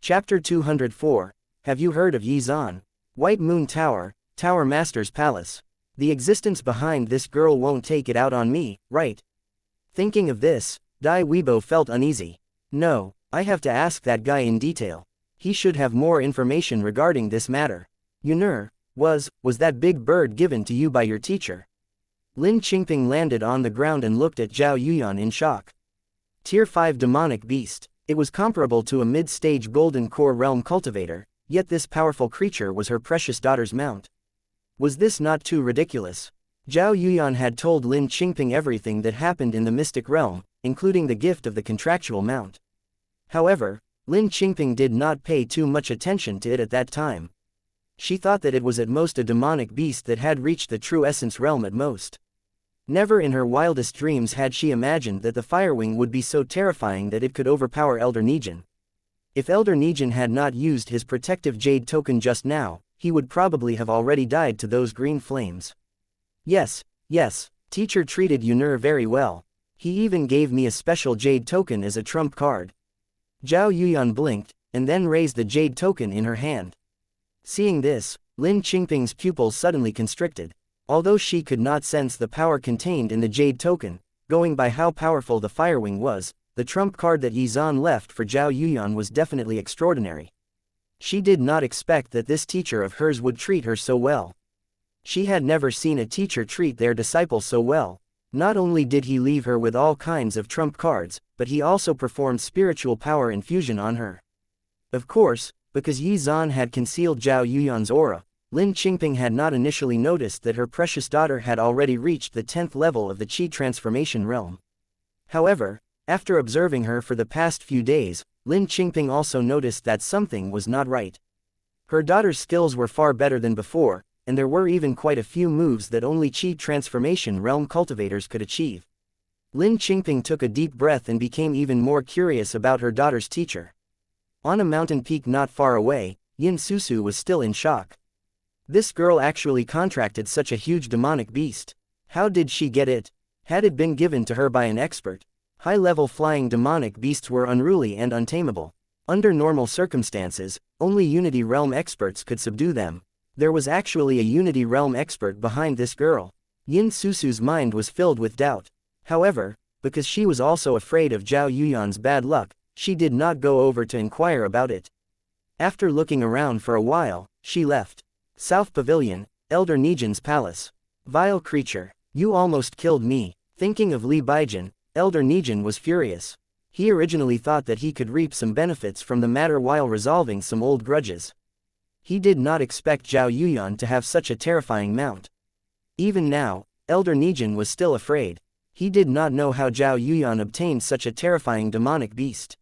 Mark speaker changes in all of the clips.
Speaker 1: Chapter 204. Have you heard of Xuan? White Moon Tower, Tower Master's Palace. The existence behind this girl won't take it out on me, right? Thinking of this, Dai Weibo felt uneasy. No, I have to ask that guy in detail. He should have more information regarding this matter. Yanran, was that big bird given to you by your teacher? Lin Qingping landed on the ground and looked at Zhao Yuyan in shock. Tier 5 demonic beast. It was comparable to a mid-stage golden core realm cultivator, yet this powerful creature was her precious daughter's mount. Was this not too ridiculous? Zhao Yuyan had told Lin Qingping everything that happened in the mystic realm, including the gift of the contractual mount. However, Lin Qingping did not pay too much attention to it at that time. She thought that it was at most a demonic beast that had reached the true essence realm at most. Never in her wildest dreams had she imagined that the Firewing would be so terrifying that it could overpower Elder Nijin. If Elder Nijin had not used his protective jade token just now, he would probably have already died to those green flames. Yes, teacher treated Yanran very well. He even gave me a special jade token as a trump card. Zhao Yuyan blinked, and then raised the jade token in her hand. Seeing this, Lin Qingping's pupils suddenly constricted. Although she could not sense the power contained in the jade token, going by how powerful the Firewing was, the trump card that Xuan left for Zhao Yuyan was definitely extraordinary. She did not expect that this teacher of hers would treat her so well. She had never seen a teacher treat their disciple so well. Not only did he leave her with all kinds of trump cards, but he also performed spiritual power infusion on her. Of course, because Xuan had concealed Zhao Yuyan's aura, Lin Qingping had not initially noticed that her precious daughter had already reached the 10th level of the Qi transformation realm. However, after observing her for the past few days, Lin Qingping also noticed that something was not right. Her daughter's skills were far better than before, and there were even quite a few moves that only Qi transformation realm cultivators could achieve. Lin Qingping took a deep breath and became even more curious about her daughter's teacher. On a mountain peak not far away, Yin Susu was still in shock. This girl actually contracted such a huge demonic beast. How did she get it? Had it been given to her by an expert? High-level flying demonic beasts were unruly and untamable. Under normal circumstances, only Unity Realm experts could subdue them. There was actually a Unity Realm expert behind this girl. Yin Susu's mind was filled with doubt. However, because she was also afraid of Zhao Yuyan's bad luck, she did not go over to inquire about it. After looking around for a while, she left. South Pavilion, Elder Nijin's palace. Vile creature, you almost killed me. Thinking of Li Baijin, Elder Nijin was furious. He originally thought that he could reap some benefits from the matter while resolving some old grudges. He did not expect Zhao Yuyan to have such a terrifying mount. Even now, Elder Nijin was still afraid. He did not know how Zhao Yuyan obtained such a terrifying demonic beast.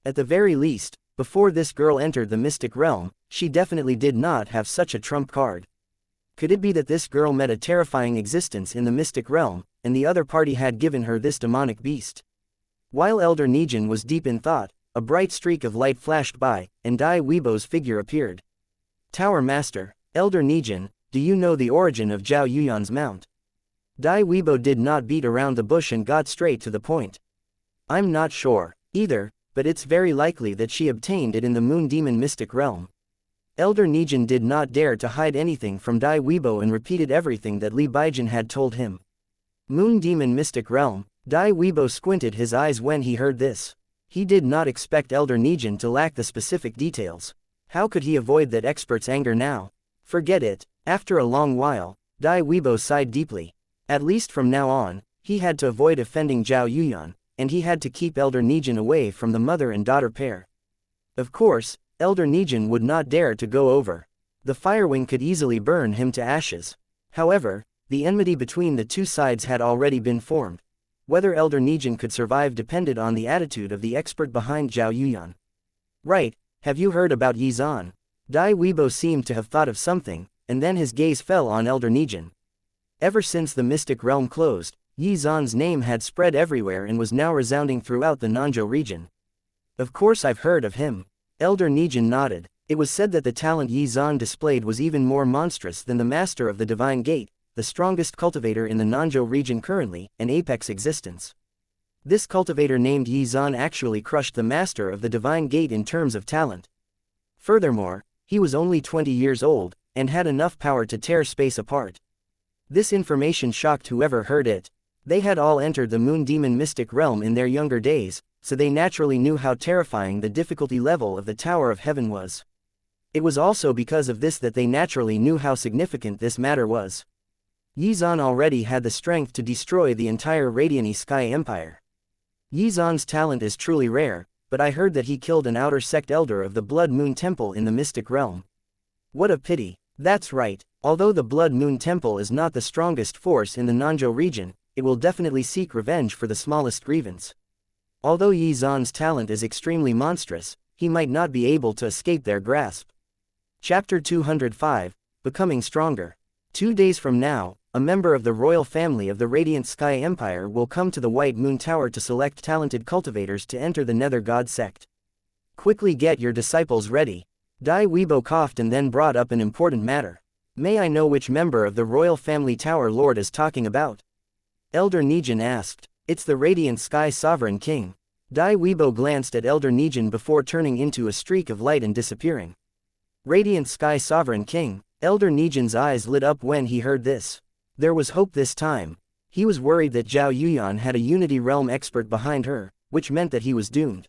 Speaker 1: At the very least, before this girl entered the mystic realm, she definitely did not have such a trump card. Could it be that this girl met a terrifying existence in the mystic realm, and the other party had given her this demonic beast? While Elder Nijin was deep in thought, a bright streak of light flashed by, and Dai Weibo's figure appeared. Tower Master, Elder Nijin, do you know the origin of Zhao Yuyan's mount? Dai Weibo did not beat around the bush and got straight to the point. I'm not sure, either, but it's very likely that she obtained it in the Moon Demon mystic realm. Elder Nijin did not dare to hide anything from Dai Weibo and repeated everything that Li Baijin had told him. Moon Demon mystic realm. Dai Weibo squinted his eyes when he heard this. He did not expect Elder Nijin to lack the specific details. How could he avoid that expert's anger now? Forget it. After a long while, Dai Weibo sighed deeply. At least from now on, he had to avoid offending Zhao Yuyan, and he had to keep Elder Nijin away from the mother and daughter pair. Of course, Elder Nijin would not dare to go over. The Firewing could easily burn him to ashes. However, the enmity between the two sides had already been formed. Whether Elder Nijin could survive depended on the attitude of the expert behind Zhao Yuyan. Right, have you heard about Xuan? Dai Weibo seemed to have thought of something, and then his gaze fell on Elder Nijin. Ever since the mystic realm closed, Xuan's name had spread everywhere and was now resounding throughout the Nanzhou region. Of course I've heard of him. Elder Nijin nodded. It was said that the talent Xuan displayed was even more monstrous than the master of the Divine Gate, the strongest cultivator in the Nanzhou region currently, an apex existence. This cultivator named Xuan actually crushed the master of the Divine Gate in terms of talent. Furthermore, he was only 20 years old, and had enough power to tear space apart. This information shocked whoever heard it. They had all entered the moon demon mystic realm in their younger days, so they naturally knew how terrifying the difficulty level of the Tower of Heaven was. It was also because of this that they naturally knew how significant this matter was. Yizan already had the strength to destroy the entire Radiant Sky Empire. Yizan's talent is truly rare, but I heard that he killed an outer sect elder of the Blood Moon Temple in the mystic realm. What a pity. That's right, although the Blood Moon Temple is not the strongest force in the Nanzhou region, it will definitely seek revenge for the smallest grievance. Although Yizan's talent is extremely monstrous, he might not be able to escape their grasp. Chapter 205, Becoming Stronger. 2 days from now, a member of the royal family of the Radiant Sky Empire will come to the White Moon Tower to select talented cultivators to enter the Nether God Sect. Quickly get your disciples ready. Dai Weibo coughed and then brought up an important matter. May I know which member of the royal family Tower Lord is talking about? Elder Nijin asked. It's the Radiant Sky Sovereign King. Dai Weibo glanced at Elder Nijin before turning into a streak of light and disappearing. Radiant Sky Sovereign King. Elder Nijin's eyes lit up when he heard this. There was hope this time. He was worried that Zhao Yuyan had a Unity Realm expert behind her, which meant that he was doomed.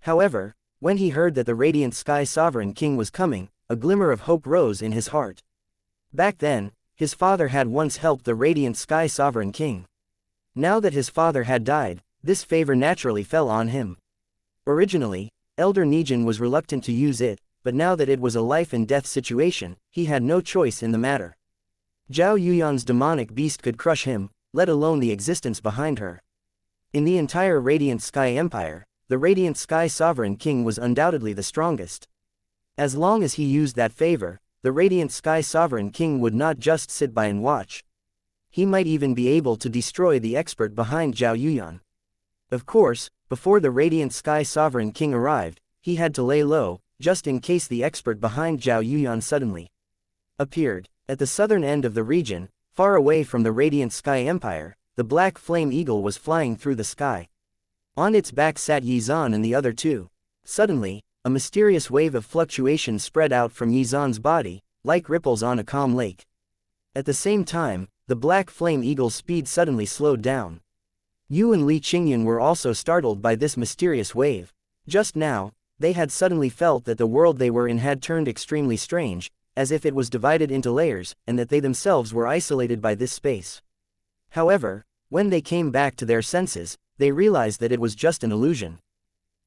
Speaker 1: However, when he heard that the Radiant Sky Sovereign King was coming, a glimmer of hope rose in his heart. Back then, his father had once helped the Radiant Sky Sovereign King. Now that his father had died, this favor naturally fell on him. Originally, Elder Nijin was reluctant to use it, but now that it was a life and death situation, he had no choice in the matter. Zhao Yuyan's demonic beast could crush him, let alone the existence behind her. In the entire Radiant Sky Empire, the Radiant Sky Sovereign King was undoubtedly the strongest. As long as he used that favor, the Radiant Sky Sovereign King would not just sit by and watch. He might even be able to destroy the expert behind Zhao Yuyan. Of course, before the Radiant Sky Sovereign King arrived, he had to lay low, just in case the expert behind Zhao Yuyan suddenly appeared. At the southern end of the region, far away from the Radiant Sky Empire, the black flame eagle was flying through the sky. On its back sat Yizan and the other two. Suddenly, a mysterious wave of fluctuation spread out from Yizan's body, like ripples on a calm lake. At the same time, the black flame eagle's speed suddenly slowed down. Yu and Li Qingyun were also startled by this mysterious wave. Just now, they had suddenly felt that the world they were in had turned extremely strange, as if it was divided into layers, and that they themselves were isolated by this space. However, when they came back to their senses, they realized that it was just an illusion.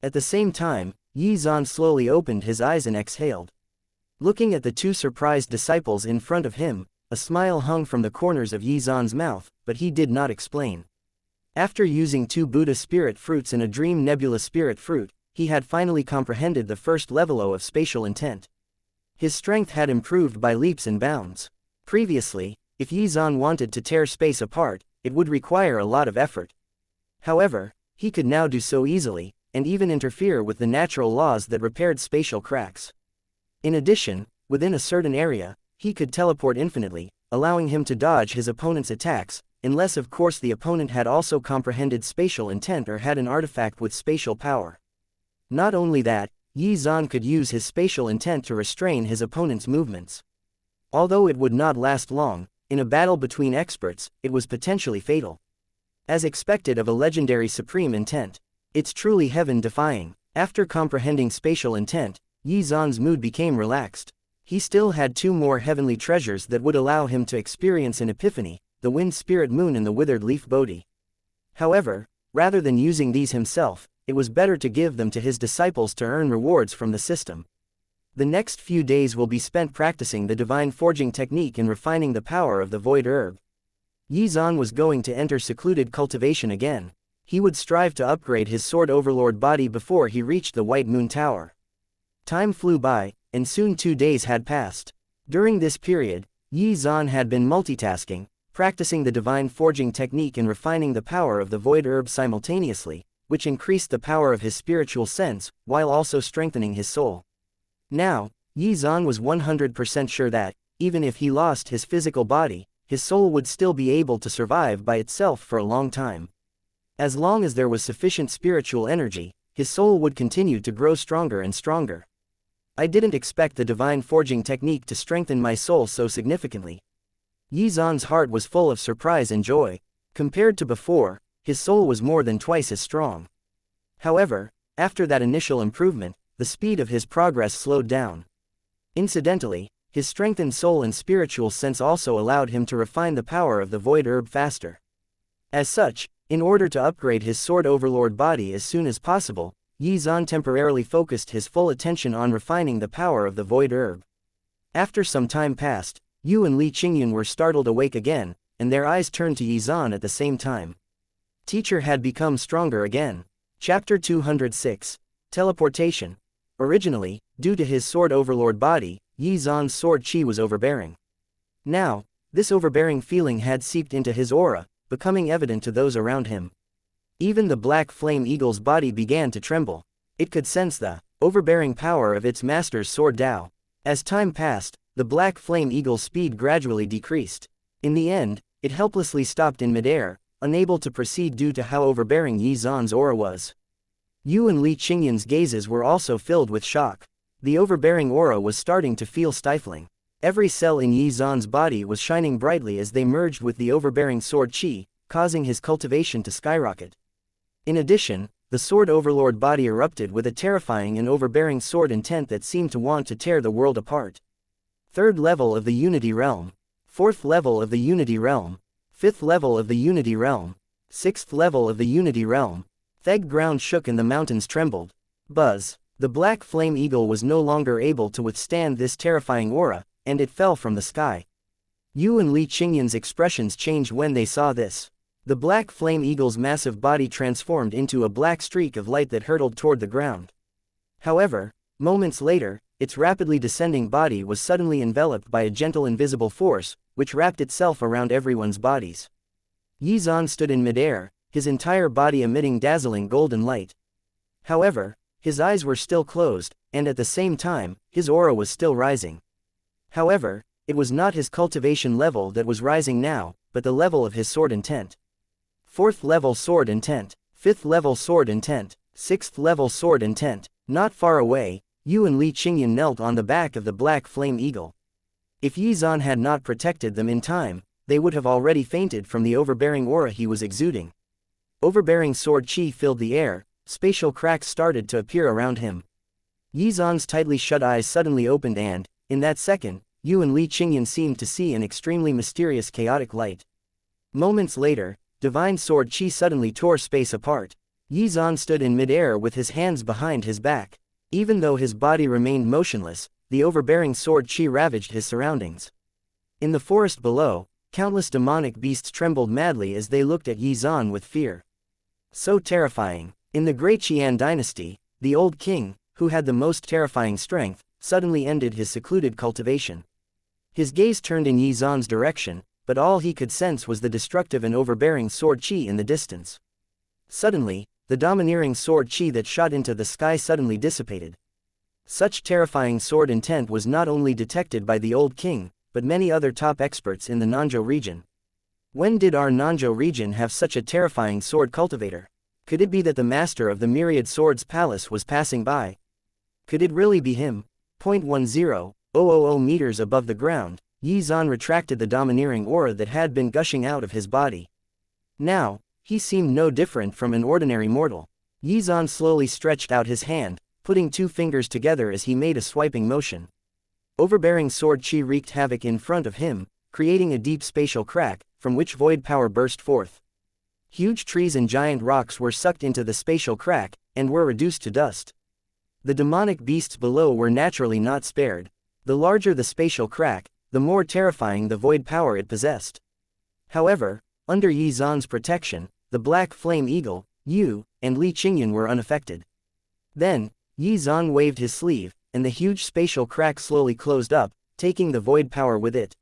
Speaker 1: At the same time, Yizan slowly opened his eyes and exhaled. Looking at the two surprised disciples in front of him, a smile hung from the corners of Yizan's mouth, but he did not explain. After using 2 Buddha spirit fruits and a Dream Nebula spirit fruit, he had finally comprehended the first level of spatial intent. His strength had improved by leaps and bounds. Previously, if Yizan wanted to tear space apart, it would require a lot of effort. However, he could now do so easily, and even interfere with the natural laws that repaired spatial cracks. In addition, within a certain area, he could teleport infinitely, allowing him to dodge his opponent's attacks, unless of course the opponent had also comprehended spatial intent or had an artifact with spatial power. Not only that, Yizan could use his spatial intent to restrain his opponent's movements. Although it would not last long, in a battle between experts, it was potentially fatal. As expected of a legendary supreme intent. It's truly heaven-defying. After comprehending spatial intent, Yizan's mood became relaxed. He still had 2 more heavenly treasures that would allow him to experience an epiphany, the Wind Spirit Moon and the Withered Leaf Bodhi. However, rather than using these himself, it was better to give them to his disciples to earn rewards from the system. The next few days will be spent practicing the divine forging technique and refining the power of the void herb. Yizan was going to enter secluded cultivation again. He would strive to upgrade his Sword Overlord body before he reached the White Moon Tower. Time flew by, and soon 2 days had passed. During this period, Yizan had been multitasking, practicing the divine forging technique and refining the power of the void herb simultaneously, which increased the power of his spiritual sense, while also strengthening his soul. Now, Yizan was 100% sure that, even if he lost his physical body, his soul would still be able to survive by itself for a long time. As long as there was sufficient spiritual energy, his soul would continue to grow stronger and stronger. I didn't expect the divine forging technique to strengthen my soul so significantly. Yi Zan's heart was full of surprise and joy. Compared to before, his soul was more than twice as strong. However, after that initial improvement, the speed of his progress slowed down. Incidentally, his strengthened soul and spiritual sense also allowed him to refine the power of the void herb faster. As such, in order to upgrade his sword overlord body as soon as possible, Yi Zan temporarily focused his full attention on refining the power of the void herb. After some time passed, Yu and Li Qingyun were startled awake again, and their eyes turned to Yi Zan at the same time. Teacher had become stronger again. Chapter 206. Teleportation. Originally, due to his sword overlord body, Yi Zan's sword chi was overbearing. Now, this overbearing feeling had seeped into his aura, becoming evident to those around him. Even the black flame eagle's body began to tremble. It could sense the overbearing power of its master's sword Dao. As time passed, the black flame eagle's speed gradually decreased. In the end, it helplessly stopped in midair, unable to proceed due to how overbearing Yi Zan's aura was. Yu and Li Qingyun's gazes were also filled with shock. The overbearing aura was starting to feel stifling. Every cell in Yi Zan's body was shining brightly as they merged with the overbearing sword chi, causing his cultivation to skyrocket. In addition, the sword overlord body erupted with a terrifying and overbearing sword intent that seemed to want to tear the world apart. Third level of the Unity Realm. Fourth level of the Unity Realm. Fifth level of the Unity Realm. Sixth level of the Unity Realm. The ground shook and the mountains trembled. Buzz. The black flame eagle was no longer able to withstand this terrifying aura, and it fell from the sky. Yu and Li Qingyun's expressions changed when they saw this. The black flame eagle's massive body transformed into a black streak of light that hurtled toward the ground. However, moments later, its rapidly descending body was suddenly enveloped by a gentle invisible force, which wrapped itself around everyone's bodies. Yi Zan stood in midair, his entire body emitting dazzling golden light. However, his eyes were still closed, and at the same time, his aura was still rising. However, it was not his cultivation level that was rising now, but the level of his sword intent. Fourth level sword intent. Fifth level sword intent. Sixth level sword intent. Not far away, Yu and Li Qingyun knelt on the back of the black flame eagle. If Yi Zan had not protected them in time, they would have already fainted from the overbearing aura he was exuding. Overbearing sword chi filled the air, spatial cracks started to appear around him. Yi Zan's tightly shut eyes suddenly opened and, in that second, Yu and Li Qingyun seemed to see an extremely mysterious chaotic light. Moments later, divine sword chi suddenly tore space apart. Yi Zan stood in midair with his hands behind his back. Even though his body remained motionless, the overbearing sword chi ravaged his surroundings. In the forest below, countless demonic beasts trembled madly as they looked at Yi Zan with fear. So terrifying. In the Great Qian dynasty, the old king, who had the most terrifying strength, suddenly ended his secluded cultivation. His gaze turned in Yi Zan's direction, but all he could sense was the destructive and overbearing sword chi in the distance. Suddenly, the domineering sword chi that shot into the sky suddenly dissipated. Such terrifying sword intent was not only detected by the old king, but many other top experts in the Nanzhou region. When did our Nanzhou region have such a terrifying sword cultivator? Could it be that the master of the myriad swords palace was passing by? Could it really be him? 0.10,000 meters above the ground, Yi Zan retracted the domineering aura that had been gushing out of his body. Now, he seemed no different from an ordinary mortal. Yi Zan slowly stretched out his hand, putting two fingers together as he made a swiping motion. Overbearing sword chi wreaked havoc in front of him, creating a deep spatial crack, from which void power burst forth. Huge trees and giant rocks were sucked into the spatial crack, and were reduced to dust. The demonic beasts below were naturally not spared. The larger the spatial crack, the more terrifying the void power it possessed. However, under Yi Zan's protection, the black flame eagle, Yu, and Li Qingyun were unaffected. Then, Yi Zan waved his sleeve, and the huge spatial crack slowly closed up, taking the void power with it.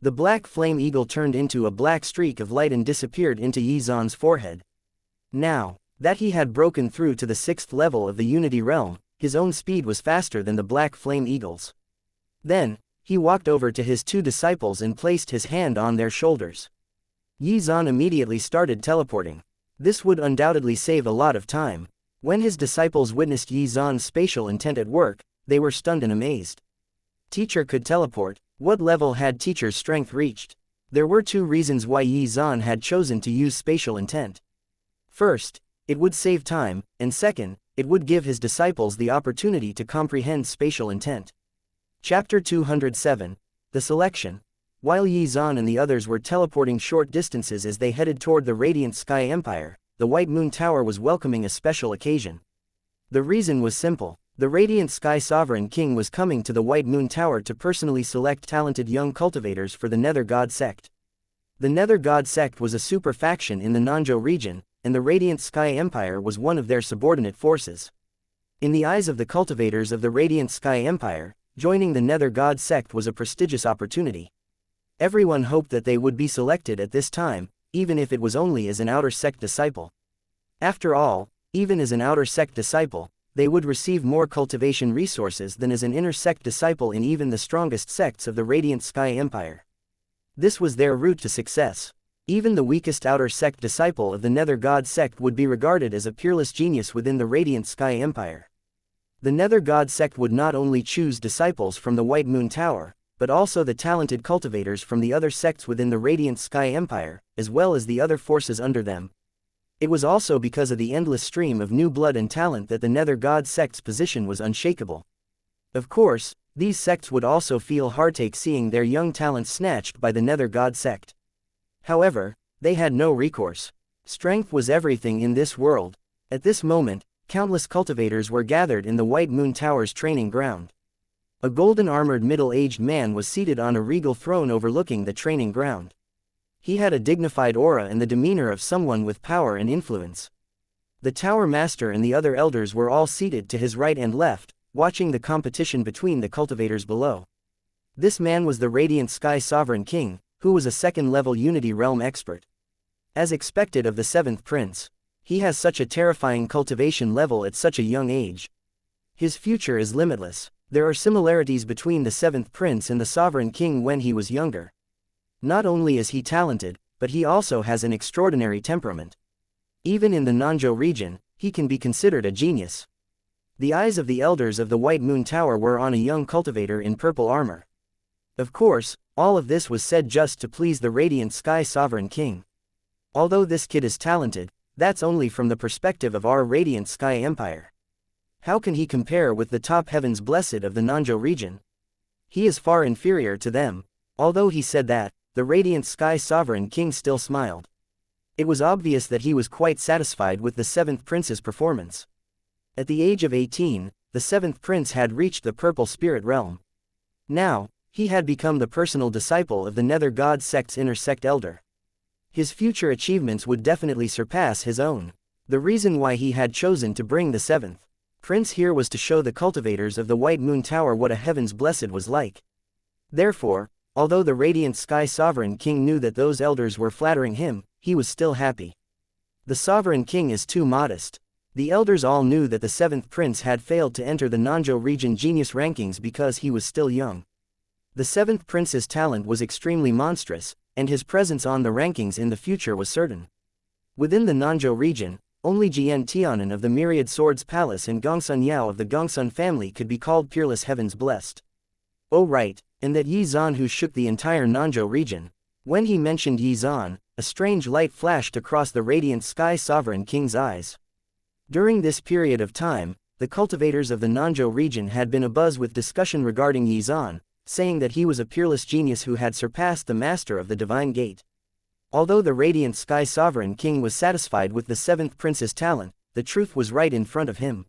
Speaker 1: The black flame eagle turned into a black streak of light and disappeared into Yi Zan's forehead. Now, that he had broken through to the sixth level of the Unity Realm, his own speed was faster than the black flame eagle's. Then, he walked over to his two disciples and placed his hand on their shoulders. Yi Zan immediately started teleporting. This would undoubtedly save a lot of time. When his disciples witnessed Yi Zan's spatial intent at work, they were stunned and amazed. Teacher could teleport. What level had teacher's strength reached? There were two reasons why Xuan had chosen to use spatial intent. First, it would save time, and second, it would give his disciples the opportunity to comprehend spatial intent. Chapter 207. The Selection. While Xuan and the others were teleporting short distances as they headed toward the Radiant Sky Empire, the White Moon Tower was welcoming a special occasion. The reason was simple. The Radiant Sky Sovereign King was coming to the White Moon Tower to personally select talented young cultivators for the Nether God Sect. The Nether God Sect was a super faction in the Nanzhou region, and the Radiant Sky Empire was one of their subordinate forces. In the eyes of the cultivators of the Radiant Sky Empire, joining the Nether God Sect was a prestigious opportunity. Everyone hoped that they would be selected at this time, even if it was only as an outer sect disciple. After all, even as an outer sect disciple, they would receive more cultivation resources than as an inner sect disciple in even the strongest sects of the Radiant Sky Empire. This was their route to success. Even the weakest outer sect disciple of the Nether God Sect would be regarded as a peerless genius within the Radiant Sky Empire. The Nether God Sect would not only choose disciples from the White Moon Tower, but also the talented cultivators from the other sects within the Radiant Sky Empire, as well as the other forces under them. It was also because of the endless stream of new blood and talent that the Nether God Sect's position was unshakable. Of course, these sects would also feel heartache seeing their young talents snatched by the Nether God Sect. However, they had no recourse. Strength was everything in this world. At this moment, countless cultivators were gathered in the White Moon Tower's training ground. A golden-armored middle-aged man was seated on a regal throne overlooking the training ground. He had a dignified aura and the demeanor of someone with power and influence. The Tower Master and the other elders were all seated to his right and left, watching the competition between the cultivators below. This man was the Radiant Sky Sovereign King, who was a second-level Unity Realm expert. As expected of the Seventh Prince, he has such a terrifying cultivation level at such a young age. His future is limitless. There are similarities between the Seventh Prince and the Sovereign King when he was younger. Not only is he talented, but he also has an extraordinary temperament. Even in the Nanzhou region, he can be considered a genius. The eyes of the elders of the White Moon Tower were on a young cultivator in purple armor. Of course, all of this was said just to please the Radiant Sky Sovereign King. Although this kid is talented, that's only from the perspective of our Radiant Sky Empire. How can he compare with the top heavens blessed of the Nanzhou region? He is far inferior to them. Although he said that, the Radiant Sky Sovereign King still smiled. It was obvious that he was quite satisfied with the Seventh Prince's performance. At the age of 18, the Seventh Prince had reached the Purple Spirit Realm. Now, he had become the personal disciple of the Nether God Sect's inner sect elder. His future achievements would definitely surpass his own. The reason why he had chosen to bring the Seventh Prince here was to show the cultivators of the White Moon Tower what a heaven's blessed was like. Therefore, although the Radiant Sky Sovereign King knew that those elders were flattering him, he was still happy. The Sovereign King is too modest. The elders all knew that the Seventh Prince had failed to enter the Nanzhou region genius rankings because he was still young. The Seventh Prince's talent was extremely monstrous, and his presence on the rankings in the future was certain. Within the Nanzhou region, only Jian Tianan of the Myriad Swords Palace and Gongsun Yao of the Gongsun family could be called peerless heavens blessed. Oh right, and that Xuan who shook the entire Nanzhou region. When he mentioned Xuan, a strange light flashed across the Radiant Sky Sovereign King's eyes. During this period of time, the cultivators of the Nanzhou region had been abuzz with discussion regarding Xuan, saying that he was a peerless genius who had surpassed the master of the Divine Gate. Although the Radiant Sky Sovereign King was satisfied with the Seventh Prince's talent, the truth was right in front of him.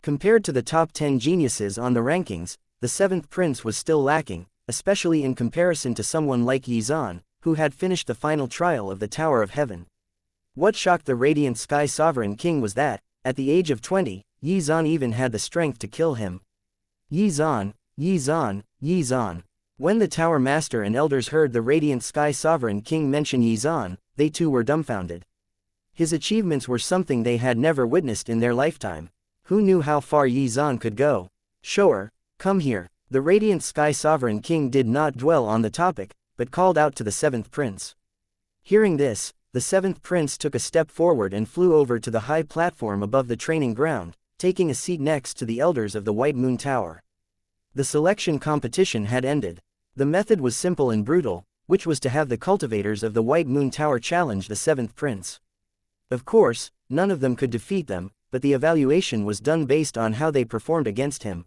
Speaker 1: Compared to the top 10 geniuses on the rankings, the Seventh Prince was still lacking, especially in comparison to someone like Xuan, who had finished the final trial of the Tower of Heaven. What shocked the Radiant Sky Sovereign King was that, at the age of 20, Xuan even had the strength to kill him. Xuan, Xuan, Xuan. When the Tower Master and Elders heard the Radiant Sky Sovereign King mention Xuan, they too were dumbfounded. His achievements were something they had never witnessed in their lifetime. Who knew how far Xuan could go? Shower, come here. The Radiant Sky Sovereign King did not dwell on the topic, but called out to the Seventh Prince. Hearing this, the Seventh Prince took a step forward and flew over to the high platform above the training ground, taking a seat next to the elders of the White Moon Tower. The selection competition had ended. The method was simple and brutal, which was to have the cultivators of the White Moon Tower challenge the seventh prince. Of course, none of them could defeat them, but the evaluation was done based on how they performed against him.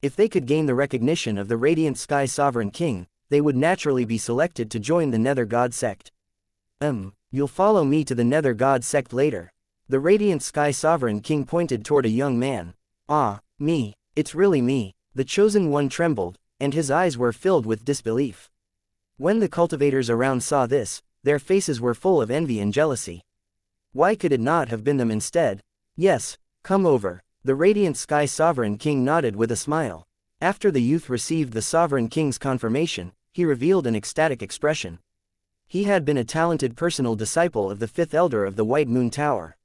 Speaker 1: If they could gain the recognition of the Radiant Sky Sovereign King, they would naturally be selected to join the Nether God Sect. You'll follow me to the Nether God Sect later. The Radiant Sky Sovereign King pointed toward a young man. Ah, me, it's really me. The chosen one trembled, and his eyes were filled with disbelief. When the cultivators around saw this, their faces were full of envy and jealousy. Why could it not have been them instead? Yes, come over. The Radiant Sky Sovereign King nodded with a smile. After the youth received the Sovereign King's confirmation, he revealed an ecstatic expression. He had been a talented personal disciple of the fifth elder of the White Moon Tower.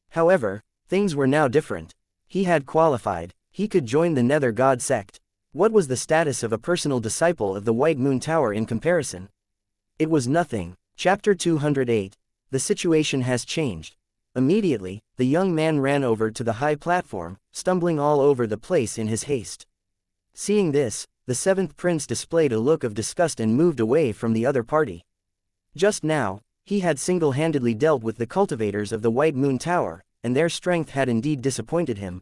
Speaker 1: However, things were now different. He had qualified. He could join the Nether God Sect. What was the status of a personal disciple of the White Moon Tower in comparison? It was nothing. Chapter 208. The situation has changed. Immediately, the young man ran over to the high platform, stumbling all over the place in his haste. Seeing this, the seventh prince displayed a look of disgust and moved away from the other party. Just now, he had single-handedly dealt with the cultivators of the White Moon Tower, and their strength had indeed disappointed him.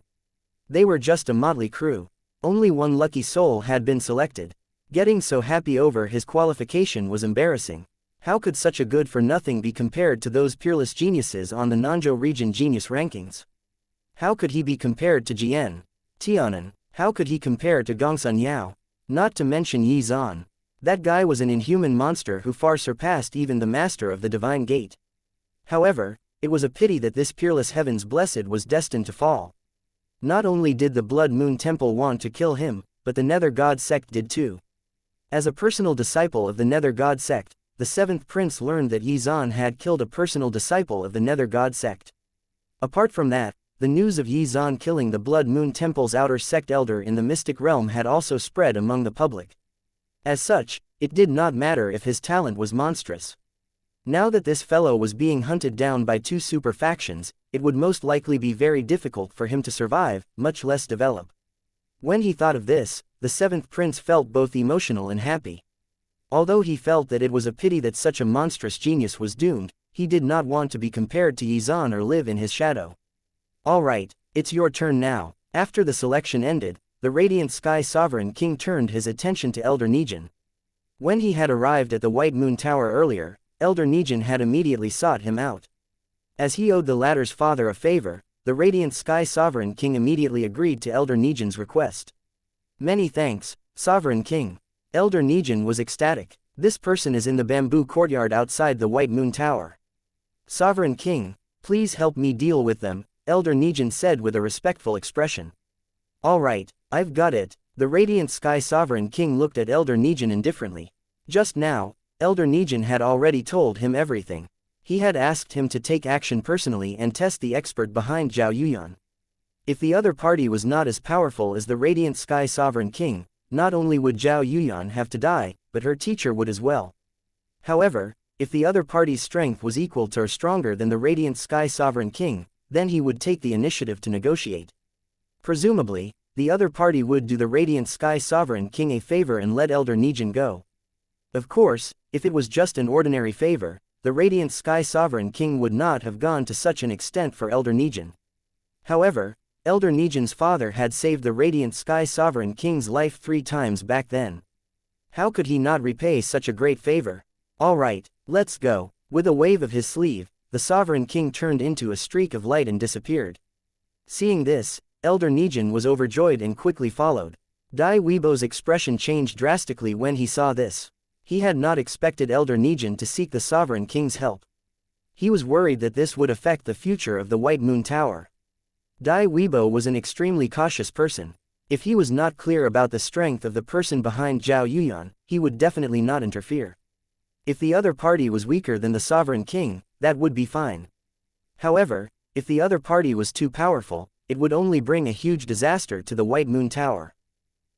Speaker 1: They were just a motley crew. Only one lucky soul had been selected. Getting so happy over his qualification was embarrassing. How could such a good-for-nothing be compared to those peerless geniuses on the Nanzhou region genius rankings? How could he be compared to Jian Tianan? How could he compare to Gongsun Yao? Not to mention Yi Zan. That guy was an inhuman monster who far surpassed even the master of the Divine Gate. However, it was a pity that this peerless heaven's blessed was destined to fall. Not only did the Blood Moon Temple want to kill him, but the Nether God Sect did too. As a personal disciple of the Nether God Sect, the seventh prince learned that Yi Zan had killed a personal disciple of the Nether God Sect. Apart from that, the news of Yi Zan killing the Blood Moon Temple's outer sect elder in the mystic realm had also spread among the public. As such, it did not matter if his talent was monstrous. Now that this fellow was being hunted down by two super factions, it would most likely be very difficult for him to survive, much less develop. When he thought of this, the seventh prince felt both emotional and happy. Although he felt that it was a pity that such a monstrous genius was doomed, he did not want to be compared to Yi Zan or live in his shadow. Alright, it's your turn now. After the selection ended, the Radiant Sky Sovereign King turned his attention to Elder Nijin. When he had arrived at the White Moon Tower earlier, Elder Nijin had immediately sought him out. As he owed the latter's father a favor, the Radiant Sky Sovereign King immediately agreed to Elder Nijin's request. Many thanks, Sovereign King. Elder Nijin was ecstatic. This person is in the bamboo courtyard outside the White Moon Tower. Sovereign King, please help me deal with them, Elder Nijin said with a respectful expression. Alright, I've got it. The Radiant Sky Sovereign King looked at Elder Nijin indifferently. Just now, Elder Nijin had already told him everything. He had asked him to take action personally and test the expert behind Zhao Yuyan. If the other party was not as powerful as the Radiant Sky Sovereign King, not only would Zhao Yuyan have to die, but her teacher would as well. However, if the other party's strength was equal to or stronger than the Radiant Sky Sovereign King, then he would take the initiative to negotiate. Presumably, the other party would do the Radiant Sky Sovereign King a favor and let Elder Nijin go. Of course, if it was just an ordinary favor, the Radiant Sky Sovereign King would not have gone to such an extent for Elder Nijin. However, Elder Nijin's father had saved the Radiant Sky Sovereign King's life 3 times back then. How could he not repay such a great favor? Alright, let's go. With a wave of his sleeve, the Sovereign King turned into a streak of light and disappeared. Seeing this, Elder Nijin was overjoyed and quickly followed. Dai Weibo's expression changed drastically when he saw this. He had not expected Elder Nijin to seek the Sovereign King's help. He was worried that this would affect the future of the White Moon Tower. Dai Weibo was an extremely cautious person. If he was not clear about the strength of the person behind Zhao Yuyan, he would definitely not interfere. If the other party was weaker than the Sovereign King, that would be fine. However, if the other party was too powerful, it would only bring a huge disaster to the White Moon Tower.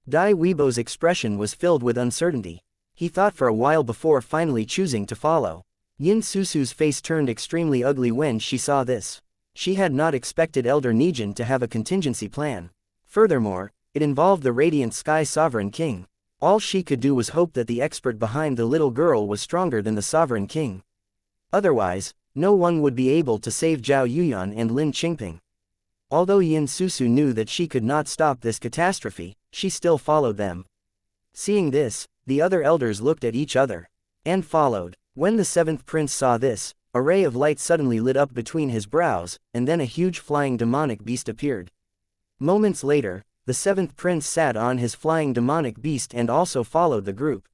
Speaker 1: Dai Weibo's expression was filled with uncertainty. He thought for a while before finally choosing to follow. Yin Susu's face turned extremely ugly when she saw this. She had not expected Elder Nijin to have a contingency plan. Furthermore, It involved the Radiant Sky Sovereign King. All she could do was hope that the expert behind the little girl was stronger than the Sovereign King. Otherwise, no one would be able to save Zhao Yuyan and Lin Qingping. Although Yin Susu knew that she could not stop this catastrophe, she still followed them. Seeing this, the other elders looked at each other and followed. When the seventh prince saw this, a ray of light suddenly lit up between his brows, and then a huge flying demonic beast appeared. Moments later, the seventh prince sat on his flying demonic beast and also followed the group.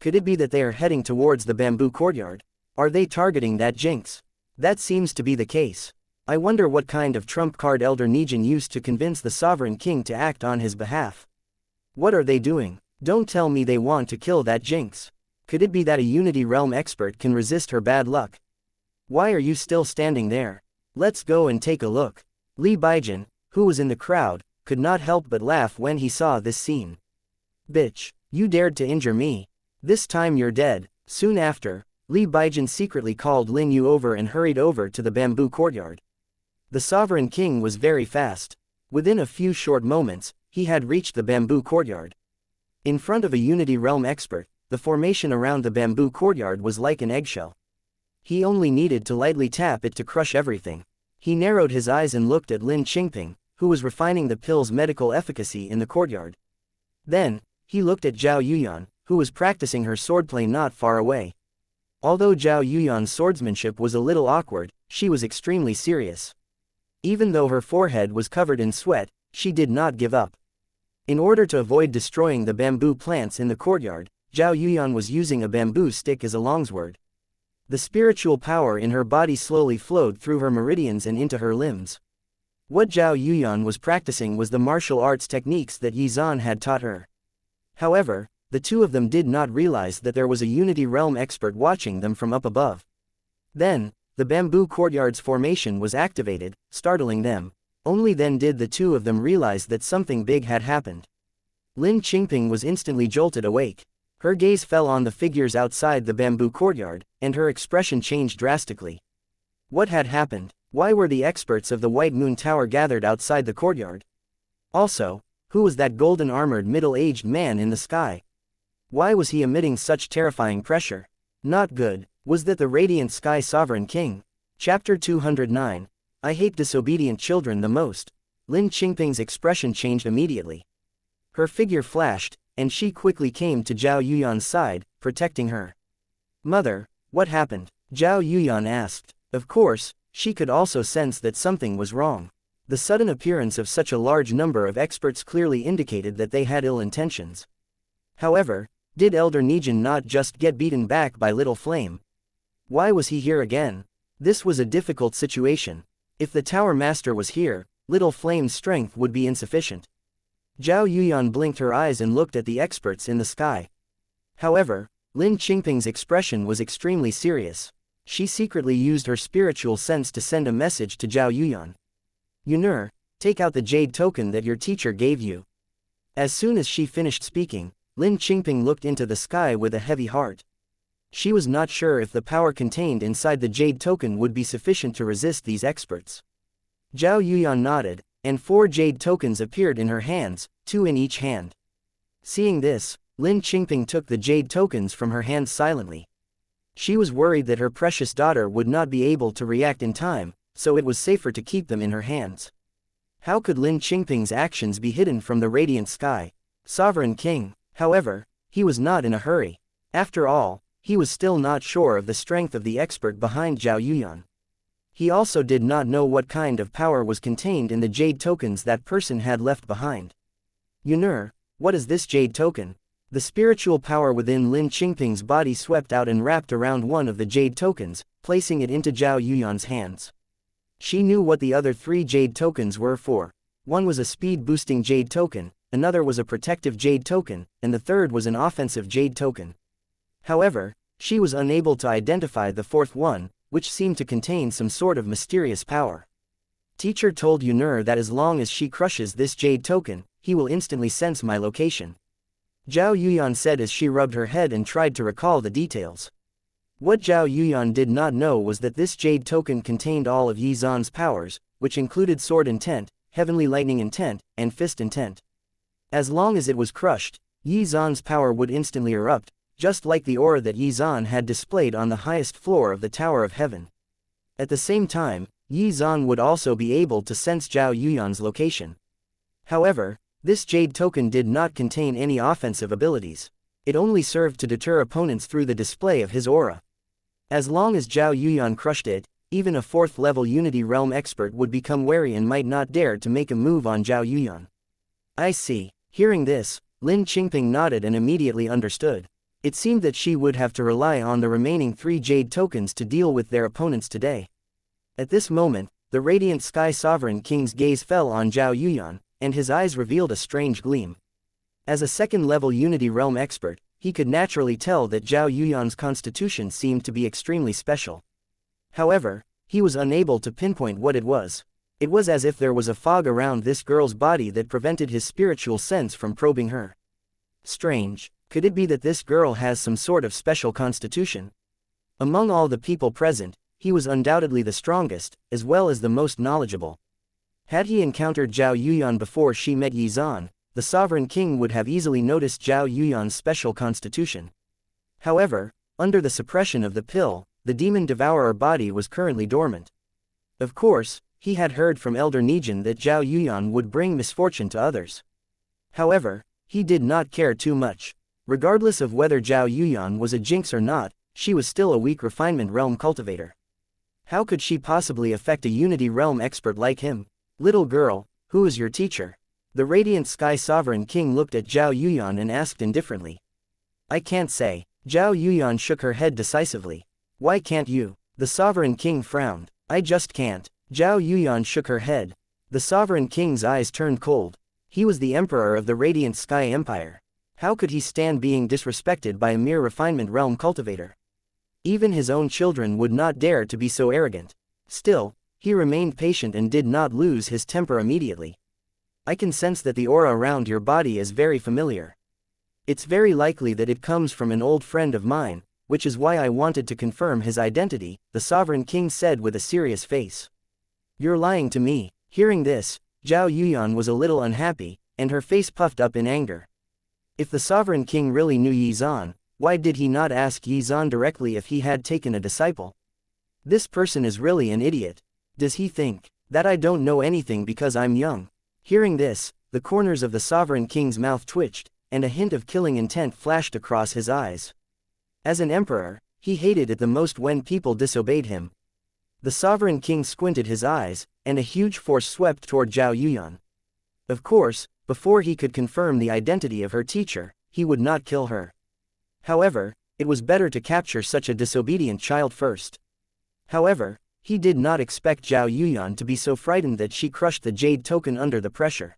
Speaker 1: Could it be that they are heading towards the bamboo courtyard? Are they targeting that jinx? That seems to be the case. I wonder what kind of trump card Elder Nijin used to convince the Sovereign King to act on his behalf. What are they doing? Don't tell me they want to kill that jinx. Could it be that a Unity Realm expert can resist her bad luck? Why are you still standing there? Let's go and take a look. Li Baijin, who was in the crowd, could not help but laugh when he saw this scene. Bitch, you dared to injure me. This time you're dead. Soon after, Li Baijin secretly called Lin Yu over and hurried over to the bamboo courtyard. The Sovereign King was very fast. Within a few short moments, he had reached the bamboo courtyard. In front of a Unity Realm expert, the formation around the bamboo courtyard was like an eggshell. He only needed to lightly tap it to crush everything. He narrowed his eyes and looked at Lin Qingping, who was refining the pill's medical efficacy in the courtyard. Then, he looked at Zhao Yuyan, who was practicing her swordplay not far away. Although Zhao Yuyan's swordsmanship was a little awkward, she was extremely serious. Even though her forehead was covered in sweat, she did not give up. In order to avoid destroying the bamboo plants in the courtyard, Zhao Yuyan was using a bamboo stick as a longsword. The spiritual power in her body slowly flowed through her meridians and into her limbs. What Zhao Yuyan was practicing was the martial arts techniques that Yizan had taught her. However, the two of them did not realize that there was a Unity Realm expert watching them from up above. Then, the bamboo courtyard's formation was activated, startling them. Only then did the two of them realize that something big had happened. Lin Qingping was instantly jolted awake. Her gaze fell on the figures outside the bamboo courtyard, and her expression changed drastically. What had happened? Why were the experts of the White Moon Tower gathered outside the courtyard? Also, who was that golden-armored middle-aged man in the sky? Why was he emitting such terrifying pressure? Not good. Was that the Radiant Sky Sovereign King? Chapter 209. I hate disobedient children the most. Lin Qingping's expression changed immediately. Her figure flashed, and she quickly came to Zhao Yuyan's side, protecting her. Mother, what happened? Zhao Yuyan asked. Of course, she could also sense that something was wrong. The sudden appearance of such a large number of experts clearly indicated that they had ill intentions. However, did Elder Nijin not just get beaten back by Little Flame? Why was he here again? This was a difficult situation. If the Tower Master was here, Little Flame's strength would be insufficient. Zhao Yuyan blinked her eyes and looked at the experts in the sky. However, Lin Qingping's expression was extremely serious. She secretly used her spiritual sense to send a message to Zhao Yuyan. Yunur, take out the jade token that your teacher gave you. As soon as she finished speaking, Lin Qingping looked into the sky with a heavy heart. She was not sure if the power contained inside the jade token would be sufficient to resist these experts. Zhao Yuyan nodded, and 4 jade tokens appeared in her hands, 2 in each hand. Seeing this, Lin Qingping took the jade tokens from her hands silently. She was worried that her precious daughter would not be able to react in time, so it was safer to keep them in her hands. How could Lin Qingping's actions be hidden from the radiant sky? Sovereign King, however, he was not in a hurry. After all, he was still not sure of the strength of the expert behind Zhao Yuyan. He also did not know what kind of power was contained in the jade tokens that person had left behind. Yunur, what is this jade token? The spiritual power within Lin Qingping's body swept out and wrapped around one of the jade tokens, placing it into Zhao Yuyan's hands. She knew what the other 3 jade tokens were for. One was a speed-boosting jade token, another was a protective jade token, and the third was an offensive jade token. However, she was unable to identify the 4th one, which seemed to contain some sort of mysterious power. Teacher told Yunur that as long as she crushes this jade token, he will instantly sense my location. Zhao Yuyan said as she rubbed her head and tried to recall the details. What Zhao Yuyan did not know was that this jade token contained all of Yizan's powers, which included sword intent, heavenly lightning intent, and fist intent. As long as it was crushed, Yizan's power would instantly erupt, just like the aura that Yizan had displayed on the highest floor of the Tower of Heaven. At the same time, Yizan would also be able to sense Zhao Yuyan's location. However, this jade token did not contain any offensive abilities. It only served to deter opponents through the display of his aura. As long as Zhao Yuyan crushed it, even a 4th-level Unity Realm expert would become wary and might not dare to make a move on Zhao Yuyan. I see. Hearing this, Lin Qingping nodded and immediately understood. It seemed that she would have to rely on the remaining 3 jade tokens to deal with their opponents today. At this moment, the Radiant Sky Sovereign King's gaze fell on Zhao Yuyan, and his eyes revealed a strange gleam. As a 2nd-level Unity Realm expert, he could naturally tell that Zhao Yuyan's constitution seemed to be extremely special. However, he was unable to pinpoint what it was. It was as if there was a fog around this girl's body that prevented his spiritual sense from probing her. Strange. Could it be that this girl has some sort of special constitution? Among all the people present, he was undoubtedly the strongest, as well as the most knowledgeable. Had he encountered Zhao Yuyan before she met Yizan, the Sovereign King would have easily noticed Zhao Yuyan's special constitution. However, under the suppression of the pill, the demon devourer body was currently dormant. Of course, he had heard from Elder Nijin that Zhao Yuyan would bring misfortune to others. However, he did not care too much. Regardless of whether Zhao Yuyan was a jinx or not, she was still a weak refinement realm cultivator. How could she possibly affect a Unity Realm expert like him? Little girl, who is your teacher? The Radiant Sky Sovereign King looked at Zhao Yuyan and asked indifferently. I can't say. Zhao Yuyan shook her head decisively. Why can't you? The Sovereign King frowned. I just can't. Zhao Yuyan shook her head. The Sovereign King's eyes turned cold. He was the Emperor of the Radiant Sky Empire. How could he stand being disrespected by a mere refinement realm cultivator? Even his own children would not dare to be so arrogant. Still, he remained patient and did not lose his temper immediately. I can sense that the aura around your body is very familiar. It's very likely that it comes from an old friend of mine, which is why I wanted to confirm his identity, the Sovereign King said with a serious face. You're lying to me. Hearing this, Zhao Yuyan was a little unhappy, and her face puffed up in anger. If the Sovereign King really knew Yizan, why did he not ask Yizan directly if he had taken a disciple? This person is really an idiot. Does he think that I don't know anything because I'm young? Hearing this, the corners of the Sovereign King's mouth twitched, and a hint of killing intent flashed across his eyes. As an emperor, he hated it the most when people disobeyed him. The Sovereign King squinted his eyes, and a huge force swept toward Zhao Yuyan. Of course, before he could confirm the identity of her teacher, he would not kill her. However, it was better to capture such a disobedient child first. However, he did not expect Zhao Yuyan to be so frightened that she crushed the jade token under the pressure.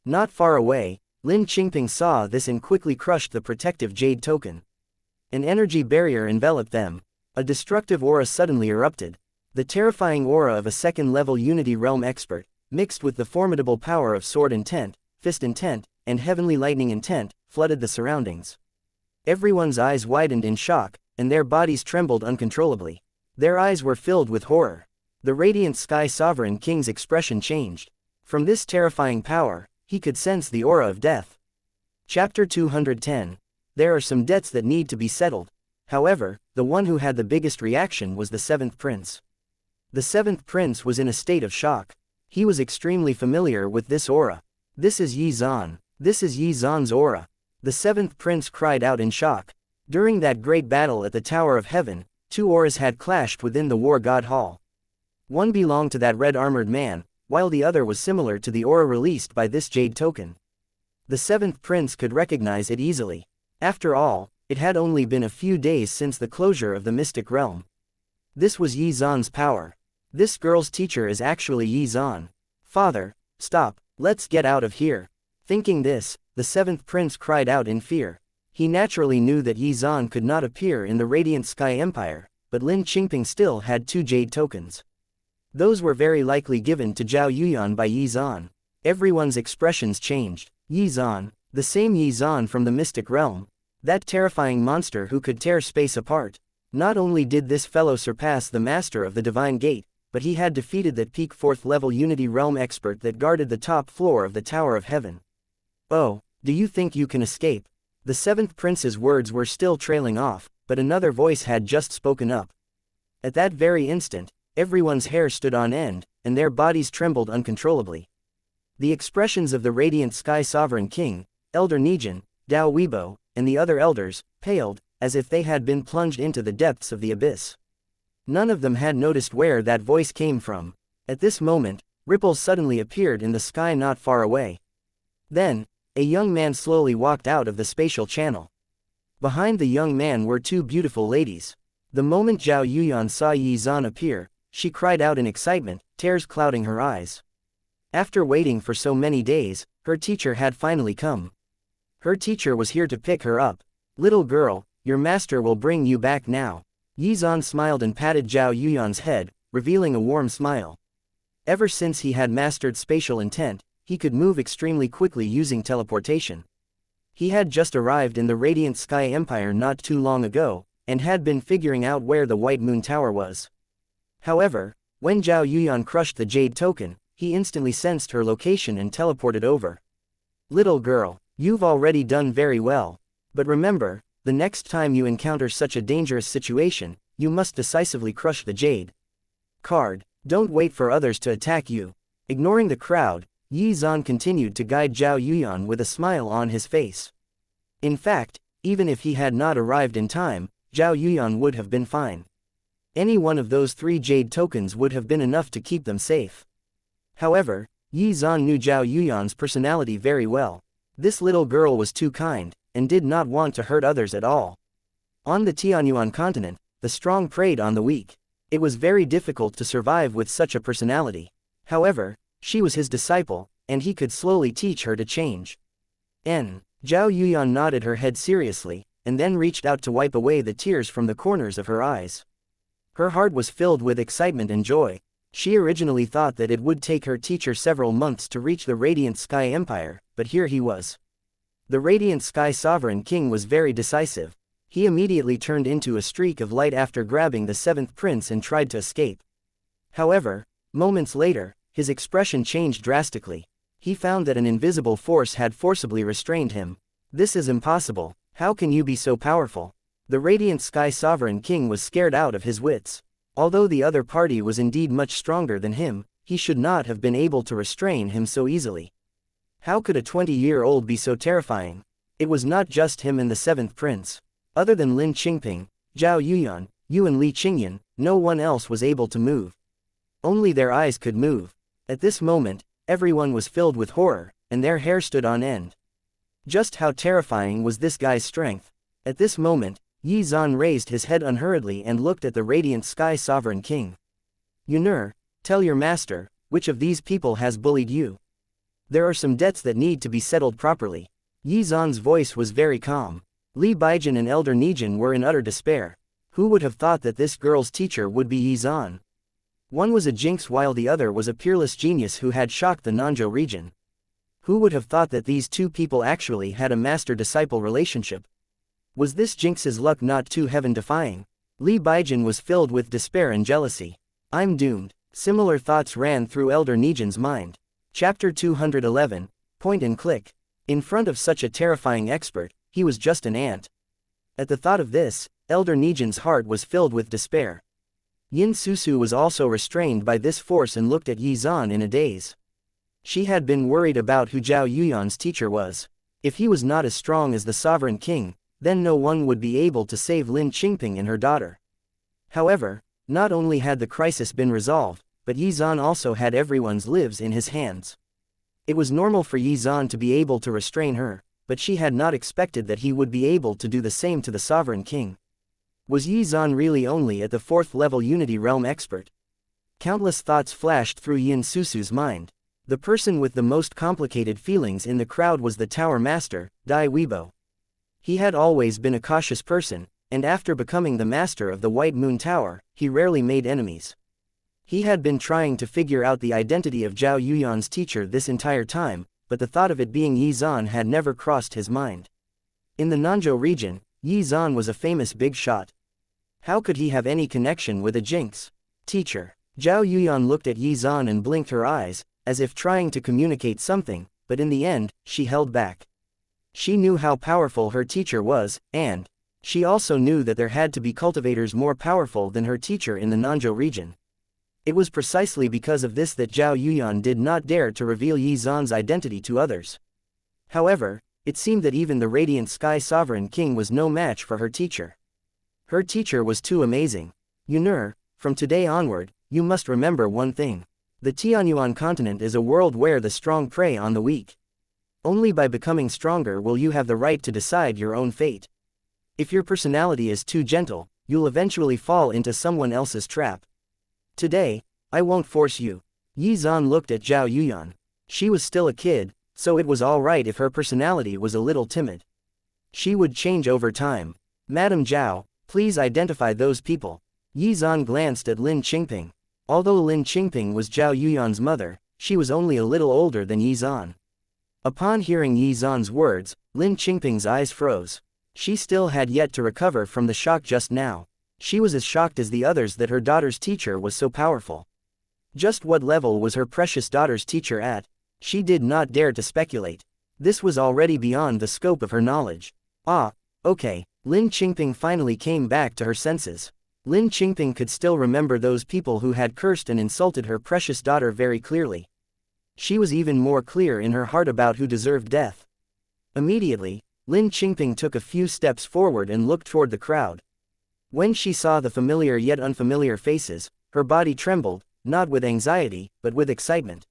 Speaker 1: Not far away, Lin Qingping saw this and quickly crushed the protective jade token. An energy barrier enveloped them. A destructive aura suddenly erupted. The terrifying aura of a 2nd-level Unity Realm expert, mixed with the formidable power of Sword Intent, Fist Intent, and Heavenly Lightning Intent, flooded the surroundings. Everyone's eyes widened in shock, and their bodies trembled uncontrollably. Their eyes were filled with horror. The Radiant Sky Sovereign King's expression changed. From this terrifying power, he could sense the aura of death. Chapter 210. There are some debts that need to be settled. However, the one who had the biggest reaction was the 7th Prince. The 7th Prince was in a state of shock. He was extremely familiar with this aura. This is Yizan. This is Yizan's aura. The 7th Prince cried out in shock. During that great battle at the Tower of Heaven, 2 auras had clashed within the War God Hall. One belonged to that red-armored man, while the other was similar to the aura released by this jade token. The 7th Prince could recognize it easily. After all, it had only been a few days since the closure of the Mystic Realm. This was Yizan's power. This girl's teacher is actually Yizan. Father, stop, let's get out of here. Thinking this, the 7th Prince cried out in fear. He naturally knew that Yizan could not appear in the Radiant Sky Empire, but Lin Qingping still had 2 jade tokens. Those were very likely given to Zhao Yuyan by Yizan. Everyone's expressions changed. Yizan, the same Yizan from the Mystic Realm. That terrifying monster who could tear space apart. Not only did this fellow surpass the master of the Divine Gate, but he had defeated that peak 4th-level Unity Realm expert that guarded the top floor of the Tower of Heaven. Oh, do you think you can escape? The seventh prince's words were still trailing off, but another voice had just spoken up. At that very instant, everyone's hair stood on end, and their bodies trembled uncontrollably. The expressions of the radiant Sky Sovereign King, Elder Nijin, Dao Weibo, and the other elders, paled, as if they had been plunged into the depths of the abyss. None of them had noticed where that voice came from. At this moment, ripples suddenly appeared in the sky not far away. Then, a young man slowly walked out of the spatial channel. Behind the young man were two beautiful ladies. The moment Zhao Yuyan saw Yi Zan appear, she cried out in excitement, tears clouding her eyes. After waiting for so many days, her teacher had finally come. Her teacher was here to pick her up. Little girl, your master will bring you back now. Yi Zan smiled and patted Zhao Yuyan's head, revealing a warm smile. Ever since he had mastered spatial intent, he could move extremely quickly using teleportation. He had just arrived in the Radiant Sky Empire not too long ago, and had been figuring out where the White Moon Tower was. However, when Zhao Yuyan crushed the Jade Token, he instantly sensed her location and teleported over. Little girl, you've already done very well. But remember, the next time you encounter such a dangerous situation, you must decisively crush the Jade Card. Don't wait for others to attack you. Ignoring the crowd, Yi Zan continued to guide Zhao Yuyan with a smile on his face. In fact, even if he had not arrived in time, Zhao Yuyan would have been fine. Any one of those 3 jade tokens would have been enough to keep them safe. However, Yi Zan knew Zhao Yuyan's personality very well. This little girl was too kind, and did not want to hurt others at all. On the Tianyuan continent, the strong preyed on the weak. It was very difficult to survive with such a personality. However, she was his disciple, and he could slowly teach her to change. Zhao Yuyan nodded her head seriously, and then reached out to wipe away the tears from the corners of her eyes. Her heart was filled with excitement and joy. She originally thought that it would take her teacher several months to reach the Radiant Sky Empire, but here he was. The Radiant Sky Sovereign King was very decisive. He immediately turned into a streak of light after grabbing the 7th prince and tried to escape. However, moments later, his expression changed drastically. He found that an invisible force had forcibly restrained him. This is impossible. How can you be so powerful? The Radiant Sky Sovereign King was scared out of his wits. Although the other party was indeed much stronger than him, he should not have been able to restrain him so easily. How could a 20-year-old be so terrifying? It was not just him and the 7th prince. Other than Lin Qingping, Zhao Yuyan, Yu and Li Qingyan, no one else was able to move. Only their eyes could move. At this moment, everyone was filled with horror, and their hair stood on end. Just how terrifying was this guy's strength? At this moment, Yi Zan raised his head unhurriedly and looked at the Radiant Sky Sovereign King. Yunur, tell your master, which of these people has bullied you? There are some debts that need to be settled properly. Yi Zan's voice was very calm. Li Baijin and Elder Nijin were in utter despair. Who would have thought that this girl's teacher would be Yi Zan? One was a jinx while the other was a peerless genius who had shocked the Nanzhou region. Who would have thought that these two people actually had a master-disciple relationship? Was this jinx's luck not too heaven-defying? Li Baijin was filled with despair and jealousy. I'm doomed. Similar thoughts ran through Elder Nijin's mind. Chapter 211, Point and Click. In front of such a terrifying expert, he was just an ant. At the thought of this, Elder Nijin's heart was filled with despair. Yin Susu was also restrained by this force and looked at Yi Zan in a daze. She had been worried about who Zhao Yuyan's teacher was. If he was not as strong as the Sovereign King, then no one would be able to save Lin Qingping and her daughter. However, not only had the crisis been resolved, but Yi Zan also had everyone's lives in his hands. It was normal for Yi Zan to be able to restrain her, but she had not expected that he would be able to do the same to the Sovereign King. Was Yi Zan really only at the 4th level Unity Realm expert? Countless thoughts flashed through Yin Susu's mind. The person with the most complicated feelings in the crowd was the Tower Master, Dai Weibo. He had always been a cautious person, and after becoming the master of the White Moon Tower, he rarely made enemies. He had been trying to figure out the identity of Zhao Yuyan's teacher this entire time, but the thought of it being Yi Zan had never crossed his mind. In the Nanzhou region, Yi Zan was a famous big shot. How could he have any connection with a jinx? Teacher. Zhao Yuyan looked at Yi Zan and blinked her eyes, as if trying to communicate something, but in the end, she held back. She knew how powerful her teacher was, and she also knew that there had to be cultivators more powerful than her teacher in the Nanzhou region. It was precisely because of this that Zhao Yuyan did not dare to reveal Yi Zan's identity to others. However, it seemed that even the Radiant Sky Sovereign King was no match for her teacher. Her teacher was too amazing. Yun'er, from today onward, you must remember one thing. The Tianyuan continent is a world where the strong prey on the weak. Only by becoming stronger will you have the right to decide your own fate. If your personality is too gentle, you'll eventually fall into someone else's trap. Today, I won't force you. Yi Zan looked at Zhao Yuyan. She was still a kid, so it was alright if her personality was a little timid. She would change over time. Madam Zhao, please identify those people. Yi Zan glanced at Lin Qingping. Although Lin Qingping was Zhao Yuyan's mother, she was only a little older than Yi Zan. Upon hearing Yi Zan's words, Lin Qingping's eyes froze. She still had yet to recover from the shock just now. She was as shocked as the others that her daughter's teacher was so powerful. Just what level was her precious daughter's teacher at? She did not dare to speculate. This was already beyond the scope of her knowledge. Ah, okay. Lin Qingping finally came back to her senses. Lin Qingping could still remember those people who had cursed and insulted her precious daughter very clearly. She was even more clear in her heart about who deserved death. Immediately, Lin Qingping took a few steps forward and looked toward the crowd. When she saw the familiar yet unfamiliar faces, her body trembled, not with anxiety, but with excitement.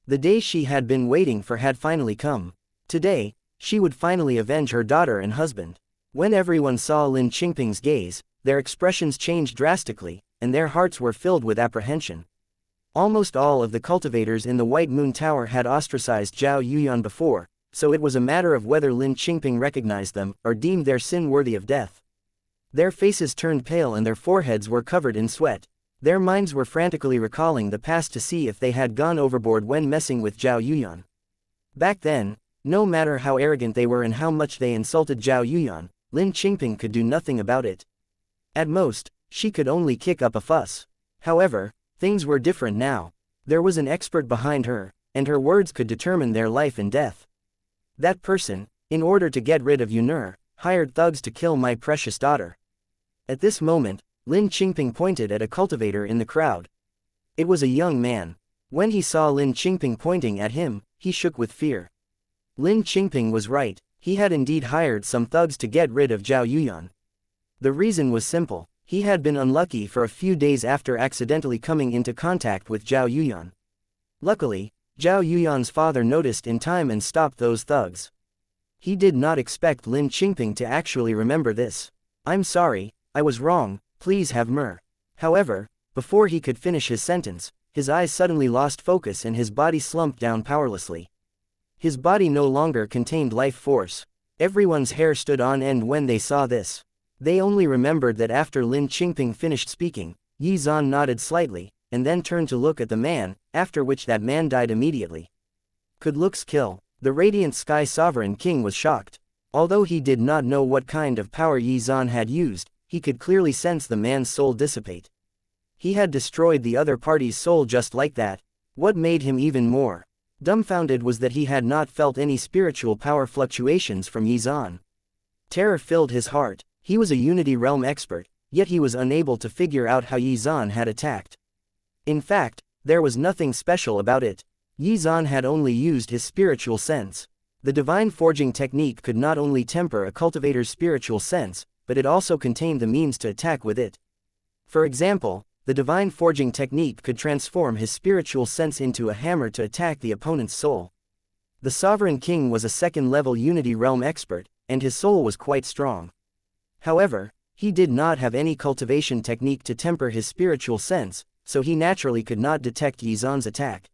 Speaker 1: The day she had been waiting for had finally come. Today, she would finally avenge her daughter and husband. When everyone saw Lin Qingping's gaze, their expressions changed drastically, and their hearts were filled with apprehension. Almost all of the cultivators in the White Moon Tower had ostracized Zhao Yuyan before, so it was a matter of whether Lin Qingping recognized them or deemed their sin worthy of death. Their faces turned pale and their foreheads were covered in sweat. Their minds were frantically recalling the past to see if they had gone overboard when messing with Zhao Yuyan. Back then, no matter how arrogant they were and how much they insulted Zhao Yuyan, Lin Qingping could do nothing about it. At most, she could only kick up a fuss. However, things were different now. There was an expert behind her, and her words could determine their life and death. That person, in order to get rid of Yun'er, hired thugs to kill my precious daughter. At this moment, Lin Qingping pointed at a cultivator in the crowd. It was a young man. When he saw Lin Qingping pointing at him, he shook with fear. Lin Qingping was right, he had indeed hired some thugs to get rid of Zhao Yuyan. The reason was simple, he had been unlucky for a few days after accidentally coming into contact with Zhao Yuyan. Luckily, Zhao Yuyan's father noticed in time and stopped those thugs. He did not expect Lin Qingping to actually remember this. I'm sorry, I was wrong, please have mer. However, before he could finish his sentence, his eyes suddenly lost focus and his body slumped down powerlessly. His body no longer contained life force. Everyone's hair stood on end when they saw this. They only remembered that after Lin Qingping finished speaking, Yi Zan nodded slightly, and then turned to look at the man, after which that man died immediately. Could looks kill? The Radiant Sky Sovereign King was shocked. Although he did not know what kind of power Yi Zan had used, he could clearly sense the man's soul dissipate. He had destroyed the other party's soul just like that. What made him even more dumbfounded was that he had not felt any spiritual power fluctuations from Yi Zan. Terror filled his heart. He was a Unity Realm expert, yet he was unable to figure out how Yi Zan had attacked. In fact, there was nothing special about it. Yi Zan had only used his spiritual sense. The divine forging technique could not only temper a cultivator's spiritual sense, but it also contained the means to attack with it. For example, the divine forging technique could transform his spiritual sense into a hammer to attack the opponent's soul. The Sovereign King was a second-level Unity Realm expert, and his soul was quite strong. However, he did not have any cultivation technique to temper his spiritual sense, so he naturally could not detect Yi Zan's attack.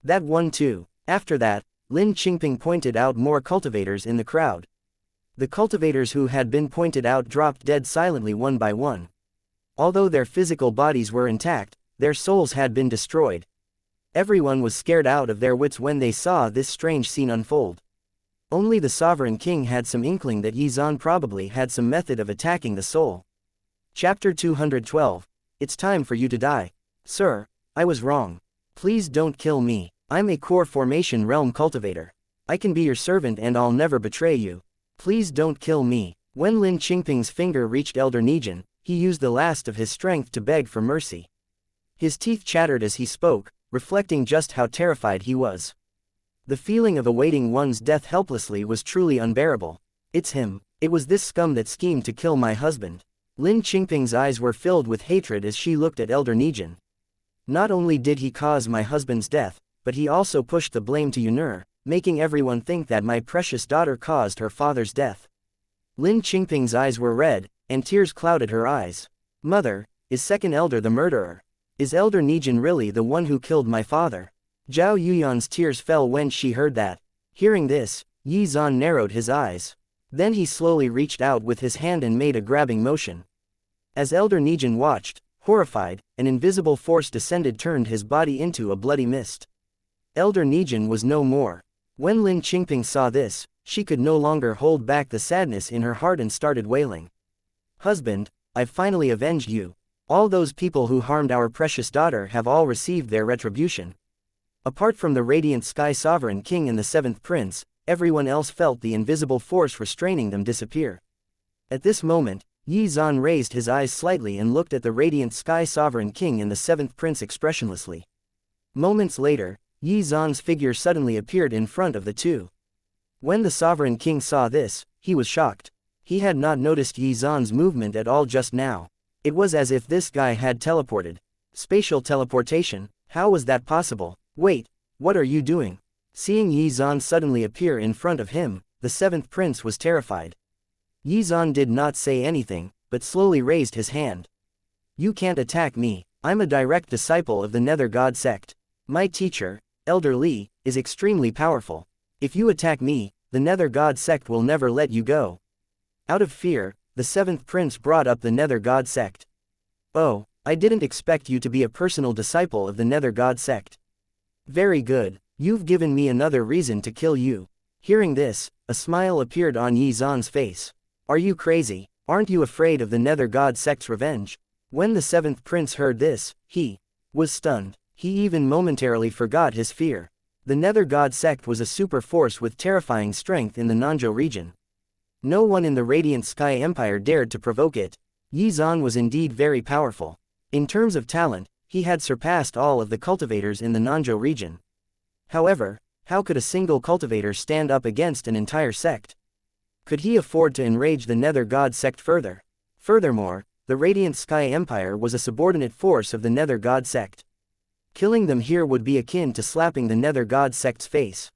Speaker 1: That one too. After that, Lin Qingping pointed out more cultivators in the crowd. The cultivators who had been pointed out dropped dead silently one by one. Although their physical bodies were intact, their souls had been destroyed. Everyone was scared out of their wits when they saw this strange scene unfold. Only the Sovereign King had some inkling that Yi Zan probably had some method of attacking the soul. Chapter 212. It's time for you to die. Sir, I was wrong. Please don't kill me. I'm a core formation realm cultivator. I can be your servant and I'll never betray you. Please don't kill me. When Lin Qingping's finger reached Elder Nijin, he used the last of his strength to beg for mercy. His teeth chattered as he spoke, reflecting just how terrified he was. The feeling of awaiting one's death helplessly was truly unbearable. It's him. It was this scum that schemed to kill my husband. Lin Qingping's eyes were filled with hatred as she looked at Elder Nijin. Not only did he cause my husband's death, but he also pushed the blame to Yanran, making everyone think that my precious daughter caused her father's death. Lin Qingping's eyes were red, and tears clouded her eyes. Mother, is second elder the murderer? Is Elder Nijin really the one who killed my father? Zhao Yuyan's tears fell when she heard that. Hearing this, Yi Zan narrowed his eyes. Then he slowly reached out with his hand and made a grabbing motion. As Elder Nijin watched, horrified, an invisible force descended turned his body into a bloody mist. Elder Nijin was no more. When Lin Qingping saw this, she could no longer hold back the sadness in her heart and started wailing. Husband, I've finally avenged you. All those people who harmed our precious daughter have all received their retribution. Apart from the Radiant Sky Sovereign King and the Seventh Prince, everyone else felt the invisible force restraining them disappear. At this moment, Yi Zan raised his eyes slightly and looked at the Radiant Sky Sovereign King and the Seventh Prince expressionlessly. Moments later, Yi Zan's figure suddenly appeared in front of the two. When the Sovereign King saw this, he was shocked. He had not noticed Yi Zan's movement at all just now. It was as if this guy had teleported. Spatial teleportation, how was that possible? Wait, what are you doing? Seeing Yi Zan suddenly appear in front of him, the Seventh Prince was terrified. Yi Zan did not say anything, but slowly raised his hand. You can't attack me, I'm a direct disciple of the Nether God Sect. My teacher, Elder Li, is extremely powerful. If you attack me, the Nether God Sect will never let you go. Out of fear, the Seventh Prince brought up the Nether God Sect. Oh, I didn't expect you to be a personal disciple of the Nether God Sect. Very good, you've given me another reason to kill you. Hearing this, a smile appeared on Yi Zan's face. Are you crazy? Aren't you afraid of the Nether God Sect's revenge? When the Seventh Prince heard this, he was stunned. He even momentarily forgot his fear. The Nether God Sect was a super force with terrifying strength in the Nanzhou region. No one in the Radiant Sky Empire dared to provoke it. Yi Zan was indeed very powerful. In terms of talent, he had surpassed all of the cultivators in the Nanzhou region. However, how could a single cultivator stand up against an entire sect? Could he afford to enrage the Nether God Sect further? Furthermore, the Radiant Sky Empire was a subordinate force of the Nether God Sect. Killing them here would be akin to slapping the Nether God Sect's face.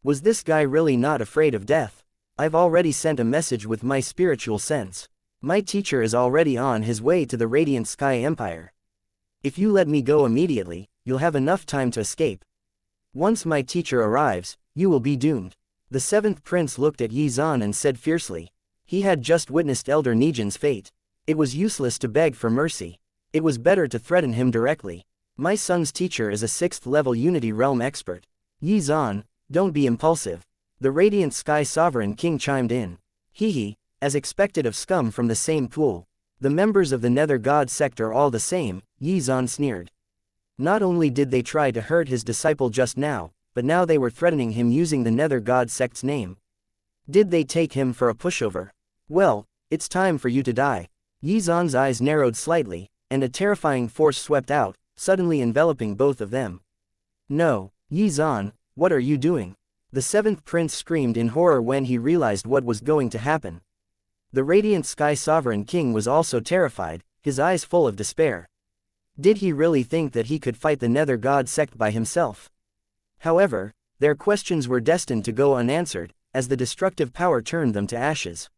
Speaker 1: Was this guy really not afraid of death? I've already sent a message with my spiritual sense. My teacher is already on his way to the Radiant Sky Empire. If you let me go immediately, you'll have enough time to escape. Once my teacher arrives, you will be doomed. The Seventh Prince looked at Yi Zan and said fiercely. He had just witnessed Elder Nijin's fate. It was useless to beg for mercy. It was better to threaten him directly. My son's teacher is a 6th-level Unity Realm expert. Yi Zan, don't be impulsive. The Radiant Sky Sovereign King chimed in. Hee, as expected of scum from the same pool. The members of the Nether God Sect are all the same, Yi Zan sneered. Not only did they try to hurt his disciple just now, but now they were threatening him using the Nether God Sect's name. Did they take him for a pushover? Well, it's time for you to die. Yi Zan's eyes narrowed slightly, and a terrifying force swept out, suddenly enveloping both of them. No, Yi Zan, what are you doing? The Seventh Prince screamed in horror when he realized what was going to happen. The Radiant Sky Sovereign King was also terrified, his eyes full of despair. Did he really think that he could fight the Nether God Sect by himself? However, their questions were destined to go unanswered, as the destructive power turned them to ashes.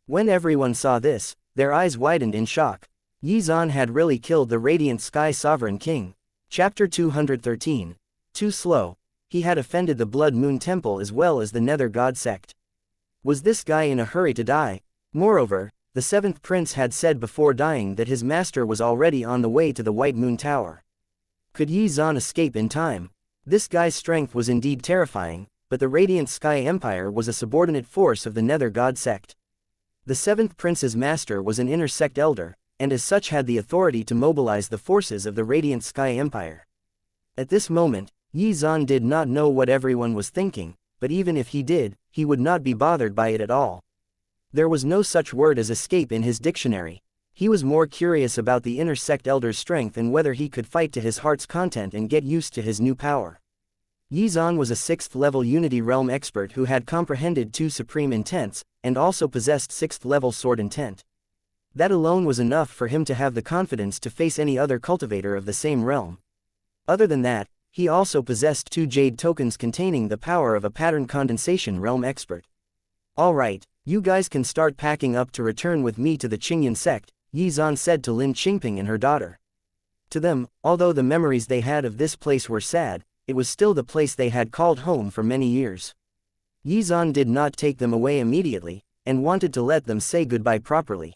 Speaker 1: When everyone saw this, their eyes widened in shock. Yi Zan had really killed the Radiant Sky Sovereign King. Chapter 213. Too slow. He had offended the Blood Moon Temple as well as the Nether God Sect. Was this guy in a hurry to die? Moreover, the Seventh Prince had said before dying that his master was already on the way to the White Moon Tower. Could Yi Zan escape in time? This guy's strength was indeed terrifying, but the Radiant Sky Empire was a subordinate force of the Nether God Sect. The Seventh Prince's master was an inner sect elder, and as such had the authority to mobilize the forces of the Radiant Sky Empire. At this moment, Yi Zan did not know what everyone was thinking, but even if he did, he would not be bothered by it at all. There was no such word as escape in his dictionary. He was more curious about the inner sect elder's strength and whether he could fight to his heart's content and get used to his new power. Yi Zan was a 6th-level Unity Realm expert who had comprehended 2 supreme intents, and also possessed 6th-level sword intent. That alone was enough for him to have the confidence to face any other cultivator of the same realm. Other than that, he also possessed 2 jade tokens containing the power of a pattern condensation realm expert. Alright, you guys can start packing up to return with me to the Qingyan sect, Yi Zan said to Lin Qingping and her daughter. To them, although the memories they had of this place were sad, it was still the place they had called home for many years. Yi Zan did not take them away immediately, and wanted to let them say goodbye properly.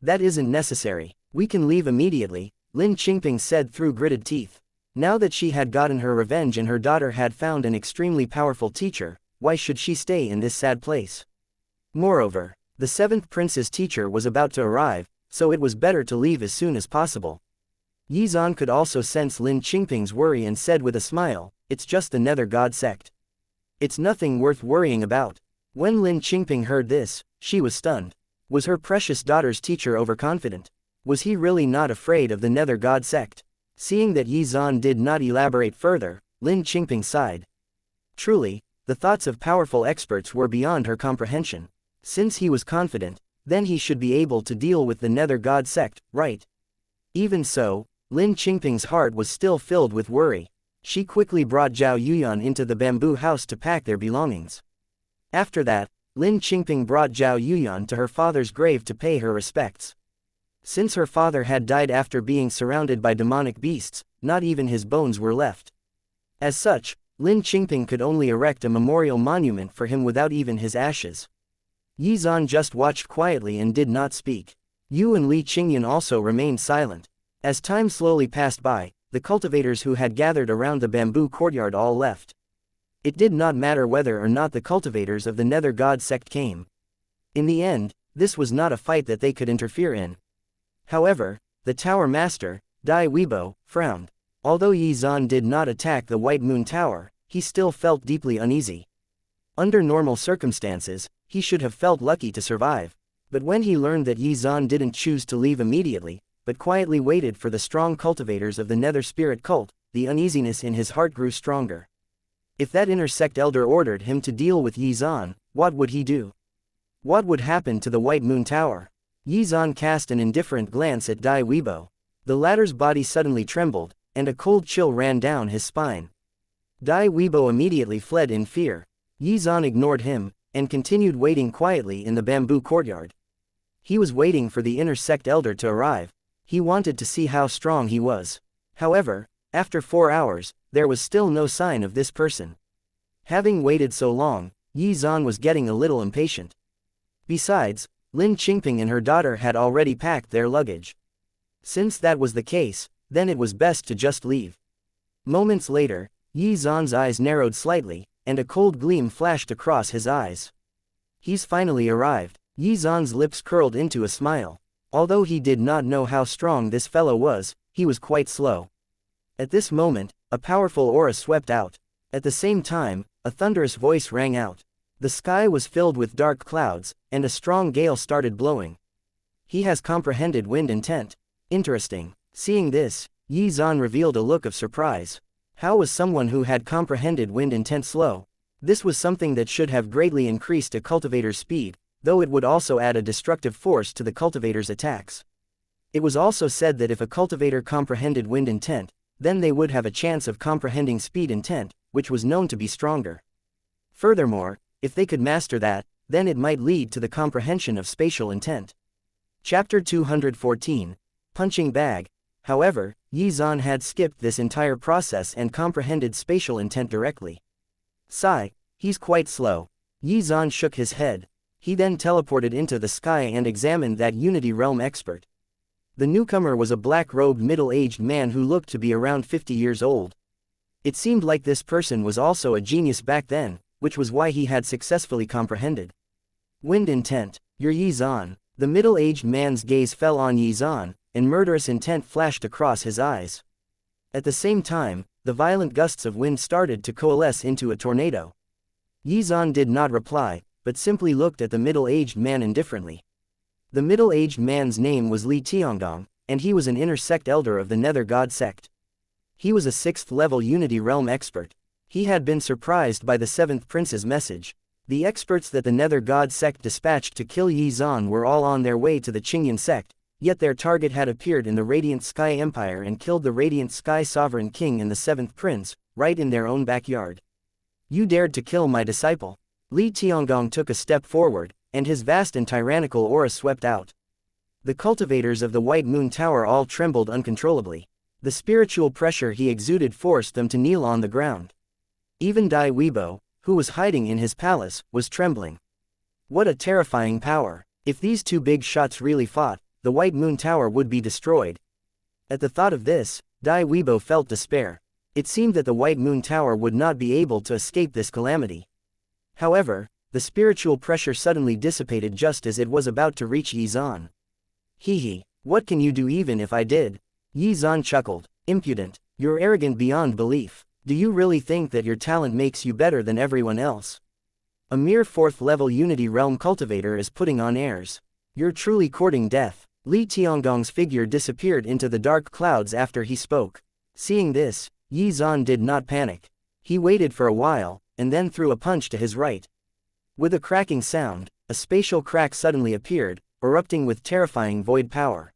Speaker 1: That isn't necessary. We can leave immediately, Lin Qingping said through gritted teeth. Now that she had gotten her revenge and her daughter had found an extremely powerful teacher, why should she stay in this sad place? Moreover, the 7th prince's teacher was about to arrive, so it was better to leave as soon as possible. Yi Zan could also sense Lin Qingping's worry and said with a smile, "It's just the Nether God sect. It's nothing worth worrying about." When Lin Qingping heard this, she was stunned. Was her precious daughter's teacher overconfident? Was he really not afraid of the Nether God sect? Seeing that Yi Zan did not elaborate further, Lin Qingping sighed. Truly, the thoughts of powerful experts were beyond her comprehension. Since he was confident, then he should be able to deal with the Nether God sect, right? Even so, Lin Qingping's heart was still filled with worry. She quickly brought Zhao Yuyan into the bamboo house to pack their belongings. After that, Lin Qingping brought Zhao Yuyan to her father's grave to pay her respects. Since her father had died after being surrounded by demonic beasts, not even his bones were left. As such, Lin Qingping could only erect a memorial monument for him without even his ashes. Yi Zan just watched quietly and did not speak. Yu and Li Qingyan also remained silent. As time slowly passed by, the cultivators who had gathered around the bamboo courtyard all left. It did not matter whether or not the cultivators of the Nether God sect came. In the end, this was not a fight that they could interfere in. However, the Tower Master, Dai Weibo, frowned. Although Yi Zan did not attack the White Moon Tower, he still felt deeply uneasy. Under normal circumstances, he should have felt lucky to survive. But when he learned that Yi Zan didn't choose to leave immediately, but quietly waited for the strong cultivators of the Nether Spirit cult, the uneasiness in his heart grew stronger. If that inner sect elder ordered him to deal with Yi Zan, what would he do? What would happen to the White Moon Tower? Yi Zan cast an indifferent glance at Dai Weibo. The latter's body suddenly trembled, and a cold chill ran down his spine. Dai Weibo immediately fled in fear. Yi Zan ignored him, and continued waiting quietly in the bamboo courtyard. He was waiting for the inner sect elder to arrive. He wanted to see how strong he was. However, after 4 hours, there was still no sign of this person. Having waited so long, Yi Zan was getting a little impatient. Besides, Lin Qingping and her daughter had already packed their luggage. Since that was the case, then it was best to just leave. Moments later, Yi Zan's eyes narrowed slightly, and a cold gleam flashed across his eyes. He's finally arrived. Yi Zan's lips curled into a smile. Although he did not know how strong this fellow was, he was quite slow. At this moment, a powerful aura swept out. At the same time, a thunderous voice rang out. The sky was filled with dark clouds, and a strong gale started blowing. He has comprehended wind intent. Interesting. Seeing this, Yi Zan revealed a look of surprise. How was someone who had comprehended wind intent slow? This was something that should have greatly increased a cultivator's speed, though it would also add a destructive force to the cultivator's attacks. It was also said that if a cultivator comprehended wind intent, then they would have a chance of comprehending speed intent, which was known to be stronger. Furthermore, if they could master that, then it might lead to the comprehension of spatial intent. Chapter 214, Punching Bag. However, Yi Zan had skipped this entire process and comprehended spatial intent directly. Sigh, he's quite slow. Yi Zan shook his head. He then teleported into the sky and examined that Unity Realm expert. The newcomer was a black-robed middle-aged man who looked to be around 50 years old. It seemed like this person was also a genius back then, which was why he had successfully comprehended wind intent. You're Yi Zan. The middle-aged man's gaze fell on Yi Zan, and murderous intent flashed across his eyes. At the same time, the violent gusts of wind started to coalesce into a tornado. Yizan did not reply, but simply looked at the middle-aged man indifferently. The middle-aged man's name was Li Tiangong, and he was an inner sect elder of the Nether God sect. He was a 6th-level Unity Realm expert. He had been surprised by the 7th Prince's message. The experts that the Nether God sect dispatched to kill Yizan were all on their way to the Qingyan sect, yet their target had appeared in the Radiant Sky Empire and killed the Radiant Sky Sovereign King and the 7th Prince, right in their own backyard. You dared to kill my disciple. Li Tiangong took a step forward, and his vast and tyrannical aura swept out. The cultivators of the White Moon Tower all trembled uncontrollably. The spiritual pressure he exuded forced them to kneel on the ground. Even Dai Weibo, who was hiding in his palace, was trembling. What a terrifying power! If these two big shots really fought, the White Moon Tower would be destroyed. At the thought of this, Dai Weibo felt despair. It seemed that the White Moon Tower would not be able to escape this calamity. However, the spiritual pressure suddenly dissipated just as it was about to reach Yizan. Hee, what can you do even if I did? Yizan chuckled. Impudent. You're arrogant beyond belief. Do you really think that your talent makes you better than everyone else? A mere 4th-level Unity Realm cultivator is putting on airs. You're truly courting death. Li Tiangong's figure disappeared into the dark clouds after he spoke. Seeing this, Yizan did not panic. He waited for a while, and then threw a punch to his right. With a cracking sound, a spatial crack suddenly appeared, erupting with terrifying void power.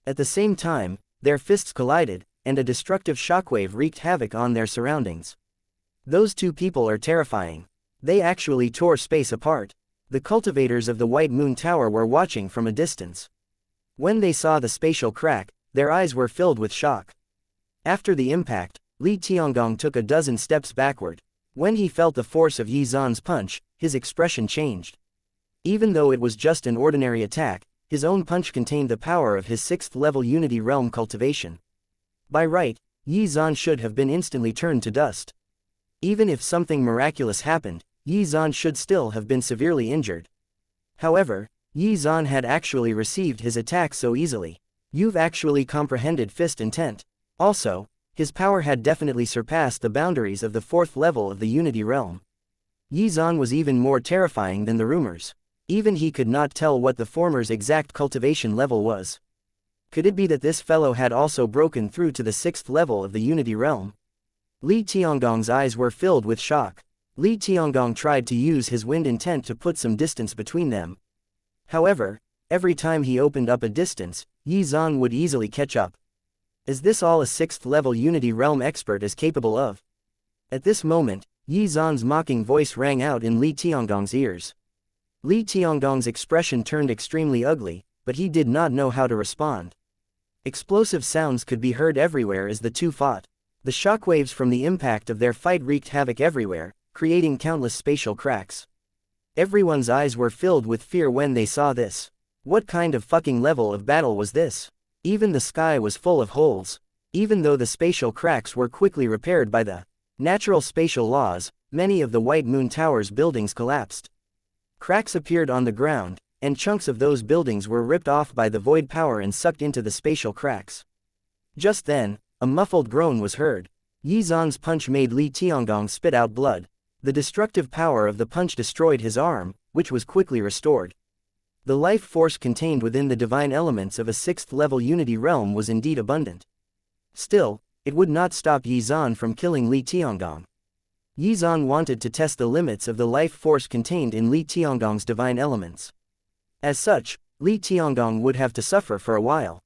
Speaker 1: At the same time, their fists collided, and a destructive shockwave wreaked havoc on their surroundings. Those two people are terrifying. They actually tore space apart. The cultivators of the White Moon Tower were watching from a distance. When they saw the spatial crack, their eyes were filled with shock. After the impact, Li Tiangong took a dozen steps backward. When he felt the force of Yizan's punch, his expression changed. Even though it was just an ordinary attack, his own punch contained the power of his 6th-level Unity Realm cultivation. By right, Yizan should have been instantly turned to dust. Even if something miraculous happened, Yizan should still have been severely injured. However, Yizan had actually received his attack so easily. You've actually comprehended fist intent. Also, his power had definitely surpassed the boundaries of the 4th level of the Unity Realm. Yizan was even more terrifying than the rumors. Even he could not tell what the former's exact cultivation level was. Could it be that this fellow had also broken through to the 6th level of the Unity Realm? Li Tiangong's eyes were filled with shock. Li Tiangong tried to use his wind intent to put some distance between them. However, every time he opened up a distance, Yizan would easily catch up. Is this all a 6th-level Unity Realm expert is capable of? At this moment, Yizan's mocking voice rang out in Li Tiangong's ears. Li Tiangong's expression turned extremely ugly, but he did not know how to respond. Explosive sounds could be heard everywhere as the two fought. The shockwaves from the impact of their fight wreaked havoc everywhere, creating countless spatial cracks. Everyone's eyes were filled with fear when they saw this. What kind of fucking level of battle was this? Even the sky was full of holes. Even though the spatial cracks were quickly repaired by the natural spatial laws, many of the White Moon Tower's buildings collapsed. Cracks appeared on the ground, and chunks of those buildings were ripped off by the void power and sucked into the spatial cracks. Just then, a muffled groan was heard. Yizan's punch made Li Tiangong spit out blood. The destructive power of the punch destroyed his arm, which was quickly restored. The life force contained within the divine elements of a 6th-level Unity Realm was indeed abundant. Still, it would not stop Yizan from killing Li Tiangong. Yizan wanted to test the limits of the life force contained in Li Tiangong's divine elements. As such, Li Tiangong would have to suffer for a while.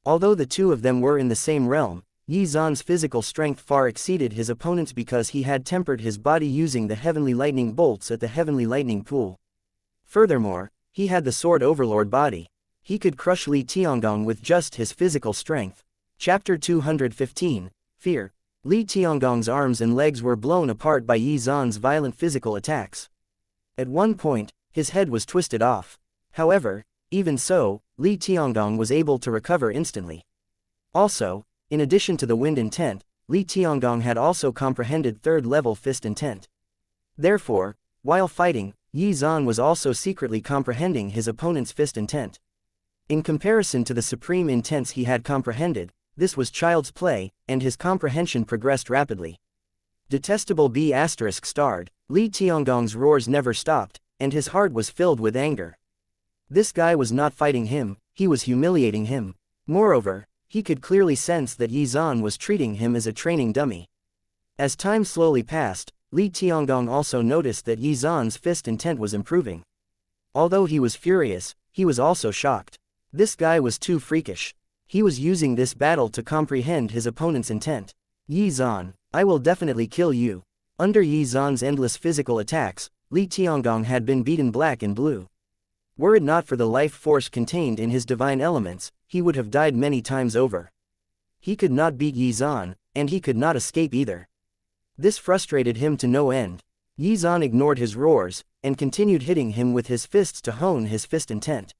Speaker 1: Although the two of them were in the same realm, Yizan's physical strength far exceeded his opponent's because he had tempered his body using the heavenly lightning bolts at the heavenly lightning pool. Furthermore, he had the sword overlord body. He could crush Li Tiangong with just his physical strength. Chapter 215, Fear. Li Tiangong's arms and legs were blown apart by Yizan's violent physical attacks. At one point, his head was twisted off. However, even so, Li Tiangong was able to recover instantly. Also, in addition to the wind intent, Li Tiangong had also comprehended 3rd-level fist intent. Therefore, while fighting, Yizan was also secretly comprehending his opponent's fist intent. In comparison to the supreme intents he had comprehended, this was child's play, and his comprehension progressed rapidly. Detestable B****, Li Tiangong's roars never stopped, and his heart was filled with anger. This guy was not fighting him, he was humiliating him. Moreover, he could clearly sense that Yi Zan was treating him as a training dummy. As time slowly passed, Li Tiangong also noticed that Yi Zan's fist intent was improving. Although he was furious, he was also shocked. This guy was too freakish. He was using this battle to comprehend his opponent's intent. Yi Zan, I will definitely kill you. Under Yi Zan's endless physical attacks, Li Tiangong had been beaten black and blue. Were it not for the life force contained in his divine elements, he would have died many times over. He could not beat Yi Zan, and he could not escape either. This frustrated him to no end. Yi Zan ignored his roars, and continued hitting him with his fists to hone his fist intent.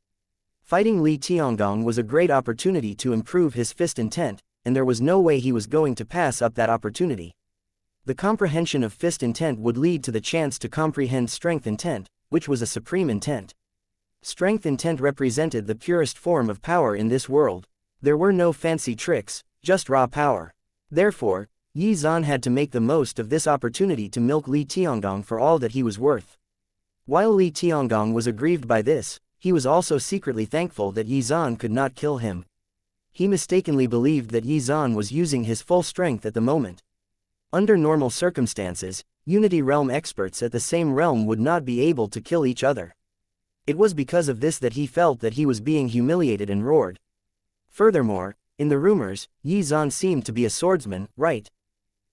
Speaker 1: Fighting Li Tiangong was a great opportunity to improve his fist intent, and there was no way he was going to pass up that opportunity. The comprehension of fist intent would lead to the chance to comprehend strength intent, which was a supreme intent. Strength intent represented the purest form of power in this world. There were no fancy tricks, just raw power. Therefore, Yi Zan had to make the most of this opportunity to milk Li Tiangong for all that he was worth. While Li Tiangong was aggrieved by this, he was also secretly thankful that Yi Zan could not kill him. He mistakenly believed that Yi Zan was using his full strength at the moment. Under normal circumstances, Unity Realm experts at the same realm would not be able to kill each other. It was because of this that he felt that he was being humiliated and roared. Furthermore, in the rumors, Yi Zan seemed to be a swordsman, right?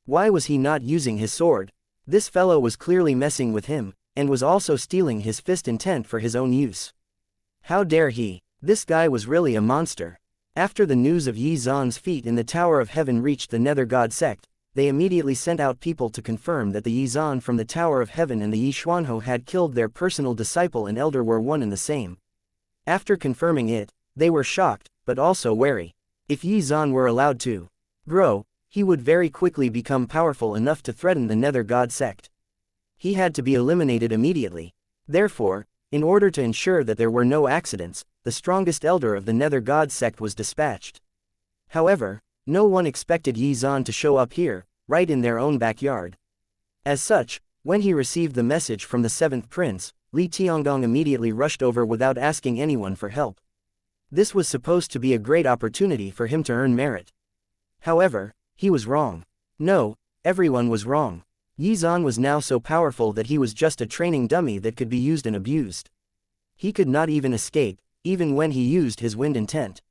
Speaker 1: Why was he not using his sword? This fellow was clearly messing with him, and was also stealing his fist intent for his own use. How dare he? This guy was really a monster. After the news of Yi Zan's feat in the Tower of Heaven reached the Nether God Sect, they immediately sent out people to confirm that the Yi Zan from the Tower of Heaven and the Yi Xuanho had killed their personal disciple and elder were one and the same. After confirming it, they were shocked, but also wary. If Yi Zan were allowed to grow, he would very quickly become powerful enough to threaten the Nether God Sect. He had to be eliminated immediately. Therefore, in order to ensure that there were no accidents, the strongest elder of the Nether God Sect was dispatched. However, no one expected Yi Zan to show up here, right in their own backyard. As such, when he received the message from the seventh prince, Li Tiangong immediately rushed over without asking anyone for help. This was supposed to be a great opportunity for him to earn merit. However, he was wrong. No, everyone was wrong. Yi Zan was now so powerful that he was just a training dummy that could be used and abused. He could not even escape, even when he used his wind intent.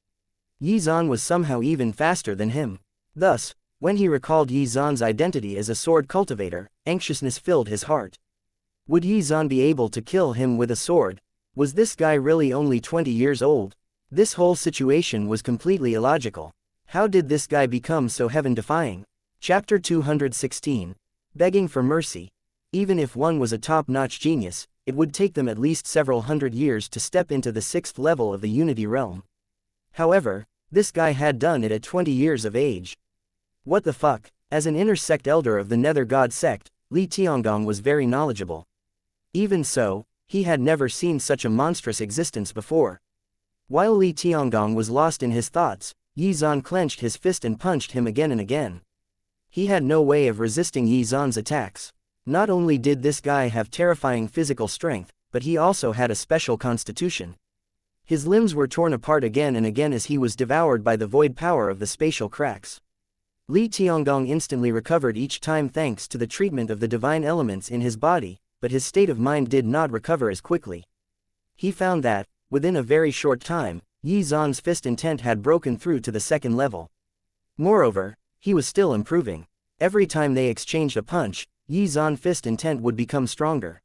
Speaker 1: Yi Zan was somehow even faster than him. Thus, when he recalled Yi Zan's identity as a sword cultivator, anxiousness filled his heart. Would Yi Zan be able to kill him with a sword? Was this guy really only 20 years old? This whole situation was completely illogical. How did this guy become so heaven-defying? Chapter 216. Begging for mercy. Even if one was a top-notch genius, it would take them at least several hundred years to step into the 6th level of the Unity Realm. However, this guy had done it at 20 years of age. What the fuck? As an inner sect elder of the Nether God Sect, Li Tiangong was very knowledgeable. Even so, he had never seen such a monstrous existence before. While Li Tiangong was lost in his thoughts, Yi Zan clenched his fist and punched him again and again. He had no way of resisting Yi Zan's attacks. Not only did this guy have terrifying physical strength, but he also had a special constitution. His limbs were torn apart again and again as he was devoured by the void power of the spatial cracks. Li Tiangong instantly recovered each time thanks to the treatment of the divine elements in his body, but his state of mind did not recover as quickly. He found that, within a very short time, Yi Zan's fist intent had broken through to the 2nd level. Moreover, he was still improving. Every time they exchanged a punch, Yi Zan's fist intent would become stronger.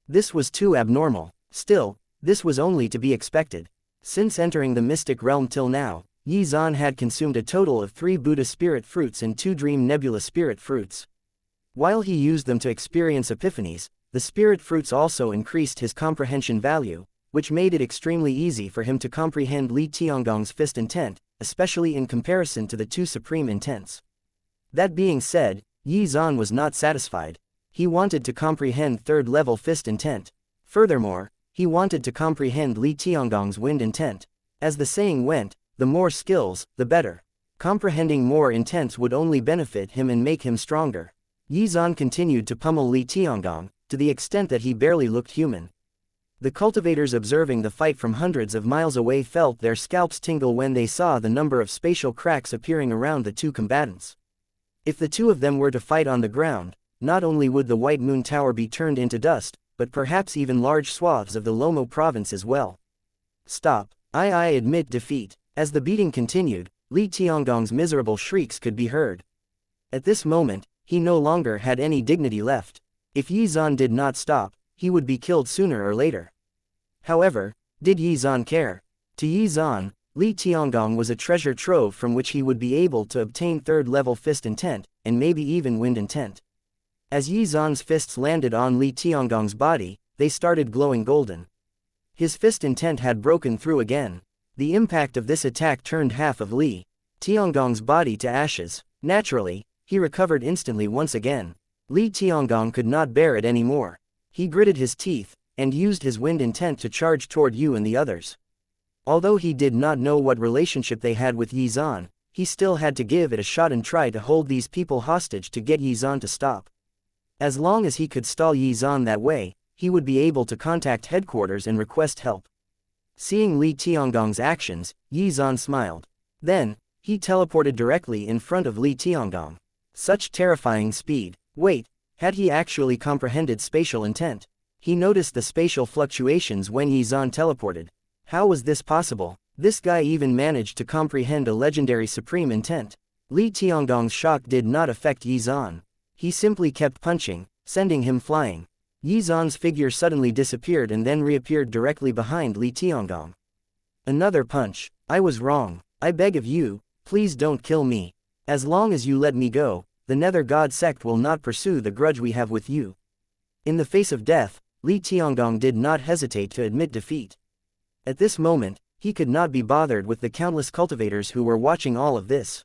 Speaker 1: This was too abnormal. Still, this was only to be expected. Since entering the mystic realm till now, Yi Zan had consumed a total of 3 Buddha spirit fruits and 2 Dream Nebula spirit fruits. While he used them to experience epiphanies, the spirit fruits also increased his comprehension value, which made it extremely easy for him to comprehend Li Tiangong's fist intent, especially in comparison to the 2 supreme intents. That being said, Yi Zan was not satisfied. He wanted to comprehend 3rd level fist intent. Furthermore, he wanted to comprehend Li Tiangong's wind intent. As the saying went, the more skills, the better. Comprehending more intents would only benefit him and make him stronger. Yi Zan continued to pummel Li Tiangong, to the extent that he barely looked human. The cultivators observing the fight from hundreds of miles away felt their scalps tingle when they saw the number of spatial cracks appearing around the two combatants. If the two of them were to fight on the ground, not only would the White Moon Tower be turned into dust, but perhaps even large swaths of the Lomo province as well. Stop. I admit defeat. As the beating continued, Li Tiangong's miserable shrieks could be heard. At this moment, he no longer had any dignity left. If Yi Zan did not stop, he would be killed sooner or later. However, did Yi Zan care? To Yi Zan, Li Tiangong was a treasure trove from which he would be able to obtain third-level fist intent, and maybe even wind intent. As Yi Zan's fists landed on Li Tiangong's body, they started glowing golden. His fist intent had broken through again. The impact of this attack turned half of Li Tiangong's body to ashes. Naturally, he recovered instantly once again. Li Tiangong could not bear it anymore. He gritted his teeth, and used his wind intent to charge toward Yu and the others. Although he did not know what relationship they had with Yi Zan, he still had to give it a shot and try to hold these people hostage to get Yi Zan to stop. As long as he could stall Yi Zan that way, he would be able to contact headquarters and request help. Seeing Li Tiangong's actions, Yi Zan smiled. Then, he teleported directly in front of Li Tiangong. Such terrifying speed. Wait, had he actually comprehended spatial intent? He noticed the spatial fluctuations when Yi Zan teleported. How was this possible? This guy even managed to comprehend a legendary supreme intent. Li Tiangong's shock did not affect Yi Zan. He simply kept punching, sending him flying. Yi Zan's figure suddenly disappeared and then reappeared directly behind Li Tiangong. Another punch. I was wrong. I beg of you, please don't kill me. As long as you let me go, the Nether God Sect will not pursue the grudge we have with you. In the face of death, Li Tiangong did not hesitate to admit defeat. At this moment, he could not be bothered with the countless cultivators who were watching all of this.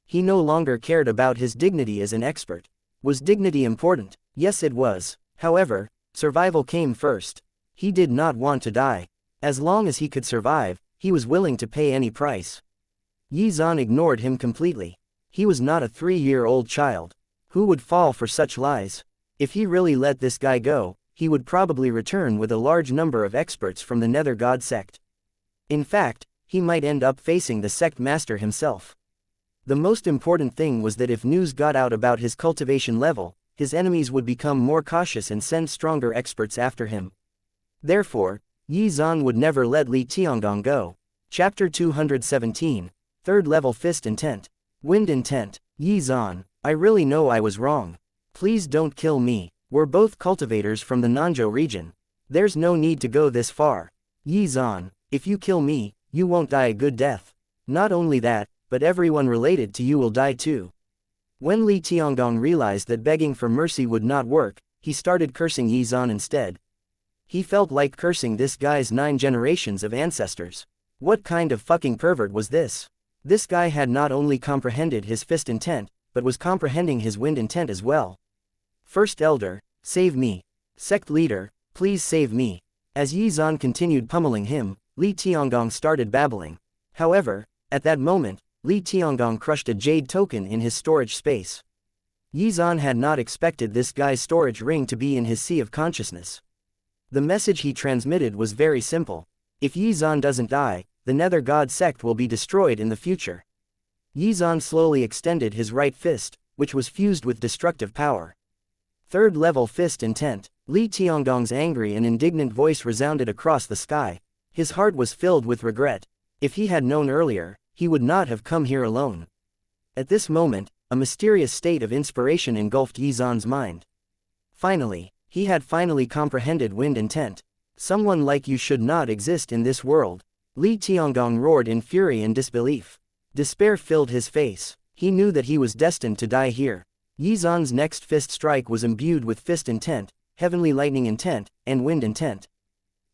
Speaker 1: He no longer cared about his dignity as an expert. Was dignity important? Yes, it was. However, survival came first. He did not want to die. As long as he could survive, he was willing to pay any price. Yi Zan ignored him completely. He was not a 3-year-old child. Who would fall for such lies? If he really let this guy go, he would probably return with a large number of experts from the Nether God Sect. In fact, he might end up facing the sect master himself. The most important thing was that if news got out about his cultivation level, his enemies would become more cautious and send stronger experts after him. Therefore, Yi Zan would never let Li Tiangong go. Chapter 217. Third Level Fist Intent. Wind Intent. Yi Zan, I really know I was wrong. Please don't kill me. We're both cultivators from the Nanzhou region. There's no need to go this far. Yi Zan, if you kill me, you won't die a good death. Not only that, but everyone related to you will die too. When Li Tiangong realized that begging for mercy would not work, he started cursing Yi Zan instead. He felt like cursing this guy's 9 generations of ancestors. What kind of fucking pervert was this? This guy had not only comprehended his fist intent, but was comprehending his wind intent as well. First Elder, save me. Sect Leader, please save me. As Yi Zan continued pummeling him, Li Tiangong started babbling. However, at that moment, Li Tiangong crushed a jade token in his storage space. Yi Zan had not expected this guy's storage ring to be in his sea of consciousness. The message he transmitted was very simple. If Yi Zan doesn't die, the Nether God Sect will be destroyed in the future. Yi Zan slowly extended his right fist, which was fused with destructive power. Third Level Fist Intent. Li Tiangong's angry and indignant voice resounded across the sky. His heart was filled with regret. If he had known earlier, he would not have come here alone. At this moment, a mysterious state of inspiration engulfed Yi Zan's mind. Finally, he had finally comprehended wind intent. Someone like you should not exist in this world. Li Tiangong roared in fury and disbelief. Despair filled his face. He knew that he was destined to die here. Yi Zan's next fist strike was imbued with fist intent, heavenly lightning intent, and wind intent.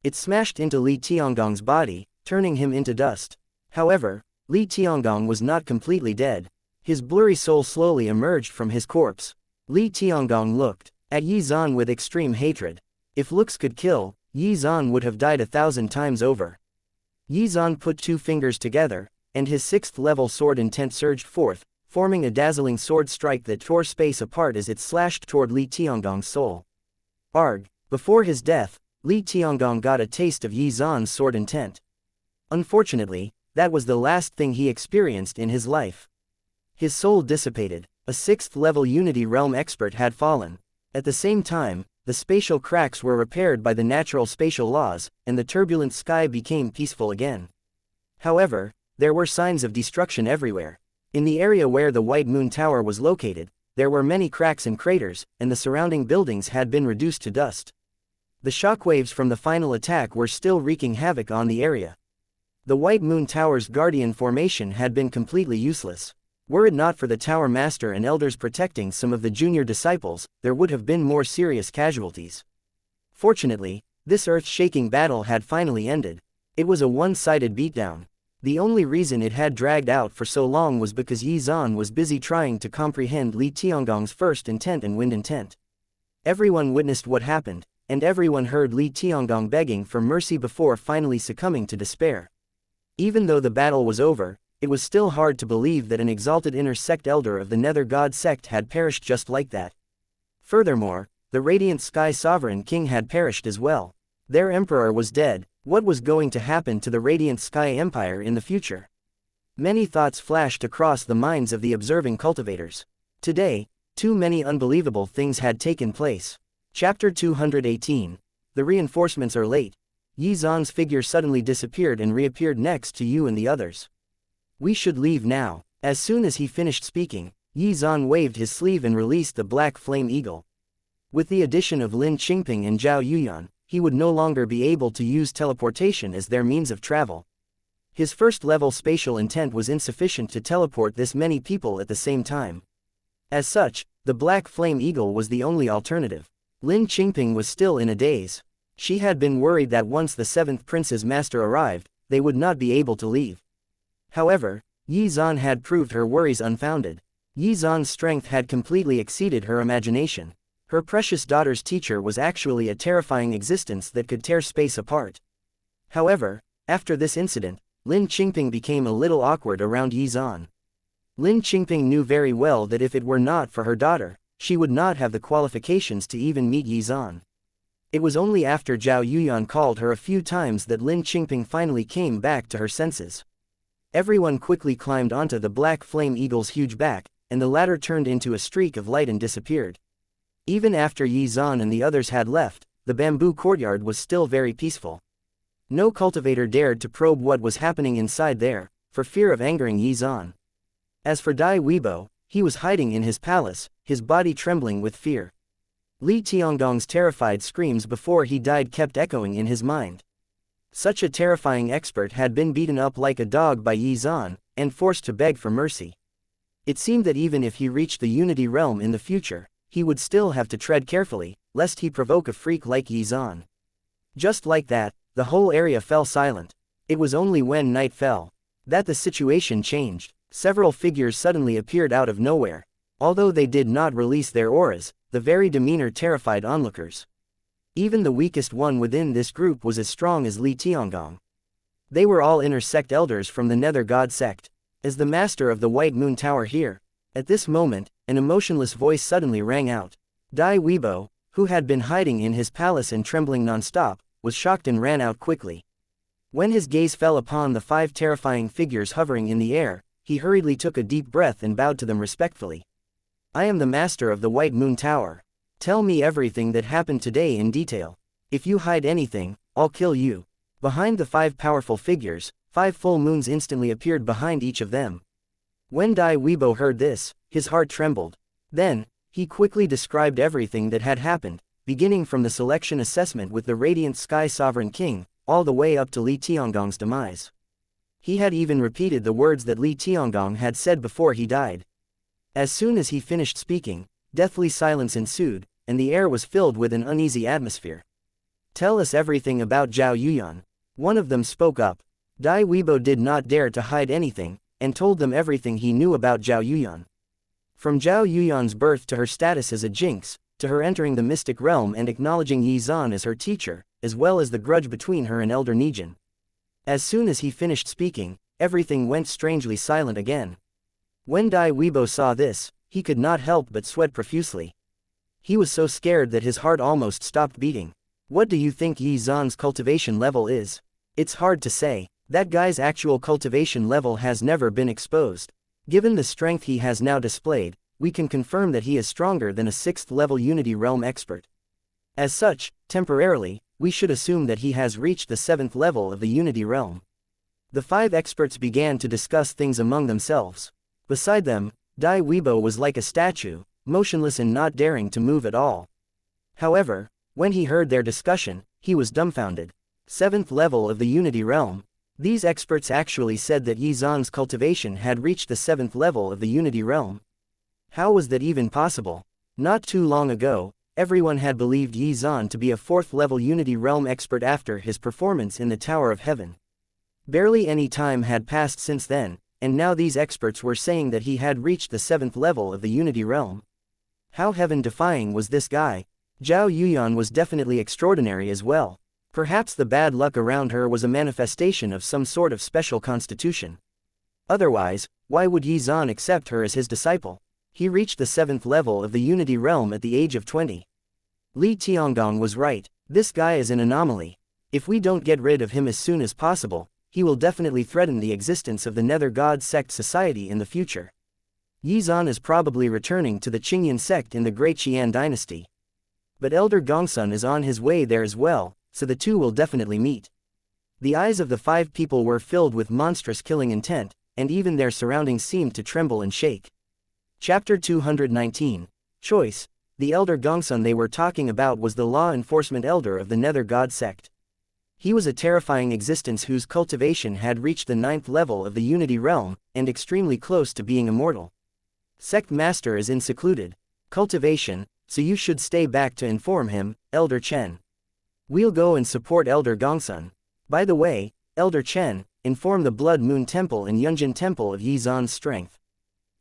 Speaker 1: It smashed into Li Tiangong's body, turning him into dust. However, Li Tiangong was not completely dead. His blurry soul slowly emerged from his corpse. Li Tiangong looked at Yi Zan with extreme hatred. If looks could kill, Yi Zan would have died 1,000 times over. Yi Zan put 2 fingers together, and his 6th-level sword intent surged forth, forming a dazzling sword strike that tore space apart as it slashed toward Li Tiangong's soul. Arg! Before his death, Li Tiangong got a taste of Yi Zan's sword intent. Unfortunately, that was the last thing he experienced in his life. His soul dissipated. A 6th-level Unity Realm expert had fallen. At the same time, the spatial cracks were repaired by the natural spatial laws, and the turbulent sky became peaceful again. However, there were signs of destruction everywhere. In the area where the White Moon Tower was located, there were many cracks and craters, and the surrounding buildings had been reduced to dust. The shockwaves from the final attack were still wreaking havoc on the area. The White Moon Tower's Guardian formation had been completely useless. Were it not for the Tower Master and Elders protecting some of the junior disciples, there would have been more serious casualties. Fortunately, this earth-shaking battle had finally ended. It was a one-sided beatdown. The only reason it had dragged out for so long was because Yi Zan was busy trying to comprehend Li Tiangong's first intent and wind intent. Everyone witnessed what happened, and everyone heard Li Tiangong begging for mercy before finally succumbing to despair. Even though the battle was over, it was still hard to believe that an exalted inner sect elder of the Nether God sect had perished just like that. Furthermore, the Radiant Sky Sovereign King had perished as well. Their emperor was dead. What was going to happen to the Radiant Sky Empire in the future? Many thoughts flashed across the minds of the observing cultivators. Today, too many unbelievable things had taken place. Chapter 218. The reinforcements are late. Yi Zan's figure suddenly disappeared and reappeared next to you and the others. We should leave now. As soon as he finished speaking, Yi Zan waved his sleeve and released the black flame eagle. With the addition of Lin Qingping and Zhao Yuyan, he would no longer be able to use teleportation as their means of travel. His first-level spatial intent was insufficient to teleport this many people at the same time. As such, the black flame eagle was the only alternative. Lin Qingping was still in a daze. She had been worried that once the 7th Prince's master arrived, they would not be able to leave. However, Yi Zan had proved her worries unfounded. Yi Zan's strength had completely exceeded her imagination. Her precious daughter's teacher was actually a terrifying existence that could tear space apart. However, after this incident, Lin Qingping became a little awkward around Yi Zan. Lin Qingping knew very well that if it were not for her daughter, she would not have the qualifications to even meet Yi Zan. It was only after Zhao Yuyan called her a few times that Lin Qingping finally came back to her senses. Everyone quickly climbed onto the black flame eagle's huge back, and the latter turned into a streak of light and disappeared. Even after Yi Zan and the others had left, the bamboo courtyard was still very peaceful. No cultivator dared to probe what was happening inside there, for fear of angering Yi Zan. As for Dai Weibo, he was hiding in his palace, his body trembling with fear. Li Tiangong's terrified screams before he died kept echoing in his mind. Such a terrifying expert had been beaten up like a dog by Yi Zan, and forced to beg for mercy. It seemed that even if he reached the Unity Realm in the future, he would still have to tread carefully, lest he provoke a freak like Yi Zan. Just like that, the whole area fell silent. It was only when night fell that the situation changed. Several figures suddenly appeared out of nowhere. Although they did not release their auras, the very demeanor terrified onlookers. Even the weakest one within this group was as strong as Li Tiangong. They were all inner sect elders from the Nether God sect. As the master of the White Moon Tower here, at this moment, an emotionless voice suddenly rang out. Dai Weibo, who had been hiding in his palace and trembling non-stop, was shocked and ran out quickly. When his gaze fell upon the 5 terrifying figures hovering in the air, he hurriedly took a deep breath and bowed to them respectfully. I am the master of the White Moon Tower. Tell me everything that happened today in detail. If you hide anything, I'll kill you. Behind the 5 powerful figures, 5 full moons instantly appeared behind each of them. When Dai Weibo heard this, his heart trembled. Then, he quickly described everything that had happened, beginning from the selection assessment with the Radiant Sky Sovereign King, all the way up to Li Tiangong's demise. He had even repeated the words that Li Tiangong had said before he died. As soon as he finished speaking, deathly silence ensued, and the air was filled with an uneasy atmosphere. Tell us everything about Zhao Yuyan. One of them spoke up. Dai Weibo did not dare to hide anything, and told them everything he knew about Zhao Yuyan. From Zhao Yuyan's birth to her status as a jinx, to her entering the mystic realm and acknowledging Yi Zan as her teacher, as well as the grudge between her and Elder Nijin. As soon as he finished speaking, everything went strangely silent again. When Dai Weibo saw this, he could not help but sweat profusely. He was so scared that his heart almost stopped beating. What do you think Yi Zan's cultivation level is? It's hard to say. That guy's actual cultivation level has never been exposed. Given the strength he has now displayed, we can confirm that he is stronger than a 6th level Unity Realm expert. As such, temporarily, we should assume that he has reached the 7th level of the Unity Realm. The 5 experts began to discuss things among themselves. Beside them, Dai Weibo was like a statue, motionless and not daring to move at all. However, when he heard their discussion, he was dumbfounded. 7th level of the Unity Realm. These experts actually said that Yi Zan's cultivation had reached the 7th level of the Unity Realm. How was that even possible? Not too long ago, everyone had believed Yi Zan to be a 4th level Unity Realm expert after his performance in the Tower of Heaven. Barely any time had passed since then, and now these experts were saying that he had reached the 7th level of the Unity Realm. How heaven-defying was this guy? Zhao Yuyan was definitely extraordinary as well. Perhaps the bad luck around her was a manifestation of some sort of special constitution. Otherwise, why would Yi Zan accept her as his disciple? He reached the 7th level of the Unity Realm at the age of 20. Li Tiangong was right. This guy is an anomaly. If we don't get rid of him as soon as possible, he will definitely threaten the existence of the Nether God Sect society in the future. Yi Zan is probably returning to the Qingyan sect in the Great Xian dynasty. But Elder Gongsun is on his way there as well, so the two will definitely meet. The eyes of the 5 people were filled with monstrous killing intent, and even their surroundings seemed to tremble and shake. Chapter 219. Choice. The Elder Gongsun they were talking about was the law enforcement elder of the Nether God Sect. He was a terrifying existence whose cultivation had reached the 9th level of the Unity Realm, and extremely close to being immortal. Sect Master is in secluded cultivation, so you should stay back to inform him, Elder Chen. We'll go and support Elder Gongsun. By the way, Elder Chen, inform the Blood Moon Temple and Yunjin Temple of Yi Zan's strength.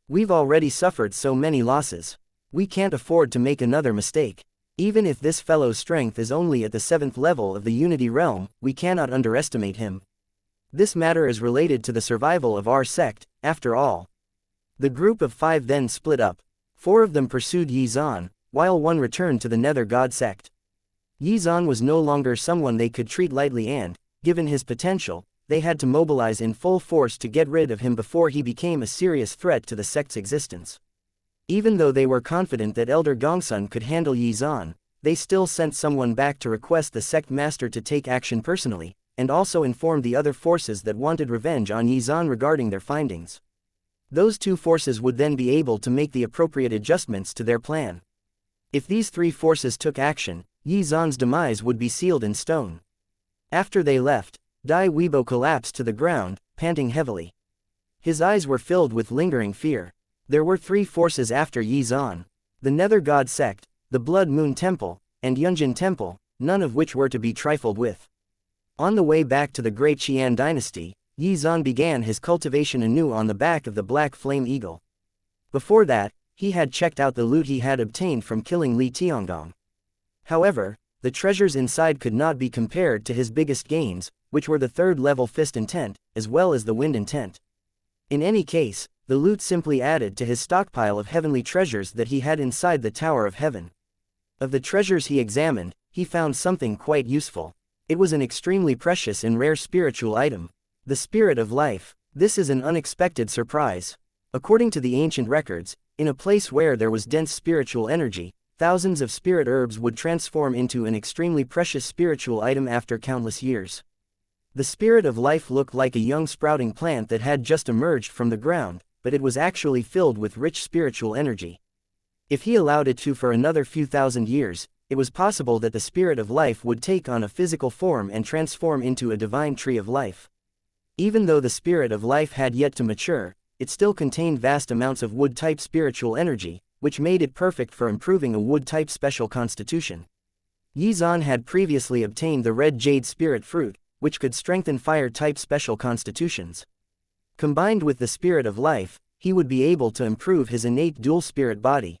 Speaker 1: We've already suffered so many losses. We can't afford to make another mistake. Even if this fellow's strength is only at the 7th level of the Unity Realm, we cannot underestimate him. This matter is related to the survival of our sect, after all. The group of 5 then split up. 4 of them pursued Yi Zan, while 1 returned to the Nether God Sect. Yi Zan was no longer someone they could treat lightly and, given his potential, they had to mobilize in full force to get rid of him before he became a serious threat to the sect's existence. Even though they were confident that Elder Gongsun could handle Yi Zan, they still sent someone back to request the sect master to take action personally, and also informed the other forces that wanted revenge on Yi Zan regarding their findings. Those 2 forces would then be able to make the appropriate adjustments to their plan. If these 3 forces took action, Yi Zan's demise would be sealed in stone. After they left, Dai Weibo collapsed to the ground, panting heavily. His eyes were filled with lingering fear. There were 3 forces after Yi Zan: the Nether God Sect, the Blood Moon Temple, and Yunjin Temple, none of which were to be trifled with. On the way back to the Great Xian dynasty, Yi Zan began his cultivation anew on the back of the Black Flame Eagle. Before that, he had checked out the loot he had obtained from killing Li Tiangong. However, the treasures inside could not be compared to his biggest gains, which were the 3rd level Fist Intent, as well as the Wind Intent. In any case, the loot simply added to his stockpile of heavenly treasures that he had inside the Tower of Heaven. Of the treasures he examined, he found something quite useful. It was an extremely precious and rare spiritual item. The Spirit of Life. This is an unexpected surprise. According to the ancient records, in a place where there was dense spiritual energy, thousands of spirit herbs would transform into an extremely precious spiritual item after countless years. The Spirit of Life looked like a young sprouting plant that had just emerged from the ground, but it was actually filled with rich spiritual energy. If he allowed it to for another few thousand years, it was possible that the Spirit of Life would take on a physical form and transform into a divine tree of life. Even though the Spirit of Life had yet to mature, it still contained vast amounts of wood-type spiritual energy, which made it perfect for improving a wood-type special constitution. Yi Zan had previously obtained the Red Jade Spirit Fruit, which could strengthen fire-type special constitutions. Combined with the Spirit of Life, he would be able to improve his innate dual-spirit body.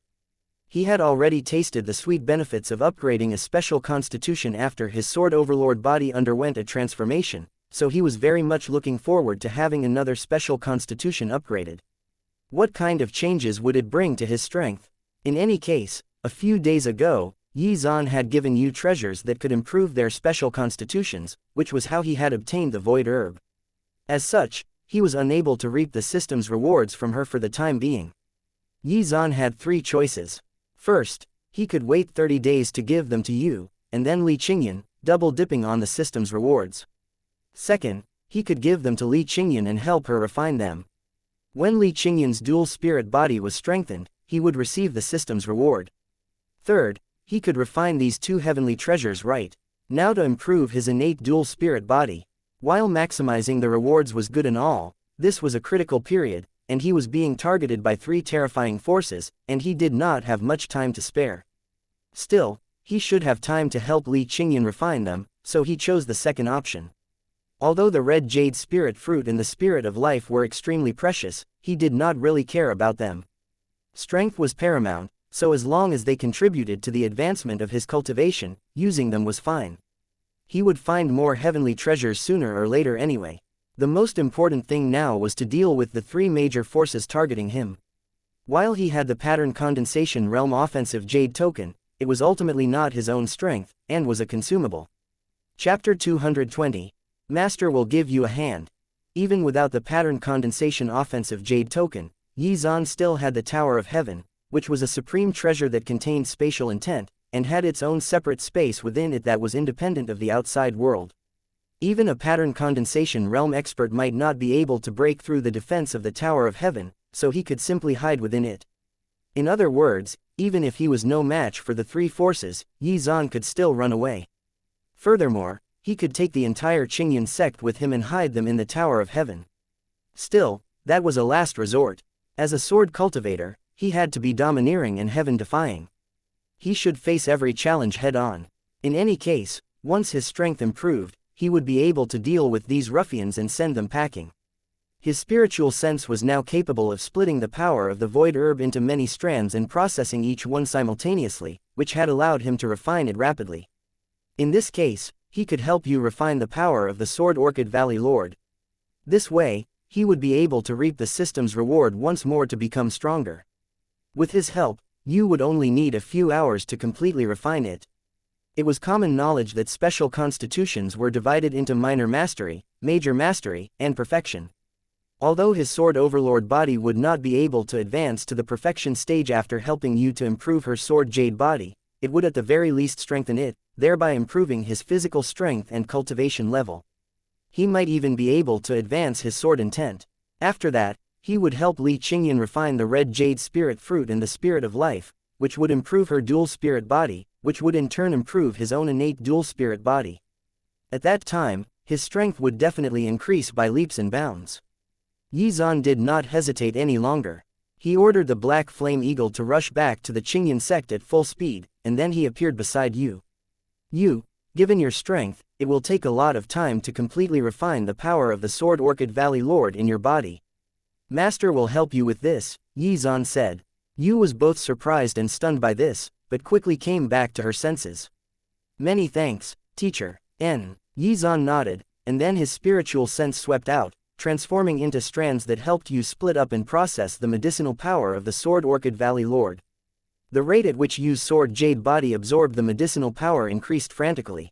Speaker 1: He had already tasted the sweet benefits of upgrading a special constitution after his Sword Overlord body underwent a transformation, so he was very much looking forward to having another special constitution upgraded. What kind of changes would it bring to his strength? In any case, a few days ago, Xuan had given you treasures that could improve their special constitutions, which was how he had obtained the void herb. As such, he was unable to reap the system's rewards from her for the time being. Xuan had three choices. First, he could wait 30 days to give them to you, and then Li Qingyan, double dipping on the system's rewards. Second, he could give them to Li Qingyan and help her refine them. When Li Qingyan's dual spirit body was strengthened, he would receive the system's reward. Third, he could refine these two heavenly treasures right now to improve his innate dual spirit body. While maximizing the rewards was good and all, this was a critical period, and he was being targeted by three terrifying forces, and he did not have much time to spare. Still, he should have time to help Li Qingyan refine them, so he chose the second option. Although the red jade spirit fruit and the spirit of life were extremely precious, he did not really care about them. Strength was paramount, so as long as they contributed to the advancement of his cultivation, using them was fine. He would find more heavenly treasures sooner or later anyway. The most important thing now was to deal with the three major forces targeting him. While he had the pattern condensation realm offensive jade token, it was ultimately not his own strength, and was a consumable. Chapter 220. Master will give you a hand. Even without the pattern condensation offensive jade token, Xuan still had the Tower of Heaven, which was a supreme treasure that contained spatial intent, and had its own separate space within it that was independent of the outside world. Even a pattern condensation realm expert might not be able to break through the defense of the Tower of Heaven, so he could simply hide within it. In other words, even if he was no match for the three forces, Xuan could still run away. Furthermore, he could take the entire Qingyan sect with him and hide them in the Tower of Heaven. Still, that was a last resort. As a sword cultivator, he had to be domineering and heaven-defying. He should face every challenge head-on. In any case, once his strength improved, he would be able to deal with these ruffians and send them packing. His spiritual sense was now capable of splitting the power of the void herb into many strands and processing each one simultaneously, which had allowed him to refine it rapidly. In this case, he could help you refine the power of the Sword Orchid Valley Lord. This way, he would be able to reap the system's reward once more to become stronger. With his help, you would only need a few hours to completely refine it. It was common knowledge that special constitutions were divided into minor mastery, major mastery, and perfection. Although his Sword Overlord body would not be able to advance to the perfection stage after helping you to improve her Sword Jade body, it would at the very least strengthen it, thereby improving his physical strength and cultivation level. He might even be able to advance his sword intent. After that, he would help Li Qingyan refine the red jade spirit fruit and the spirit of life, which would improve her dual spirit body, which would in turn improve his own innate dual spirit body. At that time, his strength would definitely increase by leaps and bounds. Xuan did not hesitate any longer. He ordered the Black Flame Eagle to rush back to the Qingyan sect at full speed, and then he appeared beside you. Given your strength, it will take a lot of time to completely refine the power of the Sword Orchid Valley Lord in your body. Master will help you with this, Xuan said. Yu was both surprised and stunned by this, but quickly came back to her senses. Many thanks, teacher. Xuan nodded, and then his spiritual sense swept out, transforming into strands that helped you split up and process the medicinal power of the Sword Orchid Valley Lord. The rate at which Yu's Sword Jade body absorbed the medicinal power increased frantically.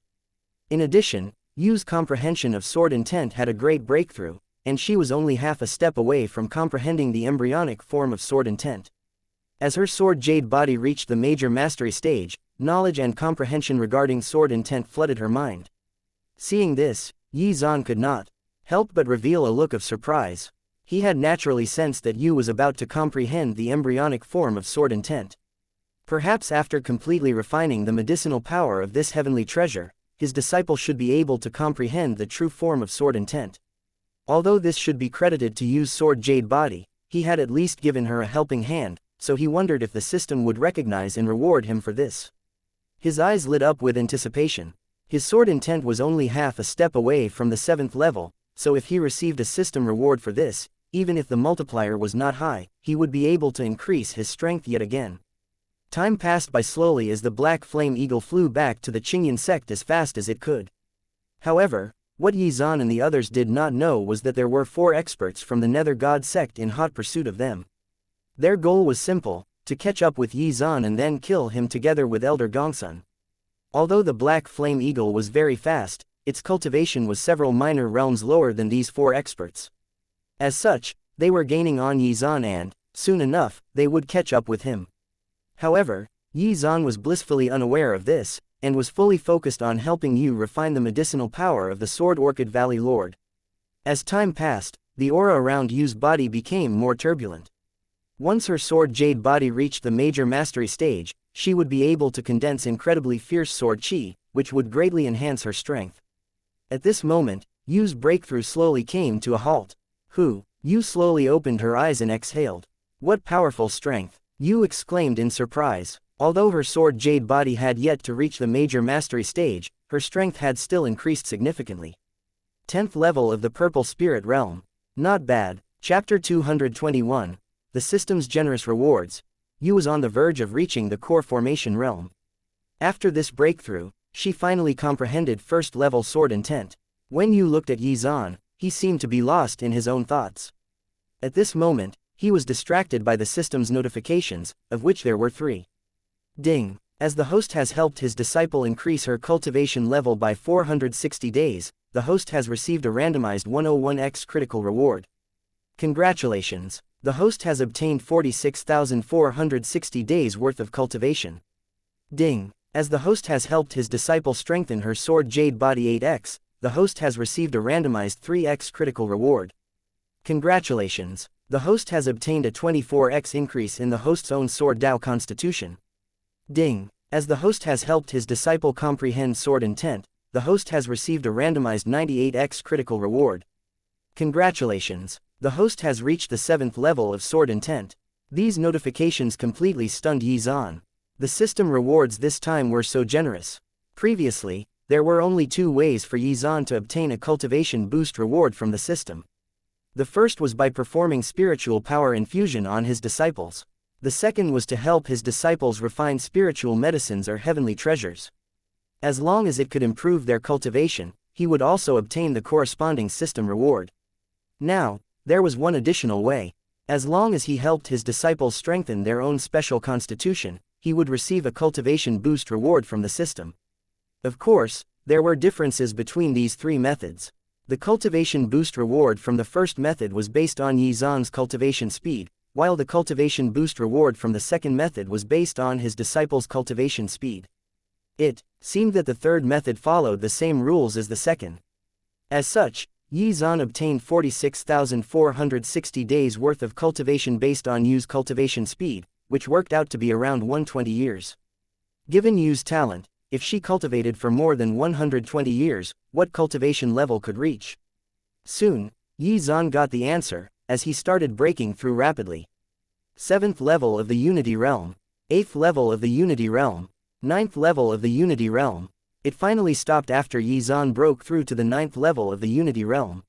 Speaker 1: In addition, Yu's comprehension of sword intent had a great breakthrough, and she was only half a step away from comprehending the embryonic form of sword intent. As her Sword Jade body reached the major mastery stage, knowledge and comprehension regarding sword intent flooded her mind. Seeing this, Xuan could not help but reveal a look of surprise. He had naturally sensed that Yu was about to comprehend the embryonic form of sword intent. Perhaps after completely refining the medicinal power of this heavenly treasure, his disciple should be able to comprehend the true form of sword intent. Although this should be credited to Yu's Sword Jade body, he had at least given her a helping hand, so he wondered if the system would recognize and reward him for this. His eyes lit up with anticipation. His sword intent was only half a step away from the 7th level, so if he received a system reward for this, even if the multiplier was not high, he would be able to increase his strength yet again. Time passed by slowly as the Black Flame Eagle flew back to the Qingyan sect as fast as it could. However, What Yizan and the others did not know was that there were 4 experts from the Nether God sect in hot pursuit of them. Their goal was simple, to catch up with Yizan and then kill him together with Elder Gongsun. Although the Black Flame Eagle was very fast, its cultivation was several minor realms lower than these 4 experts. As such, they were gaining on Yizan and, soon enough, they would catch up with him. However, Yizan was blissfully unaware of this, and was fully focused on helping Yu refine the medicinal power of the Sword Orchid Valley Lord. As time passed, the aura around Yu's body became more turbulent. Once her sword jade body reached the major mastery stage, she would be able to condense incredibly fierce sword chi, which would greatly enhance her strength. At this moment, Yu's breakthrough slowly came to a halt. Yu slowly opened her eyes and exhaled. What powerful strength! Yu exclaimed in surprise. Although her sword jade body had yet to reach the major mastery stage, her strength had still increased significantly. 10th level of the Purple Spirit Realm. Not bad. Chapter 221. The System's Generous Rewards. Yu was on the verge of reaching the Core Formation Realm. After this breakthrough, she finally comprehended first level sword intent. When Yu looked at Yizan, he seemed to be lost in his own thoughts. At this moment, he was distracted by the system's notifications, of which there were 3. Ding. As the host has helped his disciple increase her cultivation level by 460 days, the host has received a randomized 101x critical reward. Congratulations. The host has obtained 46,460 days worth of cultivation. Ding. As the host has helped his disciple strengthen her sword jade body 8x, the host has received a randomized 3x critical reward. Congratulations. The host has obtained a 24x increase in the host's own sword Dao constitution. Ding. As the host has helped his disciple comprehend sword intent, the host has received a randomized 98x critical reward. Congratulations. The host has reached the 7th level of sword intent. These notifications completely stunned Yizan. The system rewards this time were so generous. Previously, there were only 2 ways for Yizan to obtain a cultivation boost reward from the system. The first was by performing spiritual power infusion on his disciples. The second was to help his disciples refine spiritual medicines or heavenly treasures. As long as it could improve their cultivation, he would also obtain the corresponding system reward. Now, there was one additional way. As long as he helped his disciples strengthen their own special constitution, he would receive a cultivation boost reward from the system. Of course, there were differences between these 3 methods. The cultivation boost reward from the first method was based on Yizan's cultivation speed, while the cultivation boost reward from the second method was based on his disciples' cultivation speed. It seemed that the third method followed the same rules as the second. As such, Yizan obtained 46,460 days worth of cultivation based on Yu's cultivation speed, which worked out to be around 120 years. Given Yu's talent, if she cultivated for more than 120 years, what cultivation level could reach? Soon, Yizan got the answer, as he started breaking through rapidly. 7th level of the Unity Realm. 8th level of the Unity Realm. 9th level of the Unity Realm. It finally stopped after Yizan broke through to the 9th level of the Unity Realm.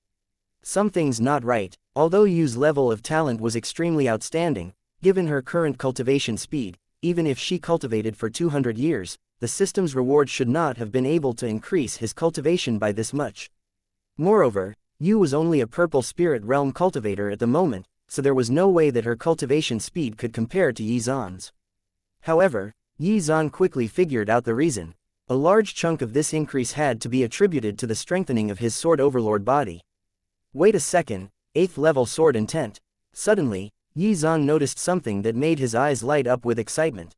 Speaker 1: Something's not right. Although Yu's level of talent was extremely outstanding, given her current cultivation speed, even if she cultivated for 200 years, the system's reward should not have been able to increase his cultivation by this much. Moreover, Yu was only a Purple Spirit Realm cultivator at the moment, so there was no way that her cultivation speed could compare to Yizan's. However, Yizan quickly figured out the reason. A large chunk of this increase had to be attributed to the strengthening of his Sword Overlord body. Wait a second, 8th level sword intent. Suddenly, Yizan noticed something that made his eyes light up with excitement.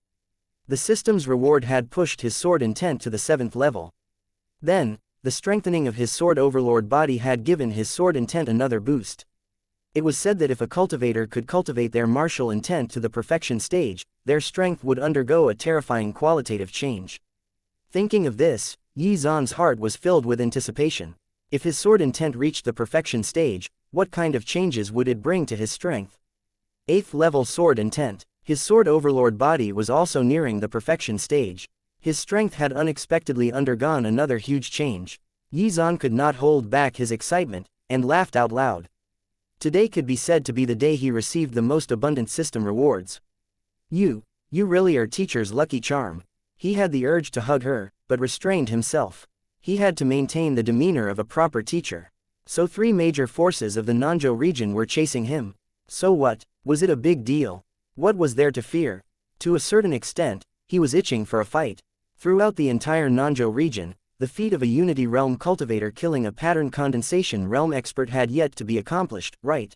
Speaker 1: The system's reward had pushed his sword intent to the 7th level. Then, the strengthening of his Sword Overlord body had given his sword intent another boost. It was said that if a cultivator could cultivate their martial intent to the perfection stage, their strength would undergo a terrifying qualitative change. Thinking of this, Yizan's heart was filled with anticipation. If his sword intent reached the perfection stage, what kind of changes would it bring to his strength? 8th level sword intent. His Sword Overlord body was also nearing the perfection stage. His strength had unexpectedly undergone another huge change. Yizan could not hold back his excitement, and laughed out loud. Today could be said to be the day he received the most abundant system rewards. You really are teacher's lucky charm. He had the urge to hug her, but restrained himself. He had to maintain the demeanor of a proper teacher. So 3 major forces of the Nanzhou region were chasing him. So what? Was it a big deal? What was there to fear? To a certain extent, he was itching for a fight. Throughout the entire Nanzhou region, the feat of a Unity Realm cultivator killing a pattern condensation realm expert had yet to be accomplished, right?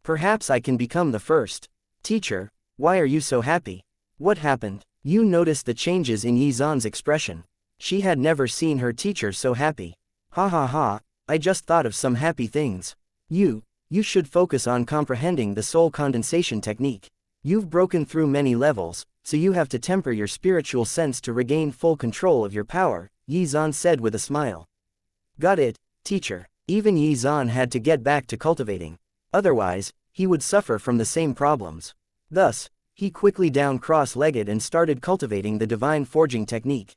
Speaker 1: Perhaps I can become the first. Teacher, why are you so happy? What happened? You noticed the changes in Yizan's expression. She had never seen her teacher so happy. Ha ha ha, I just thought of some happy things. You should focus on comprehending the soul condensation technique. You've broken through many levels, so you have to temper your spiritual sense to regain full control of your power, Yizan said with a smile. Got it, teacher. Even Yizan had to get back to cultivating. Otherwise, he would suffer from the same problems. Thus, he quickly down cross-legged and started cultivating the divine forging technique.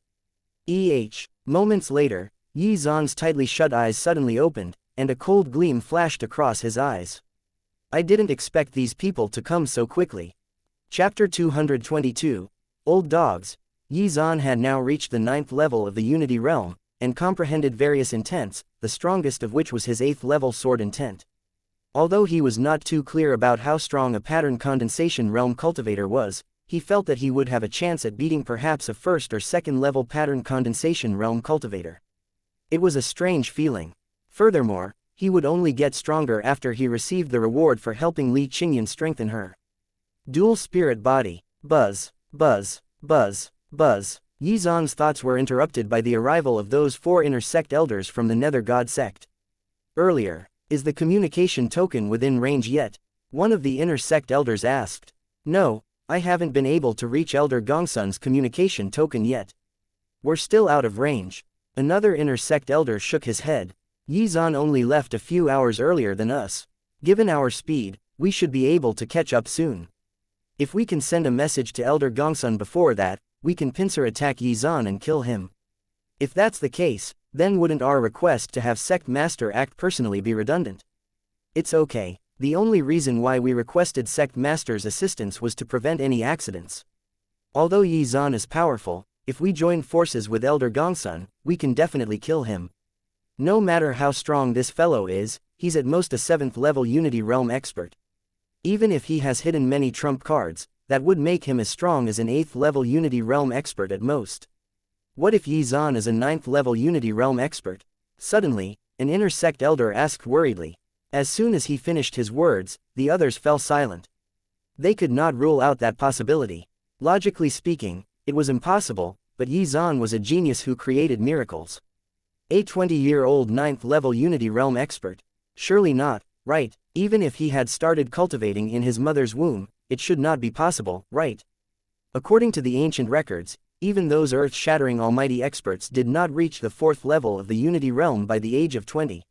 Speaker 1: Moments later, Yizan's tightly shut eyes suddenly opened, and a cold gleam flashed across his eyes. I didn't expect these people to come so quickly. Chapter 222, Old Dogs. Yizan had now reached the 9th level of the Unity Realm, and comprehended various intents, the strongest of which was his 8th level sword intent. Although he was not too clear about how strong a pattern condensation realm cultivator was, he felt that he would have a chance at beating perhaps a 1st or 2nd level pattern condensation realm cultivator. It was a strange feeling. Furthermore, he would only get stronger after he received the reward for helping Li Qingyan strengthen her dual spirit body. Buzz, buzz, buzz, buzz. Yizan's thoughts were interrupted by the arrival of those 4 inner sect elders from the Nether God sect. Earlier, is the communication token within range yet? One of the inner sect elders asked. No, I haven't been able to reach Elder Gongsun's communication token yet. We're still out of range. Another inner sect elder shook his head. Yizan only left a few hours earlier than us. Given our speed, we should be able to catch up soon. If we can send a message to Elder Gongsun before that, we can pincer attack Yizan and kill him. If that's the case, then wouldn't our request to have Sect Master act personally be redundant? It's okay. The only reason why we requested Sect Master's assistance was to prevent any accidents. Although Yizan is powerful, if we join forces with Elder Gongsun, we can definitely kill him. No matter how strong this fellow is, he's at most a 7th level Unity Realm expert. Even if he has hidden many trump cards, that would make him as strong as an 8th level Unity Realm expert at most. What if Yizan is a 9th level Unity Realm expert? Suddenly, an inner sect elder asked worriedly. As soon as he finished his words, the others fell silent. They could not rule out that possibility. Logically speaking, it was impossible, but Yizan was a genius who created miracles. A 20-year-old 9th level Unity Realm expert? Surely not, right? Even if he had started cultivating in his mother's womb, it should not be possible, right? According to the ancient records, even those earth-shattering almighty experts did not reach the 4th level of the Unity Realm by the age of 20.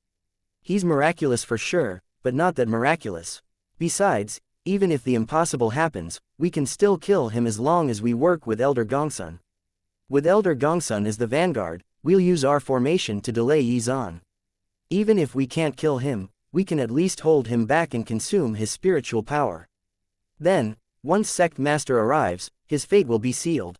Speaker 1: He's miraculous for sure, but not that miraculous. Besides, even if the impossible happens, we can still kill him as long as we work with Elder Gongsun. With Elder Gongsun as the vanguard, we'll use our formation to delay Yizan. Even if we can't kill him, we can at least hold him back and consume his spiritual power. Then, once Sect Master arrives, his fate will be sealed.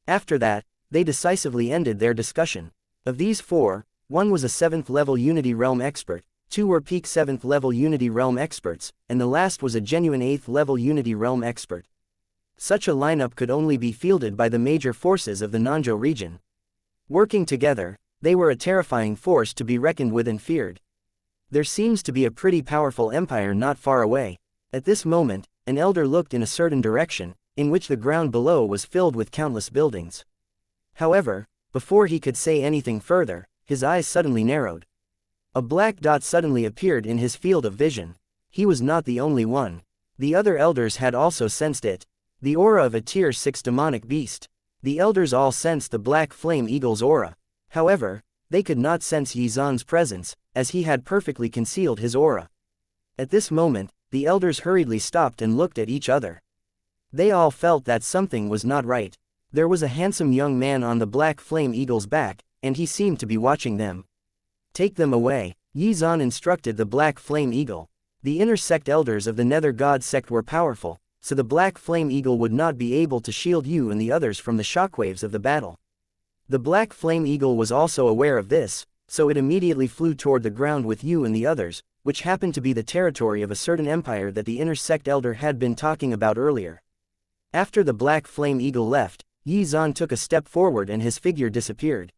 Speaker 1: After that, they decisively ended their discussion. Of these 4, 1 was a 7th level Unity Realm expert, 2 were peak 7th level Unity Realm experts, and the last was a genuine 8th level Unity Realm expert. Such a lineup could only be fielded by the major forces of the Nanzhou region. Working together, they were a terrifying force to be reckoned with and feared. There seems to be a pretty powerful empire not far away. At this moment, an elder looked in a certain direction, in which the ground below was filled with countless buildings. However, before he could say anything further, his eyes suddenly narrowed. A black dot suddenly appeared in his field of vision. He was not the only one. The other elders had also sensed it. The aura of a tier 6 demonic beast. The elders all sensed the black flame eagle's aura. However, they could not sense Yizan's presence, as he had perfectly concealed his aura. At this moment, the elders hurriedly stopped and looked at each other. They all felt that something was not right. There was a handsome young man on the black flame eagle's back, and he seemed to be watching them. Take them away, Yizan instructed the black flame eagle. The inner sect elders of the Nether God sect were powerful, so the black flame eagle would not be able to shield you and the others from the shockwaves of the battle. The black flame eagle was also aware of this, so it immediately flew toward the ground with you and the others, which happened to be the territory of a certain empire that the inner sect elder had been talking about earlier. After the black flame eagle left, Xuan took a step forward and his figure disappeared.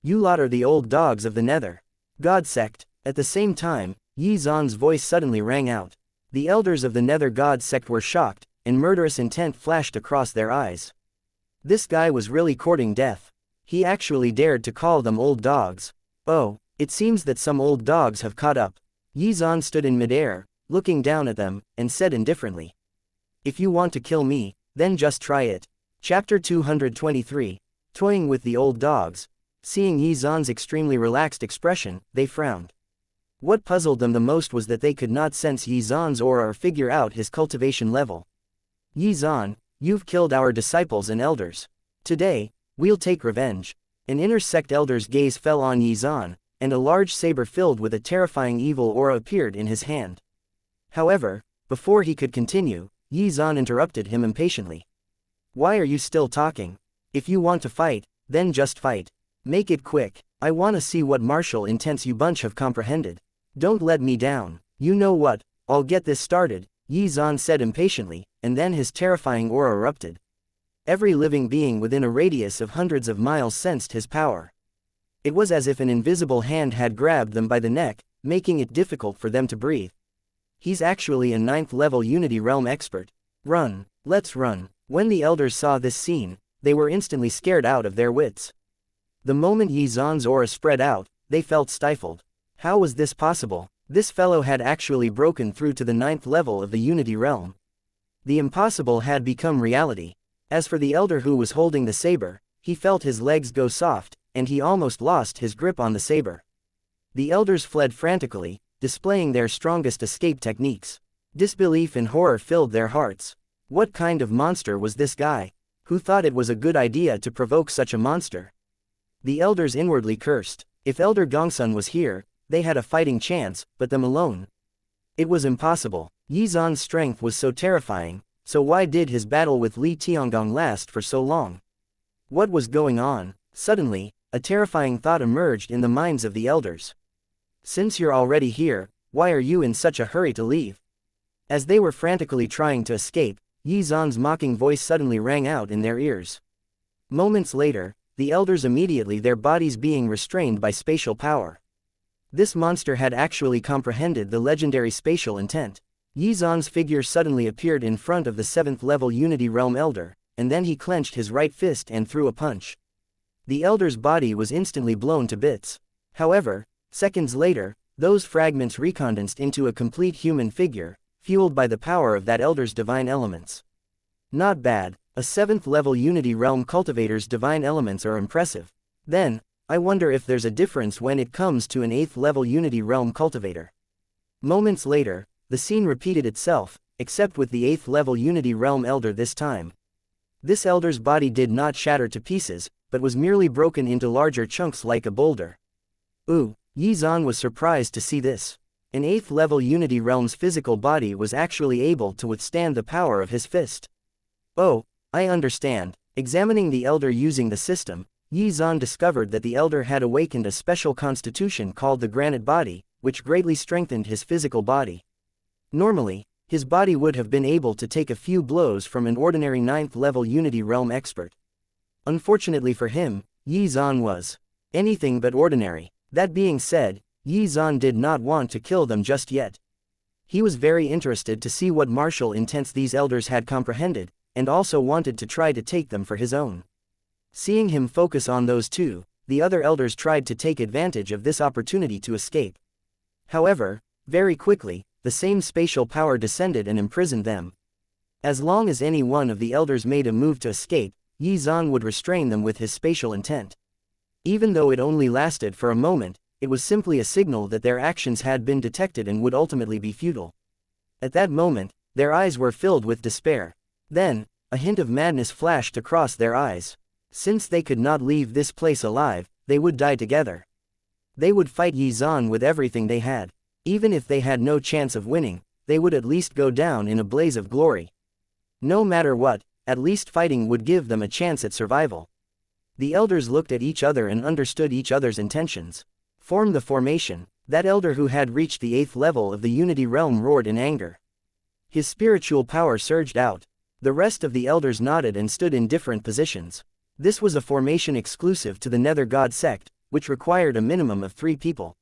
Speaker 1: You lot are the old dogs of the Nether God Sect. At the same time, Xuan's voice suddenly rang out. The elders of the Nether God Sect were shocked, and murderous intent flashed across their eyes. This guy was really courting death. He actually dared to call them old dogs. Oh, it seems that some old dogs have caught up. Xuan stood in midair, looking down at them, and said indifferently. If you want to kill me, then just try it. Chapter 223, Toying with the Old Dogs. Seeing Xuan's extremely relaxed expression, they frowned. What puzzled them the most was that they could not sense Xuan's aura or figure out his cultivation level. Xuan, you've killed our disciples and elders. Today, we'll take revenge. An inner sect elder's gaze fell on Xuan, and a large saber filled with a terrifying evil aura appeared in his hand. However, before he could continue, Xuan interrupted him impatiently. Why are you still talking? If you want to fight, then just fight. Make it quick. I want to see what martial intents you bunch have comprehended. Don't let me down. You know what, I'll get this started, Xuan said impatiently, and then his terrifying aura erupted. Every living being within a radius of hundreds of miles sensed his power. It was as if an invisible hand had grabbed them by the neck, making it difficult for them to breathe. He's actually a 9th level Unity Realm expert. Run, let's run. When the elders saw this scene, they were instantly scared out of their wits. The moment Xuan's aura spread out, they felt stifled. How was this possible? This fellow had actually broken through to the 9th level of the Unity Realm. The impossible had become reality. As for the elder who was holding the saber, he felt his legs go soft, and he almost lost his grip on the saber. The elders fled frantically, displaying their strongest escape techniques. Disbelief and horror filled their hearts. What kind of monster was this guy? Who thought it was a good idea to provoke such a monster? The elders inwardly cursed. If Elder Gongsun was here, they had a fighting chance, but them alone. It was impossible. Xuan's strength was so terrifying, so why did his battle with Li Tiangong last for so long? What was going on? Suddenly, a terrifying thought emerged in the minds of the elders. Since you're already here, why are you in such a hurry to leave? As they were frantically trying to escape, Xuan's mocking voice suddenly rang out in their ears. Moments later, the elders immediately their bodies being restrained by spatial power. This monster had actually comprehended the legendary spatial intent. Xuan's figure suddenly appeared in front of the 7th level Unity Realm elder, and then he clenched his right fist and threw a punch. The elder's body was instantly blown to bits. However, seconds later, those fragments recondensed into a complete human figure, fueled by the power of that elder's divine elements. Not bad. A 7th level Unity Realm cultivator's divine elements are impressive. Then, I wonder if there's a difference when it comes to an 8th level Unity Realm cultivator. Moments later, the scene repeated itself, except with the 8th level Unity Realm elder this time. This elder's body did not shatter to pieces, but was merely broken into larger chunks like a boulder. Ooh, Xuan was surprised to see this. An 8th level Unity Realm's physical body was actually able to withstand the power of his fist. Oh, I understand. Examining the elder using the system, Xuan discovered that the elder had awakened a special constitution called the Granite Body, which greatly strengthened his physical body. Normally, his body would have been able to take a few blows from an ordinary 9th level Unity Realm expert. Unfortunately for him, Xuan was anything but ordinary. That being said, Xuan did not want to kill them just yet. He was very interested to see what martial intents these elders had comprehended, and also wanted to try to take them for his own. Seeing him focus on those two, the other elders tried to take advantage of this opportunity to escape. However, very quickly, the same spatial power descended and imprisoned them. As long as any one of the elders made a move to escape, Xuan would restrain them with his spatial intent. Even though it only lasted for a moment, it was simply a signal that their actions had been detected and would ultimately be futile. At that moment, their eyes were filled with despair. Then, a hint of madness flashed across their eyes. Since they could not leave this place alive, they would die together. They would fight Xuan with everything they had. Even if they had no chance of winning, they would at least go down in a blaze of glory. No matter what, at least fighting would give them a chance at survival. The elders looked at each other and understood each other's intentions. Form the formation. That elder who had reached the 8th level of the Unity Realm roared in anger. His spiritual power surged out. The rest of the elders nodded and stood in different positions. This was a formation exclusive to the Nether God sect, which required a minimum of 3 people.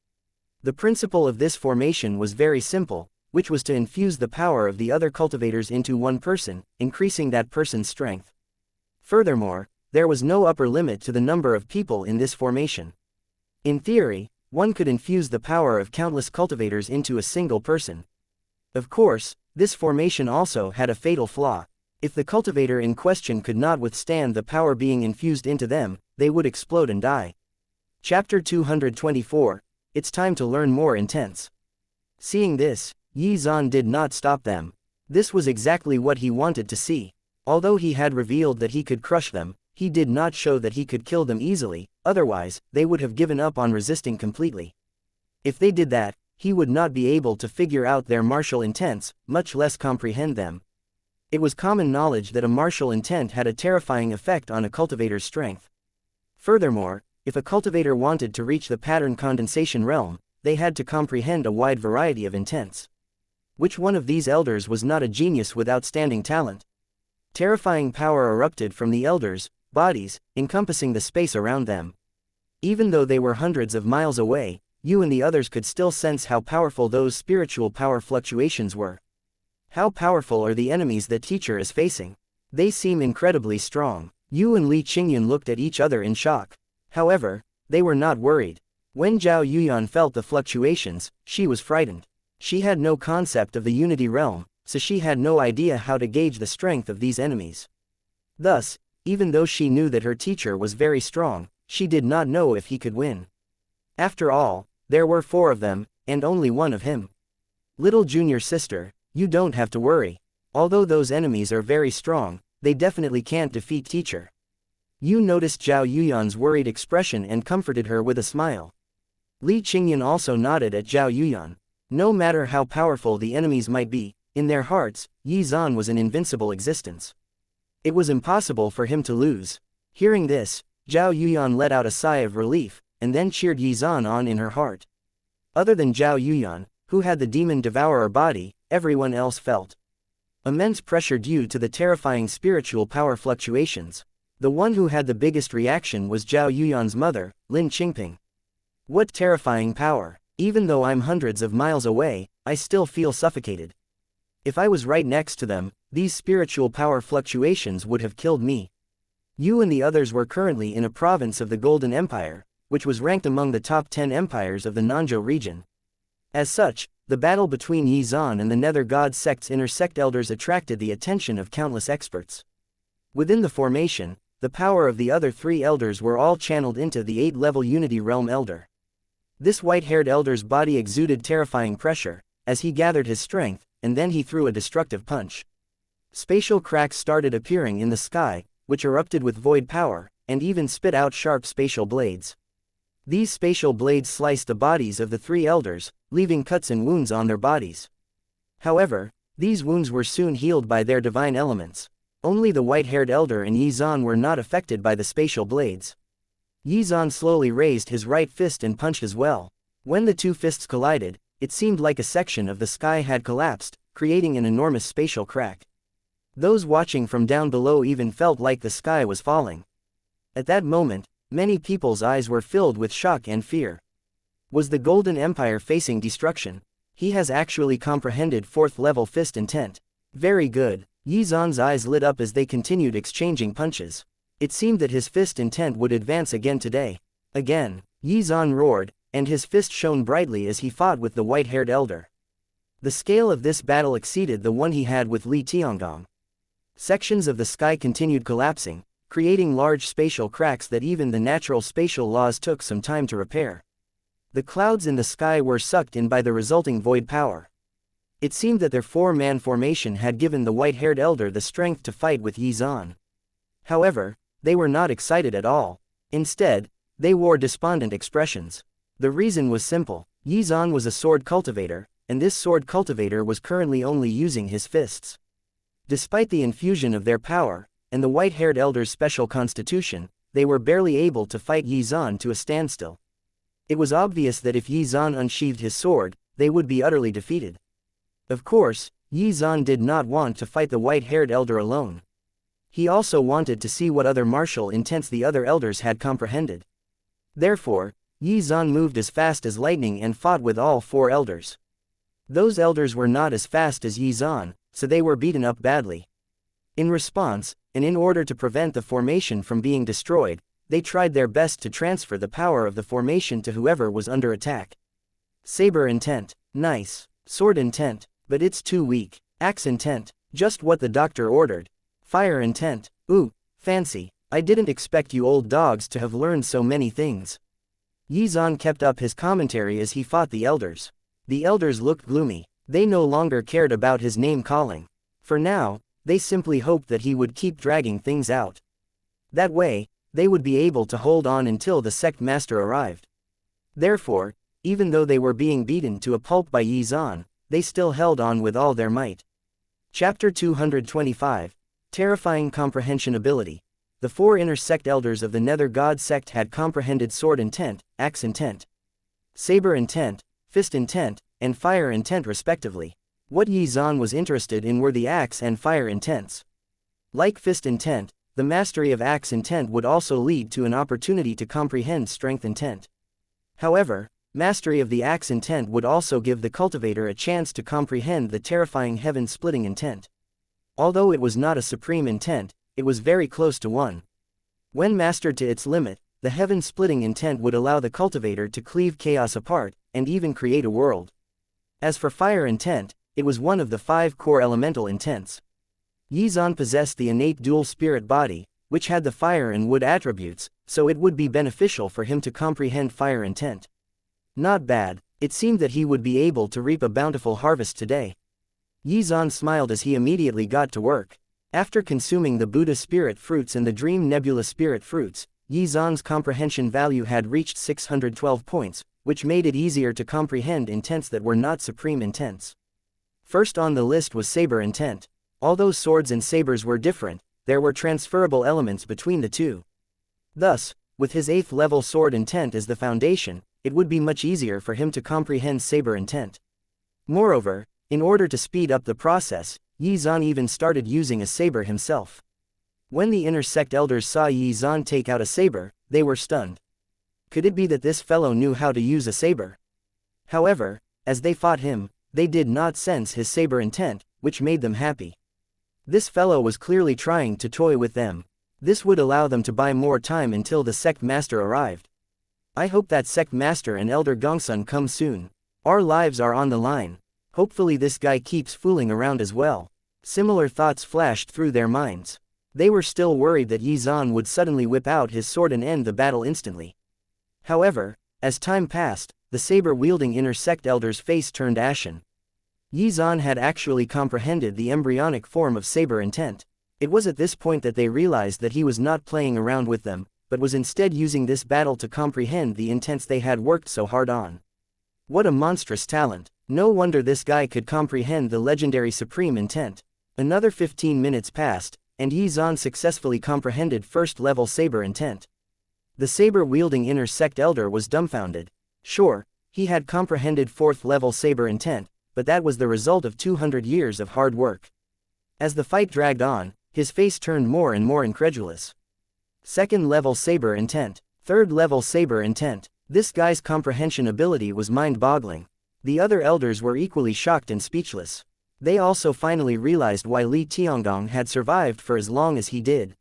Speaker 1: The principle of this formation was very simple, which was to infuse the power of the other cultivators into one person, increasing that person's strength. Furthermore, there was no upper limit to the number of people in this formation. In theory, one could infuse the power of countless cultivators into a single person. Of course, this formation also had a fatal flaw. If the cultivator in question could not withstand the power being infused into them, they would explode and die. Chapter 224, It's time to learn more intense. Seeing this, Xuan did not stop them. This was exactly what he wanted to see. Although he had revealed that he could crush them, he did not show that he could kill them easily, otherwise, they would have given up on resisting completely. If they did that, he would not be able to figure out their martial intents, much less comprehend them. It was common knowledge that a martial intent had a terrifying effect on a cultivator's strength. Furthermore, if a cultivator wanted to reach the pattern condensation realm, they had to comprehend a wide variety of intents. Which one of these elders was not a genius with outstanding talent? Terrifying power erupted from the elders' bodies, encompassing the space around them. Even though they were hundreds of miles away, you and the others could still sense how powerful those spiritual power fluctuations were. How powerful are the enemies that teacher is facing? They seem incredibly strong. You and Li Qingyun looked at each other in shock. However, they were not worried. When Zhao Yuyan felt the fluctuations, she was frightened. She had no concept of the Unity Realm, so she had no idea how to gauge the strength of these enemies. Thus, even though she knew that her teacher was very strong, she did not know if he could win. After all, there were 4 of them, and only 1 of him. Little junior sister, you don't have to worry. Although those enemies are very strong, they definitely can't defeat teacher. You noticed Zhao Yuyan's worried expression and comforted her with a smile. Li Qingyun also nodded at Zhao Yuyan. No matter how powerful the enemies might be, in their hearts, Xuan was an invincible existence. It was impossible for him to lose. Hearing this, Zhao Yuyan let out a sigh of relief, and then cheered Xuan on in her heart. Other than Zhao Yuyan, who had the demon devourer body, everyone else felt immense pressure due to the terrifying spiritual power fluctuations. The one who had the biggest reaction was Zhao Yuyan's mother, Lin Qingping. What terrifying power! Even though I'm hundreds of miles away, I still feel suffocated. If I was right next to them, these spiritual power fluctuations would have killed me. You and the others were currently in a province of the Golden Empire, which was ranked among the top 10 empires of the Nanzhou region. As such, the battle between Xuan and the Nether God sect's inner sect elders attracted the attention of countless experts. Within the formation, the power of the other 3 elders were all channeled into the 8th-level Unity Realm elder. This white-haired elder's body exuded terrifying pressure, as he gathered his strength, and then he threw a destructive punch. Spatial cracks started appearing in the sky, which erupted with void power, and even spit out sharp spatial blades. These spatial blades sliced the bodies of the 3 elders, leaving cuts and wounds on their bodies. However, these wounds were soon healed by their divine elements. Only the white-haired elder and Xuan were not affected by the spatial blades. Xuan slowly raised his right fist and punched as well. When the 2 fists collided, it seemed like a section of the sky had collapsed, creating an enormous spatial crack. Those watching from down below even felt like the sky was falling. At that moment, many people's eyes were filled with shock and fear. Was the Golden Empire facing destruction? He has actually comprehended 4th-level fist intent. Very good. Xuan's eyes lit up as they continued exchanging punches. It seemed that his fist intent would advance again today. Again, Xuan roared, and his fist shone brightly as he fought with the white-haired elder. The scale of this battle exceeded the one he had with Li Tiangong. Sections of the sky continued collapsing, creating large spatial cracks that even the natural spatial laws took some time to repair. The clouds in the sky were sucked in by the resulting void power. It seemed that their 4-man formation had given the white-haired elder the strength to fight with Xuan. However, they were not excited at all. Instead, they wore despondent expressions. The reason was simple. Xuan was a sword cultivator, and this sword cultivator was currently only using his fists. Despite the infusion of their power, and the white-haired elder's special constitution, they were barely able to fight Yizan to a standstill. It was obvious that if Yizan unsheathed his sword, they would be utterly defeated. Of course, Yizan did not want to fight the white-haired elder alone. He also wanted to see what other martial intents the other elders had comprehended. Therefore, Yizan moved as fast as lightning and fought with all 4 elders. Those elders were not as fast as Yizan, so they were beaten up badly. In response, and in order to prevent the formation from being destroyed, they tried their best to transfer the power of the formation to whoever was under attack. Saber intent, nice. Sword intent, but it's too weak. Axe intent, just what the doctor ordered. Fire intent, ooh, fancy. I didn't expect you old dogs to have learned so many things. Yizan kept up his commentary as he fought the elders. The elders looked gloomy. They no longer cared about his name-calling. For now, they simply hoped that he would keep dragging things out. That way, they would be able to hold on until the sect master arrived. Therefore, even though they were being beaten to a pulp by Yizan, they still held on with all their might. Chapter 225. Terrifying Comprehension Ability. The 4 inner sect elders of the Nether God sect had comprehended sword intent, axe intent, saber intent, fist intent, and fire intent respectively. What Yizan was interested in were the axe and fire intents. Like fist intent, the mastery of axe intent would also lead to an opportunity to comprehend strength intent. However, mastery of the axe intent would also give the cultivator a chance to comprehend the terrifying heaven-splitting intent. Although it was not a supreme intent, it was very close to one. When mastered to its limit, the heaven-splitting intent would allow the cultivator to cleave chaos apart, and even create a world. As for fire intent, it was one of the 5 core elemental intents. Yizan possessed the innate dual spirit body, which had the fire and wood attributes, so it would be beneficial for him to comprehend fire intent. Not bad, it seemed that he would be able to reap a bountiful harvest today. Yizan smiled as he immediately got to work. After consuming the Buddha spirit fruits and the Dream Nebula spirit fruits, Yizan's comprehension value had reached 612 points, which made it easier to comprehend intents that were not supreme intents. First on the list was saber intent. Although swords and sabers were different, there were transferable elements between the two. Thus, with his 8th level sword intent as the foundation, it would be much easier for him to comprehend saber intent. Moreover, in order to speed up the process, Yizan even started using a saber himself. When the inner sect elders saw Yizan take out a saber, they were stunned. Could it be that this fellow knew how to use a saber? However, as they fought him, they did not sense his saber intent, which made them happy. This fellow was clearly trying to toy with them. This would allow them to buy more time until the sect master arrived. I hope that sect master and Elder Gongsun come soon. Our lives are on the line. Hopefully this guy keeps fooling around as well. Similar thoughts flashed through their minds. They were still worried that Yizan would suddenly whip out his sword and end the battle instantly. However, as time passed, the saber-wielding inner sect elder's face turned ashen. Yizan had actually comprehended the embryonic form of saber intent. It was at this point that they realized that he was not playing around with them, but was instead using this battle to comprehend the intents they had worked so hard on. What a monstrous talent! No wonder this guy could comprehend the legendary supreme intent. Another 15 minutes passed, and Yizan successfully comprehended first-level saber intent. The saber-wielding inner sect elder was dumbfounded. Sure, he had comprehended 4th-level saber intent, but that was the result of 200 years of hard work. As the fight dragged on, his face turned more and more incredulous. 2nd-level saber intent. 3rd-level saber intent. This guy's comprehension ability was mind-boggling. The other elders were equally shocked and speechless. They also finally realized why Li Tiangdong had survived for as long as he did.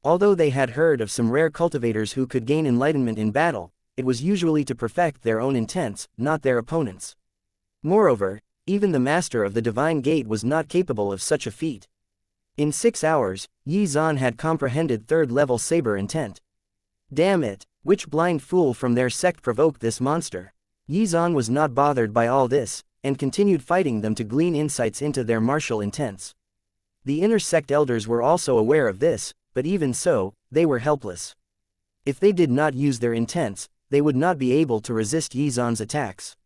Speaker 1: Although they had heard of some rare cultivators who could gain enlightenment in battle, it was usually to perfect their own intents, not their opponents. Moreover, even the master of the Divine Gate was not capable of such a feat. In 6 hours, Yizan had comprehended 3rd-level saber intent. Damn it, which blind fool from their sect provoked this monster? Yizan was not bothered by all this, and continued fighting them to glean insights into their martial intents. The inner sect elders were also aware of this, but even so, they were helpless. If they did not use their intents, they would not be able to resist Yizan's attacks.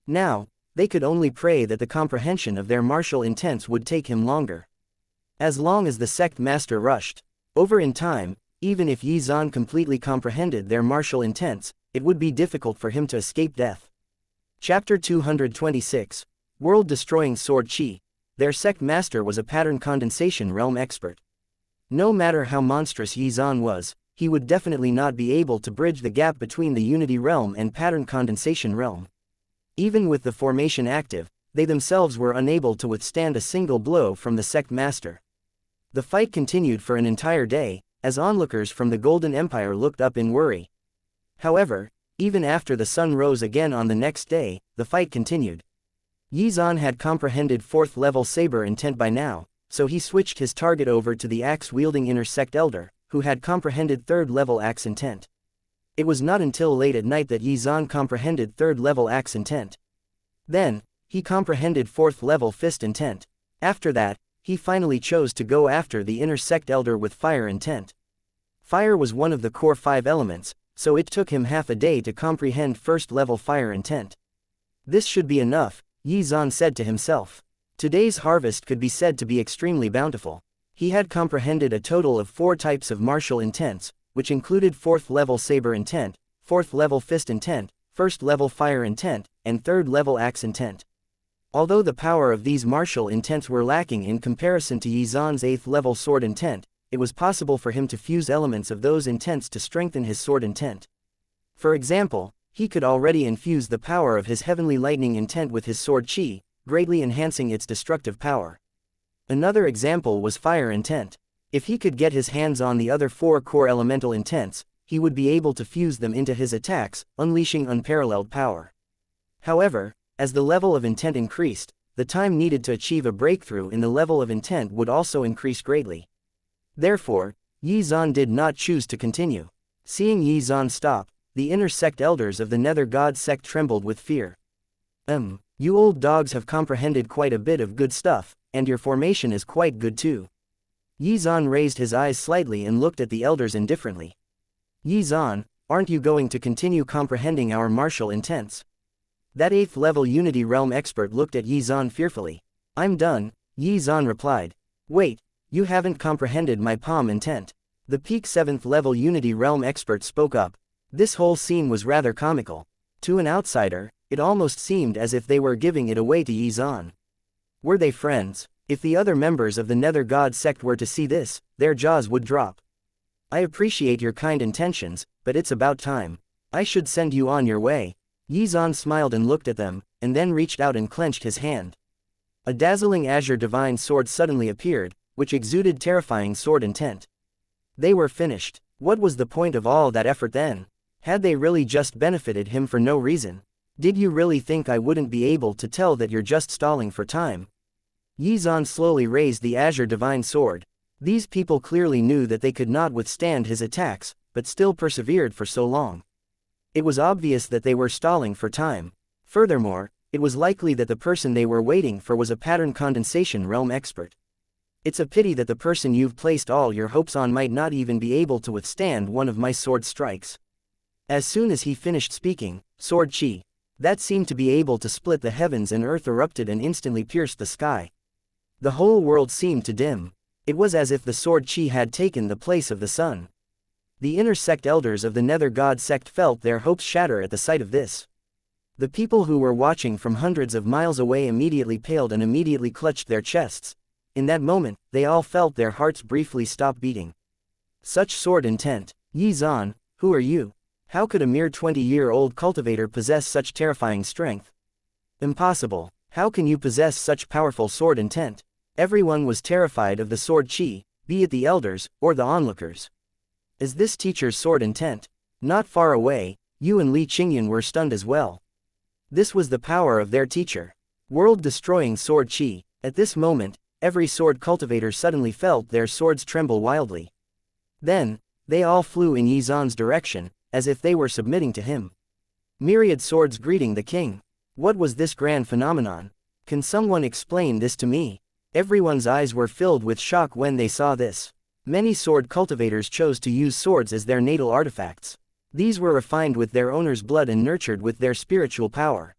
Speaker 1: Now, they could only pray that the comprehension of their martial intents would take him longer. As long as the sect master rushed over in time, Even if Yi Zan completely comprehended their martial intents, it would be difficult for him to escape death. Chapter 226. World-destroying sword Qi. Their sect master was a pattern condensation realm expert. No matter how monstrous Yi Zan was, he would definitely not be able to bridge the gap between the Unity realm and pattern condensation realm. Even with the formation active, they themselves were unable to withstand a single blow from the sect master. The fight continued for an entire day, as onlookers from the Golden Empire looked up in worry. However, even after the sun rose again on the next day, the fight continued. Yi Zan had comprehended 4th level saber intent by now, so he switched his target over to the axe-wielding inner sect elder, who had comprehended 3rd level axe intent. It was not until late at night that Yi Zan comprehended 3rd level axe intent. Then, he comprehended 4th level fist intent. After that, he finally chose to go after the inner sect elder with fire intent. Fire was one of the core 5 elements, so it took him half a day to comprehend 1st level fire intent. This should be enough, Yi Zan said to himself. Today's harvest could be said to be extremely bountiful. He had comprehended a total of 4 types of martial intents, which included 4th level saber intent, 4th level fist intent, 1st level fire intent, and 3rd level axe intent. Although the power of these martial intents were lacking in comparison to Yi Zan's 8th level sword intent, it was possible for him to fuse elements of those intents to strengthen his sword intent. For example, he could already infuse the power of his heavenly lightning intent with his sword Qi, greatly enhancing its destructive power. Another example was fire intent. If he could get his hands on the other 4 core elemental intents, he would be able to fuse them into his attacks, unleashing unparalleled power. However, as the level of intent increased, the time needed to achieve a breakthrough in the level of intent would also increase greatly. Therefore, Yi Zan did not choose to continue. Seeing Yi Zan stop, the inner sect elders of the Nether God sect trembled with fear. You old dogs have comprehended quite a bit of good stuff, and your formation is quite good too. Yi Zan raised his eyes slightly and looked at the elders indifferently. Yi Zan, aren't you going to continue comprehending our martial intents? That 8th level Unity realm expert looked at Yi Zan fearfully. I'm done, Yi Zan replied. Wait, you haven't comprehended my palm intent. The peak 7th level Unity realm expert spoke up. This whole scene was rather comical. To an outsider, it almost seemed as if they were giving it away to Yi Zan. Were they friends? If the other members of the Nether God sect were to see this, their jaws would drop. I appreciate your kind intentions, but it's about time. I should send you on your way. Yi Zan smiled and looked at them, and then reached out and clenched his hand. A dazzling azure divine sword suddenly appeared, which exuded terrifying sword intent. They were finished. What was the point of all that effort then? Had they really just benefited him for no reason? Did you really think I wouldn't be able to tell that you're just stalling for time? Yi Zan slowly raised the azure divine sword. These people clearly knew that they could not withstand his attacks, but still persevered for so long. It was obvious that they were stalling for time. Furthermore, it was likely that the person they were waiting for was a pattern condensation realm expert. It's a pity that the person you've placed all your hopes on might not even be able to withstand one of my sword strikes. As soon as he finished speaking, sword Qi, that seemed to be able to split the heavens and earth erupted and instantly pierced the sky. The whole world seemed to dim. It was as if the sword Qi had taken the place of the sun. The inner sect elders of the Nether God sect felt their hopes shatter at the sight of this. The people who were watching from hundreds of miles away immediately paled and immediately clutched their chests. In that moment, they all felt their hearts briefly stop beating. Such sword intent. Yi Zan, who are you? How could a mere 20-year-old cultivator possess such terrifying strength? Impossible. How can you possess such powerful sword intent? Everyone was terrified of the sword Qi, be it the elders, or the onlookers. Is this teacher's sword intent? Not far away, Yu and Li Qingyun were stunned as well. This was the power of their teacher. World-destroying sword Qi. At this moment, every sword cultivator suddenly felt their swords tremble wildly. Then, they all flew in Yi Zan's direction, as if they were submitting to him. Myriad swords greeting the king. What was this grand phenomenon? Can someone explain this to me? Everyone's eyes were filled with shock when they saw this. Many sword cultivators chose to use swords as their natal artifacts. These were refined with their owner's blood and nurtured with their spiritual power.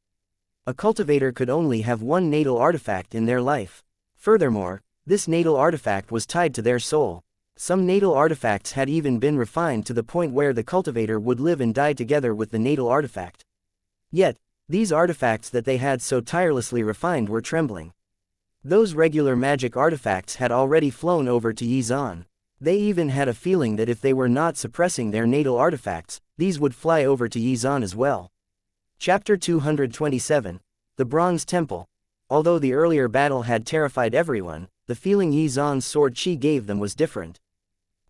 Speaker 1: A cultivator could only have one natal artifact in their life. Furthermore, this natal artifact was tied to their soul. Some natal artifacts had even been refined to the point where the cultivator would live and die together with the natal artifact. Yet, these artifacts that they had so tirelessly refined were trembling. Those regular magic artifacts had already flown over to Xuan. They even had a feeling that if they were not suppressing their natal artifacts, these would fly over to Xuan as well. Chapter 227, The Bronze Temple. Although the earlier battle had terrified everyone, the feeling Xuan's sword chi gave them was different.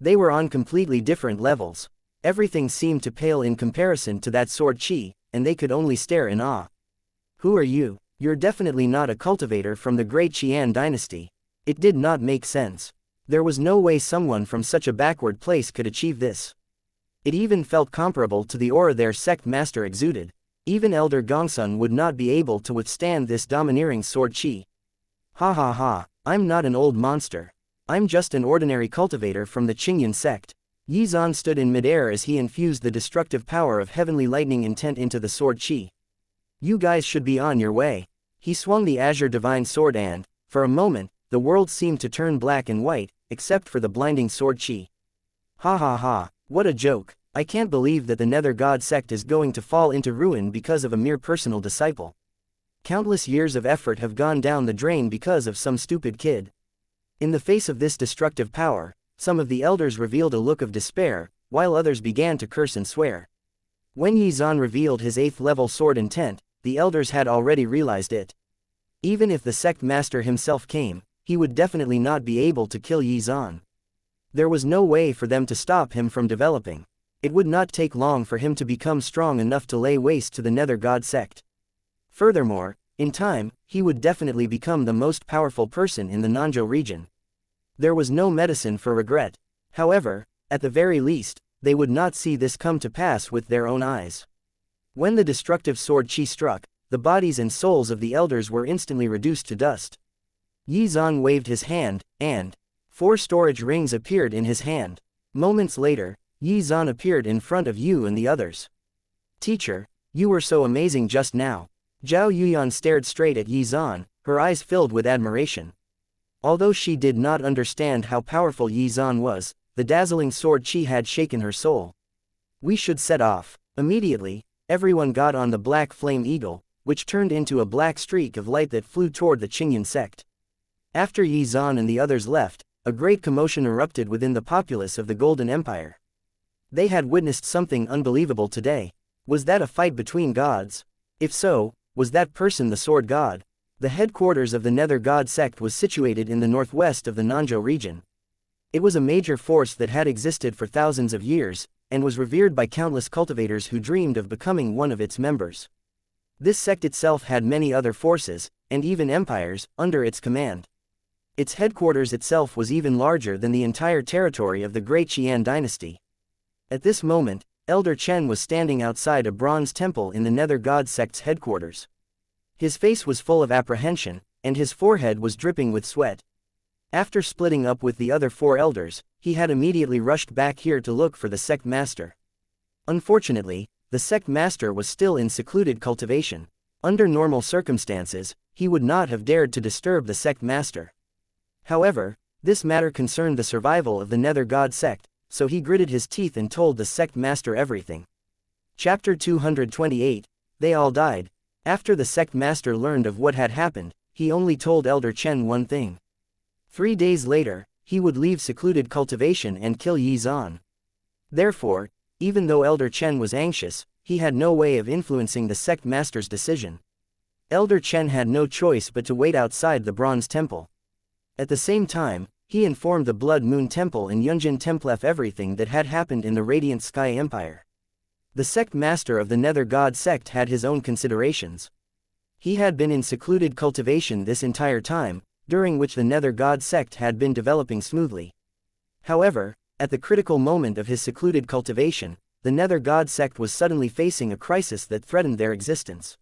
Speaker 1: They were on completely different levels. Everything seemed to pale in comparison to that sword chi, and they could only stare in awe. Who are you? You're definitely not a cultivator from the great Qian dynasty. It did not make sense. There was no way someone from such a backward place could achieve this. It even felt comparable to the aura their sect master exuded. Even Elder Gongsun would not be able to withstand this domineering sword chi. Ha ha ha, I'm not an old monster. I'm just an ordinary cultivator from the Qingyan sect. Xuan stood in midair as he infused the destructive power of heavenly lightning intent into the sword chi. You guys should be on your way. He swung the azure divine sword and, for a moment, the world seemed to turn black and white, except for the blinding sword chi. Ha ha ha, what a joke. I can't believe that the Nether God sect is going to fall into ruin because of a mere personal disciple. Countless years of effort have gone down the drain because of some stupid kid. In the face of this destructive power, some of the elders revealed a look of despair, while others began to curse and swear. When Xuan revealed his 8th level sword intent, the elders had already realized it. Even if the sect master himself came, he would definitely not be able to kill Xuan. There was no way for them to stop him from developing. It would not take long for him to become strong enough to lay waste to the Nether God sect. Furthermore, in time, he would definitely become the most powerful person in the Nanzhou region. There was no medicine for regret. However, at the very least, they would not see this come to pass with their own eyes. When the destructive sword chi struck, the bodies and souls of the elders were instantly reduced to dust. Xuan waved his hand, and 4 storage rings appeared in his hand. Moments later, Xuan appeared in front of you and the others. Teacher, you were so amazing just now. Zhao Yuyan stared straight at Xuan, her eyes filled with admiration. Although she did not understand how powerful Xuan was, the dazzling sword chi had shaken her soul. We should set off. Immediately, everyone got on the black flame eagle, which turned into a black streak of light that flew toward the Qingyan sect. After Xuan and the others left, a great commotion erupted within the populace of the Golden Empire. They had witnessed something unbelievable today. Was that a fight between gods? If so, was that person the sword god? The headquarters of the Nether God sect was situated in the northwest of the Nanzhou region. It was a major force that had existed for thousands of years, and was revered by countless cultivators who dreamed of becoming one of its members. This sect itself had many other forces, and even empires, under its command. Its headquarters itself was even larger than the entire territory of the Great Qian dynasty. At this moment, Elder Chen was standing outside a bronze temple in the Nether God sect's headquarters. His face was full of apprehension, and his forehead was dripping with sweat. After splitting up with the other 4 elders, he had immediately rushed back here to look for the sect master. Unfortunately, the sect master was still in secluded cultivation. Under normal circumstances, he would not have dared to disturb the sect master. However, this matter concerned the survival of the Nether God sect, so he gritted his teeth and told the sect master everything. Chapter 228, They all died. After the sect master learned of what had happened, he only told Elder Chen one thing. 3 days later, he would leave secluded cultivation and kill Xuan. Therefore, even though Elder Chen was anxious, he had no way of influencing the sect master's decision. Elder Chen had no choice but to wait outside the bronze temple. At the same time, he informed the Blood Moon Temple and Yunjin Temple of everything that had happened in the Radiant Sky Empire. The sect master of the Nether God sect had his own considerations. He had been in secluded cultivation this entire time, during which the Nether God sect had been developing smoothly. However, at the critical moment of his secluded cultivation, the Nether God sect was suddenly facing a crisis that threatened their existence.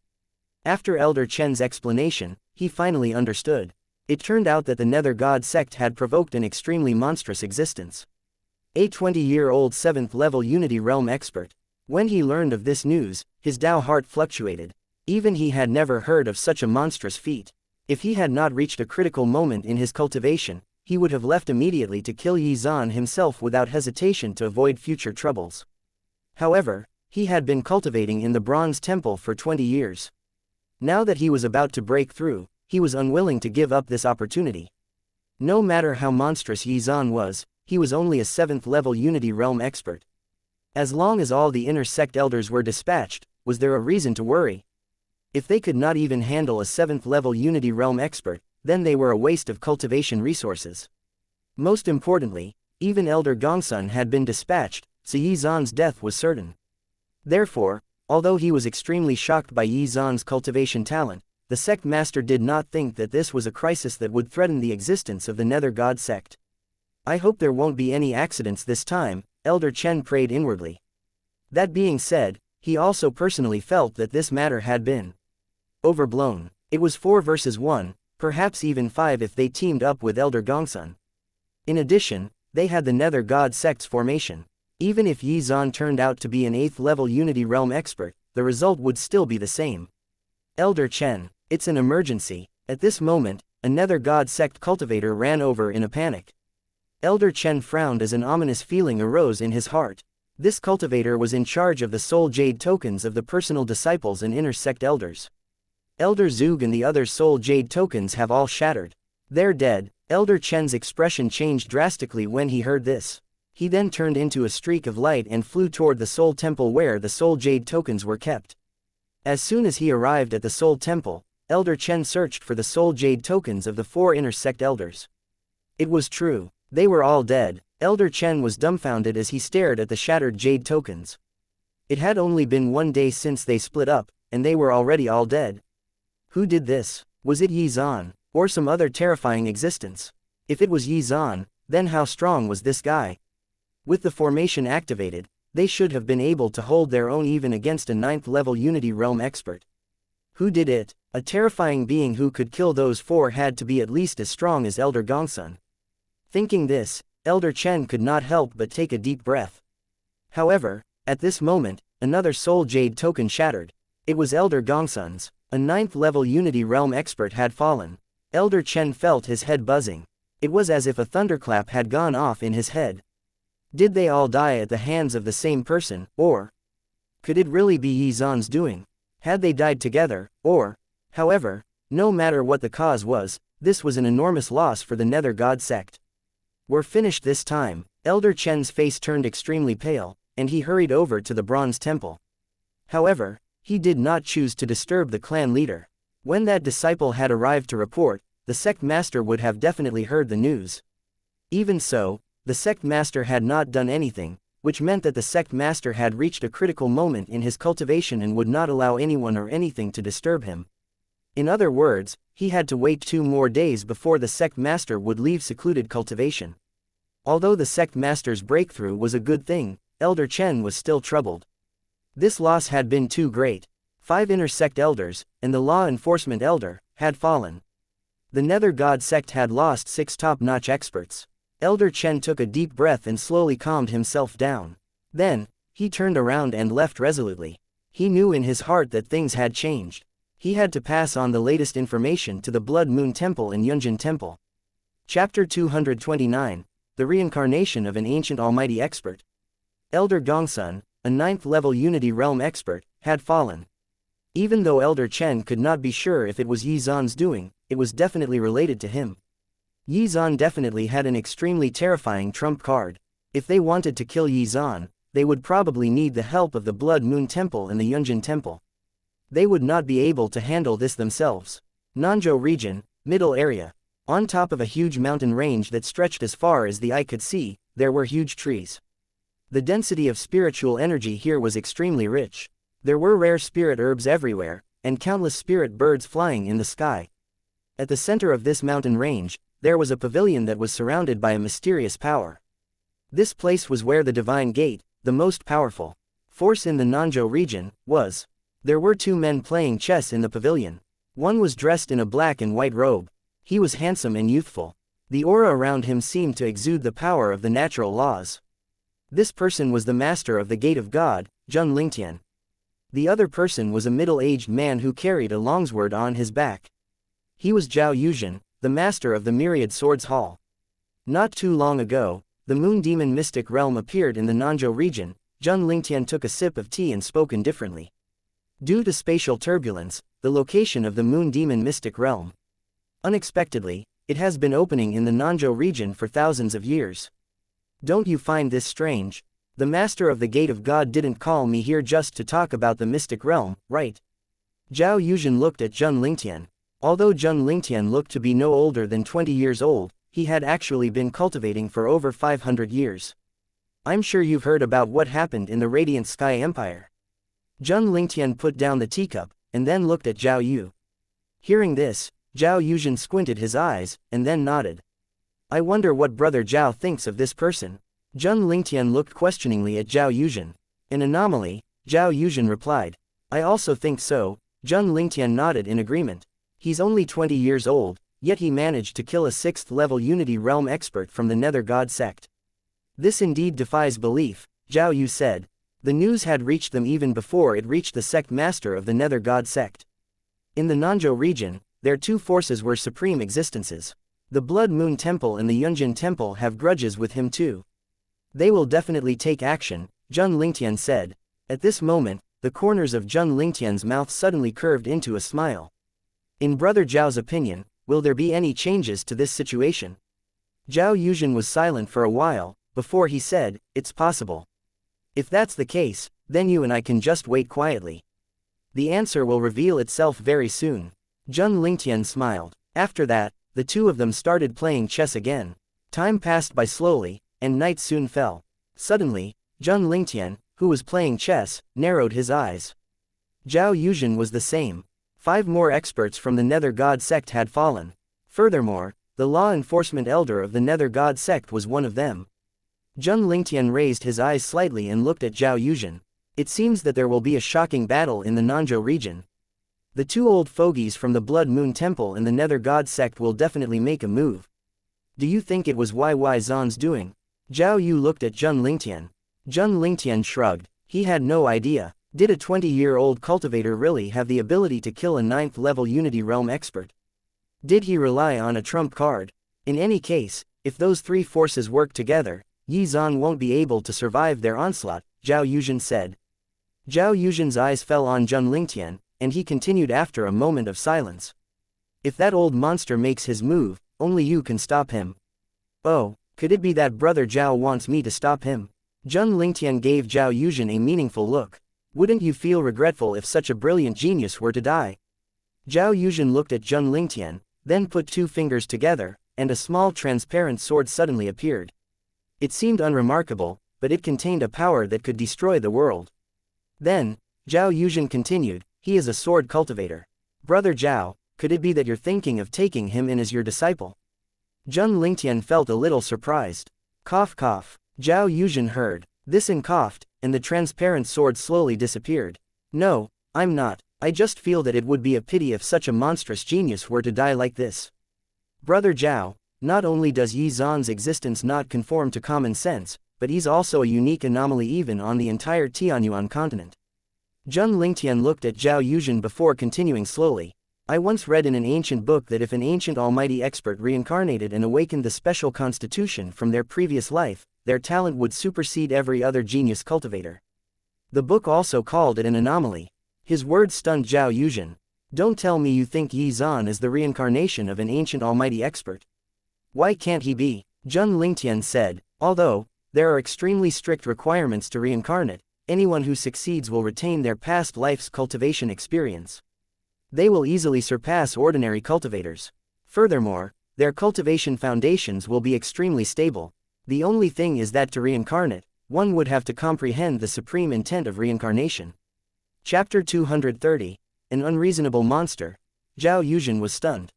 Speaker 1: After Elder Chen's explanation, he finally understood. It turned out that the Nether God sect had provoked an extremely monstrous existence. A 20-year-old 7th-level Unity Realm expert. When he learned of this news, his Dao heart fluctuated. Even he had never heard of such a monstrous feat. If he had not reached a critical moment in his cultivation, he would have left immediately to kill Yizan himself without hesitation to avoid future troubles. However, he had been cultivating in the Bronze Temple for 20 years. Now that he was about to break through, he was unwilling to give up this opportunity. No matter how monstrous Yizan was, he was only a 7th-level Unity Realm expert. As long as all the inner sect elders were dispatched, was there a reason to worry? If they could not even handle a 7th-level Unity Realm expert, then they were a waste of cultivation resources. Most importantly, even Elder Gongsun had been dispatched, so Yizan's death was certain. Therefore, although he was extremely shocked by Yizan's cultivation talent, the sect master did not think that this was a crisis that would threaten the existence of the Nether God sect. "I hope there won't be any accidents this time," Elder Chen prayed inwardly. That being said, he also personally felt that this matter had been overblown. It was 4 versus 1, perhaps even 5 if they teamed up with Elder Gongsun. In addition, they had the Nether God sect's formation. Even if Yizan turned out to be an 8th-level Unity Realm expert, the result would still be the same. "Elder Chen, it's an emergency." At this moment, a Nether God sect cultivator ran over in a panic. Elder Chen frowned as an ominous feeling arose in his heart. This cultivator was in charge of the soul jade tokens of the personal disciples and inner sect elders. Elder Zug and the other soul jade tokens have all shattered. They're dead. Elder Chen's expression changed drastically when he heard this. He then turned into a streak of light and flew toward the soul temple where the soul jade tokens were kept. As soon as he arrived at the soul temple, Elder Chen searched for the soul jade tokens of the 4 inner sect elders. It was true. They were all dead. Elder Chen was dumbfounded as he stared at the shattered jade tokens. It had only been 1 day since they split up, and they were already all dead. Who did this? Was it Yizan, or some other terrifying existence? If it was Yizan, then how strong was this guy? With the formation activated, they should have been able to hold their own even against a 9th-level Unity Realm expert. Who did it? A terrifying being who could kill those 4 had to be at least as strong as Elder Gongsun. Thinking this, Elder Chen could not help but take a deep breath. However, at this moment, another soul jade token shattered. It was Elder Gongsun's. A 9th-level Unity Realm expert had fallen. Elder Chen felt his head buzzing. It was as if a thunderclap had gone off in his head. Did they all die at the hands of the same person, or could it really be Yizan's doing? Had they died together, or? However, no matter what the cause was, this was an enormous loss for the Nether God sect. "We're finished this time." Elder Chen's face turned extremely pale, and he hurried over to the Bronze Temple. However, he did not choose to disturb the clan leader. When that disciple had arrived to report, the sect master would have definitely heard the news. Even so, the sect master had not done anything, which meant that the sect master had reached a critical moment in his cultivation and would not allow anyone or anything to disturb him. In other words, he had to wait 2 more days before the sect master would leave secluded cultivation. Although the sect master's breakthrough was a good thing, Elder Chen was still troubled. This loss had been too great. 5 inner sect elders, and the law enforcement elder, had fallen. The Nether God sect had lost 6 top-notch experts. Elder Chen took a deep breath and slowly calmed himself down. Then, he turned around and left resolutely. He knew in his heart that things had changed. He had to pass on the latest information to the Blood Moon Temple and Yunjin Temple. Chapter 229, The Reincarnation of an Ancient Almighty Expert. Elder Gongsun, a 9th-level Unity Realm expert, had fallen. Even though Elder Chen could not be sure if it was Yizan's doing, it was definitely related to him. Yizan definitely had an extremely terrifying trump card. If they wanted to kill Yizan, they would probably need the help of the Blood Moon Temple and the Yunjin Temple. They would not be able to handle this themselves. Nanzhou region, middle area. On top of a huge mountain range that stretched as far as the eye could see, there were huge trees. The density of spiritual energy here was extremely rich. There were rare spirit herbs everywhere, and countless spirit birds flying in the sky. At the center of this mountain range, there was a pavilion that was surrounded by a mysterious power. This place was where the divine gate, the most powerful force in the Nanzhou region, was. There were 2 men playing chess in the pavilion. One was dressed in a black and white robe. He was handsome and youthful. The aura around him seemed to exude the power of the natural laws. This person was the master of the Gate of God, Zheng Lingtian. The other person was a middle-aged man who carried a longsword on his back. He was Zhao Yuzhen, the master of the Myriad Swords Hall. Not too long ago, the moon demon mystic realm appeared in the Nanzhou region. Zheng Lingtian took a sip of tea and spoke indifferently. Due to spatial turbulence, the location of the moon demon mystic realm. Unexpectedly, it has been opening in the Nanzhou region for thousands of years. Don't you find this strange? The master of the Gate of God didn't call me here just to talk about the mystic realm, right? Zhao Yuzhen looked at Zheng Lingtian. Although Zheng Lingtian looked to be no older than 20 years old, he had actually been cultivating for over 500 years. I'm sure you've heard about what happened in the Radiant Sky Empire. Zheng Lingtian put down the teacup, and then looked at Zhao Yu. Hearing this, Zhao Yuzhen squinted his eyes, and then nodded. I wonder what Brother Zhao thinks of this person. Zheng Lingtian looked questioningly at Zhao Yuzhen. An anomaly, Zhao Yuzhen replied. I also think so. Zheng Lingtian nodded in agreement. He's only 20 years old, yet he managed to kill a 6th-level Unity Realm expert from the Nether God Sect. This indeed defies belief, Zhao Yu said. The news had reached them even before it reached the sect master of the Nether God Sect. In the Nanzhou region, their two forces were supreme existences. The Blood Moon Temple and the Yunjin Temple have grudges with him too. They will definitely take action, Zheng Lingtian said. At this moment, the corners of Zheng Lingtian's mouth suddenly curved into a smile. In Brother Zhao's opinion, will there be any changes to this situation? Zhao Yuzhen was silent for a while, before he said, it's possible. If that's the case, then you and I can just wait quietly. The answer will reveal itself very soon. Zheng Lingtian smiled. After that, the two of them started playing chess again. Time passed by slowly, and night soon fell. Suddenly, Zheng Lingtian, who was playing chess, narrowed his eyes. Zhao Yuzhen was the same. 5 more experts from the Nether God Sect had fallen. Furthermore, the law enforcement elder of the Nether God Sect was one of them. Zheng Lingtian raised his eyes slightly and looked at Zhao Yuzhen. It seems that there will be a shocking battle in the Nanzhou region. The two old fogies from the Blood Moon Temple and the Nether God Sect will definitely make a move. Do you think it was YY Zan's doing? Zhao Yu looked at Zheng Lingtian. Zheng Lingtian shrugged. He had no idea. Did a 20-year-old cultivator really have the ability to kill a 9th-level Unity Realm expert? Did he rely on a trump card? In any case, if those 3 forces work together, Yi Zan won't be able to survive their onslaught, Zhao Yuzhen said. Zhao Yuzhen's eyes fell on Zheng Lingtian, and he continued after a moment of silence. If that old monster makes his move, only you can stop him. Oh, could it be that Brother Zhao wants me to stop him? Zheng Lingtian gave Zhao Yuzhen a meaningful look. Wouldn't you feel regretful if such a brilliant genius were to die? Zhao Yuzhen looked at Zheng Lingtian, then put 2 fingers together, and a small transparent sword suddenly appeared. It seemed unremarkable, but it contained a power that could destroy the world. Then, Zhao Yuzhen continued, he is a sword cultivator. Brother Zhao, could it be that you're thinking of taking him in as your disciple? Zheng Lingtian felt a little surprised. Cough cough. Zhao Yuzhen heard this and coughed, and the transparent sword slowly disappeared. No, I'm not. I just feel that it would be a pity if such a monstrous genius were to die like this. Brother Zhao, not only does Yi Zan's existence not conform to common sense, but he's also a unique anomaly even on the entire Tianyuan continent. Zheng Lingtian looked at Zhao Yuzhen before continuing slowly. I once read in an ancient book that if an ancient almighty expert reincarnated and awakened the special constitution from their previous life, their talent would supersede every other genius cultivator. The book also called it an anomaly. His words stunned Zhao Yuzhen. Don't tell me you think Yi Zan is the reincarnation of an ancient almighty expert. Why can't he be? Zheng Lingtian said, although there are extremely strict requirements to reincarnate, anyone who succeeds will retain their past life's cultivation experience. They will easily surpass ordinary cultivators. Furthermore, their cultivation foundations will be extremely stable. The only thing is that to reincarnate, one would have to comprehend the supreme intent of reincarnation. Chapter 230, An Unreasonable Monster. Zhao Yuzhen was stunned.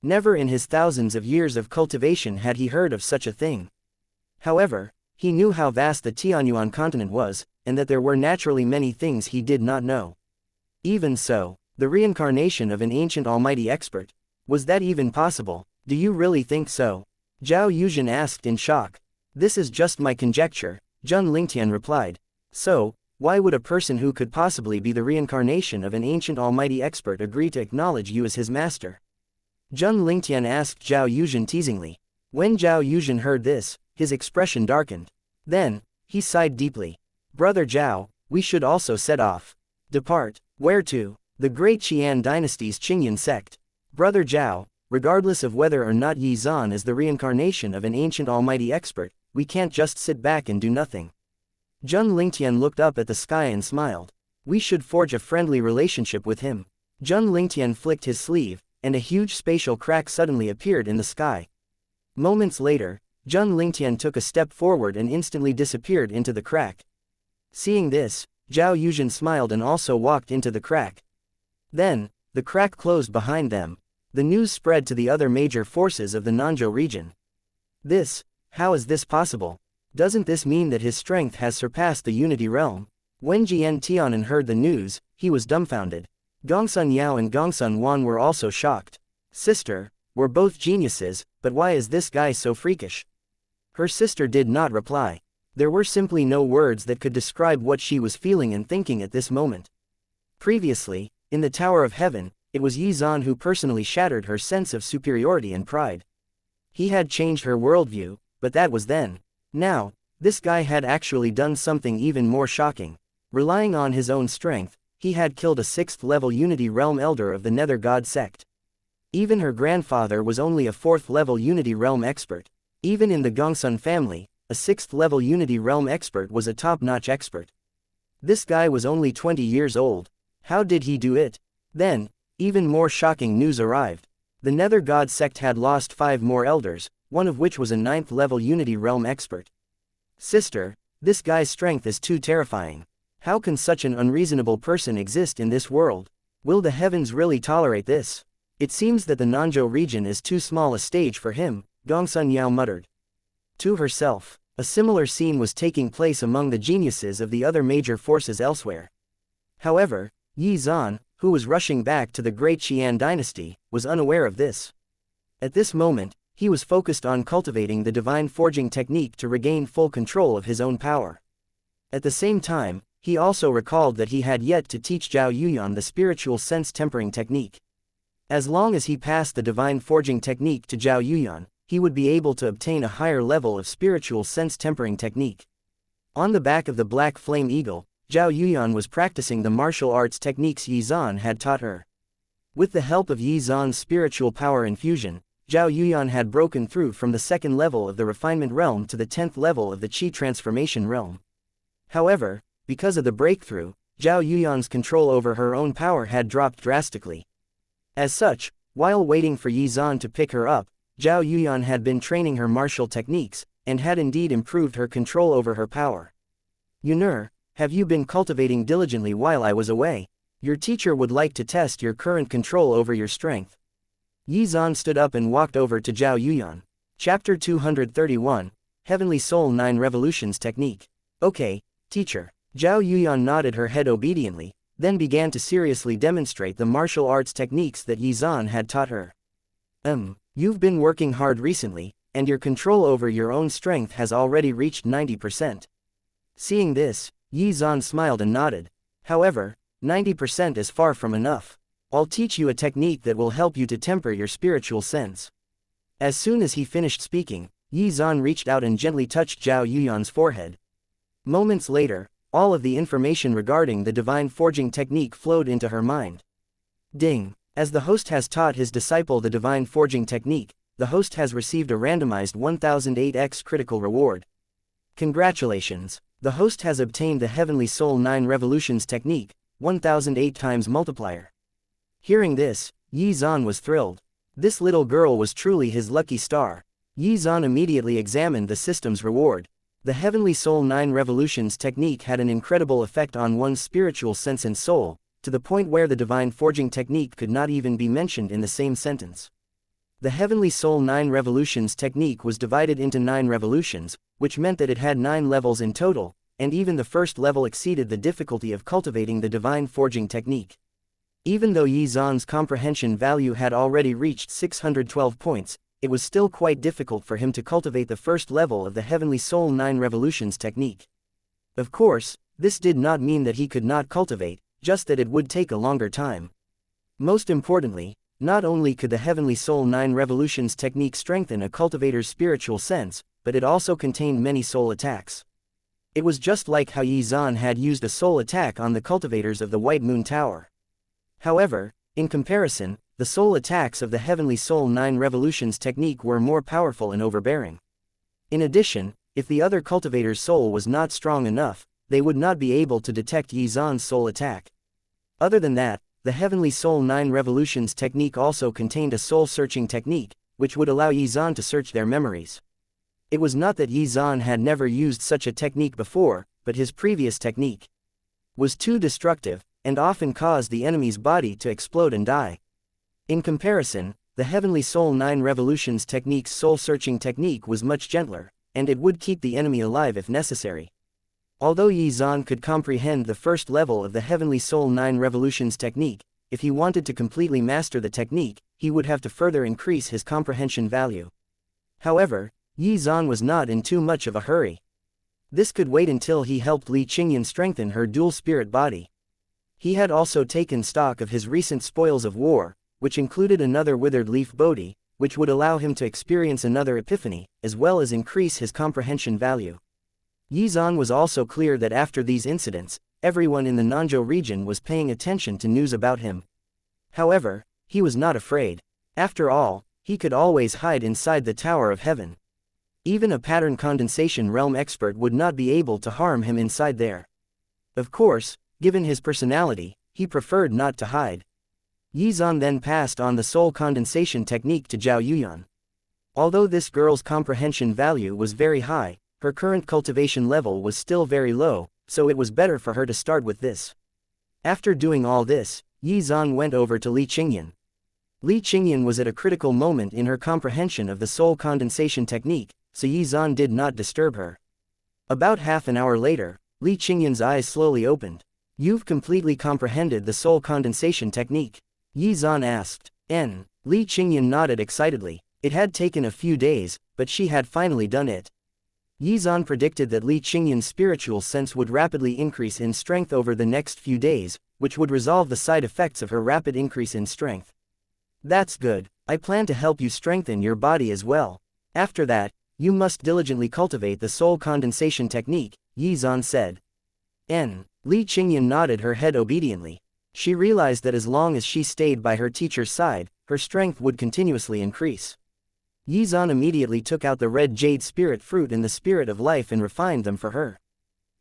Speaker 1: Never in his thousands of years of cultivation had he heard of such a thing. However, he knew how vast the Tianyuan continent was, and that there were naturally many things he did not know. Even so, the reincarnation of an ancient almighty expert, was that even possible? Do you really think so? Zhao Yuzhen asked in shock. This is just my conjecture, Zheng Lingtian replied. So, why would a person who could possibly be the reincarnation of an ancient almighty expert agree to acknowledge you as his master? Zheng Lingtian asked Zhao Yuzhen teasingly. When Zhao Yuzhen heard this, his expression darkened. Then, he sighed deeply. Brother Zhao, we should also set off. Depart. Where to? The great Qian dynasty's Qingyan sect. Brother Zhao, regardless of whether or not Yi Zan is the reincarnation of an ancient almighty expert, we can't just sit back and do nothing. Zheng Lingtian looked up at the sky and smiled. We should forge a friendly relationship with him. Zheng Lingtian flicked his sleeve, and a huge spatial crack suddenly appeared in the sky. Moments later, Zheng Lingtian took a step forward and instantly disappeared into the crack. Seeing this, Zhao Yuzhen smiled and also walked into the crack. Then, the crack closed behind them. The news spread to the other major forces of the Nanzhou region. How is this possible? Doesn't this mean that his strength has surpassed the Unity Realm? When Jian Tianan heard the news, he was dumbfounded. Gongsun Yao and Gongsun Wan were also shocked. Sister, we're both geniuses, but why is this guy so freakish? Her sister did not reply. There were simply no words that could describe what she was feeling and thinking at this moment. Previously, in the Tower of Heaven, it was Yi Zan who personally shattered her sense of superiority and pride. He had changed her worldview, but that was then. Now, this guy had actually done something even more shocking. Relying on his own strength, he had killed a 6th-level Unity Realm Elder of the Nether God Sect. Even her grandfather was only a 4th-level Unity Realm expert. Even in the Gongsun family, a 6th-level Unity Realm expert was a top-notch expert. This guy was only 20 years old. How did he do it? Then, even more shocking news arrived. The Nether God Sect had lost 5 more elders, one of which was a 9th-level Unity Realm expert. Sister, this guy's strength is too terrifying. How can such an unreasonable person exist in this world? Will the heavens really tolerate this? It seems that the Nanzhou region is too small a stage for him, Gongsun Yao muttered. To herself, a similar scene was taking place among the geniuses of the other major forces elsewhere. However, Yi Zan, who was rushing back to the great Qian dynasty, was unaware of this. At this moment, he was focused on cultivating the divine forging technique to regain full control of his own power. At the same time, he also recalled that he had yet to teach Zhao Yuyan the spiritual sense tempering technique. As long as he passed the divine forging technique to Zhao Yuyan, he would be able to obtain a higher level of spiritual sense tempering technique. On the back of the Black Flame Eagle, Zhao Yuyan was practicing the martial arts techniques Yi Zan had taught her. With the help of Yi Zan's spiritual power infusion, Zhao Yuyan had broken through from the 2nd level of the refinement realm to the 10th level of the Qi transformation realm. However, because of the breakthrough, Zhao Yuyan's control over her own power had dropped drastically. As such, while waiting for Yi Zan to pick her up, Zhao Yuyan had been training her martial techniques, and had indeed improved her control over her power. Yun'er, have you been cultivating diligently while I was away? Your teacher would like to test your current control over your strength. Yi Zan stood up and walked over to Zhao Yuyan. Chapter 231, Heavenly Soul 9 Revolutions Technique. Okay, teacher. Zhao Yuyan nodded her head obediently, then began to seriously demonstrate the martial arts techniques that Yi Zan had taught her. You've been working hard recently, and your control over your own strength has already reached 90%. Seeing this, Yi Zan smiled and nodded. However, 90% is far from enough. I'll teach you a technique that will help you to temper your spiritual sense. As soon as he finished speaking, Yi Zan reached out and gently touched Zhao Yuyan's forehead. Moments later, all of the information regarding the divine forging technique flowed into her mind. Ding! As the host has taught his disciple the divine forging technique, the host has received a randomized 1008x critical reward. Congratulations! The host has obtained the Heavenly Soul 9 Revolutions technique, 1008 times multiplier. Hearing this, Yi Zan was thrilled. This little girl was truly his lucky star. Yi Zan immediately examined the system's reward. The Heavenly Soul 9 Revolutions technique had an incredible effect on one's spiritual sense and soul, to the point where the divine forging technique could not even be mentioned in the same sentence. The Heavenly Soul 9 Revolutions technique was divided into 9 revolutions, which meant that it had 9 levels in total, and even the first level exceeded the difficulty of cultivating the divine forging technique. Even though Yi Zan's comprehension value had already reached 612 points, it was still quite difficult for him to cultivate the first level of the Heavenly Soul 9 Revolutions technique. Of course, this did not mean that he could not cultivate, just that it would take a longer time. Most importantly, Not only could the Heavenly Soul 9 Revolutions technique strengthen a cultivator's spiritual sense, but it also contained many soul attacks. It was just like how Xuan had used a soul attack on the cultivators of the White Moon Tower. However, in comparison, the soul attacks of the Heavenly Soul 9 Revolutions technique were more powerful and overbearing. In addition, if the other cultivator's soul was not strong enough, they would not be able to detect Xuan's soul attack. Other than that, the Heavenly Soul 9 Revolutions technique also contained a soul-searching technique, which would allow Xuan to search their memories. It was not that Xuan had never used such a technique before, but his previous technique was too destructive, and often caused the enemy's body to explode and die. In comparison, the Heavenly Soul 9 Revolutions technique's soul-searching technique was much gentler, and it would keep the enemy alive if necessary. Although Xuan could comprehend the first level of the Heavenly Soul 9 Revolutions technique, if he wanted to completely master the technique, he would have to further increase his comprehension value. However, Xuan was not in too much of a hurry. This could wait until he helped Li Qingyan strengthen her dual spirit body. He had also taken stock of his recent spoils of war, which included another withered leaf Bodhi, which would allow him to experience another epiphany, as well as increase his comprehension value. Xuan was also clear that after these incidents, everyone in the Nanzhou region was paying attention to news about him. However, he was not afraid. After all, he could always hide inside the Tower of Heaven. Even a pattern condensation realm expert would not be able to harm him inside there. Of course, given his personality, he preferred not to hide. Xuan then passed on the soul condensation technique to Zhao Yuyan. Although this girl's comprehension value was very high, her current cultivation level was still very low, so it was better for her to start with this. After doing all this, Xuan went over to Li Qingyan. Li Qingyan was at a critical moment in her comprehension of the soul condensation technique, so Xuan did not disturb her. About half an hour later, Li Qingyan's eyes slowly opened. "You've completely comprehended the soul condensation technique?" Xuan asked. Li Qingyan nodded excitedly. It had taken a few days, but she had finally done it. Xuan predicted that Li Qingyan's spiritual sense would rapidly increase in strength over the next few days, which would resolve the side effects of her rapid increase in strength. "That's good. I plan to help you strengthen your body as well. After that, you must diligently cultivate the soul condensation technique," Xuan said. Li Qingyan nodded her head obediently. She realized that as long as she stayed by her teacher's side, her strength would continuously increase. Xuan immediately took out the red jade spirit fruit and the spirit of life and refined them for her.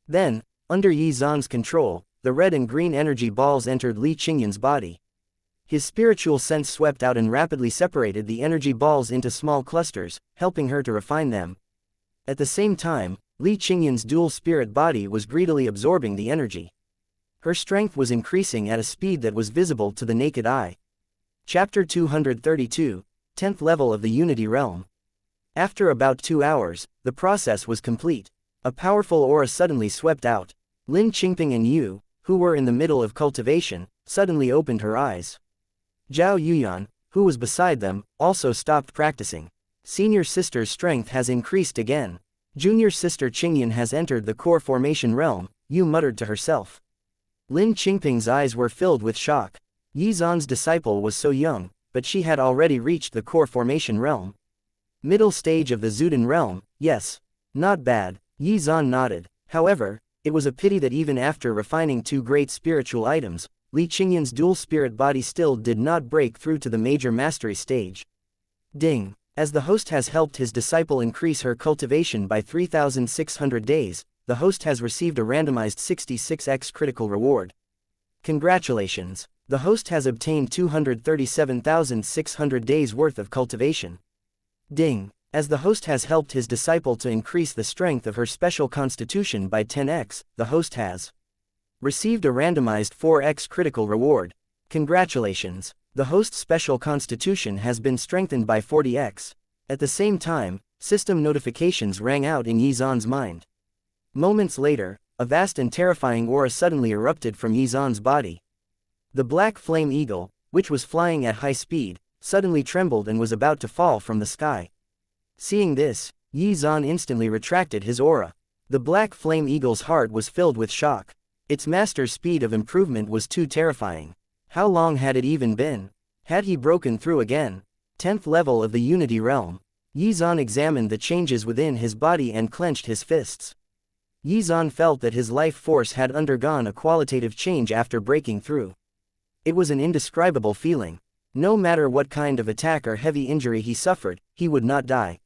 Speaker 1: Then, under Xuan's control, the red and green energy balls entered Li Qingyan's body. His spiritual sense swept out and rapidly separated the energy balls into small clusters, helping her to refine them. At the same time, Li Qingyan's dual spirit body was greedily absorbing the energy. Her strength was increasing at a speed that was visible to the naked eye. Chapter 232, 10th level of the Unity Realm. After about 2 hours, the process was complete. A powerful aura suddenly swept out. Lin Qingping and Yu, who were in the middle of cultivation, suddenly opened her eyes. Zhao Yuyan, who was beside them, also stopped practicing. Senior sister's strength has increased again. Junior sister Qingyan has entered the core formation realm, Yu muttered to herself. Lin Qingping's eyes were filled with shock. Xuan's disciple was so young, but she had already reached the core formation realm. Middle stage of the Zuden realm, yes. Not bad, Xuan nodded. However, it was a pity that even after refining 2 great spiritual items, Li Qingyan's dual spirit body still did not break through to the major mastery stage. Ding. As the host has helped his disciple increase her cultivation by 3,600 days, the host has received a randomized 66x critical reward. Congratulations. The host has obtained 237,600 days worth of cultivation. Ding. As the host has helped his disciple to increase the strength of her special constitution by 10x, the host has received a randomized 4x critical reward. Congratulations. The host's special constitution has been strengthened by 40x. At the same time, system notifications rang out in Xuan's mind. Moments later, a vast and terrifying aura suddenly erupted from Xuan's body. The black flame eagle, which was flying at high speed, suddenly trembled and was about to fall from the sky. Seeing this, Xuan instantly retracted his aura. The black flame eagle's heart was filled with shock. Its master's speed of improvement was too terrifying. How long had it even been? Had he broken through again? 10th level of the Unity Realm. Yizan examined the changes within his body and clenched his fists. Yizan felt that his life force had undergone a qualitative change after breaking through. It was an indescribable feeling. No matter what kind of attack or heavy injury he suffered, he would not die.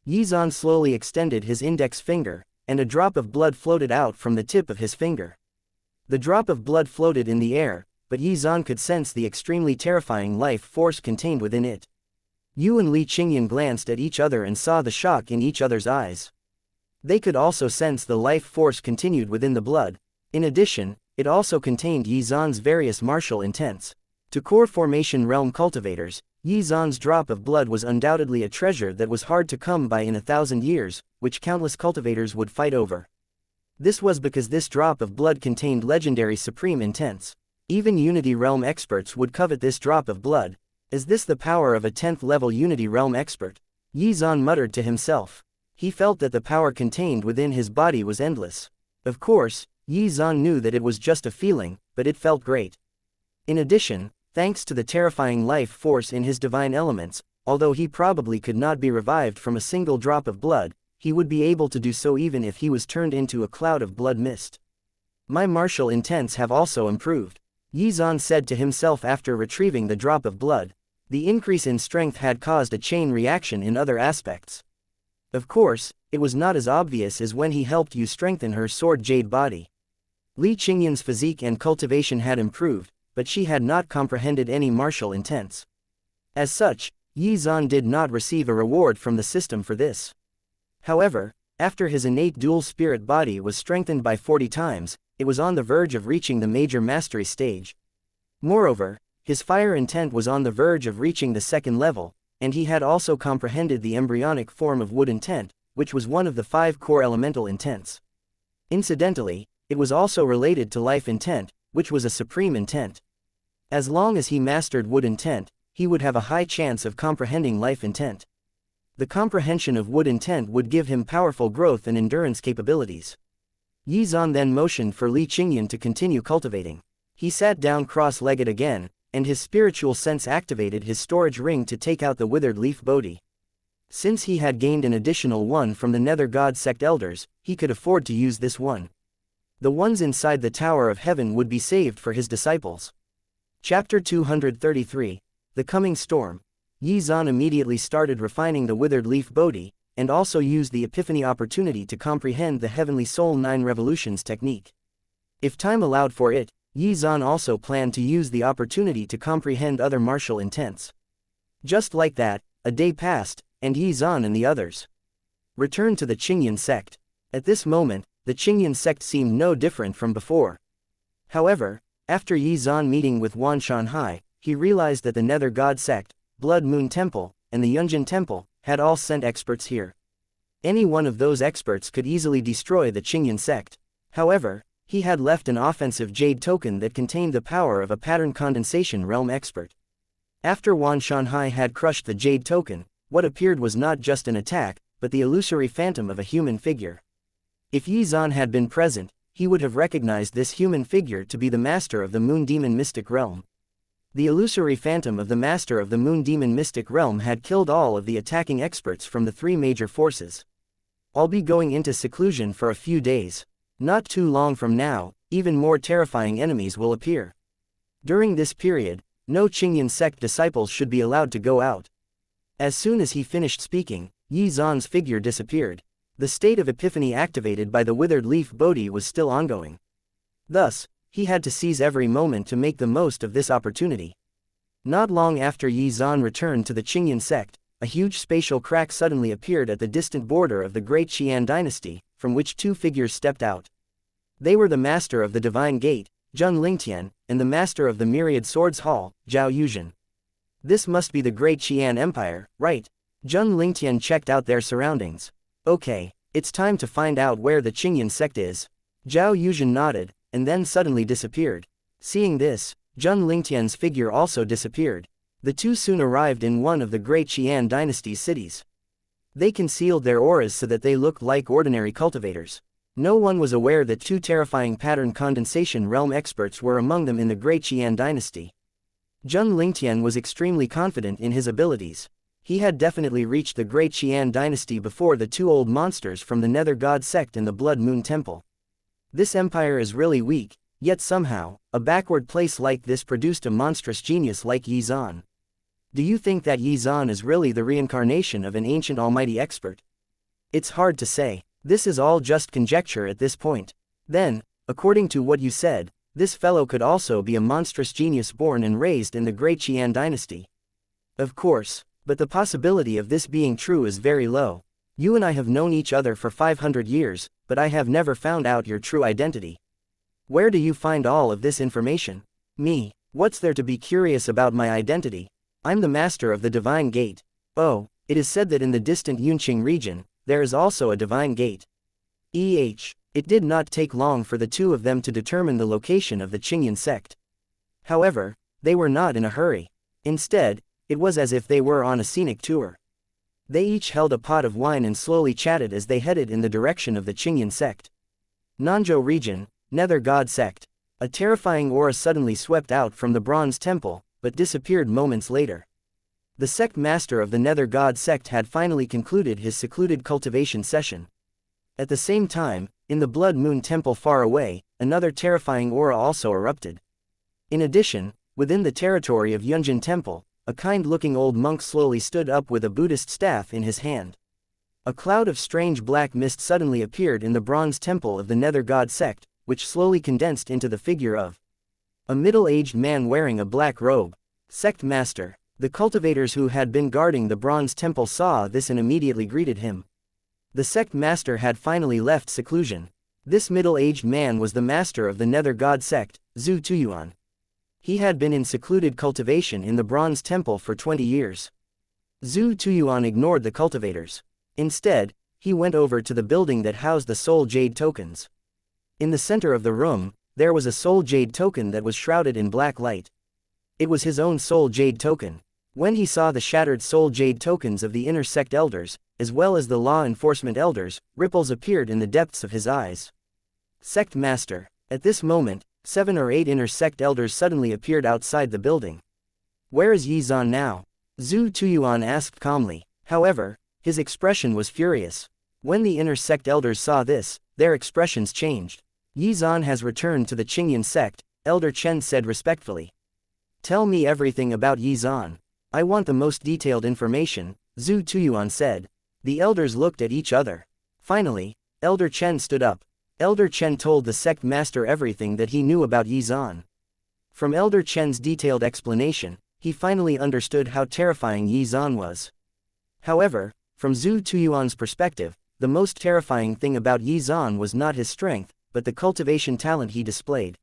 Speaker 1: Yizan slowly extended his index finger, and a drop of blood floated out from the tip of his finger. The drop of blood floated in the air, but Yizan could sense the extremely terrifying life force contained within it. Yu and Li Qingyan glanced at each other and saw the shock in each other's eyes. They could also sense the life force continued within the blood. In addition, it also contained Yizan's various martial intents. To core formation realm cultivators, Yizan's drop of blood was undoubtedly a treasure that was hard to come by in 1,000 years, which countless cultivators would fight over. This was because this drop of blood contained legendary supreme intents. Even Unity Realm experts would covet this drop of blood. Is this the power of a 10th level Unity Realm expert? Yizan muttered to himself. He felt that the power contained within his body was endless. Of course, Yizan knew that it was just a feeling, but it felt great. In addition, thanks to the terrifying life force in his divine elements, although he probably could not be revived from a single drop of blood, he would be able to do so even if he was turned into a cloud of blood mist. My martial intents have also improved, Yizan said to himself after retrieving the drop of blood. The increase in strength had caused a chain reaction in other aspects. Of course, it was not as obvious as when he helped Yu strengthen her sword jade body. Li Qingyan's physique and cultivation had improved, but she had not comprehended any martial intents. As such, Yizan did not receive a reward from the system for this. However, after his innate dual spirit body was strengthened by 40 times, it was on the verge of reaching the major mastery stage. Moreover, his fire intent was on the verge of reaching the 2nd level, and he had also comprehended the embryonic form of wood intent, which was one of the 5 core elemental intents. Incidentally, it was also related to life intent, which was a supreme intent. As long as he mastered wood intent, he would have a high chance of comprehending life intent. The comprehension of wood intent would give him powerful growth and endurance capabilities. Yizan then motioned for Li Qingyan to continue cultivating. He sat down cross-legged again, and his spiritual sense activated his storage ring to take out the withered leaf Bodhi. Since he had gained an additional one from the Nether God Sect elders, he could afford to use this one. The ones inside the Tower of Heaven would be saved for his disciples. Chapter 233, The Coming Storm. Yizan immediately started refining the withered leaf Bodhi, and also used the Epiphany opportunity to comprehend the Heavenly Soul 9 Revolutions technique. If time allowed for it, Yizan also planned to use the opportunity to comprehend other martial intents. Just like that, a day passed, and Yizan and the others returned to the Qingyan sect. At this moment, the Qingyan sect seemed no different from before. However, after Yizan meeting with Wan Shanhai, he realized that the Nether God Sect, Blood Moon Temple, and the Yunjin Temple had all sent experts here. Any one of those experts could easily destroy the Qingyan sect. However, he had left an offensive jade token that contained the power of a pattern condensation realm expert. After Wan Shanhai had crushed the jade token, what appeared was not just an attack, but the illusory phantom of a human figure. If Yizan had been present, he would have recognized this human figure to be the master of the Moon Demon Mystic Realm. The illusory phantom of the master of the Moon Demon Mystic Realm had killed all of the attacking experts from the 3 major forces. I'll be going into seclusion for a few days. Not too long from now, even more terrifying enemies will appear. During this period, no Qingyan sect disciples should be allowed to go out. As soon as he finished speaking, Yizan's figure disappeared. The state of epiphany activated by the withered leaf Bodhi was still ongoing. Thus, he had to seize every moment to make the most of this opportunity. Not long after Yizan returned to the Qingyan sect, a huge spatial crack suddenly appeared at the distant border of the Great Xian dynasty, from which 2 figures stepped out. They were the master of the Divine Gate, Zheng Lingtian, and the master of the Myriad Swords Hall, Zhao Yuzhen. This must be the Great Xian Empire, right? Zheng Lingtian checked out their surroundings. Okay, it's time to find out where the Qingyan sect is. Zhao Yuzhen nodded, and then suddenly disappeared. Seeing this, Zheng Lingtian's figure also disappeared. The two soon arrived in one of the Great Xian dynasty's cities. They concealed their auras so that they looked like ordinary cultivators. No one was aware that 2 terrifying pattern condensation realm experts were among them in the Great Xian dynasty. Zheng Lingtian was extremely confident in his abilities. He had definitely reached the Great Xian dynasty before the two old monsters from the Nether God sect and the Blood Moon Temple. This empire is really weak, yet somehow, a backward place like this produced a monstrous genius like Yizan. Do you think that Yizan is really the reincarnation of an ancient almighty expert? It's hard to say. This is all just conjecture at this point. Then, according to what you said, this fellow could also be a monstrous genius born and raised in the Great Xian dynasty. Of course, but the possibility of this being true is very low. You and I have known each other for 500 years, but I have never found out your true identity. Where do you find all of this information? Me. What's there to be curious about my identity? I'm the master of the Divine Gate. Oh, it is said that in the distant Yunqing region, there is also a Divine Gate. It did not take long for the two of them to determine the location of the Qingyan sect. However, they were not in a hurry. Instead, it was as if they were on a scenic tour. They each held a pot of wine and slowly chatted as they headed in the direction of the Qingyan sect. Nanzhou region, Nether God sect. A terrifying aura suddenly swept out from the Bronze Temple, but disappeared moments later. The sect master of the Nether God sect had finally concluded his secluded cultivation session. At the same time, in the Blood Moon Temple far away, another terrifying aura also erupted. In addition, within the territory of Yunjin Temple, a kind-looking old monk slowly stood up with a Buddhist staff in his hand. A cloud of strange black mist suddenly appeared in the Bronze Temple of the Nether God sect, which slowly condensed into the figure of a middle-aged man wearing a black robe. Sect Master. The cultivators who had been guarding the Bronze Temple saw this and immediately greeted him. The sect master had finally left seclusion. This middle-aged man was the master of the Nether God sect, Zhu Tuyuan. He had been in secluded cultivation in the Bronze Temple for 20 years. Zhu Tuyuan ignored the cultivators. Instead, he went over to the building that housed the soul jade tokens. In the center of the room, there was a soul jade token that was shrouded in black light. It was his own soul jade token. When he saw the shattered soul jade tokens of the inner sect elders, as well as the law enforcement elders, ripples appeared in the depths of his eyes. Sect Master. At this moment, 7 or 8 inner sect elders suddenly appeared outside the building. Where is Yizan now? Zhu Tuyuan asked calmly. However, his expression was furious. When the inner sect elders saw this, their expressions changed. Yizan has returned to the Qingyan sect, Elder Chen said respectfully. Tell me everything about Yizan. I want the most detailed information, Zhu Tuyuan said. The elders looked at each other. Finally, Elder Chen stood up. Elder Chen told the sect master everything that he knew about Yizan. From Elder Chen's detailed explanation, he finally understood how terrifying Yizan was. However, from Zhu Tuyuan's perspective, the most terrifying thing about Yizan was not his strength, but the cultivation talent he displayed.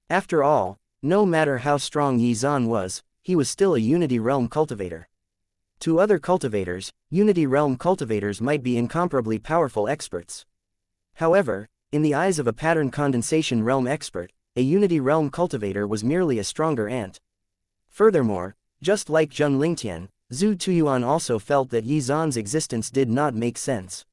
Speaker 1: After all, no matter how strong Yizan was, he was still a Unity Realm cultivator. To other cultivators, Unity Realm cultivators might be incomparably powerful experts. However, in the eyes of a Pattern Condensation Realm expert, a Unity Realm cultivator was merely a stronger ant. Furthermore, just like Zheng Lingtian, Zhu Tuyuan also felt that Yizan's existence did not make sense.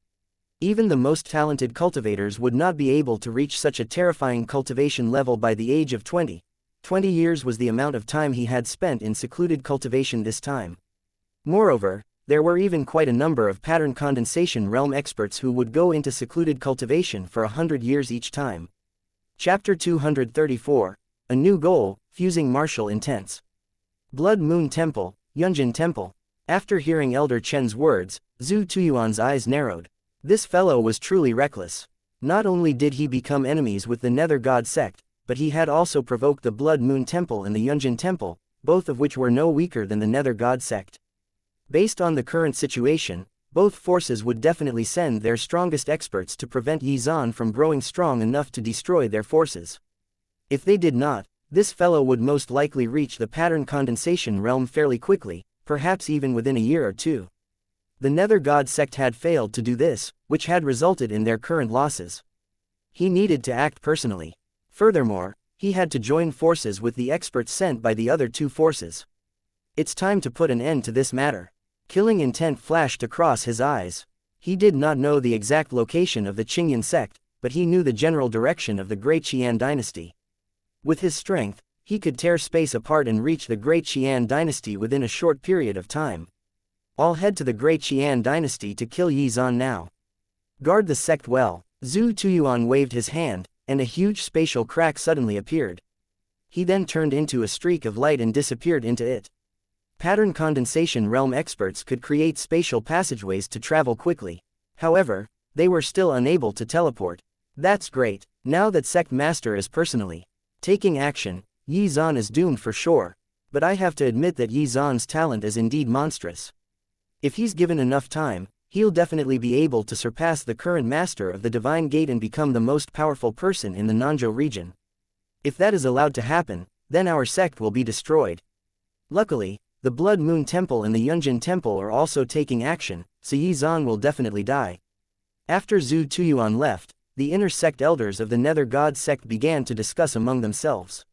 Speaker 1: Even the most talented cultivators would not be able to reach such a terrifying cultivation level by the age of 20. 20 years was the amount of time he had spent in secluded cultivation this time. Moreover, there were even quite a number of Pattern Condensation Realm experts who would go into secluded cultivation for 100 years each time. Chapter 234. A New Goal, Fusing Martial Intents. Blood Moon Temple, Yunjin Temple. After hearing Elder Chen's words, Zhu Tuyuan's eyes narrowed. This fellow was truly reckless. Not only did he become enemies with the Nether God sect, but he had also provoked the Blood Moon Temple and the Yunjin Temple, both of which were no weaker than the Nether God sect. Based on the current situation, both forces would definitely send their strongest experts to prevent Yizan from growing strong enough to destroy their forces. If they did not, this fellow would most likely reach the Pattern Condensation Realm fairly quickly, perhaps even within a year or two. The Nether God sect had failed to do this, which had resulted in their current losses. He needed to act personally. Furthermore, he had to join forces with the experts sent by the other two forces. It's time to put an end to this matter. Killing intent flashed across his eyes. He did not know the exact location of the Qingyan sect, but he knew the general direction of the Great Xian dynasty. With his strength, he could tear space apart and reach the Great Xian dynasty within a short period of time. I'll head to the Great Xian dynasty to kill Yi Zan now. Guard the sect well. Zhu Tuyuan waved his hand, and a huge spatial crack suddenly appeared. He then turned into a streak of light and disappeared into it. Pattern condensation realm experts could create spatial passageways to travel quickly. However, they were still unable to teleport. That's great. Now that Sect Master is personally taking action, Yi Zan is doomed for sure. But I have to admit that Yi Zan's talent is indeed monstrous. If he's given enough time, he'll definitely be able to surpass the current master of the Divine Gate and become the most powerful person in the Nanzhou region. If that is allowed to happen, then our sect will be destroyed. Luckily, the Blood Moon Temple and the Yunjin Temple are also taking action, so Yi Zan will definitely die. After Zhu Tuyuan left, the inner sect elders of the Nether God sect began to discuss among themselves.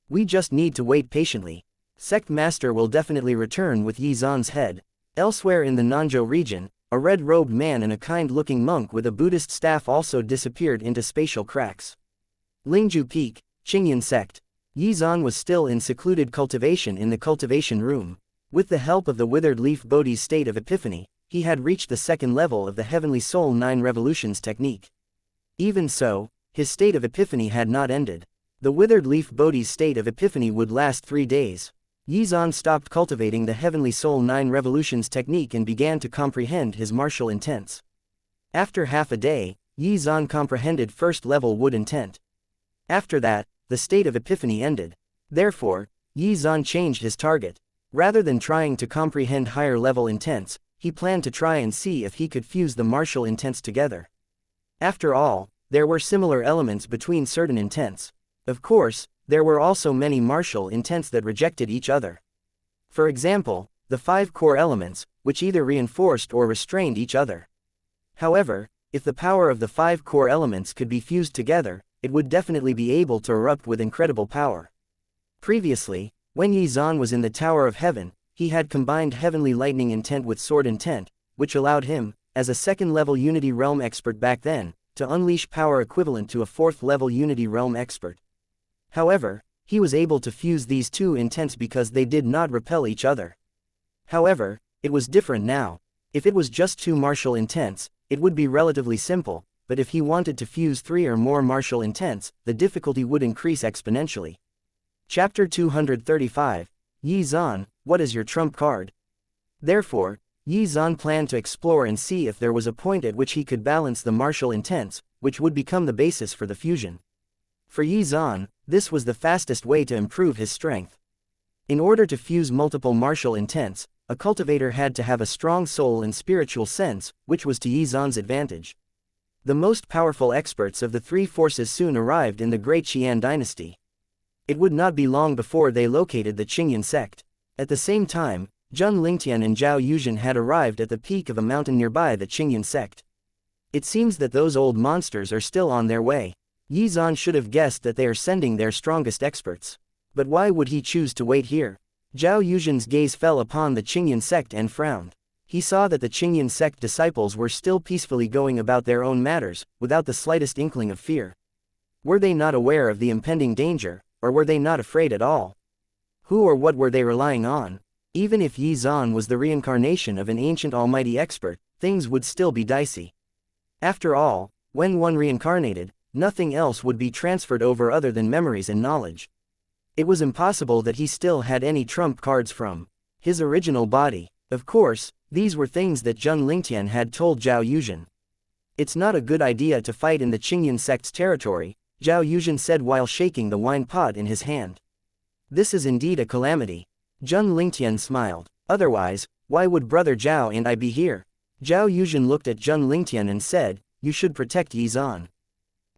Speaker 1: We just need to wait patiently. Sect Master will definitely return with Yi Zan's head. Elsewhere in the Nanzhou region, a red-robed man and a kind-looking monk with a Buddhist staff also disappeared into spatial cracks. Lingju Peak, Qingyan Sect. Yi Zan was still in secluded cultivation in the cultivation room. With the help of the withered leaf Bodhi's state of epiphany, he had reached the second level of the Heavenly Soul 9 Revolutions technique. Even so, his state of epiphany had not ended. The withered leaf Bodhi's state of epiphany would last 3 days. Yi Zan stopped cultivating the Heavenly Soul 9 Revolutions technique and began to comprehend his martial intents. After half a day, Yi Zan comprehended first-level wood intent. After that, the state of epiphany ended. Therefore, Yi Zan changed his target. Rather than trying to comprehend higher-level intents, he planned to try and see if he could fuse the martial intents together. After all, there were similar elements between certain intents. Of course, there were also many martial intents that rejected each other. For example, the 5 core elements, which either reinforced or restrained each other. However, if the power of the 5 core elements could be fused together, it would definitely be able to erupt with incredible power. Previously, when Yi Zan was in the Tower of Heaven, he had combined Heavenly Lightning intent with Sword intent, which allowed him, as a second-level Unity Realm expert back then, to unleash power equivalent to a 4th-level Unity Realm expert. However, he was able to fuse these two intents because they did not repel each other. However, it was different now. If it was just 2 martial intents, it would be relatively simple, but if he wanted to fuse 3 or more martial intents, the difficulty would increase exponentially. Chapter 235, Yi Zan, what is your trump card? Therefore, Yi Zan planned to explore and see if there was a point at which he could balance the martial intents, which would become the basis for the fusion. For Yi Zan, this was the fastest way to improve his strength. In order to fuse multiple martial intents, a cultivator had to have a strong soul and spiritual sense, which was to Yi Zan's advantage. The most powerful experts of the 3 forces soon arrived in the Great Xian dynasty. It would not be long before they located the Qingyan sect. At the same time, Zheng Lingtian and Zhao Yuzhen had arrived at the peak of a mountain nearby the Qingyan sect. It seems that those old monsters are still on their way. Yi Zan should have guessed that they are sending their strongest experts. But why would he choose to wait here? Zhao Yuzhen's gaze fell upon the Qingyan sect and frowned. He saw that the Qingyan sect disciples were still peacefully going about their own matters, without the slightest inkling of fear. Were they not aware of the impending danger, or were they not afraid at all? Who or what were they relying on? Even if Yi Zan was the reincarnation of an ancient almighty expert, things would still be dicey. After all, when one reincarnated, nothing else would be transferred over other than memories and knowledge. It was impossible that he still had any trump cards from his original body. Of course, these were things that Zheng Lingtian had told Zhao Yuzhen. It's not a good idea to fight in the Qingyan sect's territory, Zhao Yuzhen said while shaking the wine pot in his hand. This is indeed a calamity. Zheng Lingtian smiled. Otherwise, why would Brother Zhao and I be here? Zhao Yuzhen looked at Zheng Lingtian and said, you should protect Yi Zan.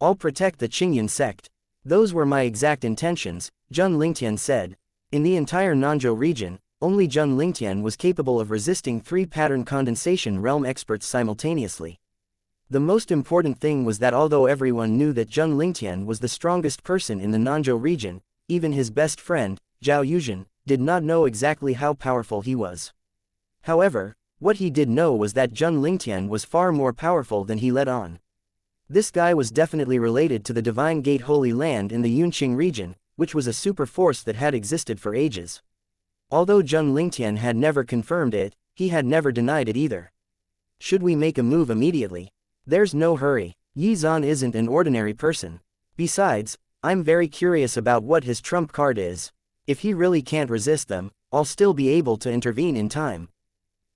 Speaker 1: I'll protect the Qingyan sect. Those were my exact intentions, Zheng Lingtian said. In the entire Nanzhou region, only Zheng Lingtian was capable of resisting 3 pattern condensation realm experts simultaneously. The most important thing was that although everyone knew that Zheng Lingtian was the strongest person in the Nanzhou region, even his best friend, Zhao Yuzhen, did not know exactly how powerful he was. However, what he did know was that Zheng Lingtian was far more powerful than he let on. This guy was definitely related to the Divine Gate Holy Land in the Yunqing region, which was a super force that had existed for ages. Although Zheng Lingtian had never confirmed it, he had never denied it either. Should we make a move immediately? There's no hurry. Yi Zan isn't an ordinary person. Besides, I'm very curious about what his trump card is. If he really can't resist them, I'll still be able to intervene in time.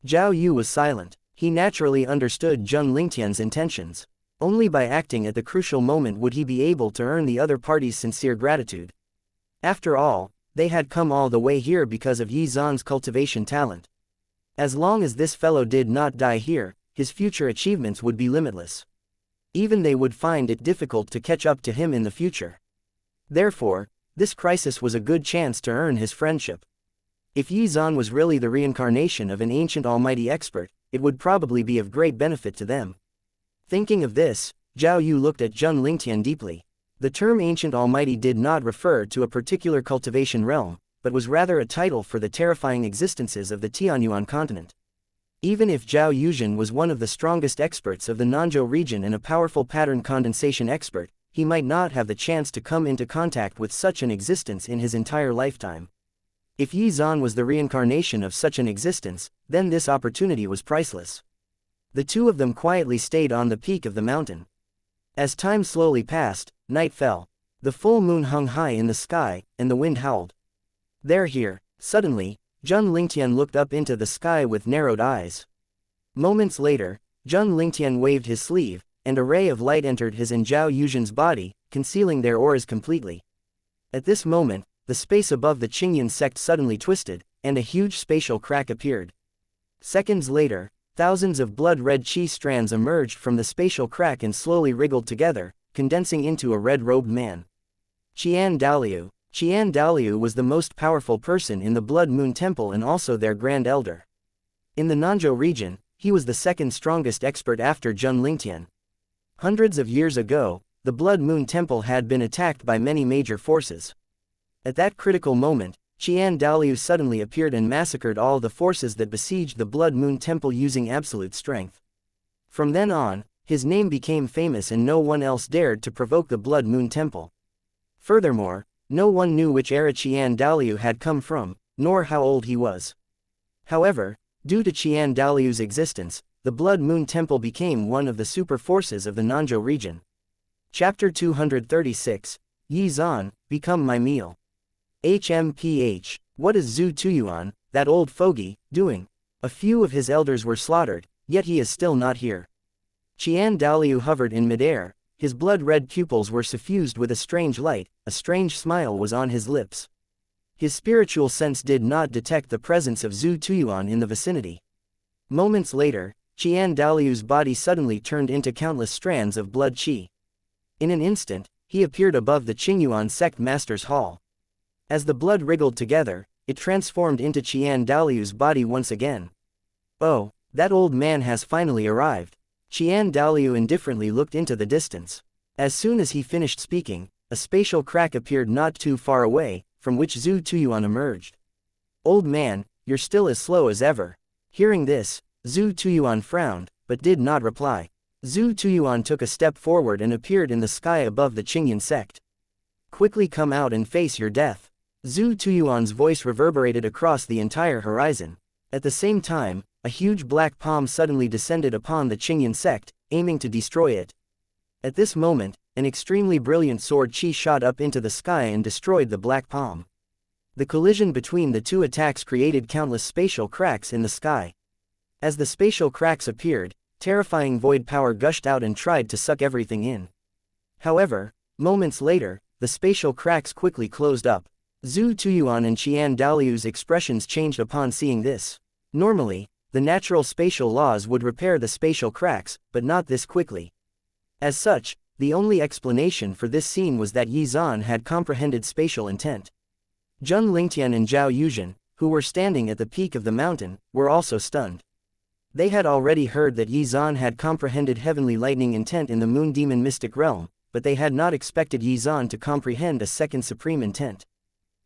Speaker 1: Zhao Yu was silent. He naturally understood Zheng Lingtian's intentions. Only by acting at the crucial moment would he be able to earn the other party's sincere gratitude. After all, they had come all the way here because of Yi Zan's cultivation talent. As long as this fellow did not die here, his future achievements would be limitless. Even they would find it difficult to catch up to him in the future. Therefore, this crisis was a good chance to earn his friendship. If Yi Zan was really the reincarnation of an ancient almighty expert, it would probably be of great benefit to them. Thinking of this, Zhao Yu looked at Zheng Lingtian deeply. The term ancient almighty did not refer to a particular cultivation realm, but was rather a title for the terrifying existences of the Tianyuan continent. Even if Zhao Yuzhen was one of the strongest experts of the Nanzhou region and a powerful pattern condensation expert, he might not have the chance to come into contact with such an existence in his entire lifetime. If Yi Zan was the reincarnation of such an existence, then this opportunity was priceless. The two of them quietly stayed on the peak of the mountain. As time slowly passed, night fell. The full moon hung high in the sky, and the wind howled. "They're here." Suddenly, Zheng Lingtian looked up into the sky with narrowed eyes. Moments later, Zheng Lingtian waved his sleeve, and a ray of light entered his and Zhao Yuzhen's body, concealing their auras completely. At this moment, the space above the Qingyan sect suddenly twisted, and a huge spatial crack appeared. Seconds later, thousands of blood-red qi strands emerged from the spatial crack and slowly wriggled together, condensing into a red-robed man. Qian Daliu. Qian Daliu was the most powerful person in the Blood Moon Temple and also their Grand Elder. In the Nanzhou region, he was the second strongest expert after Zheng Lingtian. Hundreds of years ago, the Blood Moon Temple had been attacked by many major forces. At that critical moment, Qian Daliu suddenly appeared and massacred all the forces that besieged the Blood Moon Temple using absolute strength. From then on, his name became famous and no one else dared to provoke the Blood Moon Temple. Furthermore, no one knew which era Qian Daliu had come from, nor how old he was. However, due to Qian Daliu's existence, the Blood Moon Temple became one of the super forces of the Nanzhou region. Chapter 236, Yi Zan, Become My Meal. HMPH, what is Zhu Tuyuan, that old fogey, doing? A few of his elders were slaughtered, yet he is still not here. Qian Daliu hovered in midair, his blood-red pupils were suffused with a strange light, a strange smile was on his lips. His spiritual sense did not detect the presence of Zhu Tuyuan in the vicinity. Moments later, Qian Daliu's body suddenly turned into countless strands of blood qi. In an instant, he appeared above the Qingyuan sect master's hall. As the blood wriggled together, it transformed into Qian Daliu's body once again. "Oh, that old man has finally arrived." Qian Daliu indifferently looked into the distance. As soon as he finished speaking, a spatial crack appeared not too far away, from which Zhu Tuyuan emerged. "Old man, you're still as slow as ever." Hearing this, Zhu Tuyuan frowned, but did not reply. Zhu Tuyuan took a step forward and appeared in the sky above the Qingyan sect. "Quickly come out and face your death." Zhu Tuyuan's voice reverberated across the entire horizon. At the same time, a huge black palm suddenly descended upon the Qingyan sect, aiming to destroy it. At this moment, an extremely brilliant sword qi shot up into the sky and destroyed the black palm. The collision between the two attacks created countless spatial cracks in the sky. As the spatial cracks appeared, terrifying void power gushed out and tried to suck everything in. However, moments later, the spatial cracks quickly closed up. Zhu Tuyuan and Qian Daliu's expressions changed upon seeing this. Normally, the natural spatial laws would repair the spatial cracks, but not this quickly. As such, the only explanation for this scene was that Yi Zan had comprehended spatial intent. Zheng Lingtian and Zhao Yuzhen, who were standing at the peak of the mountain, were also stunned. They had already heard that Yi Zan had comprehended heavenly lightning intent in the moon demon mystic realm, but they had not expected Yi Zan to comprehend a second supreme intent.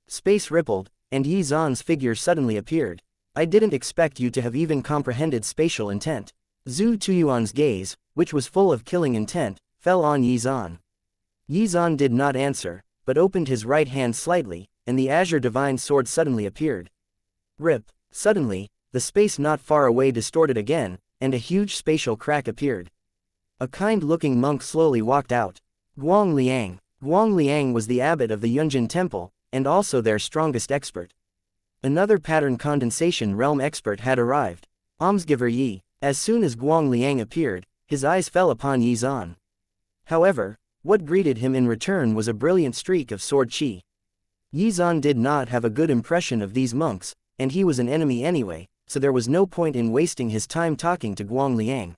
Speaker 1: Space rippled, and Yi Zan's figure suddenly appeared. "I didn't expect you to have even comprehended spatial intent." Zhu Tuyuan's gaze, which was full of killing intent, fell on Yi Zan. Yi Zan did not answer, but but opened his right hand slightly, and the Azure Divine Sword suddenly appeared. Rip! Suddenly, the space not far away distorted again, and a huge spatial crack appeared. A kind-looking monk slowly walked out. Guang Liang. Guang Liang was the abbot of the Yunjin Temple, and also their strongest expert. Another pattern condensation realm expert had arrived. Almsgiver Yi. As soon as Guang Liang appeared, his eyes fell upon Yi Zan. However, what greeted him in return was a brilliant streak of sword chi. Yi Zan did not have a good impression of these monks, and he was an enemy anyway, so there was no point in wasting his time talking to Guang Liang.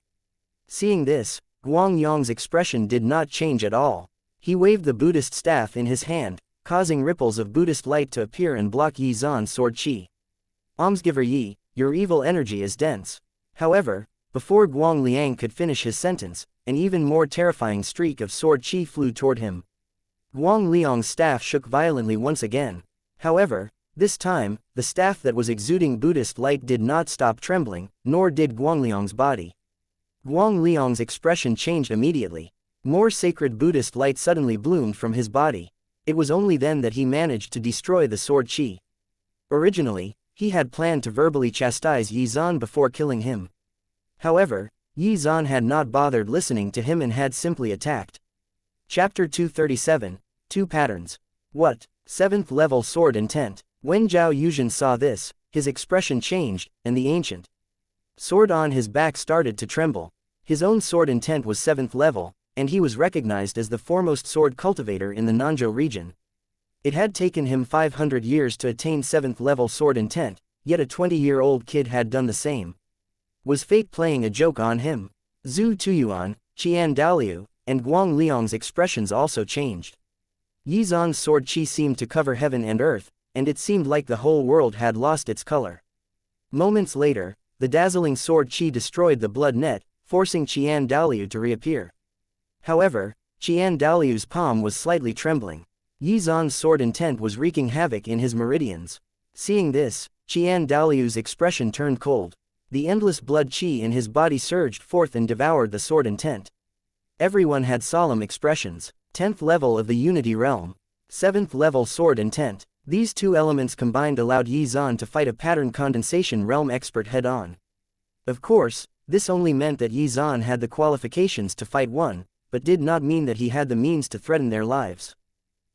Speaker 1: Seeing this, Guang Yang's expression did not change at all. He waved the Buddhist staff in his hand, causing ripples of Buddhist light to appear and block Yi Zan's sword chi. Almsgiver Yi, your evil energy is dense. However, before Guang Liang could finish his sentence, an even more terrifying streak of sword chi flew toward him. Guang Liang's staff shook violently once again. However, this time, the staff that was exuding Buddhist light did not stop trembling, nor did Guang Liang's body. Guang Liang's expression changed immediately. More sacred Buddhist light suddenly bloomed from his body. It was only then that he managed to destroy the sword chi. Originally, he had planned to verbally chastise Yi Zan before killing him. However, Yi Zan had not bothered listening to him and had simply attacked. Chapter 237, Two Patterns. What? 7th level sword intent. When Zhao Yuzhen saw this, his expression changed, and the ancient sword on his back started to tremble. His own sword intent was 7th level, and he was recognized as the foremost sword cultivator in the Nanzhou region. It had taken him 500 years to attain 7th level sword intent, yet a 20-year-old kid had done the same. Was fate playing a joke on him? Zhu Tuyuan, Qian Daoliu, and Guang Liang's expressions also changed. Yi Zan's sword chi seemed to cover heaven and earth, and it seemed like the whole world had lost its color. Moments later, the dazzling sword chi destroyed the blood net, forcing Qian Daoliu to reappear. However, Qian Daoliu's palm was slightly trembling. Yi Zan's sword intent was wreaking havoc in his meridians. Seeing this, Qian Daoliu's expression turned cold. The endless blood chi in his body surged forth and devoured the sword intent. Everyone had solemn expressions. 10th level of the Unity Realm. 7th level sword intent. These two elements combined allowed Yi Zan to fight a pattern condensation realm expert head-on. Of course, this only meant that Yi Zan had the qualifications to fight one, but did not mean that he had the means to threaten their lives.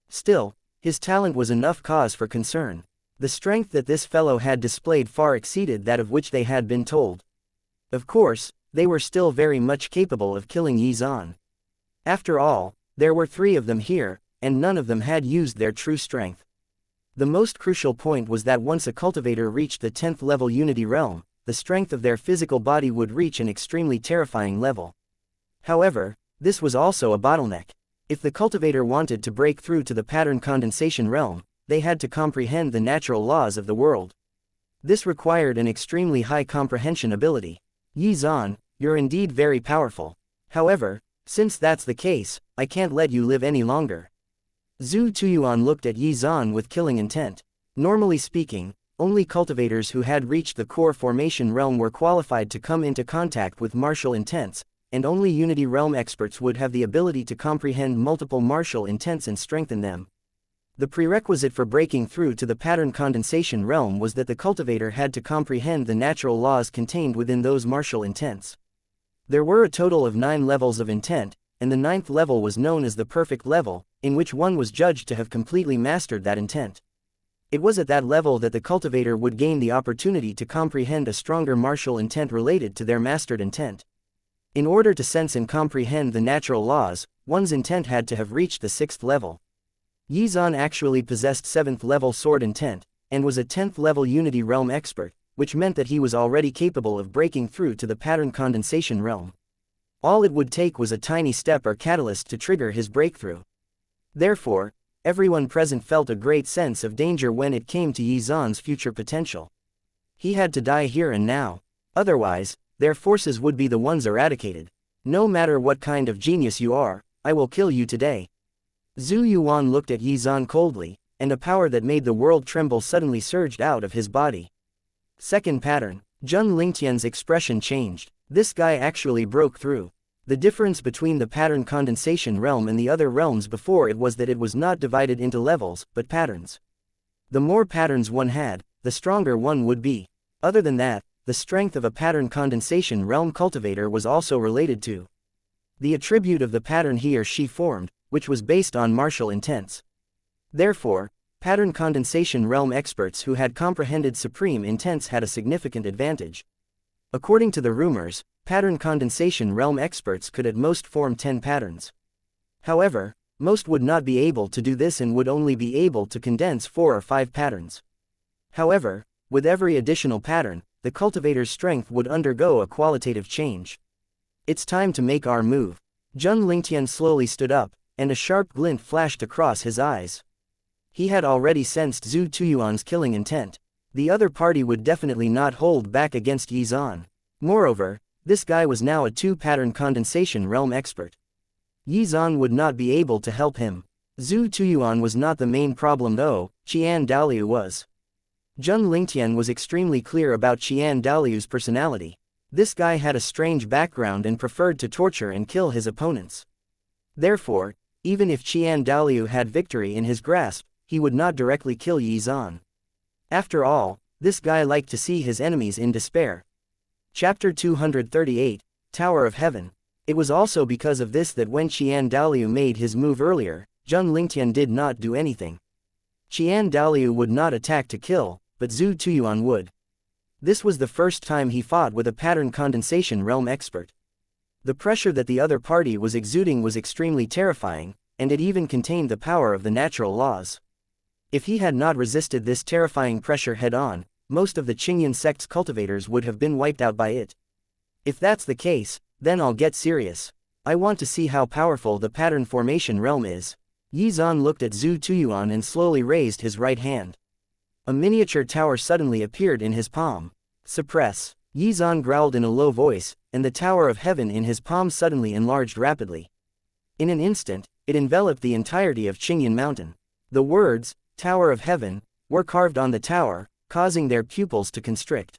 Speaker 1: Still, his talent was enough cause for concern. The strength that this fellow had displayed far exceeded that of which they had been told. Of course, they were still very much capable of killing Yi Zan. After all, there were 3 of them here, and none of them had used their true strength. The most crucial point was that once a cultivator reached the 10th level Unity Realm, the strength of their physical body would reach an extremely terrifying level. However, this was also a bottleneck. If the cultivator wanted to break through to the pattern condensation realm, they had to comprehend the natural laws of the world. This required an extremely high comprehension ability. Yi Zan, you're indeed very powerful. However, since that's the case, I can't let you live any longer. Zhu Tuyuan looked at Yi Zan with killing intent. Normally speaking, only cultivators who had reached the core formation realm were qualified to come into contact with martial intents, and only Unity Realm experts would have the ability to comprehend multiple martial intents and strengthen them. The prerequisite for breaking through to the pattern condensation realm was that the cultivator had to comprehend the natural laws contained within those martial intents. There were a total of 9 levels of intent, and the 9th level was known as the perfect level, in which one was judged to have completely mastered that intent. It was at that level that the cultivator would gain the opportunity to comprehend a stronger martial intent related to their mastered intent. In order to sense and comprehend the natural laws, one's intent had to have reached the 6th level. Yi Zan actually possessed 7th level sword intent, and was a 10th level Unity Realm expert, which meant that he was already capable of breaking through to the pattern condensation realm. All it would take was a tiny step or catalyst to trigger his breakthrough. Therefore, everyone present felt a great sense of danger when it came to Yi Zan's future potential. He had to die here and now. Otherwise, their forces would be the ones eradicated. No matter what kind of genius you are, I will kill you today. Zhu Yuan looked at Yi Zan coldly, and a power that made the world tremble suddenly surged out of his body. Second pattern. Zheng Lingtian's expression changed. This guy actually broke through. The difference between the pattern condensation realm and the other realms before it was that it was not divided into levels, but patterns. The more patterns one had, the stronger one would be. Other than that, the strength of a pattern condensation realm cultivator was also related to the attribute of the pattern he or she formed, which was based on martial intents. Therefore, pattern condensation realm experts who had comprehended supreme intents had a significant advantage. According to the rumors, pattern condensation realm experts could at most form 10 patterns. However, most would not be able to do this and would only be able to condense 4 or 5 patterns. However, with every additional pattern, the cultivator's strength would undergo a qualitative change. It's time to make our move. Zheng Lingtian slowly stood up, and a sharp glint flashed across his eyes. He had already sensed Zhu Tuyuan's killing intent. The other party would definitely not hold back against Yi Zan. Moreover, this guy was now a 2-pattern condensation realm expert. Yi Zan would not be able to help him. Zhu Tuyuan was not the main problem though, Qian Daoliu was. Zheng Lingtian was extremely clear about Qian Daoliu's personality. This guy had a strange background and preferred to torture and kill his opponents. Therefore, even if Qian Daoliu had victory in his grasp, he would not directly kill Yi Zan. After all, this guy liked to see his enemies in despair. Chapter 238, Tower of Heaven. It was also because of this that when Qian Daoliu made his move earlier, Zheng Lingtian did not do anything. Qian Daoliu would not attack to kill, but Zhu Tuyuan would. This was the first time he fought with a pattern condensation realm expert. The pressure that the other party was exuding was extremely terrifying, and it even contained the power of the natural laws. If he had not resisted this terrifying pressure head-on, most of the Qingyan sect's cultivators would have been wiped out by it. If that's the case, then I'll get serious. I want to see how powerful the pattern formation realm is. Yi Zan looked at Zhu Tuyuan and slowly raised his right hand. A miniature tower suddenly appeared in his palm. Suppress. Yi Zan growled in a low voice, and the Tower of Heaven in his palm suddenly enlarged rapidly. In an instant, it enveloped the entirety of Qingyan Mountain. The words, Tower of Heaven, were carved on the tower, causing their pupils to constrict.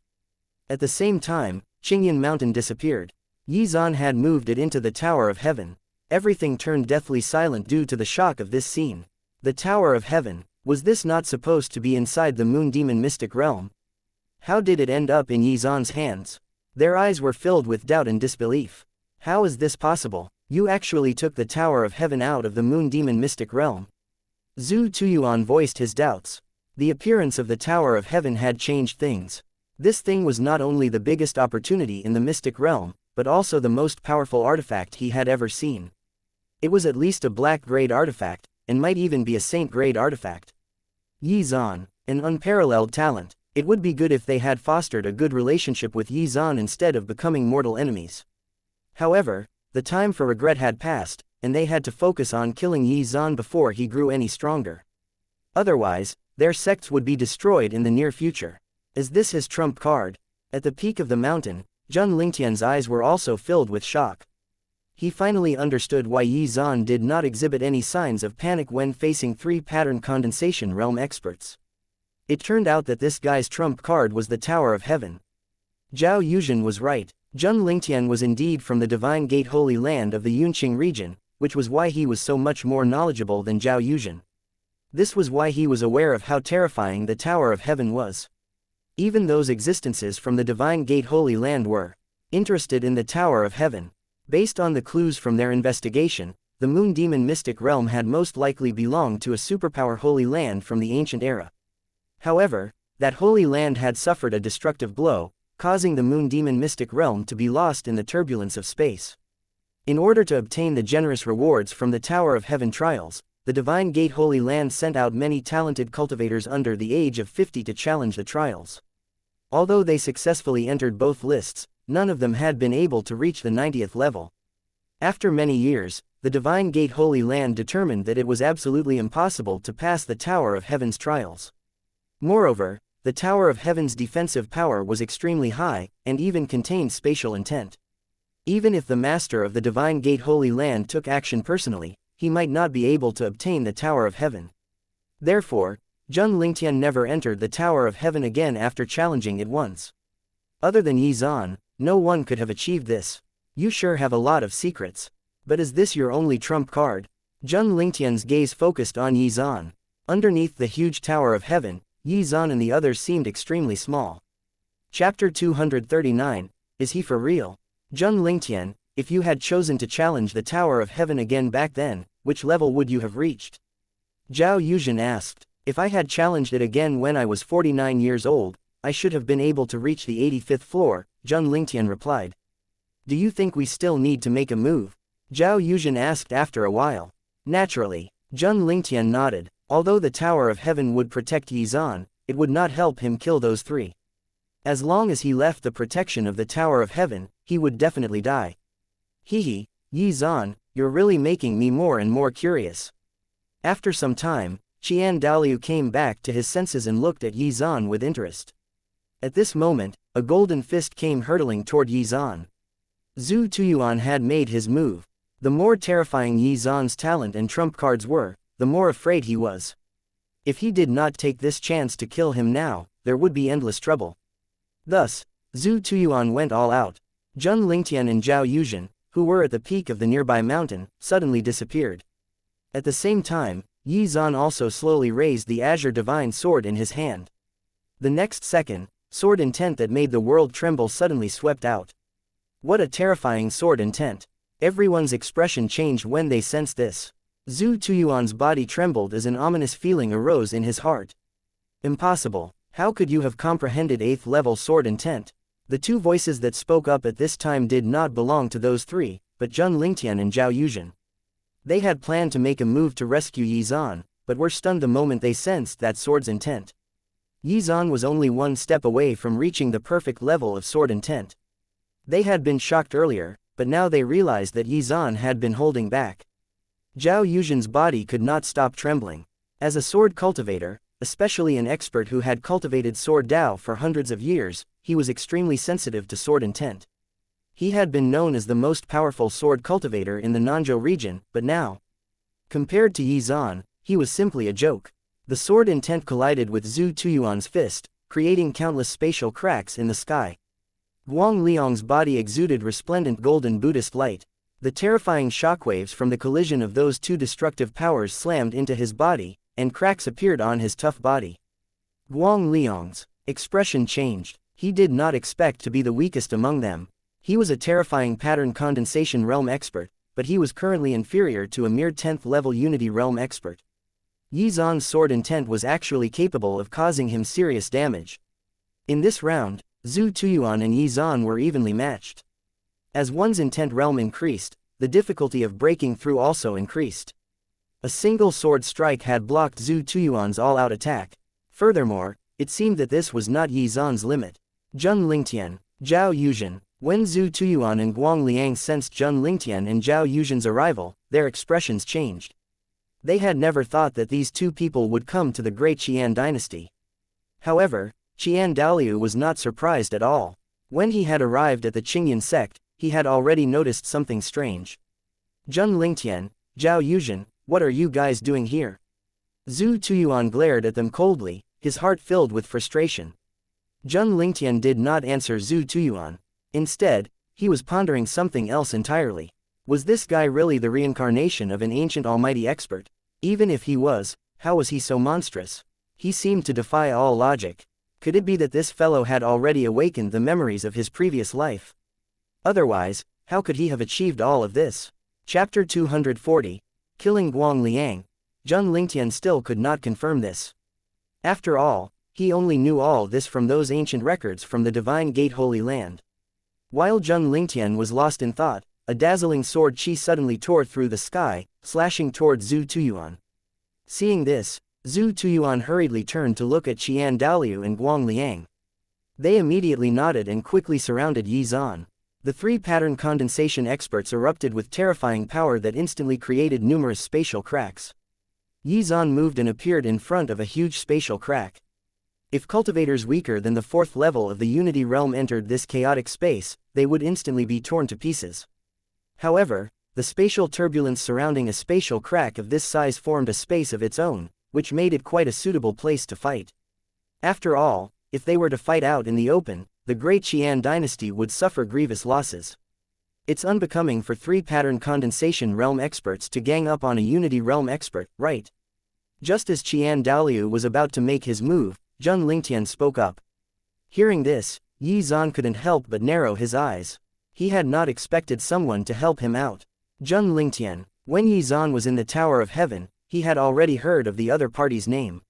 Speaker 1: At the same time, Qingyan Mountain disappeared. Yi Zan had moved it into the Tower of Heaven. Everything turned deathly silent due to the shock of this scene. The Tower of Heaven, was this not supposed to be inside the Moon Demon mystic realm? How did it end up in Yi Zan's hands? Their eyes were filled with doubt and disbelief. How is this possible? You actually took the Tower of Heaven out of the Moon Demon mystic realm? Zhu Tuyuan voiced his doubts. The appearance of the Tower of Heaven had changed things. This thing was not only the biggest opportunity in the mystic realm, but also the most powerful artifact he had ever seen. It was at least a black-grade artifact, and might even be a saint-grade artifact. Yi Zan, an unparalleled talent. It would be good if they had fostered a good relationship with Yi Zan instead of becoming mortal enemies. However, the time for regret had passed, and they had to focus on killing Yi Zan before he grew any stronger. Otherwise, their sects would be destroyed in the near future. Is this his trump card? At the peak of the mountain, Zheng Lingtian's eyes were also filled with shock. He finally understood why Yi Zan did not exhibit any signs of panic when facing 3 pattern condensation realm experts. It turned out that this guy's trump card was the Tower of Heaven. Zhao Yuzhen was right. Zheng Lingtian was indeed from the Divine Gate Holy Land of the Yunqing region, which was why he was so much more knowledgeable than Zhao Yuzhen. This was why he was aware of how terrifying the Tower of Heaven was. Even those existences from the Divine Gate Holy Land were interested in the Tower of Heaven. Based on the clues from their investigation, the Moon Demon mystic realm had most likely belonged to a superpower Holy Land from the ancient era. However, that Holy Land had suffered a destructive blow, causing the Moon Demon mystic realm to be lost in the turbulence of space. In order to obtain the generous rewards from the Tower of Heaven trials, the Divine Gate Holy Land sent out many talented cultivators under the age of 50 to challenge the trials. Although they successfully entered both lists, none of them had been able to reach the 90th level. After many years, the Divine Gate Holy Land determined that it was absolutely impossible to pass the Tower of Heaven's trials. Moreover, the Tower of Heaven's defensive power was extremely high, and even contained spatial intent. Even if the Master of the Divine Gate Holy Land took action personally, he might not be able to obtain the Tower of Heaven. Therefore, Zheng Lingtian never entered the Tower of Heaven again after challenging it once. Other than Yi Zan, no one could have achieved this. You sure have a lot of secrets. But is this your only trump card? Zheng Lingtian's gaze focused on Yi Zan. Underneath the huge tower of heaven, Yi Zan and the others seemed extremely small. Chapter 239, Is he for real? Zheng Lingtian, if you had chosen to challenge the Tower of Heaven again back then, which level would you have reached? Zhao Yuzhen asked. If I had challenged it again when I was 49 years old, I should have been able to reach the 85th floor, Zheng Lingtian replied. Do you think we still need to make a move? Zhao Yuzhen asked after a while. Naturally. Zheng Lingtian nodded. Although the Tower of Heaven would protect Yi Zan, it would not help him kill those three. As long as he left the protection of the Tower of Heaven, he would definitely die. Hehe, Yi Zan, you're really making me more and more curious. After some time, Qian Daliu came back to his senses and looked at Yi Zan with interest. At this moment, a golden fist came hurtling toward Yi Zan. Zhu Tuyuan had made his move. The more terrifying Yi Zan's talent and trump cards were, the more afraid he was. If he did not take this chance to kill him now, there would be endless trouble. Thus, Zhu Tuyuan went all out. Zheng Lingtian and Zhao Yuzhen, who were at the peak of the nearby mountain, suddenly disappeared. At the same time, Yi Zan also slowly raised the Azure Divine Sword in his hand. The next second, sword intent that made the world tremble suddenly swept out. What a terrifying sword intent! Everyone's expression changed when they sensed this. Zhu Tuyuan's body trembled as an ominous feeling arose in his heart. Impossible! How could you have comprehended 8th level sword intent? The two voices that spoke up at this time did not belong to those three, but Zheng Lingtian and Zhao Yuzhen. They had planned to make a move to rescue Yi Zan, but were stunned the moment they sensed that sword's intent. Yi Zan was only one step away from reaching the perfect level of sword intent. They had been shocked earlier, but now they realized that Yi Zan had been holding back. Zhao Yuzhen's body could not stop trembling. As a sword cultivator, especially an expert who had cultivated sword Dao for hundreds of years, he was extremely sensitive to sword intent. He had been known as the most powerful sword cultivator in the Nanzhou region, but now, compared to Yi Zan, he was simply a joke. The sword intent collided with Zhu Tuyuan's fist, creating countless spatial cracks in the sky. Guang Liang's body exuded resplendent golden Buddhist light. The terrifying shockwaves from the collision of those two destructive powers slammed into his body, and cracks appeared on his tough body. Guang Liang's expression changed. He did not expect to be the weakest among them. He was a terrifying pattern condensation realm expert, but he was currently inferior to a mere 10th level unity realm expert. Yi Zan's sword intent was actually capable of causing him serious damage. In this round, Zhu Tuyuan and Yi Zan were evenly matched. As one's intent realm increased, the difficulty of breaking through also increased. A single sword strike had blocked Zhu Tuyuan's all-out attack. Furthermore, it seemed that this was not Yi Zan's limit. Zheng Lingtian, Zhao Yuzhen. When Zhu Tuyuan and Guang Liang sensed Zheng Lingtian and Zhao Yuzhen's arrival, their expressions changed. They had never thought that these two people would come to the great Qian dynasty. However, Qian Daliu was not surprised at all. When he had arrived at the Qingyan sect, he had already noticed something strange. Zheng Lingtian, Zhao Yuzhen, what are you guys doing here? Zhu Tuyuan glared at them coldly, his heart filled with frustration. Zheng Lingtian did not answer Zhu Tuyuan. Instead, he was pondering something else entirely. Was this guy really the reincarnation of an ancient almighty expert? Even if he was, how was he so monstrous? He seemed to defy all logic. Could it be that this fellow had already awakened the memories of his previous life? Otherwise, how could he have achieved all of this? Chapter 240, Killing Guang Liang. Zheng Lingtian still could not confirm this. After all, he only knew all this from those ancient records from the Divine Gate Holy Land. While Zheng Lingtian was lost in thought, a dazzling sword chi suddenly tore through the sky, slashing toward Zhu Tuyuan. Seeing this, Zhu Tuyuan hurriedly turned to look at Qian Daliu and Guang Liang. They immediately nodded and quickly surrounded Yi Zan. The three pattern condensation experts erupted with terrifying power that instantly created numerous spatial cracks. Yi Zan moved and appeared in front of a huge spatial crack. If cultivators weaker than the 4th level of the Unity Realm entered this chaotic space, they would instantly be torn to pieces. However, the spatial turbulence surrounding a spatial crack of this size formed a space of its own, which made it quite a suitable place to fight. After all, if they were to fight out in the open, the great Qian dynasty would suffer grievous losses. It's unbecoming for 3 pattern condensation realm experts to gang up on a unity realm expert, right? Just as Qian Daoliu was about to make his move, Zheng Lingtian spoke up. Hearing this, Yi Zan couldn't help but narrow his eyes. He had not expected someone to help him out. Zheng Lingtian. When Yi Zan was in the Tower of Heaven, he had already heard of the other party's name.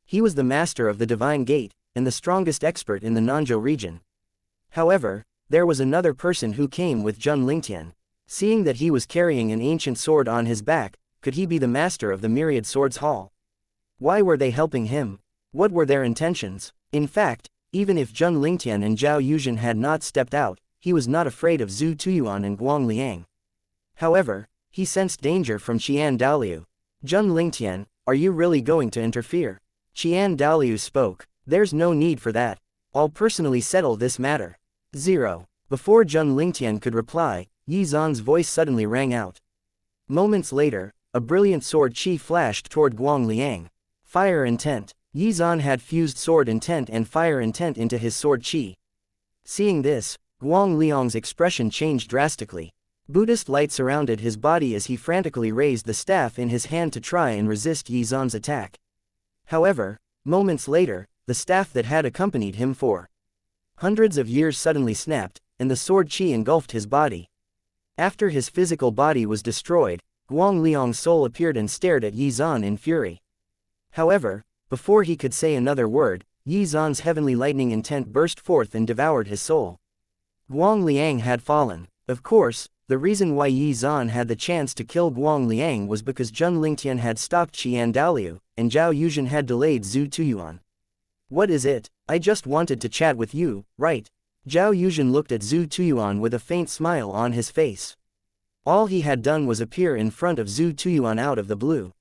Speaker 1: He was the master of the Divine Gate, and the strongest expert in the Nanzhou region. However, there was another person who came with Zheng Lingtian. Seeing that he was carrying an ancient sword on his back, could he be the master of the Myriad Swords Hall? Why were they helping him? What were their intentions? In fact, even if Zheng Lingtian and Zhao Yuzhen had not stepped out, he was not afraid of Zhu Tuyuan and Guang Liang. However, he sensed danger from Qian Daoliu. Zheng Lingtian, are you really going to interfere? Qian Daoliu spoke. There's no need for that. I'll personally settle this matter. 0. Before Zheng Lingtian could reply, Yi Zan's voice suddenly rang out. Moments later, a brilliant sword chi flashed toward Guang Liang. Fire intent. Yi Zan had fused sword intent and fire intent into his sword chi. Seeing this, Guang Liang's expression changed drastically. Buddhist light surrounded his body as he frantically raised the staff in his hand to try and resist Yi Zan's attack. However, moments later, the staff that had accompanied him for hundreds of years suddenly snapped, and the sword chi engulfed his body. After his physical body was destroyed, Guang Liang's soul appeared and stared at Yi Zan in fury. However, before he could say another word, Yi Zan's heavenly lightning intent burst forth and devoured his soul. Guang Liang had fallen. Of course, the reason why Yi Zan had the chance to kill Guang Liang was because Zheng Lingtian had stopped Qian Daoliu, and Zhao Yuzhen had delayed Zhu Tuyuan. What is it? I just wanted to chat with you, right? Zhao Yuzhen looked at Zhu Tuyuan with a faint smile on his face. All he had done was appear in front of Zhu Tuyuan out of the blue.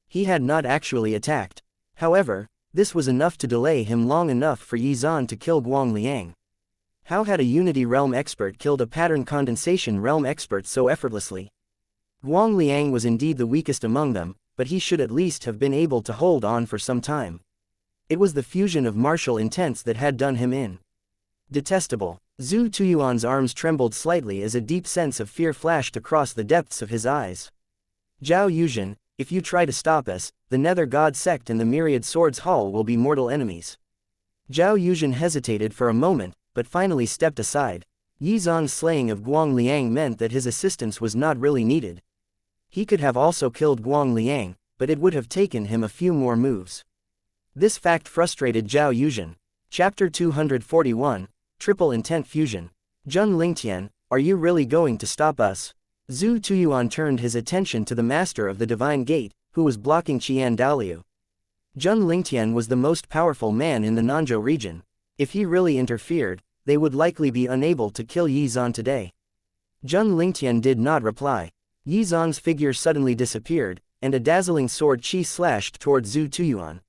Speaker 1: He had not actually attacked. However, this was enough to delay him long enough for Yi Zan to kill Guang Liang. How had a Unity Realm expert killed a Pattern Condensation Realm expert so effortlessly? Guang Liang was indeed the weakest among them, but he should at least have been able to hold on for some time. It was the fusion of martial intents that had done him in. Detestable. Zhu Tuyuan's arms trembled slightly as a deep sense of fear flashed across the depths of his eyes. Zhao Yuzhen, if you try to stop us, the Nether God Sect and the Myriad Swords Hall will be mortal enemies. Zhao Yuzhen hesitated for a moment, but finally stepped aside. Yi Zan's slaying of Guang Liang meant that his assistance was not really needed. He could have also killed Guang Liang, but it would have taken him a few more moves. This fact frustrated Zhao Yuzhen. Chapter 241, Triple Intent Fusion. Zheng Lingtian, are you really going to stop us? Zhu Tuyuan turned his attention to the master of the Divine Gate, who was blocking Qian Daoliu. Zheng Lingtian was the most powerful man in the Nanzhou region. If he really interfered, they would likely be unable to kill Yi Zan today. Zheng Lingtian did not reply. Yi Zan's figure suddenly disappeared, and a dazzling sword chi slashed toward Zhu Tuyuan.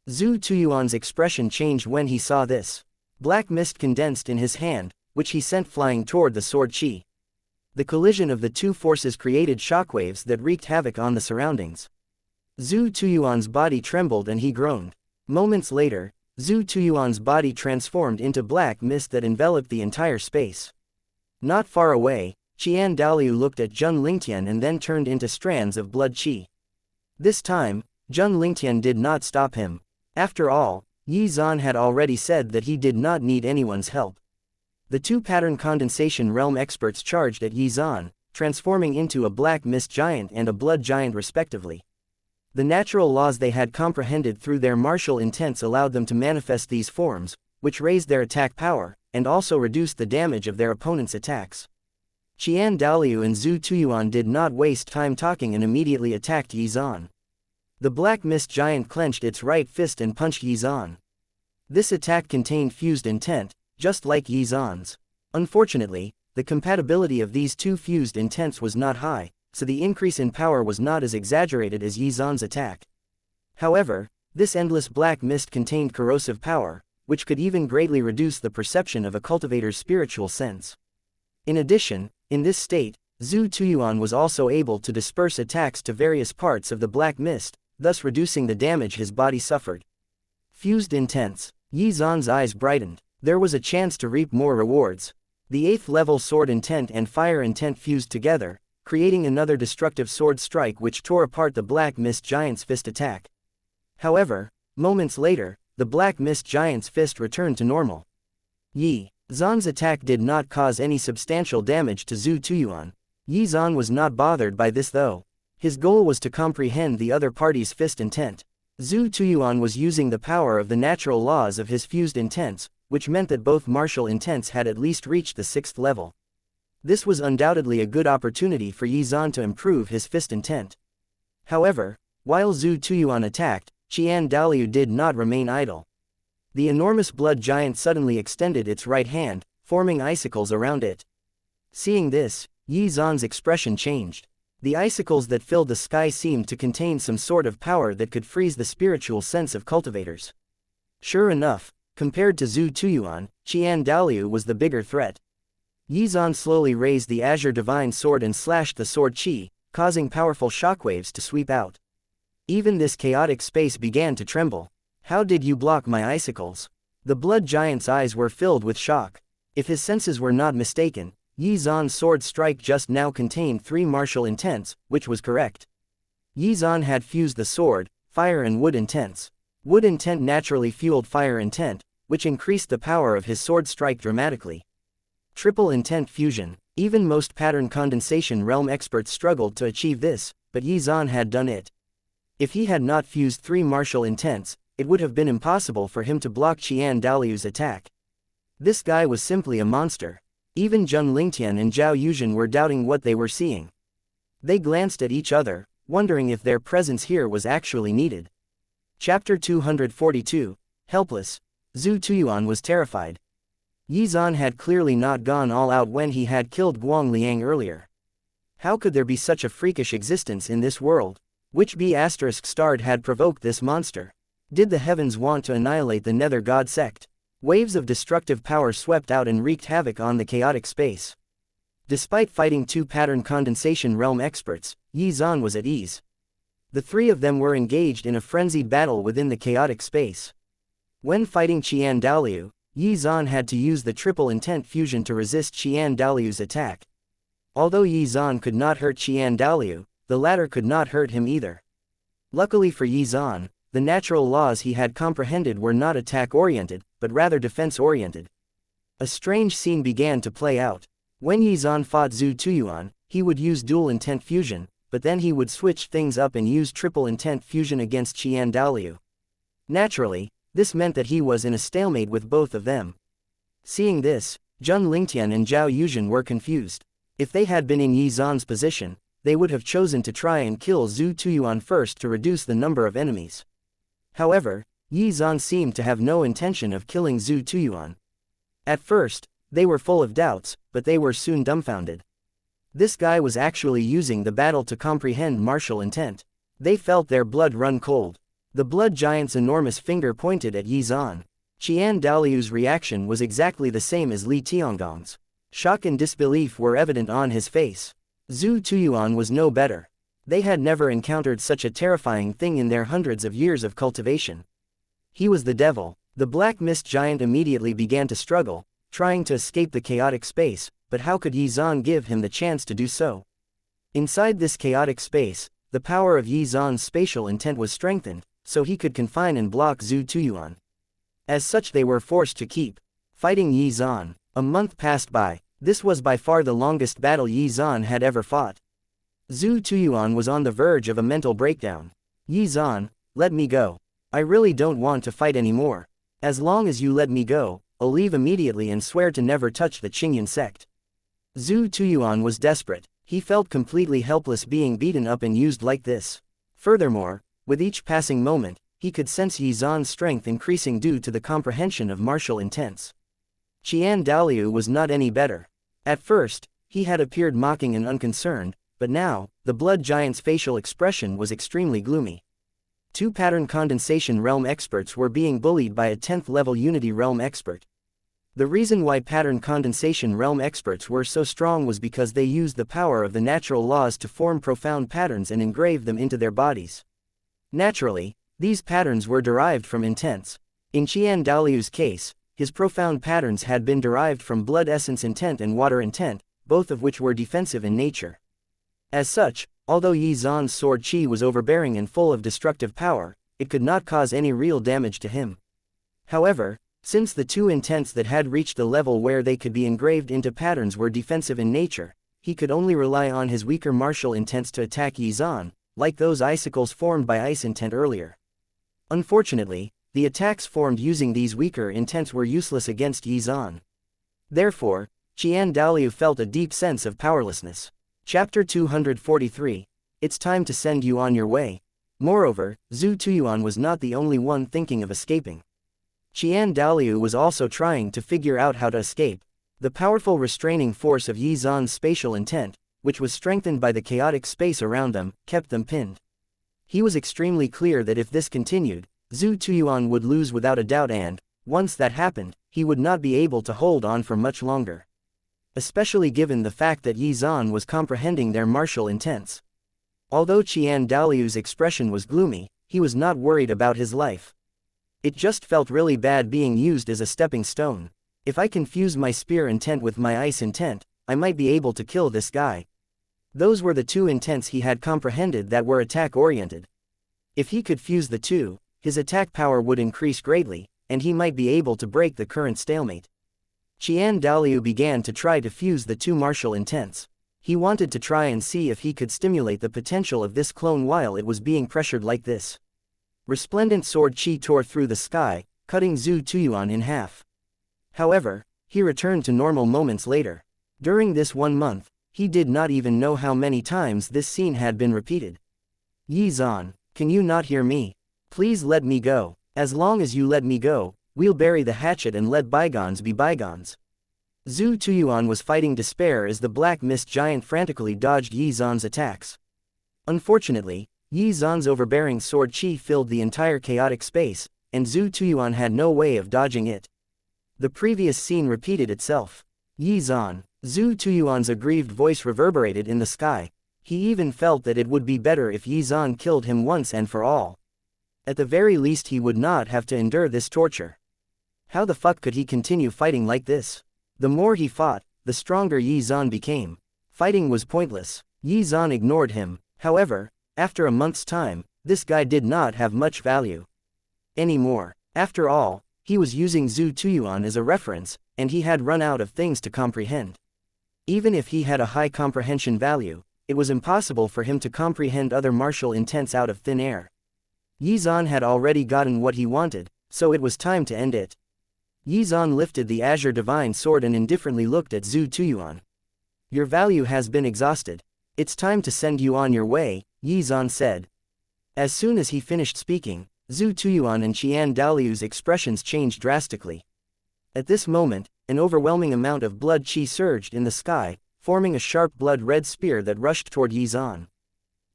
Speaker 1: Zhu Tuyuan's expression changed when he saw this. Black mist condensed in his hand, which he sent flying toward the sword chi. The collision of the two forces created shockwaves that wreaked havoc on the surroundings. Zhu Tuyuan's body trembled and he groaned. Moments later, Zhu Tuyuan's body transformed into black mist that enveloped the entire space. Not far away, Qian Daoliu looked at Zheng Lingtian and then turned into strands of blood chi. This time, Zheng Lingtian did not stop him. After all, Yi Zan had already said that he did not need anyone's help. The two pattern condensation realm experts charged at Yi Zan, transforming into a black mist giant and a blood giant respectively. The natural laws they had comprehended through their martial intents allowed them to manifest these forms, which raised their attack power, and also reduced the damage of their opponent's attacks. Qian Daoliu and Zhu Tuyuan did not waste time talking and immediately attacked Yi Zan. The black mist giant clenched its right fist and punched Yi Zan. This attack contained fused intent, just like Yi Zan's. Unfortunately, the compatibility of these two fused intents was not high, so the increase in power was not as exaggerated as Yi Zan's attack. However, this endless black mist contained corrosive power, which could even greatly reduce the perception of a cultivator's spiritual sense. In addition, in this state, Zhu Tuyuan was also able to disperse attacks to various parts of the black mist, thus reducing the damage his body suffered. Fused intents. Yi Zan's eyes brightened. There was a chance to reap more rewards. The 8th level sword intent and fire intent fused together, creating another destructive sword strike which tore apart the Black Mist Giant's fist attack. However, moments later, the Black Mist Giant's fist returned to normal. Yi Zan's attack did not cause any substantial damage to Zhu Tuyuan. Yi Zan was not bothered by this though. His goal was to comprehend the other party's fist intent. Zhu Tuyuan was using the power of the natural laws of his fused intents, which meant that both martial intents had at least reached the 6th level. This was undoubtedly a good opportunity for Yi Zan to improve his fist intent. However, while Zhu Tuyuan attacked, Qian Daliu did not remain idle. The enormous blood giant suddenly extended its right hand, forming icicles around it. Seeing this, Yi Zan's expression changed. The icicles that filled the sky seemed to contain some sort of power that could freeze the spiritual sense of cultivators. Sure enough, compared to Zhu Tuyuan, Qian Daliu was the bigger threat. Yi Zan slowly raised the Azure Divine Sword and slashed the sword qi, causing powerful shockwaves to sweep out. Even this chaotic space began to tremble. How did you block my icicles? The blood giant's eyes were filled with shock. If his senses were not mistaken, Yi Zan's sword strike just now contained 3 martial intents, which was correct. Yi Zan had fused the sword, fire and wood intents. Wood intent naturally fueled fire intent, which increased the power of his sword strike dramatically. Triple intent fusion. Even most pattern condensation realm experts struggled to achieve this, but Yi Zan had done it. If he had not fused 3 martial intents, it would have been impossible for him to block Qian Daliu's attack. This guy was simply a monster. Even Zheng Lingtian and Zhao Yuzhen were doubting what they were seeing. They glanced at each other, wondering if their presence here was actually needed. Chapter 242, Helpless. Zhu Tuyuan was terrified. Yi Zan had clearly not gone all out when he had killed Guang Liang earlier. How could there be such a freakish existence in this world? Which B***starred had provoked this monster? Did the heavens want to annihilate the Nether God sect? Waves of destructive power swept out and wreaked havoc on the chaotic space. Despite fighting 2 pattern condensation realm experts, Yi Zan was at ease. The 3 of them were engaged in a frenzied battle within the chaotic space. When fighting Qian Daliu, Yi Zan had to use the triple intent fusion to resist Qian Daliu's attack. Although Yi Zan could not hurt Qian Daliu, the latter could not hurt him either. Luckily for Yi Zan, the natural laws he had comprehended were not attack-oriented, but rather defense-oriented. A strange scene began to play out. When Yi Zan fought Zhu Tuyuan, he would use dual intent fusion, but then he would switch things up and use triple intent fusion against Qian Daliu. Naturally, this meant that he was in a stalemate with both of them. Seeing this, Zheng Lingtian and Zhao Yuzhen were confused. If they had been in Yi Zan's position, they would have chosen to try and kill Zhu Tuyuan first to reduce the number of enemies. However, Yi Zan seemed to have no intention of killing Zhu Tuyuan. At first, they were full of doubts, but they were soon dumbfounded. This guy was actually using the battle to comprehend martial intent. They felt their blood run cold. The blood giant's enormous finger pointed at Yi Zan. Qian Daliu's reaction was exactly the same as Li Tiangong's. Shock and disbelief were evident on his face. Zhu Tuyuan was no better. They had never encountered such a terrifying thing in their hundreds of years of cultivation. He was the devil. The black mist giant immediately began to struggle, trying to escape the chaotic space, but how could Yi Zan give him the chance to do so? Inside this chaotic space, the power of Yi Zan's spatial intent was strengthened, so he could confine and block Zhu Tuyuan. As such, they were forced to keep fighting Yi Zan. A month passed by. This was by far the longest battle Yi Zan had ever fought. Zhu Tuyuan was on the verge of a mental breakdown. Yi Zan, let me go. I really don't want to fight anymore. As long as you let me go, I'll leave immediately and swear to never touch the Qingyan sect. Zhu Tuyuan was desperate. He felt completely helpless being beaten up and used like this. Furthermore, with each passing moment, he could sense Yi Zan's strength increasing due to the comprehension of martial intents. Qian Daliu was not any better. At first, he had appeared mocking and unconcerned, but now, the blood giant's facial expression was extremely gloomy. 2 pattern condensation realm experts were being bullied by a 10th level unity realm expert. The reason why pattern condensation realm experts were so strong was because they used the power of the natural laws to form profound patterns and engrave them into their bodies. Naturally, these patterns were derived from intents. In Qian Daliu's case, his profound patterns had been derived from blood essence intent and water intent, both of which were defensive in nature. As such, although Yi Zan's sword qi was overbearing and full of destructive power, it could not cause any real damage to him. However, since the two intents that had reached the level where they could be engraved into patterns were defensive in nature, he could only rely on his weaker martial intents to attack Yi Zan, like those icicles formed by ice intent earlier. Unfortunately, the attacks formed using these weaker intents were useless against Yi Zan. Therefore, Qian Daliu felt a deep sense of powerlessness. Chapter 243. It's time to send you on your way. Moreover, Zhu Tuyuan was not the only one thinking of escaping. Qian Daliu was also trying to figure out how to escape. The powerful restraining force of Yi Zan's spatial intent, which was strengthened by the chaotic space around them, kept them pinned. He was extremely clear that if this continued, Zhu Tuyuan would lose without a doubt and, once that happened, he would not be able to hold on for much longer. Especially given the fact that Yi Zan was comprehending their martial intents. Although Qian Daliu's expression was gloomy, he was not worried about his life. It just felt really bad being used as a stepping stone. If I confuse my spear intent with my ice intent, I might be able to kill this guy. Those were the two intents he had comprehended that were attack-oriented. If he could fuse the two, his attack power would increase greatly, and he might be able to break the current stalemate. Qian Daliu began to try to fuse the two martial intents. He wanted to try and see if he could stimulate the potential of this clone while it was being pressured like this. Resplendent sword qi tore through the sky, cutting Zhu Tuyuan in half. However, he returned to normal moments later. During this 1 month, he did not even know how many times this scene had been repeated. Yi Zan, can you not hear me? Please let me go. As long as you let me go, we'll bury the hatchet and let bygones be bygones. Zhu Tuyuan was fighting despair as the black mist giant frantically dodged Yi Zan's attacks. Unfortunately, Yi Zan's overbearing sword qi filled the entire chaotic space, and Zhu Tuyuan had no way of dodging it. The previous scene repeated itself. Yi Zan, Zhu Tuyuan's aggrieved voice reverberated in the sky. He even felt that it would be better if Yi Zan killed him once and for all. At the very least he would not have to endure this torture. How the fuck could he continue fighting like this? The more he fought, the stronger Yi Zan became. Fighting was pointless. Yi Zan ignored him. However, after a month's time, this guy did not have much value anymore. After all, he was using Zhu Tuyuan as a reference, and he had run out of things to comprehend. Even if he had a high comprehension value, it was impossible for him to comprehend other martial intents out of thin air. Yi Zan had already gotten what he wanted, so it was time to end it. Yi Zan lifted the Azure Divine Sword and indifferently looked at Zhu Tuyuan. Your value has been exhausted. It's time to send you on your way, Yi Zan said. As soon as he finished speaking, Zhu Tuyuan and Qian Daliu's expressions changed drastically. At this moment, an overwhelming amount of blood qi surged in the sky, forming a sharp blood-red spear that rushed toward Yi Zan.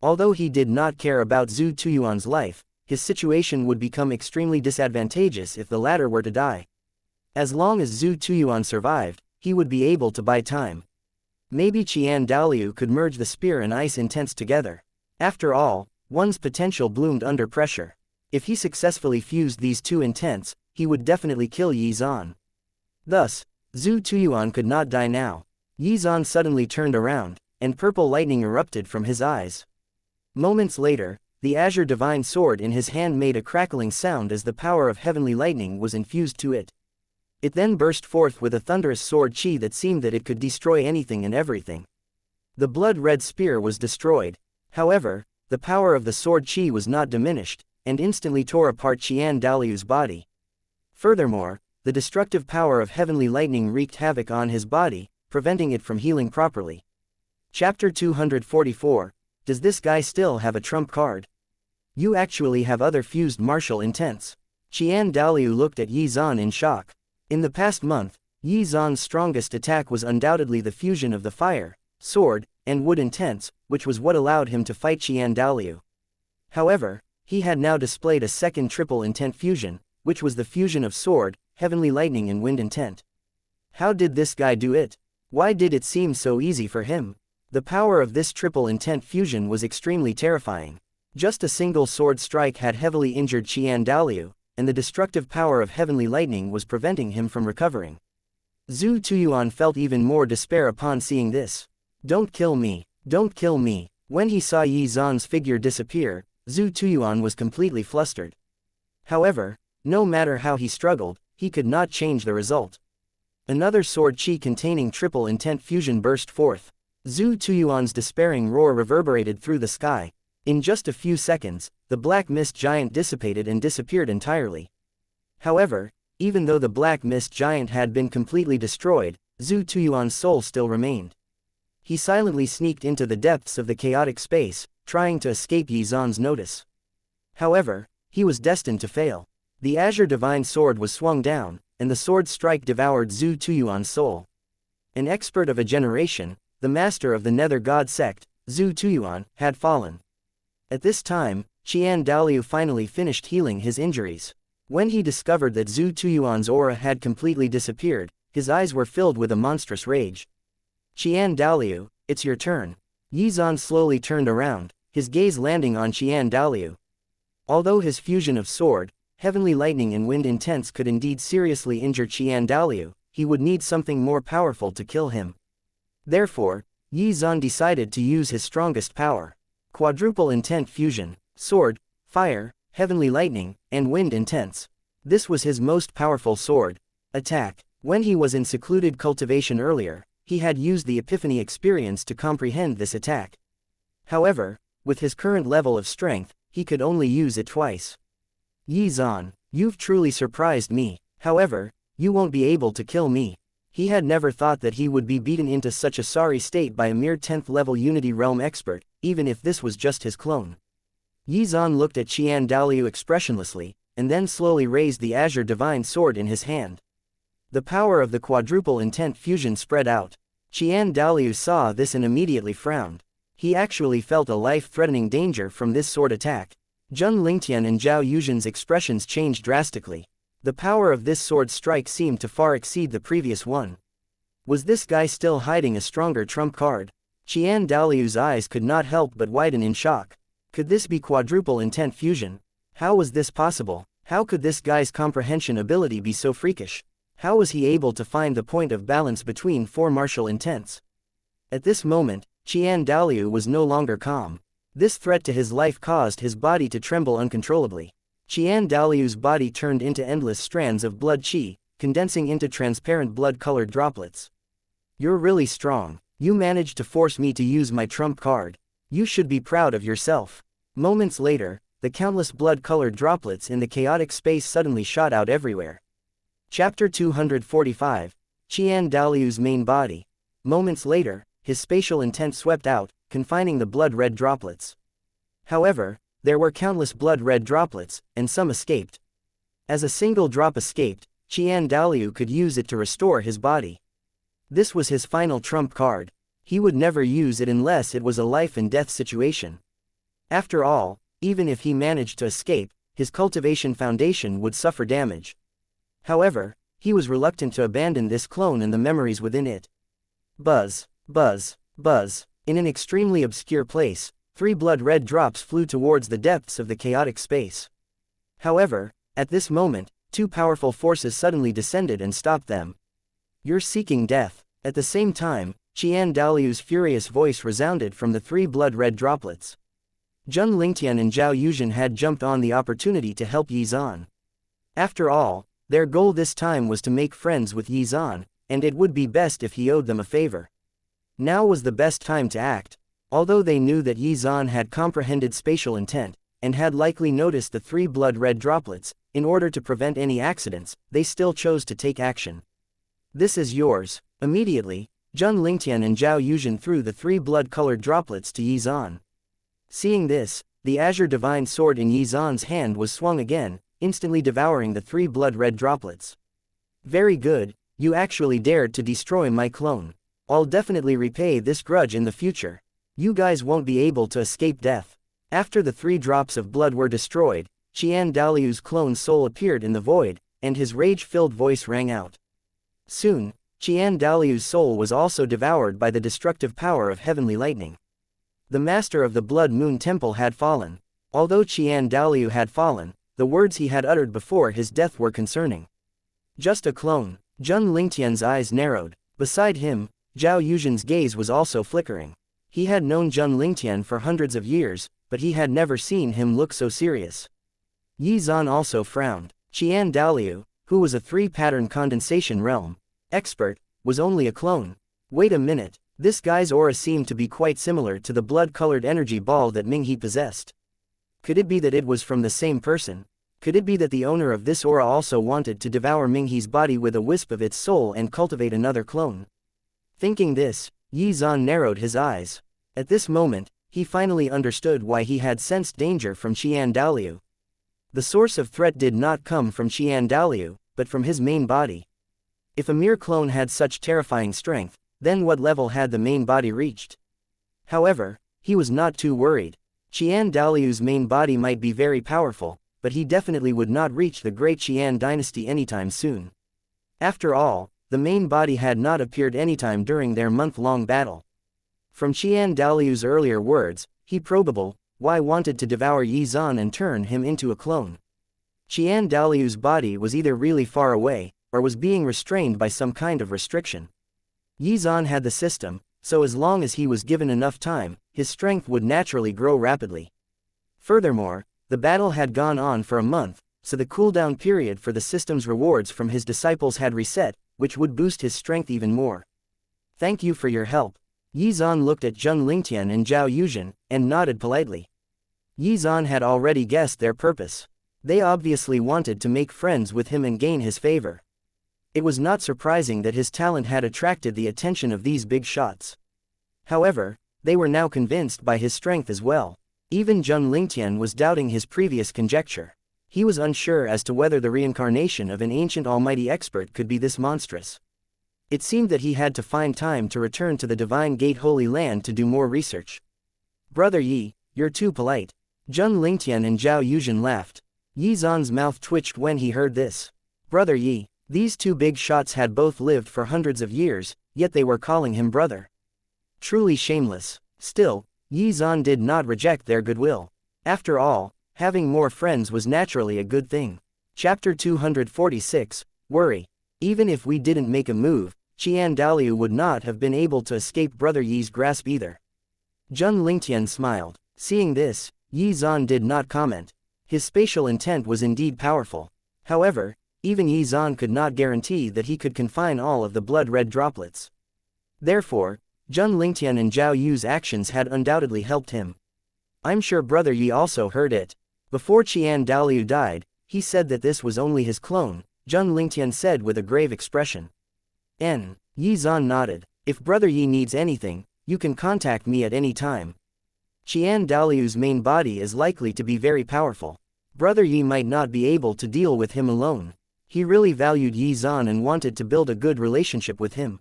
Speaker 1: Although he did not care about Zhu Tuyuan's life, his situation would become extremely disadvantageous if the latter were to die. As long as Zhu Tuyuan survived, he would be able to buy time. Maybe Qian Daliu could merge the spear and ice intents together. After all, one's potential bloomed under pressure. If he successfully fused these two intents, he would definitely kill Yi Zan. Thus, Zhu Tuyuan could not die now. Yi Zan suddenly turned around, and purple lightning erupted from his eyes. Moments later, the Azure Divine Sword in his hand made a crackling sound as the power of heavenly lightning was infused to it. It then burst forth with a thunderous sword qi that seemed that it could destroy anything and everything. The blood-red spear was destroyed. However, the power of the sword qi was not diminished, and instantly tore apart Qian Daliu's body. Furthermore, the destructive power of heavenly lightning wreaked havoc on his body, preventing it from healing properly. Chapter 244. Does this guy still have a trump card? You actually have other fused martial intents. Qian Daliu looked at Yi Zan in shock. In the past month, Yi Zan's strongest attack was undoubtedly the fusion of the fire, sword, and wood intents, which was what allowed him to fight Qian Daliu. However, he had now displayed a second triple intent fusion, which was the fusion of sword, heavenly lightning and wind intent. How did this guy do it? Why did it seem so easy for him? The power of this triple intent fusion was extremely terrifying. Just a single sword strike had heavily injured Qian Daliu, and the destructive power of heavenly lightning was preventing him from recovering. Zhu Tuyuan felt even more despair upon seeing this. Don't kill me, don't kill me. When he saw Yi Zan's figure disappear, Zhu Tuyuan was completely flustered. However, no matter how he struggled, he could not change the result. Another sword chi containing triple intent fusion burst forth. Zhu Tuyuan's despairing roar reverberated through the sky. In just a few seconds, the black mist giant dissipated and disappeared entirely. However, even though the black mist giant had been completely destroyed, Zhu Tuyuan's soul still remained. He silently sneaked into the depths of the chaotic space, trying to escape Yi Zan's notice. However, he was destined to fail. The Azure Divine Sword was swung down, and the sword strike devoured Zhu Tuyuan's soul. An expert of a generation, the master of the Nether God sect, Zhu Tuyuan, had fallen. At this time, Qian Daliu finally finished healing his injuries. When he discovered that Zhu Tuyuan's aura had completely disappeared, his eyes were filled with a monstrous rage. Qian Daliu, it's your turn. Yi Zan slowly turned around, his gaze landing on Qian Daliu. Although his fusion of sword, heavenly lightning and wind intense could indeed seriously injure Qian Daliu, he would need something more powerful to kill him. Therefore, Yi Zan decided to use his strongest power. Quadruple intent fusion, sword, fire, heavenly lightning, and wind intense. This was his most powerful sword. Attack. When he was in secluded cultivation earlier, he had used the Epiphany experience to comprehend this attack. However, with his current level of strength, he could only use it twice. Yi Zan, you've truly surprised me. However, you won't be able to kill me. He had never thought that he would be beaten into such a sorry state by a mere 10th level Unity Realm expert, even if this was just his clone. Yi Zan looked at Qian Daliu expressionlessly, and then slowly raised the Azure Divine Sword in his hand. The power of the quadruple intent fusion spread out. Qian Daliu saw this and immediately frowned. He actually felt a life-threatening danger from this sword attack. Zheng Lingtian and Zhao Yuzhen's expressions changed drastically. The power of this sword strike seemed to far exceed the previous one. Was this guy still hiding a stronger trump card? Qian Daliu's eyes could not help but widen in shock. Could this be quadruple intent fusion? How was this possible? How could this guy's comprehension ability be so freakish? How was he able to find the point of balance between four martial intents? At this moment, Qian Daliu was no longer calm. This threat to his life caused his body to tremble uncontrollably. Qian Daliu's body turned into endless strands of blood qi, condensing into transparent blood-colored droplets. You're really strong. You managed to force me to use my trump card. You should be proud of yourself. Moments later, the countless blood-colored droplets in the chaotic space suddenly shot out everywhere. Chapter 245, Qian Daliu's main body. Moments later, his spatial intent swept out, confining the blood-red droplets. However, there were countless blood-red droplets, and some escaped. As a single drop escaped, Qian Daliu could use it to restore his body. This was his final trump card. He would never use it unless it was a life-and-death situation. After all, even if he managed to escape, his cultivation foundation would suffer damage. However, he was reluctant to abandon this clone and the memories within it. Buzz, buzz, buzz. In an extremely obscure place, 3 blood-red drops flew towards the depths of the chaotic space. However, at this moment, 2 powerful forces suddenly descended and stopped them. You're seeking death. At the same time, Qian Daliu's furious voice resounded from the 3 blood-red droplets. Zheng Lingtian and Zhao Yuzhen had jumped on the opportunity to help Yi Zan. After all, their goal this time was to make friends with Yi Zan, and it would be best if he owed them a favor. Now was the best time to act. Although they knew that Yi Zan had comprehended spatial intent, and had likely noticed the 3 blood-red droplets, in order to prevent any accidents, they still chose to take action. This is yours. Immediately, Zheng Lingtian and Zhao Yuzhen threw the 3 blood-colored droplets to Yi Zan. Seeing this, the Azure Divine Sword in Yi Zan's hand was swung again, instantly devouring the 3 blood-red droplets. Very good, you actually dared to destroy my clone. I'll definitely repay this grudge in the future. You guys won't be able to escape death. After the 3 drops of blood were destroyed, Qian Daliu's clone soul appeared in the void, and his rage-filled voice rang out. Soon, Qian Daliu's soul was also devoured by the destructive power of heavenly lightning. The master of the Blood Moon Temple had fallen. Although Qian Daliu had fallen, the words he had uttered before his death were concerning. Just a clone. Zheng Lingtian's eyes narrowed. Beside him, Zhao Yuzhen's gaze was also flickering. He had known Zheng Lingtian for hundreds of years, but he had never seen him look so serious. Yi Zan also frowned. Qian Daliu, who was a 3-pattern condensation realm expert, was only a clone. Wait a minute, this guy's aura seemed to be quite similar to the blood-colored energy ball that Minghe possessed. Could it be that it was from the same person? Could it be that the owner of this aura also wanted to devour Minghe's body with a wisp of its soul and cultivate another clone? Thinking this, Yi Zan narrowed his eyes. At this moment, he finally understood why he had sensed danger from Qian Daliu. The source of threat did not come from Qian Daliu, but from his main body. If a mere clone had such terrifying strength, then what level had the main body reached? However, he was not too worried. Qian Daliu's main body might be very powerful, but he definitely would not reach the great Qian dynasty anytime soon. After all, the main body had not appeared anytime during their month-long battle. From Qian Daliu's earlier words, he probable why wanted to devour Yi Zan and turn him into a clone. Qian Daliu's body was either really far away, or was being restrained by some kind of restriction. Yi Zan had the system, so as long as he was given enough time, his strength would naturally grow rapidly. Furthermore, the battle had gone on for a month, so the cooldown period for the system's rewards from his disciples had reset, which would boost his strength even more. Thank you for your help. Yi Zan looked at Zheng Lingtian and Zhao Yuzhen, and nodded politely. Yi Zan had already guessed their purpose. They obviously wanted to make friends with him and gain his favor. It was not surprising that his talent had attracted the attention of these big shots. However, they were now convinced by his strength as well. Even Zheng Lingtian was doubting his previous conjecture. He was unsure as to whether the reincarnation of an ancient almighty expert could be this monstrous. It seemed that he had to find time to return to the Divine Gate Holy Land to do more research. Brother Yi, you're too polite. Zheng Lingtian and Zhao Yuzhen laughed. Yi Zan's mouth twitched when he heard this. Brother Yi, these two big shots had both lived for hundreds of years, yet they were calling him brother. Truly shameless. Still, Yi Zan did not reject their goodwill. After all, having more friends was naturally a good thing. Chapter 246, Worry. Even if we didn't make a move, Qian Daliu would not have been able to escape Brother Yi's grasp either. Zheng Lingtian smiled. Seeing this, Yi Zan did not comment. His spatial intent was indeed powerful. However, even Yi Zan could not guarantee that he could confine all of the blood-red droplets. Therefore, Zheng Lingtian and Zhao Yu's actions had undoubtedly helped him. I'm sure Brother Yi also heard it. Before Qian Daliu died, he said that this was only his clone, Zheng Lingtian said with a grave expression. Yi Zan nodded. If Brother Yi needs anything, you can contact me at any time. Qian Daliu's main body is likely to be very powerful. Brother Yi might not be able to deal with him alone. He really valued Yi Zan and wanted to build a good relationship with him.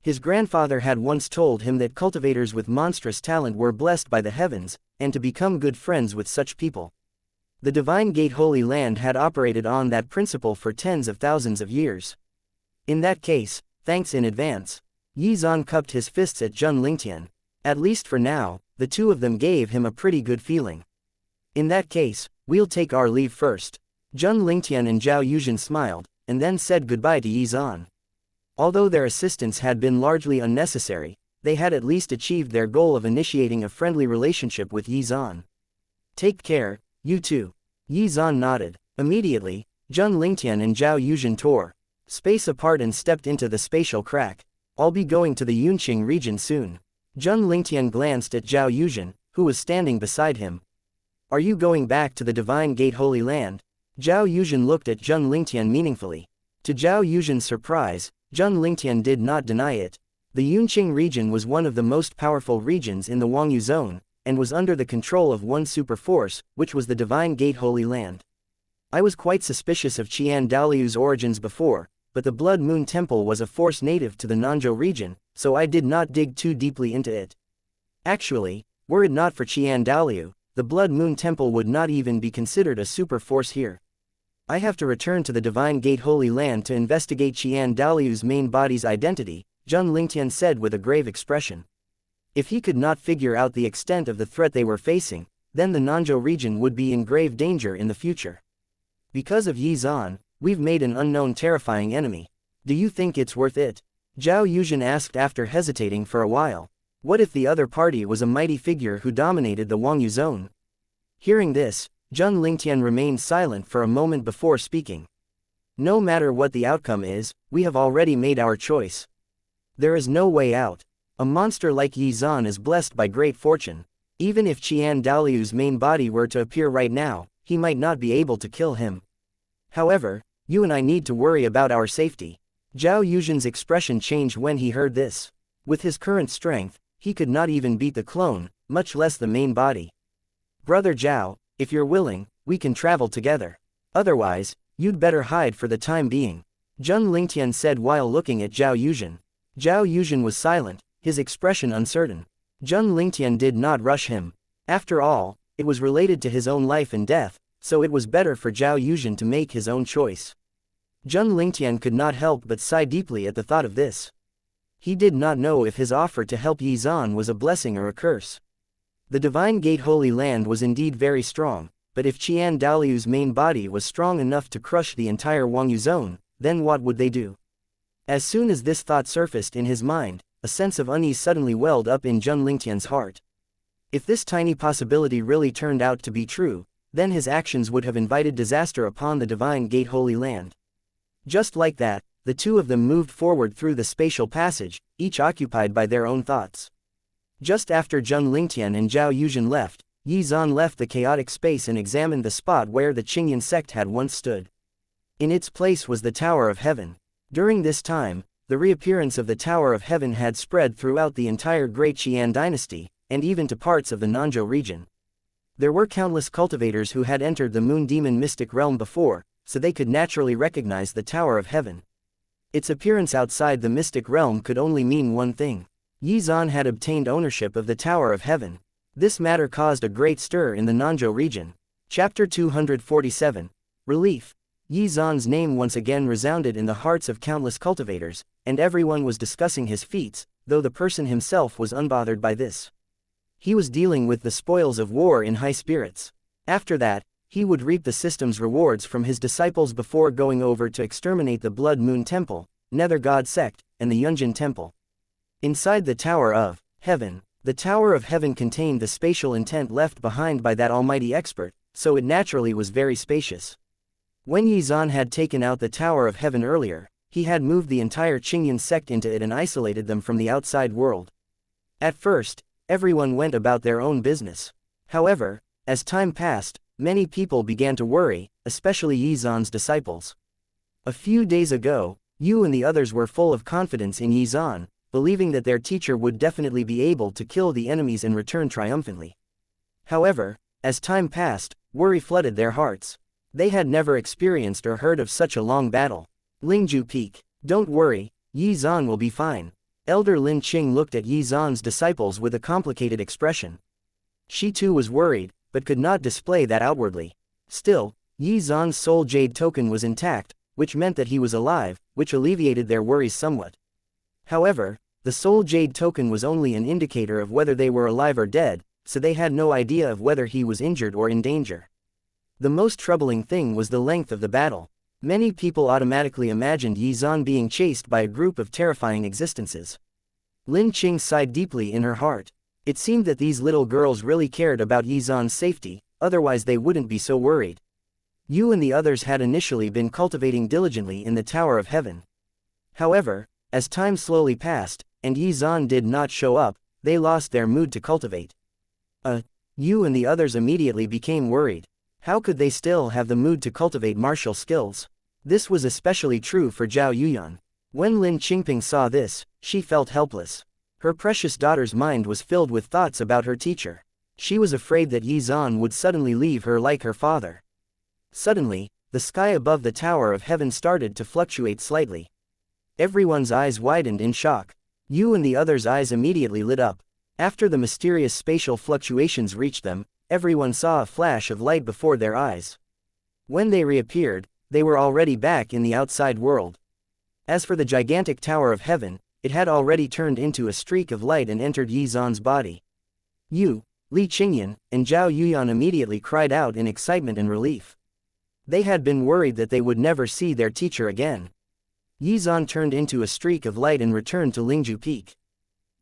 Speaker 1: His grandfather had once told him that cultivators with monstrous talent were blessed by the heavens, and to become good friends with such people. The Divine Gate Holy Land had operated on that principle for tens of thousands of years. In that case, thanks in advance. Yi Zan cupped his fists at Zheng Lingtian. At least for now, the two of them gave him a pretty good feeling. In that case, we'll take our leave first. Zheng Lingtian and Zhao Yuzhen smiled, and then said goodbye to Yi Zan. Although their assistance had been largely unnecessary, they had at least achieved their goal of initiating a friendly relationship with Yi Zan. Take care, you too. Yi Zan nodded. Immediately, Zheng Lingtian and Zhao Yuzhen tore space apart and stepped into the spatial crack. I'll be going to the Yunqing region soon. Zheng Lingtian glanced at Zhao Yuzhen, who was standing beside him. Are you going back to the Divine Gate Holy Land? Zhao Yuzhen looked at Zheng Lingtian meaningfully. To Zhao Yuzhen's surprise, Zheng Lingtian did not deny it. The Yunqing region was one of the most powerful regions in the Wangyu zone, and was under the control of one super force, which was the Divine Gate Holy Land. I was quite suspicious of Qian Daliu's origins before, but the Blood Moon Temple was a force native to the Nanzhou region, so I did not dig too deeply into it. Actually, were it not for Qian Daliu, the Blood Moon Temple would not even be considered a super force here. I have to return to the Divine Gate Holy Land to investigate Qian Daliu's main body's identity, Zheng Lingtian said with a grave expression. If he could not figure out the extent of the threat they were facing, then the Nanzhou region would be in grave danger in the future. Because of Yi Zan, we've made an unknown terrifying enemy. Do you think it's worth it? Zhao Yuzhen asked after hesitating for a while. What if the other party was a mighty figure who dominated the Wangyu zone? Hearing this, Zheng Lingtian remained silent for a moment before speaking. No matter what the outcome is, we have already made our choice. There is no way out. A monster like Yi Zan is blessed by great fortune. Even if Qian Daoliu's main body were to appear right now, he might not be able to kill him. However, you and I need to worry about our safety. Zhao Yuzhen's expression changed when he heard this. With his current strength, he could not even beat the clone, much less the main body. Brother Zhao, if you're willing, we can travel together. Otherwise, you'd better hide for the time being. Zheng Lingtian said while looking at Zhao Yuzhen. Zhao Yuzhen was silent, his expression uncertain. Zheng Lingtian did not rush him. After all, it was related to his own life and death, so it was better for Zhao Yuzhen to make his own choice. Zheng Lingtian could not help but sigh deeply at the thought of this. He did not know if his offer to help Yi Zan was a blessing or a curse. The Divine Gate Holy Land was indeed very strong, but if Qian Daoliu's main body was strong enough to crush the entire Wangyu zone, then what would they do? As soon as this thought surfaced in his mind, a sense of unease suddenly welled up in Zheng Lingtian's heart. If this tiny possibility really turned out to be true, then his actions would have invited disaster upon the Divine Gate Holy Land. Just like that, the two of them moved forward through the spatial passage, each occupied by their own thoughts. Just after Zheng Lingtian and Zhao Yuzhen left, Yi Zan left the chaotic space and examined the spot where the Qingyan sect had once stood. In its place was the Tower of Heaven. During this time, the reappearance of the Tower of Heaven had spread throughout the entire Great Qian dynasty, and even to parts of the Nanzhou region. There were countless cultivators who had entered the Moon Demon mystic realm before, so they could naturally recognize the Tower of Heaven. Its appearance outside the mystic realm could only mean one thing. Yi Zan had obtained ownership of the Tower of Heaven. This matter caused a great stir in the Nanzhou region. Chapter 247. Relief. Yi Zan's name once again resounded in the hearts of countless cultivators, and everyone was discussing his feats, though the person himself was unbothered by this. He was dealing with the spoils of war in high spirits. After that, he would reap the system's rewards from his disciples before going over to exterminate the Blood Moon Temple, Nether God Sect, and the Yunjin Temple. Inside the Tower of Heaven, the Tower of Heaven contained the spatial intent left behind by that almighty expert, so it naturally was very spacious. When Yi Zan had taken out the Tower of Heaven earlier, he had moved the entire Qingyan sect into it and isolated them from the outside world. At first, everyone went about their own business. However, as time passed, many people began to worry, especially Yi Zan's disciples. A few days ago, Yu and the others were full of confidence in Yi Zan, believing that their teacher would definitely be able to kill the enemies and return triumphantly. However, as time passed, worry flooded their hearts. They had never experienced or heard of such a long battle. Lingju Peak. Don't worry, Yi Zan will be fine. Elder Lin Qing looked at Yi Zan's disciples with a complicated expression. She too was worried, but could not display that outwardly. Still, Yi Zan's soul jade token was intact, which meant that he was alive, which alleviated their worries somewhat. However, the soul jade token was only an indicator of whether they were alive or dead, so they had no idea of whether he was injured or in danger. The most troubling thing was the length of the battle. Many people automatically imagined Yi Zan being chased by a group of terrifying existences. Lin Qing sighed deeply in her heart. It seemed that these little girls really cared about Yi Zan's safety, otherwise they wouldn't be so worried. Yu and the others had initially been cultivating diligently in the Tower of Heaven. However, as time slowly passed, and Yi Zan did not show up, they lost their mood to cultivate. Yu and the others immediately became worried. How could they still have the mood to cultivate martial skills? This was especially true for Zhao Yuyan. When Lin Qingping saw this, she felt helpless. Her precious daughter's mind was filled with thoughts about her teacher. She was afraid that Yi Zan would suddenly leave her like her father. Suddenly, the sky above the Tower of Heaven started to fluctuate slightly. Everyone's eyes widened in shock. Yu and the others' eyes immediately lit up. After the mysterious spatial fluctuations reached them, everyone saw a flash of light before their eyes. When they reappeared, they were already back in the outside world. As for the gigantic Tower of Heaven, it had already turned into a streak of light and entered Yi Zan's body. Yu, Li Qingyan, and Zhao Yuyan immediately cried out in excitement and relief. They had been worried that they would never see their teacher again. Yizan turned into a streak of light and returned to Lingju Peak.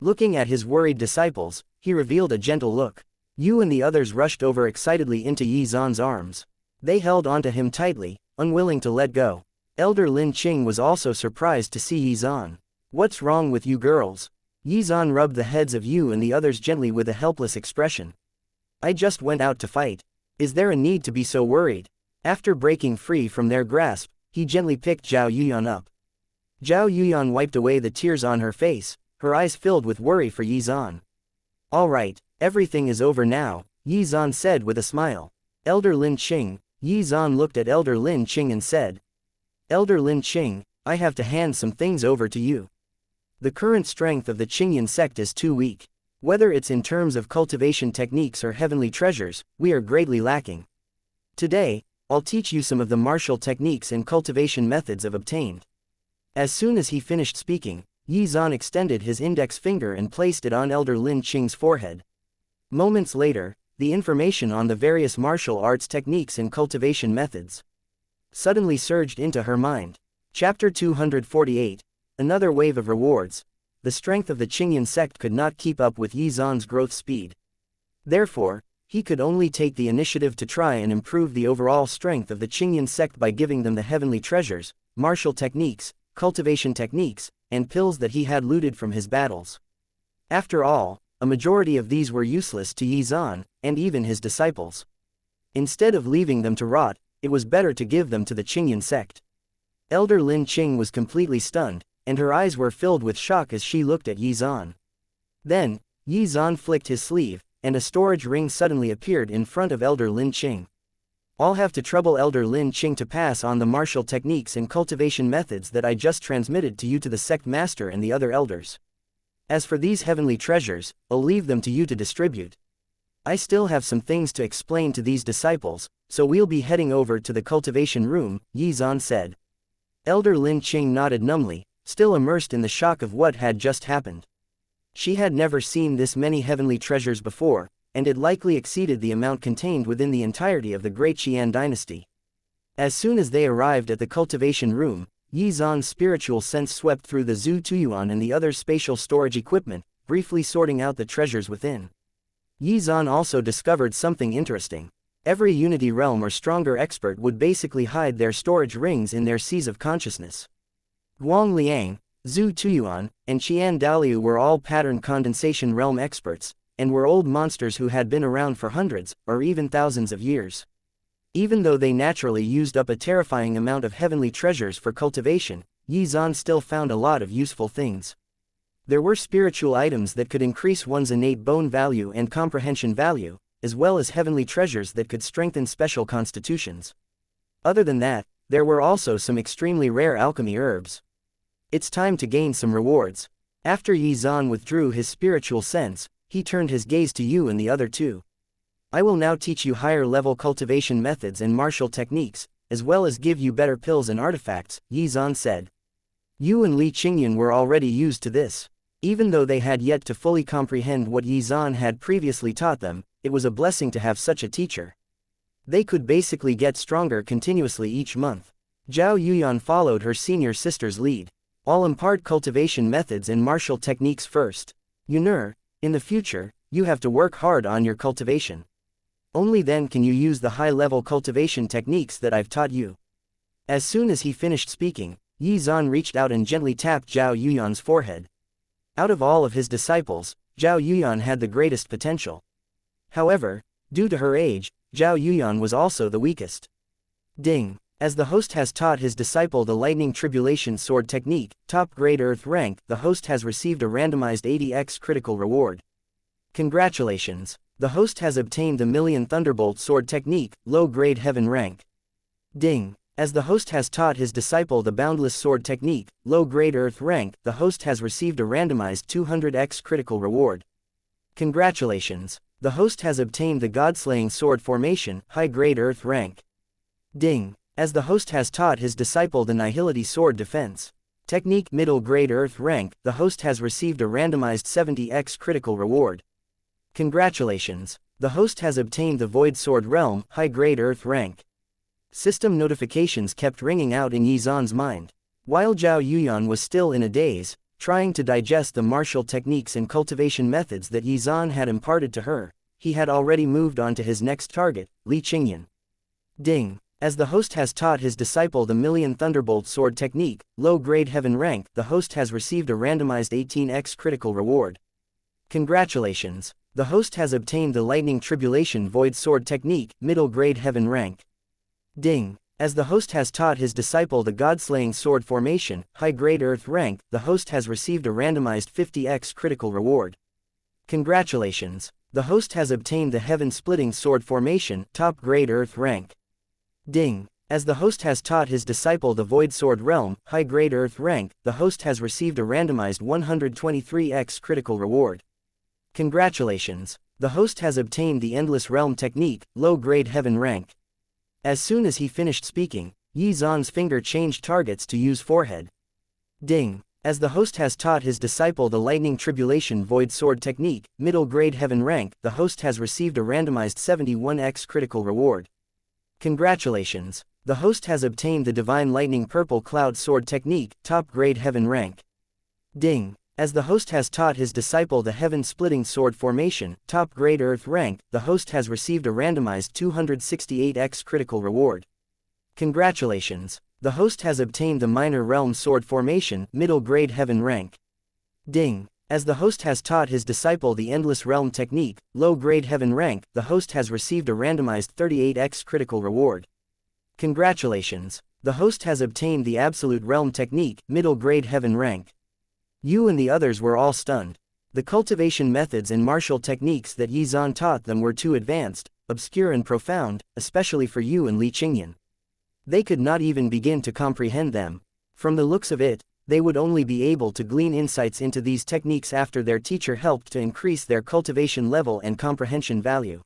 Speaker 1: Looking at his worried disciples, he revealed a gentle look. Yu and the others rushed over excitedly into Yizan's arms. They held onto him tightly, unwilling to let go. Elder Lin Qing was also surprised to see Yizan. "What's wrong with you girls?" Yizan rubbed the heads of Yu and the others gently with a helpless expression. "I just went out to fight. Is there a need to be so worried?" After breaking free from their grasp, he gently picked Zhao Yuyan up. Zhao Yuyan wiped away the tears on her face, her eyes filled with worry for Yizan. "All right, everything is over now," Yizan said with a smile. "Elder Lin Qing," Yizan looked at Elder Lin Qing and said. "Elder Lin Qing, I have to hand some things over to you. The current strength of the Qingyan sect is too weak. Whether it's in terms of cultivation techniques or heavenly treasures, we are greatly lacking. Today, I'll teach you some of the martial techniques and cultivation methods I've obtained." As soon as he finished speaking, Yizan extended his index finger and placed it on Elder Lin Qing's forehead. Moments later, the information on the various martial arts techniques and cultivation methods suddenly surged into her mind. Chapter 248, Another Wave of Rewards. The strength of the Qingyan sect could not keep up with Yizan's growth speed. Therefore, he could only take the initiative to try and improve the overall strength of the Qingyan sect by giving them the heavenly treasures, martial techniques, cultivation techniques, and pills that he had looted from his battles. After all, a majority of these were useless to Yizan, and even his disciples. Instead of leaving them to rot, it was better to give them to the Qingyan sect. Elder Lin Qing was completely stunned, and her eyes were filled with shock as she looked at Yizan. Then, Yizan flicked his sleeve, and a storage ring suddenly appeared in front of Elder Lin Qing. "I'll have to trouble Elder Lin Qing to pass on the martial techniques and cultivation methods that I just transmitted to you to the sect master and the other elders. As for these heavenly treasures, I'll leave them to you to distribute. I still have some things to explain to these disciples, so we'll be heading over to the cultivation room," Yizan said. Elder Lin Qing nodded numbly, still immersed in the shock of what had just happened. She had never seen this many heavenly treasures before, and it likely exceeded the amount contained within the entirety of the Great Xian dynasty. As soon as they arrived at the cultivation room, Yizan's spiritual sense swept through the Zhu Tuyuan and the other spatial storage equipment, briefly sorting out the treasures within. Yizan also discovered something interesting. Every unity realm or stronger expert would basically hide their storage rings in their seas of consciousness. Guang Liang, Zhu Tuyuan, and Qian Daliu were all pattern condensation realm experts, and were old monsters who had been around for hundreds, or even thousands of years. Even though they naturally used up a terrifying amount of heavenly treasures for cultivation, Yizan still found a lot of useful things. There were spiritual items that could increase one's innate bone value and comprehension value, as well as heavenly treasures that could strengthen special constitutions. Other than that, there were also some extremely rare alchemy herbs. It's time to gain some rewards. After Yizan withdrew his spiritual sense, he turned his gaze to you and the other two. I will now teach you higher-level cultivation methods and martial techniques, as well as give you better pills and artifacts, Yizan said. Yu and Li Qingyan were already used to this. Even though they had yet to fully comprehend what Yizan had previously taught them, it was a blessing to have such a teacher. They could basically get stronger continuously each month. Zhao Yuyan followed her senior sister's lead. I'll impart cultivation methods and martial techniques first. Yun'er, in the future, you have to work hard on your cultivation. Only then can you use the high-level cultivation techniques that I've taught you. As soon as he finished speaking, Yizan reached out and gently tapped Zhao Yuyan's forehead. Out of all of his disciples, Zhao Yuyan had the greatest potential. However, due to her age, Zhao Yuyan was also the weakest. Ding. As the host has taught his disciple the Lightning Tribulation Sword Technique, top grade Earth rank, the host has received a randomized 80x critical reward. Congratulations! The host has obtained the Million Thunderbolt Sword Technique, low grade Heaven rank. Ding! As the host has taught his disciple the Boundless Sword Technique, low grade Earth rank, the host has received a randomized 200x critical reward. Congratulations! The host has obtained the Godslaying Sword Formation, high grade Earth rank. Ding! As the host has taught his disciple the Nihility Sword Defense Technique, middle grade Earth rank, the host has received a randomized 70x critical reward. Congratulations! The host has obtained the Void Sword Realm, high grade Earth rank. System notifications kept ringing out in Yizan's mind. While Zhao Yuyan was still in a daze, trying to digest the martial techniques and cultivation methods that Yizan had imparted to her, he had already moved on to his next target, Li Qingyan. Ding. As the host has taught his disciple the Million Thunderbolt Sword technique, low-grade heaven rank, the host has received a randomized 18x critical reward. Congratulations. The host has obtained the Lightning Tribulation Void Sword technique, middle-grade heaven rank. Ding. As the host has taught his disciple the God-slaying sword formation, high-grade earth rank, the host has received a randomized 50x critical reward. Congratulations. The host has obtained the heaven-splitting sword formation, top-grade earth rank. Ding. As the host has taught his disciple the Void Sword Realm, high-grade earth rank, the host has received a randomized 123x critical reward. Congratulations. The host has obtained the Endless Realm technique, low-grade heaven rank. As soon as he finished speaking, Yizan's finger changed targets to use forehead. Ding. As the host has taught his disciple the Lightning Tribulation Void Sword technique, middle-grade heaven rank, the host has received a randomized 71x critical reward. Congratulations. The host has obtained the Divine Lightning Purple Cloud Sword technique, top-grade heaven rank. Ding. As the host has taught his disciple the Heaven-Splitting Sword formation, top-grade earth rank, the host has received a randomized 268x critical reward. Congratulations. The host has obtained the Minor Realm Sword formation, middle-grade heaven rank. Ding. As the host has taught his disciple the Endless Realm technique, low-grade heaven rank, the host has received a randomized 38x critical reward. Congratulations. The host has obtained the Absolute Realm technique, middle-grade heaven rank. You and the others were all stunned. The cultivation methods and martial techniques that Yizan taught them were too advanced, obscure and profound, especially for you and Li Qingyan. They could not even begin to comprehend them. From the looks of it, they would only be able to glean insights into these techniques after their teacher helped to increase their cultivation level and comprehension value.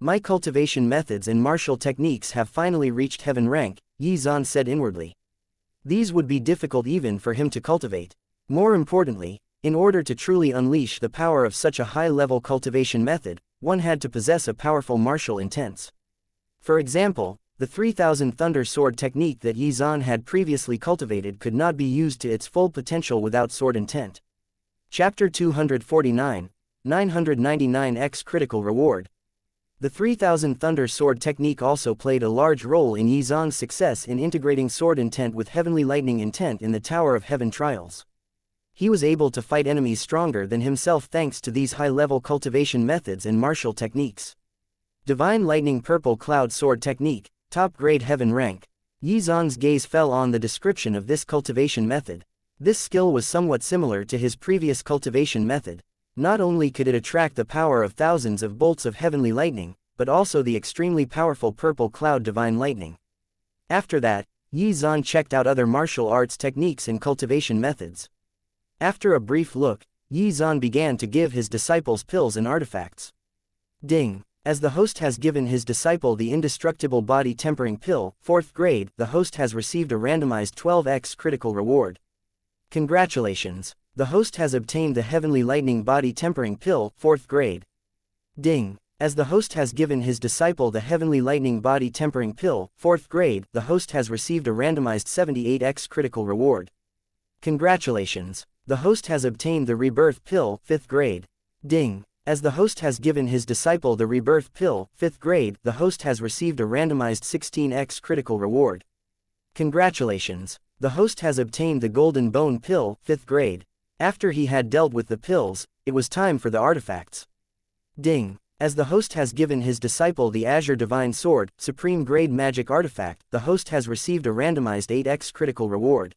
Speaker 1: My cultivation methods and martial techniques have finally reached heaven rank, Yizan said inwardly. These would be difficult even for him to cultivate. More importantly, in order to truly unleash the power of such a high-level cultivation method, one had to possess a powerful martial intent. For example, the 3000 Thunder Sword technique that Yizan had previously cultivated could not be used to its full potential without sword intent. Chapter 249, 999x Critical Reward. The 3000 Thunder Sword technique also played a large role in Yizan's success in integrating sword intent with heavenly lightning intent in the Tower of Heaven trials. He was able to fight enemies stronger than himself thanks to these high-level cultivation methods and martial techniques. Divine Lightning Purple Cloud Sword technique, top-grade heaven rank. Yizan's gaze fell on the description of this cultivation method. This skill was somewhat similar to his previous cultivation method. Not only could it attract the power of thousands of bolts of heavenly lightning, but also the extremely powerful purple cloud divine lightning. After that, Yizan checked out other martial arts techniques and cultivation methods. After a brief look, Yizan began to give his disciples pills and artifacts. Ding. As the host has given his disciple the Indestructible Body Tempering Pill, 4th grade, the host has received a randomized 12x critical reward. Congratulations. The host has obtained the Heavenly Lightning Body Tempering Pill, 4th grade. Ding. As the host has given his disciple the Heavenly Lightning Body Tempering Pill, 4th grade, the host has received a randomized 78x critical reward. Congratulations. The host has obtained the Rebirth Pill, 5th grade. Ding. As the host has given his disciple the Rebirth Pill, 5th grade, the host has received a randomized 16x critical reward. Congratulations. The host has obtained the Golden Bone Pill, 5th grade. After he had dealt with the pills, it was time for the artifacts. Ding. As the host has given his disciple the Azure Divine Sword, Supreme Grade Magic Artifact, the host has received a randomized 8x critical reward.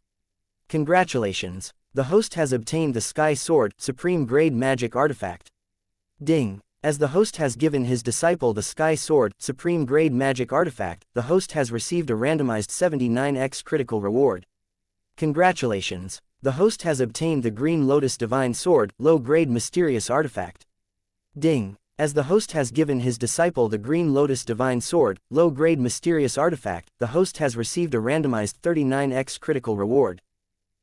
Speaker 1: Congratulations. The host has obtained the Sky Sword, Supreme Grade Magic Artifact. Ding. As the host has given his disciple the Sky Sword, Supreme Grade Magic Artifact, the host has received a randomized 79x critical reward. Congratulations. The host has obtained the Green Lotus Divine Sword, Low-Grade Mysterious Artifact. Ding. As the host has given his disciple the Green Lotus Divine Sword, Low-Grade Mysterious Artifact, the host has received a randomized 39x critical reward.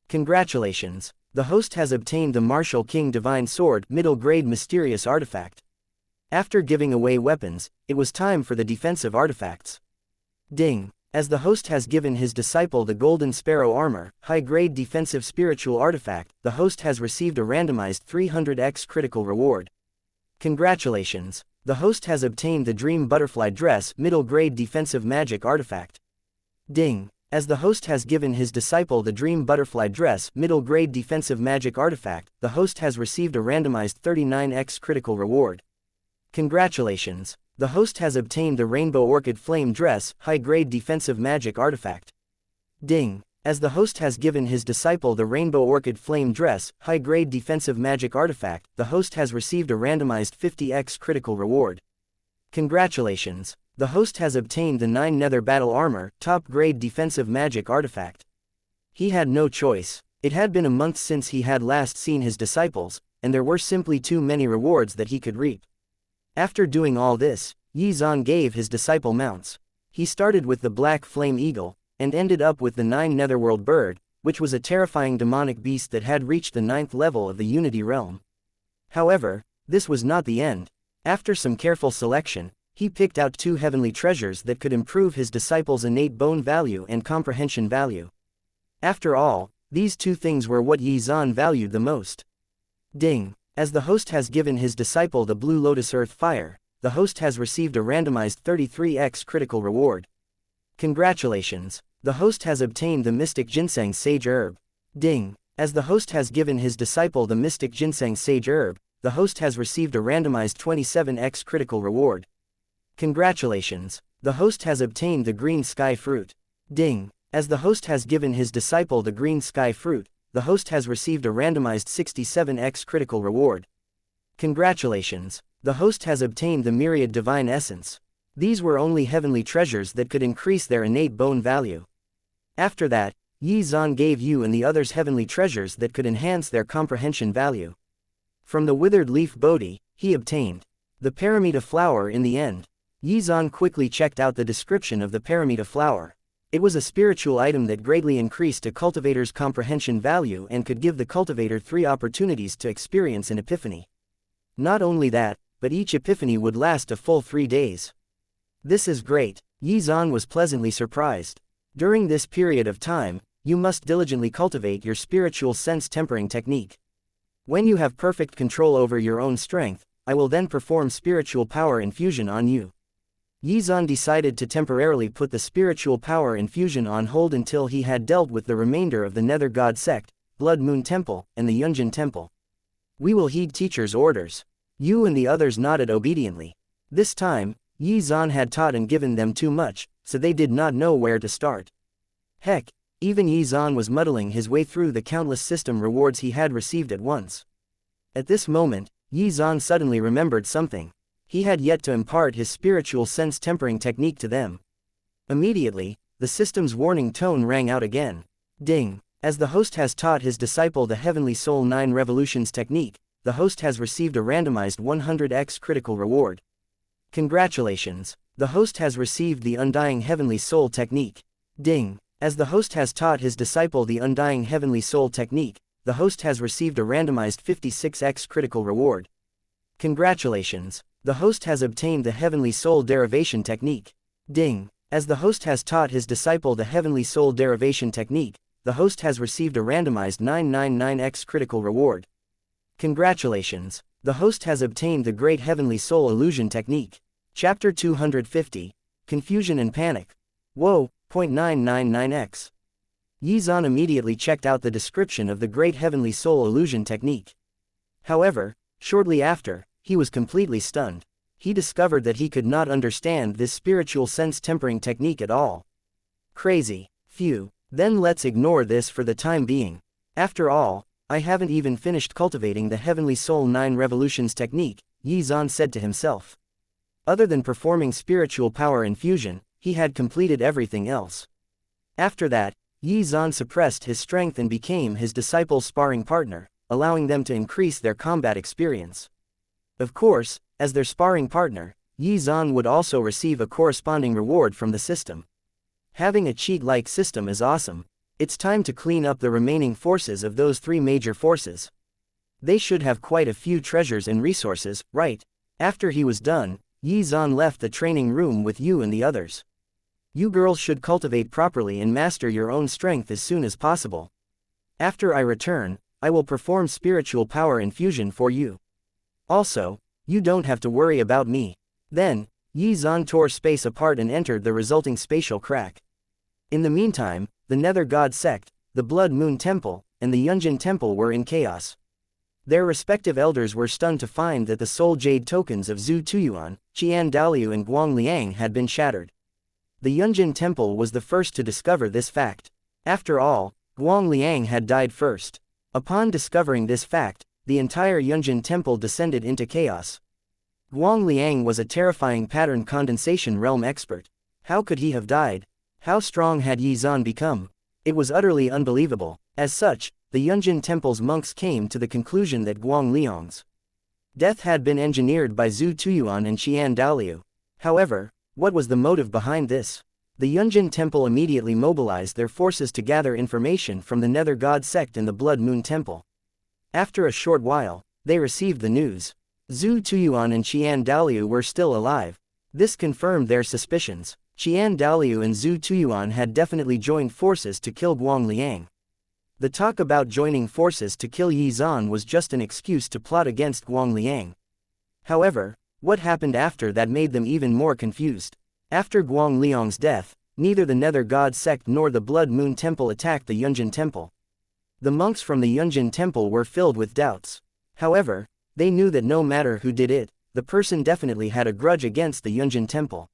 Speaker 1: Congratulations. The host has obtained the Martial King Divine Sword, Middle-Grade Mysterious Artifact. After giving away weapons, it was time for the defensive artifacts. Ding. As the host has given his disciple the Golden Sparrow Armor, high-grade defensive spiritual artifact, the host has received a randomized 300x critical reward. Congratulations! The host has obtained the Dream Butterfly Dress, middle-grade defensive magic artifact. Ding! As the host has given his disciple the Dream Butterfly Dress, middle-grade defensive magic artifact, the host has received a randomized 39x critical reward. Congratulations! The host has obtained the Rainbow Orchid Flame Dress, high-grade defensive magic artifact. Ding! As the host has given his disciple the Rainbow Orchid Flame Dress, high-grade defensive magic artifact, the host has received a randomized 50x critical reward. Congratulations! The host has obtained the 9 Nether Battle Armor, top-grade defensive magic artifact. He had no choice. It had been a month since he had last seen his disciples, and there were simply too many rewards that he could reap. After doing all this, Xuan gave his disciple mounts. He started with the Black Flame Eagle, and ended up with the 9 Netherworld Bird, which was a terrifying demonic beast that had reached the 9th level of the Unity Realm. However, this was not the end. After some careful selection, he picked out 2 heavenly treasures that could improve his disciple's innate bone value and comprehension value. After all, these 2 things were what Xuan valued the most. Ding! As the host has given his disciple the Blue Lotus Earth Fire, the host has received a randomized 33x critical reward. Congratulations! The host has obtained the Mystic Ginseng Sage Herb. Ding! As the host has given his disciple the Mystic Ginseng Sage Herb, the host has received a randomized 27x critical reward. Congratulations! The host has obtained the Green Sky Fruit. Ding! As the host has given his disciple the Green Sky Fruit, the host has received a randomized 67x critical reward. Congratulations! The host has obtained the Myriad Divine Essence. These were only heavenly treasures that could increase their innate bone value. After that, Xuan gave you and the others heavenly treasures that could enhance their comprehension value. From the Withered Leaf Bodhi, he obtained the Paramita Flower in the end. Xuan quickly checked out the description of the Paramita Flower. It was a spiritual item that greatly increased a cultivator's comprehension value and could give the cultivator 3 opportunities to experience an epiphany. Not only that, but each epiphany would last a full 3 days. This is great. Xuan was pleasantly surprised. During this period of time, you must diligently cultivate your spiritual sense tempering technique. When you have perfect control over your own strength, I will then perform spiritual power infusion on you. Xuan decided to temporarily put the spiritual power infusion on hold until he had dealt with the remainder of the Nether God Sect, Blood Moon Temple, and the Yunjin Temple. We will heed teacher's orders. You and the others nodded obediently. This time, Xuan had taught and given them too much, so they did not know where to start. Heck, even Xuan was muddling his way through the countless system rewards he had received at once. At this moment, Xuan suddenly remembered something. He had yet to impart his spiritual sense tempering technique to them. Immediately, the system's warning tone rang out again. Ding! As the host has taught his disciple the Heavenly Soul 9 Revolutions technique, the host has received a randomized 100x critical reward. Congratulations! The host has received the Undying Heavenly Soul technique. Ding! As the host has taught his disciple the Undying Heavenly Soul technique, the host has received a randomized 56x critical reward. Congratulations! The host has obtained the Heavenly Soul Derivation technique. Ding! As the host has taught his disciple the Heavenly Soul Derivation technique, the host has received a randomized 999x critical reward. Congratulations! The host has obtained the Great Heavenly Soul Illusion technique. Chapter 250. Confusion and Panic. Whoa, 0.999x. Xuan immediately checked out the description of the Great Heavenly Soul Illusion technique. However, shortly after, he was completely stunned. He discovered that he could not understand this spiritual sense tempering technique at all. Crazy. Phew. Then let's ignore this for the time being. After all, I haven't even finished cultivating the Heavenly Soul 9 Revolutions technique, Xuan said to himself. Other than performing spiritual power infusion, he had completed everything else. After that, Xuan suppressed his strength and became his disciple's sparring partner, allowing them to increase their combat experience. Of course, as their sparring partner, Xuan would also receive a corresponding reward from the system. Having a cheat-like system is awesome. It's time to clean up the remaining forces of those 3 major forces. They should have quite a few treasures and resources, right? After he was done, Xuan left the training room with you and the others. You girls should cultivate properly and master your own strength as soon as possible. After I return, I will perform spiritual power infusion for you. Also, you don't have to worry about me." Then, Yi Zan tore space apart and entered the resulting spatial crack. In the meantime, the Nether God Sect, the Blood Moon Temple, and the Yunjin Temple were in chaos. Their respective elders were stunned to find that the soul jade tokens of Zhu Tuyuan, Qian Daliu and Guang Liang had been shattered. The Yunjin Temple was the first to discover this fact. After all, Guang Liang had died first. Upon discovering this fact, the entire Yunjin Temple descended into chaos. Guang Liang was a terrifying pattern condensation realm expert. How could he have died? How strong had Yi Zan become? It was utterly unbelievable. As such, the Yunjin Temple's monks came to the conclusion that Guang Liang's death had been engineered by Zhu Tuyuan and Qian Daliu. However, what was the motive behind this? The Yunjin Temple immediately mobilized their forces to gather information from the Nether God Sect and the Blood Moon Temple. After a short while, they received the news. Zhu Tuyuan and Qian Daliu were still alive. This confirmed their suspicions. Qian Daliu and Zhu Tuyuan had definitely joined forces to kill Guang Liang. The talk about joining forces to kill Yi Zan was just an excuse to plot against Guang Liang. However, what happened after that made them even more confused. After Guang Liang's death, neither the Nether God Sect nor the Blood Moon Temple attacked the Yunjin Temple. The monks from the Yunjin Temple were filled with doubts. However, they knew that no matter who did it, the person definitely had a grudge against the Yunjin Temple.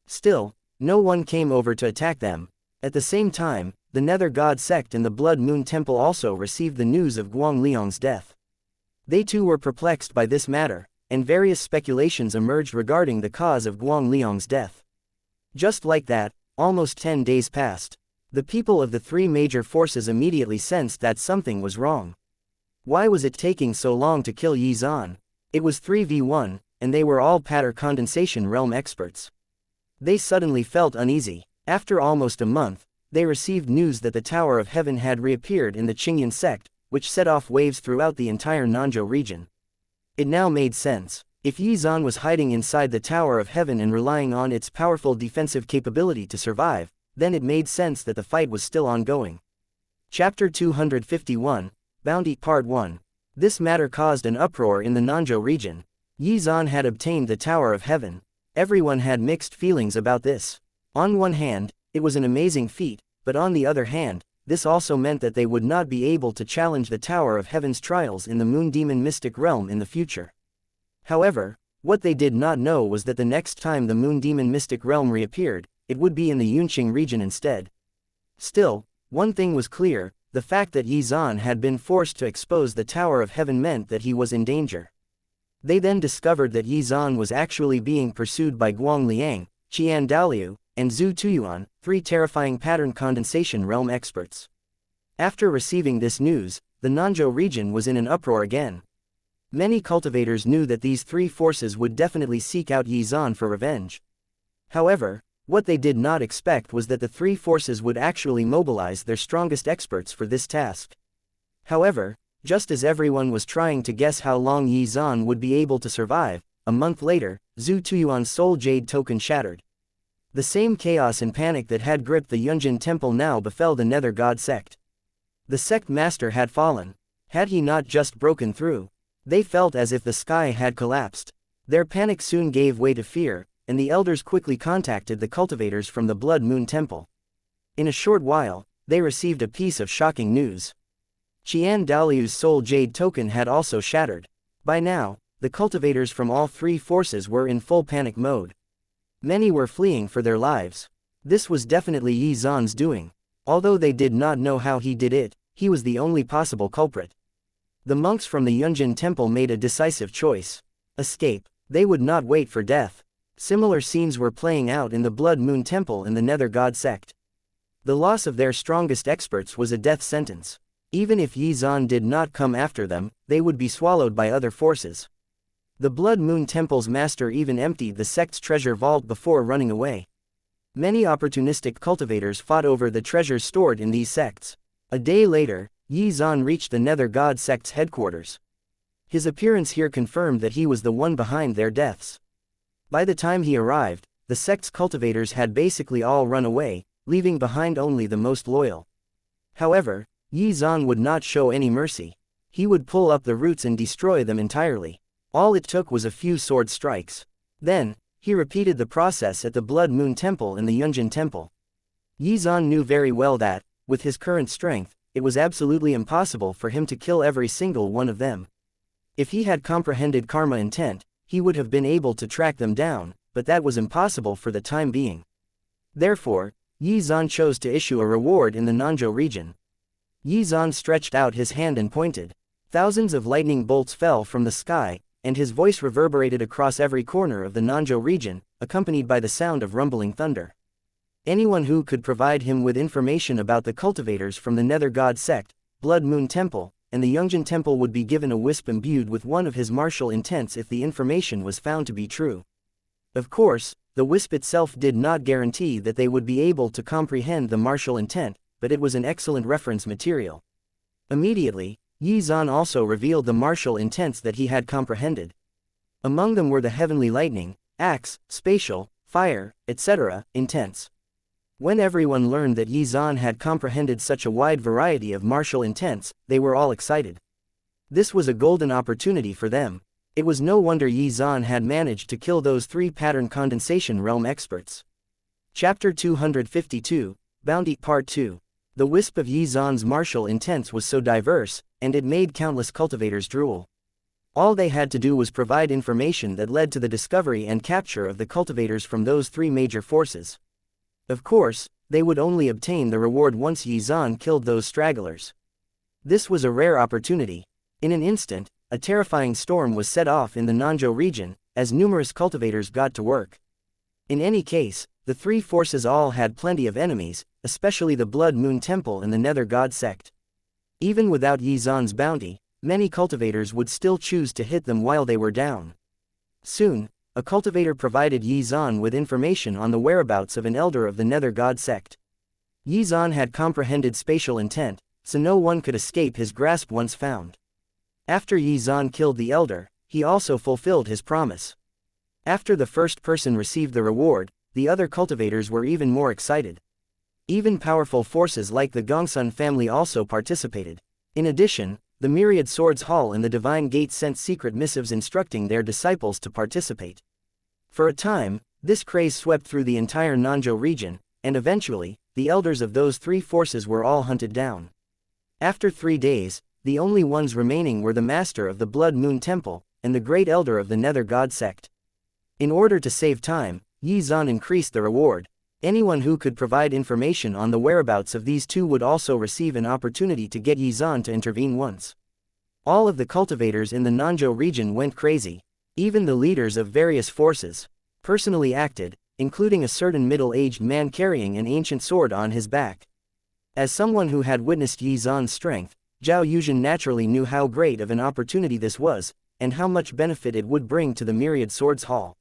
Speaker 1: Still, no one came over to attack them. At the same time, the Nether God Sect and the Blood Moon Temple also received the news of Guang Liang's death. They too were perplexed by this matter, and various speculations emerged regarding the cause of Guang Liang's death. Just like that, almost 10 days passed. The people of the three major forces immediately sensed that something was wrong. Why was it taking so long to kill Yi Zan? It was 3v1, and they were all pattern condensation realm experts. They suddenly felt uneasy. After almost a month, they received news that the Tower of Heaven had reappeared in the Qingyan sect, which set off waves throughout the entire Nanzhou region. It now made sense. If Yi Zan was hiding inside the Tower of Heaven and relying on its powerful defensive capability to survive, then it made sense that the fight was still ongoing. Chapter 251, Bounty Part 1. This matter caused an uproar in the Nanzhou region. Yi Zan had obtained the Tower of Heaven. Everyone had mixed feelings about this. On one hand, it was an amazing feat, but on the other hand, this also meant that they would not be able to challenge the Tower of Heaven's trials in the Moon Demon Mystic Realm in the future. However, what they did not know was that the next time the Moon Demon Mystic Realm reappeared, it would be in the Yunqing region instead. Still, one thing was clear, the fact that Yi Zan had been forced to expose the Tower of Heaven meant that he was in danger. They then discovered that Yi Zan was actually being pursued by Guang Liang, Qian Daliu, and Zhu Tuyuan, three terrifying pattern condensation realm experts. After receiving this news, the Nanzhou region was in an uproar again. Many cultivators knew that these three forces would definitely seek out Yi Zan for revenge. However, what they did not expect was that the three forces would actually mobilize their strongest experts for this task. However, just as everyone was trying to guess how long Yi Zan would be able to survive, a month later, Zhu Tuyuan's soul jade token shattered. The same chaos and panic that had gripped the Yunjin Temple now befell the Nether God Sect. The sect master had fallen. Had he not just broken through? They felt as if the sky had collapsed. Their panic soon gave way to fear, and the elders quickly contacted the cultivators from the Blood Moon Temple. In a short while, they received a piece of shocking news. Qian Daliu's soul jade token had also shattered. By now, the cultivators from all three forces were in full panic mode. Many were fleeing for their lives. This was definitely Yi Zan's doing. Although they did not know how he did it, he was the only possible culprit. The monks from the Yunjin Temple made a decisive choice. Escape. They would not wait for death. Similar scenes were playing out in the Blood Moon Temple and the Nether God Sect. The loss of their strongest experts was a death sentence. Even if Yi Zan did not come after them, they would be swallowed by other forces. The Blood Moon Temple's master even emptied the sect's treasure vault before running away. Many opportunistic cultivators fought over the treasures stored in these sects. A day later, Yi Zan reached the Nether God Sect's headquarters. His appearance here confirmed that he was the one behind their deaths. By the time he arrived, the sect's cultivators had basically all run away, leaving behind only the most loyal. However, Xuan would not show any mercy. He would pull up the roots and destroy them entirely. All it took was a few sword strikes. Then, he repeated the process at the Blood Moon Temple and the Yunjin Temple. Xuan knew very well that, with his current strength, it was absolutely impossible for him to kill every single one of them. If he had comprehended karma intent, he would have been able to track them down, but that was impossible for the time being. Therefore, Xuan chose to issue a reward in the Nanzhou region. Xuan stretched out his hand and pointed. Thousands of lightning bolts fell from the sky, and his voice reverberated across every corner of the Nanzhou region, accompanied by the sound of rumbling thunder. Anyone who could provide him with information about the cultivators from the Nether God Sect, Blood Moon Temple, and the Yunjin Temple would be given a wisp imbued with one of his martial intents if the information was found to be true. Of course, the wisp itself did not guarantee that they would be able to comprehend the martial intent, but it was an excellent reference material. Immediately, Xuan also revealed the martial intents that he had comprehended. Among them were the heavenly lightning, axe, spatial, fire, etc. intents. When everyone learned that Xuan had comprehended such a wide variety of martial intents, they were all excited. This was a golden opportunity for them. It was no wonder Xuan had managed to kill those 3 pattern condensation realm experts. Chapter 252, Bounty Part 2. The wisp of Xuan's martial intents was so diverse, and it made countless cultivators drool. All they had to do was provide information that led to the discovery and capture of the cultivators from those 3 major forces. Of course, they would only obtain the reward once Xuan killed those stragglers. This was a rare opportunity. In an instant, a terrifying storm was set off in the Nanzhou region, as numerous cultivators got to work. In any case, the 3 forces all had plenty of enemies, especially the Blood Moon Temple and the Nether God Sect. Even without Xuan's bounty, many cultivators would still choose to hit them while they were down. Soon, a cultivator provided Xuan with information on the whereabouts of an elder of the Nether God Sect. Xuan had comprehended spatial intent, so no one could escape his grasp once found. After Xuan killed the elder, he also fulfilled his promise. After the first person received the reward, the other cultivators were even more excited. Even powerful forces like the Gongsun family also participated. In addition, the Myriad Swords Hall and the Divine Gate sent secret missives instructing their disciples to participate. For a time, this craze swept through the entire Nanzhou region, and eventually, the elders of those 3 forces were all hunted down. After 3 days, the only ones remaining were the Master of the Blood Moon Temple, and the Great Elder of the Nether God Sect. In order to save time, Xuan increased the reward. Anyone who could provide information on the whereabouts of these 2 would also receive an opportunity to get Xuan to intervene once. All of the cultivators in the Nanzhou region went crazy. Even the leaders of various forces personally acted, including a certain middle-aged man carrying an ancient sword on his back. As someone who had witnessed Xuan's strength, Zhao Yuzhen naturally knew how great of an opportunity this was, and how much benefit it would bring to the Myriad Swords Hall.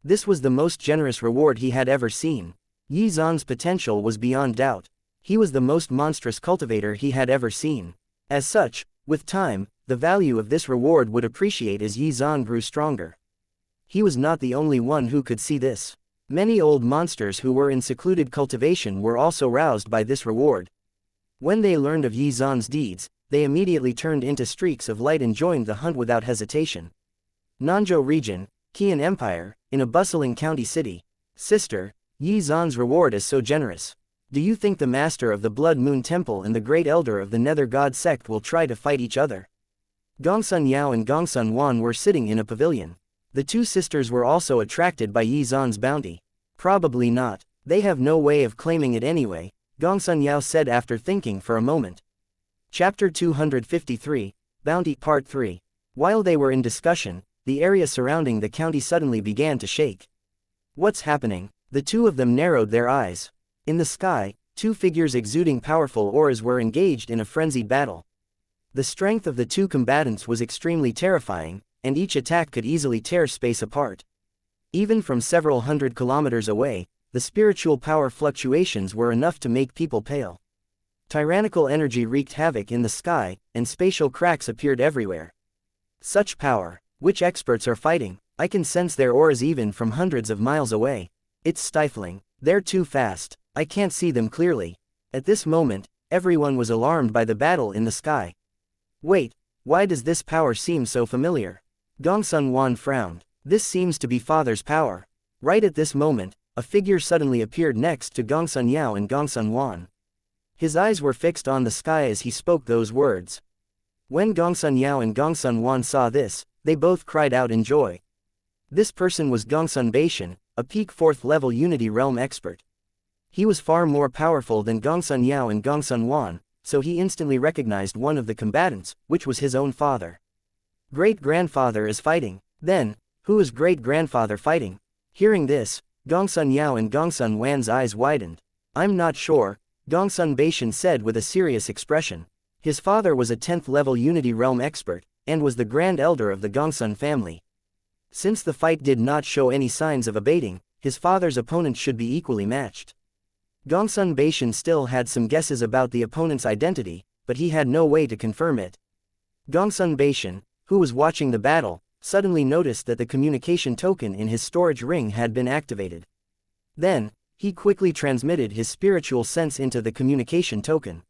Speaker 1: This was the most generous reward he had ever seen. Xuan's potential was beyond doubt. He was the most monstrous cultivator he had ever seen. As such, with time, the value of this reward would appreciate as Xuan grew stronger. He was not the only one who could see this. Many old monsters who were in secluded cultivation were also roused by this reward. When they learned of Xuan's deeds, they immediately turned into streaks of light and joined the hunt without hesitation. Nanzhou region, Qian Empire, in a bustling county city. Sister, Xuan's reward is so generous. Do you think the Master of the Blood Moon Temple and the Great Elder of the Nether God Sect will try to fight each other? Gongsun Yao and Gongsun Wan were sitting in a pavilion. The 2 sisters were also attracted by Xuan's bounty. Probably not. They have no way of claiming it anyway, Gongsun Yao said after thinking for a moment. Chapter 253, Bounty Part 3. While they were in discussion, the area surrounding the county suddenly began to shake. What's happening? The 2 of them narrowed their eyes. In the sky, 2 figures exuding powerful auras were engaged in a frenzied battle. The strength of the 2 combatants was extremely terrifying, and each attack could easily tear space apart. Even from several hundred kilometers away, the spiritual power fluctuations were enough to make people pale. Tyrannical energy wreaked havoc in the sky, and spatial cracks appeared everywhere. Such power! Which experts are fighting? I can sense their auras even from hundreds of miles away. It's stifling. They're too fast. I can't see them clearly. At this moment, everyone was alarmed by the battle in the sky. Wait, why does this power seem so familiar? Xuan frowned. This seems to be Father's power. Right at this moment, a figure suddenly appeared next to Gongsun Yao and Gongsun Wan. His eyes were fixed on the sky as he spoke those words. When Gongsun Yao and Gongsun Wan saw this, they both cried out in joy. This person was Gongsun Beishan, a peak 4th level Unity Realm expert. He was far more powerful than Gongsun Yao and Gongsun Wan, so he instantly recognized one of the combatants, which was his own father. Great-grandfather is fighting. Then, who is great-grandfather fighting? Hearing this, Gongsun Yao and Gongsun Wan's eyes widened. I'm not sure, Gongsun Beishan said with a serious expression. His father was a 10th level Unity Realm expert, and was the grand elder of the Gongsun family. Since the fight did not show any signs of abating, his father's opponent should be equally matched. Gongsun Beishan still had some guesses about the opponent's identity, but he had no way to confirm it. Gongsun Beishan, who was watching the battle, suddenly noticed that the communication token in his storage ring had been activated. Then, he quickly transmitted his spiritual sense into the communication token.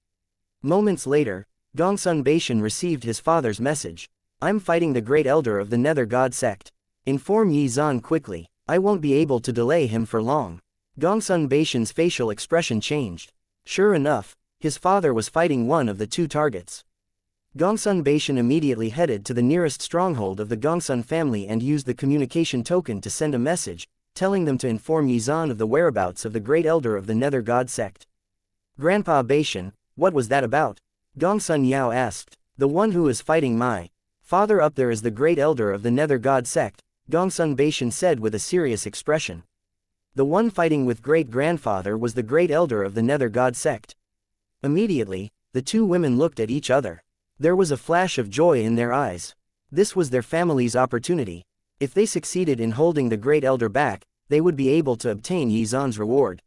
Speaker 1: Moments later, Gongsun Beishan received his father's message. I'm fighting the great elder of the Nether God Sect. Inform Yi Zan quickly. I won't be able to delay him for long. Gongsun Beishan's facial expression changed. Sure enough, his father was fighting one of the two targets. Gongsun Beishan immediately headed to the nearest stronghold of the Gongsun family and used the communication token to send a message, telling them to inform Yi Zan of the whereabouts of the great elder of the Nether God Sect. Grandpa Beishan, what was that about? Gongsun Yao asked. The one who is fighting my father up there is the great elder of the Nether God Sect, Gongsun Beishan said with a serious expression. The one fighting with great-grandfather was the great elder of the Nether God Sect. Immediately, the two women looked at each other. There was a flash of joy in their eyes. This was their family's opportunity. If they succeeded in holding the great elder back, they would be able to obtain Yi Zan's reward.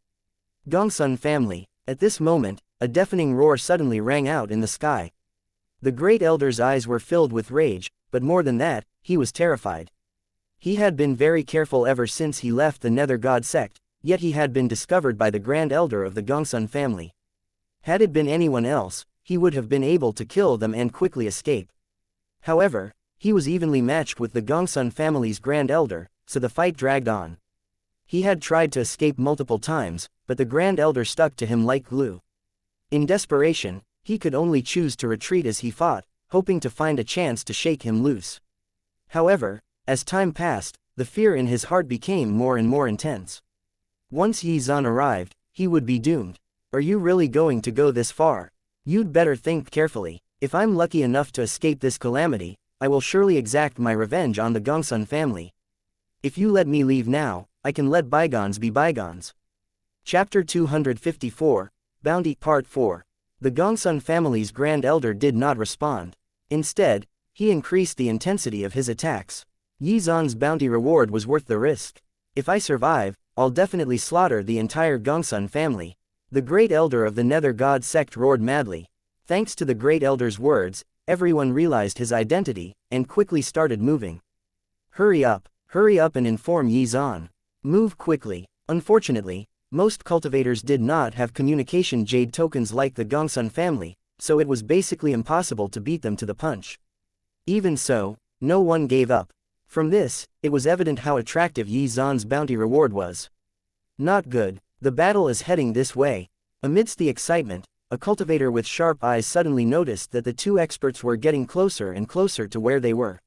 Speaker 1: Gongsun family. At this moment, a deafening roar suddenly rang out in the sky. The great elder's eyes were filled with rage, but more than that, he was terrified. He had been very careful ever since he left the Nether God Sect, yet he had been discovered by the grand elder of the Gongsun family. Had it been anyone else, he would have been able to kill them and quickly escape. However, he was evenly matched with the Gongsun family's grand elder, so the fight dragged on. He had tried to escape multiple times, but the grand elder stuck to him like glue. In desperation, he could only choose to retreat as he fought, hoping to find a chance to shake him loose. However, as time passed, the fear in his heart became more and more intense. Once Yi Zan arrived, he would be doomed. Are you really going to go this far? You'd better think carefully. If I'm lucky enough to escape this calamity, I will surely exact my revenge on the Gongsun family. If you let me leave now, I can let bygones be bygones. Chapter 254, Bounty Part 4. The Gongsun family's grand elder did not respond. Instead, he increased the intensity of his attacks. Yi Zan's bounty reward was worth the risk. If I survive, I'll definitely slaughter the entire Gongsun family. The great elder of the Nether God Sect roared madly. Thanks to the great elder's words, everyone realized his identity, and quickly started moving. Hurry up and inform Yi Zan. Move quickly. Unfortunately, most cultivators did not have communication jade tokens like the Gongsun family, so it was basically impossible to beat them to the punch. Even so, no one gave up. From this, it was evident how attractive Yi Zan's bounty reward was. Not good. The battle is heading this way. Amidst the excitement, a cultivator with sharp eyes suddenly noticed that the two experts were getting closer and closer to where they were.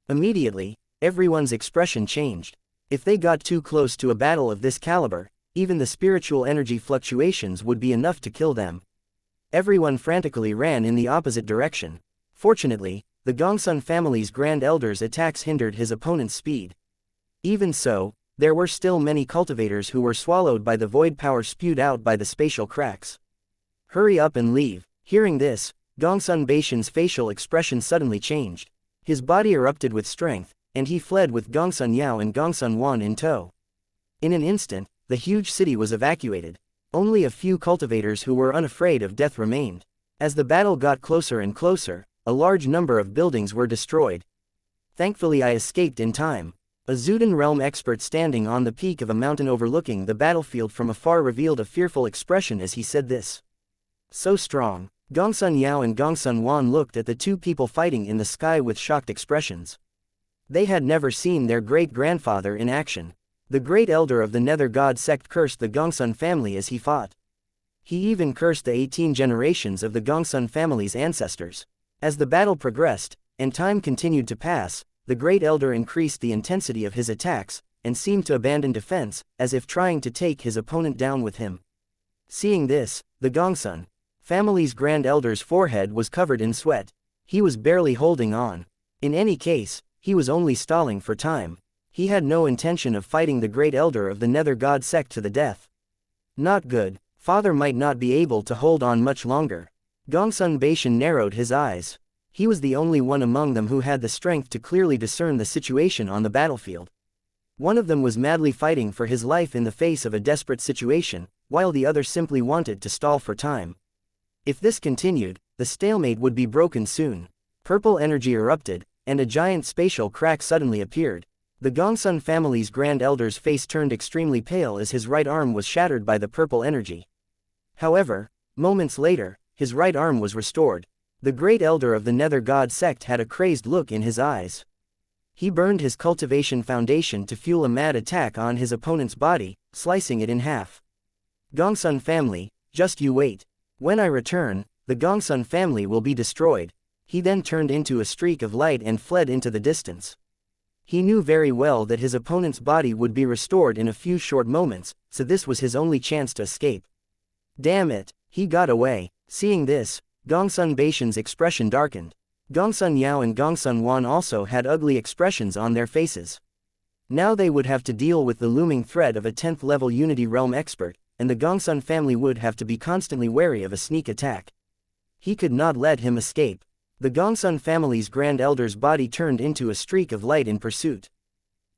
Speaker 1: Immediately, everyone's expression changed. If they got too close to a battle of this caliber, even the spiritual energy fluctuations would be enough to kill them. Everyone frantically ran in the opposite direction. Fortunately, the Gongsun family's grand elder's attacks hindered his opponent's speed. Even so, there were still many cultivators who were swallowed by the void power spewed out by the spatial cracks. Hurry up and leave. Hearing this, Gongsun Beishan's facial expression suddenly changed. His body erupted with strength, and he fled with Gongsun Yao and Gongsun Wan in tow. In an instant, the huge city was evacuated. Only a few cultivators who were unafraid of death remained. As the battle got closer and closer, a large number of buildings were destroyed. Thankfully I escaped in time. A Zhudan realm expert standing on the peak of a mountain overlooking the battlefield from afar revealed a fearful expression as he said this. So strong. Gongsun Yao and Gongsun Wan looked at the two people fighting in the sky with shocked expressions. They had never seen their great-grandfather in action. The great elder of the Nether God sect cursed the Gongsun family as he fought. He even cursed the 18 generations of the Gongsun family's ancestors. As the battle progressed, and time continued to pass, the great elder increased the intensity of his attacks, and seemed to abandon defense, as if trying to take his opponent down with him. Seeing this, the Gongsun family's grand elder's forehead was covered in sweat. He was barely holding on. In any case, he was only stalling for time. He had no intention of fighting the great elder of the Nether God sect to the death. Not good. Father might not be able to hold on much longer. Gongsun Beishan narrowed his eyes. He was the only one among them who had the strength to clearly discern the situation on the battlefield. One of them was madly fighting for his life in the face of a desperate situation, while the other simply wanted to stall for time. If this continued, the stalemate would be broken soon. Purple energy erupted, and a giant spatial crack suddenly appeared. The Gongsun family's grand elder's face turned extremely pale as his right arm was shattered by the purple energy. However, moments later, his right arm was restored. The great elder of the Nether God sect had a crazed look in his eyes. He burned his cultivation foundation to fuel a mad attack on his opponent's body, slicing it in half. Gongsun family, just you wait. When I return, the Gongsun family will be destroyed. He then turned into a streak of light and fled into the distance. He knew very well that his opponent's body would be restored in a few short moments, so this was his only chance to escape. Damn it, he got away. Seeing this, Gongsun Beishan's expression darkened. Gongsun Yao and Gongsun Wan also had ugly expressions on their faces. Now they would have to deal with the looming threat of a 10th level Unity Realm expert, and the Gongsun family would have to be constantly wary of a sneak attack. He could not let him escape. The Gongsun family's grand elder's body turned into a streak of light in pursuit.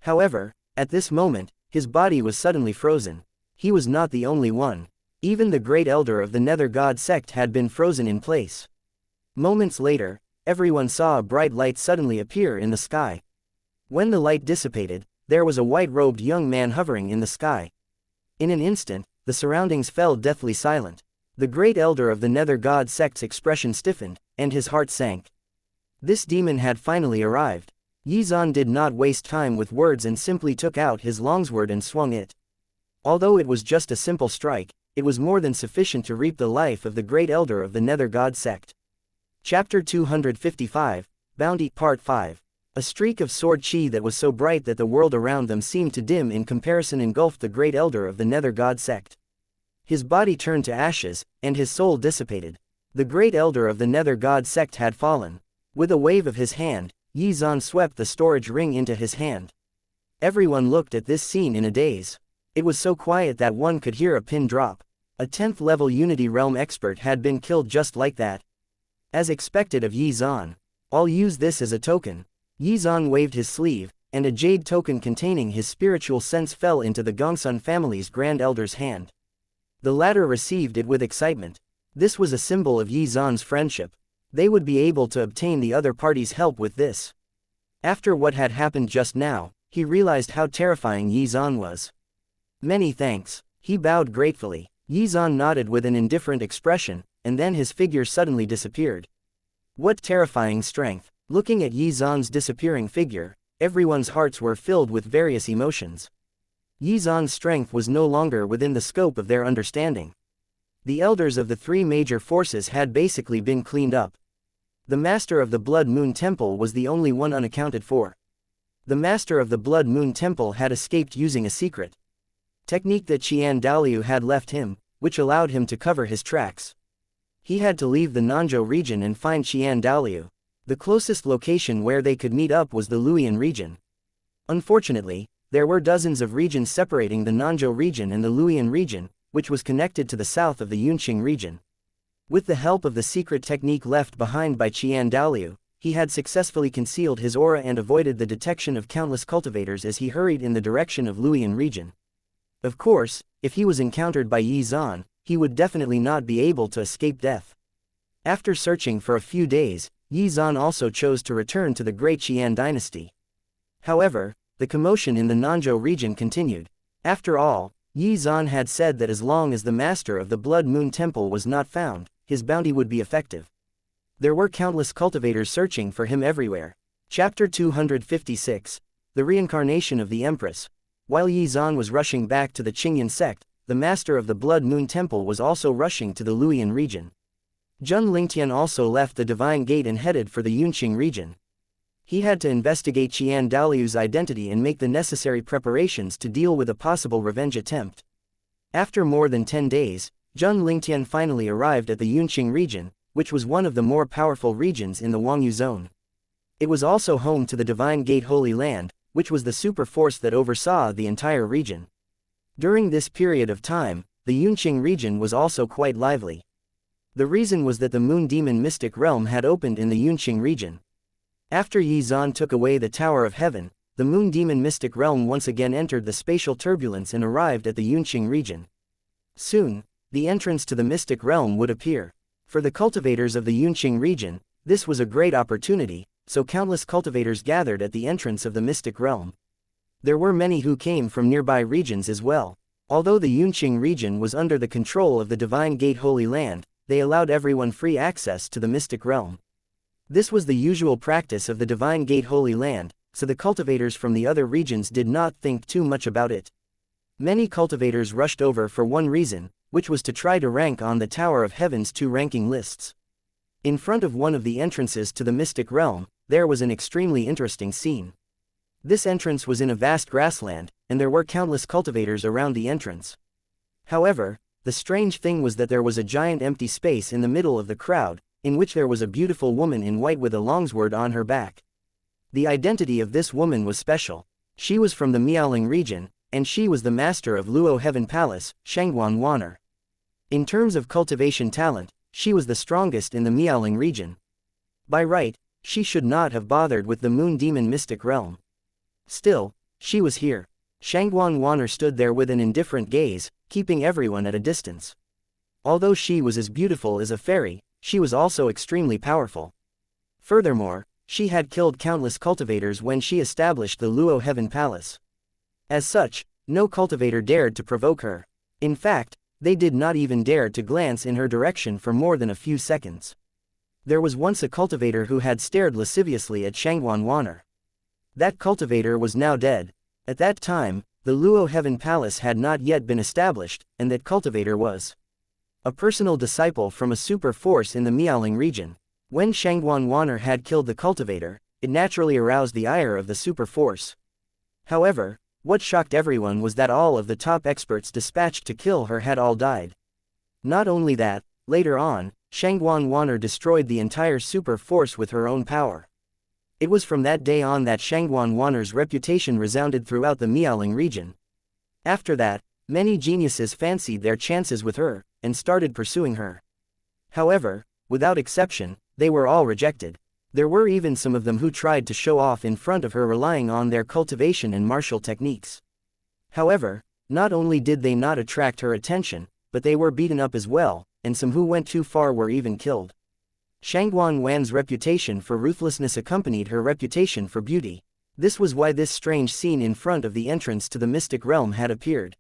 Speaker 1: However, at this moment, his body was suddenly frozen. He was not the only one. Even the great elder of the Nether God sect had been frozen in place. Moments later, everyone saw a bright light suddenly appear in the sky. When the light dissipated, there was a white-robed young man hovering in the sky. In an instant, the surroundings fell deathly silent. The great elder of the Nether God sect's expression stiffened, and his heart sank. This demon had finally arrived. Yizan did not waste time with words and simply took out his longsword and swung it. Although it was just a simple strike, it was more than sufficient to reap the life of the great elder of the Nether God sect. Chapter 255, Bounty Part 5. A streak of sword chi that was so bright that the world around them seemed to dim in comparison engulfed the great elder of the Nether God sect. His body turned to ashes, and his soul dissipated. The great elder of the Nether God sect had fallen. With a wave of his hand, Yizan swept the storage ring into his hand. Everyone looked at this scene in a daze. It was so quiet that one could hear a pin drop. A 10th level Unity Realm expert had been killed just like that. As expected of Yizan. I'll use this as a token. Yizan waved his sleeve, and a jade token containing his spiritual sense fell into the Gongsun family's grand elder's hand. The latter received it with excitement. This was a symbol of Yizan's friendship. They would be able to obtain the other party's help with this. After what had happened just now, he realized how terrifying Yizan was. Many thanks. He bowed gratefully. Yizan nodded with an indifferent expression, and then his figure suddenly disappeared. What terrifying strength! Looking at Yizan's disappearing figure, everyone's hearts were filled with various emotions. Yizan's strength was no longer within the scope of their understanding. The elders of the three major forces had basically been cleaned up. The Master of the Blood Moon Temple was the only one unaccounted for. The Master of the Blood Moon Temple had escaped using a secret technique that Qian Daliu had left him, which allowed him to cover his tracks. He had to leave the Nanzhou region and find Qian Daliu. The closest location where they could meet up was the Luoyan region. Unfortunately, there were dozens of regions separating the Nanzhou region and the Luoyan region, which was connected to the south of the Yunqing region. With the help of the secret technique left behind by Qian Daliu, he had successfully concealed his aura and avoided the detection of countless cultivators as he hurried in the direction of Luoyan region. Of course, if he was encountered by Yizan, he would definitely not be able to escape death. After searching for a few days, Yizan also chose to return to the Great Qian dynasty. However, the commotion in the Nanzhou region continued. After all, Yi Zan had said that as long as the master of the Blood Moon Temple was not found, his bounty would be effective. There were countless cultivators searching for him everywhere. Chapter 256. The Reincarnation of the Empress. While Yi Zan was rushing back to the Qingyan sect, the master of the Blood Moon Temple was also rushing to the Luoyan region. Zheng Lingtian also left the Divine Gate and headed for the Yunqing region. He had to investigate Qian Daoliu's identity and make the necessary preparations to deal with a possible revenge attempt. After more than 10 days, Zheng Lingtian finally arrived at the Yunqing region, which was one of the more powerful regions in the Wangyu zone. It was also home to the Divine Gate Holy Land, which was the super force that oversaw the entire region. During this period of time, the Yunqing region was also quite lively. The reason was that the Moon Demon Mystic Realm had opened in the Yunqing region. After Yi Zan took away the Tower of Heaven, the Moon Demon Mystic Realm once again entered the spatial turbulence and arrived at the Yunqing region. Soon, the entrance to the Mystic Realm would appear. For the cultivators of the Yunqing region, this was a great opportunity, so countless cultivators gathered at the entrance of the Mystic Realm. There were many who came from nearby regions as well. Although the Yunqing region was under the control of the Divine Gate Holy Land, they allowed everyone free access to the Mystic Realm. This was the usual practice of the Divine Gate Holy Land, so the cultivators from the other regions did not think too much about it. Many cultivators rushed over for one reason, which was to try to rank on the Tower of Heaven's 2 ranking lists. In front of one of the entrances to the Mystic Realm, there was an extremely interesting scene. This entrance was in a vast grassland, and there were countless cultivators around the entrance. However, the strange thing was that there was a giant empty space in the middle of the crowd, in which there was a beautiful woman in white with a longsword on her back. The identity of this woman was special. She was from the Miaoling region, and she was the master of Luo Heaven Palace, Shangguan Waner. In terms of cultivation talent, she was the strongest in the Miaoling region. By right, she should not have bothered with the Moon Demon Mystic Realm. Still, she was here. Shangguan Waner stood there with an indifferent gaze, keeping everyone at a distance. Although she was as beautiful as a fairy, she was also extremely powerful. Furthermore, she had killed countless cultivators when she established the Luo Heaven Palace. As such, no cultivator dared to provoke her. In fact, they did not even dare to glance in her direction for more than a few seconds. There was once a cultivator who had stared lasciviously at Shangguan Waner. That cultivator was now dead. At that time, the Luo Heaven Palace had not yet been established, and that cultivator was a personal disciple from a super force in the Miaoling region. When Shangguan Waner had killed the cultivator, it naturally aroused the ire of the super force. However, what shocked everyone was that all of the top experts dispatched to kill her had all died. Not only that, later on, Shangguan Waner destroyed the entire super force with her own power. It was from that day on that Shangguan Waner's reputation resounded throughout the Miaoling region. After that, many geniuses fancied their chances with her, and started pursuing her. However, without exception, they were all rejected. There were even some of them who tried to show off in front of her relying on their cultivation and martial techniques. However, not only did they not attract her attention, but they were beaten up as well, and some who went too far were even killed. Shangguan Wan's reputation for ruthlessness accompanied her reputation for beauty. This was why this strange scene in front of the entrance to the Mystic Realm had appeared.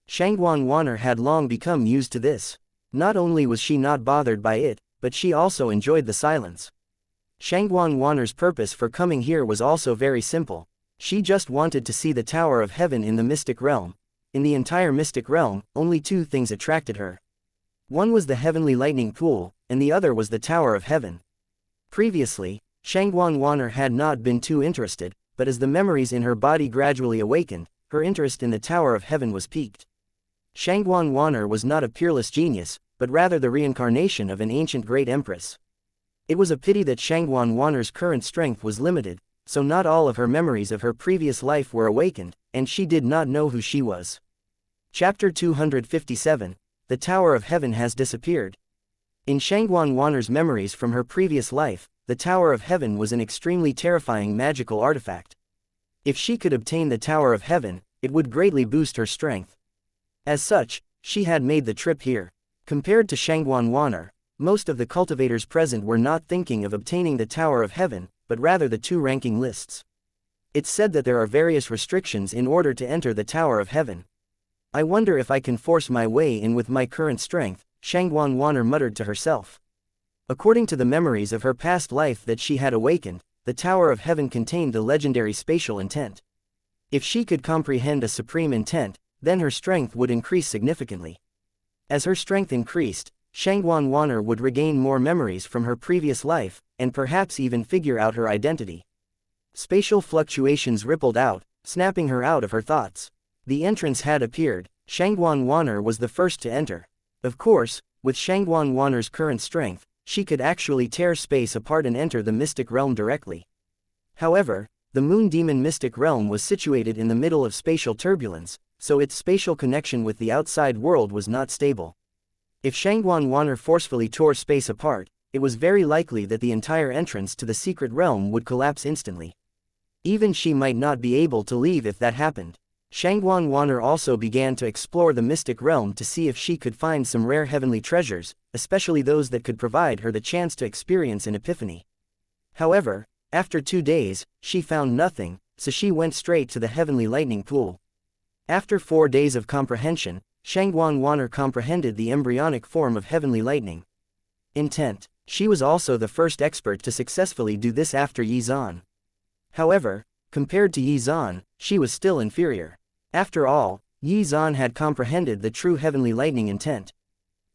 Speaker 1: Shangguan Waner had long become used to this. Not only was she not bothered by it, but she also enjoyed the silence. Shangguan Waner's purpose for coming here was also very simple. She just wanted to see the Tower of Heaven in the Mystic Realm. In the entire Mystic Realm, only 2 things attracted her. One was the Heavenly Lightning Pool, and the other was the Tower of Heaven. Previously, Shangguan Waner had not been too interested, but as the memories in her body gradually awakened, her interest in the Tower of Heaven was piqued. Shangguan Waner was not a peerless genius, but rather the reincarnation of an ancient great empress. It was a pity that Shangguan Waner's current strength was limited, so not all of her memories of her previous life were awakened, and she did not know who she was. Chapter 257. The Tower of Heaven has disappeared. In Shangguan Waner's memories from her previous life, the Tower of Heaven was an extremely terrifying magical artifact. If she could obtain the Tower of Heaven, it would greatly boost her strength. As such, she had made the trip here. Compared to Shangguan Waner, most of the cultivators present were not thinking of obtaining the Tower of Heaven, but rather the 2 ranking lists. It's said that there are various restrictions in order to enter the Tower of Heaven. I wonder if I can force my way in with my current strength, Shangguan Wanner muttered to herself. According to the memories of her past life that she had awakened, the Tower of Heaven contained the legendary spatial intent. If she could comprehend a supreme intent, then her strength would increase significantly. As her strength increased, Shangguan Wanner would regain more memories from her previous life, and perhaps even figure out her identity. Spatial fluctuations rippled out, snapping her out of her thoughts. The entrance had appeared. Shangguan Wanner was the first to enter. Of course, with Shangguan Wanner's current strength, she could actually tear space apart and enter the mystic realm directly. However, the Moon Demon mystic realm was situated in the middle of spatial turbulence, so its spatial connection with the outside world was not stable. If Shangguan Wanner forcefully tore space apart, it was very likely that the entire entrance to the secret realm would collapse instantly. Even she might not be able to leave if that happened. Shangguan Wanner also began to explore the mystic realm to see if she could find some rare heavenly treasures, especially those that could provide her the chance to experience an epiphany. However, after 2 days, she found nothing, so she went straight to the heavenly lightning pool. After 4 days of comprehension, Shangguan Wanner comprehended the embryonic form of heavenly lightning. Intent. She was also the first expert to successfully do this after Yi Zhan. However, compared to Yi Zhan, she was still inferior. After all, Yi Zhan had comprehended the true heavenly lightning intent.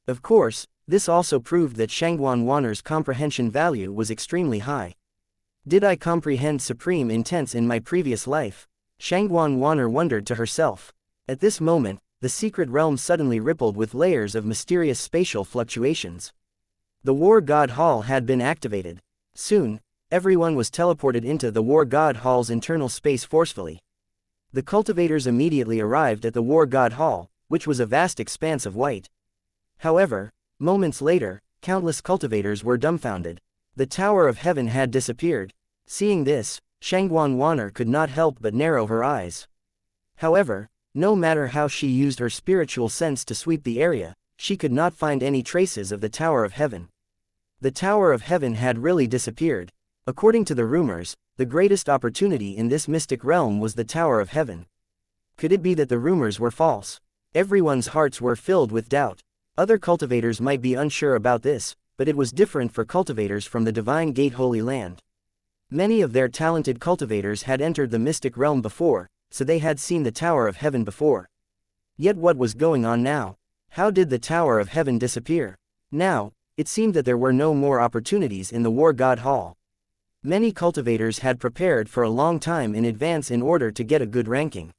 Speaker 1: Of course, this also proved that Shangguan Wanner's comprehension value was extremely high. Did I comprehend supreme intents in my previous life? Shangguan Wanner wondered to herself. At this moment, the secret realm suddenly rippled with layers of mysterious spatial fluctuations. The War God Hall had been activated. Soon, everyone was teleported into the War God Hall's internal space forcefully. The cultivators immediately arrived at the War God Hall, which was a vast expanse of white. However, moments later, countless cultivators were dumbfounded. The Tower of Heaven had disappeared. Seeing this, Shangguan Wanner could not help but narrow her eyes. However, no matter how she used her spiritual sense to sweep the area, she could not find any traces of the Tower of Heaven. The Tower of Heaven had really disappeared. According to the rumors, the greatest opportunity in this mystic realm was the Tower of Heaven. Could it be that the rumors were false? Everyone's hearts were filled with doubt. Other cultivators might be unsure about this, but it was different for cultivators from the Divine Gate Holy Land. Many of their talented cultivators had entered the mystic realm before, so they had seen the Tower of Heaven before. Yet what was going on now? How did the Tower of Heaven disappear? Now, it seemed that there were no more opportunities in the War God Hall. Many cultivators had prepared for a long time in advance in order to get a good ranking.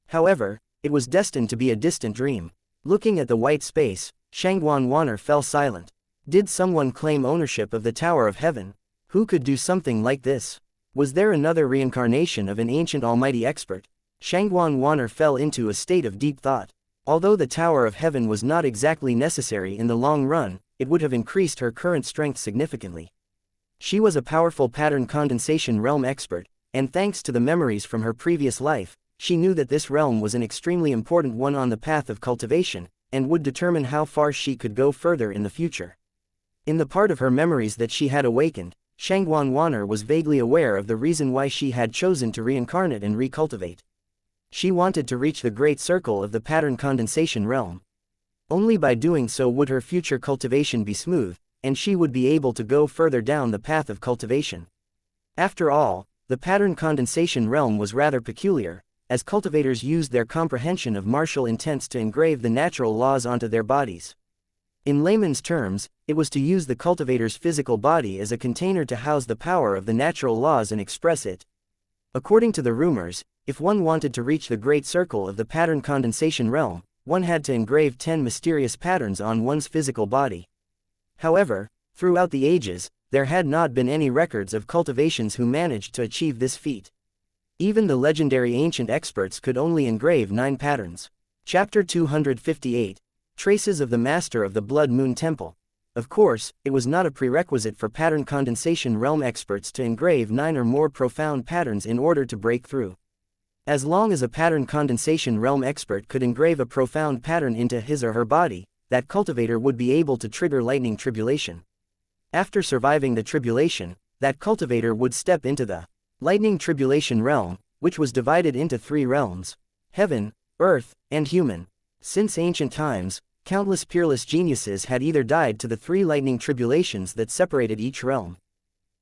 Speaker 1: However, it was destined to be a distant dream. Looking at the white space, Shangguan Wanner fell silent. Did someone claim ownership of the Tower of Heaven? Who could do something like this? Was there another reincarnation of an ancient almighty expert? Shangguan Wanner fell into a state of deep thought. Although the Tower of Heaven was not exactly necessary in the long run, it would have increased her current strength significantly. She was a powerful pattern condensation realm expert, and thanks to the memories from her previous life, she knew that this realm was an extremely important one on the path of cultivation, and would determine how far she could go further in the future. In the part of her memories that she had awakened, Shangguan Wanner was vaguely aware of the reason why she had chosen to reincarnate and recultivate. She wanted to reach the great circle of the pattern condensation realm. Only by doing so would her future cultivation be smooth, and she would be able to go further down the path of cultivation. After all, the pattern condensation realm was rather peculiar, as cultivators used their comprehension of martial intents to engrave the natural laws onto their bodies. In layman's terms, it was to use the cultivator's physical body as a container to house the power of the natural laws and express it. According to the rumors, if one wanted to reach the great circle of the pattern condensation realm, one had to engrave 10 mysterious patterns on one's physical body. However, throughout the ages, there had not been any records of cultivations who managed to achieve this feat. Even the legendary ancient experts could only engrave 9 patterns. Chapter 258. Traces of the Master of the Blood Moon Temple. Of course, it was not a prerequisite for pattern condensation realm experts to engrave 9 or more profound patterns in order to break through. As long as a pattern condensation realm expert could engrave a profound pattern into his or her body, that cultivator would be able to trigger lightning tribulation. After surviving the tribulation, that cultivator would step into the Lightning Tribulation Realm, which was divided into 3 realms: heaven, earth, and human. Since ancient times, countless peerless geniuses had either died to the 3 lightning tribulations that separated each realm.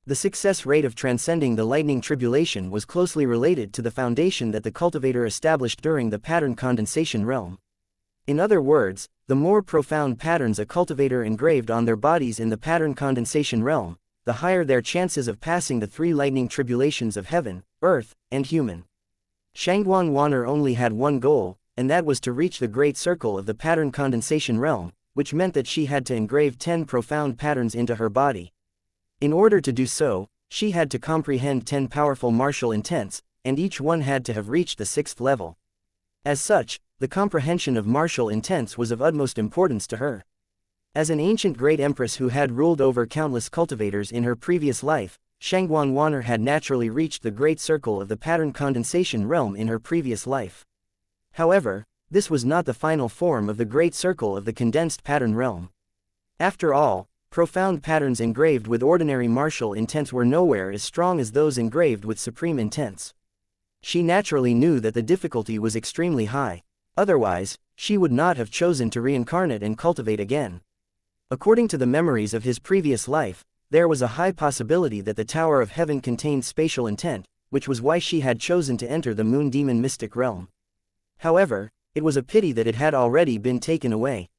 Speaker 1: The success rate of transcending the lightning tribulation was closely related to the foundation that the cultivator established during the pattern condensation realm. In other words, the more profound patterns a cultivator engraved on their bodies in the pattern condensation realm, the higher their chances of passing the 3 lightning tribulations of heaven, earth, and human. Xuan Wanner only had one goal, and that was to reach the great circle of the pattern condensation realm, which meant that she had to engrave 10 profound patterns into her body. In order to do so, she had to comprehend 10 powerful martial intents, and each one had to have reached the 6th level. As such, the comprehension of martial intents was of utmost importance to her. As an ancient great empress who had ruled over countless cultivators in her previous life, Xuan Wanner had naturally reached the great circle of the pattern condensation realm in her previous life. However, this was not the final form of the great circle of the condensed pattern realm. After all, profound patterns engraved with ordinary martial intents were nowhere as strong as those engraved with supreme intents. She naturally knew that the difficulty was extremely high. Otherwise, she would not have chosen to reincarnate and cultivate again. According to the memories of his previous life, there was a high possibility that the Tower of Heaven contained spatial intent, which was why she had chosen to enter the Moon Demon mystic realm. However, it was a pity that it had already been taken away.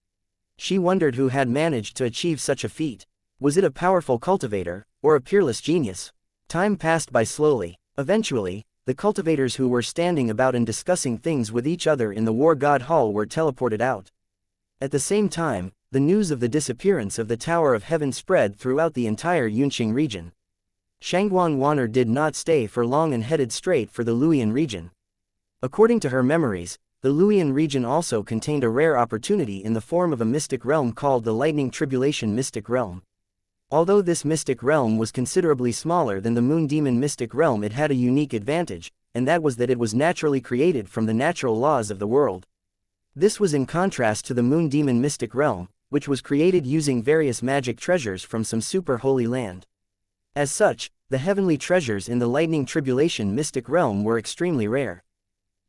Speaker 1: She wondered who had managed to achieve such a feat. Was it a powerful cultivator, or a peerless genius? Time passed by slowly. Eventually, the cultivators who were standing about and discussing things with each other in the War God Hall were teleported out. At the same time, the news of the disappearance of the Tower of Heaven spread throughout the entire Yunqing region. Xuan Wanner did not stay for long and headed straight for the Luoyuan region. According to her memories, the Luoyuan region also contained a rare opportunity in the form of a mystic realm called the Lightning Tribulation Mystic Realm. Although this mystic realm was considerably smaller than the Moon Demon mystic realm, it had a unique advantage, and that was that it was naturally created from the natural laws of the world. This was in contrast to the Moon Demon mystic realm, which was created using various magic treasures from some super holy land. As such, the heavenly treasures in the Lightning Tribulation mystic realm were extremely rare.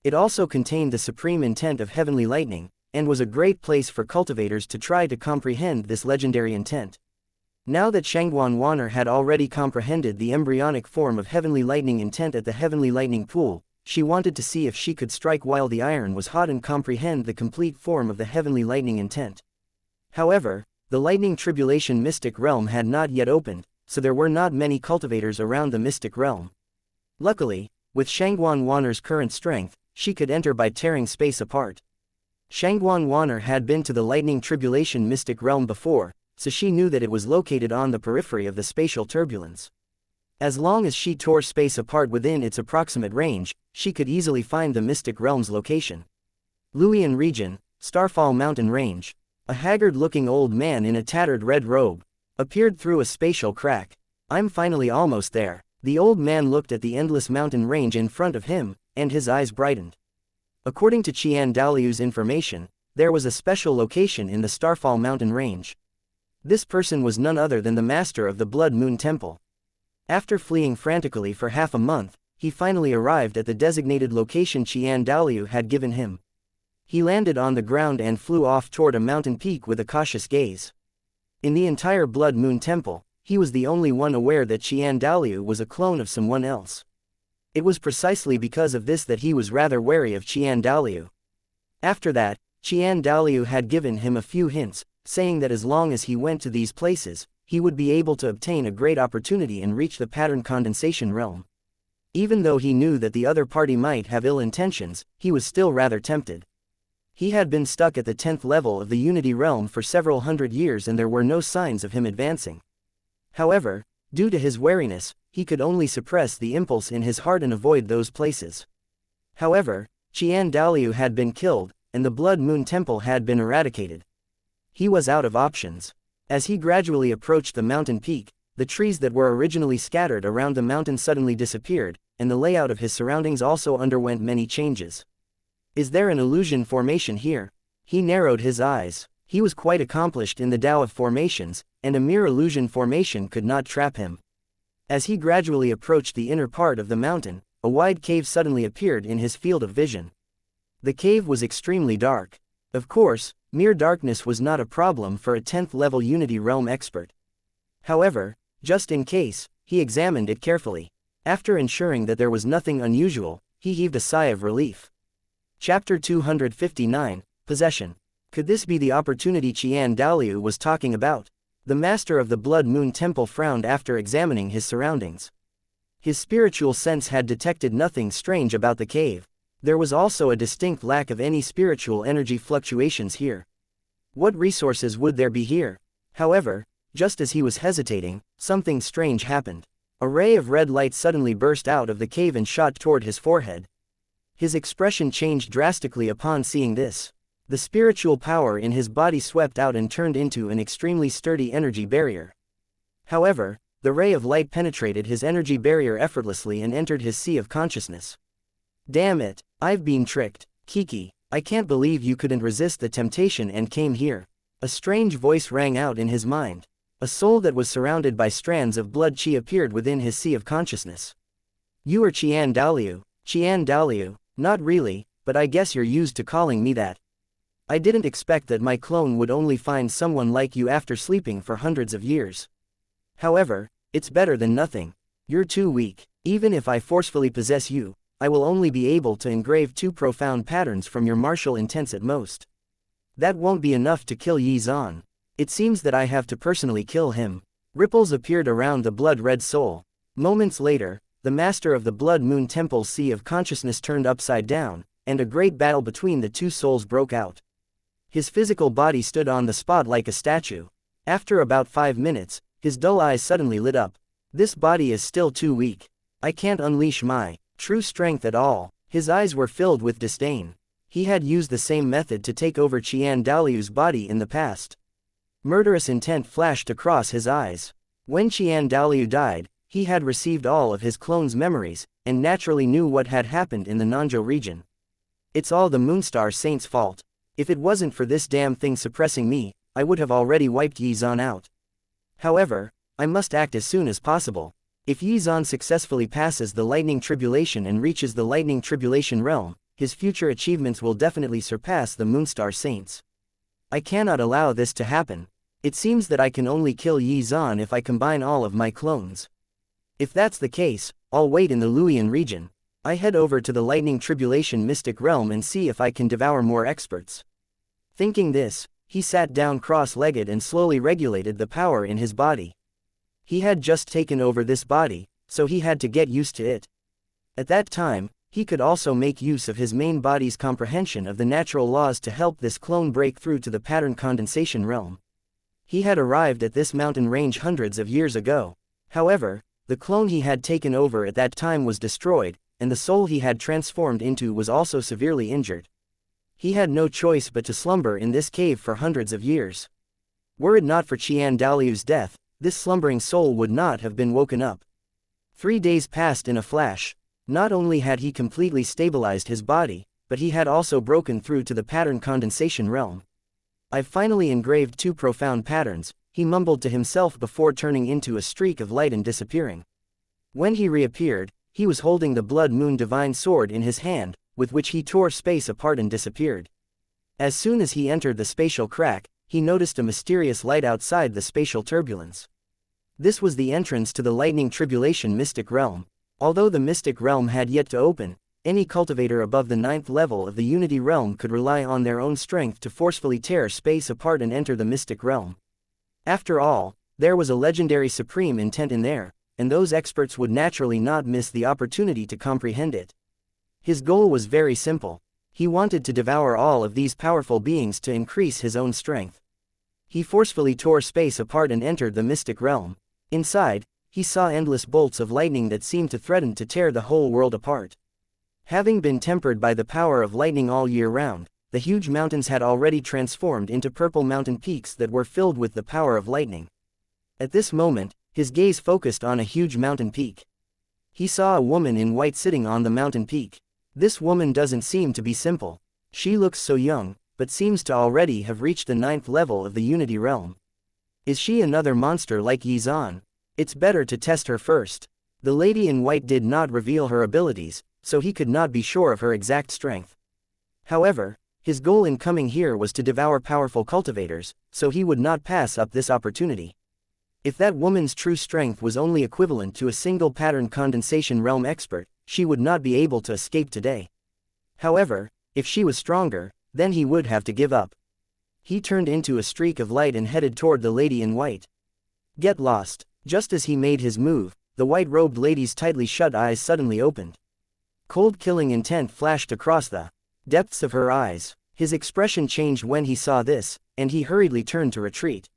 Speaker 1: It also contained the supreme intent of heavenly lightning, and was a great place for cultivators to try to comprehend this legendary intent. Now that Xuan Wanner had already comprehended the embryonic form of heavenly lightning intent at the heavenly lightning pool, she wanted to see if she could strike while the iron was hot and comprehend the complete form of the heavenly lightning intent. However, the Lightning Tribulation mystic realm had not yet opened, so there were not many cultivators around the mystic realm. Luckily, with Xuan Wanner's current strength, she could enter by tearing space apart. Xuan Wanner had been to the Lightning Tribulation mystic realm before, so she knew that it was located on the periphery of the spatial turbulence. As long as she tore space apart within its approximate range, she could easily find the mystic realm's location. Luoyuan region, Starfall Mountain Range. A haggard-looking old man in a tattered red robe appeared through a spatial crack. "I'm finally almost there." The old man looked at the endless mountain range in front of him, and his eyes brightened. According to Qian Daoliu's information, there was a special location in the Starfall Mountain Range. This person was none other than the master of the Blood Moon Temple. After fleeing frantically for half a month, he finally arrived at the designated location Qian Daoliu had given him. He landed on the ground and flew off toward a mountain peak with a cautious gaze. In the entire Blood Moon Temple, he was the only one aware that Qian Daoliu was a clone of someone else. It was precisely because of this that he was rather wary of Qian Daoliu. After that, Qian Daoliu had given him a few hints, saying that as long as he went to these places, he would be able to obtain a great opportunity and reach the pattern condensation realm. Even though he knew that the other party might have ill intentions, he was still rather tempted. He had been stuck at the 10th level of the Unity Realm for several hundred years and there were no signs of him advancing. However, due to his wariness, he could only suppress the impulse in his heart and avoid those places. However, Qian Daoliu had been killed, and the Blood Moon Temple had been eradicated. He was out of options. As he gradually approached the mountain peak, the trees that were originally scattered around the mountain suddenly disappeared, and the layout of his surroundings also underwent many changes. Is there an illusion formation here? He narrowed his eyes. He was quite accomplished in the Tao of formations, and a mere illusion formation could not trap him. As he gradually approached the inner part of the mountain, a wide cave suddenly appeared in his field of vision. The cave was extremely dark. Of course, mere darkness was not a problem for a 10th level Unity Realm expert. However, just in case, he examined it carefully. After ensuring that there was nothing unusual, he heaved a sigh of relief. Chapter 259, Possession. Could this be the opportunity Qian Daliu was talking about? The master of the Blood Moon Temple frowned after examining his surroundings. His spiritual sense had detected nothing strange about the cave. There was also a distinct lack of any spiritual energy fluctuations here. What resources would there be here? However, just as he was hesitating, something strange happened. A ray of red light suddenly burst out of the cave and shot toward his forehead. His expression changed drastically upon seeing this. The spiritual power in his body swept out and turned into an extremely sturdy energy barrier. However, the ray of light penetrated his energy barrier effortlessly and entered his sea of consciousness. Damn it, I've been tricked. Kiki, I can't believe you couldn't resist the temptation and came here. A strange voice rang out in his mind. A soul that was surrounded by strands of blood chi appeared within his sea of consciousness. You are Qian Daliu. Qian Daliu, not really, but I guess you're used to calling me that. I didn't expect that my clone would only find someone like you after sleeping for hundreds of years. However, it's better than nothing. You're too weak. Even if I forcefully possess you, I will only be able to engrave 2 profound patterns from your martial intents at most. That won't be enough to kill Yi Zan. It seems that I have to personally kill him. Ripples appeared around the blood-red soul. Moments later, the master of the Blood Moon Temple's sea of consciousness turned upside down, and a great battle between the 2 souls broke out. His physical body stood on the spot like a statue. After about 5 minutes, his dull eyes suddenly lit up. This body is still too weak. I can't unleash my true strength at all. His eyes were filled with disdain. He had used the same method to take over Qian Daliu's body in the past. Murderous intent flashed across his eyes. When Qian Daliu died, he had received all of his clone's memories, and naturally knew what had happened in the Nanzhou region. It's all the Moonstar Saint's fault. If it wasn't for this damn thing suppressing me, I would have already wiped Yi Zan out. However, I must act as soon as possible. If Yi Zan successfully passes the Lightning Tribulation and reaches the Lightning Tribulation realm, his future achievements will definitely surpass the Moonstar Saints. I cannot allow this to happen. It seems that I can only kill Yi Zan if I combine all of my clones. If that's the case, I'll wait in the Luoyan region. I head over to the Lightning Tribulation Mystic Realm and see if I can devour more experts. Thinking this, he sat down cross-legged and slowly regulated the power in his body. He had just taken over this body, so he had to get used to it. At that time, he could also make use of his main body's comprehension of the natural laws to help this clone break through to the pattern condensation realm. He had arrived at this mountain range hundreds of years ago. However, the clone he had taken over at that time was destroyed, and the soul he had transformed into was also severely injured. He had no choice but to slumber in this cave for hundreds of years. Were it not for Qian Daliu's death, this slumbering soul would not have been woken up. 3 days passed in a flash. Not only had he completely stabilized his body, but he had also broken through to the pattern condensation realm. I've finally engraved 2 profound patterns, he mumbled to himself before turning into a streak of light and disappearing. When he reappeared, he was holding the Blood Moon Divine Sword in his hand, with which he tore space apart and disappeared. As soon as he entered the spatial crack, he noticed a mysterious light outside the spatial turbulence. This was the entrance to the Lightning Tribulation Mystic Realm. Although the Mystic Realm had yet to open, any cultivator above the 9th level of the Unity Realm could rely on their own strength to forcefully tear space apart and enter the Mystic Realm. After all, there was a legendary supreme intent in there, and those experts would naturally not miss the opportunity to comprehend it. His goal was very simple. He wanted to devour all of these powerful beings to increase his own strength. He forcefully tore space apart and entered the Mystic Realm. Inside, he saw endless bolts of lightning that seemed to threaten to tear the whole world apart. Having been tempered by the power of lightning all year round, the huge mountains had already transformed into purple mountain peaks that were filled with the power of lightning. At this moment, his gaze focused on a huge mountain peak. He saw a woman in white sitting on the mountain peak. This woman doesn't seem to be simple. She looks so young, but seems to already have reached the 9th level of the Unity Realm. Is she another monster like Yi Zan? It's better to test her first. The lady in white did not reveal her abilities, so he could not be sure of her exact strength. However, his goal in coming here was to devour powerful cultivators, so he would not pass up this opportunity. If that woman's true strength was only equivalent to a single pattern condensation realm expert, she would not be able to escape today. However, if she was stronger, then he would have to give up. He turned into a streak of light and headed toward the lady in white. Get lost. Just as he made his move, the white-robed lady's tightly shut eyes suddenly opened. Cold killing intent flashed across the depths of her eyes. His expression changed when he saw this, and he hurriedly turned to retreat.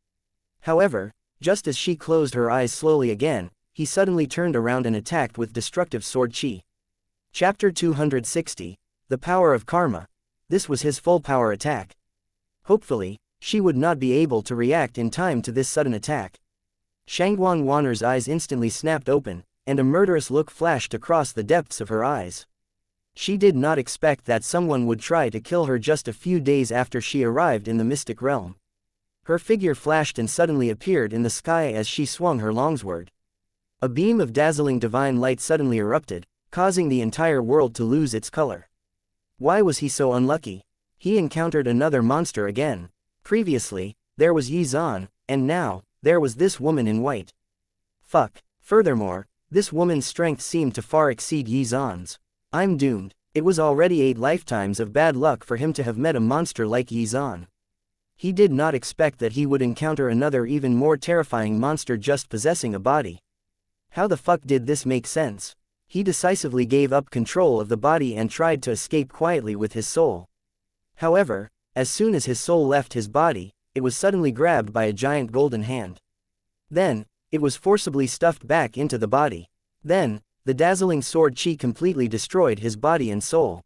Speaker 1: However, just as she closed her eyes slowly again, he suddenly turned around and attacked with destructive sword chi. Chapter 260, The Power of Karma. This was his full power attack. Hopefully, she would not be able to react in time to this sudden attack. Xuan Wanner's eyes instantly snapped open, and a murderous look flashed across the depths of her eyes. She did not expect that someone would try to kill her just a few days after she arrived in the mystic realm. Her figure flashed and suddenly appeared in the sky as she swung her longsword. A beam of dazzling divine light suddenly erupted, causing the entire world to lose its color. Why was he so unlucky? He encountered another monster again. Previously, there was Xuan, and now, there was this woman in white. Fuck. Furthermore, this woman's strength seemed to far exceed Xuan's. I'm doomed. It was already 8 lifetimes of bad luck for him to have met a monster like Xuan. He did not expect that he would encounter another even more terrifying monster just possessing a body. How the fuck did this make sense? He decisively gave up control of the body and tried to escape quietly with his soul. However, as soon as his soul left his body, it was suddenly grabbed by a giant golden hand. Then, it was forcibly stuffed back into the body. Then, the dazzling sword chi completely destroyed his body and soul.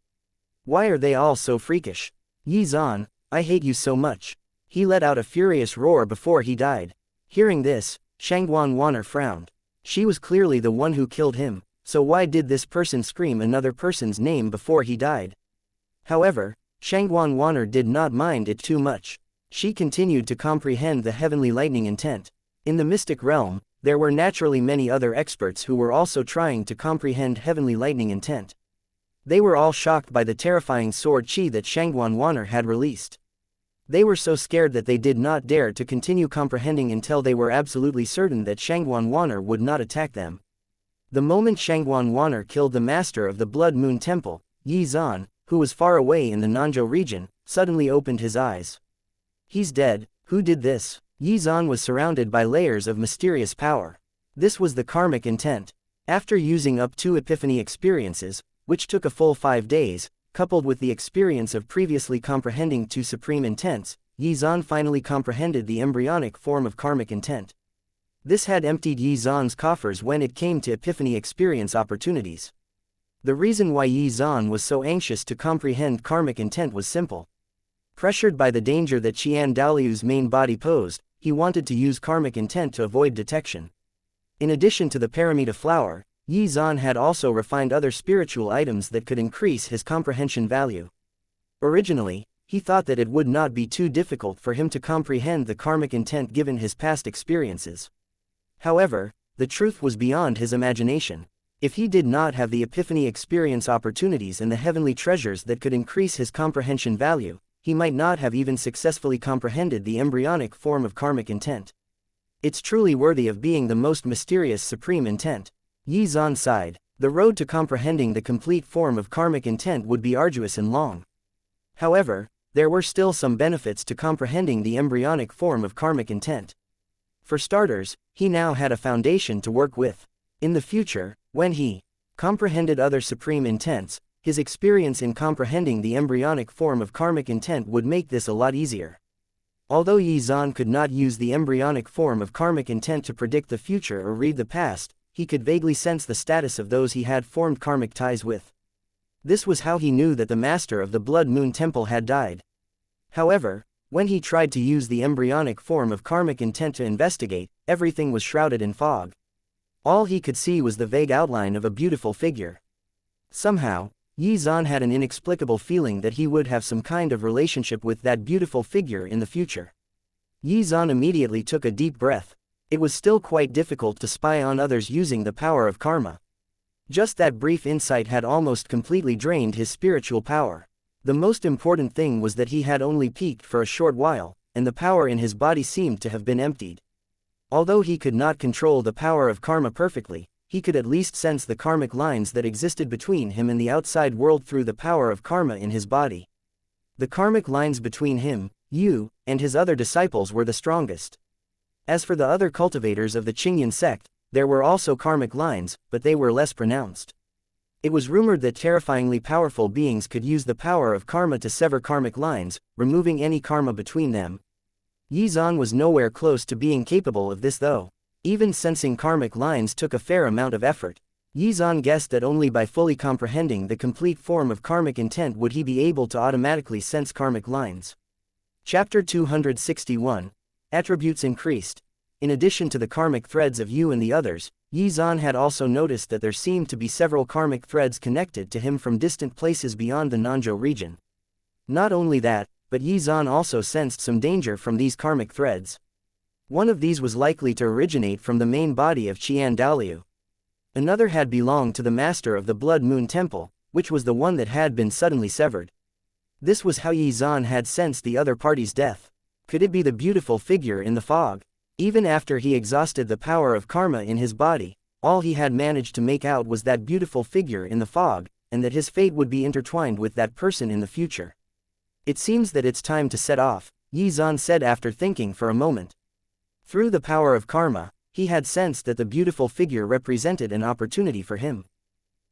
Speaker 1: Why are they all so freakish? Xuan, I hate you so much. He let out a furious roar before he died. Hearing this, Xuan Wanner frowned. She was clearly the one who killed him, so why did this person scream another person's name before he died? However, Xuan Wanner did not mind it too much. She continued to comprehend the heavenly lightning intent. In the mystic realm, there were naturally many other experts who were also trying to comprehend heavenly lightning intent. They were all shocked by the terrifying sword chi that Xuan Wanner had released. They were so scared that they did not dare to continue comprehending until they were absolutely certain that Xuan Wanner would not attack them. The moment Xuan Wanner killed the master of the Blood Moon Temple, Xuan, who was far away in the Nanzhou region, suddenly opened his eyes. He's dead. Who did this? Xuan was surrounded by layers of mysterious power. This was the karmic intent. After using up 2 epiphany experiences, which took a full 5 days, coupled with the experience of previously comprehending 2 supreme intents, Xuan finally comprehended the embryonic form of karmic intent. This had emptied Xuan's coffers when it came to epiphany experience opportunities. The reason why Xuan was so anxious to comprehend karmic intent was simple. Pressured by the danger that Qian Daoliu's main body posed, he wanted to use karmic intent to avoid detection. In addition to the paramita flower, Xuan had also refined other spiritual items that could increase his comprehension value. Originally, he thought that it would not be too difficult for him to comprehend the karmic intent given his past experiences. However, the truth was beyond his imagination. If he did not have the epiphany experience opportunities and the heavenly treasures that could increase his comprehension value, he might not have even successfully comprehended the embryonic form of karmic intent. It's truly worthy of being the most mysterious supreme intent. Xuan sighed. The road to comprehending the complete form of karmic intent would be arduous and long. However, there were still some benefits to comprehending the embryonic form of karmic intent. For starters, he now had a foundation to work with. In the future, when he comprehended other supreme intents, his experience in comprehending the embryonic form of karmic intent would make this a lot easier. Although Xuan could not use the embryonic form of karmic intent to predict the future or read the past, he could vaguely sense the status of those he had formed karmic ties with. This was how he knew that the master of the Blood Moon Temple had died. However, when he tried to use the embryonic form of karmic intent to investigate, everything was shrouded in fog. All he could see was the vague outline of a beautiful figure. Somehow, Xuan had an inexplicable feeling that he would have some kind of relationship with that beautiful figure in the future. Xuan immediately took a deep breath. It was still quite difficult to spy on others using the power of karma. Just that brief insight had almost completely drained his spiritual power. The most important thing was that he had only peaked for a short while, and the power in his body seemed to have been emptied. Although he could not control the power of karma perfectly, he could at least sense the karmic lines that existed between him and the outside world through the power of karma in his body. The karmic lines between him, Yu, and his other disciples were the strongest. As for the other cultivators of the Xianxia sect, there were also karmic lines, but they were less pronounced. It was rumored that terrifyingly powerful beings could use the power of karma to sever karmic lines, removing any karma between them. Xuan was nowhere close to being capable of this though. Even sensing karmic lines took a fair amount of effort. Xuan guessed that only by fully comprehending the complete form of karmic intent would he be able to automatically sense karmic lines. Chapter 261. Attributes increased. In addition to the karmic threads of Yu and the others, Xuan had also noticed that there seemed to be several karmic threads connected to him from distant places beyond the Nanzhou region. Not only that, but Xuan also sensed some danger from these karmic threads. One of these was likely to originate from the main body of Qian Daliu. Another had belonged to the master of the Blood Moon Temple, which was the one that had been suddenly severed. This was how Xuan had sensed the other party's death. Could it be the beautiful figure in the fog? Even after he exhausted the power of karma in his body, all he had managed to make out was that beautiful figure in the fog, and that his fate would be intertwined with that person in the future. It seems that it's time to set off, Xuan said after thinking for a moment. Through the power of karma, he had sensed that the beautiful figure represented an opportunity for him.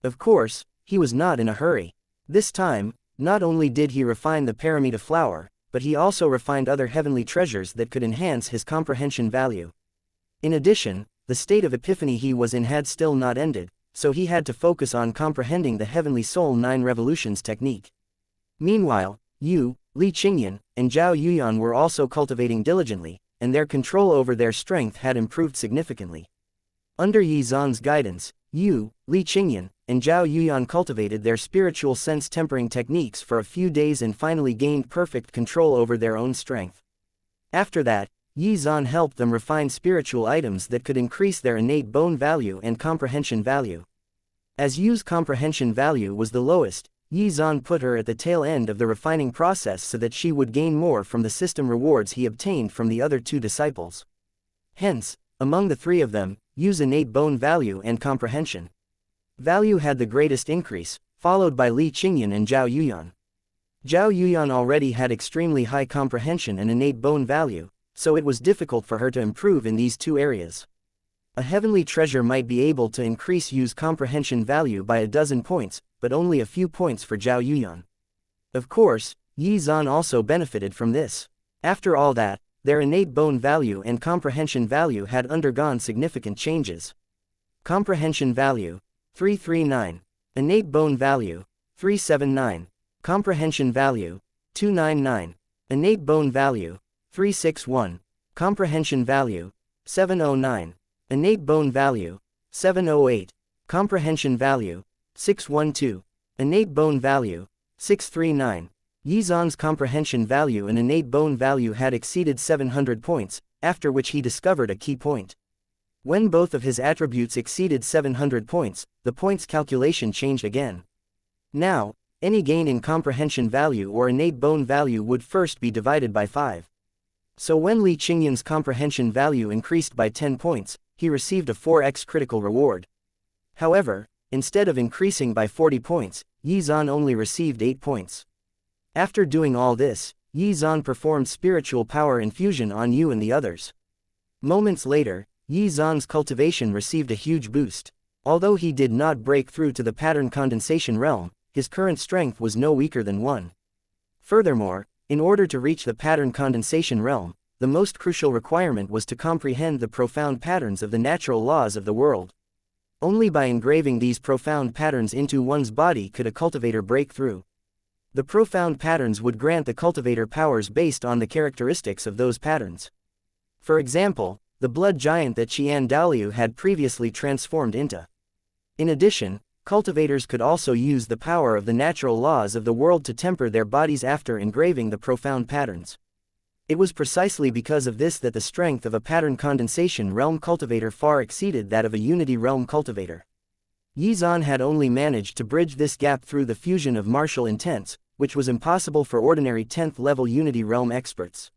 Speaker 1: Of course, he was not in a hurry. This time, not only did he refine the paramita flower, but he also refined other heavenly treasures that could enhance his comprehension value. In addition, the state of epiphany he was in had still not ended, so he had to focus on comprehending the Heavenly Soul 9 Revolutions technique. Meanwhile, Yu, Li Qingyan, and Zhao Yuyan were also cultivating diligently, and their control over their strength had improved significantly. Under Xuan's guidance, Yu, Li Qingyan, and Zhao Yuyan cultivated their spiritual sense-tempering techniques for a few days and finally gained perfect control over their own strength. After that, Xuan helped them refine spiritual items that could increase their innate bone value and comprehension value. As Yu's comprehension value was the lowest, Xuan put her at the tail end of the refining process so that she would gain more from the system rewards he obtained from the other two disciples. Hence, among the three of them, Yu's innate bone value and comprehension value had the greatest increase, followed by Li Qingyan and Zhao Yuyan. Zhao Yuyan already had extremely high comprehension and innate bone value, so it was difficult for her to improve in these two areas. A heavenly treasure might be able to increase Yu's comprehension value by a dozen points, but only a few points for Zhao Yuyan. Of course, Xuan also benefited from this. After all that, their innate bone value and comprehension value had undergone significant changes. Comprehension value, 339. Innate bone value, 379. Comprehension value, 299. Innate bone value, 361. Comprehension value, 709. Innate bone value, 708. Comprehension value, 612. Innate bone value, 639. Xuan's comprehension value and innate bone value had exceeded 700 points, after which he discovered a key point. When both of his attributes exceeded 700 points, the points calculation changed again. Now, any gain in comprehension value or innate bone value would first be divided by 5. So when Li Qingyan's comprehension value increased by 10 points, he received a 4x critical reward. However, instead of increasing by 40 points, Xuan only received 8 points. After doing all this, Xuan performed spiritual power infusion on Yu and the others. Moments later, Xuan's cultivation received a huge boost. Although he did not break through to the pattern condensation realm, his current strength was no weaker than 1. Furthermore, in order to reach the pattern condensation realm, the most crucial requirement was to comprehend the profound patterns of the natural laws of the world. Only by engraving these profound patterns into one's body could a cultivator break through. The profound patterns would grant the cultivator powers based on the characteristics of those patterns. For example, the blood giant that Qian Daliu had previously transformed into. In addition, cultivators could also use the power of the natural laws of the world to temper their bodies after engraving the profound patterns. It was precisely because of this that the strength of a pattern condensation realm cultivator far exceeded that of a unity realm cultivator. Xuan had only managed to bridge this gap through the fusion of martial intents, which was impossible for ordinary 10th level unity realm experts.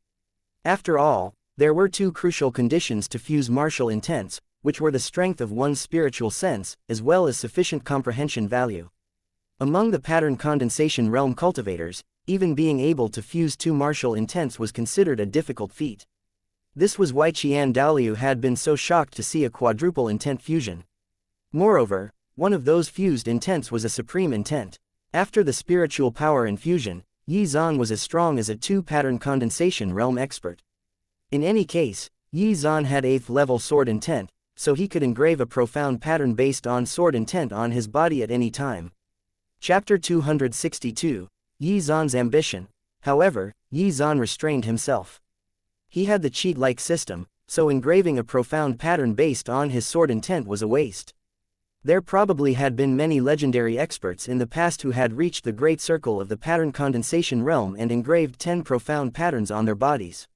Speaker 1: After all, there were two crucial conditions to fuse martial intents, which were the strength of one's spiritual sense, as well as sufficient comprehension value. Among the pattern condensation realm cultivators, even being able to fuse two martial intents was considered a difficult feat. This was why Qian Daoliu had been so shocked to see a quadruple intent fusion. Moreover, one of those fused intents was a supreme intent. After the spiritual power infusion, Xuan was as strong as a two-pattern condensation realm expert. In any case, Xuan had 8th level sword intent, so he could engrave a profound pattern based on sword intent on his body at any time. Chapter 262, Xuan's Ambition. However, Xuan restrained himself. He had the cheat-like system, so engraving a profound pattern based on his sword intent was a waste. There probably had been many legendary experts in the past who had reached the great circle of the pattern condensation realm and engraved 10 profound patterns on their bodies.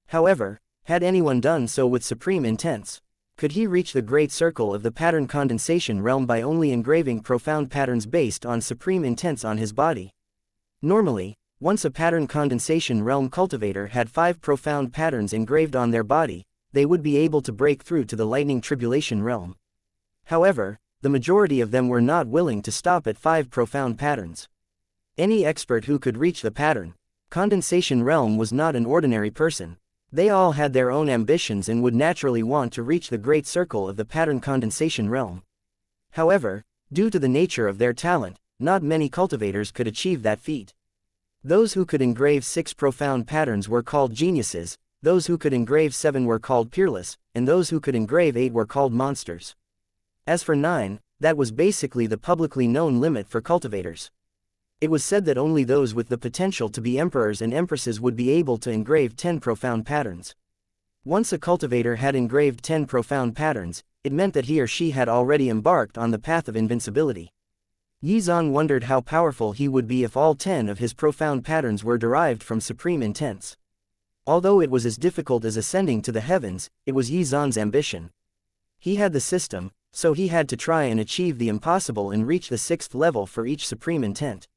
Speaker 1: However, had anyone done so with supreme intents? Could he reach the great circle of the pattern condensation realm by only engraving profound patterns based on supreme intents on his body? Normally, once a pattern condensation realm cultivator had 5 profound patterns engraved on their body, they would be able to break through to the lightning tribulation realm. However, the majority of them were not willing to stop at 5 profound patterns. Any expert who could reach the pattern condensation realm was not an ordinary person. They all had their own ambitions and would naturally want to reach the great circle of the pattern condensation realm. However, due to the nature of their talent, not many cultivators could achieve that feat. Those who could engrave 6 profound patterns were called geniuses, those who could engrave 7 were called peerless, and those who could engrave 8 were called monsters. As for 9, that was basically the publicly known limit for cultivators. It was said that only those with the potential to be emperors and empresses would be able to engrave 10 profound patterns. Once a cultivator had engraved 10 profound patterns, it meant that he or she had already embarked on the path of invincibility. Xuan wondered how powerful he would be if all 10 of his profound patterns were derived from supreme intents. Although it was as difficult as ascending to the heavens, it was Xuan's ambition. He had the system, so he had to try and achieve the impossible and reach the 6th level for each supreme intent.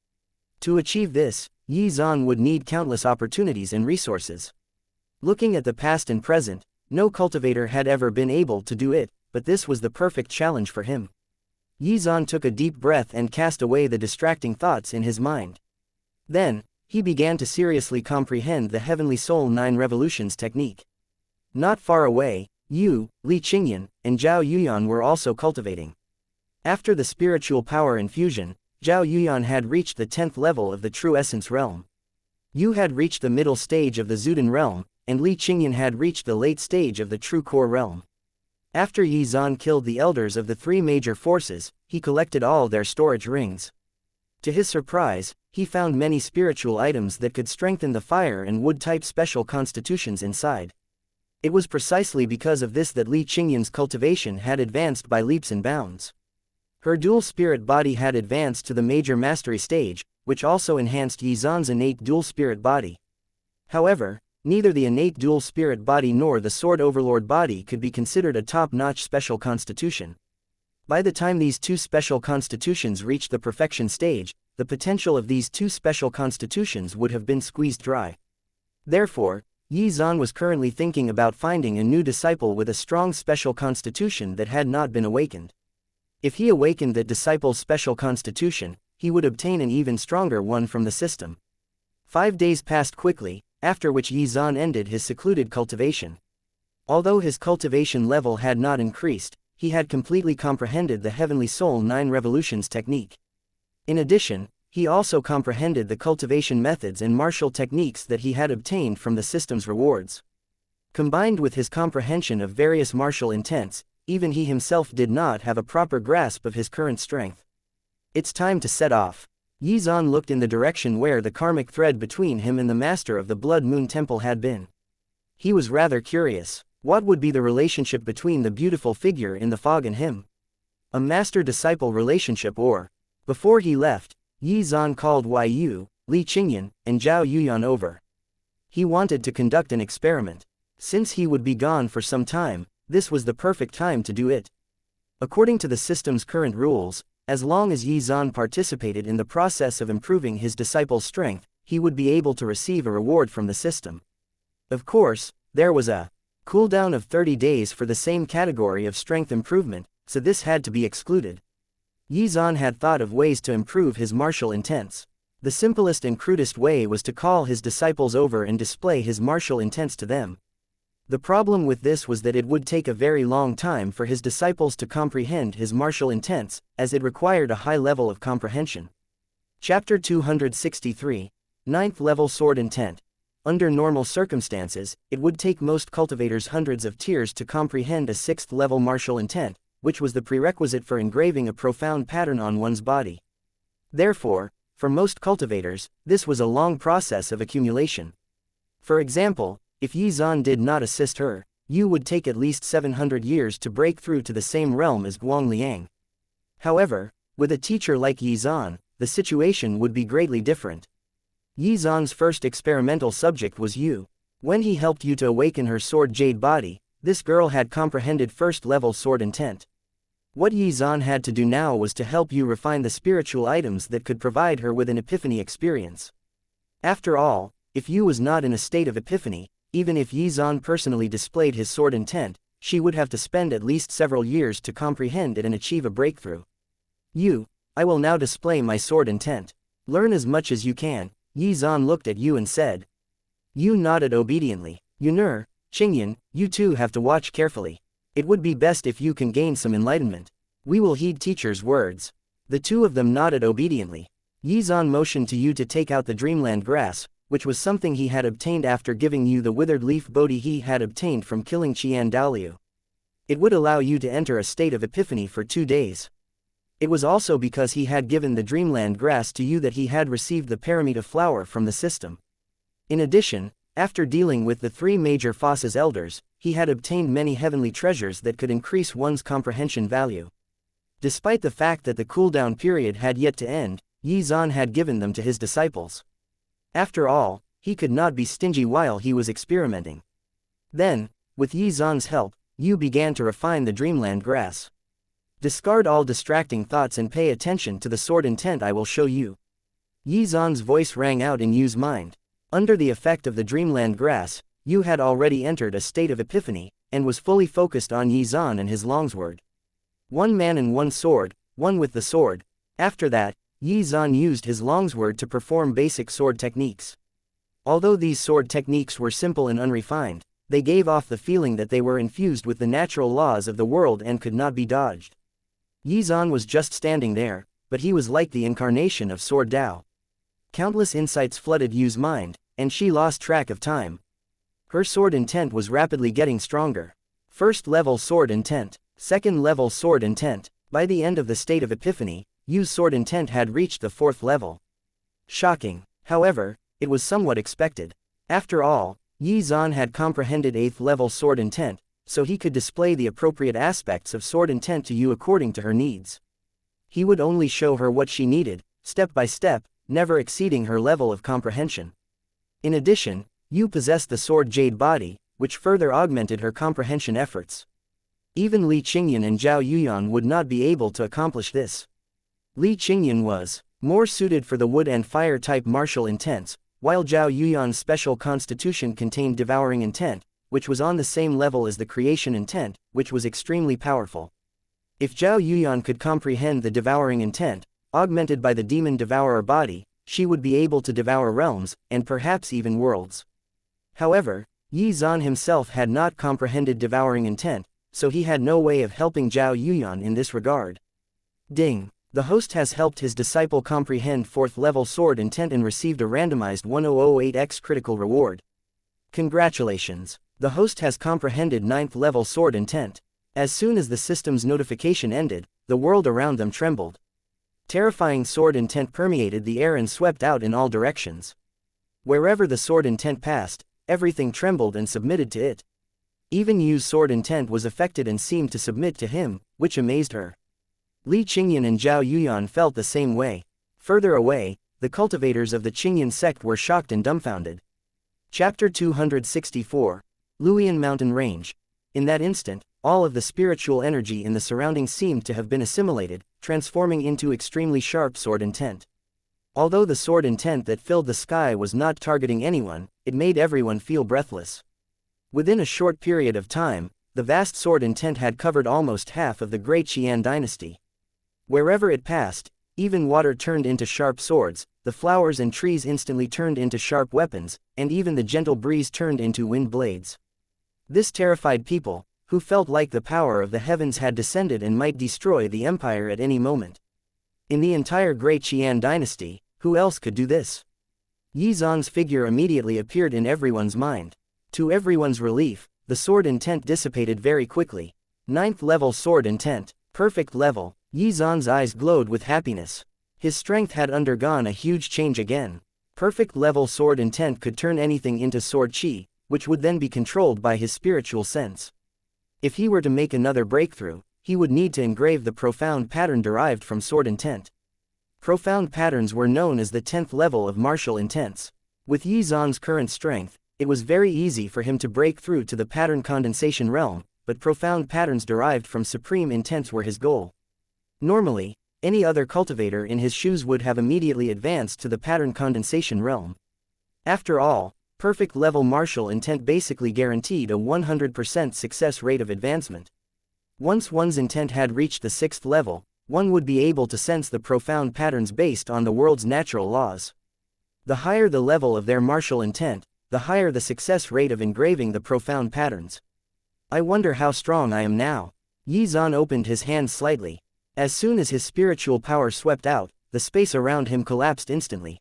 Speaker 1: To achieve this, Xuan would need countless opportunities and resources. Looking at the past and present, no cultivator had ever been able to do it, but this was the perfect challenge for him. Xuan took a deep breath and cast away the distracting thoughts in his mind. Then, he began to seriously comprehend the Heavenly Soul 9 Revolutions technique. Not far away, Yu, Li Qingyan, and Zhao Yuyan were also cultivating. After the spiritual power infusion, Zhao Yuyan had reached the 10th level of the True Essence realm. Yu had reached the middle stage of the Zuden realm, and Li Qingyan had reached the late stage of the True Core realm. After Xuan killed the elders of the 3 major forces, he collected all their storage rings. To his surprise, he found many spiritual items that could strengthen the fire and wood-type special constitutions inside. It was precisely because of this that Li Qingyan's cultivation had advanced by leaps and bounds. Her dual spirit body had advanced to the major mastery stage, which also enhanced Xuan's innate dual spirit body. However, neither the innate dual spirit body nor the sword overlord body could be considered a top-notch special constitution. By the time these 2 special constitutions reached the perfection stage, the potential of these 2 special constitutions would have been squeezed dry. Therefore, Xuan was currently thinking about finding a new disciple with a strong special constitution that had not been awakened. If he awakened that disciple's special constitution, he would obtain an even stronger one from the system. 5 days passed quickly, after which Xuan ended his secluded cultivation. Although his cultivation level had not increased, he had completely comprehended the Heavenly Soul 9 Revolutions technique. In addition, he also comprehended the cultivation methods and martial techniques that he had obtained from the system's rewards. Combined with his comprehension of various martial intents, even he himself did not have a proper grasp of his current strength. It's time to set off. Xuan looked in the direction where the karmic thread between him and the master of the Blood Moon Temple had been. He was rather curious. What would be the relationship between the beautiful figure in the fog and him? A master-disciple relationship or... Before he left, Xuan called Yu, Li Qingyan, and Zhao Yuyan over. He wanted to conduct an experiment. Since he would be gone for some time, this was the perfect time to do it. According to the system's current rules, as long as Yi Zan participated in the process of improving his disciple's strength, he would be able to receive a reward from the system. Of course, there was a cooldown of 30 days for the same category of strength improvement, so this had to be excluded. Yi Zan had thought of ways to improve his martial intents. The simplest and crudest way was to call his disciples over and display his martial intents to them. The problem with this was that it would take a very long time for his disciples to comprehend his martial intents, as it required a high level of comprehension. Chapter 263, 9th Level Sword Intent. Under normal circumstances, it would take most cultivators hundreds of tears to comprehend a 6th level martial intent, which was the prerequisite for engraving a profound pattern on one's body. Therefore, for most cultivators, this was a long process of accumulation. For example, if Yi Zan did not assist her, you would take at least 700 years to break through to the same realm as Guang Liang. However, with a teacher like Yi Zan, the situation would be greatly different. Yi Zan's first experimental subject was you. When he helped you to awaken her sword jade body, this girl had comprehended first-level sword intent. What Yi Zan had to do now was to help you refine the spiritual items that could provide her with an epiphany experience. After all, if Yu was not in a state of epiphany, even if Yi Zan personally displayed his sword intent, she would have to spend at least several years to comprehend it and achieve a breakthrough. Yu, I will now display my sword intent. Learn as much as you can. Yi Zan looked at Yu and said. Yu nodded obediently. Yun'er, Qingyan, you too have to watch carefully. It would be best if you can gain some enlightenment. We will heed teacher's words. The two of them nodded obediently. Yi Zan motioned to Yu to take out the dreamland grass, which was something he had obtained after giving Yu the withered leaf bodhi he had obtained from killing Qian Daoliu. It would allow Yu to enter a state of epiphany for 2 days. It was also because he had given the dreamland grass to Yu that he had received the paramita flower from the system. In addition, after dealing with the 3 major Foss's elders, he had obtained many heavenly treasures that could increase one's comprehension value. Despite the fact that the cooldown period had yet to end, Yi Zan had given them to his disciples. After all, he could not be stingy while he was experimenting. Then, with Yi Zan's help, Yu began to refine the dreamland grass. Discard all distracting thoughts and pay attention to the sword intent I will show you. Yi Zan's voice rang out in Yu's mind. Under the effect of the dreamland grass, Yu had already entered a state of epiphany, and was fully focused on Yi Zan and his longsword. One man and one sword, one with the sword. After that, Yi Zan used his longsword to perform basic sword techniques. Although these sword techniques were simple and unrefined, they gave off the feeling that they were infused with the natural laws of the world and could not be dodged. Yi Zan was just standing there, but he was like the incarnation of Sword Tao. Countless insights flooded Yu's mind, and she lost track of time. Her sword intent was rapidly getting stronger. First level sword intent, second level sword intent. By the end of the state of epiphany, Yu's sword intent had reached the 4th level. Shocking. However, it was somewhat expected. After all, Yi Zan had comprehended 8th level sword intent, so he could display the appropriate aspects of sword intent to Yu according to her needs. He would only show her what she needed, step by step, never exceeding her level of comprehension. In addition, Yu possessed the sword jade body, which further augmented her comprehension efforts. Even Li Qingyan and Zhao Yuyan would not be able to accomplish this. Li Qingyan was more suited for the wood and fire type martial intents, while Zhao Yuyan's special constitution contained devouring intent, which was on the same level as the creation intent, which was extremely powerful. If Zhao Yuyan could comprehend the devouring intent, augmented by the demon devourer body, she would be able to devour realms, and perhaps even worlds. However, Yi Zan himself had not comprehended devouring intent, so he had no way of helping Zhao Yuyan in this regard. Ding! The host has helped his disciple comprehend 4th level sword intent and received a randomized 1008x critical reward. Congratulations! The host has comprehended 9th level sword intent. As soon as the system's notification ended, the world around them trembled. Terrifying sword intent permeated the air and swept out in all directions. Wherever the sword intent passed, everything trembled and submitted to it. Even Yu's sword intent was affected and seemed to submit to him, which amazed her. Li Qingyan and Zhao Yuyan felt the same way. Further away, the cultivators of the Qingyan sect were shocked and dumbfounded. Chapter 264. Luoyan Mountain Range. In that instant, all of the spiritual energy in the surroundings seemed to have been assimilated, transforming into extremely sharp sword intent. Although the sword intent that filled the sky was not targeting anyone, it made everyone feel breathless. Within a short period of time, the vast sword intent had covered almost half of the great Xian dynasty. Wherever it passed, even water turned into sharp swords, the flowers and trees instantly turned into sharp weapons, and even the gentle breeze turned into wind blades. This terrified people, who felt like the power of the heavens had descended and might destroy the empire at any moment. In the entire great Xian dynasty, who else could do this? Yi Zan's figure immediately appeared in everyone's mind. To everyone's relief, the sword intent dissipated very quickly. 9th level sword intent, perfect level. Yi Zan's eyes glowed with happiness. His strength had undergone a huge change again. Perfect level sword intent could turn anything into sword chi, which would then be controlled by his spiritual sense. If he were to make another breakthrough, he would need to engrave the profound pattern derived from sword intent. Profound patterns were known as the 10th level of martial intents. With Yi Zan's current strength, it was very easy for him to break through to the pattern condensation realm, but profound patterns derived from supreme intents were his goal. Normally, any other cultivator in his shoes would have immediately advanced to the pattern condensation realm. After all, perfect level martial intent basically guaranteed a 100% success rate of advancement. Once one's intent had reached the 6th level, one would be able to sense the profound patterns based on the world's natural laws. The higher the level of their martial intent, the higher the success rate of engraving the profound patterns. I wonder how strong I am now. Yi Zan opened his hands slightly. As soon as his spiritual power swept out, the space around him collapsed instantly.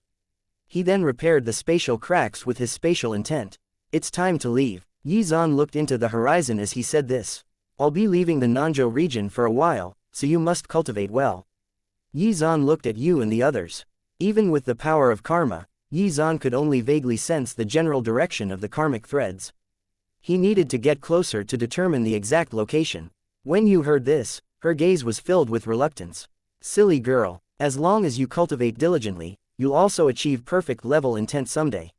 Speaker 1: He then repaired the spatial cracks with his spatial intent. It's time to leave. Yi Zan looked into the horizon as he said this. I'll be leaving the Nanzhou region for a while, so you must cultivate well. Yi Zan looked at you and the others. Even with the power of karma, Yi Zan could only vaguely sense the general direction of the karmic threads. He needed to get closer to determine the exact location. When you heard this, her gaze was filled with reluctance. Silly girl, as long as you cultivate diligently, you'll also achieve perfect level intent someday.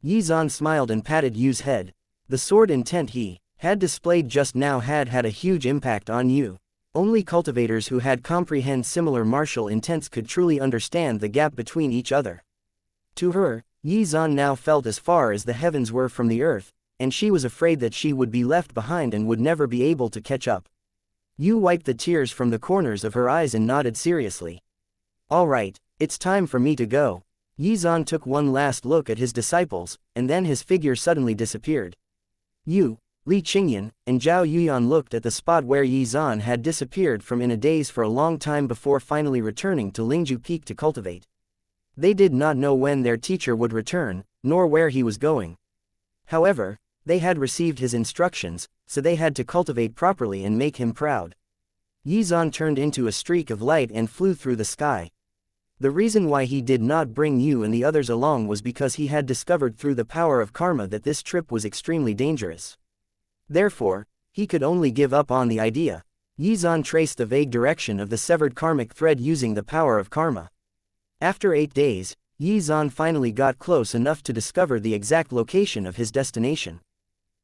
Speaker 1: Yi Zan smiled and patted Yu's head. The sword intent he had displayed just now had a huge impact on Yu. Only cultivators who had comprehend similar martial intents could truly understand the gap between each other. To her, Yi Zan now felt as far as the heavens were from the earth, and she was afraid that she would be left behind and would never be able to catch up. Yu wiped the tears from the corners of her eyes and nodded seriously. All right, it's time for me to go. Yi Zan took one last look at his disciples, and then his figure suddenly disappeared. Yu, Li Qingyan, and Zhao Yuyan looked at the spot where Yi Zan had disappeared from in a daze for a long time before finally returning to Lingju Peak to cultivate. They did not know when their teacher would return, nor where he was going. However, they had received his instructions, so they had to cultivate properly and make him proud. Yi Zan turned into a streak of light and flew through the sky. The reason why he did not bring Yu and the others along was because he had discovered through the power of karma that this trip was extremely dangerous. Therefore, he could only give up on the idea. Yi Zan traced the vague direction of the severed karmic thread using the power of karma. After 8 days, Yi Zan finally got close enough to discover the exact location of his destination.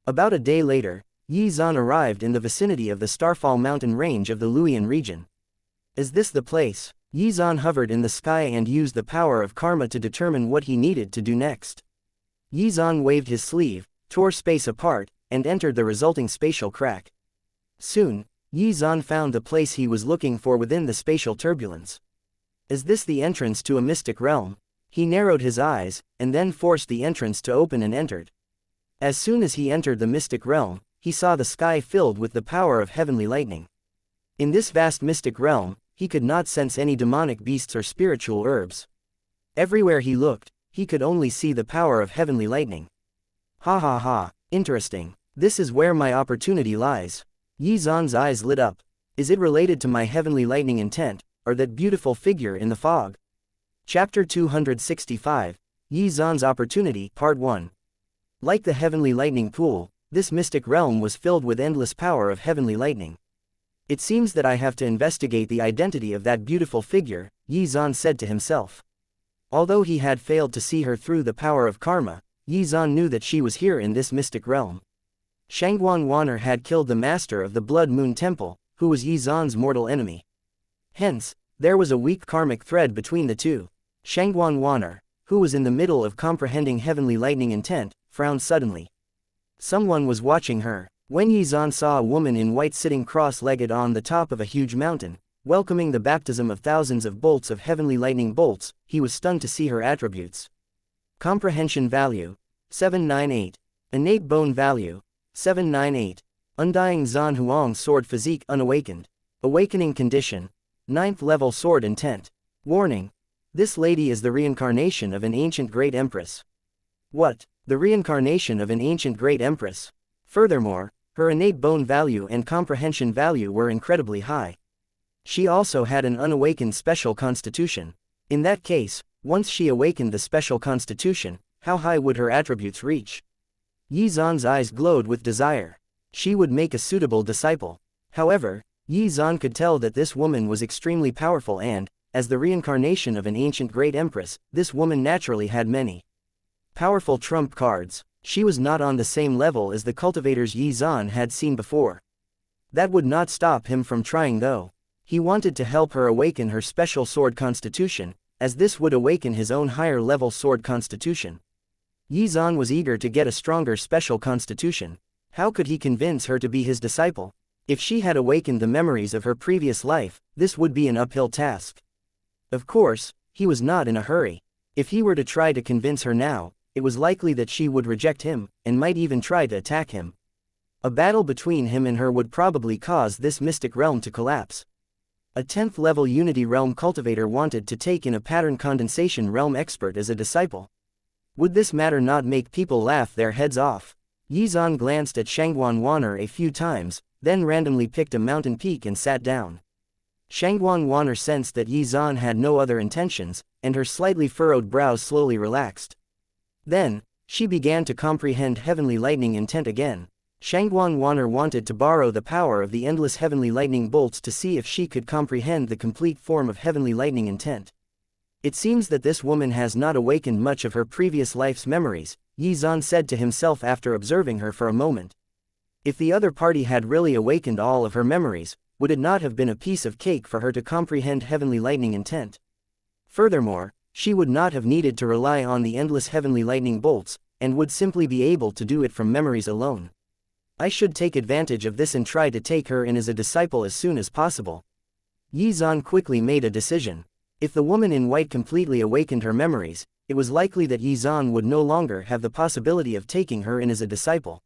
Speaker 1: About a day later, Yi Zan arrived in the vicinity of the Starfall mountain range of the Luoyan region. Is this the place? Yi Zan hovered in the sky and used the power of karma to determine what he needed to do next. Yi Zan waved his sleeve, tore space apart, and entered the resulting spatial crack. Soon, Yi Zan found the place he was looking for within the spatial turbulence. Is this the entrance to a mystic realm? He narrowed his eyes, and then forced the entrance to open and entered. As soon as he entered the mystic realm, he saw the sky filled with the power of heavenly lightning. In this vast mystic realm, he could not sense any demonic beasts or spiritual herbs. Everywhere he looked, he could only see the power of heavenly lightning. Ha ha ha, interesting. This is where my opportunity lies. Yi Zan's eyes lit up. Is it related to my heavenly lightning intent, or that beautiful figure in the fog? Chapter 265, Yi Zan's Opportunity, Part 1. Like the heavenly lightning pool, this mystic realm was filled with endless power of heavenly lightning. It seems that I have to investigate the identity of that beautiful figure, Yi Zan said to himself. Although he had failed to see her through the power of karma, Yizan knew that she was here in this mystic realm. Shangguan Wan'er had killed the master of the Blood Moon Temple, who was Yizan's mortal enemy. Hence, there was a weak karmic thread between the two. Shangguan Wan'er, who was in the middle of comprehending heavenly lightning intent, frowned suddenly. Someone was watching her. When Yizan saw a woman in white sitting cross-legged on the top of a huge mountain, welcoming the baptism of thousands of bolts of heavenly lightning bolts, he was stunned to see her attributes. Comprehension value, 798. Innate bone value, 798. Undying Zan Huang sword physique unawakened. Awakening condition, 9th level sword intent. Warning. This lady is the reincarnation of an ancient great empress. What? The reincarnation of an ancient great empress? Furthermore, her innate bone value and comprehension value were incredibly high. She also had an unawakened special constitution. In that case, once she awakened the special constitution, how high would her attributes reach? Yizan's eyes glowed with desire. She would make a suitable disciple. However, Yizan could tell that this woman was extremely powerful and, as the reincarnation of an ancient great empress, this woman naturally had many powerful trump cards. She was not on the same level as the cultivators Yizan had seen before. That would not stop him from trying though. He wanted to help her awaken her special sword constitution, as this would awaken his own higher level sword constitution. Yizan was eager to get a stronger special constitution. How could he convince her to be his disciple? If she had awakened the memories of her previous life, this would be an uphill task. Of course, he was not in a hurry. If he were to try to convince her now, it was likely that she would reject him, and might even try to attack him. A battle between him and her would probably cause this mystic realm to collapse. A 10th level Unity Realm cultivator wanted to take in a pattern condensation realm expert as a disciple. Would this matter not make people laugh their heads off? Yizan glanced at Shangguan Wan'er a few times, then randomly picked a mountain peak and sat down. Shangguan Wan'er sensed that Yizan had no other intentions, and her slightly furrowed brows slowly relaxed. Then, she began to comprehend heavenly lightning intent again. Shangguan Wan'er wanted to borrow the power of the endless heavenly lightning bolts to see if she could comprehend the complete form of heavenly lightning intent. It seems that this woman has not awakened much of her previous life's memories, Yizan said to himself after observing her for a moment. If the other party had really awakened all of her memories, would it not have been a piece of cake for her to comprehend heavenly lightning intent? Furthermore, she would not have needed to rely on the endless heavenly lightning bolts, and would simply be able to do it from memories alone. I should take advantage of this and try to take her in as a disciple as soon as possible. Yizan quickly made a decision. If the woman in white completely awakened her memories, it was likely that Yizan would no longer have the possibility of taking her in as a disciple.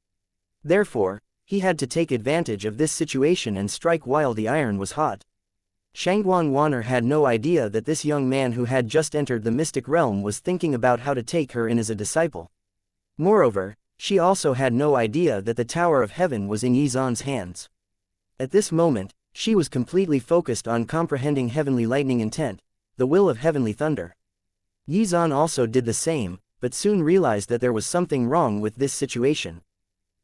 Speaker 1: Therefore, he had to take advantage of this situation and strike while the iron was hot. Shangguan Wan'er had no idea that this young man who had just entered the mystic realm was thinking about how to take her in as a disciple. Moreover, she also had no idea that the Tower of Heaven was in Yizan's hands. At this moment, she was completely focused on comprehending heavenly lightning intent, the will of heavenly thunder. Yizan also did the same, but soon realized that there was something wrong with this situation.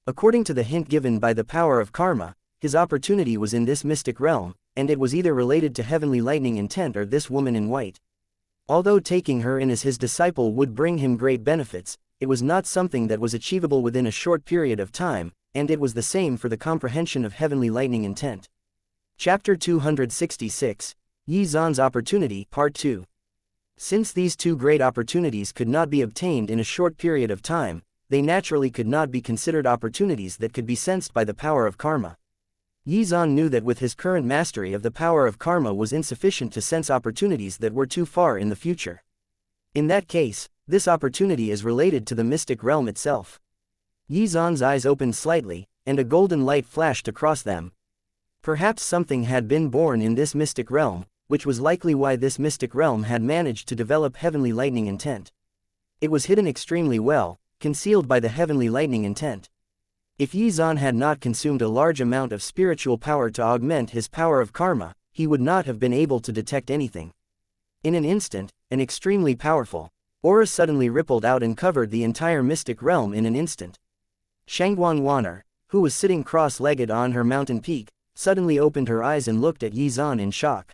Speaker 1: According to the hint given by the power of karma, his opportunity was in this mystic realm, and it was either related to heavenly lightning intent or this woman in white. Although taking her in as his disciple would bring him great benefits, it was not something that was achievable within a short period of time, and it was the same for the comprehension of heavenly lightning intent. Chapter 266, Yizan's Opportunity, Part 2. Since these two great opportunities could not be obtained in a short period of time, they naturally could not be considered opportunities that could be sensed by the power of karma. Yizan knew that with his current mastery of the power of karma was insufficient to sense opportunities that were too far in the future. In that case, this opportunity is related to the mystic realm itself. Yizan's eyes opened slightly, and a golden light flashed across them. Perhaps something had been born in this mystic realm, which was likely why this mystic realm had managed to develop heavenly lightning intent. It was hidden extremely well, concealed by the heavenly lightning intent. If Yizan had not consumed a large amount of spiritual power to augment his power of karma, he would not have been able to detect anything. In an instant, an extremely powerful aura suddenly rippled out and covered the entire mystic realm in an instant. Shangguan Wan'er, who was sitting cross-legged on her mountain peak, suddenly opened her eyes and looked at Yizan in shock.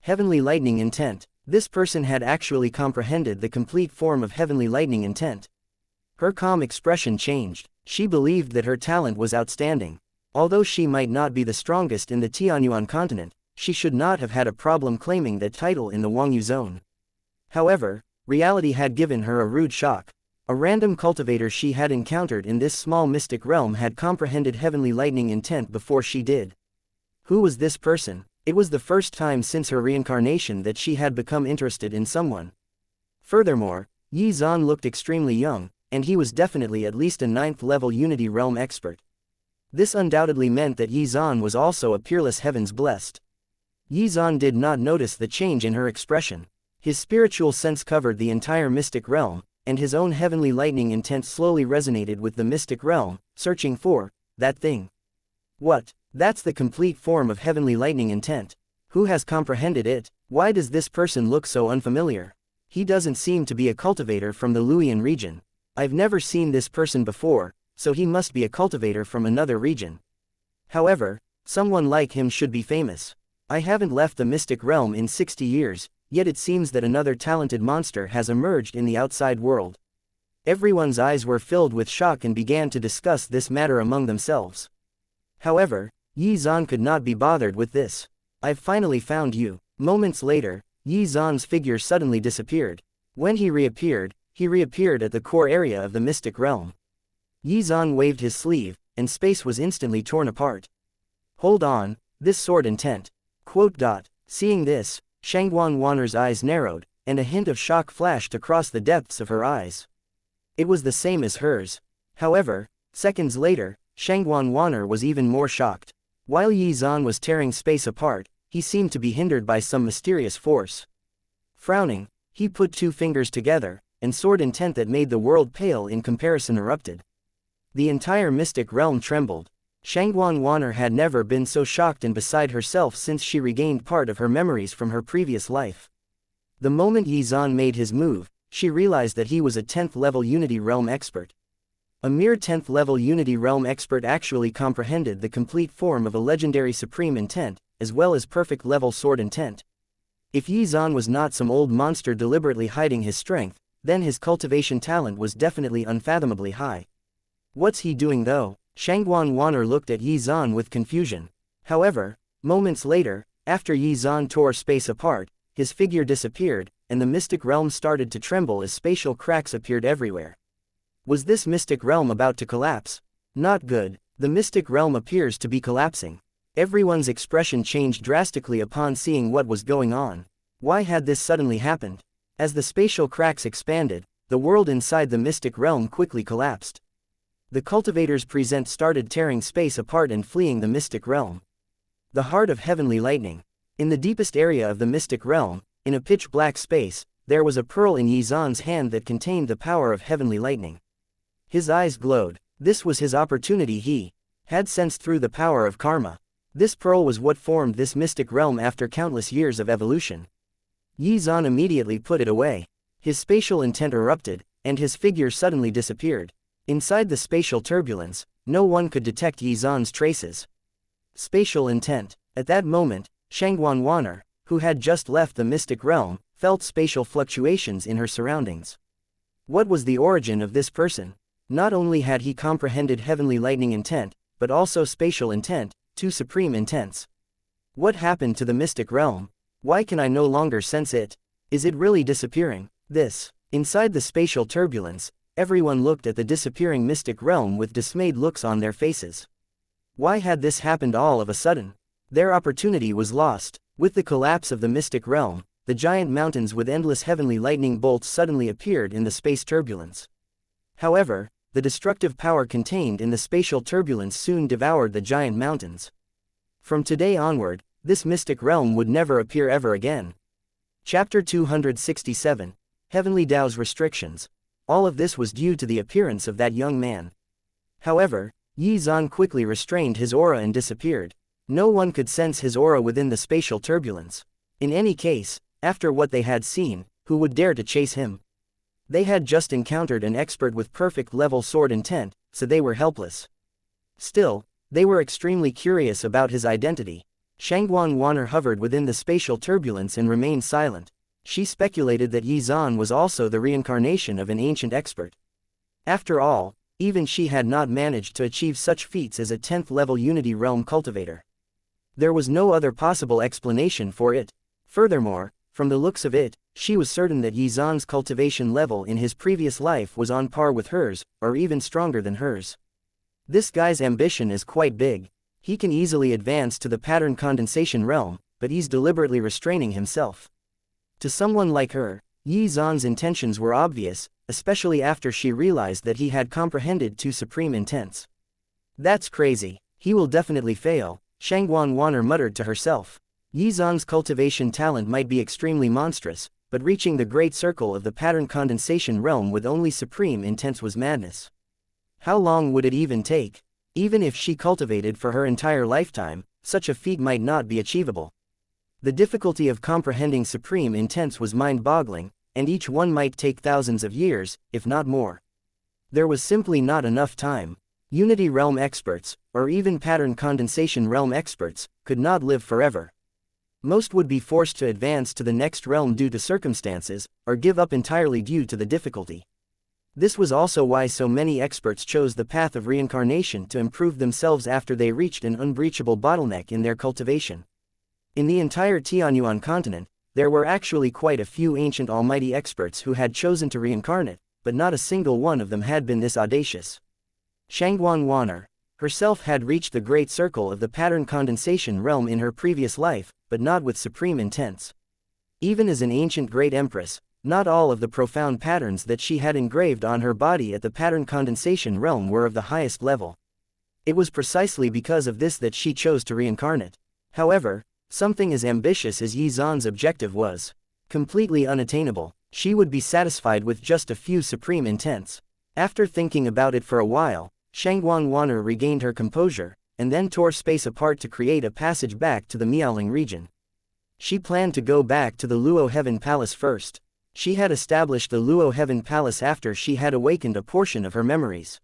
Speaker 1: Heavenly lightning intent. This person had actually comprehended the complete form of heavenly lightning intent. Her calm expression changed. She believed that her talent was outstanding. Although she might not be the strongest in the Tianyuan continent, she should not have had a problem claiming that title in the Wangyu zone. However, reality had given her a rude shock. A random cultivator she had encountered in this small mystic realm had comprehended heavenly lightning intent before she did. Who was this person? It was the first time since her reincarnation that she had become interested in someone. Furthermore, Yi Zan looked extremely young, and he was definitely at least a 9th-level Unity Realm expert. This undoubtedly meant that Yi Zan was also a peerless heavens blessed. Yi Zan did not notice the change in her expression. His spiritual sense covered the entire mystic realm, and his own heavenly lightning intent slowly resonated with the mystic realm, searching for that thing. What? That's the complete form of heavenly lightning intent. Who has comprehended it? Why does this person look so unfamiliar? He doesn't seem to be a cultivator from the Luoyan region. I've never seen this person before, so he must be a cultivator from another region. However, someone like him should be famous. I haven't left the mystic realm in 60 years, yet it seems that another talented monster has emerged in the outside world. Everyone's eyes were filled with shock and began to discuss this matter among themselves. However, Yi Zan could not be bothered with this. I've finally found you. Moments later, Yi Zan's figure suddenly disappeared. When he reappeared at the core area of the mystic realm. Yi Zan waved his sleeve, and space was instantly torn apart. Hold on, this sword intent. Seeing this, Shangguan Wanner's eyes narrowed, and a hint of shock flashed across the depths of her eyes. It was the same as hers. However, seconds later, Shangguan Wanner was even more shocked. While Yi Zan was tearing space apart, he seemed to be hindered by some mysterious force. Frowning, he put two fingers together, and sword intent that made the world pale in comparison erupted. The entire mystic realm trembled. Shangguan Wanner had never been so shocked and beside herself since she regained part of her memories from her previous life. The moment Yi Zan made his move, she realized that he was a 10th-level Unity Realm expert. A mere 10th-level Unity Realm expert actually comprehended the complete form of a legendary Supreme Intent, as well as perfect-level Sword Intent. If Yi Zan was not some old monster deliberately hiding his strength, then his cultivation talent was definitely unfathomably high. What's he doing though? Shangguan Wanner looked at Yi Zan with confusion. However, moments later, after Yi Zan tore space apart, his figure disappeared, and the mystic realm started to tremble as spatial cracks appeared everywhere. Was this mystic realm about to collapse? Not good. The mystic realm appears to be collapsing. Everyone's expression changed drastically upon seeing what was going on. Why had this suddenly happened? As the spatial cracks expanded, the world inside the mystic realm quickly collapsed. The cultivators present started tearing space apart and fleeing the mystic realm. The heart of heavenly lightning. In the deepest area of the mystic realm, in a pitch-black space, there was a pearl in Yi Zan's hand that contained the power of heavenly lightning. His eyes glowed. This was his opportunity. He had sensed through the power of karma. This pearl was what formed this mystic realm after countless years of evolution. Yi Zan immediately put it away. His spatial intent erupted, and his figure suddenly disappeared. Inside the spatial turbulence, no one could detect Yi Zan's traces. Spatial intent. At that moment, Shangguan Wanner, who had just left the mystic realm, felt spatial fluctuations in her surroundings. What was the origin of this person? Not only had he comprehended heavenly lightning intent, but also spatial intent, two supreme intents. What happened to the mystic realm? Why can I no longer sense it? Is it really disappearing? Inside the spatial turbulence, everyone looked at the disappearing mystic realm with dismayed looks on their faces. Why had this happened all of a sudden? Their opportunity was lost. With the collapse of the mystic realm, the giant mountains with endless heavenly lightning bolts suddenly appeared in the space turbulence. However, the destructive power contained in the spatial turbulence soon devoured the giant mountains. From today onward, this mystic realm would never appear ever again. Chapter 267. Heavenly Tao's Restrictions. All of this was due to the appearance of that young man. However, Yi Zan quickly restrained his aura and disappeared. No one could sense his aura within the spatial turbulence. In any case, after what they had seen, who would dare to chase him? They had just encountered an expert with perfect level sword intent, so they were helpless. Still, they were extremely curious about his identity. Shangguan Wanner hovered within the spatial turbulence and remained silent. She speculated that Yi Zan was also the reincarnation of an ancient expert. After all, even she had not managed to achieve such feats as a 10th level Unity Realm cultivator. There was no other possible explanation for it. Furthermore, from the looks of it, she was certain that Yizan's cultivation level in his previous life was on par with hers, or even stronger than hers. This guy's ambition is quite big. He can easily advance to the pattern condensation realm, but he's deliberately restraining himself. To someone like her, Yizan's intentions were obvious, especially after she realized that he had comprehended two supreme intents. That's crazy. He will definitely fail, Shangguan Wanner muttered to herself. Yizan's cultivation talent might be extremely monstrous, but reaching the great circle of the pattern condensation realm with only supreme intents was madness. How long would it even take? Even if she cultivated for her entire lifetime, such a feat might not be achievable. The difficulty of comprehending supreme intents was mind-boggling, and each one might take thousands of years, if not more. There was simply not enough time. Unity Realm experts, or even pattern condensation realm experts, could not live forever. Most would be forced to advance to the next realm due to circumstances, or give up entirely due to the difficulty. This was also why so many experts chose the path of reincarnation to improve themselves after they reached an unbreachable bottleneck in their cultivation. In the entire Tianyuan continent, there were actually quite a few ancient almighty experts who had chosen to reincarnate, but not a single one of them had been this audacious. Shangguan Wanner herself had reached the great circle of the pattern condensation realm in her previous life, but not with supreme intents. Even as an ancient great empress, not all of the profound patterns that she had engraved on her body at the pattern condensation realm were of the highest level. It was precisely because of this that she chose to reincarnate. However, something as ambitious as Yizan's objective was completely unattainable. She would be satisfied with just a few supreme intents. After thinking about it for a while, Shangguan Wanner regained her composure, and then tore space apart to create a passage back to the Miaoling region. She planned to go back to the Luo Heaven Palace first. She had established the Luo Heaven Palace after she had awakened a portion of her memories.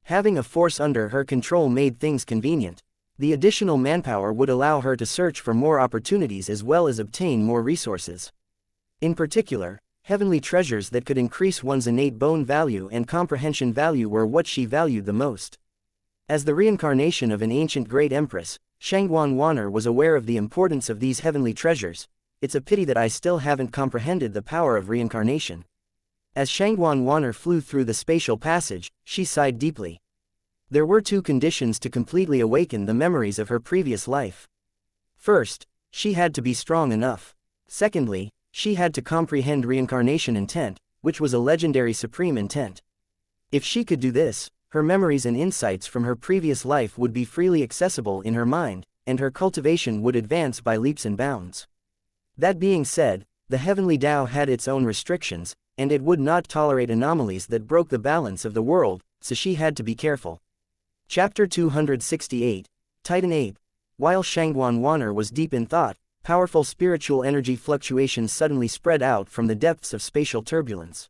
Speaker 1: Having a force under her control made things convenient. The additional manpower would allow her to search for more opportunities as well as obtain more resources. In particular, heavenly treasures that could increase one's innate bone value and comprehension value were what she valued the most. As the reincarnation of an ancient great empress, Shangguan Wanner was aware of the importance of these heavenly treasures. It's a pity that I still haven't comprehended the power of reincarnation. As Shangguan Wanner flew through the spatial passage, she sighed deeply. There were two conditions to completely awaken the memories of her previous life. First, she had to be strong enough. Secondly, she had to comprehend reincarnation intent, which was a legendary supreme intent. If she could do this, her memories and insights from her previous life would be freely accessible in her mind, and her cultivation would advance by leaps and bounds. That being said, the heavenly Tao had its own restrictions, and it would not tolerate anomalies that broke the balance of the world, so she had to be careful. Chapter 268, Titan Ape. While Shangguan Wanner was deep in thought, powerful spiritual energy fluctuations suddenly spread out from the depths of spatial turbulence.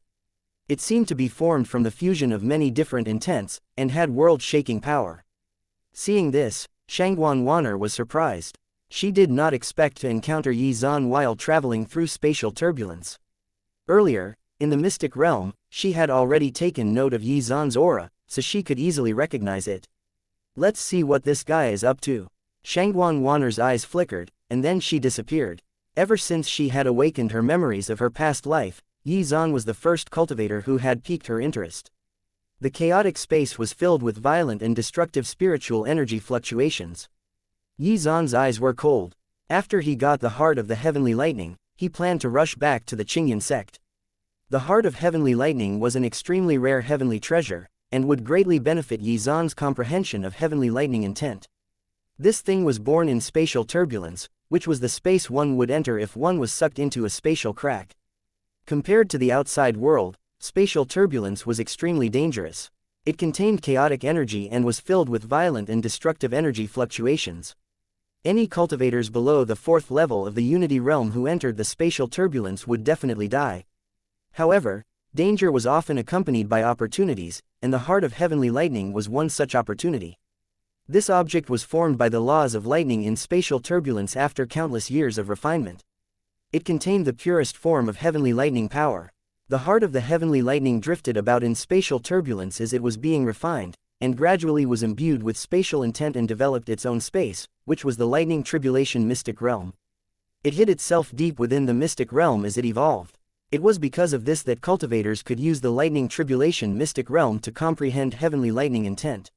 Speaker 1: It seemed to be formed from the fusion of many different intents, and had world-shaking power. Seeing this, Shangguan Wanner was surprised. She did not expect to encounter Yizan while traveling through spatial turbulence. Earlier, in the mystic realm, she had already taken note of Yizan's aura, so she could easily recognize it. Let's see what this guy is up to. Shangguan Wanner's eyes flickered, and then she disappeared. Ever since she had awakened her memories of her past life, Yizan was the first cultivator who had piqued her interest. The chaotic space was filled with violent and destructive spiritual energy fluctuations. Yizan's eyes were cold. After he got the heart of the heavenly lightning, he planned to rush back to the Qingyan sect. The heart of heavenly lightning was an extremely rare heavenly treasure, and would greatly benefit Yizan's comprehension of heavenly lightning intent. This thing was born in spatial turbulence, which was the space one would enter if one was sucked into a spatial crack. Compared to the outside world, spatial turbulence was extremely dangerous. It contained chaotic energy and was filled with violent and destructive energy fluctuations. Any cultivators below the 4th level of the Unity realm who entered the spatial turbulence would definitely die. However, danger was often accompanied by opportunities, and the heart of heavenly lightning was one such opportunity. This object was formed by the laws of lightning in spatial turbulence after countless years of refinement. It contained the purest form of heavenly lightning power. The heart of the heavenly lightning drifted about in spatial turbulence as it was being refined, and gradually was imbued with spatial intent and developed its own space, which was the lightning tribulation mystic realm. It hid itself deep within the mystic realm as it evolved. It was because of this that cultivators could use the lightning tribulation mystic realm to comprehend heavenly lightning intent.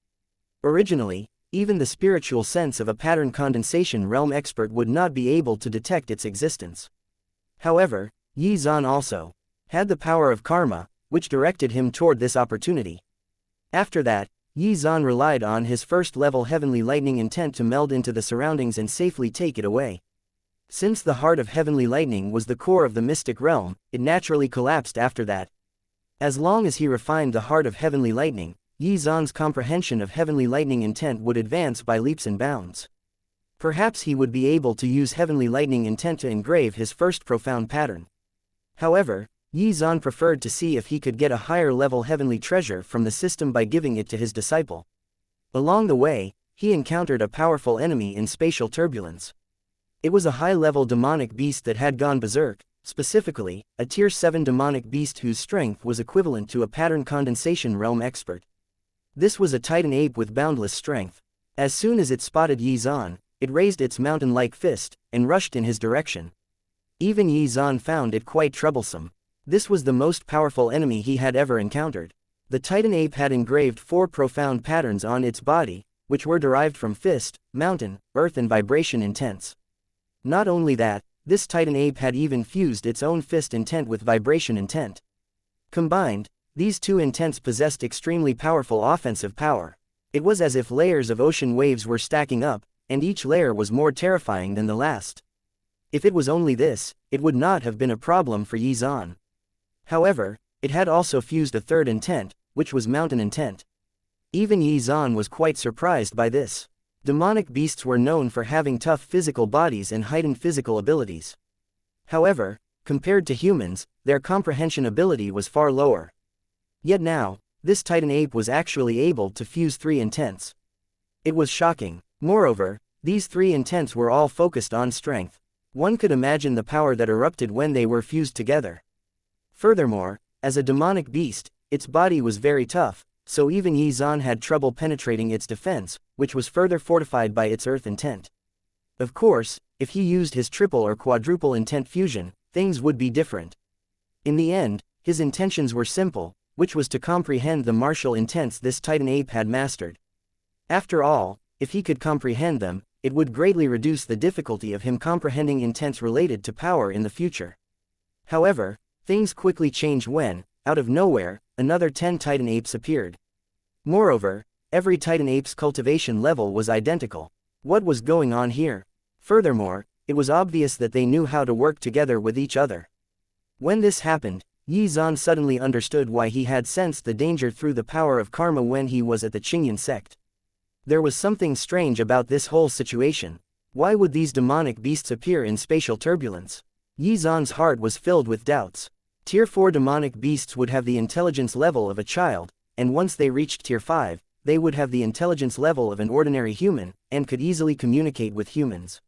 Speaker 1: Originally, even the spiritual sense of a pattern condensation realm expert would not be able to detect its existence. However, Xuan also had the power of karma, which directed him toward this opportunity. After that, Xuan relied on his first-level heavenly lightning intent to meld into the surroundings and safely take it away. Since the heart of heavenly lightning was the core of the mystic realm, it naturally collapsed after that. As long as he refined the heart of heavenly lightning, Xuan's comprehension of heavenly lightning intent would advance by leaps and bounds. Perhaps he would be able to use heavenly lightning intent to engrave his first profound pattern. However, Xuan preferred to see if he could get a higher-level heavenly treasure from the system by giving it to his disciple. Along the way, he encountered a powerful enemy in spatial turbulence. It was a high-level demonic beast that had gone berserk, specifically, a Tier 7 demonic beast whose strength was equivalent to a pattern condensation realm expert. This was a titan ape with boundless strength. As soon as it spotted Xuan, it raised its mountain-like fist, and rushed in his direction. Even Xuan found it quite troublesome. This was the most powerful enemy he had ever encountered. The titan ape had engraved 4 profound patterns on its body, which were derived from fist, mountain, earth and vibration intents. Not only that, this titan ape had even fused its own fist intent with vibration intent. Combined, these two intents possessed extremely powerful offensive power. It was as if layers of ocean waves were stacking up, and each layer was more terrifying than the last. If it was only this, it would not have been a problem for Xuan. However, it had also fused a third intent, which was mountain intent. Even Xuan was quite surprised by this. Demonic beasts were known for having tough physical bodies and heightened physical abilities. However, compared to humans, their comprehension ability was far lower. Yet now, this titan ape was actually able to fuse 3 intents. It was shocking. Moreover, these 3 intents were all focused on strength. One could imagine the power that erupted when they were fused together. Furthermore, as a demonic beast, its body was very tough, so even Xuan had trouble penetrating its defense, which was further fortified by its earth intent. Of course, if he used his triple or quadruple intent fusion, things would be different. In the end, his intentions were simple, which was to comprehend the martial intents this titan ape had mastered. After all, if he could comprehend them, it would greatly reduce the difficulty of him comprehending intents related to power in the future. However, things quickly changed when, out of nowhere, another 10 titan apes appeared. Moreover, every titan ape's cultivation level was identical. What was going on here? Furthermore, it was obvious that they knew how to work together with each other. When this happened, Xuan suddenly understood why he had sensed the danger through the power of karma when he was at the Qingyan sect. There was something strange about this whole situation. Why would these demonic beasts appear in spatial turbulence? Xuan's heart was filled with doubts. Tier 4 demonic beasts would have the intelligence level of a child, and once they reached Tier 5, they would have the intelligence level of an ordinary human, and could easily communicate with humans.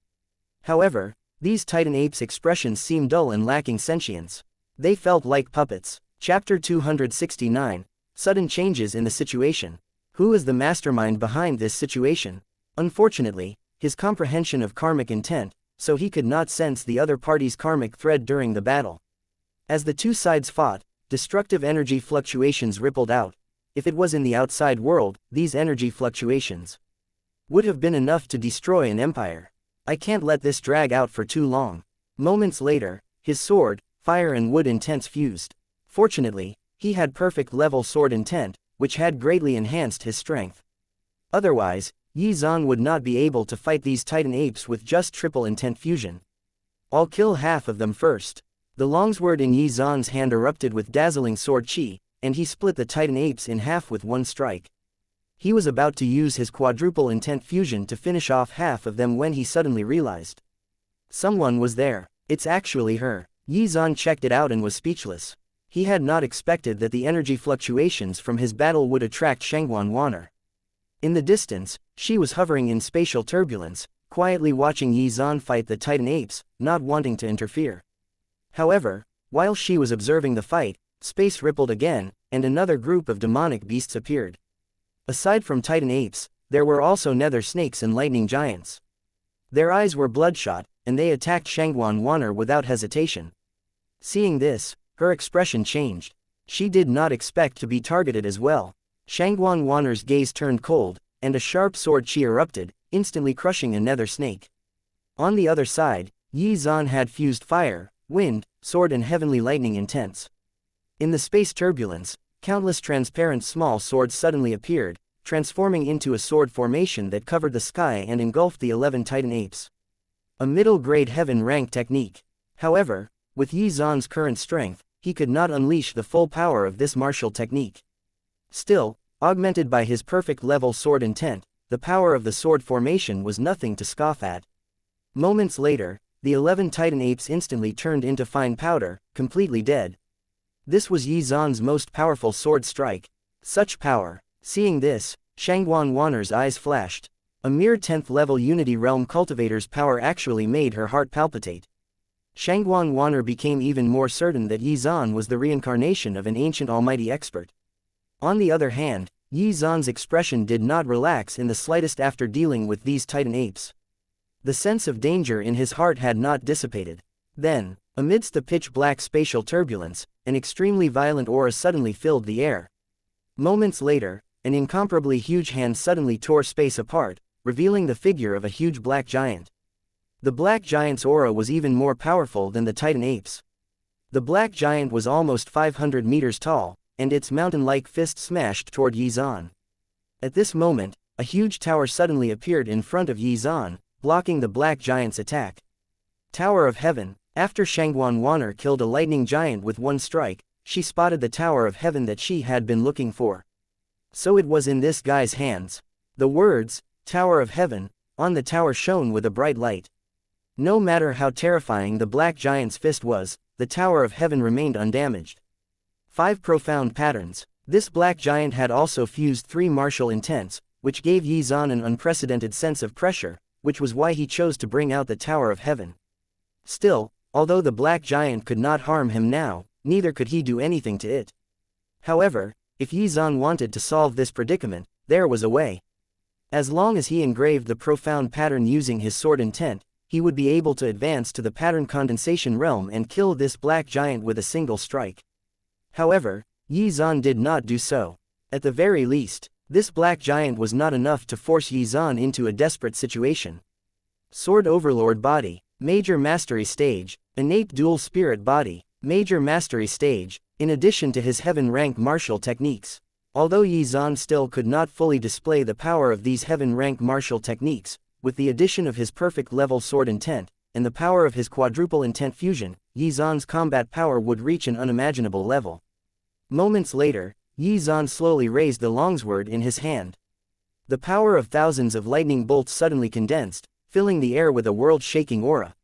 Speaker 1: However, these titan apes' expressions seemed dull and lacking sentience. They felt like puppets. Chapter 269, Sudden Changes in the Situation. Who is the mastermind behind this situation? Unfortunately, his comprehension of karmic intent, so he could not sense the other party's karmic thread during the battle. As the two sides fought, destructive energy fluctuations rippled out. If it was in the outside world, these energy fluctuations would have been enough to destroy an empire. I can't let this drag out for too long. Moments later, his sword, fire and wood intents fused. Fortunately, he had perfect level sword intent, which had greatly enhanced his strength. Otherwise, Xuan would not be able to fight these titan apes with just triple intent fusion. I'll kill half of them first. The longsword in Xuan's hand erupted with dazzling sword chi, and he split the titan apes in half with one strike. He was about to use his quadruple intent fusion to finish off half of them when he suddenly realized someone was there. It's actually her. Xuan checked it out and was speechless. He had not expected that the energy fluctuations from his battle would attract Shangguan Wan'er. In the distance, she was hovering in spatial turbulence, quietly watching Xuan fight the titan apes, not wanting to interfere. However, while she was observing the fight, space rippled again, and another group of demonic beasts appeared. Aside from Titan apes, there were also nether snakes and lightning giants. Their eyes were bloodshot, and they attacked Shangguan Wanner without hesitation. Seeing this, her expression changed. She did not expect to be targeted as well. Shangguan Wanner's gaze turned cold, and a sharp sword chi erupted, instantly crushing a nether snake. On the other side, Yi Zan had fused fire, wind, sword and heavenly lightning intense. In the space turbulence, countless transparent small swords suddenly appeared, transforming into a sword formation that covered the sky and engulfed the 11 Titan apes. A middle-grade heaven rank technique. However, with Yi Zan's current strength, he could not unleash the full power of this martial technique. Still, augmented by his perfect level sword intent, the power of the sword formation was nothing to scoff at. Moments later, the 11 Titan apes instantly turned into fine powder, completely dead. This was Yi Zan's most powerful sword strike. Such power. Seeing this, Shangguan Wanner's eyes flashed. A mere 10th level Unity Realm cultivator's power actually made her heart palpitate. Shangguan Wanner became even more certain that Yi Zan was the reincarnation of an ancient almighty expert. On the other hand, Yi Zan's expression did not relax in the slightest after dealing with these Titan apes. The sense of danger in his heart had not dissipated. Then, amidst the pitch-black spatial turbulence, an extremely violent aura suddenly filled the air. Moments later, an incomparably huge hand suddenly tore space apart, revealing the figure of a huge black giant. The black giant's aura was even more powerful than the Titan apes. The black giant was almost 500 meters tall, and its mountain-like fist smashed toward Yi Zan. At this moment, a huge tower suddenly appeared in front of Yi Zan, blocking the black giant's attack. Tower of Heaven. After Shangguan Wanner killed a lightning giant with one strike, she spotted the Tower of Heaven that she had been looking for. So it was in this guy's hands. The words, Tower of Heaven, on the tower shone with a bright light. No matter how terrifying the black giant's fist was, the Tower of Heaven remained undamaged. 5 profound patterns. This black giant had also fused 3 martial intents, which gave Yi Zan an unprecedented sense of pressure, which was why he chose to bring out the Tower of Heaven. Still, although the black giant could not harm him now, neither could he do anything to it. However, if Yi Zan wanted to solve this predicament, there was a way. As long as he engraved the profound pattern using his sword intent, he would be able to advance to the pattern condensation realm and kill this black giant with a single strike. However, Yi Zan did not do so. At the very least, this black giant was not enough to force Yi Zan into a desperate situation. Sword Overlord Body, Major Mastery Stage, Innate Dual Spirit Body, Major Mastery Stage, in addition to his heaven rank martial techniques. Although Yi Zan still could not fully display the power of these heaven rank martial techniques, with the addition of his perfect level sword intent, and the power of his quadruple intent fusion, Yi Zan's combat power would reach an unimaginable level. Moments later, Yi Zan slowly raised the longsword in his hand. The power of thousands of lightning bolts suddenly condensed, filling the air with a world-shaking aura.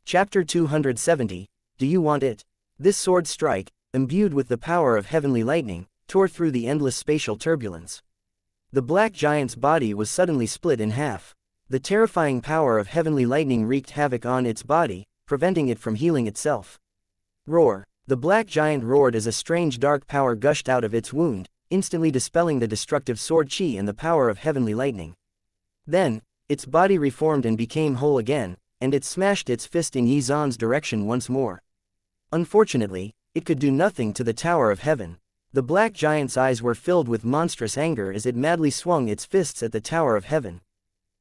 Speaker 1: Chapter 270, Do You Want It? This sword strike, imbued with the power of heavenly lightning, tore through the endless spatial turbulence. The black giant's body was suddenly split in half. The terrifying power of heavenly lightning wreaked havoc on its body, preventing it from healing itself. Roar. The black giant roared as a strange dark power gushed out of its wound, instantly dispelling the destructive sword chi and the power of heavenly lightning. Then, its body reformed and became whole again, and it smashed its fist in Yi Zan's direction once more. Unfortunately, it could do nothing to the Tower of Heaven. The black giant's eyes were filled with monstrous anger as it madly swung its fists at the Tower of Heaven.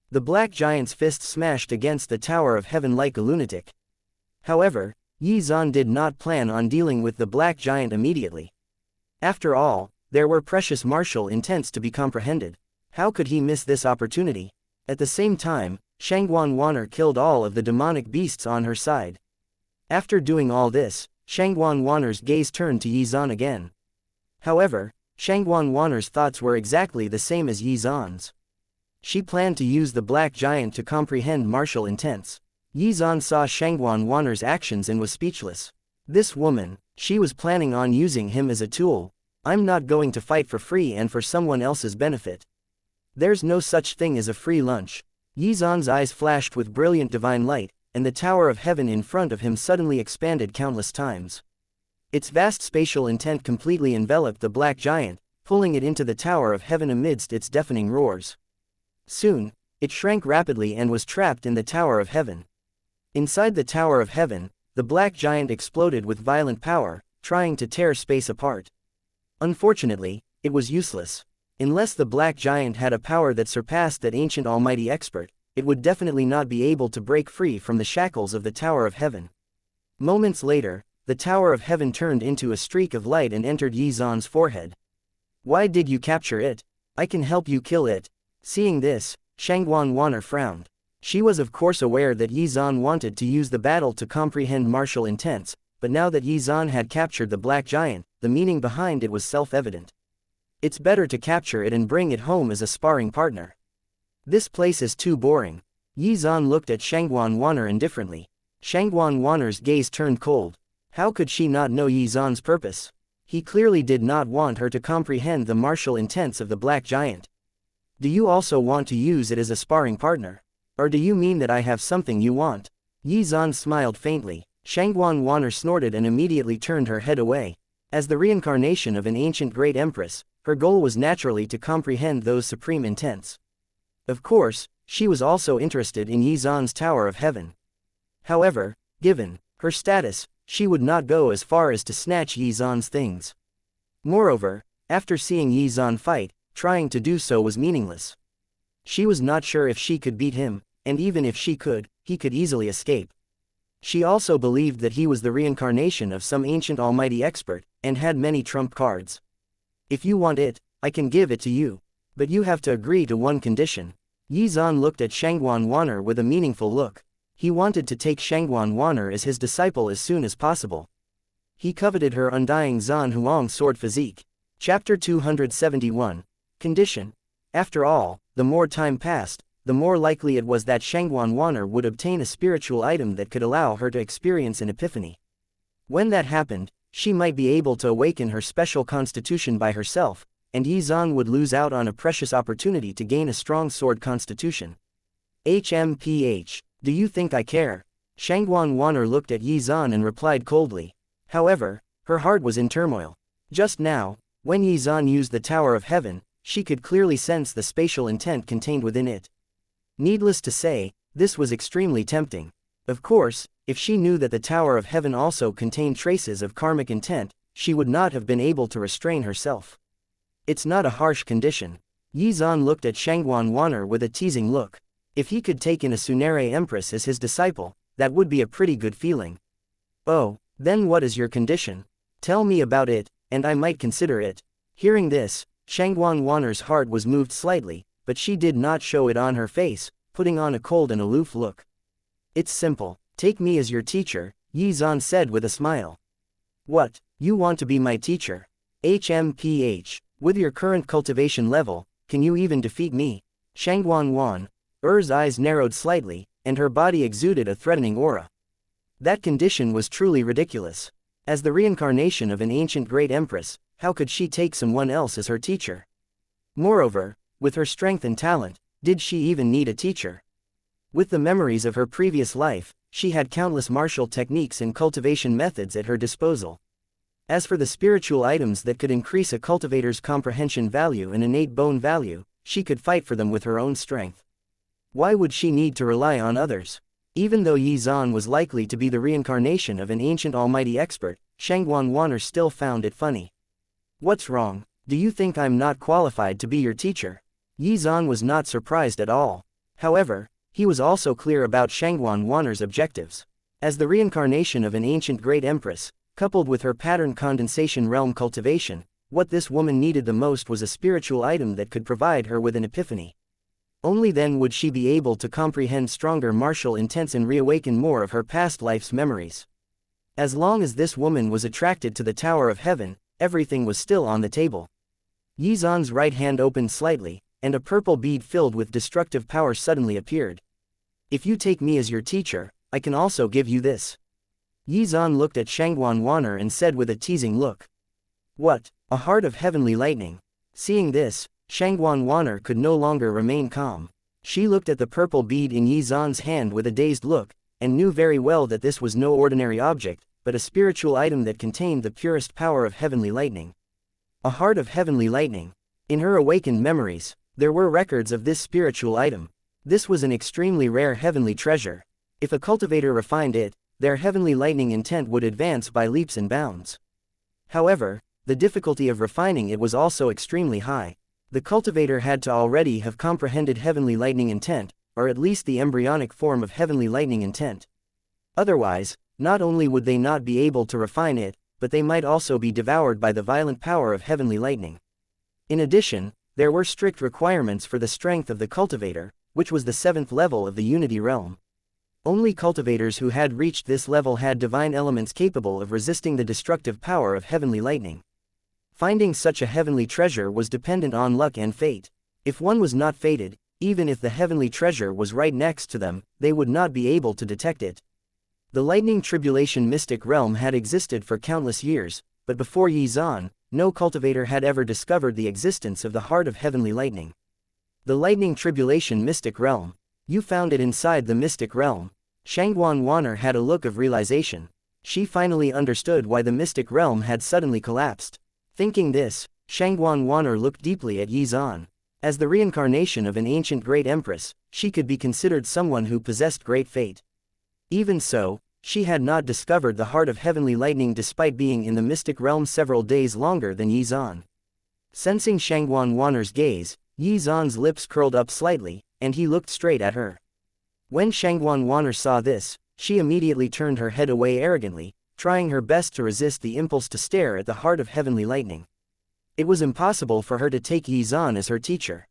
Speaker 1: The black giant's fist smashed against the Tower of Heaven like a lunatic. However, Yi Zan did not plan on dealing with the black giant immediately. After all, there were precious martial intents to be comprehended. How could he miss this opportunity? At the same time, Shangguan Wanner killed all of the demonic beasts on her side. After doing all this, Shangguan Wanner's gaze turned to Yi Zan again. However, Shangguan Wanner's thoughts were exactly the same as Yi Zan's. She planned to use the black giant to comprehend martial intents. Yi Zan saw Shangguan Wanner's actions and was speechless. This woman, she was planning on using him as a tool. I'm not going to fight for free and for someone else's benefit. There's no such thing as a free lunch. Yi Zan's eyes flashed with brilliant divine light, and the Tower of Heaven in front of him suddenly expanded countless times. Its vast spatial intent completely enveloped the black giant, pulling it into the Tower of Heaven amidst its deafening roars. Soon, it shrank rapidly and was trapped in the Tower of Heaven. Inside the Tower of Heaven, the black giant exploded with violent power, trying to tear space apart. Unfortunately, it was useless. Unless the black giant had a power that surpassed that ancient almighty expert, it would definitely not be able to break free from the shackles of the Tower of Heaven. Moments later, the Tower of Heaven turned into a streak of light and entered Yizan's forehead. "Why did you capture it? I can help you kill it." Seeing this, Xuan Wanner frowned. She was of course aware that Yizan wanted to use the battle to comprehend martial intents, but now that Yizan had captured the black giant, the meaning behind it was self-evident. It's better to capture it and bring it home as a sparring partner. This place is too boring. Yizan looked at Xuan Wanner indifferently. Xuan Wanner's gaze turned cold. How could she not know Yizan's purpose? He clearly did not want her to comprehend the martial intents of the black giant. "Do you also want to use it as a sparring partner? Or do you mean that I have something you want?" Yizan smiled faintly. Xuan Wanner snorted and immediately turned her head away. As the reincarnation of an ancient great empress, her goal was naturally to comprehend those supreme intents. Of course, she was also interested in Yizan's Tower of Heaven. However, given her status, she would not go as far as to snatch Yizan's things. Moreover, after seeing Yizan fight, trying to do so was meaningless. She was not sure if she could beat him, and even if she could, he could easily escape. She also believed that he was the reincarnation of some ancient almighty expert, and had many trump cards. "If you want it, I can give it to you. But you have to agree to one condition." Yizan looked at Xuan Wanner with a meaningful look. He wanted to take Xuan Wanner as his disciple as soon as possible. He coveted her undying Zhan Huang sword physique. Chapter 271. Condition. After all, the more time passed, the more likely it was that Xuan Wanner would obtain a spiritual item that could allow her to experience an epiphany. When that happened, she might be able to awaken her special constitution by herself, and Yizan would lose out on a precious opportunity to gain a strong sword constitution. "HMPH, do you think I care?" Xuan Wanner looked at Yizan and replied coldly. However, her heart was in turmoil. Just now, when Yizan used the Tower of Heaven, she could clearly sense the spatial intent contained within it. Needless to say, this was extremely tempting. Of course, if she knew that the Tower of Heaven also contained traces of karmic intent, she would not have been able to restrain herself. "It's not a harsh condition." Yizan looked at Xuan Wanner with a teasing look. If he could take in a Tsunere Empress as his disciple, that would be a pretty good feeling. "Oh, then what is your condition? Tell me about it, and I might consider it." Hearing this, Xuan Wanner's heart was moved slightly, but she did not show it on her face, putting on a cold and aloof look. "It's simple. Take me as your teacher," Yizan said with a smile. "What, you want to be my teacher? HMPH, with your current cultivation level, can you even defeat me?" Xuan Wanner's eyes narrowed slightly, and her body exuded a threatening aura. That condition was truly ridiculous. As the reincarnation of an ancient great empress, how could she take someone else as her teacher? Moreover, with her strength and talent, did she even need a teacher? With the memories of her previous life, she had countless martial techniques and cultivation methods at her disposal. As for the spiritual items that could increase a cultivator's comprehension value and innate bone value, she could fight for them with her own strength. Why would she need to rely on others? Even though Yizan was likely to be the reincarnation of an ancient almighty expert, Xuan Wanner still found it funny. "What's wrong? Do you think I'm not qualified to be your teacher?" Yizan was not surprised at all. However, he was also clear about Xuan Wanner's objectives. As the reincarnation of an ancient great empress, coupled with her pattern condensation realm cultivation, what this woman needed the most was a spiritual item that could provide her with an epiphany. Only then would she be able to comprehend stronger martial intents and reawaken more of her past life's memories. As long as this woman was attracted to the Tower of Heaven, everything was still on the table. Yizan's right hand opened slightly, and a purple bead filled with destructive power suddenly appeared. "If you take me as your teacher, I can also give you this." Yizan looked at Xuan Wanner and said with a teasing look. "What, a heart of heavenly lightning?" Seeing this, Xuan Wanner could no longer remain calm. She looked at the purple bead in Yizan's hand with a dazed look, and knew very well that this was no ordinary object, but a spiritual item that contained the purest power of heavenly lightning. A heart of heavenly lightning. In her awakened memories, there were records of this spiritual item. This was an extremely rare heavenly treasure. If a cultivator refined it, their heavenly lightning intent would advance by leaps and bounds. However, the difficulty of refining it was also extremely high. The cultivator had to already have comprehended heavenly lightning intent, or at least the embryonic form of heavenly lightning intent. Otherwise, not only would they not be able to refine it, but they might also be devoured by the violent power of heavenly lightning. In addition, there were strict requirements for the strength of the cultivator, which was the 7th level of the Unity realm. Only cultivators who had reached this level had divine elements capable of resisting the destructive power of heavenly lightning. Finding such a heavenly treasure was dependent on luck and fate. If one was not fated, even if the heavenly treasure was right next to them, they would not be able to detect it. The lightning tribulation mystic realm had existed for countless years, but before Xuan, no cultivator had ever discovered the existence of the heart of heavenly lightning. The lightning tribulation mystic realm. You found it inside the mystic realm. Xuan Wanner had a look of realization. She finally understood why the mystic realm had suddenly collapsed. Thinking this, Xuan Wanner looked deeply at Xuan. As the reincarnation of an ancient great empress, she could be considered someone who possessed great fate. Even so, she had not discovered the heart of heavenly lightning despite being in the mystic realm several days longer than Xuan. Sensing Xuan Wanner's gaze, Xuan's lips curled up slightly, and he looked straight at her. When Xuan Wanner saw this, she immediately turned her head away arrogantly, trying her best to resist the impulse to stare at the heart of heavenly lightning. It was impossible for her to take Xuan as her teacher.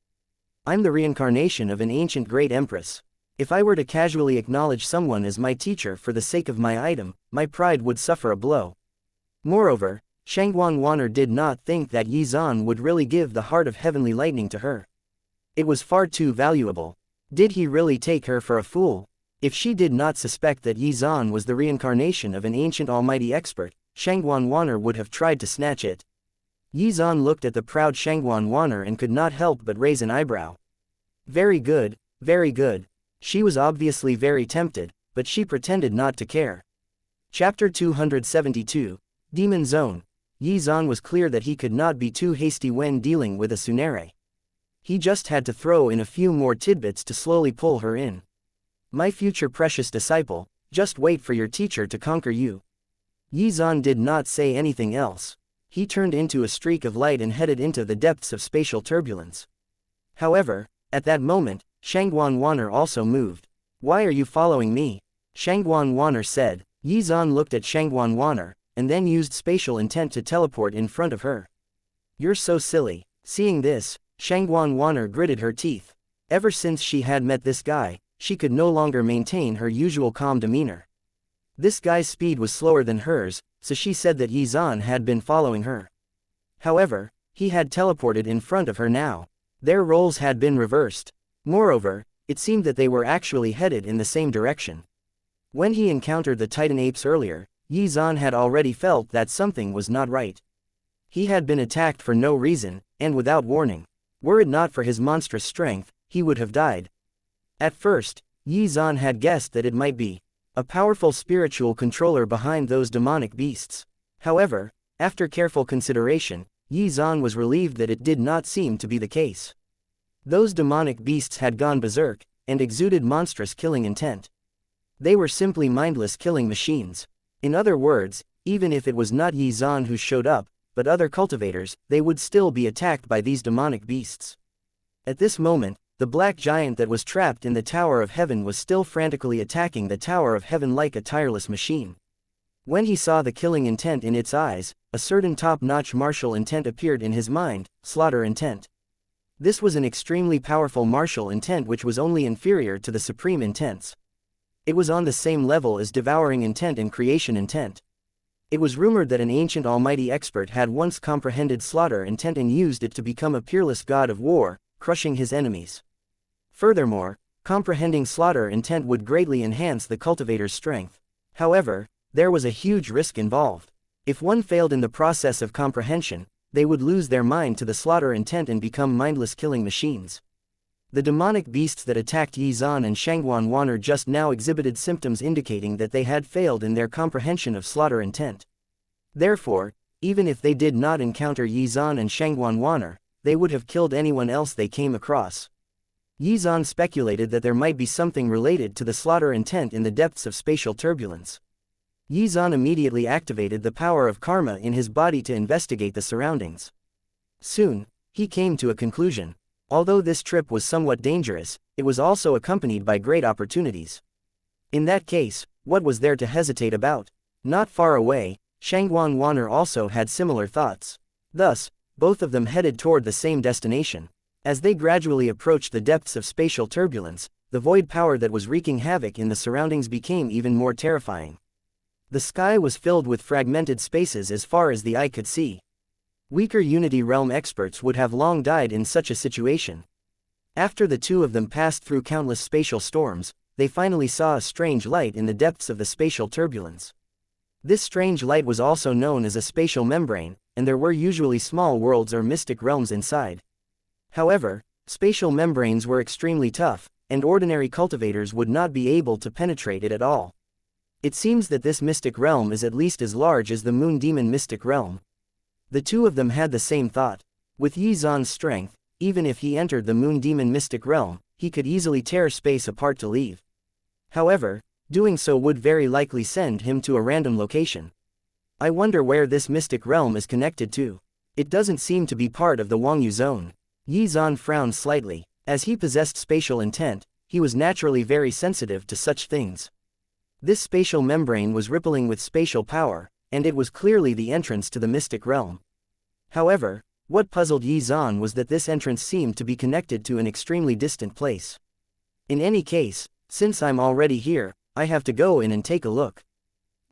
Speaker 1: I'm the reincarnation of an ancient great empress. If I were to casually acknowledge someone as my teacher for the sake of my item, my pride would suffer a blow. Moreover, Xuan Wanner did not think that Xuan would really give the heart of heavenly lightning to her. It was far too valuable. Did he really take her for a fool? If she did not suspect that Xuan was the reincarnation of an ancient almighty expert, Xuan Wanner would have tried to snatch it. Xuan looked at the proud Xuan Wanner and could not help but raise an eyebrow. Very good, very good. She was obviously very tempted, but she pretended not to care. Chapter 272, Demon Zone. Xuan was clear that he could not be too hasty when dealing with a tsundere. He just had to throw in a few more tidbits to slowly pull her in. My future precious disciple, just wait for your teacher to conquer you. Xuan did not say anything else. He turned into a streak of light and headed into the depths of spatial turbulence. However, at that moment, Xuan Wanner also moved. Why are you following me? Xuan Wanner said. Xuan looked at Xuan Wanner, and then used spatial intent to teleport in front of her. You're so silly. Seeing this, Xuan Wanner gritted her teeth. Ever since she had met this guy, she could no longer maintain her usual calm demeanor. This guy's speed was slower than hers, so she said that Xuan had been following her. However, he had teleported in front of her now. Their roles had been reversed. Moreover, it seemed that they were actually headed in the same direction. When he encountered the Titan apes earlier, Xuan had already felt that something was not right. He had been attacked for no reason, and without warning. Were it not for his monstrous strength, he would have died. At first, Xuan had guessed that it might be a powerful spiritual controller behind those demonic beasts. However, after careful consideration, Xuan was relieved that it did not seem to be the case. Those demonic beasts had gone berserk, and exuded monstrous killing intent. They were simply mindless killing machines. In other words, even if it was not Xuan who showed up, but other cultivators, they would still be attacked by these demonic beasts. At this moment, the black giant that was trapped in the Tower of Heaven was still frantically attacking the Tower of Heaven like a tireless machine. When he saw the killing intent in its eyes, a certain top-notch martial intent appeared in his mind, slaughter intent. This was an extremely powerful martial intent which was only inferior to the supreme intents. It was on the same level as devouring intent and creation intent. It was rumored that an ancient almighty expert had once comprehended slaughter intent and used it to become a peerless god of war, crushing his enemies. Furthermore, comprehending slaughter intent would greatly enhance the cultivator's strength. However, there was a huge risk involved. If one failed in the process of comprehension, they would lose their mind to the slaughter intent and become mindless killing machines. The demonic beasts that attacked Yizan and Shangguan Wan'er just now exhibited symptoms indicating that they had failed in their comprehension of slaughter intent. Therefore, even if they did not encounter Yizan and Shangguan Wan'er, they would have killed anyone else they came across. Yizan speculated that there might be something related to the slaughter intent in the depths of spatial turbulence. Yizan immediately activated the power of karma in his body to investigate the surroundings. Soon, he came to a conclusion. Although this trip was somewhat dangerous, it was also accompanied by great opportunities. In that case, what was there to hesitate about? Not far away, Shangguan Wan'er also had similar thoughts. Thus, both of them headed toward the same destination. As they gradually approached the depths of spatial turbulence, the void power that was wreaking havoc in the surroundings became even more terrifying. The sky was filled with fragmented spaces as far as the eye could see. Weaker Unity Realm experts would have long died in such a situation. After the two of them passed through countless spatial storms, they finally saw a strange light in the depths of the spatial turbulence. This strange light was also known as a spatial membrane, and there were usually small worlds or mystic realms inside. However, spatial membranes were extremely tough, and ordinary cultivators would not be able to penetrate it at all. It seems that this mystic realm is at least as large as the Moon Demon mystic realm. The two of them had the same thought. With Yizan's strength, even if he entered the Moon Demon mystic realm, he could easily tear space apart to leave. However, doing so would very likely send him to a random location. I wonder where this mystic realm is connected to. It doesn't seem to be part of the Wangyu zone. Yizan frowned slightly. As he possessed spatial intent, he was naturally very sensitive to such things. This spatial membrane was rippling with spatial power, and it was clearly the entrance to the mystic realm. However, what puzzled Yizan was that this entrance seemed to be connected to an extremely distant place. In any case, since I'm already here, I have to go in and take a look.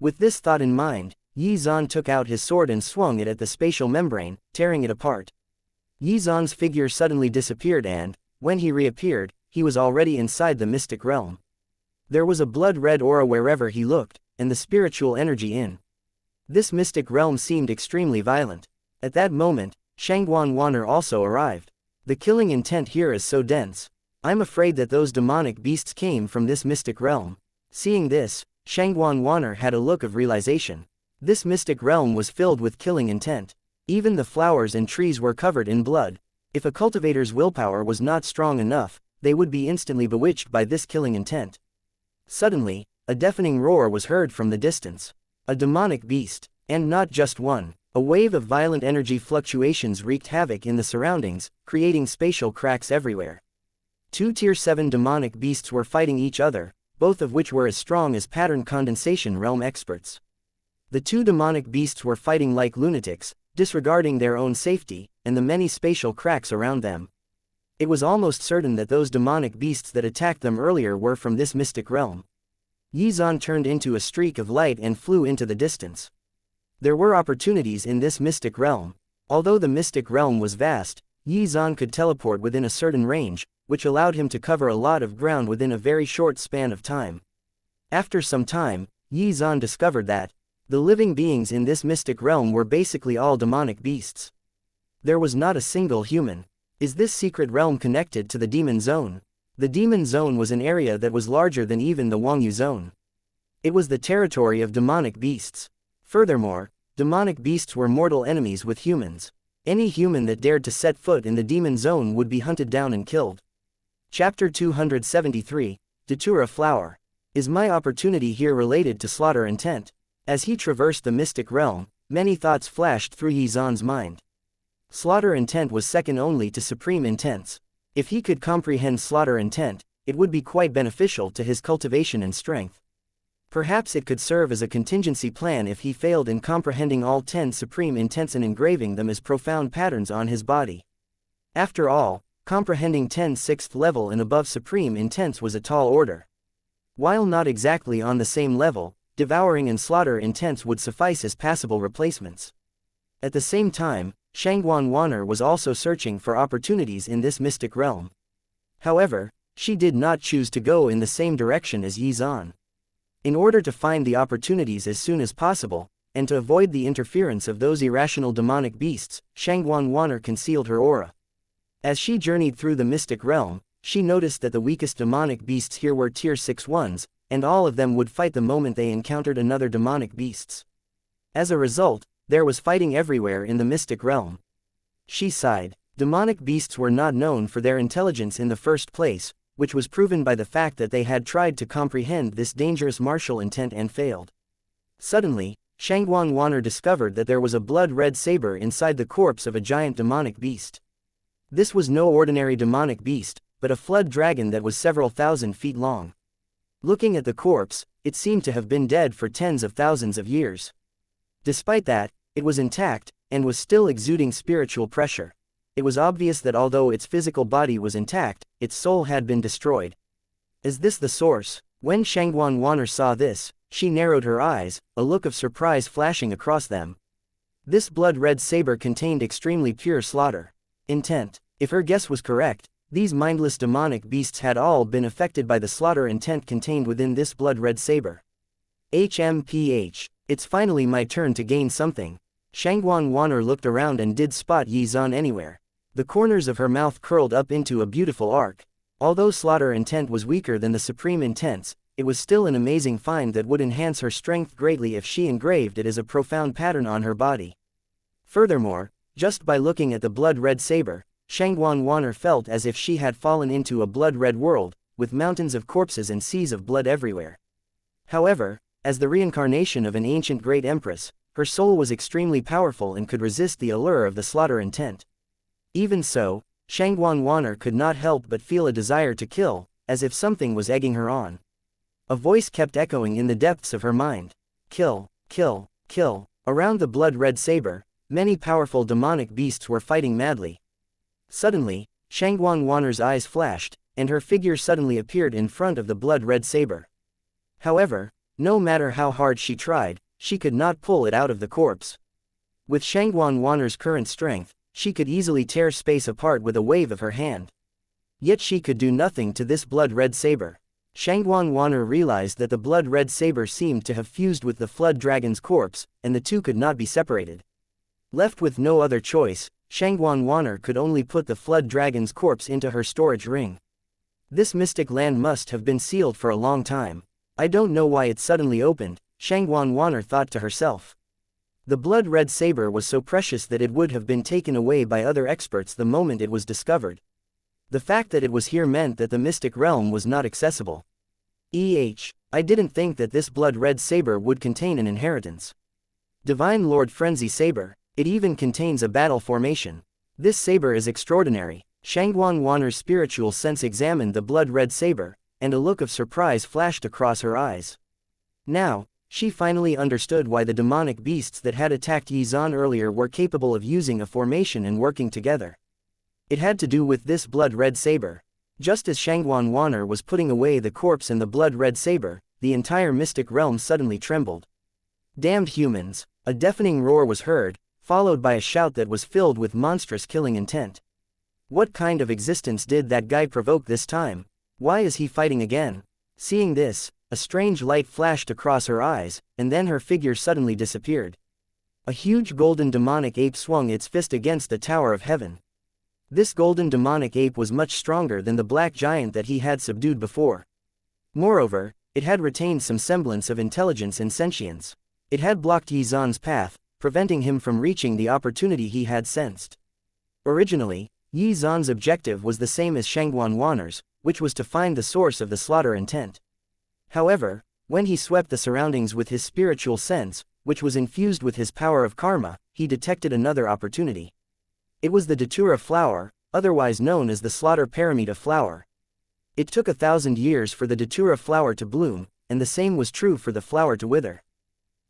Speaker 1: With this thought in mind, Yizan took out his sword and swung it at the spatial membrane, tearing it apart. Yizan's figure suddenly disappeared and, when he reappeared, he was already inside the mystic realm. There was a blood-red aura wherever he looked, and the spiritual energy in this mystic realm seemed extremely violent. At that moment, Shangguan Wan'er also arrived. The killing intent here is so dense. I'm afraid that those demonic beasts came from this mystic realm. Seeing this, Shangguan Wan'er had a look of realization. This mystic realm was filled with killing intent. Even the flowers and trees were covered in blood. If a cultivator's willpower was not strong enough, they would be instantly bewitched by this killing intent. Suddenly, a deafening roar was heard from the distance. A demonic beast, and not just one. A wave of violent energy fluctuations wreaked havoc in the surroundings, creating spatial cracks everywhere. Two Tier 7 demonic beasts were fighting each other, both of which were as strong as pattern condensation realm experts. The two demonic beasts were fighting like lunatics, disregarding their own safety, and the many spatial cracks around them. It was almost certain that those demonic beasts that attacked them earlier were from this mystic realm. Yizan turned into a streak of light and flew into the distance. There were opportunities in this mystic realm. Although the mystic realm was vast, Yizan could teleport within a certain range, which allowed him to cover a lot of ground within a very short span of time. After some time, Yizan discovered that the living beings in this mystic realm were basically all demonic beasts. There was not a single human. Is this secret realm connected to the demon zone? The demon zone was an area that was larger than even the Wangyu zone. It was the territory of demonic beasts. Furthermore, demonic beasts were mortal enemies with humans. Any human that dared to set foot in the demon zone would be hunted down and killed. Chapter 273, Datura Flower. Is my opportunity here related to slaughter intent? As he traversed the mystic realm, many thoughts flashed through Yizan's mind. Slaughter intent was second only to supreme intents. If he could comprehend slaughter intent, it would be quite beneficial to his cultivation and strength. Perhaps it could serve as a contingency plan if he failed in comprehending all 10 supreme intents and engraving them as profound patterns on his body. After all, comprehending 10 sixth level and above supreme intents was a tall order. While not exactly on the same level, devouring and slaughter intents would suffice as passable replacements. At the same time, Shangguan Wan'er was also searching for opportunities in this mystic realm. However, she did not choose to go in the same direction as Yizan. In order to find the opportunities as soon as possible, and to avoid the interference of those irrational demonic beasts, Shangguan Wan'er concealed her aura. As she journeyed through the mystic realm, she noticed that the weakest demonic beasts here were tier 6 ones, and all of them would fight the moment they encountered another demonic beasts. As a result, there was fighting everywhere in the mystic realm. She sighed. Demonic beasts were not known for their intelligence in the first place, which was proven by the fact that they had tried to comprehend this dangerous martial intent and failed. Suddenly, Xuan Wanner discovered that there was a blood-red saber inside the corpse of a giant demonic beast. This was no ordinary demonic beast, but a flood dragon that was several thousand feet long. Looking at the corpse, it seemed to have been dead for tens of thousands of years. Despite that, it was intact, and was still exuding spiritual pressure. It was obvious that although its physical body was intact, its soul had been destroyed. Is this the source? When Xuan Wanner saw this, she narrowed her eyes, a look of surprise flashing across them. This blood-red saber contained extremely pure slaughter intent. If her guess was correct, these mindless demonic beasts had all been affected by the slaughter intent contained within this blood-red saber. HMPH. It's finally my turn to gain something. Xuan Wanner looked around and did spot Yizan anywhere. The corners of her mouth curled up into a beautiful arc. Although slaughter intent was weaker than the supreme intents, it was still an amazing find that would enhance her strength greatly if she engraved it as a profound pattern on her body. Furthermore, just by looking at the blood-red saber, Xuan Wanner felt as if she had fallen into a blood-red world, with mountains of corpses and seas of blood everywhere. However, as the reincarnation of an ancient great empress, her soul was extremely powerful and could resist the allure of the slaughter intent. Even so, Xuan Wanner could not help but feel a desire to kill, as if something was egging her on. A voice kept echoing in the depths of her mind. Kill, kill, kill. Around the blood-red saber, many powerful demonic beasts were fighting madly. Suddenly, Xuan Wanner's eyes flashed, and her figure suddenly appeared in front of the blood-red saber. However, no matter how hard she tried, she could not pull it out of the corpse. With Xuan Wanner's current strength, she could easily tear space apart with a wave of her hand. Yet she could do nothing to this blood-red saber. Xuan Wanner realized that the blood-red saber seemed to have fused with the flood dragon's corpse, and the two could not be separated. Left with no other choice, Xuan Wanner could only put the flood dragon's corpse into her storage ring. This mystic land must have been sealed for a long time. I don't know why it suddenly opened, Xuan Wanner thought to herself. The blood-red saber was so precious that it would have been taken away by other experts the moment it was discovered. The fact that it was here meant that the mystic realm was not accessible. I didn't think that this blood-red saber would contain an inheritance. Divine Lord Frenzy Saber, it even contains a battle formation. This saber is extraordinary. Xuan Wanner's spiritual sense examined the blood-red saber, and a look of surprise flashed across her eyes. Now, she finally understood why the demonic beasts that had attacked Yizan earlier were capable of using a formation and working together. It had to do with this blood-red saber. Just as Xuan Wanner was putting away the corpse and the blood-red saber, the entire mystic realm suddenly trembled. Damned humans! A deafening roar was heard, followed by a shout that was filled with monstrous killing intent. What kind of existence did that guy provoke this time? Why is he fighting again? Seeing this, a strange light flashed across her eyes, and then her figure suddenly disappeared. A huge golden demonic ape swung its fist against the Tower of Heaven. This golden demonic ape was much stronger than the black giant that he had subdued before. Moreover, it had retained some semblance of intelligence and sentience. It had blocked Yizan's path, preventing him from reaching the opportunity he had sensed. Originally, Yizan's objective was the same as Xuan Wanner's, which was to find the source of the slaughter intent. However, when he swept the surroundings with his spiritual sense, which was infused with his power of karma, he detected another opportunity. It was the datura flower, otherwise known as the slaughter paramita flower. It took 1,000 years for the datura flower to bloom, and the same was true for the flower to wither.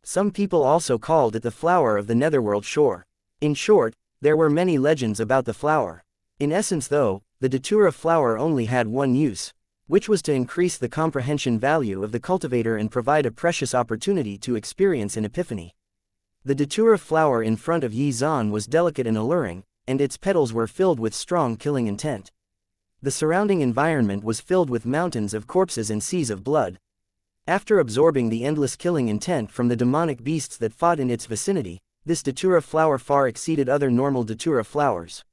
Speaker 1: Some people also called it the flower of the netherworld shore. In short, there were many legends about the flower. In essence though, the datura flower only had one use, which was to increase the comprehension value of the cultivator and provide a precious opportunity to experience an epiphany. The datura flower in front of Yizan was delicate and alluring, and its petals were filled with strong killing intent. The surrounding environment was filled with mountains of corpses and seas of blood. After absorbing the endless killing intent from the demonic beasts that fought in its vicinity, this datura flower far exceeded other normal datura flowers.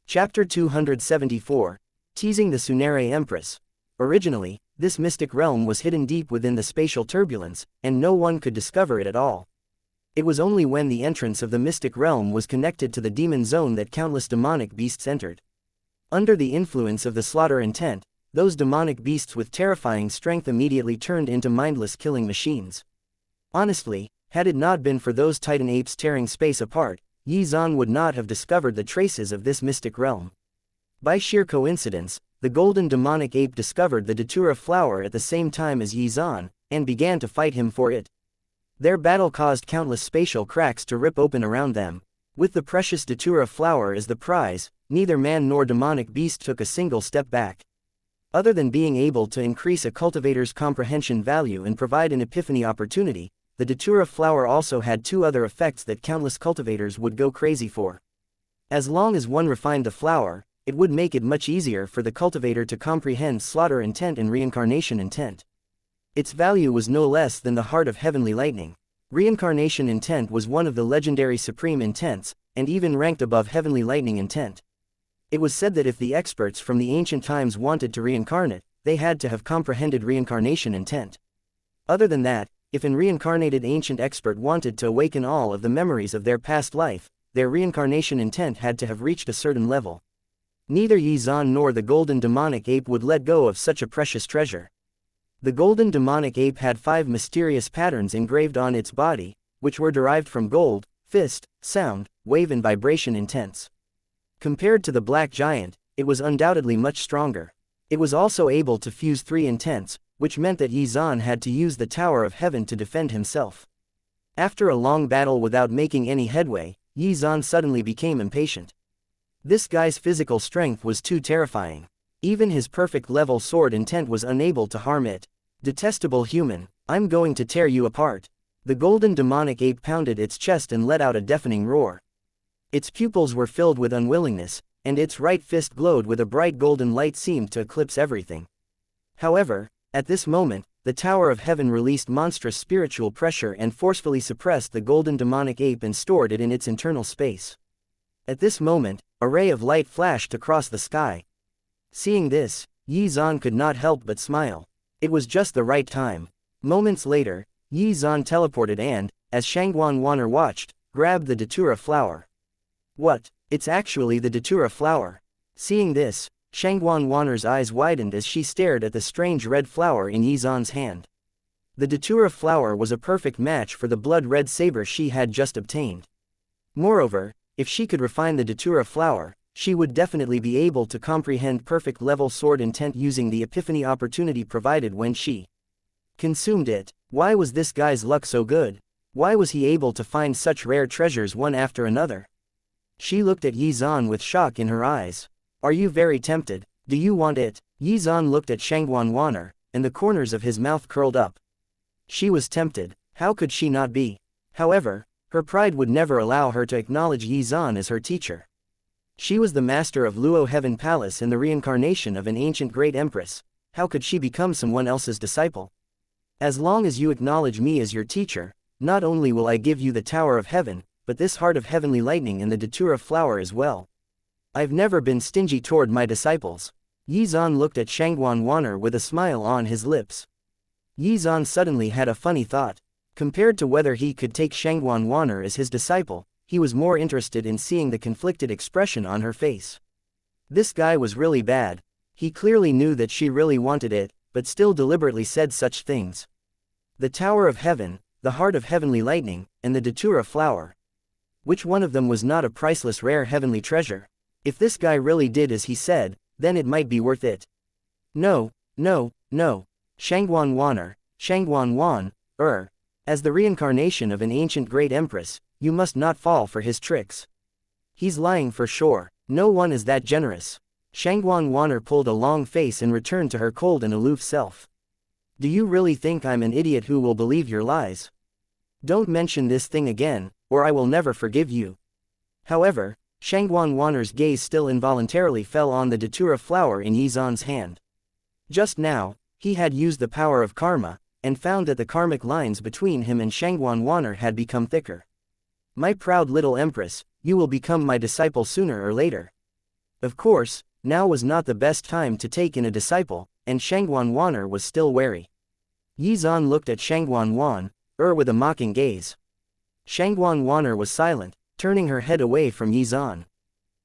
Speaker 1: Chapter 274. teasing the Sunere Empress. Originally, this mystic realm was hidden deep within the spatial turbulence, and no one could discover it at all. It was only when the entrance of the mystic realm was connected to the demon zone that countless demonic beasts entered. Under the influence of the slaughter intent, those demonic beasts with terrifying strength immediately turned into mindless killing machines. Honestly, had it not been for those titan apes tearing space apart, Xuan would not have discovered the traces of this mystic realm. By sheer coincidence, the golden demonic ape discovered the datura flower at the same time as Xuan, and began to fight him for it. Their battle caused countless spatial cracks to rip open around them. With the precious datura flower as the prize, neither man nor demonic beast took a single step back. Other than being able to increase a cultivator's comprehension value and provide an epiphany opportunity, the datura flower also had two other effects that countless cultivators would go crazy for. As long as one refined the flower, it would make it much easier for the cultivator to comprehend slaughter intent and reincarnation intent. Its value was no less than the heart of heavenly lightning. Reincarnation intent was one of the legendary supreme intents, and even ranked above heavenly lightning intent. It was said that if the experts from the ancient times wanted to reincarnate, they had to have comprehended reincarnation intent. Other than that, if an reincarnated ancient expert wanted to awaken all of the memories of their past life, their reincarnation intent had to have reached a certain level. Neither Xuan nor the golden demonic ape would let go of such a precious treasure. The golden demonic ape had 5 mysterious patterns engraved on its body, which were derived from gold, fist, sound, wave and vibration intents. Compared to the black giant, it was undoubtedly much stronger. It was also able to fuse 3 intents, which meant that Xuan had to use the Tower of Heaven to defend himself. After a long battle without making any headway, Xuan suddenly became impatient. This guy's physical strength was too terrifying. Even his perfect level sword intent was unable to harm it. Detestable human, I'm going to tear you apart. The golden demonic ape pounded its chest and let out a deafening roar. Its pupils were filled with unwillingness, and its right fist glowed with a bright golden light seemed to eclipse everything. However, at this moment, the Tower of Heaven released monstrous spiritual pressure and forcefully suppressed the golden demonic ape and stored it in its internal space. At this moment, a ray of light flashed across the sky. Seeing this, Xuan could not help but smile. It was just the right time. Moments later, Xuan teleported and, as Xuan watched, grabbed the datura flower. What? It's actually the datura flower. Seeing this, Xuan's eyes widened as she stared at the strange red flower in Xuan's hand. The datura flower was a perfect match for the blood-red saber she had just obtained. Moreover, if she could refine the datura flower, she would definitely be able to comprehend perfect level sword intent using the epiphany opportunity provided when she consumed it. Why was this guy's luck so good? Why was he able to find such rare treasures one after another? She looked at Xuan with shock in her eyes. Are you very tempted? Do you want it? Xuan looked at Xuan, and the corners of his mouth curled up. She was tempted. How could she not be? However, her pride would never allow her to acknowledge Xuan as her teacher. She was the master of Luo Heaven Palace and the reincarnation of an ancient great empress. How could she become someone else's disciple? As long as you acknowledge me as your teacher, not only will I give you the Tower of Heaven, but this heart of heavenly lightning and the datura flower as well. I've never been stingy toward my disciples. Xuan looked at Xuan with a smile on his lips. Xuan suddenly had a funny thought. Compared to whether he could take Xuan as his disciple, he was more interested in seeing the conflicted expression on her face. This guy was really bad. He clearly knew that she really wanted it, but still deliberately said such things. The Tower of Heaven, the heart of heavenly lightning, and the datura flower. Which one of them was not a priceless rare heavenly treasure? If this guy really did as he said, then it might be worth it. No, no, no. Xuan, as the reincarnation of an ancient great empress, you must not fall for his tricks. He's lying for sure. No one is that generous. Xuan pulled a long face and returned to her cold and aloof self. Do you really think I'm an idiot who will believe your lies? Don't mention this thing again, or I will never forgive you. However, Xuan's gaze still involuntarily fell on the datura flower in Xuan's hand. Just now, he had used the power of karma, and found that the karmic lines between him and Xuan had become thicker. My proud little empress, you will become my disciple sooner or later. Of course, now was not the best time to take in a disciple, and Shangguan Wan'er was still wary. Yizan looked at Shangguan Wan, with a mocking gaze. Shangguan Wan'er was silent, turning her head away from Yizan.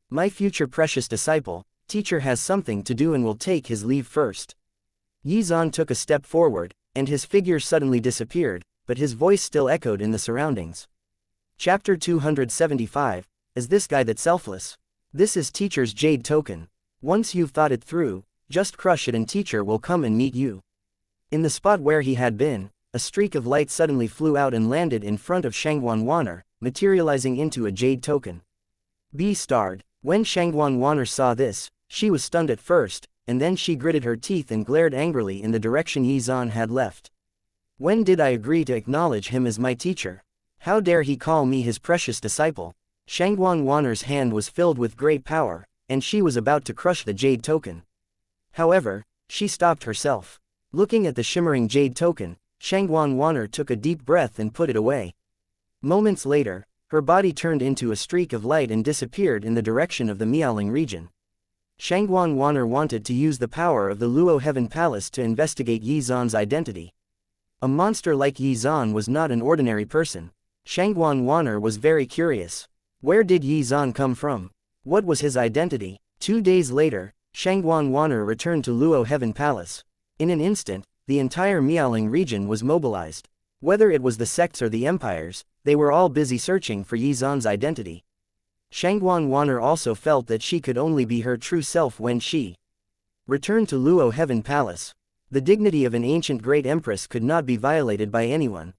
Speaker 1: My future precious disciple, teacher has something to do and will take his leave first. Yizan took a step forward, and his figure suddenly disappeared, but his voice still echoed in the surroundings. Chapter 275, Is this guy that selfless? This is teacher's jade token. Once you've thought it through, just crush it and teacher will come and meet you. In the spot where he had been, a streak of light suddenly flew out and landed in front of Shangguan Wan'er, materializing into a jade token. B-starred. When Shangguan Wan'er saw this, she was stunned at first, and then she gritted her teeth and glared angrily in the direction Yizan had left. When did I agree to acknowledge him as my teacher? How dare he call me his precious disciple? Shangguan Wan'er's hand was filled with great power, and she was about to crush the jade token. However, she stopped herself. Looking at the shimmering jade token, Shangguan Wan'er took a deep breath and put it away. Moments later, her body turned into a streak of light and disappeared in the direction of the Miaoling region. Shangguan Wan'er wanted to use the power of the Luo Heaven Palace to investigate Yizan's identity. A monster like Yizan was not an ordinary person. Shangguan Wan'er was very curious. Where did Yizan come from? What was his identity? 2 days later, Shangguan Wan'er returned to Luo Heaven Palace. In an instant, the entire Miaoling region was mobilized. Whether it was the sects or the empires, they were all busy searching for Yizan's identity. Shangguan Wan'er also felt that she could only be her true self when she returned to Luo Heaven Palace. The dignity of an ancient great empress could not be violated by anyone.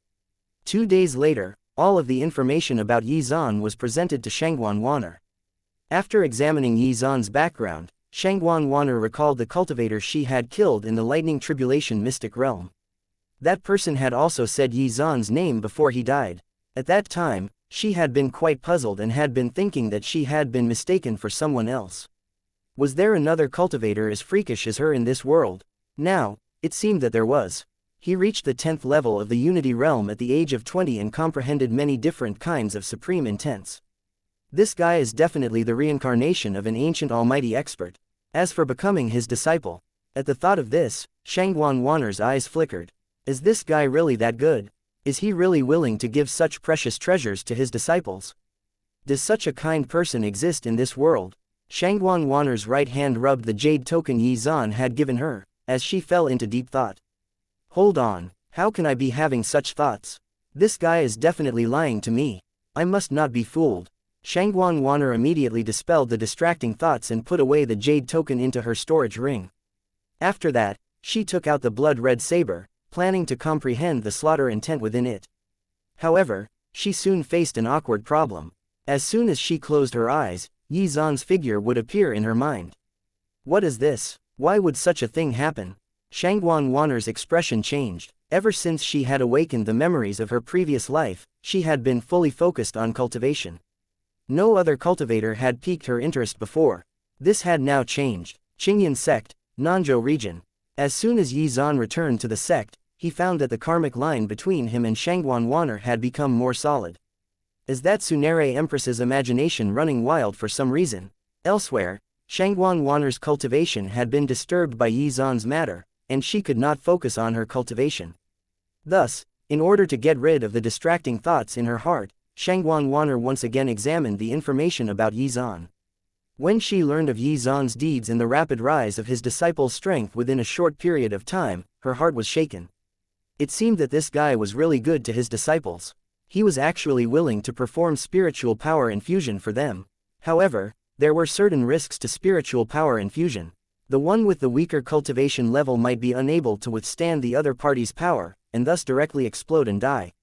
Speaker 1: 2 days later, all of the information about Yizan was presented to Shangguan Wan'er. After examining Yizan's background, Shangguan Wan'er recalled the cultivator she had killed in the Lightning Tribulation mystic realm. That person had also said Yizan's name before he died. At that time, she had been quite puzzled and had been thinking that she had been mistaken for someone else. Was there another cultivator as freakish as her in this world? Now, it seemed that there was. He reached the 10th level of the Unity Realm at the age of 20 and comprehended many different kinds of supreme intents. This guy is definitely the reincarnation of an ancient almighty expert. As for becoming his disciple, at the thought of this, Shangguan Wan'er's eyes flickered. Is this guy really that good? Is he really willing to give such precious treasures to his disciples? Does such a kind person exist in this world? Shangguan Wan'er's right hand rubbed the jade token Yizan had given her, as she fell into deep thought. Hold on, how can I be having such thoughts? This guy is definitely lying to me. I must not be fooled. Shangguan Wan'er immediately dispelled the distracting thoughts and put away the jade token into her storage ring. After that, she took out the blood-red saber, planning to comprehend the slaughter intent within it. However, she soon faced an awkward problem. As soon as she closed her eyes, Yizan's figure would appear in her mind. What is this? Why would such a thing happen? Shangguan Wan'er's expression changed. Ever since she had awakened the memories of her previous life, she had been fully focused on cultivation. No other cultivator had piqued her interest before. This had now changed. Qingyan Sect, Nanzhou region. As soon as Yizan returned to the sect, he found that the karmic line between him and Shangguan Wan'er had become more solid. Is that Tsunere Empress's imagination running wild for some reason? Elsewhere, Shangguan Wan'er's cultivation had been disturbed by Yizan's matter, and she could not focus on her cultivation. Thus, in order to get rid of the distracting thoughts in her heart, Shangguan Wan'er once again examined the information about Yizan. When she learned of Yizan's deeds and the rapid rise of his disciples' strength within a short period of time, her heart was shaken. It seemed that this guy was really good to his disciples. He was actually willing to perform spiritual power infusion for them. However, there were certain risks to spiritual power infusion. The one with the weaker cultivation level might be unable to withstand the other party's power, and thus directly explode and die.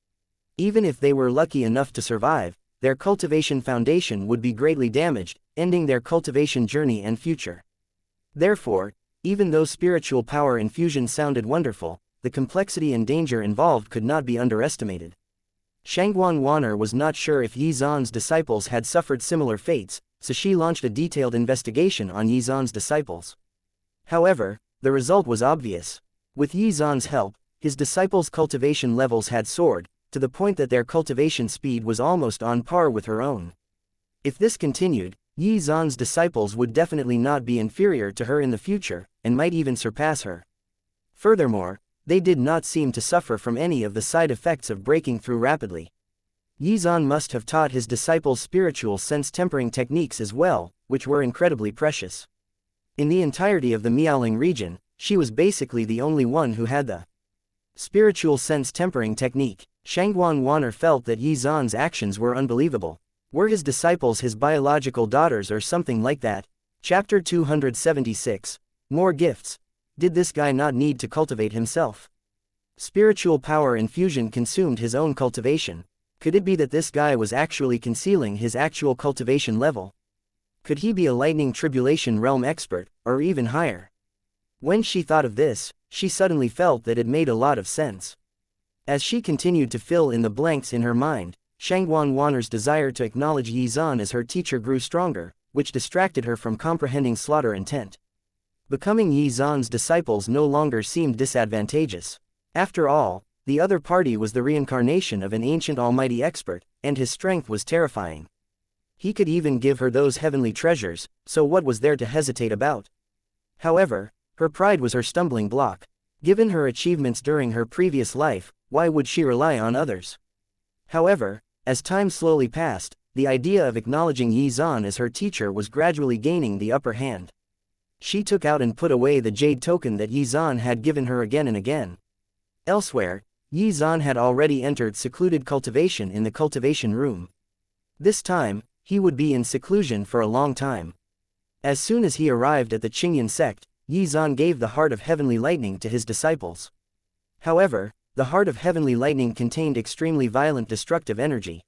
Speaker 1: Even if they were lucky enough to survive, their cultivation foundation would be greatly damaged, ending their cultivation journey and future. Therefore, even though spiritual power infusion sounded wonderful, the complexity and danger involved could not be underestimated. Shangguan Wan'er was not sure if Yizan's disciples had suffered similar fates, so she launched a detailed investigation on Yizan's disciples. However, the result was obvious. With Yizan's help, his disciples' cultivation levels had soared, to the point that their cultivation speed was almost on par with her own. If this continued, Yi Zan's disciples would definitely not be inferior to her in the future, and might even surpass her. Furthermore, they did not seem to suffer from any of the side effects of breaking through rapidly. Yi Zan must have taught his disciples spiritual sense-tempering techniques as well, which were incredibly precious. In the entirety of the Miaoling region, she was basically the only one who had the spiritual sense-tempering technique. Shangguan Wan'er felt that Yi Zan's actions were unbelievable. Were his disciples his biological daughters or something like that? Chapter 276. More gifts. Did this guy not need to cultivate himself? Spiritual power infusion consumed his own cultivation. Could it be that this guy was actually concealing his actual cultivation level? Could he be a lightning tribulation realm expert, or even higher? When she thought of this, she suddenly felt that it made a lot of sense. As she continued to fill in the blanks in her mind, Shangguan Wan'er's desire to acknowledge Yi Zan as her teacher grew stronger, which distracted her from comprehending slaughter intent. Becoming Yi Zan's disciples no longer seemed disadvantageous. After all, the other party was the reincarnation of an ancient almighty expert, and his strength was terrifying. He could even give her those heavenly treasures, so what was there to hesitate about? However, her pride was her stumbling block. Given her achievements during her previous life, why would she rely on others? However, as time slowly passed, the idea of acknowledging Yi Zan as her teacher was gradually gaining the upper hand. She took out and put away the jade token that Yi Zan had given her again and again. Elsewhere, Yi Zan had already entered secluded cultivation in the cultivation room. This time, he would be in seclusion for a long time. As soon as he arrived at the Qingyan sect, Yi Zan gave the Heart of Heavenly Lightning to his disciples. However, the Heart of Heavenly Lightning contained extremely violent destructive energy.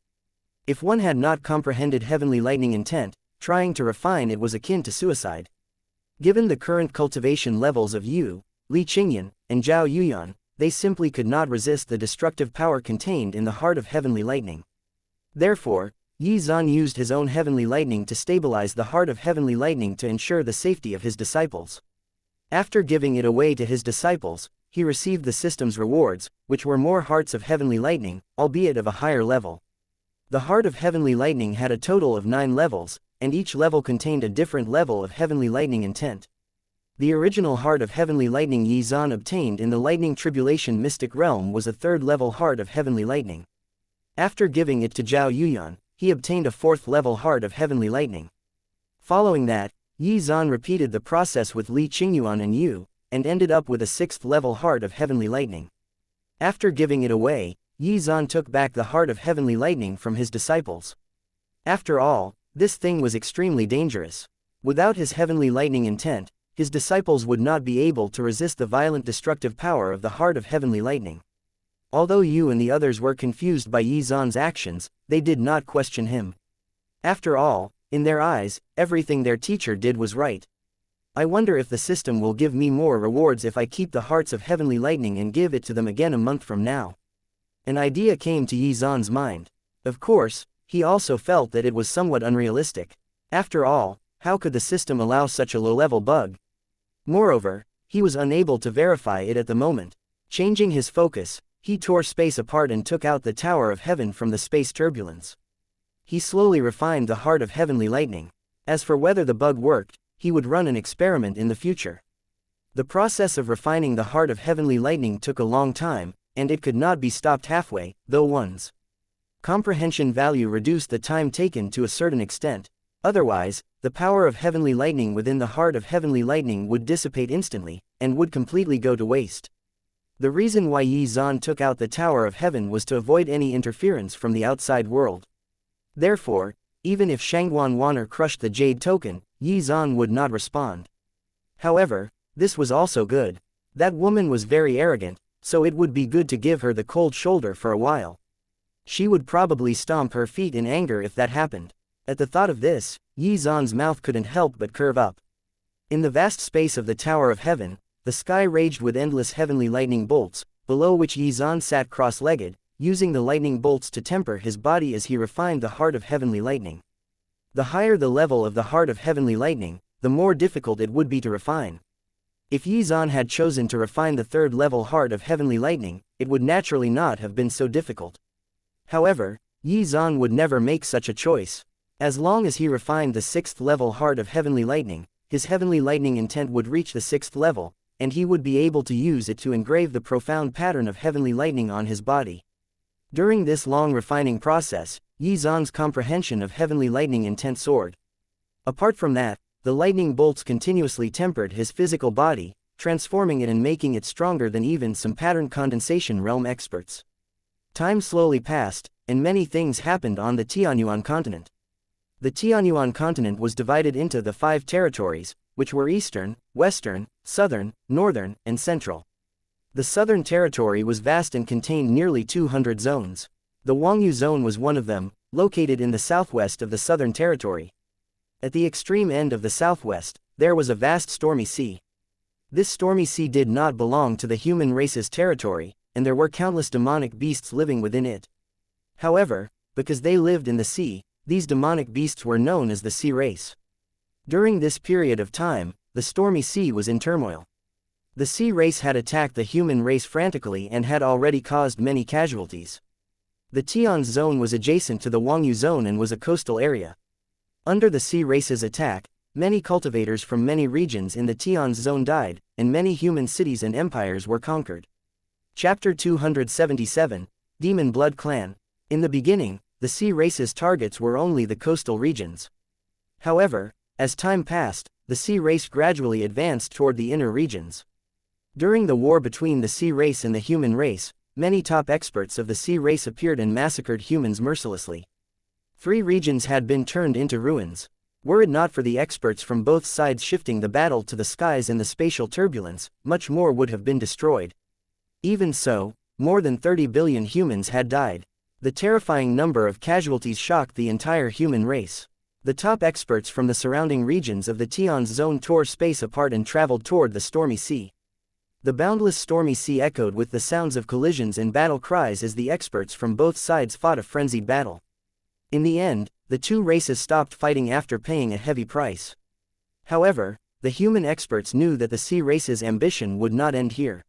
Speaker 1: If one had not comprehended Heavenly Lightning intent, trying to refine it was akin to suicide. Given the current cultivation levels of Yu, Li Qingyan, and Zhao Yuyan, they simply could not resist the destructive power contained in the Heart of Heavenly Lightning. Therefore, Yi Zan used his own Heavenly Lightning to stabilize the Heart of Heavenly Lightning to ensure the safety of his disciples. After giving it away to his disciples, he received the system's rewards, which were more Hearts of Heavenly Lightning, albeit of a higher level. The Heart of Heavenly Lightning had a total of 9 levels, and each level contained a different level of Heavenly Lightning intent. The original Heart of Heavenly Lightning Yi Zan obtained in the Lightning Tribulation Mystic Realm was a 3rd-level Heart of Heavenly Lightning. After giving it to Zhao Yuyan, he obtained a 4th-level Heart of Heavenly Lightning. Following that, Yi Zan repeated the process with Li Qingyuan and Yu, and ended up with a 6th-level Heart of Heavenly Lightning. After giving it away, Yi Zan took back the Heart of Heavenly Lightning from his disciples. After all, this thing was extremely dangerous. Without his Heavenly Lightning intent, his disciples would not be able to resist the violent destructive power of the Heart of Heavenly Lightning. Although Yu and the others were confused by Yi Zan's actions, they did not question him. After all, in their eyes, everything their teacher did was right. I wonder if the system will give me more rewards if I keep the Hearts of Heavenly Lightning and give it to them again a month from now. An idea came to Yi Zan's mind. Of course, he also felt that it was somewhat unrealistic. After all, how could the system allow such a low-level bug? Moreover, he was unable to verify it at the moment. Changing his focus, he tore space apart and took out the Tower of Heaven from the space turbulence. He slowly refined the Heart of Heavenly Lightning. As for whether the bug worked, he would run an experiment in the future. The process of refining the Heart of Heavenly Lightning took a long time, and it could not be stopped halfway, though one's comprehension value reduced the time taken to a certain extent. Otherwise, the power of Heavenly Lightning within the Heart of Heavenly Lightning would dissipate instantly, and would completely go to waste. The reason why Yi Zan took out the Tower of Heaven was to avoid any interference from the outside world. Therefore, even if Shangguan Wan'er crushed the jade token, Yi Zan would not respond. However, this was also good. That woman was very arrogant, so it would be good to give her the cold shoulder for a while. She would probably stomp her feet in anger if that happened. At the thought of this, Yi Zan's mouth couldn't help but curve up. In the vast space of the Tower of Heaven, the sky raged with endless heavenly lightning bolts, below which Yi Zan sat cross-legged, using the lightning bolts to temper his body as he refined the Heart of Heavenly Lightning. The higher the level of the Heart of Heavenly Lightning, the more difficult it would be to refine. If Yi Zan had chosen to refine the 3rd-level Heart of Heavenly Lightning, it would naturally not have been so difficult. However, Yi Zan would never make such a choice. As long as he refined the 6th level heart of heavenly lightning, his heavenly lightning intent would reach the 6th level, and he would be able to use it to engrave the profound pattern of heavenly lightning on his body. During this long refining process, Yi Zan's comprehension of heavenly lightning intent soared. Apart from that, the lightning bolts continuously tempered his physical body, transforming it and making it stronger than even some pattern condensation realm experts. Time slowly passed, and many things happened on the Tianyuan continent. The Tianyuan continent was divided into the 5 territories, which were Eastern, Western, Southern, Northern, and Central. The Southern Territory was vast and contained nearly 200 zones. The Wangyu Zone was one of them, located in the southwest of the Southern Territory. At the extreme end of the southwest, there was a vast stormy sea. This stormy sea did not belong to the human race's territory, and there were countless demonic beasts living within it. However, because they lived in the sea, these demonic beasts were known as the sea race. During this period of time, the stormy sea was in turmoil. The sea race had attacked the human race frantically and had already caused many casualties. The Tian's zone was adjacent to the Wangyu zone and was a coastal area. Under the sea race's attack, many cultivators from many regions in the Tian's zone died, and many human cities and empires were conquered. Chapter 277, Demon Blood Clan. In the beginning, the sea race's targets were only the coastal regions. However, as time passed, the sea race gradually advanced toward the inner regions. During the war between the sea race and the human race, many top experts of the sea race appeared and massacred humans mercilessly. 3 regions had been turned into ruins. Were it not for the experts from both sides shifting the battle to the skies and the spatial turbulence, much more would have been destroyed. Even so, more than 30 billion humans had died. The terrifying number of casualties shocked the entire human race. The top experts from the surrounding regions of the Tian's zone tore space apart and traveled toward the stormy sea. The boundless stormy sea echoed with the sounds of collisions and battle cries as the experts from both sides fought a frenzied battle. In the end, the 2 races stopped fighting after paying a heavy price. However, the human experts knew that the sea race's ambition would not end here.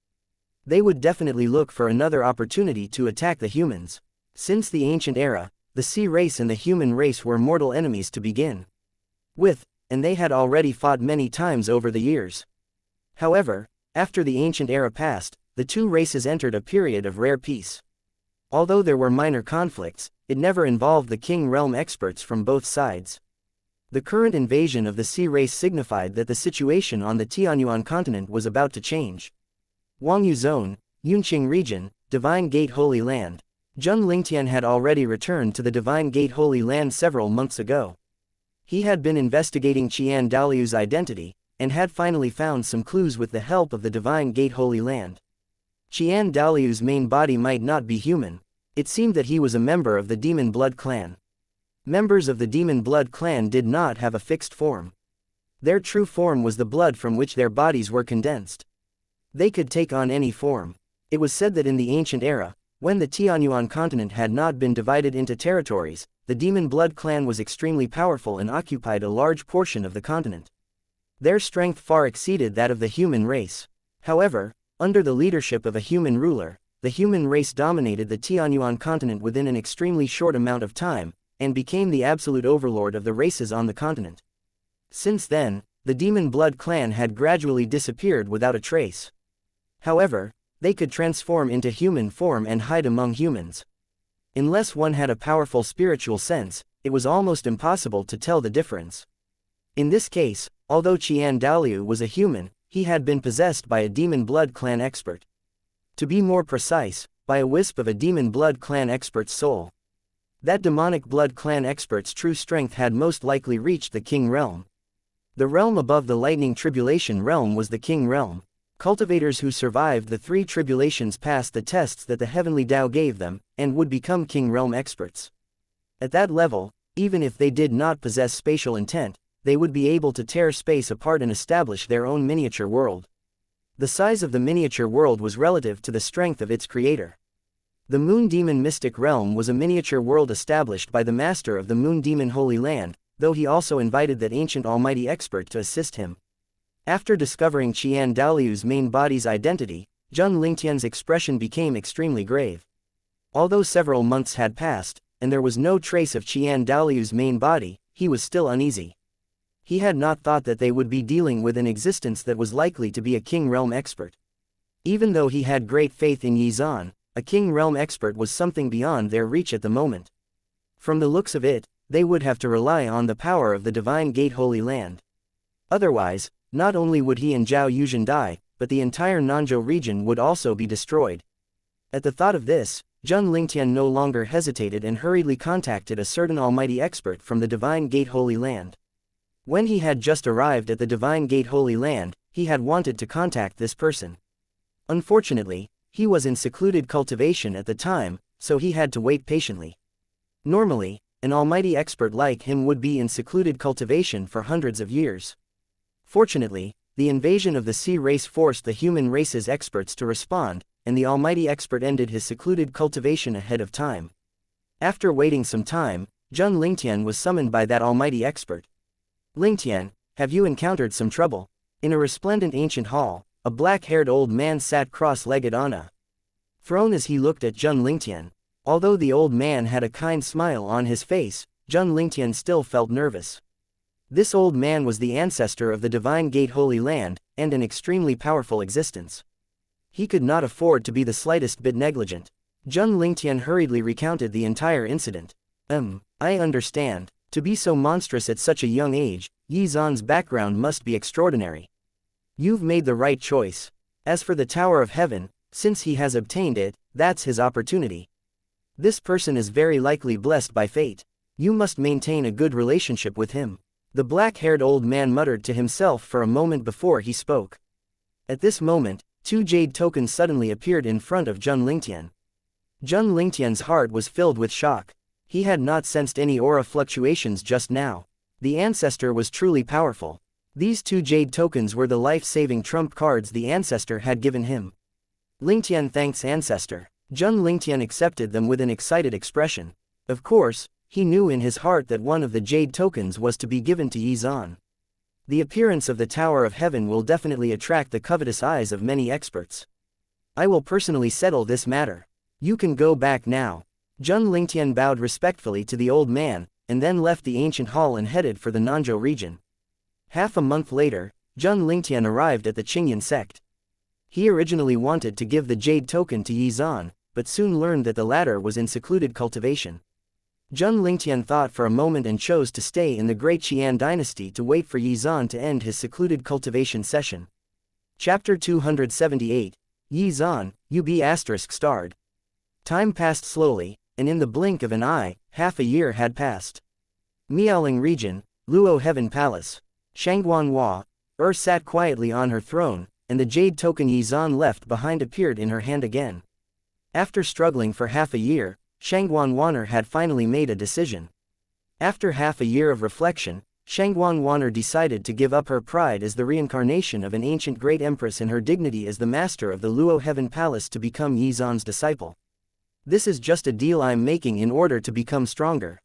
Speaker 1: They would definitely look for another opportunity to attack the humans. Since the ancient era, the sea race and the human race were mortal enemies to begin with, and they had already fought many times over the years. However, after the ancient era passed, the 2 races entered a period of rare peace. Although there were minor conflicts, it never involved the King Realm experts from both sides. The current invasion of the sea race signified that the situation on the Tianyuan continent was about to change. Wangyu Zone, Yunqing Region, Divine Gate Holy Land. Zheng Lingtian had already returned to the Divine Gate Holy Land several months ago. He had been investigating Qian Daliu's identity, and had finally found some clues with the help of the Divine Gate Holy Land. Qian Daliu's main body might not be human. It seemed that he was a member of the Demon Blood Clan. Members of the Demon Blood Clan did not have a fixed form. Their true form was the blood from which their bodies were condensed. They could take on any form. It was said that in the ancient era, when the Tianyuan continent had not been divided into territories, the Demon Blood Clan was extremely powerful and occupied a large portion of the continent. Their strength far exceeded that of the human race. However, under the leadership of a human ruler, the human race dominated the Tianyuan continent within an extremely short amount of time, and became the absolute overlord of the races on the continent. Since then, the Demon Blood Clan had gradually disappeared without a trace. However, they could transform into human form and hide among humans. Unless one had a powerful spiritual sense, it was almost impossible to tell the difference. In this case, although Qian Daliu was a human, he had been possessed by a Demon Blood Clan expert. To be more precise, by a wisp of a Demon Blood Clan expert's soul. That demonic Blood Clan expert's true strength had most likely reached the King Realm. The realm above the Lightning Tribulation realm was the King Realm. Cultivators who survived the 3 tribulations passed the tests that the Heavenly Tao gave them, and would become King Realm experts. At that level, even if they did not possess spatial intent, they would be able to tear space apart and establish their own miniature world. The size of the miniature world was relative to the strength of its creator. The Moon Demon Mystic Realm was a miniature world established by the master of the Moon Demon Holy Land, though he also invited that ancient almighty expert to assist him. After discovering Qian Daliu's main body's identity, Zheng Lingtian's expression became extremely grave. Although several months had passed, and there was no trace of Qian Daoliu's main body, he was still uneasy. He had not thought that they would be dealing with an existence that was likely to be a King Realm expert. Even though he had great faith in Yizan, a King Realm expert was something beyond their reach at the moment. From the looks of it, they would have to rely on the power of the Divine Gate Holy Land. Otherwise, not only would he and Zhao Yuzhen die, but the entire Nanzhou region would also be destroyed. At the thought of this, Zheng Lingtian no longer hesitated and hurriedly contacted a certain almighty expert from the Divine Gate Holy Land. When he had just arrived at the Divine Gate Holy Land, he had wanted to contact this person. Unfortunately, he was in secluded cultivation at the time, so he had to wait patiently. Normally, an almighty expert like him would be in secluded cultivation for hundreds of years. Fortunately, the invasion of the sea race forced the human race's experts to respond, and the almighty expert ended his secluded cultivation ahead of time. After waiting some time, Zheng Lingtian was summoned by that almighty expert. "Lingtian, have you encountered some trouble?" In a resplendent ancient hall, a black-haired old man sat cross-legged on a throne as he looked at Zheng Lingtian. Although the old man had a kind smile on his face, Zheng Lingtian still felt nervous. This old man was the ancestor of the Divine Gate Holy Land, and an extremely powerful existence. He could not afford to be the slightest bit negligent. Zheng Lingtian hurriedly recounted the entire incident. I understand. To be so monstrous at such a young age, Yizan's background must be extraordinary. You've made the right choice. As for the Tower of Heaven, since he has obtained it, that's his opportunity. This person is very likely blessed by fate. You must maintain a good relationship with him. The black-haired old man muttered to himself for a moment before he spoke. At this moment, two jade tokens suddenly appeared in front of Zheng Lingtian. Zheng Lingtian's heart was filled with shock. He had not sensed any aura fluctuations just now. The ancestor was truly powerful. These two jade tokens were the life-saving trump cards the ancestor had given him. Lingtian thanks ancestor. Zheng Lingtian accepted them with an excited expression. Of course, he knew in his heart that one of the jade tokens was to be given to Yizan. The appearance of the Tower of Heaven will definitely attract the covetous eyes of many experts. I will personally settle this matter. You can go back now. Zheng Lingtian bowed respectfully to the old man, and then left the ancient hall and headed for the Nanzhou region. Half a month later, Zheng Lingtian arrived at the Qingyan sect. He originally wanted to give the jade token to Yizan, but soon learned that the latter was in secluded cultivation. Zheng Lingtian thought for a moment and chose to stay in the Great Qian dynasty to wait for Yizan to end his secluded cultivation session. Chapter 278, Yizan, UB*****. Time passed slowly, and in the blink of an eye, half a year had passed. Miaoling region, Luo Heaven Palace. Shangguan Hua sat quietly on her throne, and the jade token Yizan left behind appeared in her hand again. After struggling for half a year, Shangguan Wanner had finally made a decision. After half a year of reflection, Shangguan Wanner decided to give up her pride as the reincarnation of an ancient great empress and her dignity as the master of the Luo Heaven Palace to become Yizan's disciple. This is just a deal I'm making in order to become stronger.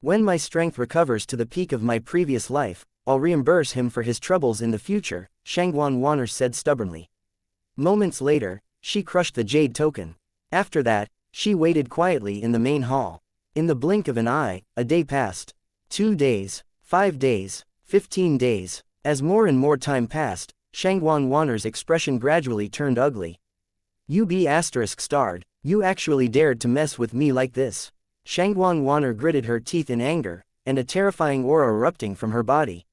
Speaker 1: When my strength recovers to the peak of my previous life, I'll reimburse him for his troubles in the future, Shangguan Wanner said stubbornly. Moments later, she crushed the jade token. After that, she waited quietly in the main hall. In the blink of an eye, a day passed. 2 days, 5 days, 15 days. As more and more time passed, Shangguan Wanner's expression gradually turned ugly. You actually dared to mess with me like this. Shangguan Wanner gritted her teeth in anger, and a terrifying aura erupting from her body.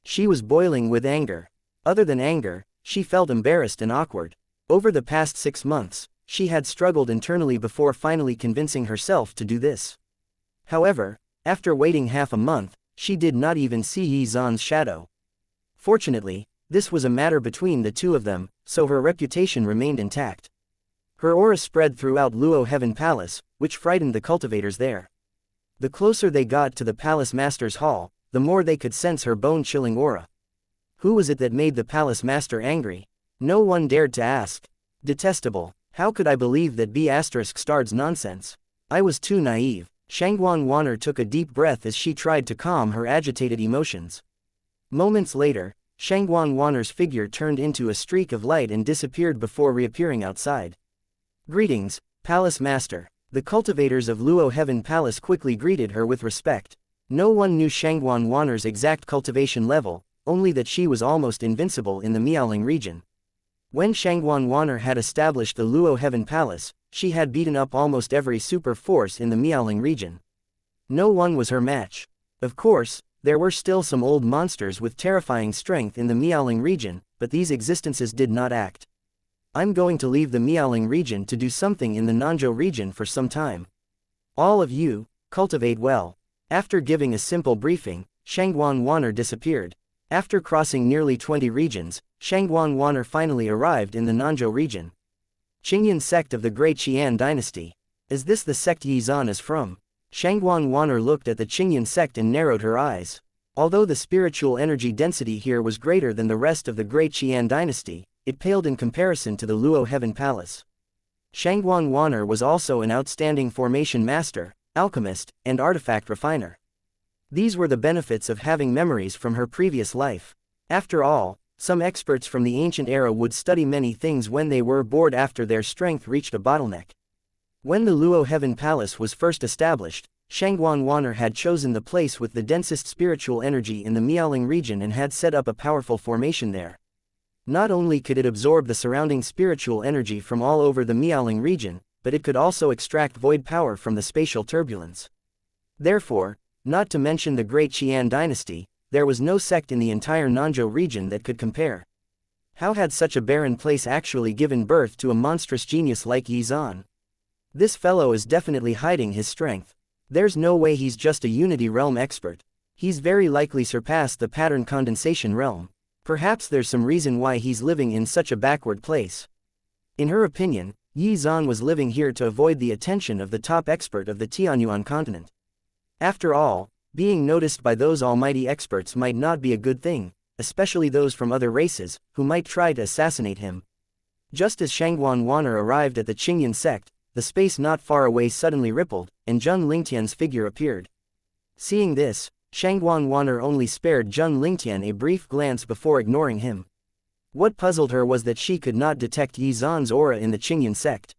Speaker 1: She was boiling with anger. Other than anger, she felt embarrassed and awkward. Over the past 6 months, she had struggled internally before finally convincing herself to do this. However, after waiting half a month, she did not even see Yizan's shadow. Fortunately, this was a matter between the two of them, so her reputation remained intact. Her aura spread throughout Luo Heaven Palace, which frightened the cultivators there. The closer they got to the palace master's hall, the more they could sense her bone-chilling aura. Who was it that made the palace master angry? No one dared to ask. Detestable. How could I believe that B*****'s nonsense? I was too naive. Shangguan Wanner took a deep breath as she tried to calm her agitated emotions. Moments later, Shangguan Wanner's figure turned into a streak of light and disappeared before reappearing outside. Greetings, Palace Master. The cultivators of Luo Heaven Palace quickly greeted her with respect. No one knew Xuan Wanner's exact cultivation level, only that she was almost invincible in the Miaoling region. When Xuan Wanner had established the Luo Heaven Palace, she had beaten up almost every super force in the Miaoling region. No one was her match. Of course, there were still some old monsters with terrifying strength in the Miaoling region, but these existences did not act. I'm going to leave the Miaoling region to do something in the Nanzhou region for some time. All of you, cultivate well. After giving a simple briefing, Xuan Wanner disappeared. After crossing nearly 20 regions, Xuan Wanner finally arrived in the Nanzhou region. Qingyan sect of the Great Qian dynasty. Is this the sect Yizan is from? Xuan Wanner looked at the Qingyan sect and narrowed her eyes. Although the spiritual energy density here was greater than the rest of the Great Qian dynasty, it paled in comparison to the Luo Heaven Palace. Xuan Wanner was also an outstanding formation master, alchemist, and artifact refiner. These were the benefits of having memories from her previous life. After all, some experts from the ancient era would study many things when they were bored after their strength reached a bottleneck. When the Luo Heaven Palace was first established, Xuan Wanner had chosen the place with the densest spiritual energy in the Miaoling region and had set up a powerful formation there. Not only could it absorb the surrounding spiritual energy from all over the Miaoling region, but it could also extract void power from the spatial turbulence. Therefore, not to mention the Great Qian dynasty, there was no sect in the entire Nanzhou region that could compare. How had such a barren place actually given birth to a monstrous genius like Yizan? This fellow is definitely hiding his strength. There's no way he's just a Unity Realm expert. He's very likely surpassed the Pattern Condensation Realm. Perhaps there's some reason why he's living in such a backward place. In her opinion, Yizan was living here to avoid the attention of the top expert of the Tianyuan continent. After all, being noticed by those almighty experts might not be a good thing, especially those from other races, who might try to assassinate him. Just as Xuan Wanner arrived at the Qingyan sect, the space not far away suddenly rippled, and Zheng Lingtian's figure appeared. Seeing this, Xuan Wanner only spared Zheng Lingtian a brief glance before ignoring him. What puzzled her was that she could not detect Yizan's aura in the Qingyan sect.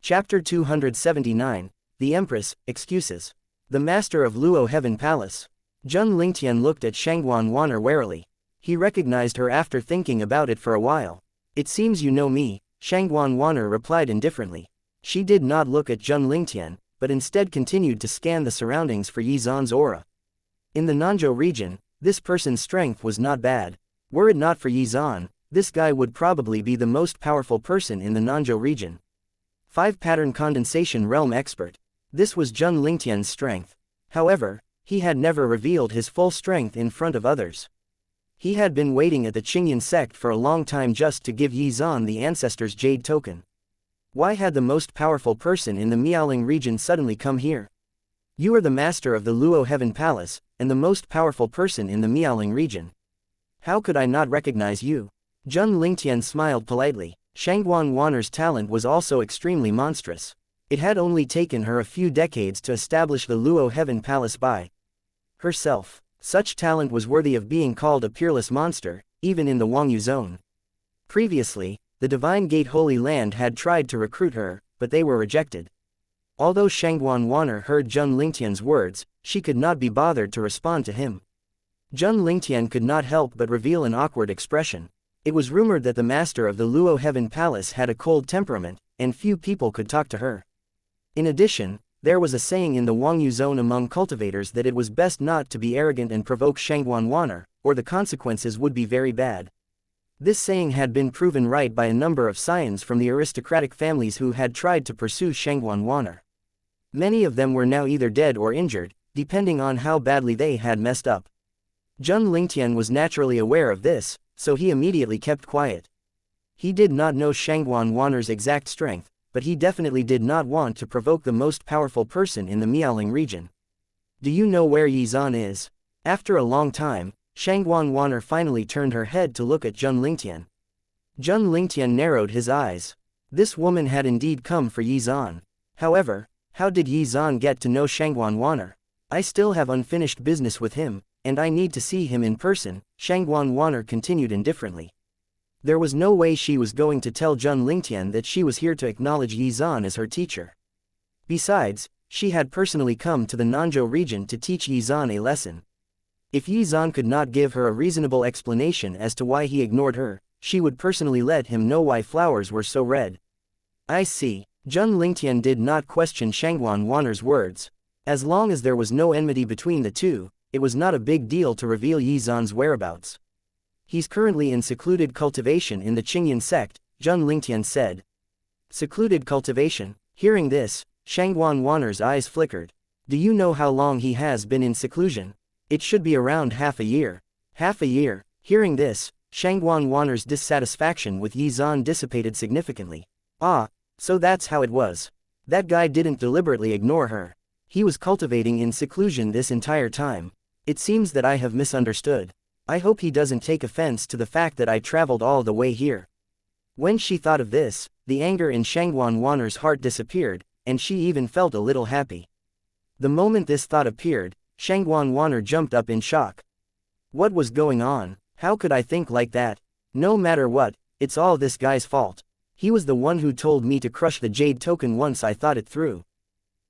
Speaker 1: Chapter 279, The Empress, Excuses. The Master of Luo Heaven Palace. Zheng Lingtian looked at Xuan Wanner warily. He recognized her after thinking about it for a while. It seems you know me, Xuan Wanner replied indifferently. She did not look at Zheng Lingtian, but instead continued to scan the surroundings for Yizan's aura. In the Nanzhou region, this person's strength was not bad. Were it not for Yizan, this guy would probably be the most powerful person in the Nanzhou region. 5 Pattern Condensation Realm Expert. This was Zheng Lingtian's strength. However, he had never revealed his full strength in front of others. He had been waiting at the Qingyan sect for a long time just to give Yizan the Ancestor's Jade token. Why had the most powerful person in the Miaoling region suddenly come here? You are the master of the Luo Heaven Palace, and the most powerful person in the Miaoling region. How could I not recognize you? Zheng Lingtian smiled politely. Xuan Wanner's talent was also extremely monstrous. It had only taken her a few decades to establish the Luo Heaven Palace by herself. Such talent was worthy of being called a peerless monster, even in the Wangyu zone. Previously, the Divine Gate Holy Land had tried to recruit her, but they were rejected. Although Xuan Wanner heard Zheng Lingtian's words, she could not be bothered to respond to him. Zheng Lingtian could not help but reveal an awkward expression. It was rumored that the master of the Luo Heaven Palace had a cold temperament, and few people could talk to her. In addition, there was a saying in the Wangyu zone among cultivators that it was best not to be arrogant and provoke Xuan Wanner, or the consequences would be very bad. This saying had been proven right by a number of scions from the aristocratic families who had tried to pursue Xuan Wanner. Many of them were now either dead or injured, depending on how badly they had messed up. Zheng Lingtian was naturally aware of this, so he immediately kept quiet. He did not know Xuan Wanner's exact strength, but he definitely did not want to provoke the most powerful person in the Miaoling region. Do you know where Yizan is? After a long time, Xuan Wanner finally turned her head to look at Zheng Lingtian. Zheng Lingtian narrowed his eyes. This woman had indeed come for Yizan. However, how did Yizan get to know Xuan Wanner? I still have unfinished business with him, and I need to see him in person, Xuan Wanner continued indifferently. There was no way she was going to tell Zheng Lingtian that she was here to acknowledge Yizan as her teacher. Besides, she had personally come to the Nanzhou region to teach Yizan a lesson. If Yizan could not give her a reasonable explanation as to why he ignored her, she would personally let him know why flowers were so red. I see. Zheng Lingtian did not question Shangguan Wan'er's words. As long as there was no enmity between the two, it was not a big deal to reveal Yizan's whereabouts. He's currently in secluded cultivation in the Qingyan sect, Zheng Lingtian said. Secluded cultivation. Hearing this, Shangguan Wan'er's eyes flickered. Do you know how long he has been in seclusion? It should be around half a year. Half a year. Hearing this, Shangguan Wan'er's dissatisfaction with Yizan dissipated significantly. Ah, so that's how it was. That guy didn't deliberately ignore her. He was cultivating in seclusion this entire time. It seems that I have misunderstood. I hope he doesn't take offense to the fact that I traveled all the way here. When she thought of this, the anger in Shangguan Wan'er's heart disappeared, and she even felt a little happy. The moment this thought appeared, Shangguan Wan'er jumped up in shock. What was going on? How could I think like that? No matter what, it's all this guy's fault. He was the one who told me to crush the jade token once I thought it through.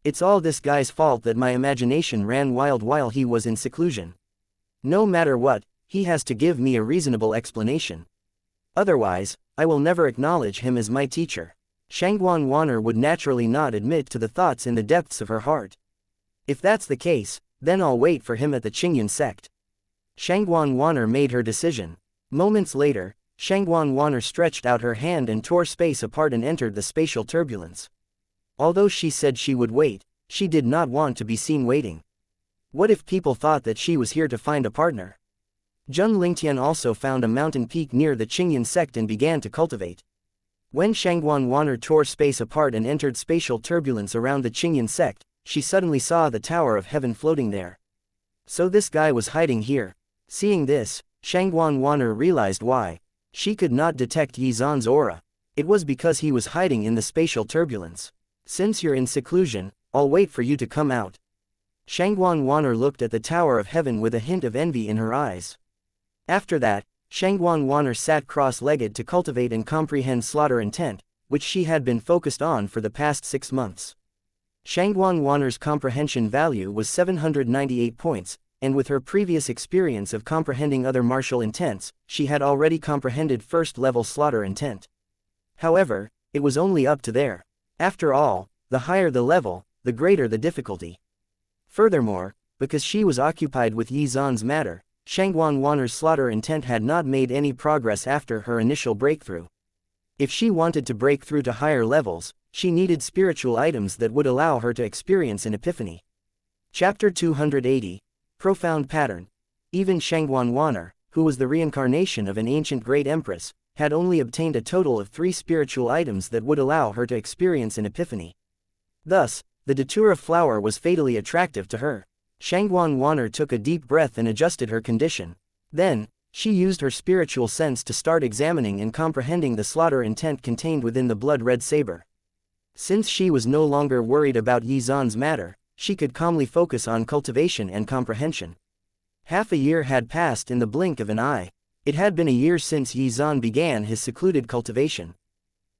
Speaker 1: It's all this guy's fault that my imagination ran wild while he was in seclusion. No matter what, he has to give me a reasonable explanation. Otherwise, I will never acknowledge him as my teacher. Shangguan Wan'er would naturally not admit to the thoughts in the depths of her heart. If that's the case, then I'll wait for him at the Qingyan sect. Shangguan Wan'er made her decision. Moments later, Shangguan Wan'er stretched out her hand and tore space apart and entered the spatial turbulence. Although she said she would wait, she did not want to be seen waiting. What if people thought that she was here to find a partner? Zheng Lingtian also found a mountain peak near the Qingyan sect and began to cultivate. When Shangguan Wan'er tore space apart and entered spatial turbulence around the Qingyan sect, she suddenly saw the Tower of Heaven floating there. So this guy was hiding here. Seeing this, Shangguan Wan'er realized why. She could not detect Yizan's aura. It was because he was hiding in the spatial turbulence. Since you're in seclusion, I'll wait for you to come out. Shangguan Wan'er looked at the Tower of Heaven with a hint of envy in her eyes. After that, Shangguan Wan'er sat cross-legged to cultivate and comprehend slaughter intent, which she had been focused on for the past 6 months. Shangguan Wan'er's comprehension value was 798 points, and with her previous experience of comprehending other martial intents, she had already comprehended first-level slaughter intent. However, it was only up to there. After all, the higher the level, the greater the difficulty. Furthermore, because she was occupied with Yizan's matter, Shangguan Wan'er's slaughter intent had not made any progress after her initial breakthrough. If she wanted to break through to higher levels, she needed spiritual items that would allow her to experience an epiphany. Chapter 280. Profound Pattern. Even Shangguan Wan'er, who was the reincarnation of an ancient great empress, had only obtained a total of 3 spiritual items that would allow her to experience an epiphany. Thus, the datura flower was fatally attractive to her. Shangguan Wan'er took a deep breath and adjusted her condition. Then, she used her spiritual sense to start examining and comprehending the slaughter intent contained within the blood-red saber. Since she was no longer worried about Yizan's matter, she could calmly focus on cultivation and comprehension. Half a year had passed in the blink of an eye. It had been a year since Yizan began his secluded cultivation.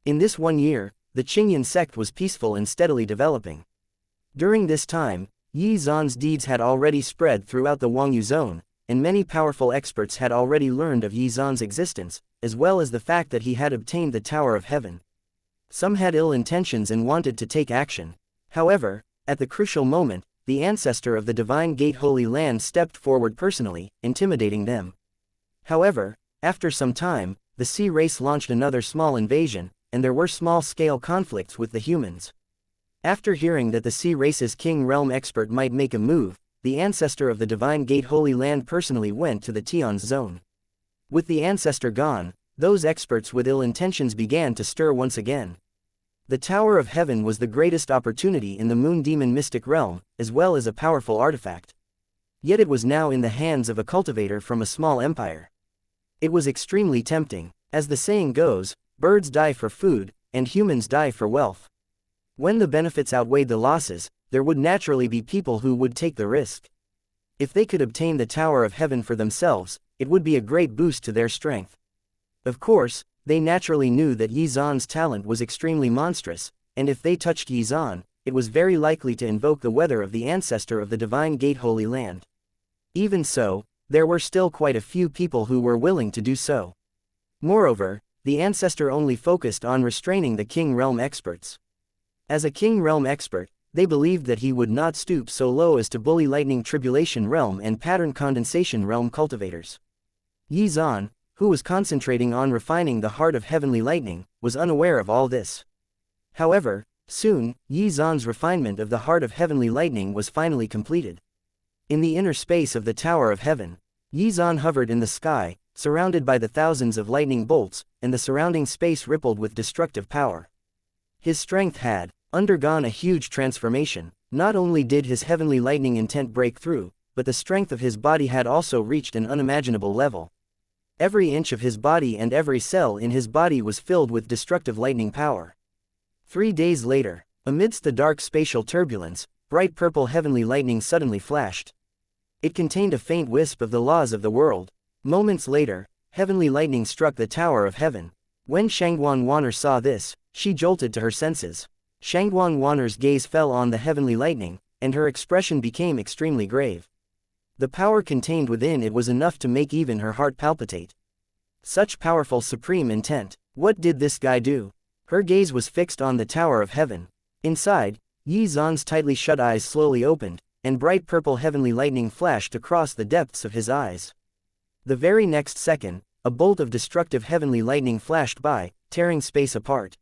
Speaker 1: In this 1 year, the Qingyan sect was peaceful and steadily developing. During this time, Yizan's deeds had already spread throughout the Wangyu zone, and many powerful experts had already learned of Yizan's existence, as well as the fact that he had obtained the Tower of Heaven. Some had ill intentions and wanted to take action. However, at the crucial moment, the ancestor of the Divine Gate Holy Land stepped forward personally, intimidating them. However, after some time, the Sea race launched another small invasion, and there were small-scale conflicts with the humans. After hearing that the Sea race's King Realm expert might make a move, the ancestor of the Divine Gate Holy Land personally went to the Tian's zone. With the ancestor gone, those experts with ill intentions began to stir once again. The Tower of Heaven was the greatest opportunity in the Moon Demon mystic realm, as well as a powerful artifact. Yet it was now in the hands of a cultivator from a small empire. It was extremely tempting. As the saying goes, birds die for food, and humans die for wealth. When the benefits outweighed the losses, there would naturally be people who would take the risk. If they could obtain the Tower of Heaven for themselves, it would be a great boost to their strength. Of course, they naturally knew that Yizan's talent was extremely monstrous, and if they touched Yizan, it was very likely to invoke the weather of the ancestor of the divine gate Holy Land. Even so, there were still quite a few people who were willing to do so. Moreover, the ancestor only focused on restraining the King Realm experts. As a King Realm expert, they believed that he would not stoop so low as to bully Lightning Tribulation Realm and Pattern Condensation Realm cultivators. Yi Zan, who was concentrating on refining the heart of Heavenly Lightning, was unaware of all this. However, soon, Yi Zan's refinement of the heart of Heavenly Lightning was finally completed. In the inner space of the Tower of Heaven, Yi Zan hovered in the sky, surrounded by the thousands of lightning bolts, and the surrounding space rippled with destructive power. His strength had undergone a huge transformation. Not only did his heavenly lightning intent break through, but the strength of his body had also reached an unimaginable level. Every inch of his body and every cell in his body was filled with destructive lightning power. 3 days later, amidst the dark spatial turbulence, bright purple heavenly lightning suddenly flashed. It contained a faint wisp of the laws of the world. Moments later, heavenly lightning struck the Tower of Heaven. When Shangguan Wan'er saw this, she jolted to her senses. Shangguan Wan'er's gaze fell on the heavenly lightning, and her expression became extremely grave. The power contained within it was enough to make even her heart palpitate. Such powerful supreme intent. What did this guy do? Her gaze was fixed on the Tower of Heaven. Inside, Yi Zan's tightly shut eyes slowly opened, and bright purple heavenly lightning flashed across the depths of his eyes. The very next second, a bolt of destructive heavenly lightning flashed by, tearing space apart.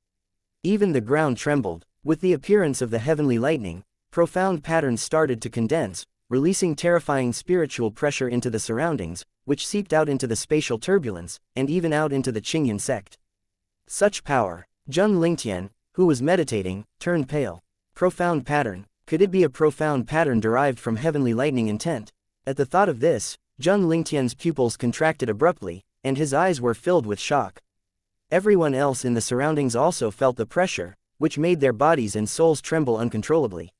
Speaker 1: Even the ground trembled. With the appearance of the heavenly lightning, profound patterns started to condense, releasing terrifying spiritual pressure into the surroundings, which seeped out into the spatial turbulence, and even out into the Qingyan sect. Such power. Zheng Lingtian, who was meditating, turned pale. Profound pattern. Could it be a profound pattern derived from heavenly lightning intent? At the thought of this, Zheng Lingtian's pupils contracted abruptly, and his eyes were filled with shock. Everyone else in the surroundings also felt the pressure, which made their bodies and souls tremble uncontrollably.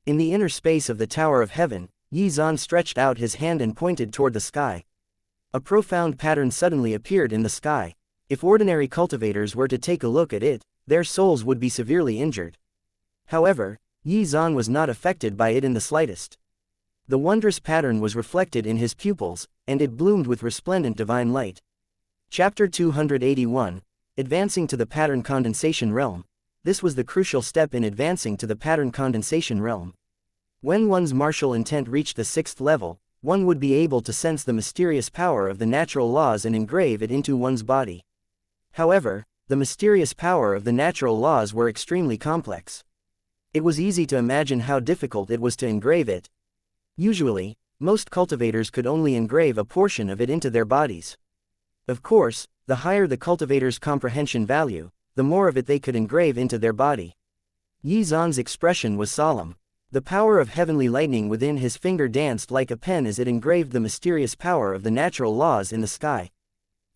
Speaker 1: In the inner space of the Tower of Heaven, Yi Zan stretched out his hand and pointed toward the sky. A profound pattern suddenly appeared in the sky. If ordinary cultivators were to take a look at it, their souls would be severely injured. However, Yi Zan was not affected by it in the slightest. The wondrous pattern was reflected in his pupils, and it bloomed with resplendent divine light. Chapter 281, Advancing to the Pattern Condensation Realm. This was the crucial step in advancing to the Pattern Condensation Realm. When one's martial intent reached the 6th level, one would be able to sense the mysterious power of the natural laws and engrave it into one's body. However, the mysterious power of the natural laws were extremely complex. It was easy to imagine how difficult it was to engrave it. Usually, most cultivators could only engrave a portion of it into their bodies. Of course, the higher the cultivator's comprehension value, the more of it they could engrave into their body. Yi Zan's expression was solemn. The power of heavenly lightning within his finger danced like a pen as it engraved the mysterious power of the natural laws in the sky.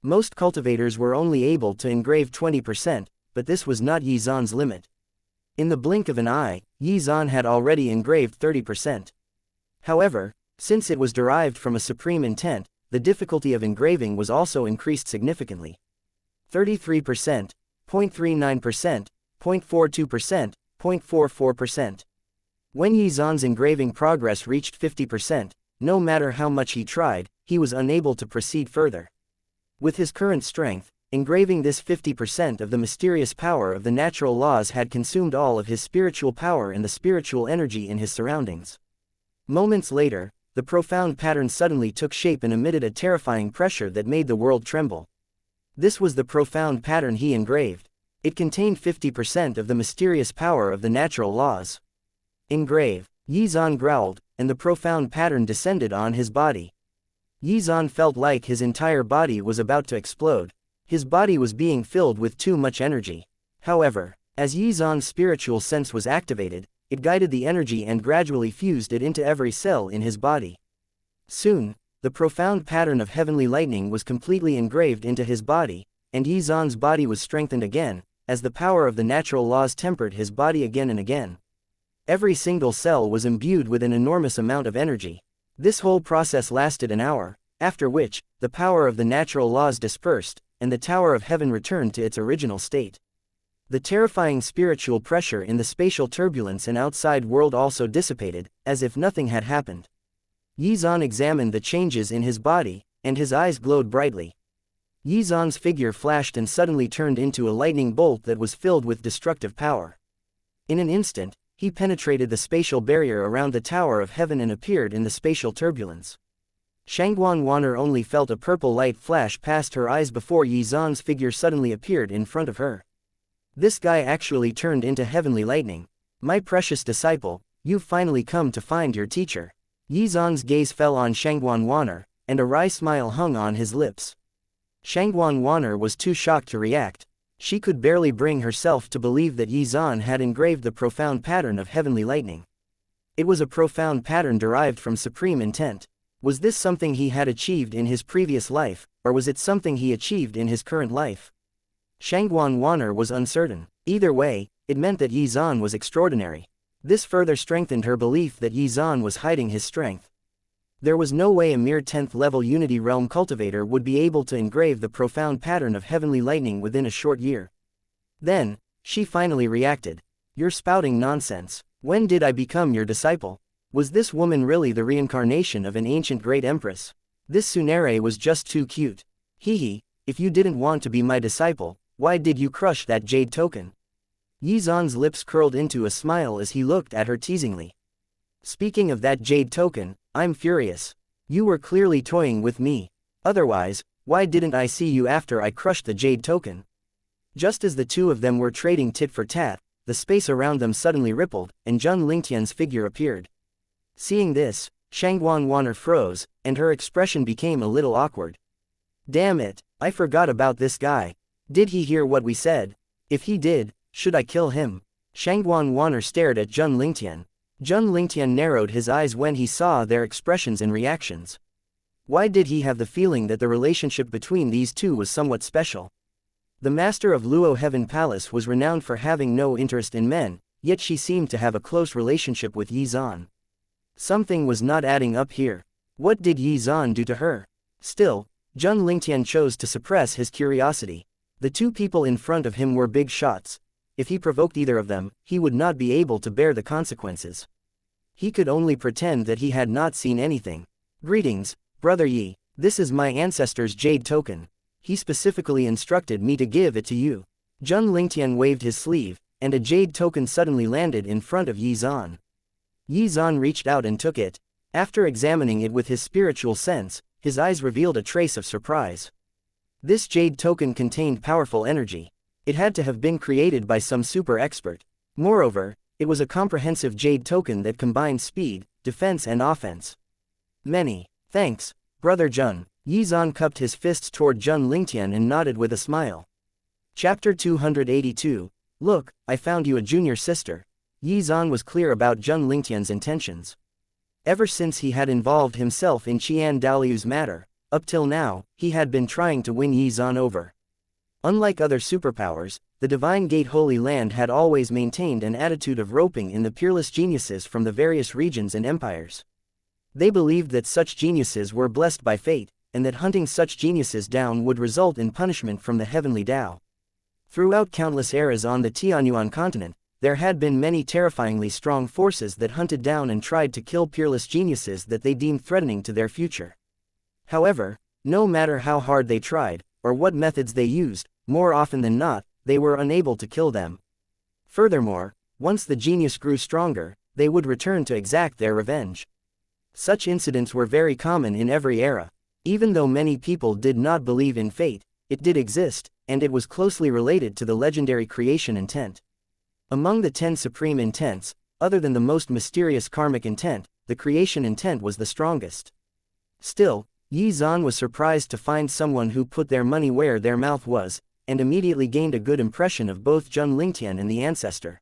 Speaker 1: Most cultivators were only able to engrave 20%, but this was not Yi Zan's limit. In the blink of an eye, Yi Zan had already engraved 30%. However, since it was derived from a supreme intent, the difficulty of engraving was also increased significantly. 33%, 0.39%, 0.42%, 0.44%. When Yi Zan's engraving progress reached 50%, no matter how much he tried, he was unable to proceed further. With his current strength, engraving this 50% of the mysterious power of the natural laws had consumed all of his spiritual power and the spiritual energy in his surroundings. Moments later, the profound pattern suddenly took shape and emitted a terrifying pressure that made the world tremble. This was the profound pattern he engraved. It contained 50% of the mysterious power of the natural laws. Engrave. Yi Zan growled, and the profound pattern descended on his body. Yi Zan felt like his entire body was about to explode. His body was being filled with too much energy. However, as Yi Zan's spiritual sense was activated, it guided the energy and gradually fused it into every cell in his body. Soon, the profound pattern of heavenly lightning was completely engraved into his body, and Yi Zan's body was strengthened again, as the power of the natural laws tempered his body again and again. Every single cell was imbued with an enormous amount of energy. This whole process lasted an hour, after which, the power of the natural laws dispersed, and the Tower of Heaven returned to its original state. The terrifying spiritual pressure in the spatial turbulence and outside world also dissipated, as if nothing had happened. Yizan examined the changes in his body, and his eyes glowed brightly. Yizan's figure flashed and suddenly turned into a lightning bolt that was filled with destructive power. In an instant, he penetrated the spatial barrier around the Tower of Heaven and appeared in the spatial turbulence. Shangguan Wan'er only felt a purple light flash past her eyes before Yizan's figure suddenly appeared in front of her. This guy actually turned into heavenly lightning. My precious disciple, you've finally come to find your teacher. Yizan's gaze fell on Shangguan Wan'er, and a wry smile hung on his lips. Shangguan Wan'er was too shocked to react. She could barely bring herself to believe that Yizan had engraved the profound pattern of heavenly lightning. It was a profound pattern derived from supreme intent. Was this something he had achieved in his previous life, or was it something he achieved in his current life? Shangguan Wan'er was uncertain. Either way, it meant that Yizan was extraordinary. This further strengthened her belief that Yizan was hiding his strength. There was no way a mere 10th level Unity Realm cultivator would be able to engrave the profound pattern of heavenly lightning within a short year. Then, she finally reacted. You're spouting nonsense. When did I become your disciple? Was this woman really the reincarnation of an ancient great empress? This Tsunere was just too cute. Hehe, if you didn't want to be my disciple, why did you crush that jade token? Yizan's lips curled into a smile as he looked at her teasingly. Speaking of that jade token, I'm furious. You were clearly toying with me. Otherwise, why didn't I see you after I crushed the jade token? Just as the two of them were trading tit for tat, the space around them suddenly rippled, and Zheng Lingtian's figure appeared. Seeing this, Shangguan Wan'er froze, and her expression became a little awkward. Damn it, I forgot about this guy. Did he hear what we said? If he did, should I kill him? Shangguan Wan'er stared at Zheng Lingtian. Zheng Lingtian narrowed his eyes when he saw their expressions and reactions. Why did he have the feeling that the relationship between these two was somewhat special? The master of Luo Heaven Palace was renowned for having no interest in men, yet she seemed to have a close relationship with Yizan. Something was not adding up here. What did Yizan do to her? Still, Zheng Lingtian chose to suppress his curiosity. The two people in front of him were big shots. If he provoked either of them, he would not be able to bear the consequences. He could only pretend that he had not seen anything. Greetings, Brother Yi. This is my ancestor's jade token. He specifically instructed me to give it to you. Zheng Lingtian waved his sleeve, and a jade token suddenly landed in front of Yizan. Yizan reached out and took it. After examining it with his spiritual sense, his eyes revealed a trace of surprise. This jade token contained powerful energy. It had to have been created by some super expert. Moreover, it was a comprehensive jade token that combined speed, defense and offense. Many thanks, Brother Zheng. Yizan cupped his fists toward Zheng Lingtian and nodded with a smile. Chapter 282. Look, I found you a junior sister. Yizan was clear about Zheng Lingtian's intentions. Ever since he had involved himself in Qian Daliu's matter, up till now, he had been trying to win Yizan over. Unlike other superpowers, the Divine Gate Holy Land had always maintained an attitude of roping in the peerless geniuses from the various regions and empires. They believed that such geniuses were blessed by fate, and that hunting such geniuses down would result in punishment from the heavenly Tao. Throughout countless eras on the Tianyuan continent, there had been many terrifyingly strong forces that hunted down and tried to kill peerless geniuses that they deemed threatening to their future. However, no matter how hard they tried, or what methods they used, more often than not, they were unable to kill them. Furthermore, once the genius grew stronger, they would return to exact their revenge. Such incidents were very common in every era. Even though many people did not believe in fate, it did exist, and it was closely related to the legendary creation intent. Among the 10 supreme intents, other than the most mysterious karmic intent, the creation intent was the strongest. Still, Yizan was surprised to find someone who put their money where their mouth was, and immediately gained a good impression of both Zheng Lingtian and the ancestor.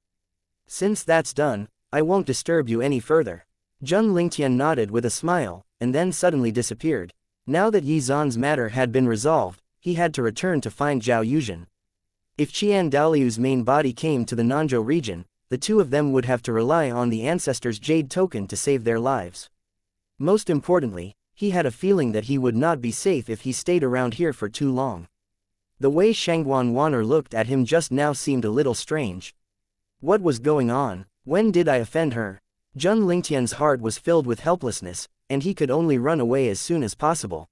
Speaker 1: Since that's done, I won't disturb you any further. Zheng Lingtian nodded with a smile, and then suddenly disappeared. Now that Yizan's matter had been resolved, he had to return to find Zhao Yuzhen. If Qian Daliu's main body came to the Nanzhou region, the two of them would have to rely on the ancestor's jade token to save their lives. Most importantly, he had a feeling that he would not be safe if he stayed around here for too long. The way Shangguan Wan'er looked at him just now seemed a little strange. What was going on? When did I offend her? Jun Lingtian's heart was filled with helplessness, and he could only run away as soon as possible.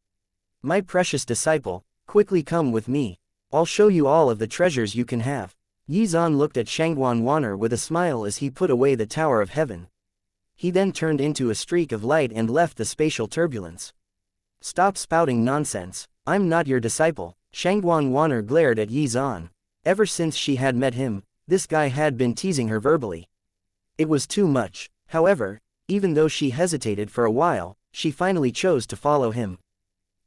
Speaker 1: My precious disciple, quickly come with me. I'll show you all of the treasures you can have. Yi Zan looked at Shangguan Wan'er with a smile as he put away the Tower of Heaven. He then turned into a streak of light and left the spatial turbulence. Stop spouting nonsense. I'm not your disciple. Shangguan Wan'er glared at Yi Zan. Ever since she had met him, this guy had been teasing her verbally. It was too much. However, even though she hesitated for a while, she finally chose to follow him.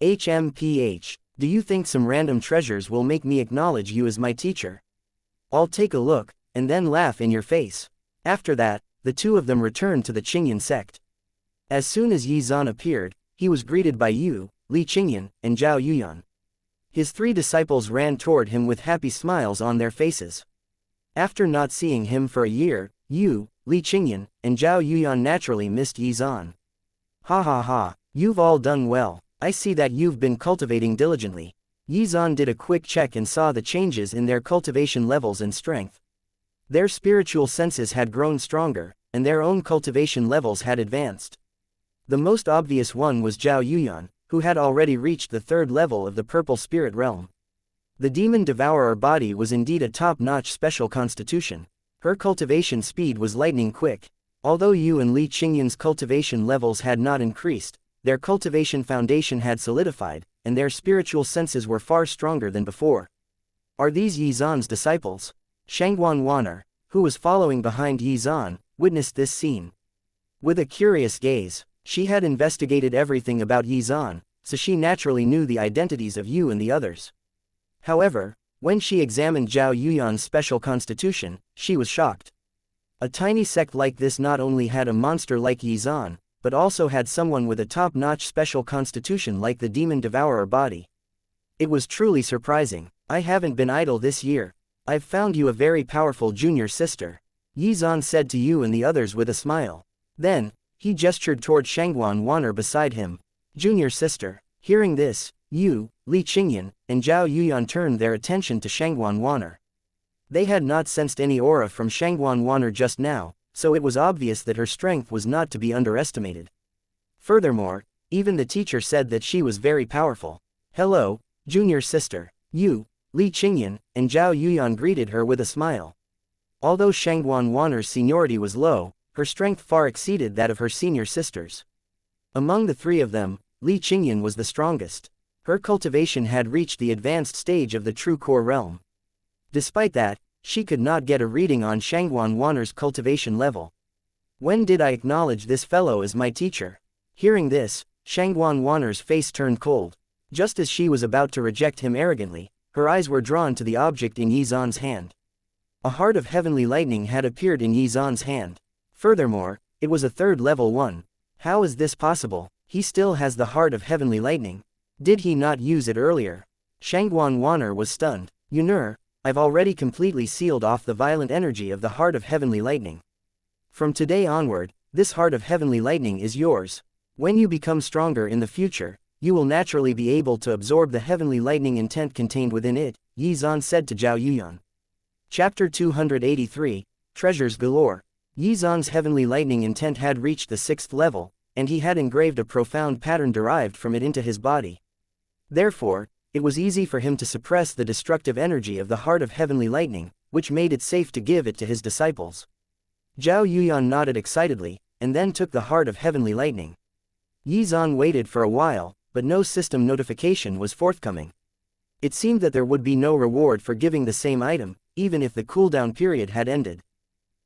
Speaker 1: HMPH, do you think some random treasures will make me acknowledge you as my teacher? I'll take a look, and then laugh in your face. After that, the two of them returned to the Qingyan sect. As soon as Yi Zan appeared, he was greeted by Yu, Li Qingyan, and Zhao Yuyan. His three disciples ran toward him with happy smiles on their faces. After not seeing him for a year, Yu, Li Qingyan, and Zhao Yuyan naturally missed Yi Zan. Ha ha ha, you've all done well. I see that you've been cultivating diligently. Yi Zan did a quick check and saw the changes in their cultivation levels and strength. Their spiritual senses had grown stronger, and their own cultivation levels had advanced. The most obvious one was Zhao Yuyan, who had already reached the third level of the purple spirit realm. The demon devourer body was indeed a top-notch special constitution. Her cultivation speed was lightning quick. Although Yu and Li Qingyan's cultivation levels had not increased, their cultivation foundation had solidified, and their spiritual senses were far stronger than before. Are these Yi Zan's disciples? Shangguan Wan'er, who was following behind Yi Zan, witnessed this scene. With a curious gaze, she had investigated everything about Yi Zan, so she naturally knew the identities of Yu and the others. However, when she examined Zhao Yuyan's special constitution, she was shocked. A tiny sect like this not only had a monster like Yi Zan, but also had someone with a top-notch special constitution like the demon devourer body. It was truly surprising. I haven't been idle this year. I've found you a very powerful junior sister, Yi Zan said to Yu and the others with a smile. Then, he gestured toward Shangguan Wan'er beside him. Junior sister. Hearing this, Yu, Li Qingyan, and Zhao Yuyan turned their attention to Shangguan Wan'er. They had not sensed any aura from Shangguan Wan'er just now, so it was obvious that her strength was not to be underestimated. Furthermore, even the teacher said that she was very powerful. Hello, junior sister. Yu, Li Qingyan, and Zhao Yuyan greeted her with a smile. Although Shangguan Wan'er's seniority was low, her strength far exceeded that of her senior sisters. Among the three of them, Li Qingyan was the strongest. Her cultivation had reached the advanced stage of the true core realm. Despite that, she could not get a reading on Shangguan Wan'er's cultivation level. When did I acknowledge this fellow as my teacher? Hearing this, Shangguan Wan'er's face turned cold. Just as she was about to reject him arrogantly, her eyes were drawn to the object in Yi Zan's hand. A heart of heavenly lightning had appeared in Yi Zan's hand. Furthermore, it was a third-level one. How is this possible? He still has the heart of heavenly lightning. Did he not use it earlier? Shangguan Wan'er was stunned. Yun'er, I've already completely sealed off the violent energy of the heart of heavenly lightning. From today onward, this heart of heavenly lightning is yours. When you become stronger in the future, you will naturally be able to absorb the heavenly lightning intent contained within it, Yi Zan said to Zhao Yuyan. Chapter 283, Treasures Galore. Yi Zan's heavenly lightning intent had reached the 6th level, and he had engraved a profound pattern derived from it into his body. Therefore, it was easy for him to suppress the destructive energy of the heart of heavenly lightning, which made it safe to give it to his disciples. Zhao Yuyan nodded excitedly, and then took the heart of heavenly lightning. Yi Zan waited for a while, but no system notification was forthcoming. It seemed that there would be no reward for giving the same item, even if the cooldown period had ended.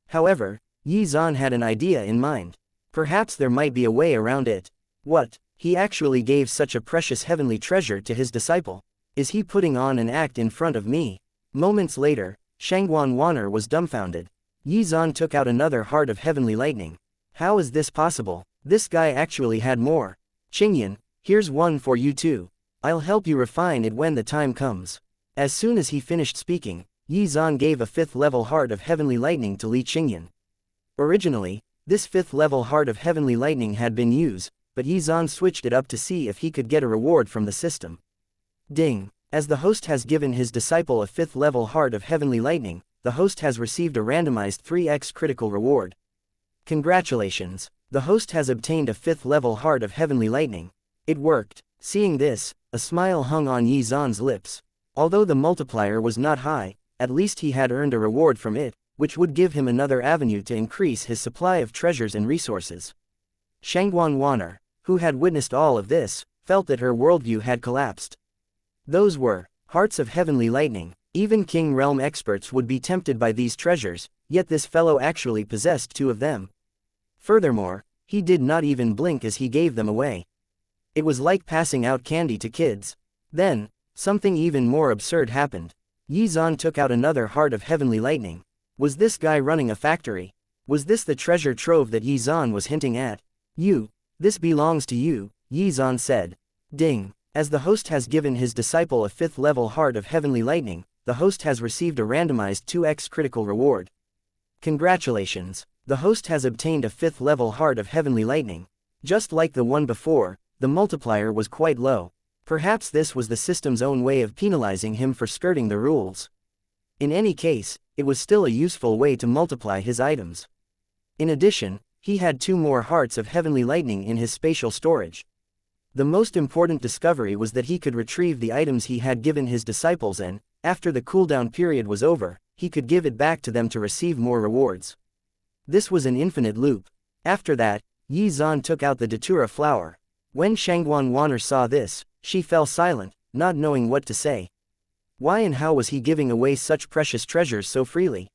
Speaker 1: However, Yi Zan had an idea in mind. Perhaps there might be a way around it. What? He actually gave such a precious heavenly treasure to his disciple. Is he putting on an act in front of me? Moments later, Shangguan Wan'er was dumbfounded. Yi Zan took out another heart of heavenly lightning. How is this possible? This guy actually had more. Qingyan, here's one for you too. I'll help you refine it when the time comes. As soon as he finished speaking, Yi Zan gave a 5th-level heart of heavenly lightning to Li Qingyan. Originally, this 5th-level heart of heavenly lightning had been used, but Yi Zan switched it up to see if he could get a reward from the system. Ding! As the host has given his disciple a 5th level heart of heavenly lightning, the host has received a randomized 3x critical reward. Congratulations! The host has obtained a 5th level heart of heavenly lightning. It worked. Seeing this, a smile hung on Yi Zan's lips. Although the multiplier was not high, at least he had earned a reward from it, which would give him another avenue to increase his supply of treasures and resources. Shangguan Wan'er, who had witnessed all of this, felt that her worldview had collapsed. Those were hearts of heavenly lightning. Even King Realm experts would be tempted by these treasures, yet this fellow actually possessed 2 of them. Furthermore, he did not even blink as he gave them away. It was like passing out candy to kids. Then, something even more absurd happened. Yi Zan took out another heart of heavenly lightning. Was this guy running a factory? Was this the treasure trove that Yi Zan was hinting at? This belongs to you, Yi Zan said. Ding. As the host has given his disciple a 5th level heart of heavenly lightning, the host has received a randomized 2x critical reward. Congratulations! The host has obtained a 5th level heart of heavenly lightning. Just like the one before, the multiplier was quite low. Perhaps this was the system's own way of penalizing him for skirting the rules. In any case, it was still a useful way to multiply his items. In addition, he had 2 more hearts of heavenly lightning in his spatial storage. The most important discovery was that he could retrieve the items he had given his disciples and, after the cooldown period was over, he could give it back to them to receive more rewards. This was an infinite loop. After that, Yi Zan took out the datura flower. When Shangguan Wan'er saw this, she fell silent, not knowing what to say. Why and how was he giving away such precious treasures so freely?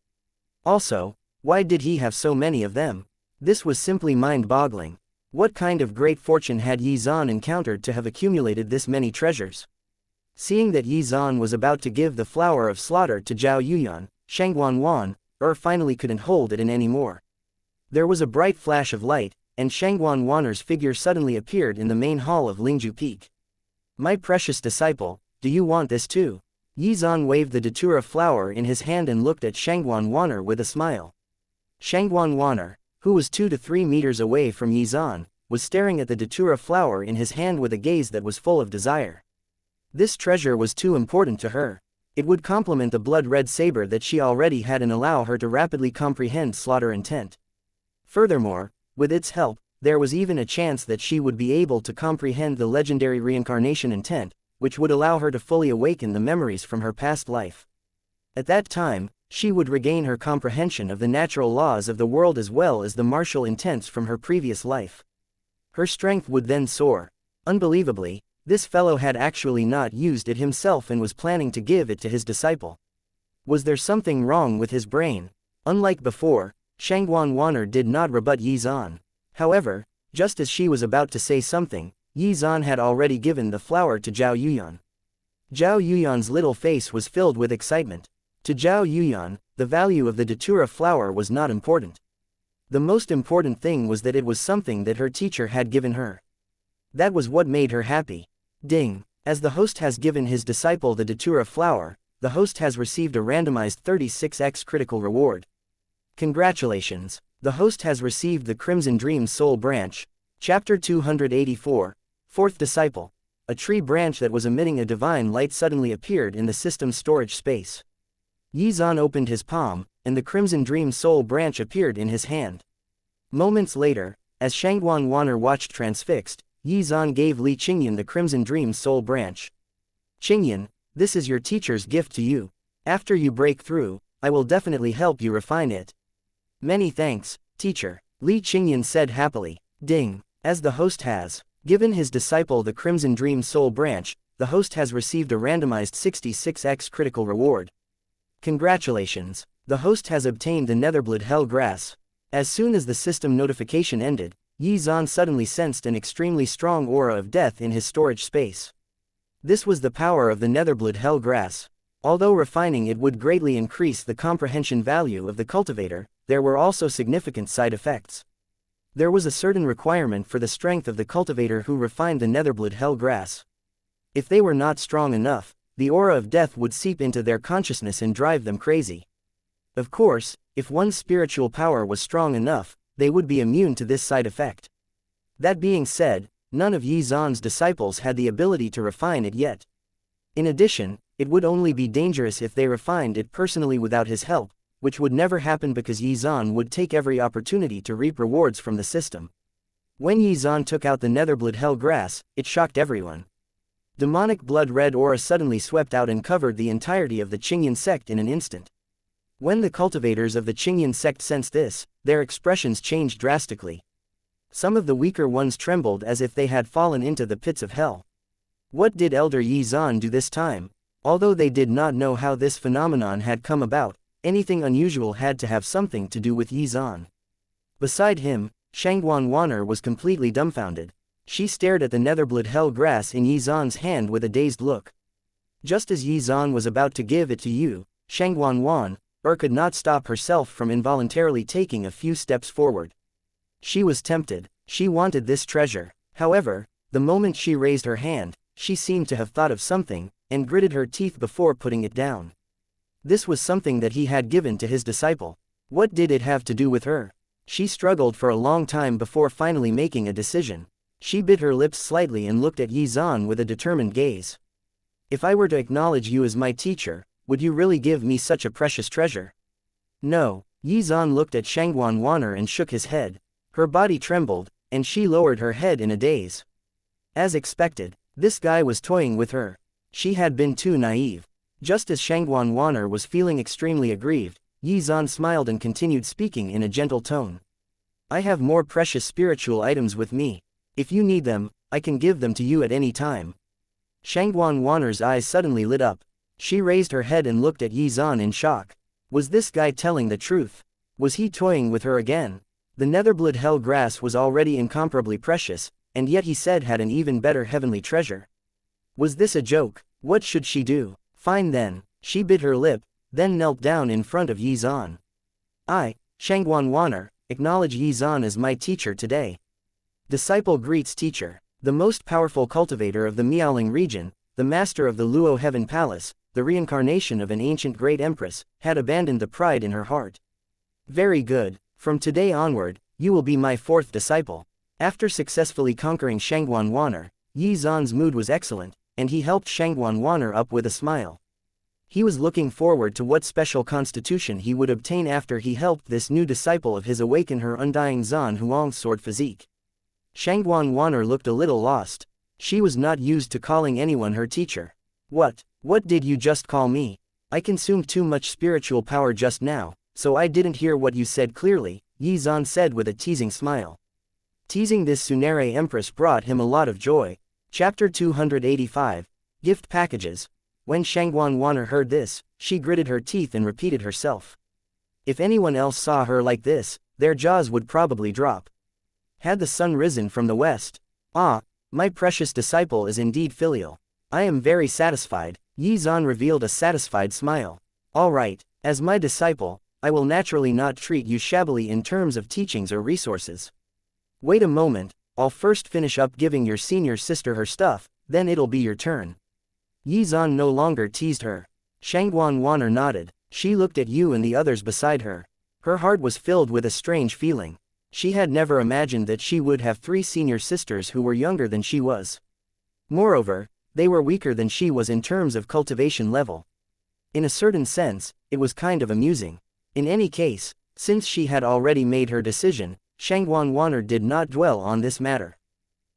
Speaker 1: Also, why did he have so many of them? This was simply mind-boggling. What kind of great fortune had Yi Zan encountered to have accumulated this many treasures? Seeing that Yi Zan was about to give the flower of slaughter to Zhao Yuyan, Shangguan Wan'er finally couldn't hold it in anymore. There was a bright flash of light, and Shangguan Wan'er's figure suddenly appeared in the main hall of Lingju Peak. My precious disciple, do you want this too? Yi Zan waved the datura flower in his hand and looked at Shangguan Wan'er with a smile. Shangguan Wan'er, who was 2 to 3 meters away from Yi Zan, was staring at the datura flower in his hand with a gaze that was full of desire. This treasure was too important to her. It would complement the blood-red saber that she already had and allow her to rapidly comprehend slaughter intent. Furthermore, with its help, there was even a chance that she would be able to comprehend the legendary reincarnation intent, which would allow her to fully awaken the memories from her past life. At that time, she would regain her comprehension of the natural laws of the world as well as the martial intents from her previous life. Her strength would then soar. Unbelievably, this fellow had actually not used it himself and was planning to give it to his disciple. Was there something wrong with his brain? Unlike before, Shangguan Wan'er did not rebut Yi Zan. However, just as she was about to say something, Yi Zan had already given the flower to Zhao Yuyan. Zhao Yuyan's little face was filled with excitement. To Zhao Yuyan, the value of the datura flower was not important. The most important thing was that it was something that her teacher had given her. That was what made her happy. Ding. As the host has given his disciple the datura flower, the host has received a randomized 36x critical reward. Congratulations. The host has received the Crimson Dream Soul Branch. Chapter 284. Fourth Disciple. A tree branch that was emitting a divine light suddenly appeared in the system's storage space. Yi Zan opened his palm, and the Crimson Dream Soul Branch appeared in his hand. Moments later, as Shangguan Wan'er watched transfixed, Yi Zan gave Li Qingyan the Crimson Dream Soul Branch. Qingyan, this is your teacher's gift to you. After you break through, I will definitely help you refine it. Many thanks, teacher, Li Qingyan said happily. Ding. As the host has given his disciple the Crimson Dream Soul Branch, the host has received a randomized 66x critical reward. Congratulations. The host has obtained the Netherblood Hell Grass. As soon as the system notification ended, Yi Zan suddenly sensed an extremely strong aura of death in his storage space. This was the power of the Netherblood Hell Grass. Although refining it would greatly increase the comprehension value of the cultivator, there were also significant side effects. There was a certain requirement for the strength of the cultivator who refined the Netherblood Hell Grass. If they were not strong enough, the aura of death would seep into their consciousness and drive them crazy. Of course, if one's spiritual power was strong enough, they would be immune to this side effect. That being said, none of Yi Zan's disciples had the ability to refine it yet. In addition, it would only be dangerous if they refined it personally without his help, which would never happen because Xuan would take every opportunity to reap rewards from the system. When Xuan took out the Netherblood Hell Grass, it shocked everyone. Demonic blood-red aura suddenly swept out and covered the entirety of the Xianxia sect in an instant. When the cultivators of the Xianxia sect sensed this, their expressions changed drastically. Some of the weaker ones trembled as if they had fallen into the pits of hell. What did Elder Xuan do this time? Although they did not know how this phenomenon had come about, anything unusual had to have something to do with Xuan. Beside him, Shangguan Wanner was completely dumbfounded. She stared at the Netherblood Hell Grass in Xuan's hand with a dazed look. Just as Xuan was about to give it to you, Shangguan Wan, could not stop herself from involuntarily taking a few steps forward. She was tempted. She wanted this treasure. However, the moment she raised her hand, she seemed to have thought of something, and gritted her teeth before putting it down. This was something that he had given to his disciple. What did it have to do with her? She struggled for a long time before finally making a decision. She bit her lips slightly and looked at Xuan with a determined gaze. If I were to acknowledge you as my teacher, would you really give me such a precious treasure? No. Xuan looked at Shangguan Wanner and shook his head. Her body trembled, and she lowered her head in a daze. As expected, this guy was toying with her. She had been too naive. Just as Shangguan Wanner was feeling extremely aggrieved, Xuan smiled and continued speaking in a gentle tone. I have more precious spiritual items with me. If you need them, I can give them to you at any time. Shangguan Wanner's eyes suddenly lit up. She raised her head and looked at Xuan in shock. Was this guy telling the truth? Was he toying with her again? The Netherblood Hell Grass was already incomparably precious, and yet he said had an even better heavenly treasure. Was this a joke? What should she do? Fine then. She bit her lip, then knelt down in front of Xuan. I, Shangguan Wanner, acknowledge Xuan as my teacher today. Disciple greets teacher. The most powerful cultivator of the Miaoling region, the master of the Luo Heaven Palace, the reincarnation of an ancient great empress, had abandoned the pride in her heart. Very good. From today onward, you will be my fourth disciple. After successfully conquering Shangguan Wanner, Xuan's mood was excellent, and he helped Shangguan Wanner up with a smile. He was looking forward to what special constitution he would obtain after he helped this new disciple of his awaken her undying Zhan Huang's sword physique. Shangguan Wanner looked a little lost. She was not used to calling anyone her teacher. What did you just call me? I consumed too much spiritual power just now, so I didn't hear what you said clearly, Xuan said with a teasing smile. Teasing this Sunere Empress brought him a lot of joy. Chapter 285, Gift Packages. When Shangguan Wanner heard this, she gritted her teeth and repeated herself. If anyone else saw her like this, their jaws would probably drop. Had the sun risen from the west? Ah, my precious disciple is indeed filial. I am very satisfied. Xuan revealed a satisfied smile. All right, as my disciple, I will naturally not treat you shabbily in terms of teachings or resources. Wait a moment, I'll first finish up giving your senior sister her stuff, then it'll be your turn. Xuan no longer teased her. Shangguan Wanner nodded. She looked at you and the others beside her. Her heart was filled with a strange feeling. She had never imagined that she would have 3 senior sisters who were younger than she was. Moreover, they were weaker than she was in terms of cultivation level. In a certain sense, it was kind of amusing. In any case, since she had already made her decision, Shangguan Wanner did not dwell on this matter.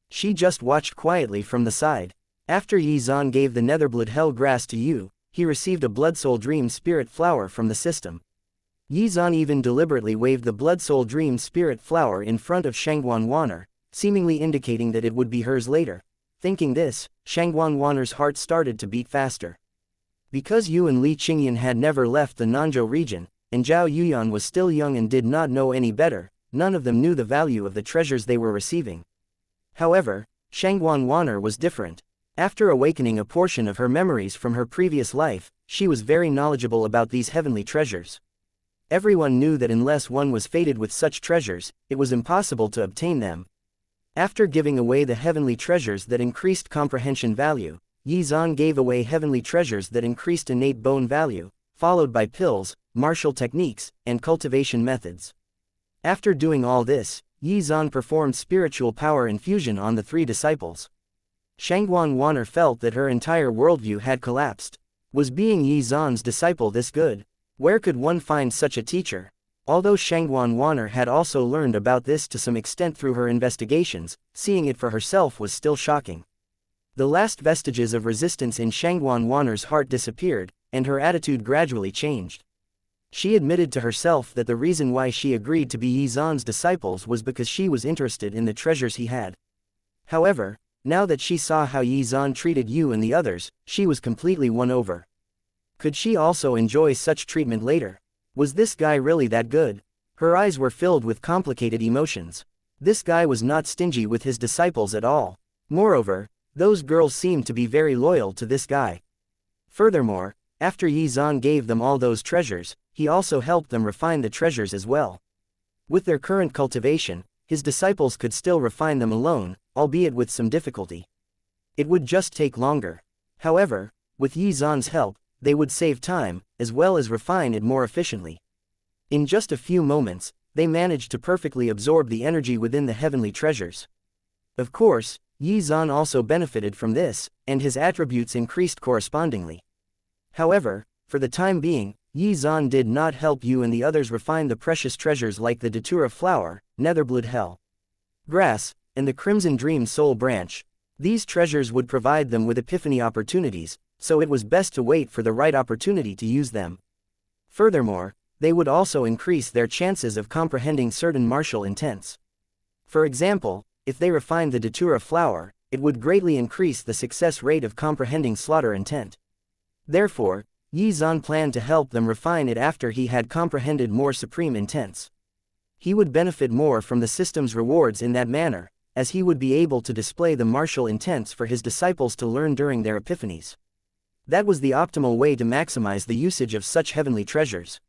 Speaker 1: She just watched quietly from the side. After Xuan gave the Netherblood Hell Grass to you, he received a Blood Soul Dream Spirit Flower from the system. Xuan even deliberately waved the Blood Soul Dream Spirit Flower in front of Shangguan Wanner, seemingly indicating that it would be hers later. Thinking this, Shangguan Wanner's heart started to beat faster. Because Yu and Li Qingyan had never left the Nanzhou region, and Zhao Yuyan was still young and did not know any better, none of them knew the value of the treasures they were receiving. However, Shangguan Wanner was different. After awakening a portion of her memories from her previous life, she was very knowledgeable about these heavenly treasures. Everyone knew that unless one was fated with such treasures, it was impossible to obtain them. After giving away the heavenly treasures that increased comprehension value, Xuan gave away heavenly treasures that increased innate bone value, followed by pills, martial techniques, and cultivation methods. After doing all this, Xuan performed spiritual power infusion on the 3 disciples. Shangguan Wanner felt that her entire worldview had collapsed. Was being Yi Zan's disciple this good? Where could one find such a teacher? Although Shangguan Wanner had also learned about this to some extent through her investigations, seeing it for herself was still shocking. The last vestiges of resistance in Shangguan Wanner's heart disappeared, and her attitude gradually changed. She admitted to herself that the reason why she agreed to be Yi Zan's disciples was because she was interested in the treasures he had. However, now that she saw how Yi Zan treated you and the others, she was completely won over. Could she also enjoy such treatment later? Was this guy really that good? Her eyes were filled with complicated emotions. This guy was not stingy with his disciples at all. Moreover, those girls seemed to be very loyal to this guy. Furthermore, after Yi Zan gave them all those treasures, he also helped them refine the treasures as well. With their current cultivation, his disciples could still refine them alone, albeit with some difficulty. It would just take longer. However, with Yi Zan's help, they would save time, as well as refine it more efficiently. In just a few moments, they managed to perfectly absorb the energy within the heavenly treasures. Of course, Yi Zan also benefited from this, and his attributes increased correspondingly. However, for the time being, Yi Zan did not help you and the others refine the precious treasures like the Datura flower, Netherblood Hell, Grass, and the Crimson Dream Soul Branch. These treasures would provide them with epiphany opportunities, so it was best to wait for the right opportunity to use them. Furthermore, they would also increase their chances of comprehending certain martial intents. For example, if they refined the Datura flower, it would greatly increase the success rate of comprehending slaughter intent. Therefore, Yi Zan planned to help them refine it after he had comprehended more supreme intents. He would benefit more from the system's rewards in that manner, as he would be able to display the martial intents for his disciples to learn during their epiphanies. That was the optimal way to maximize the usage of such heavenly treasures.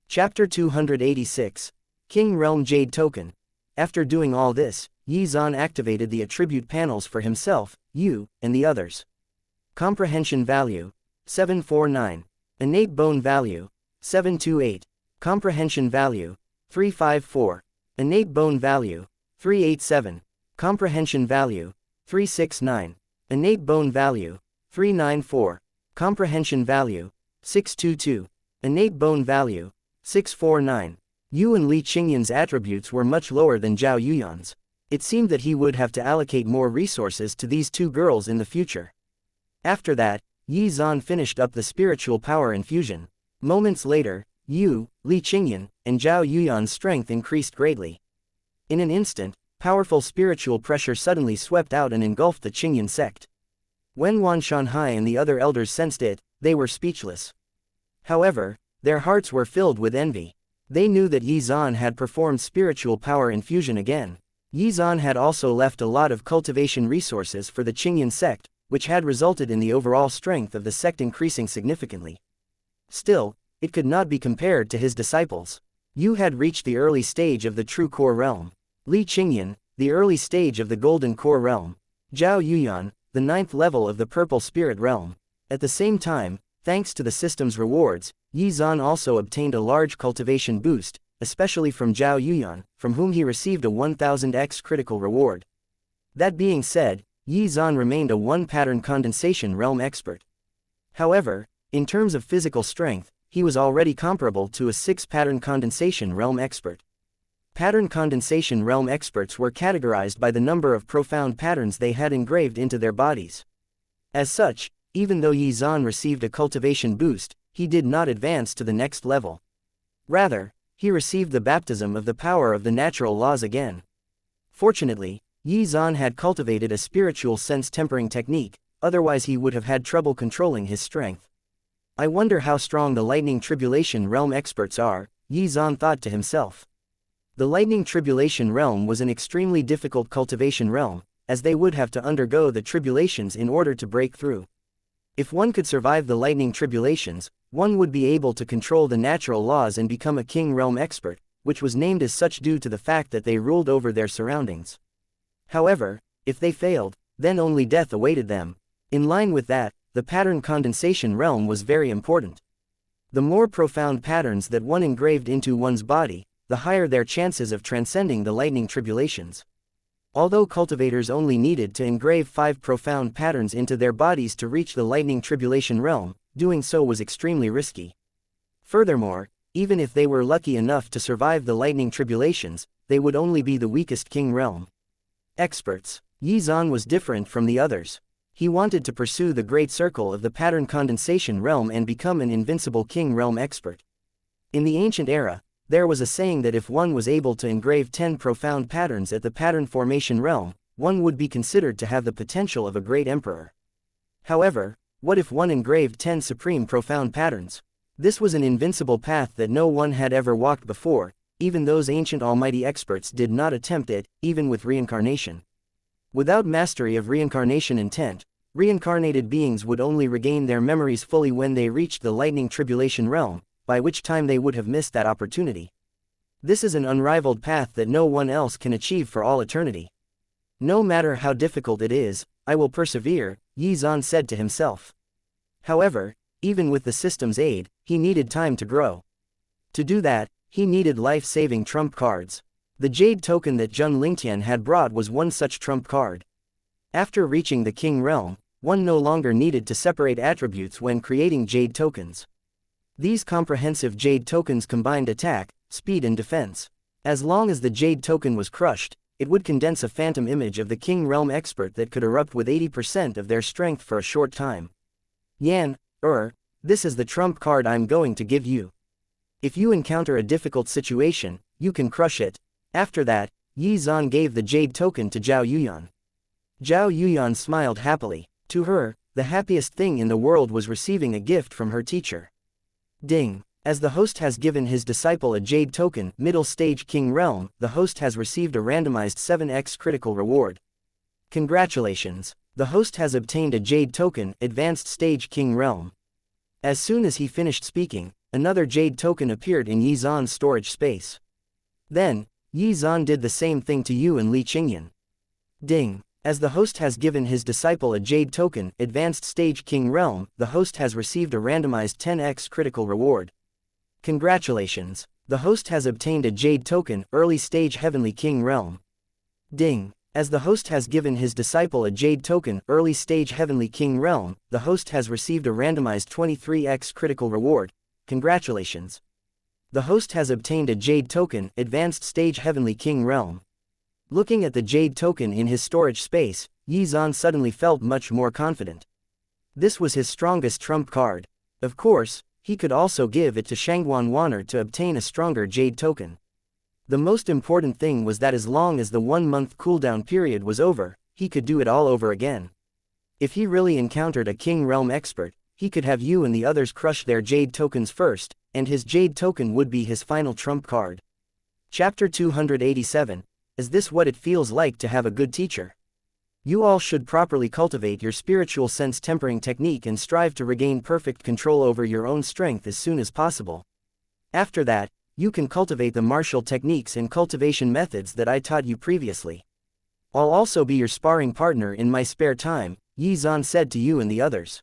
Speaker 1: Chapter 286, King Realm Jade Token. After doing all this, Yi Zan activated the attribute panels for himself, you, and the others. Comprehension Value 749. Innate Bone Value 728. Comprehension Value 354. Innate Bone Value 387. Comprehension Value 369. Innate Bone Value 394. Comprehension Value 622. Innate Bone Value 649. Yu and Li Qingyan's attributes were much lower than Zhao Yuyan's. It seemed that he would have to allocate more resources to these two girls in the future. After that, Yi Zan finished up the spiritual power infusion. Moments later, Yu, Li Qingyan, and Zhao Yuyan's strength increased greatly. In an instant, powerful spiritual pressure suddenly swept out and engulfed the Qingyan sect. When Wan Shanhai and the other elders sensed it, they were speechless. However, their hearts were filled with envy. They knew that Yi Zan had performed spiritual power infusion again. Yi Zan had also left a lot of cultivation resources for the Qingyan sect, which had resulted in the overall strength of the sect increasing significantly. Still, it could not be compared to his disciples. Yu had reached the early stage of the true core realm. Li Qingyan, the early stage of the golden core realm. Zhao Yuyan, the 9th level of the purple spirit realm. At the same time, thanks to the system's rewards, Yi Zan also obtained a large cultivation boost, especially from Zhao Yuyan, from whom he received a 1000x critical reward. That being said, Yi Zan remained a 1-pattern condensation realm expert. However, in terms of physical strength, he was already comparable to a 6-pattern condensation realm expert. Pattern condensation realm experts were categorized by the number of profound patterns they had engraved into their bodies. As such, even though Yi Zan received a cultivation boost, he did not advance to the next level. Rather, he received the baptism of the power of the natural laws again. Fortunately, Yi Zan had cultivated a spiritual sense-tempering technique, otherwise he would have had trouble controlling his strength. I wonder how strong the Lightning Tribulation Realm experts are, Yi Zan thought to himself. The Lightning Tribulation Realm was an extremely difficult cultivation realm, as they would have to undergo the tribulations in order to break through. If one could survive the lightning tribulations, one would be able to control the natural laws and become a king realm expert, which was named as such due to the fact that they ruled over their surroundings. However, if they failed, then only death awaited them. In line with that, the pattern condensation realm was very important. The more profound patterns that one engraved into one's body, the higher their chances of transcending the lightning tribulations. Although cultivators only needed to engrave 5 profound patterns into their bodies to reach the lightning tribulation realm, doing so was extremely risky. Furthermore, even if they were lucky enough to survive the lightning tribulations, they would only be the weakest king realm experts. Xuan was different from the others. He wanted to pursue the great circle of the pattern condensation realm and become an invincible king realm expert. In the ancient era, there was a saying that if one was able to engrave 10 profound patterns at the pattern formation realm, one would be considered to have the potential of a great emperor. However, what if one engraved 10 supreme profound patterns? This was an invincible path that no one had ever walked before. Even those ancient almighty experts did not attempt it, even with reincarnation. Without mastery of reincarnation intent, reincarnated beings would only regain their memories fully when they reached the lightning tribulation realm, by which time they would have missed that opportunity. This is an unrivaled path that no one else can achieve for all eternity. No matter how difficult it is, I will persevere, Xuan said to himself. However, even with the system's aid, he needed time to grow. To do that, he needed life-saving trump cards. The jade token that Zheng Lingtian had brought was one such trump card. After reaching the king realm, one no longer needed to separate attributes when creating jade tokens. These comprehensive jade tokens combined attack, speed and defense. As long as the jade token was crushed, it would condense a phantom image of the king realm expert that could erupt with 80% of their strength for a short time. This is the trump card I'm going to give you. If you encounter a difficult situation, you can crush it. After that, Xuan gave the jade token to Zhao Yuyan. Zhao Yuyan smiled happily. To her, the happiest thing in the world was receiving a gift from her teacher. Ding. As the host has given his disciple a jade token, middle stage king realm, the host has received a randomized 7x critical reward. Congratulations. The host has obtained a jade token, advanced stage king realm. As soon as he finished speaking, another jade token appeared in Xuan's storage space. Then, Xuan did the same thing to Yu and Li Qingyan. Ding. As the host has given his disciple a jade token, advanced stage king realm, the host has received a randomized 10x critical reward. Congratulations. The host has obtained a jade token, early stage heavenly king realm. Ding. As the host has given his disciple a jade token, early stage heavenly king realm, the host has received a randomized 23x critical reward. Congratulations. The host has obtained a jade token, advanced stage heavenly king realm. Looking at the jade token in his storage space, Xuan suddenly felt much more confident. This was his strongest trump card. Of course, he could also give it to Shangguan Wanner to obtain a stronger jade token. The most important thing was that as long as the 1-month cooldown period was over, he could do it all over again. If he really encountered a king realm expert, he could have Yu and the others crush their jade tokens first, and his jade token would be his final trump card. Chapter 287. Is this what it feels like to have a good teacher? You all should properly cultivate your spiritual sense tempering technique and strive to regain perfect control over your own strength as soon as possible. After that, you can cultivate the martial techniques and cultivation methods that I taught you previously. I'll also be your sparring partner in my spare time, Xuan said to Yu and the others.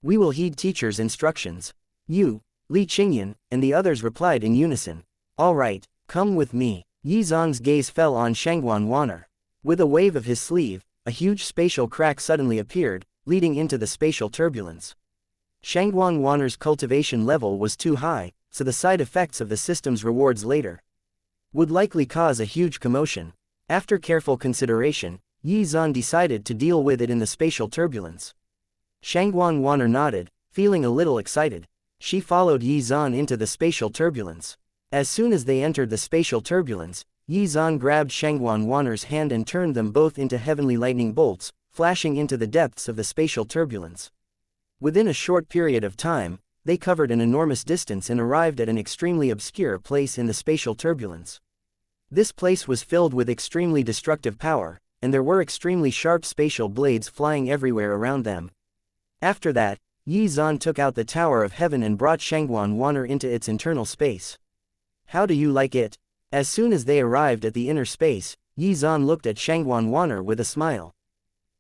Speaker 1: We will heed teacher's instructions. Yu, Li Qingyan, and the others replied in unison. All right, come with me. Xuan's gaze fell on Shangguan Wanner. With a wave of his sleeve, a huge spatial crack suddenly appeared, leading into the spatial turbulence. Shangguan Wanner's cultivation level was too high, so the side effects of the system's rewards later would likely cause a huge commotion. After careful consideration, Xuan decided to deal with it in the spatial turbulence. Shangguan Wanner nodded, feeling a little excited. She followed Xuan into the spatial turbulence. As soon as they entered the spatial turbulence, Xuan grabbed Shangguan Wanner's hand and turned them both into heavenly lightning bolts, flashing into the depths of the spatial turbulence. Within a short period of time, they covered an enormous distance and arrived at an extremely obscure place in the spatial turbulence. This place was filled with extremely destructive power, and there were extremely sharp spatial blades flying everywhere around them. After that, Xuan took out the Tower of Heaven and brought Shangguan Wanner into its internal space. How do you like it? As soon as they arrived at the inner space, Xuan looked at Shangguan Wanner with a smile.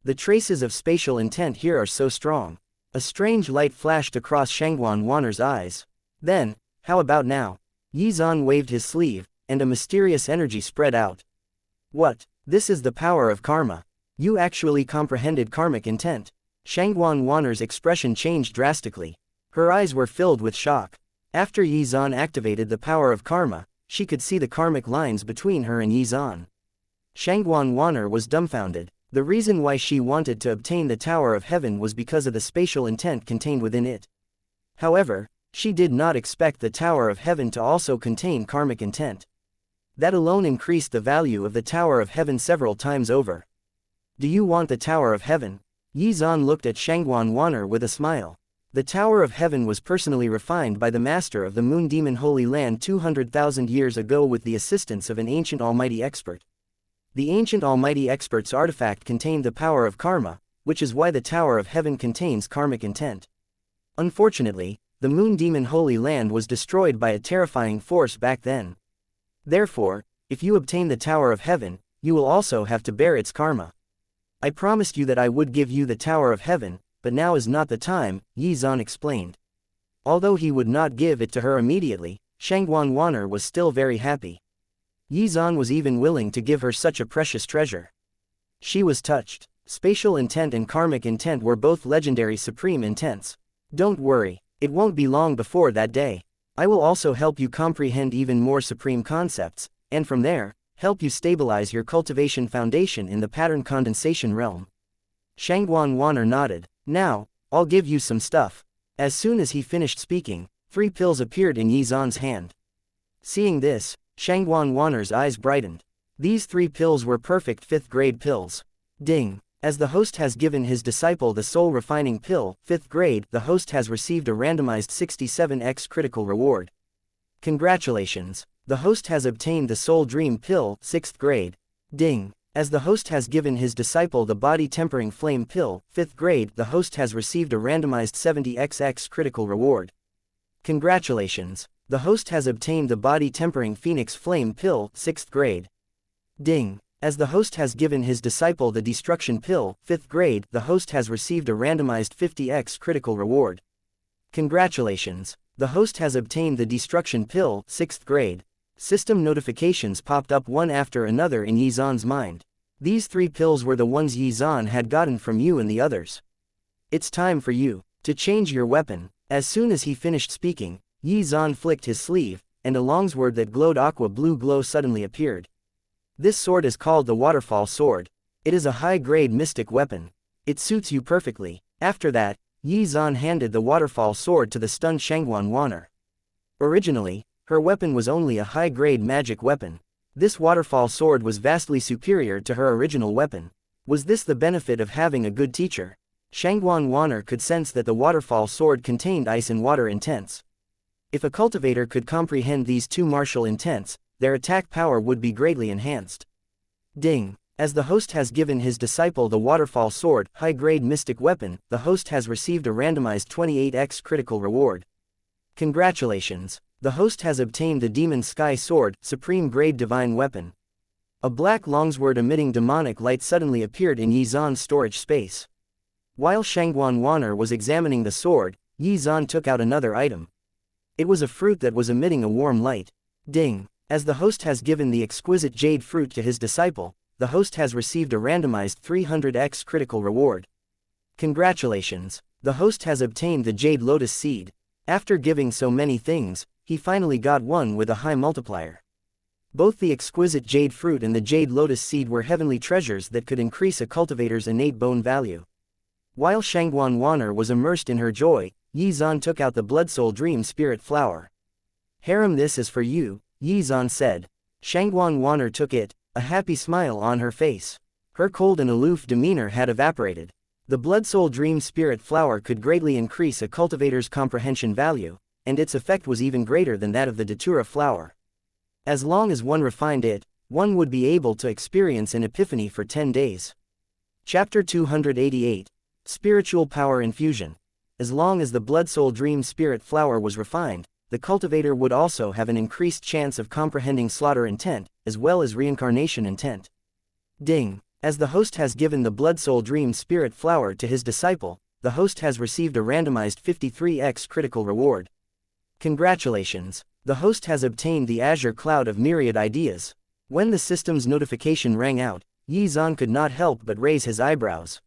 Speaker 1: The traces of spatial intent here are so strong. A strange light flashed across Shangguan Wanner's eyes. Then, how about now? Xuan waved his sleeve, and a mysterious energy spread out. What? This is the power of karma. You actually comprehended karmic intent. Shangguan Wanner's expression changed drastically. Her eyes were filled with shock. After Yi Zan activated the power of karma, she could see the karmic lines between her and Yi Zan. Shangguan Wanner was dumbfounded. The reason why she wanted to obtain the Tower of Heaven was because of the spatial intent contained within it. However, she did not expect the Tower of Heaven to also contain karmic intent. That alone increased the value of the Tower of Heaven several times over. Do you want the Tower of Heaven? Yi Zan looked at Shangguan Wanner with a smile. The Tower of Heaven was personally refined by the master of the Moon Demon Holy Land 200,000 years ago with the assistance of an ancient almighty expert. The ancient almighty expert's artifact contained the power of karma, which is why the Tower of Heaven contains karmic intent. Unfortunately, the Moon Demon Holy Land was destroyed by a terrifying force back then. Therefore, if you obtain the Tower of Heaven, you will also have to bear its karma. I promised you that I would give you the Tower of Heaven, but now is not the time, Yi Zan explained. Although he would not give it to her immediately, Shangguan Wanner was still very happy. Yi Zan was even willing to give her such a precious treasure. She was touched. Spatial intent and karmic intent were both legendary supreme intents. Don't worry, it won't be long before that day. I will also help you comprehend even more supreme concepts, and from there, help you stabilize your cultivation foundation in the pattern condensation realm. Shangguan Wanner nodded. Now, I'll give you some stuff. As soon as he finished speaking, 3 pills appeared in Yi Zan's hand. Seeing this, Shangguan Wanner's eyes brightened. These 3 pills were perfect 5th grade pills. Ding. As the host has given his disciple the soul refining pill, 5th grade, the host has received a randomized 67x critical reward. Congratulations. The host has obtained the soul dream pill, 6th grade. Ding. As the host has given his disciple the body tempering flame pill, 5th grade, the host has received a randomized 70xx critical reward. Congratulations. The host has obtained the body tempering phoenix flame pill, 6th grade. Ding. As the host has given his disciple the destruction pill, 5th grade, the host has received a randomized 50x critical reward. Congratulations. The host has obtained the destruction pill, 6th grade. System notifications popped up one after another in Yi Zan's mind. These 3 pills were the ones Yi Zan had gotten from you and the others. It's time for you to change your weapon. As soon as he finished speaking, Yi Zan flicked his sleeve, and a longsword that glowed aqua blue glow suddenly appeared. This sword is called the Waterfall Sword. It is a high-grade mystic weapon. It suits you perfectly. After that, Yi Zan handed the Waterfall Sword to the stunned Shangguan Wanner. Originally, her weapon was only a high-grade magic weapon. This Waterfall Sword was vastly superior to her original weapon. Was this the benefit of having a good teacher? Shangguan Wanner could sense that the Waterfall Sword contained ice and water intents. If a cultivator could comprehend these 2 martial intents, their attack power would be greatly enhanced. Ding. As the host has given his disciple the Waterfall Sword, high-grade mystic weapon, the host has received a randomized 28x critical reward. Congratulations. The host has obtained the Demon Sky Sword, supreme grade divine weapon. A black longsword emitting demonic light suddenly appeared in Yi Zan's storage space. While Shangguan Wanner was examining the sword, Yi Zan took out another item. It was a fruit that was emitting a warm light. Ding. As the host has given the exquisite jade fruit to his disciple, the host has received a randomized 300x critical reward. Congratulations. The host has obtained the jade lotus seed. After giving so many things, he finally got one with a high multiplier. Both the exquisite jade fruit and the jade lotus seed were heavenly treasures that could increase a cultivator's innate bone value. While Shangguan Wanner was immersed in her joy, Yi Zan took out the Blood Soul Dream Spirit Flower. Harem, this is for you, Yi Zan said. Shangguan Wanner took it, a happy smile on her face. Her cold and aloof demeanor had evaporated. The Blood Soul Dream Spirit Flower could greatly increase a cultivator's comprehension value, and its effect was even greater than that of the Datura flower. As long as one refined it, one would be able to experience an epiphany for 10 days. Chapter 288. Spiritual Power Infusion. As long as the Blood Soul Dream Spirit Flower was refined, the cultivator would also have an increased chance of comprehending slaughter intent, as well as reincarnation intent. Ding. As the host has given the Blood Soul Dream Spirit Flower to his disciple, the host has received a randomized 53x critical reward. Congratulations. The host has obtained the Azure Cloud of Myriad Ideas. When the system's notification rang out, Yi Zan could not help but raise his eyebrows.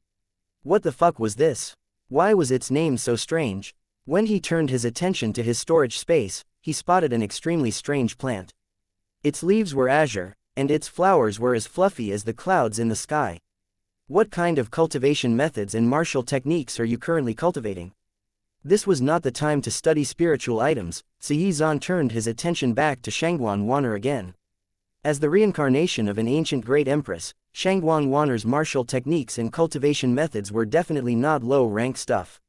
Speaker 1: What the fuck was this? Why was its name so strange? When he turned his attention to his storage space, he spotted an extremely strange plant. Its leaves were azure, and its flowers were as fluffy as the clouds in the sky. What kind of cultivation methods and martial techniques are you currently cultivating? This was not the time to study spiritual items, so Yi Zan turned his attention back to Shangguan Wan'er again. As the reincarnation of an ancient great empress, Shangguan Wan'er's martial techniques and cultivation methods were definitely not low-rank stuff.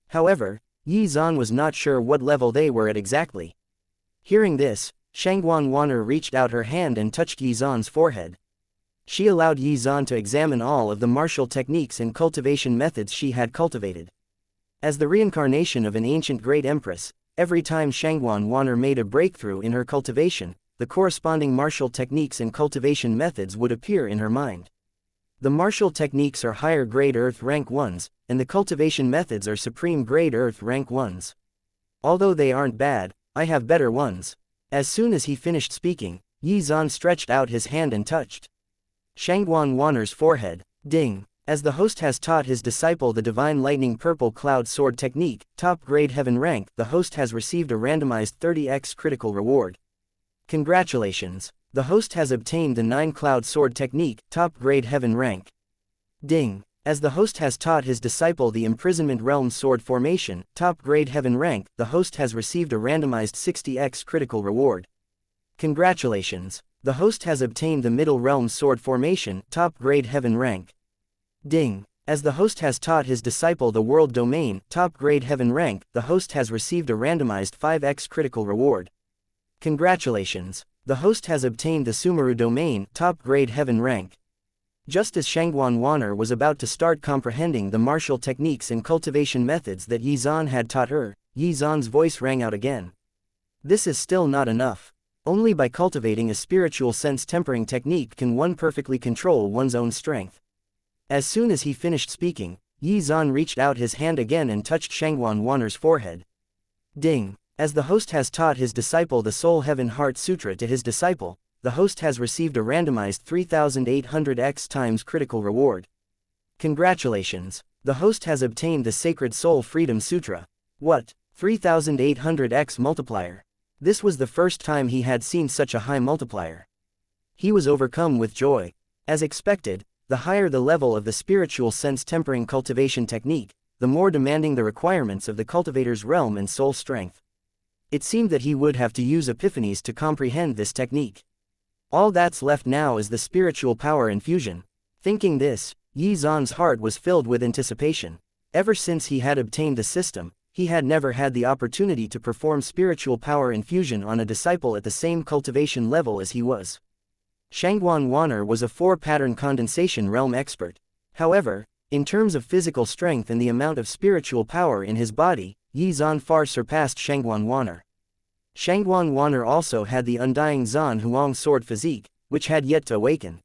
Speaker 1: However, Yi Zan was not sure what level they were at exactly. Hearing this, Shangguan Wan'er reached out her hand and touched Yi Zan's forehead. She allowed Yi Zan to examine all of the martial techniques and cultivation methods she had cultivated. As the reincarnation of an ancient great empress, every time Shangguan Wan'er made a breakthrough in her cultivation, the corresponding martial techniques and cultivation methods would appear in her mind. The martial techniques are higher grade earth rank ones, and the cultivation methods are supreme grade earth rank ones. Although they aren't bad, I have better ones. As soon as he finished speaking, Yi Zan stretched out his hand and touched Shangguan Wan'er's forehead. Ding. As the host has taught his disciple the divine lightning purple cloud sword technique, top grade heaven rank, the host has received a randomized 30x critical reward. Congratulations. The host has obtained the 9 cloud sword technique, top grade heaven rank. Ding. As the host has taught his disciple the imprisonment realm sword formation, top grade heaven rank, the host has received a randomized 60x critical reward. Congratulations. The host has obtained the middle realm sword formation, top grade heaven rank. Ding. As the host has taught his disciple the world domain, top grade heaven rank, the host has received a randomized 5x critical reward. Congratulations. The host has obtained the Sumeru domain, top grade heaven rank. Just as Shangguan Wan'er was about to start comprehending the martial techniques and cultivation methods that Yi Zan had taught her, Yi Zan's voice rang out again. This is still not enough. Only by cultivating a spiritual sense tempering technique can one perfectly control one's own strength. As soon as he finished speaking, Yi Zan reached out his hand again and touched Shangguan Wan'er's forehead. Ding. As the host has taught his disciple the Soul Heaven Heart Sutra to his disciple, the host has received a randomized 3800x times critical reward. Congratulations. The host has obtained the Sacred Soul Freedom Sutra. What? 3800x multiplier. This was the first time he had seen such a high multiplier. He was overcome with joy. As expected, the higher the level of the spiritual sense tempering cultivation technique, the more demanding the requirements of the cultivator's realm and soul strength. It seemed that he would have to use epiphanies to comprehend this technique. All that's left now is the spiritual power infusion. Thinking this, Yi Zan's heart was filled with anticipation. Ever since he had obtained the system, he had never had the opportunity to perform spiritual power infusion on a disciple at the same cultivation level as he was. Shangguan Wan'er was a 4-pattern condensation realm expert. However, in terms of physical strength and the amount of spiritual power in his body, Yi Zan far surpassed Shangguan Wan'er. Shangguan Wan'er also had the undying Zan Huang sword physique, which had yet to awaken.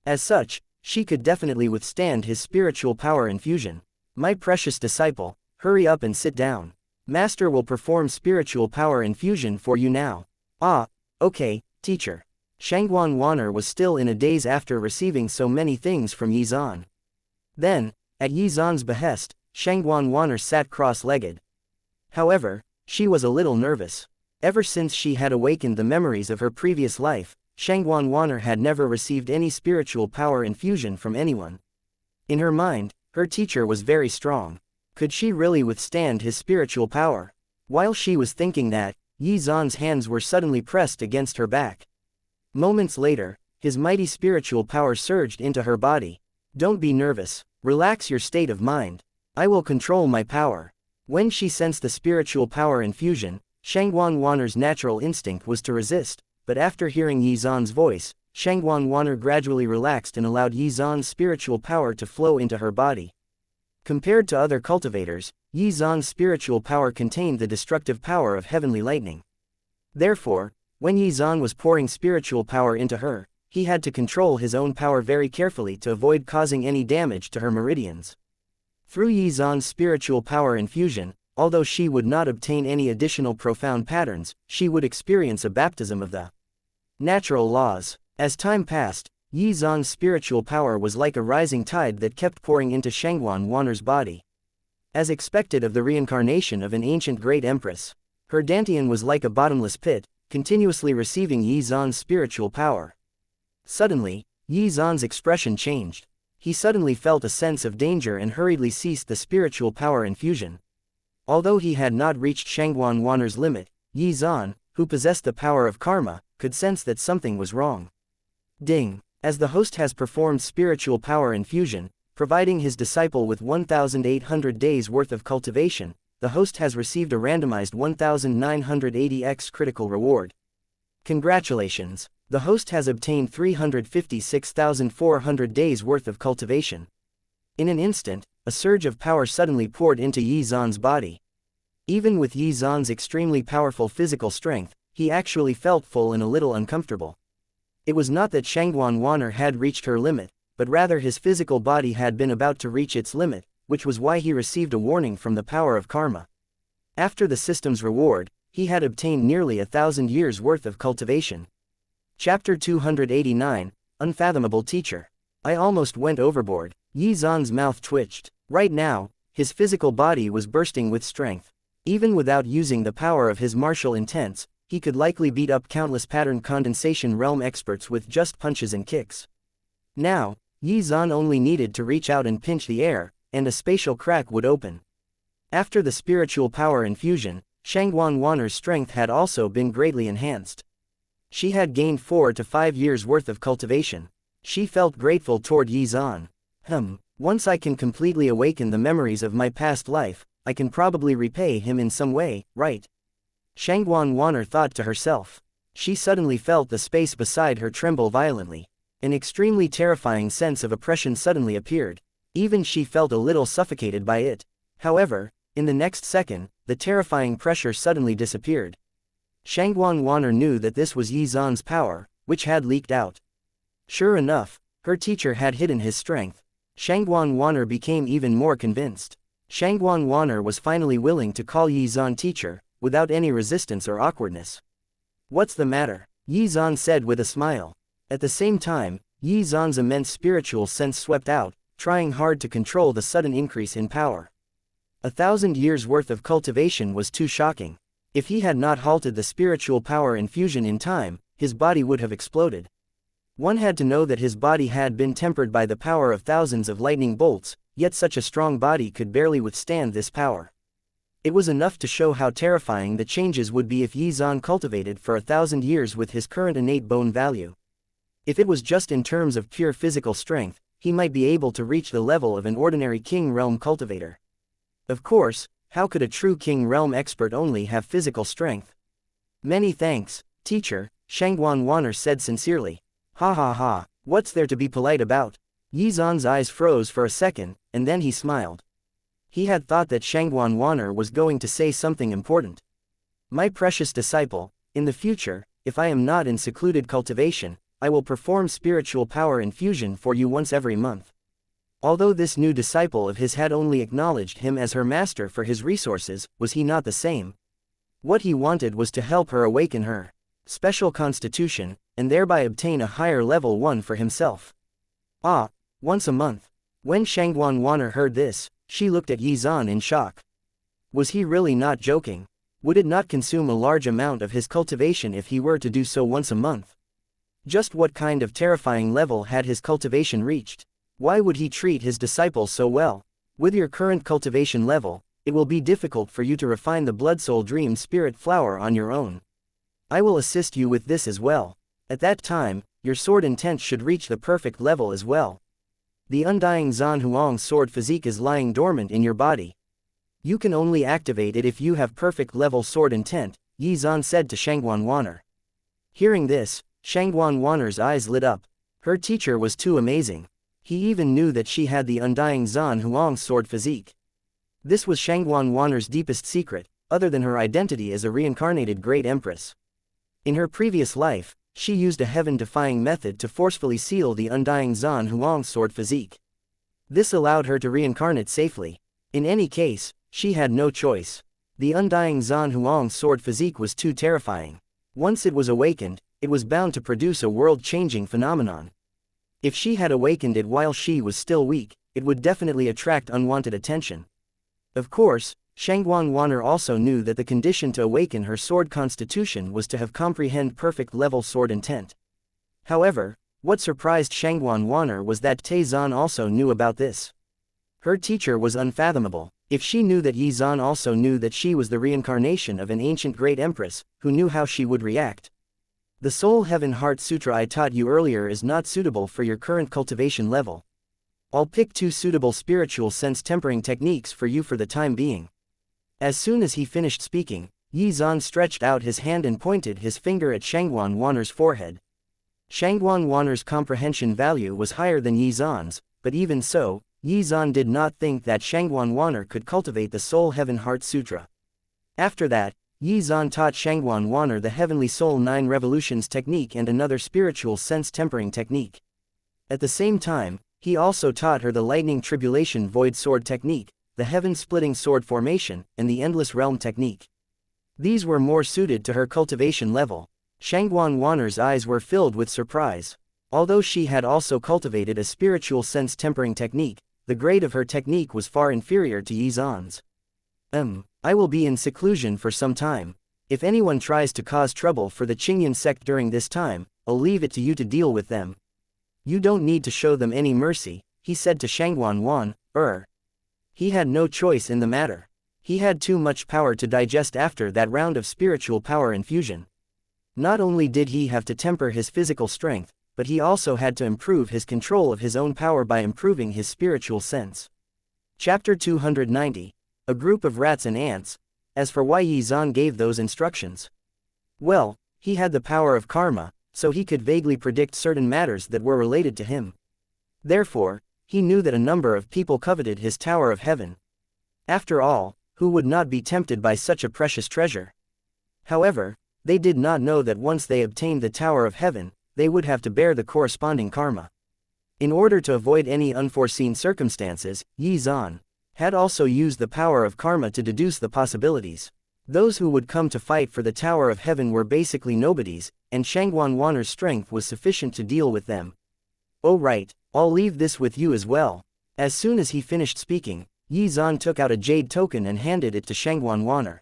Speaker 1: As such, she could definitely withstand his spiritual power infusion. My precious disciple, hurry up and sit down. Master will perform spiritual power infusion for you now. Ah, okay, teacher. Shangguan Wan'er was still in a daze after receiving so many things from Yi Zan. Then, at Yi Zan's behest, Shangguan Wan'er sat cross-legged. However, she was a little nervous. Ever since she had awakened the memories of her previous life, Shangguan Wan'er had never received any spiritual power infusion from anyone. In her mind, her teacher was very strong. Could she really withstand his spiritual power? While she was thinking that, Yi Zan's hands were suddenly pressed against her back. Moments later, his mighty spiritual power surged into her body. Don't be nervous. Relax your state of mind. I will control my power. When she sensed the spiritual power infusion, Shangguan Wan'er's natural instinct was to resist, but after hearing Yi Zan's voice, Shangguan Wan'er gradually relaxed and allowed Yi Zan's spiritual power to flow into her body. Compared to other cultivators, Yi Zan's spiritual power contained the destructive power of heavenly lightning. Therefore, when Yi Zan was pouring spiritual power into her, he had to control his own power very carefully to avoid causing any damage to her meridians. Through Yi Zan's spiritual power infusion, although she would not obtain any additional profound patterns, she would experience a baptism of the natural laws. As time passed, Yi Zan's spiritual power was like a rising tide that kept pouring into Shangguan Wanner's body. As expected of the reincarnation of an ancient great empress, her dantian was like a bottomless pit, continuously receiving Yi Zan's spiritual power. Suddenly, Yi Zan's expression changed. He suddenly felt a sense of danger and hurriedly ceased the spiritual power infusion. Although he had not reached Shangguan Wanner's limit, Yi Zan, who possessed the power of karma, could sense that something was wrong. Ding! As the host has performed spiritual power infusion, providing his disciple with 1,800 days worth of cultivation, the host has received a randomized 1,980x critical reward. Congratulations! The host has obtained 356,400 days worth of cultivation. In an instant, a surge of power suddenly poured into Yi Zan's body. Even with Yi Zan's extremely powerful physical strength, he actually felt full and a little uncomfortable. It was not that Shangguan Wanner had reached her limit, but rather his physical body had been about to reach its limit, which was why he received a warning from the power of karma. After the system's reward, he had obtained nearly 1,000 years worth of cultivation. Chapter 289, Unfathomable Teacher. I almost went overboard. Yi Zan's mouth twitched. Right now, his physical body was bursting with strength. Even without using the power of his martial intents, he could likely beat up countless pattern condensation realm experts with just punches and kicks. Now, Yi Zan only needed to reach out and pinch the air, and a spatial crack would open. After the spiritual power infusion, Shangguan Wanner's strength had also been greatly enhanced. She had gained 4 to 5 years worth of cultivation. She felt grateful toward Yi Zan. Once I can completely awaken the memories of my past life, I can probably repay him in some way, right? Shangguan Wanner thought to herself. She suddenly felt the space beside her tremble violently. An extremely terrifying sense of oppression suddenly appeared. Even she felt a little suffocated by it. However, in the next second, the terrifying pressure suddenly disappeared. Shangguan Wanner knew that this was Yi Zan's power, which had leaked out. Sure enough, her teacher had hidden his strength. Shangguan Wanner became even more convinced. Shangguan Wanner was finally willing to call Yi Zan teacher, without any resistance or awkwardness. What's the matter? Yi Zan said with a smile. At the same time, Yi Zan's immense spiritual sense swept out, trying hard to control the sudden increase in power. 1,000 years worth of cultivation was too shocking. If he had not halted the spiritual power infusion in time, his body would have exploded. One had to know that his body had been tempered by the power of thousands of lightning bolts, yet such a strong body could barely withstand this power. It was enough to show how terrifying the changes would be if Yi Zan cultivated for 1,000 years with his current innate bone value. If it was just in terms of pure physical strength, he might be able to reach the level of an ordinary King Realm cultivator. Of course, how could a true King Realm expert only have physical strength? Many thanks, teacher, Shangguan Wanner said sincerely. Ha ha ha, what's there to be polite about? Yi Zan's eyes froze for a second, and then he smiled. He had thought that Shangguan Wanner was going to say something important. My precious disciple, in the future, if I am not in secluded cultivation, I will perform spiritual power infusion for you once every month. Although this new disciple of his had only acknowledged him as her master for his resources, was he not the same? What he wanted was to help her awaken her special constitution, and thereby obtain a higher level one for himself. Once a month. When Shangguan Wanner heard this, she looked at Yi Zan in shock. Was he really not joking? Would it not consume a large amount of his cultivation if he were to do so once a month? Just what kind of terrifying level had his cultivation reached? Why would he treat his disciple so well? With your current cultivation level, it will be difficult for you to refine the Blood Soul Dream Spirit Flower on your own. I will assist you with this as well. At that time, your sword intent should reach the perfect level as well. The undying Zan Huang sword physique is lying dormant in your body. You can only activate it if you have perfect level sword intent, Yi Zan said to Shangguan Wanner. Hearing this, Shangguan Wanner's eyes lit up. Her teacher was too amazing. He even knew that she had the undying Zan Huang sword physique. This was Shangguan Wanner's deepest secret, other than her identity as a reincarnated great empress. In her previous life, she used a heaven-defying method to forcefully seal the undying Zan Huang sword physique. This allowed her to reincarnate safely. In any case, she had no choice. The undying Zan Huang sword physique was too terrifying. Once it was awakened, it was bound to produce a world-changing phenomenon. If she had awakened it while she was still weak, it would definitely attract unwanted attention. Of course, Shangguan Wanner also knew that the condition to awaken her sword constitution was to have comprehend perfect level sword intent. However, what surprised Shangguan Wanner was that Te Zan also knew about this. Her teacher was unfathomable. If she knew that Yi Zan also knew that she was the reincarnation of an ancient great empress, who knew how she would react. The Soul Heaven Heart Sutra I taught you earlier is not suitable for your current cultivation level. I'll pick 2 suitable spiritual sense tempering techniques for you for the time being. As soon as he finished speaking, Yi Zan stretched out his hand and pointed his finger at Shangguan Wanner's forehead. Shangguan Wanner's comprehension value was higher than Yi Zan's, but even so, Yi Zan did not think that Shangguan Wanner could cultivate the Soul Heaven Heart Sutra. After that, Yi Zan taught Shangguan Wanner the Heavenly Soul 9 Revolutions technique and another spiritual sense tempering technique. At the same time, he also taught her the Lightning Tribulation Void Sword technique, the Heaven Splitting Sword Formation, and the Endless Realm technique. These were more suited to her cultivation level. Shangguan Wanner's eyes were filled with surprise. Although she had also cultivated a spiritual sense tempering technique, the grade of her technique was far inferior to Yi Zan's. I will be in seclusion for some time. If anyone tries to cause trouble for the Qingyan sect during this time, I'll leave it to you to deal with them. You don't need to show them any mercy, he said to Shangguan Wan. He had no choice in the matter. He had too much power to digest after that round of spiritual power infusion. Not only did he have to temper his physical strength, but he also had to improve his control of his own power by improving his spiritual sense. Chapter 290. A Group of Rats and Ants. As for why Yi Zan gave those instructions. Well, he had the power of karma, so he could vaguely predict certain matters that were related to him. Therefore, he knew that a number of people coveted his Tower of Heaven. After all, who would not be tempted by such a precious treasure? However, they did not know that once they obtained the Tower of Heaven, they would have to bear the corresponding karma. In order to avoid any unforeseen circumstances, Yi Zan had also used the power of karma to deduce the possibilities. Those who would come to fight for the Tower of Heaven were basically nobodies, and Shangguan Wanner's strength was sufficient to deal with them. Oh right, I'll leave this with you as well. As soon as he finished speaking, Yi Zan took out a jade token and handed it to Shangguan Wanner.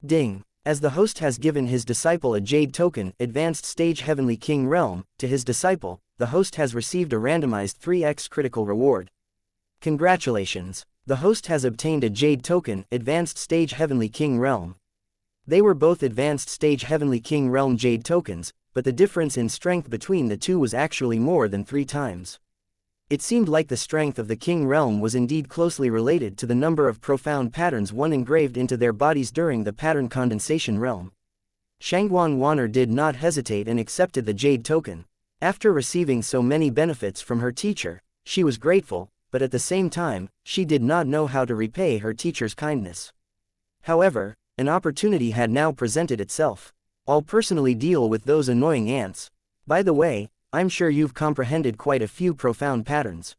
Speaker 1: Ding! As the host has given his disciple a jade token, Advanced Stage Heavenly King Realm, to his disciple, the host has received a randomized 3x critical reward. Congratulations! The host has obtained a jade token, Advanced Stage Heavenly King Realm. They were both Advanced Stage Heavenly King Realm jade tokens, but the difference in strength between the two was actually more than 3 times. It seemed like the strength of the King Realm was indeed closely related to the number of profound patterns one engraved into their bodies during the pattern condensation realm. Shangguan Wanner did not hesitate and accepted the jade token. After receiving so many benefits from her teacher, she was grateful, but at the same time, she did not know how to repay her teacher's kindness. However, an opportunity had now presented itself. I'll personally deal with those annoying ants. By the way, I'm sure you've comprehended quite a few profound patterns.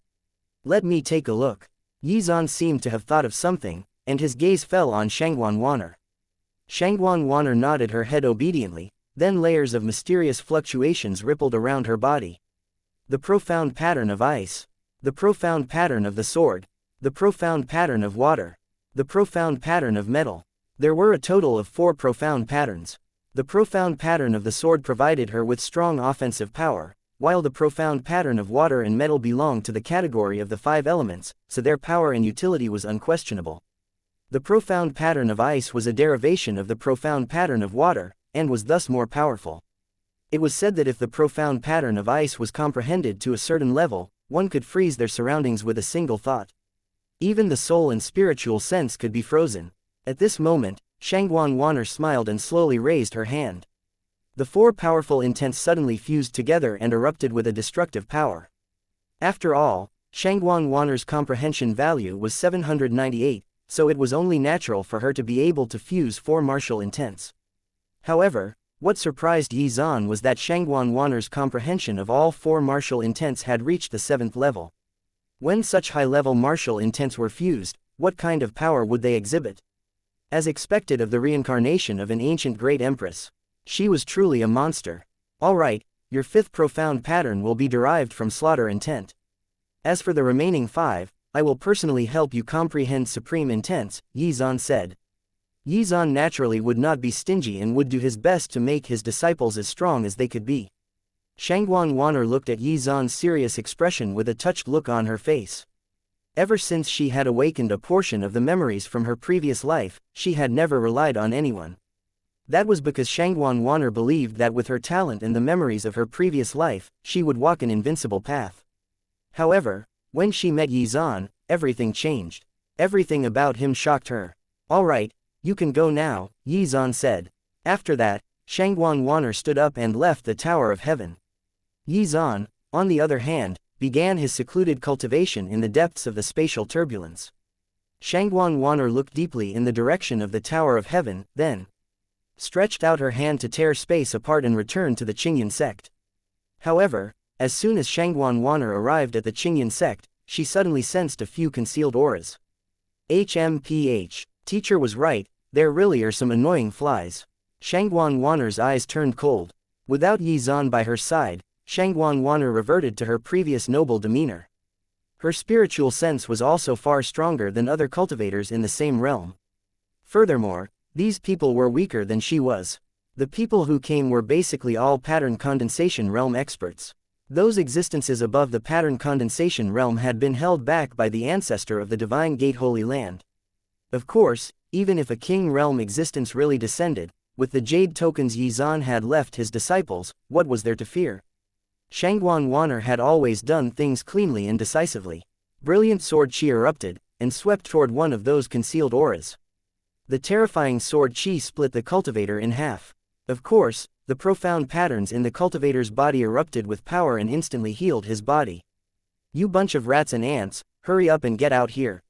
Speaker 1: Let me take a look. Yi Zan seemed to have thought of something, and his gaze fell on Shangguan Wanner. Shangguan Wanner nodded her head obediently, then layers of mysterious fluctuations rippled around her body. The profound pattern of ice. The profound pattern of the sword. The profound pattern of water. The profound pattern of metal. There were a total of 4 profound patterns. The profound pattern of the sword provided her with strong offensive power, while the profound pattern of water and metal belonged to the category of the 5 elements, so their power and utility was unquestionable. The profound pattern of ice was a derivation of the profound pattern of water, and was thus more powerful. It was said that if the profound pattern of ice was comprehended to a certain level, one could freeze their surroundings with a single thought. Even the soul and spiritual sense could be frozen. At this moment, Shangguan Wanner smiled and slowly raised her hand. The 4 powerful intents suddenly fused together and erupted with a destructive power. After all, Shangguan Wanner's comprehension value was 798, so it was only natural for her to be able to fuse 4 martial intents. However, what surprised Yi Zan was that Shangguan Wanner's comprehension of all 4 martial intents had reached the 7th level. When such high-level martial intents were fused, what kind of power would they exhibit? As expected of the reincarnation of an ancient great empress, she was truly a monster. Alright, your fifth profound pattern will be derived from slaughter intent. As for the remaining 5, I will personally help you comprehend supreme intents, Yizan said. Yizan naturally would not be stingy and would do his best to make his disciples as strong as they could be. Shangguan Wanner looked at Yizan's serious expression with a touched look on her face. Ever since she had awakened a portion of the memories from her previous life, she had never relied on anyone. That was because Shangguan Wanner believed that with her talent and the memories of her previous life, she would walk an invincible path. However, when she met Yizan, everything changed. Everything about him shocked her. "All right, you can go now," Yizan said. After that, Shangguan Wanner stood up and left the Tower of Heaven. Yizan, on the other hand, began his secluded cultivation in the depths of the spatial turbulence. Shangguan Wanner looked deeply in the direction of the Tower of Heaven, then stretched out her hand to tear space apart and return to the Qingyan sect. However, as soon as Shangguan Wanner arrived at the Qingyan sect, she suddenly sensed a few concealed auras. HMPH. Teacher was right, there really are some annoying flies. Shangguan Wanner's eyes turned cold. Without Yizan by her side, Shangguan Wanner reverted to her previous noble demeanor. Her spiritual sense was also far stronger than other cultivators in the same realm. Furthermore, these people were weaker than she was. The people who came were basically all pattern condensation realm experts. Those existences above the pattern condensation realm had been held back by the ancestor of the Divine Gate Holy Land. Of course, even if a king realm existence really descended, with the jade tokens Yizan had left his disciples, what was there to fear? Shangguan Wanner had always done things cleanly and decisively. Brilliant sword chi erupted, and swept toward one of those concealed auras. The terrifying sword chi split the cultivator in half. Of course, the profound patterns in the cultivator's body erupted with power and instantly healed his body. "You bunch of rats and ants, hurry up and get out here."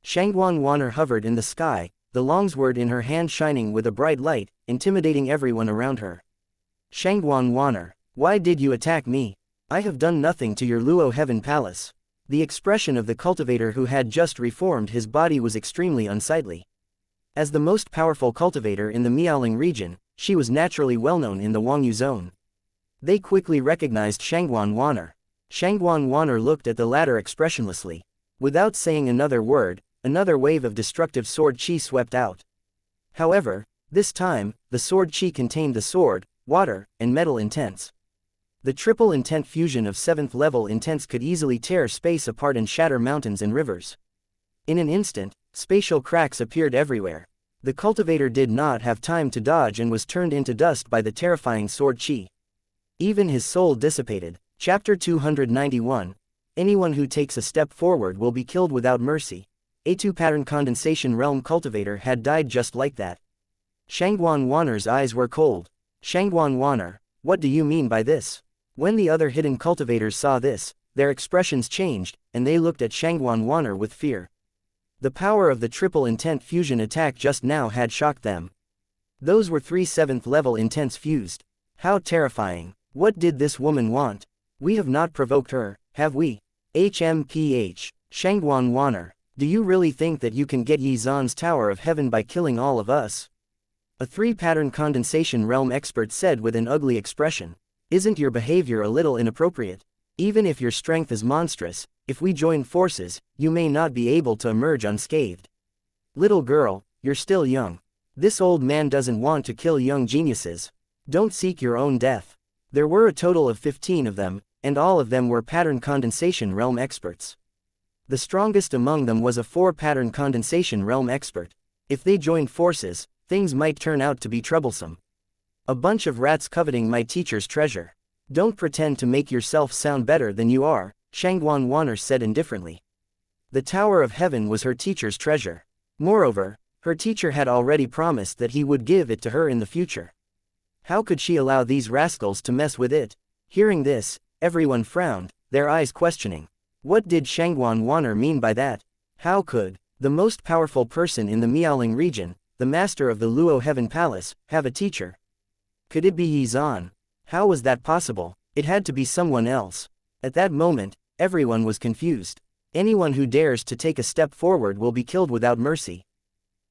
Speaker 1: Shangguan Wanner hovered in the sky, the longsword in her hand shining with a bright light, intimidating everyone around her. "Shangguan Wanner, why did you attack me? I have done nothing to your Luo Heaven Palace." The expression of the cultivator who had just reformed his body was extremely unsightly. As the most powerful cultivator in the Miaoling region, she was naturally well known in the Wangyu zone. They quickly recognized Shangguan Wanner. Shangguan Wanner looked at the latter expressionlessly. Without saying another word, another wave of destructive sword chi swept out. However, this time, the sword chi contained the sword, water, and metal intents. The triple intent fusion of 7th level intents could easily tear space apart and shatter mountains and rivers. In an instant, spatial cracks appeared everywhere. The cultivator did not have time to dodge and was turned into dust by the terrifying sword chi. Even his soul dissipated. Chapter 291. Anyone who takes a step forward will be killed without mercy. A2 pattern condensation realm cultivator had died just like that. Shangguan Wanner's eyes were cold. "Shangguan Wanner, what do you mean by this?" When the other hidden cultivators saw this, their expressions changed, and they looked at Shangguan Wanner with fear. The power of the triple intent fusion attack just now had shocked them. Those were 3 7th level intents fused. How terrifying. What did this woman want? We have not provoked her, have we? HMPH. Shangguan Wanner, do you really think that you can get Yizan's Tower of Heaven by killing all of us? A 3-pattern condensation realm expert said with an ugly expression. Isn't your behavior a little inappropriate? Even if your strength is monstrous, if we join forces, you may not be able to emerge unscathed. Little girl, you're still young. This old man doesn't want to kill young geniuses. Don't seek your own death. There were a total of 15 of them, and all of them were pattern condensation realm experts. The strongest among them was a 4-pattern condensation realm expert. If they joined forces, things might turn out to be troublesome. A bunch of rats coveting my teacher's treasure. Don't pretend to make yourself sound better than you are, Shangguan Wanner said indifferently. The Tower of Heaven was her teacher's treasure. Moreover, her teacher had already promised that he would give it to her in the future. How could she allow these rascals to mess with it? Hearing this, everyone frowned, their eyes questioning. What did Shangguan Wanner mean by that? How could the most powerful person in the Miaoling region, the master of the Luo Heaven Palace, have a teacher? Could it be Yizan? How was that possible? It had to be someone else. At that moment, everyone was confused. Anyone who dares to take a step forward will be killed without mercy.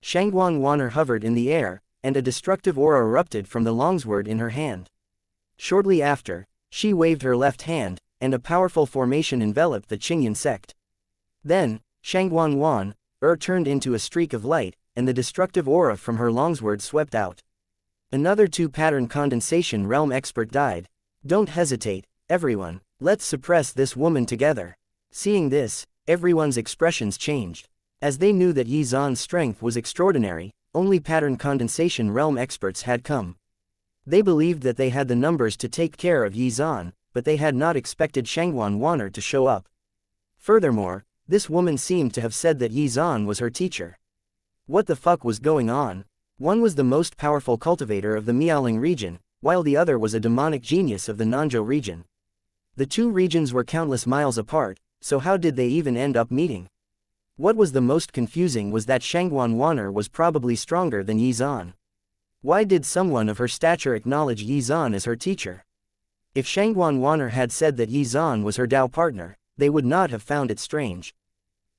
Speaker 1: Shangguan Wanner hovered in the air, and a destructive aura erupted from the longsword in her hand. Shortly after, She waved her left hand, and a powerful formation enveloped the Qingyan sect. Then, Shangguan Wan, turned into a streak of light, and the destructive aura from her longsword swept out. Another two-pattern condensation realm expert died. Don't hesitate, everyone, let's suppress this woman together. Seeing this, everyone's expressions changed. As they knew that Yi Zan's strength was extraordinary, only pattern condensation realm experts had come. They believed that they had the numbers to take care of Yi Zan, but they had not expected Shangguan Wanner to show up. Furthermore, this woman seemed to have said that Yi Zan was her teacher. What the fuck was going on? One was the most powerful cultivator of the Miaoling region, while the other was a demonic genius of the Nanzhou region. The two regions were countless miles apart, so how did they even end up meeting? What was the most confusing was that Shangguan Wanner was probably stronger than Yi Zan. Why did someone of her stature acknowledge Yi Zan as her teacher? If Shangguan Wanner had said that Yi Zan was her Dao partner, they would not have found it strange.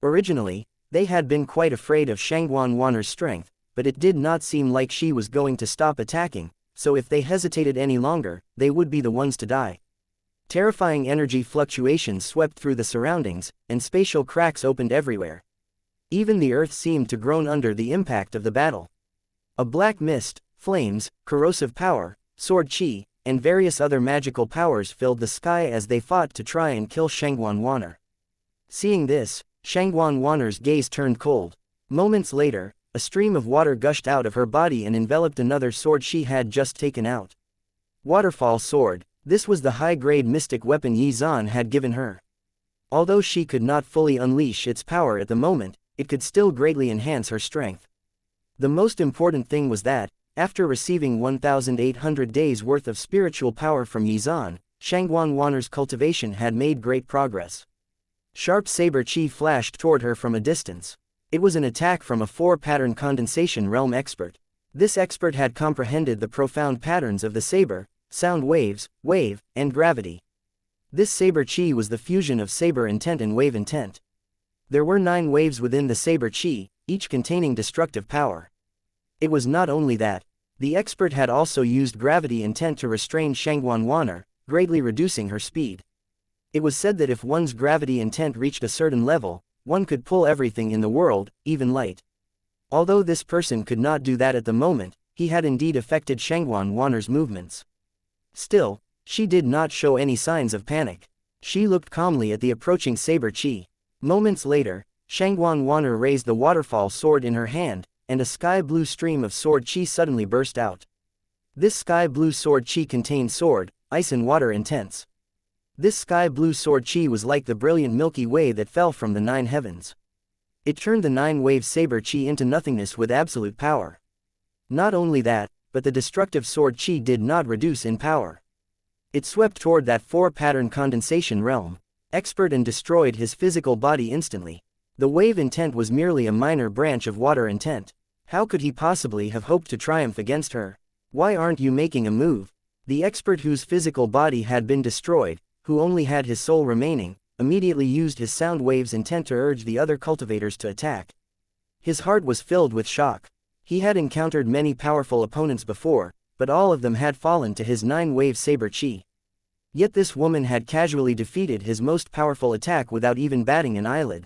Speaker 1: Originally, they had been quite afraid of Shangguan Wanner's strength, but it did not seem like she was going to stop attacking, so if they hesitated any longer, they would be the ones to die. Terrifying energy fluctuations swept through the surroundings, and spatial cracks opened everywhere. Even the earth seemed to groan under the impact of the battle. A black mist, flames, corrosive power, sword chi, and various other magical powers filled the sky as they fought to try and kill Shangguan Wanner. Seeing this, Shangguan Wanner's gaze turned cold. Moments later, a stream of water gushed out of her body and enveloped another sword she had just taken out. Waterfall sword. This was the high-grade mystic weapon Yi Zan had given her. Although she could not fully unleash its power at the moment, it could still greatly enhance her strength. The most important thing was that, after receiving 1,800 days worth of spiritual power from Yi Zan, Shangguan Wanner's cultivation had made great progress. Sharp saber chi flashed toward her from a distance. It was an attack from a 4-pattern condensation realm expert. This expert had comprehended the profound patterns of the saber, sound waves, wave, and gravity. This saber chi was the fusion of saber intent and wave intent. There were 9 waves within the saber chi, each containing destructive power. It was not only that, the expert had also used gravity intent to restrain Shangguan Wanner, greatly reducing her speed. It was said that if one's gravity intent reached a certain level, one could pull everything in the world, even light. Although this person could not do that at the moment, he had indeed affected Shangguan Wanner's movements. Still, she did not show any signs of panic. She looked calmly at the approaching saber chi. Moments later, Shangguan Wanner raised the waterfall sword in her hand, and a sky-blue stream of sword chi suddenly burst out. This sky-blue sword chi contained sword, ice and water intents. This sky-blue sword chi was like the brilliant Milky Way that fell from the 9 heavens. It turned the 9-wave saber chi into nothingness with absolute power. Not only that, but the destructive sword chi did not reduce in power. It swept toward that 4-pattern condensation realm, expert, and destroyed his physical body instantly. The wave intent was merely a minor branch of water intent. How could he possibly have hoped to triumph against her? Why aren't you making a move? The expert whose physical body had been destroyed, who only had his soul remaining, immediately used his sound waves intent to urge the other cultivators to attack. His heart was filled with shock. He had encountered many powerful opponents before, but all of them had fallen to his 9-wave saber chi. Yet this woman had casually defeated his most powerful attack without even batting an eyelid.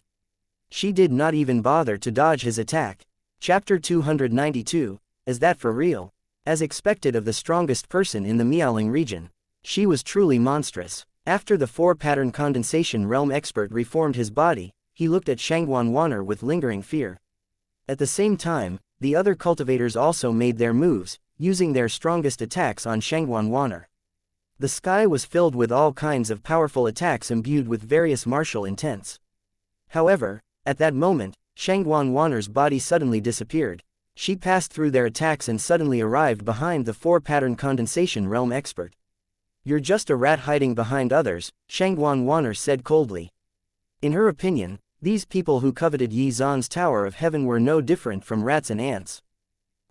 Speaker 1: She did not even bother to dodge his attack. Chapter 292, Is that for real? As expected of the strongest person in the Miaoling region, she was truly monstrous. After the 4-pattern condensation realm expert reformed his body, he looked at Shangguan Wanner with lingering fear. At the same time, the other cultivators also made their moves, using their strongest attacks on Shangguan Wanner. The sky was filled with all kinds of powerful attacks imbued with various martial intents. However, at that moment, Shangguan Wanner's body suddenly disappeared. She passed through their attacks and suddenly arrived behind the 4-pattern condensation realm expert. You're just a rat hiding behind others, Shangguan Wanner said coldly. In her opinion, these people who coveted Yi Zan's Tower of Heaven were no different from rats and ants.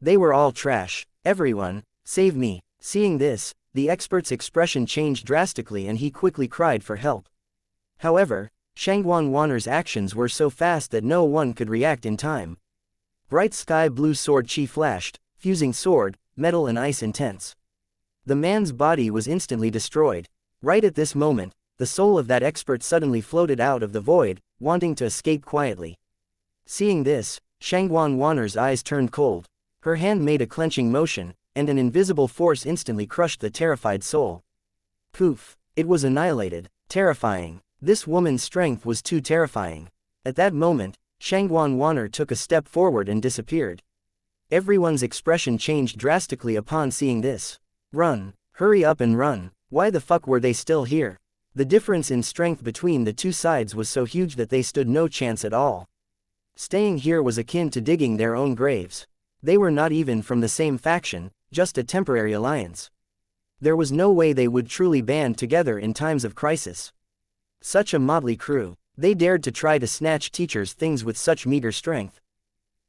Speaker 1: They were all trash. Everyone, save me. Seeing this, the expert's expression changed drastically and he quickly cried for help. However, Shangguan Wanner's actions were so fast that no one could react in time. Bright sky-blue sword chi flashed, fusing sword, metal and ice intents. The man's body was instantly destroyed. Right at this moment, the soul of that expert suddenly floated out of the void, wanting to escape quietly. Seeing this, Shangguan Wanner's eyes turned cold. Her hand made a clenching motion, and an invisible force instantly crushed the terrified soul. Poof! It was annihilated. Terrifying. This woman's strength was too terrifying. At that moment, Shangguan Wanner took a step forward and disappeared. Everyone's expression changed drastically upon seeing this. Run! Hurry up and run! Why the fuck were they still here? The difference in strength between the two sides was so huge that they stood no chance at all. Staying here was akin to digging their own graves. They were not even from the same faction, just a temporary alliance. There was no way they would truly band together in times of crisis. Such a motley crew. They dared to try to snatch teachers' things with such meager strength.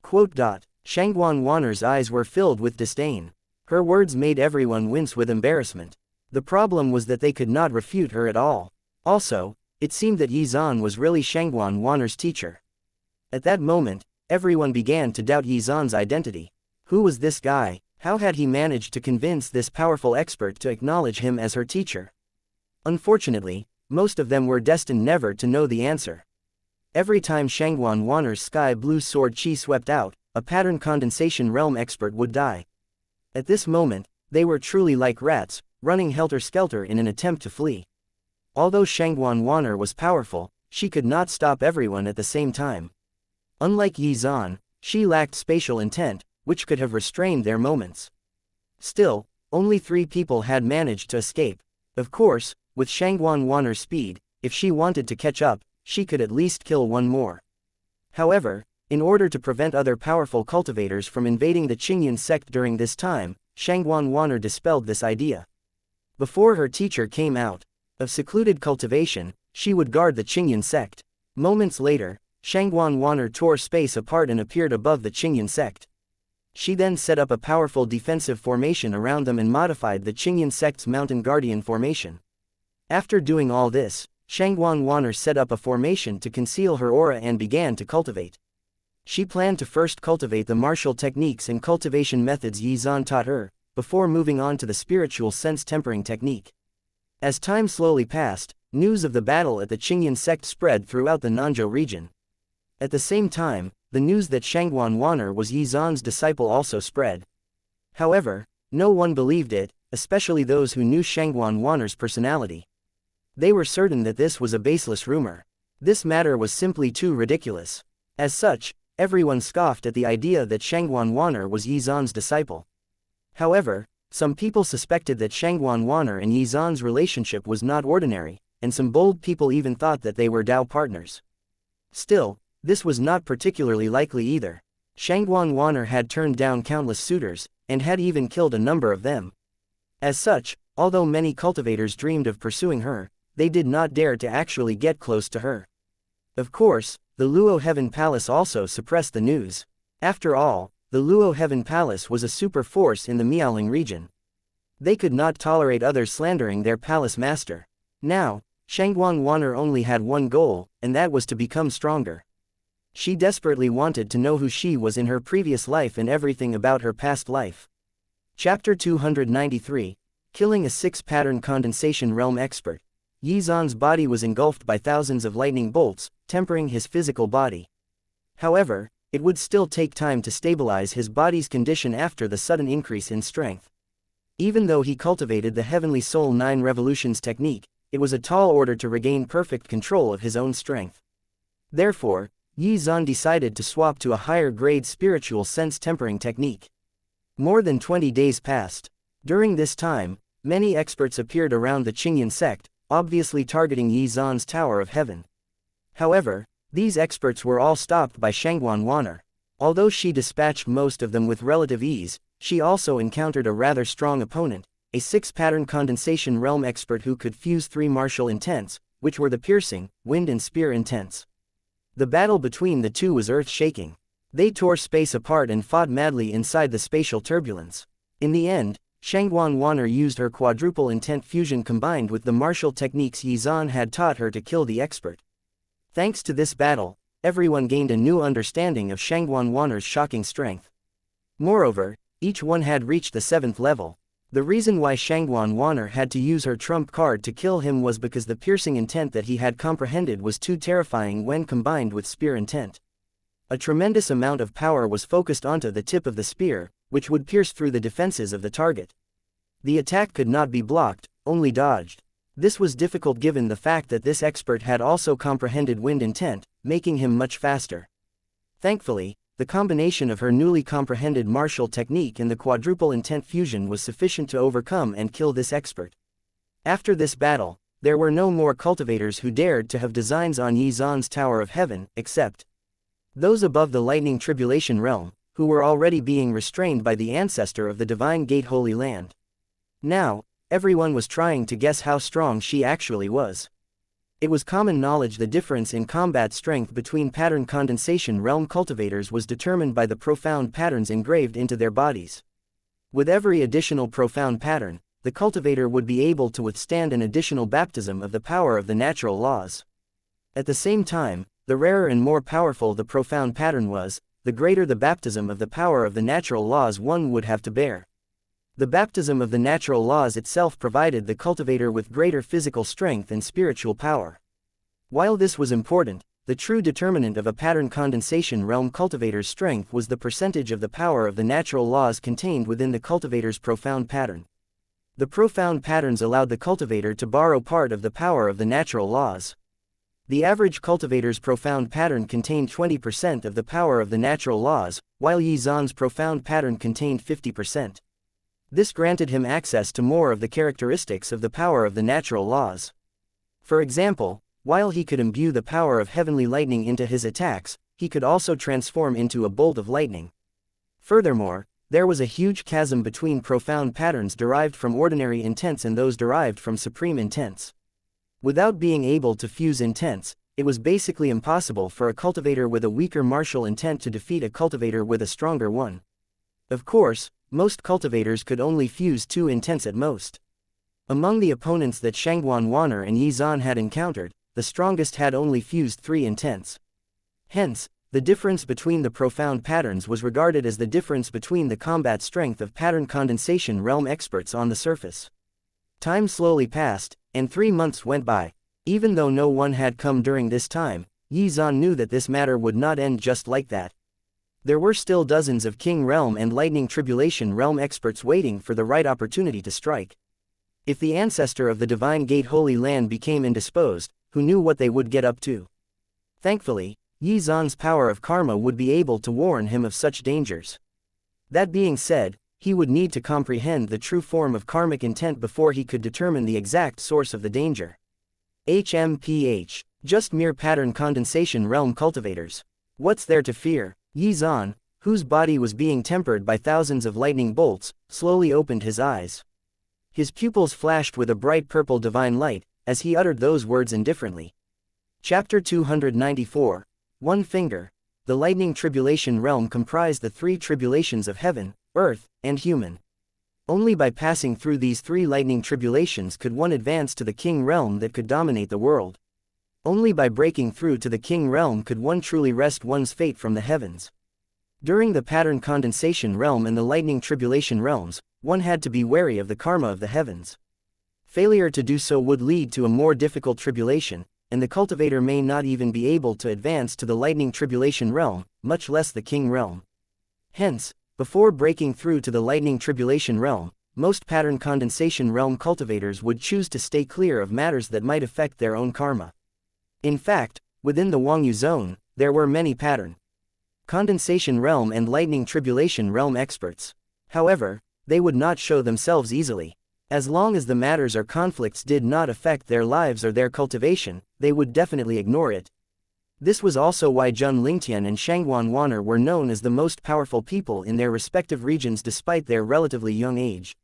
Speaker 1: Shangguan Wanner's eyes were filled with disdain. Her words made everyone wince with embarrassment. The problem was that they could not refute her at all. Also, it seemed that Yizan was really Shangguan Wanner's teacher. At that moment, everyone began to doubt Yizan's identity. Who was this guy? How had he managed to convince this powerful expert to acknowledge him as her teacher? Unfortunately, most of them were destined never to know the answer. Every time Shangguan Wanner's sky-blue sword chi swept out, a pattern condensation realm expert would die. At this moment, they were truly like rats, running helter-skelter in an attempt to flee. Although Shangguan Wanner was powerful, she could not stop everyone at the same time. Unlike Yizan, she lacked spatial intent, which could have restrained their moments. Still, only 3 people had managed to escape. Of course, with Shangguan Wanner's speed, if she wanted to catch up, she could at least kill one more. However, in order to prevent other powerful cultivators from invading the Qingyan sect during this time, Shangguan Wanner dispelled this idea. Before her teacher came out of secluded cultivation, she would guard the Qingyan sect. Moments later, Shangguan Wanner tore space apart and appeared above the Qingyan sect. She then set up a powerful defensive formation around them and modified the Qingyan sect's Mountain Guardian formation. After doing all this, Shangguan Wanner set up a formation to conceal her aura and began to cultivate. She planned to first cultivate the martial techniques and cultivation methods Yizan taught her, before moving on to the spiritual sense tempering technique. As time slowly passed, news of the battle at the Qingyan sect spread throughout the Nanzhou region. At the same time, the news that Shangguan Wanner was Yizan's disciple also spread. However, no one believed it, especially those who knew Shangguan Wanner's personality. They were certain that this was a baseless rumor. This matter was simply too ridiculous. As such, everyone scoffed at the idea that Shangguan Wanner was Yizan's disciple. However, some people suspected that Shangguan Wanner and Yizan's relationship was not ordinary, and some bold people even thought that they were Dao partners. Still, this was not particularly likely either. Shangguan Wanner had turned down countless suitors, and had even killed a number of them. As such, although many cultivators dreamed of pursuing her, they did not dare to actually get close to her. Of course, the Luo Heaven Palace also suppressed the news. After all, the Luo Heaven Palace was a super force in the Miaoling region. They could not tolerate others slandering their palace master. Now, Shangguan Wanner only had one goal, and that was to become stronger. She desperately wanted to know who she was in her previous life and everything about her past life. Chapter 293, Killing a 6-Pattern Condensation Realm Expert. Yizan's body was engulfed by thousands of lightning bolts, tempering his physical body. However, it would still take time to stabilize his body's condition after the sudden increase in strength. Even though he cultivated the Heavenly Soul 9 Revolutions technique, it was a tall order to regain perfect control of his own strength. Therefore, Yizan decided to swap to a higher-grade spiritual sense tempering technique. More than 20 days passed. During this time, many experts appeared around the Qingyan sect, obviously targeting Yizan's Tower of Heaven. However, these experts were all stopped by Shangguan Wanner. Although she dispatched most of them with relative ease, she also encountered a rather strong opponent, a 6-pattern condensation realm expert who could fuse 3 martial intents, which were the piercing, wind and spear intents. The battle between the two was earth-shaking. They tore space apart and fought madly inside the spatial turbulence. In the end, Shangguan Wanner used her quadruple intent fusion combined with the martial techniques Yizan had taught her to kill the expert. Thanks to this battle, everyone gained a new understanding of Shangguan Wanner's shocking strength. Moreover, each one had reached the 7th level. The reason why Shangguan Wanner had to use her trump card to kill him was because the piercing intent that he had comprehended was too terrifying when combined with spear intent. A tremendous amount of power was focused onto the tip of the spear, which would pierce through the defenses of the target. The attack could not be blocked, only dodged. This was difficult given the fact that this expert had also comprehended wind intent, making him much faster. Thankfully, the combination of her newly comprehended martial technique and the quadruple intent fusion was sufficient to overcome and kill this expert. After this battle, there were no more cultivators who dared to have designs on Yi Zan's Tower of Heaven, except those above the lightning tribulation realm, who were already being restrained by the ancestor of the divine gate Holy Land. Now, everyone was trying to guess how strong she actually was. It was common knowledge the difference in combat strength between pattern condensation realm cultivators was determined by the profound patterns engraved into their bodies. With every additional profound pattern, the cultivator would be able to withstand an additional baptism of the power of the natural laws. At the same time, the rarer and more powerful the profound pattern was, the greater the baptism of the power of the natural laws one would have to bear. The baptism of the natural laws itself provided the cultivator with greater physical strength and spiritual power. While this was important, the true determinant of a pattern condensation realm cultivator's strength was the percentage of the power of the natural laws contained within the cultivator's profound pattern. The profound patterns allowed the cultivator to borrow part of the power of the natural laws. The average cultivator's profound pattern contained 20% of the power of the natural laws, while Yi Zan's profound pattern contained 50%. This granted him access to more of the characteristics of the power of the natural laws. For example, while he could imbue the power of heavenly lightning into his attacks, he could also transform into a bolt of lightning. Furthermore, there was a huge chasm between profound patterns derived from ordinary intents and those derived from supreme intents. Without being able to fuse intents, it was basically impossible for a cultivator with a weaker martial intent to defeat a cultivator with a stronger one. Of course, most cultivators could only fuse 2 intents at most. Among the opponents that Shangguan Wanner and Yi Zan had encountered, the strongest had only fused 3 intents. Hence, the difference between the profound patterns was regarded as the difference between the combat strength of pattern condensation realm experts on the surface. Time slowly passed, and 3 months went by. Even though no one had come during this time, Yi Zan knew that this matter would not end just like that. There were still dozens of King Realm and Lightning Tribulation Realm experts waiting for the right opportunity to strike. If the ancestor of the Divine Gate Holy Land became indisposed, who knew what they would get up to? Thankfully, Yi Zan's power of karma would be able to warn him of such dangers. That being said, he would need to comprehend the true form of karmic intent before he could determine the exact source of the danger. HMPH. Just mere pattern condensation realm cultivators. What's there to fear? Yi Zan, whose body was being tempered by thousands of lightning bolts, slowly opened his eyes. His pupils flashed with a bright purple divine light, as he uttered those words indifferently. Chapter 294. One Finger. The lightning tribulation realm comprised the 3 tribulations of heaven, earth, and human. Only by passing through these 3 lightning tribulations could one advance to the king realm that could dominate the world. Only by breaking through to the king realm could one truly wrest one's fate from the heavens. During the pattern condensation realm and the lightning tribulation realms, one had to be wary of the karma of the heavens. Failure to do so would lead to a more difficult tribulation, and the cultivator may not even be able to advance to the lightning tribulation realm, much less the king realm. Hence, before breaking through to the lightning tribulation realm, most pattern condensation realm cultivators would choose to stay clear of matters that might affect their own karma. In fact, within the Wangyu zone, there were many pattern condensation realm and lightning tribulation realm experts. However, they would not show themselves easily. As long as the matters or conflicts did not affect their lives or their cultivation, they would definitely ignore it. This was also why Zhun Lingtian and Shangguan Wanner were known as the most powerful people in their respective regions despite their relatively young age.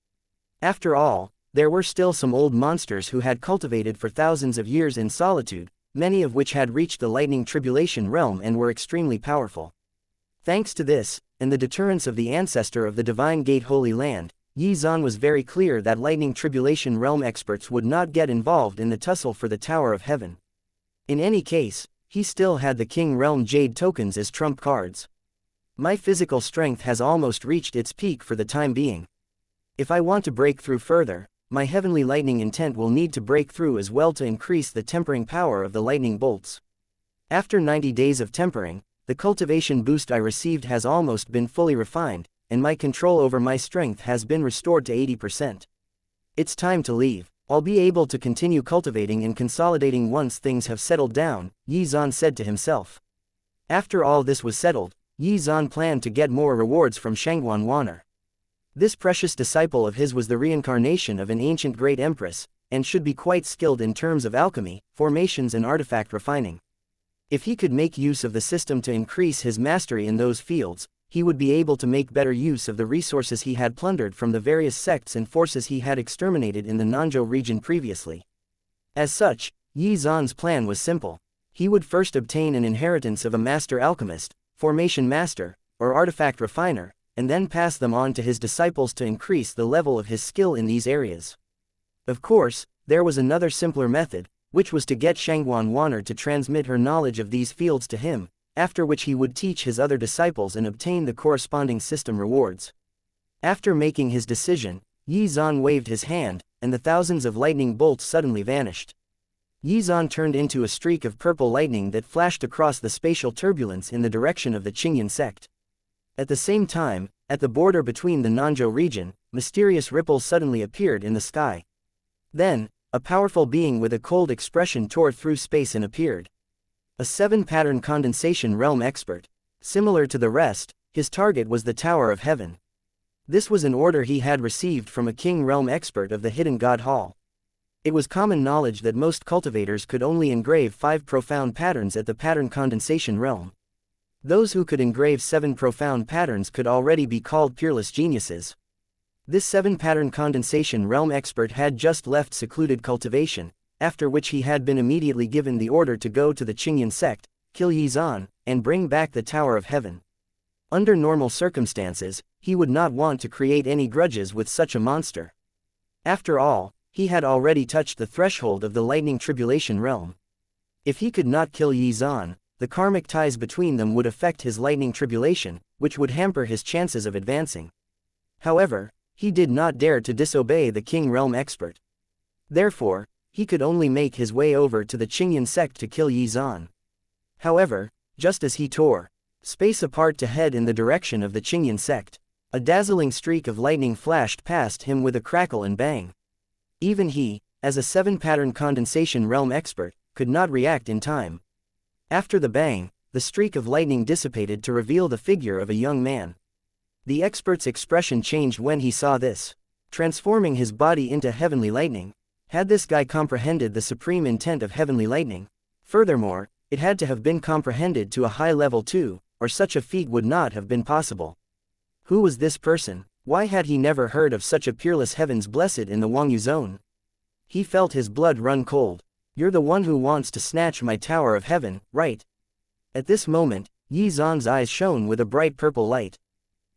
Speaker 1: After all, there were still some old monsters who had cultivated for thousands of years in solitude, many of which had reached the lightning tribulation realm and were extremely powerful. Thanks to this, and the deterrence of the ancestor of the Divine Gate Holy Land, Yi Zan was very clear that lightning tribulation realm experts would not get involved in the tussle for the Tower of Heaven. In any case, he still had the King Realm Jade tokens as trump cards. My physical strength has almost reached its peak for the time being. If I want to break through further, my heavenly lightning intent will need to break through as well to increase the tempering power of the lightning bolts. After 90 days of tempering, the cultivation boost I received has almost been fully refined, and my control over my strength has been restored to 80%. It's time to leave. I'll be able to continue cultivating and consolidating once things have settled down, Xuan said to himself. After all this was settled, Xuan planned to get more rewards from Shangguan Wan'er. This precious disciple of his was the reincarnation of an ancient great empress, and should be quite skilled in terms of alchemy, formations and artifact refining. If he could make use of the system to increase his mastery in those fields, he would be able to make better use of the resources he had plundered from the various sects and forces he had exterminated in the Nanzhou region previously. As such, Xuan's plan was simple. He would first obtain an inheritance of a master alchemist, formation master, or artifact refiner, and then pass them on to his disciples to increase the level of his skill in these areas. Of course, there was another simpler method, which was to get Shangguan Wan'er to transmit her knowledge of these fields to him, after which he would teach his other disciples and obtain the corresponding system rewards. After making his decision, Xuan waved his hand, and the thousands of lightning bolts suddenly vanished. Xuan turned into a streak of purple lightning that flashed across the spatial turbulence in the direction of the Qingyan sect. At the same time, at the border between the Nanzhou region, mysterious ripples suddenly appeared in the sky. Then, a powerful being with a cold expression tore through space and appeared. A 7-pattern condensation realm expert. Similar to the rest, his target was the Tower of Heaven. This was an order he had received from a king realm expert of the Hidden God Hall. It was common knowledge that most cultivators could only engrave 5 profound patterns at the pattern condensation realm. Those who could engrave 7 profound patterns could already be called peerless geniuses. This 7-pattern condensation realm expert had just left secluded cultivation, after which he had been immediately given the order to go to the Qingyan sect, kill Xuan, and bring back the Tower of Heaven. Under normal circumstances, he would not want to create any grudges with such a monster. After all, he had already touched the threshold of the lightning tribulation realm. If he could not kill Xuan, the karmic ties between them would affect his lightning tribulation, which would hamper his chances of advancing. However, he did not dare to disobey the king realm expert. Therefore, he could only make his way over to the Qingyan sect to kill Xuan. However, just as he tore space apart to head in the direction of the Qingyan sect, a dazzling streak of lightning flashed past him with a crackle and bang. Even he, as a 7-pattern condensation realm expert, could not react in time. After the bang, the streak of lightning dissipated to reveal the figure of a young man. The expert's expression changed when he saw this, transforming his body into heavenly lightning. Had this guy comprehended the supreme intent of heavenly lightning? Furthermore, it had to have been comprehended to a high level too, or such a feat would not have been possible. Who was this person? Why had he never heard of such a peerless heavens blessed in the Wangyu zone? He felt his blood run cold. You're the one who wants to snatch my Tower of Heaven, right? At this moment, Xuan's eyes shone with a bright purple light.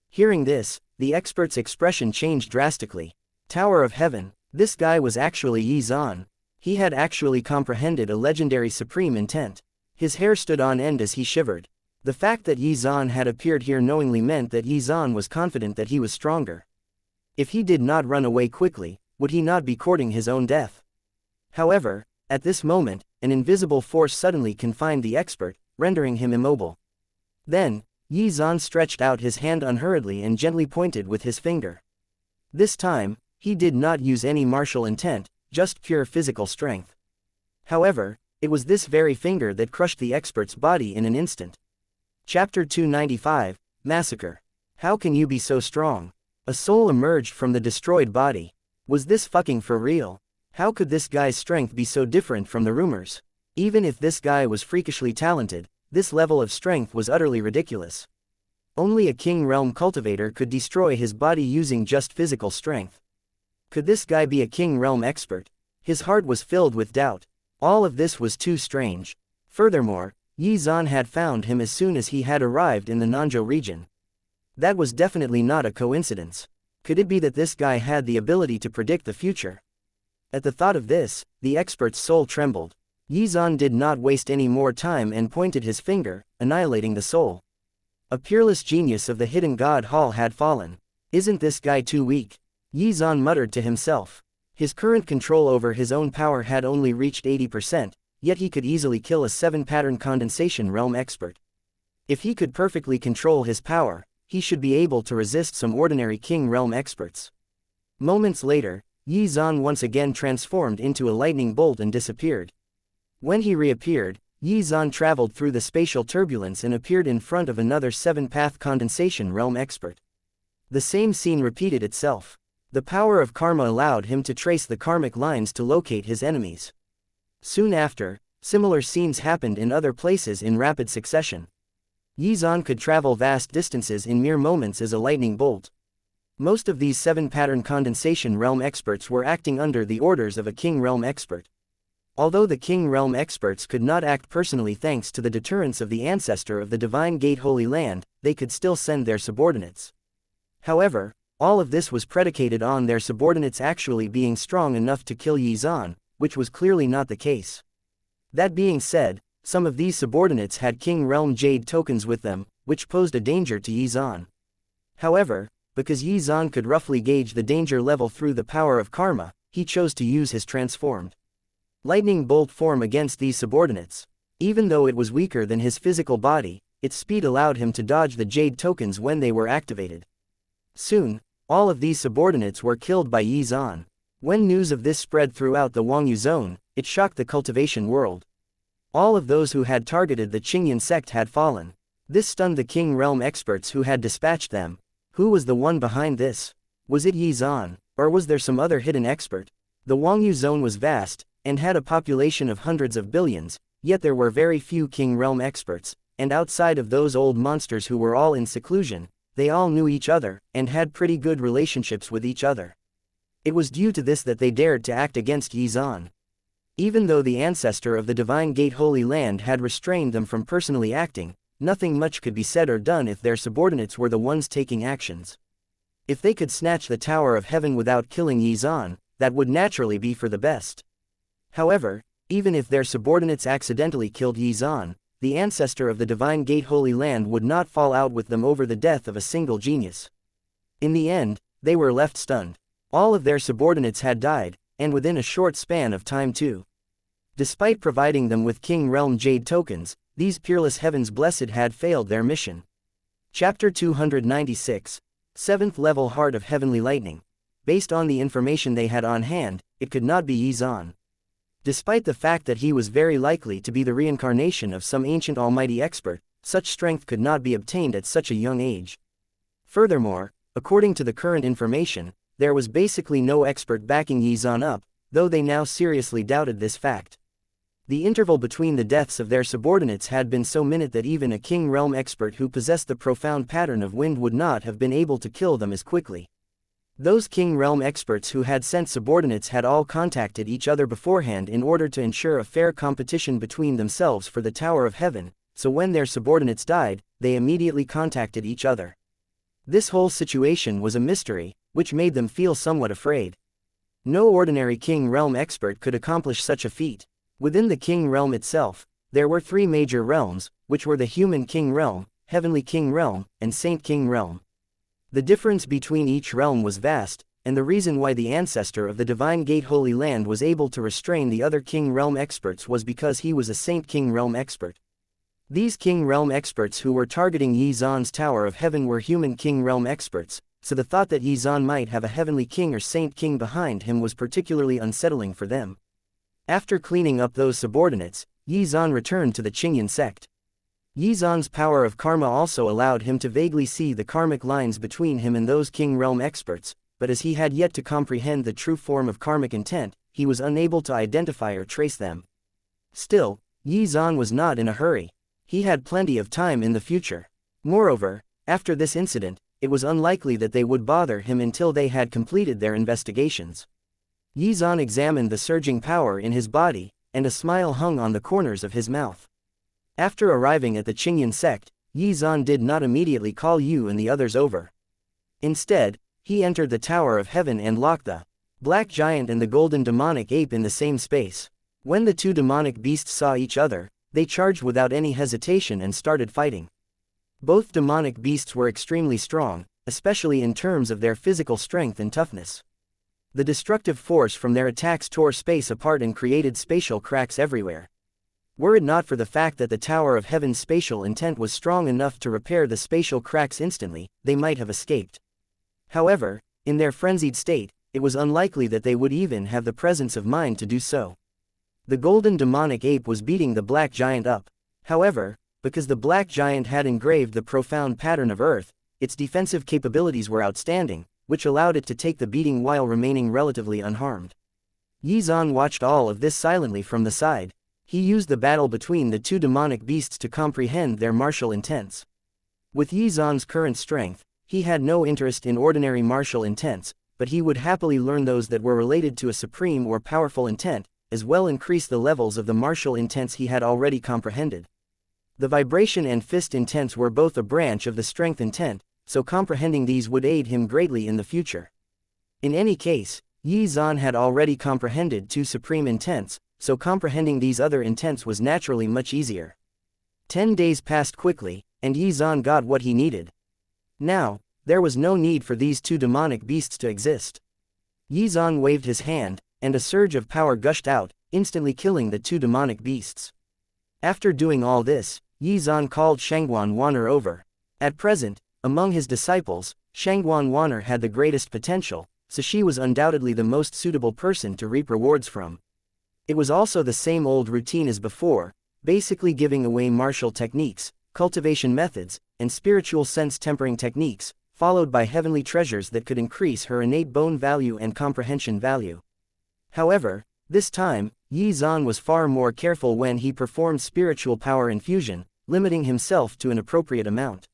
Speaker 1: Hearing this, the expert's expression changed drastically. Tower of Heaven, this guy was actually Xuan. He had actually comprehended a legendary supreme intent. His hair stood on end as he shivered. The fact that Xuan had appeared here knowingly meant that Xuan was confident that he was stronger. If he did not run away quickly, would he not be courting his own death? However, at this moment, an invisible force suddenly confined the expert, rendering him immobile. Then, Xuan stretched out his hand unhurriedly and gently pointed with his finger. This time, he did not use any martial intent, just pure physical strength. However, it was this very finger that crushed the expert's body in an instant. Chapter 295, Massacre. How can you be so strong? A soul emerged from the destroyed body. Was this fucking for real? How could this guy's strength be so different from the rumors? Even if this guy was freakishly talented, this level of strength was utterly ridiculous. Only a king realm cultivator could destroy his body using just physical strength. Could this guy be a king realm expert? His heart was filled with doubt. All of this was too strange. Furthermore, Xuan had found him as soon as he had arrived in the Nanzhou region. That was definitely not a coincidence. Could it be that this guy had the ability to predict the future? At the thought of this, the expert's soul trembled. Xuan did not waste any more time and pointed his finger, annihilating the soul. A peerless genius of the Hidden God Hall had fallen. Isn't this guy too weak? Yizan muttered to himself. His current control over his own power had only reached 80%, yet he could easily kill a 7-pattern condensation realm expert. If he could perfectly control his power, he should be able to resist some ordinary king realm experts. Moments later, Yizan once again transformed into a lightning bolt and disappeared. When he reappeared, Yizan traveled through the spatial turbulence and appeared in front of another 7-path condensation realm expert. The same scene repeated itself. The power of karma allowed him to trace the karmic lines to locate his enemies. Soon after, similar scenes happened in other places in rapid succession. Yizan could travel vast distances in mere moments as a lightning bolt. Most of these 7-pattern condensation realm experts were acting under the orders of a king realm expert. Although the king realm experts could not act personally thanks to the deterrence of the ancestor of the Divine Gate Holy Land, they could still send their subordinates. However, all of this was predicated on their subordinates actually being strong enough to kill Yizan, which was clearly not the case. That being said, some of these subordinates had King Realm Jade tokens with them, which posed a danger to Yizan. However, because Yizan could roughly gauge the danger level through the power of karma, he chose to use his transformed lightning bolt form against these subordinates. Even though it was weaker than his physical body, its speed allowed him to dodge the Jade tokens when they were activated. Soon, all of these subordinates were killed by Yizan. When news of this spread throughout the Wangyu zone, it shocked the cultivation world. All of those who had targeted the Qingyan sect had fallen. This stunned the King Realm experts who had dispatched them. Who was the one behind this? Was it Yizan, or was there some other hidden expert? The Wangyu zone was vast, and had a population of hundreds of billions, yet there were very few King Realm experts, and outside of those old monsters who were all in seclusion, they all knew each other, and had pretty good relationships with each other. It was due to this that they dared to act against Yizan. Even though the ancestor of the Divine Gate Holy Land had restrained them from personally acting, nothing much could be said or done if their subordinates were the ones taking actions. If they could snatch the Tower of Heaven without killing Yizan, that would naturally be for the best. However, even if their subordinates accidentally killed Yizan, the ancestor of the Divine Gate Holy Land would not fall out with them over the death of a single genius. In the end, they were left stunned. All of their subordinates had died, and within a short span of time too. Despite providing them with King Realm Jade tokens, these peerless heavens blessed had failed their mission. Chapter 296, 7th Level Heart of Heavenly Lightning. Based on the information they had on hand, it could not be Yizan. Despite the fact that he was very likely to be the reincarnation of some ancient almighty expert, such strength could not be obtained at such a young age. Furthermore, according to the current information, there was basically no expert backing Yizan up, though they now seriously doubted this fact. The interval between the deaths of their subordinates had been so minute that even a King Realm expert who possessed the profound pattern of wind would not have been able to kill them as quickly. Those King Realm experts who had sent subordinates had all contacted each other beforehand in order to ensure a fair competition between themselves for the Tower of Heaven, so when their subordinates died, they immediately contacted each other. This whole situation was a mystery, which made them feel somewhat afraid. No ordinary King Realm expert could accomplish such a feat. Within the King Realm itself, there were 3 major realms, which were the Human King Realm, Heavenly King Realm, and Saint King Realm. The difference between each realm was vast, and the reason why the ancestor of the Divine Gate Holy Land was able to restrain the other King Realm experts was because he was a Saint King Realm expert. These King Realm experts who were targeting Yizan's Tower of Heaven were Human King Realm experts, so the thought that Yizan might have a Heavenly King or Saint King behind him was particularly unsettling for them. After cleaning up those subordinates, Yizan returned to the Qingyan sect. Yizan's power of karma also allowed him to vaguely see the karmic lines between him and those King Realm experts, but as he had yet to comprehend the true form of karmic intent, he was unable to identify or trace them. Still, Yizan was not in a hurry. He had plenty of time in the future. Moreover, after this incident, it was unlikely that they would bother him until they had completed their investigations. Yizan examined the surging power in his body, and a smile hung on the corners of his mouth. After arriving at the Qingyan sect, Yizan did not immediately call Yu and the others over. Instead, he entered the Tower of Heaven and locked the Black Giant and the Golden Demonic Ape in the same space. When the 2 demonic beasts saw each other, they charged without any hesitation and started fighting. Both demonic beasts were extremely strong, especially in terms of their physical strength and toughness. The destructive force from their attacks tore space apart and created spatial cracks everywhere. Were it not for the fact that the Tower of Heaven's spatial intent was strong enough to repair the spatial cracks instantly, they might have escaped. However, in their frenzied state, it was unlikely that they would even have the presence of mind to do so. The golden demonic ape was beating the black giant up. However, because the black giant had engraved the profound pattern of Earth, its defensive capabilities were outstanding, which allowed it to take the beating while remaining relatively unharmed. Xuan watched all of this silently from the side. He used the battle between the two demonic beasts to comprehend their martial intents. With Xuan's current strength, he had no interest in ordinary martial intents, but he would happily learn those that were related to a supreme or powerful intent, as well increase the levels of the martial intents he had already comprehended. The vibration and fist intents were both a branch of the strength intent, so comprehending these would aid him greatly in the future. In any case, Xuan had already comprehended two supreme intents, so comprehending these other intents was naturally much easier. 10 days passed quickly, and Xuan got what he needed. Now, there was no need for these two demonic beasts to exist. Xuan waved his hand, and a surge of power gushed out, instantly killing the two demonic beasts. After doing all this, Xuan called Shangguan Wan'er over. At present, among his disciples, Shangguan Wan'er had the greatest potential, so she was undoubtedly the most suitable person to reap rewards from. It was also the same old routine as before, basically giving away martial techniques, cultivation methods, and spiritual sense tempering techniques, followed by heavenly treasures that could increase her innate bone value and comprehension value. However, this time, Xuan was far more careful when he performed spiritual power infusion, limiting himself to an appropriate amount.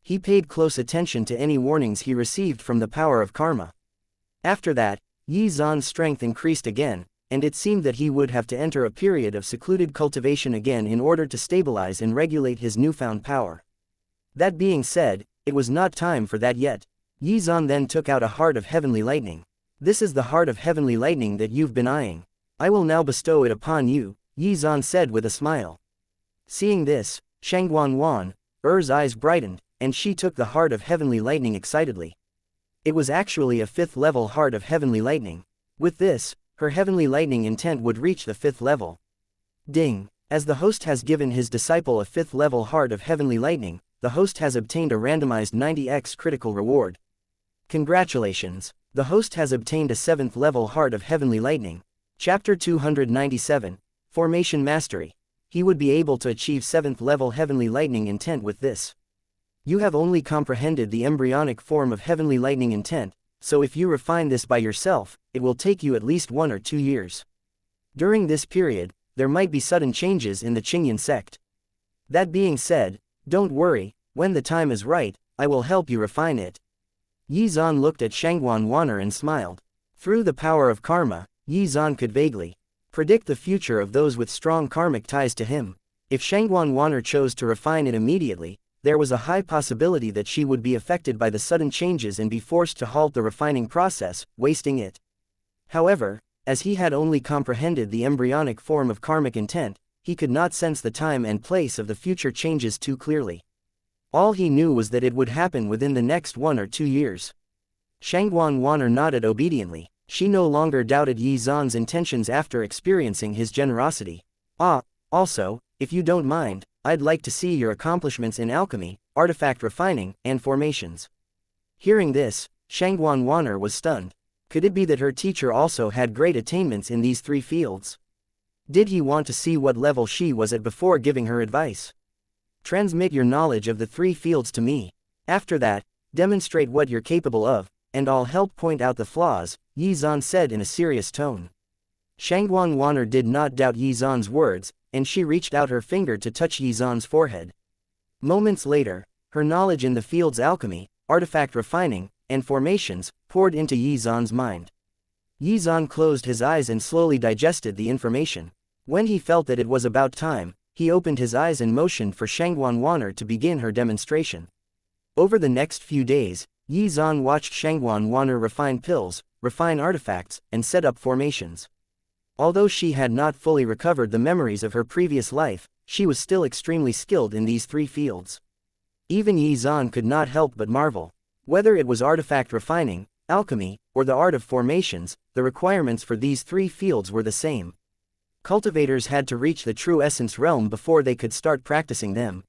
Speaker 1: He paid close attention to any warnings he received from the power of karma. After that, Xuan's strength increased again, and it seemed that he would have to enter a period of secluded cultivation again in order to stabilize and regulate his newfound power. That being said, it was not time for that yet. Xuan then took out a heart of heavenly lightning. This is the heart of heavenly lightning that you've been eyeing. I will now bestow it upon you, Xuan said with a smile. Seeing this, Shangguan Wan'er's eyes brightened, and she took the heart of heavenly lightning excitedly. It was actually a 5th level heart of heavenly lightning. With this, her heavenly lightning intent would reach the 5th level. Ding! As the host has given his disciple a 5th level heart of heavenly lightning, the host has obtained a randomized 90x critical reward. Congratulations! The host has obtained a 7th level heart of heavenly lightning. Chapter 297, Formation Mastery. He would be able to achieve 7th level heavenly lightning intent with this. You have only comprehended the embryonic form of heavenly lightning intent, so if you refine this by yourself, it will take you at least 1 or 2 years. During this period, there might be sudden changes in the Qingyan sect. That being said, don't worry, when the time is right, I will help you refine it. Xuan looked at Shangguan Wan'er and smiled. Through the power of karma, Xuan could vaguely predict the future of those with strong karmic ties to him. If Shangguan Wan'er chose to refine it immediately, there was a high possibility that she would be affected by the sudden changes and be forced to halt the refining process, wasting it. However, as he had only comprehended the embryonic form of karmic intent, he could not sense the time and place of the future changes too clearly. All he knew was that it would happen within the next 1 or 2 years. Shangguan Wan'er nodded obediently. She no longer doubted Xuan's intentions after experiencing his generosity. Also, if you don't mind, I'd like to see your accomplishments in alchemy, artifact refining, and formations. Hearing this, Shangguan Wan'er was stunned. Could it be that her teacher also had great attainments in these 3 fields? Did he want to see what level she was at before giving her advice? Transmit your knowledge of the 3 fields to me. After that, demonstrate what you're capable of, and I'll help point out the flaws, Xuan said in a serious tone. Shangguan Wan'er did not doubt Xuan's words, and she reached out her finger to touch Xuan's forehead. Moments later, her knowledge in the fields alchemy, artifact refining, and formations poured into Xuan's mind. Xuan closed his eyes and slowly digested the information. When he felt that it was about time, he opened his eyes and motioned for Shangguan Wan'er to begin her demonstration. Over the next few days, Xuan watched Shangguan Wan'er refine pills, refine artifacts, and set up formations. Although she had not fully recovered the memories of her previous life, she was still extremely skilled in these 3 fields. Even Xuan could not help but marvel. Whether it was artifact refining, alchemy, or the art of formations, the requirements for these three fields were the same. Cultivators had to reach the true essence realm before they could start practicing them.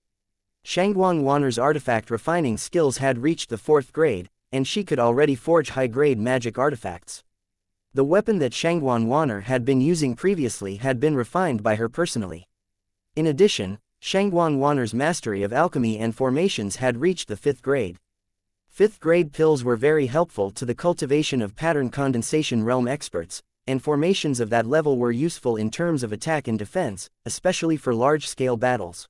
Speaker 1: Shangguan Wanner's artifact refining skills had reached the 4th grade, and she could already forge high-grade magic artifacts. The weapon that Shangguan Wanner had been using previously had been refined by her personally. In addition, Shangguan Wanner's mastery of alchemy and formations had reached the 5th grade. 5th grade pills were very helpful to the cultivation of pattern condensation realm experts, and formations of that level were useful in terms of attack and defense, especially for large-scale battles.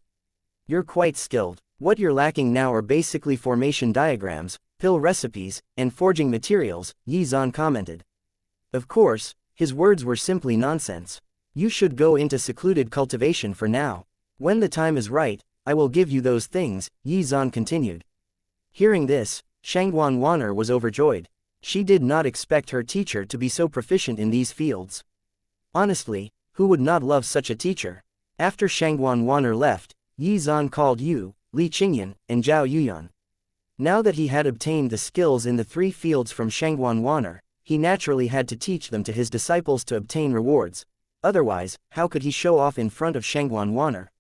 Speaker 1: You're quite skilled. What you're lacking now are basically formation diagrams, pill recipes, and forging materials, Yi Zan commented. Of course, his words were simply nonsense. You should go into secluded cultivation for now. When the time is right, I will give you those things, Yi Zan continued. Hearing this, Shangguan Wanner was overjoyed. She did not expect her teacher to be so proficient in these fields. Honestly, who would not love such a teacher? After Shangguan Wanner left, Yi Zan called Yu, Li Qingyan, and Zhao Yuyan. Now that he had obtained the skills in the three fields from Shangguan Wanner, he naturally had to teach them to his disciples to obtain rewards. Otherwise, how could he show off in front of Shangguan Wanner?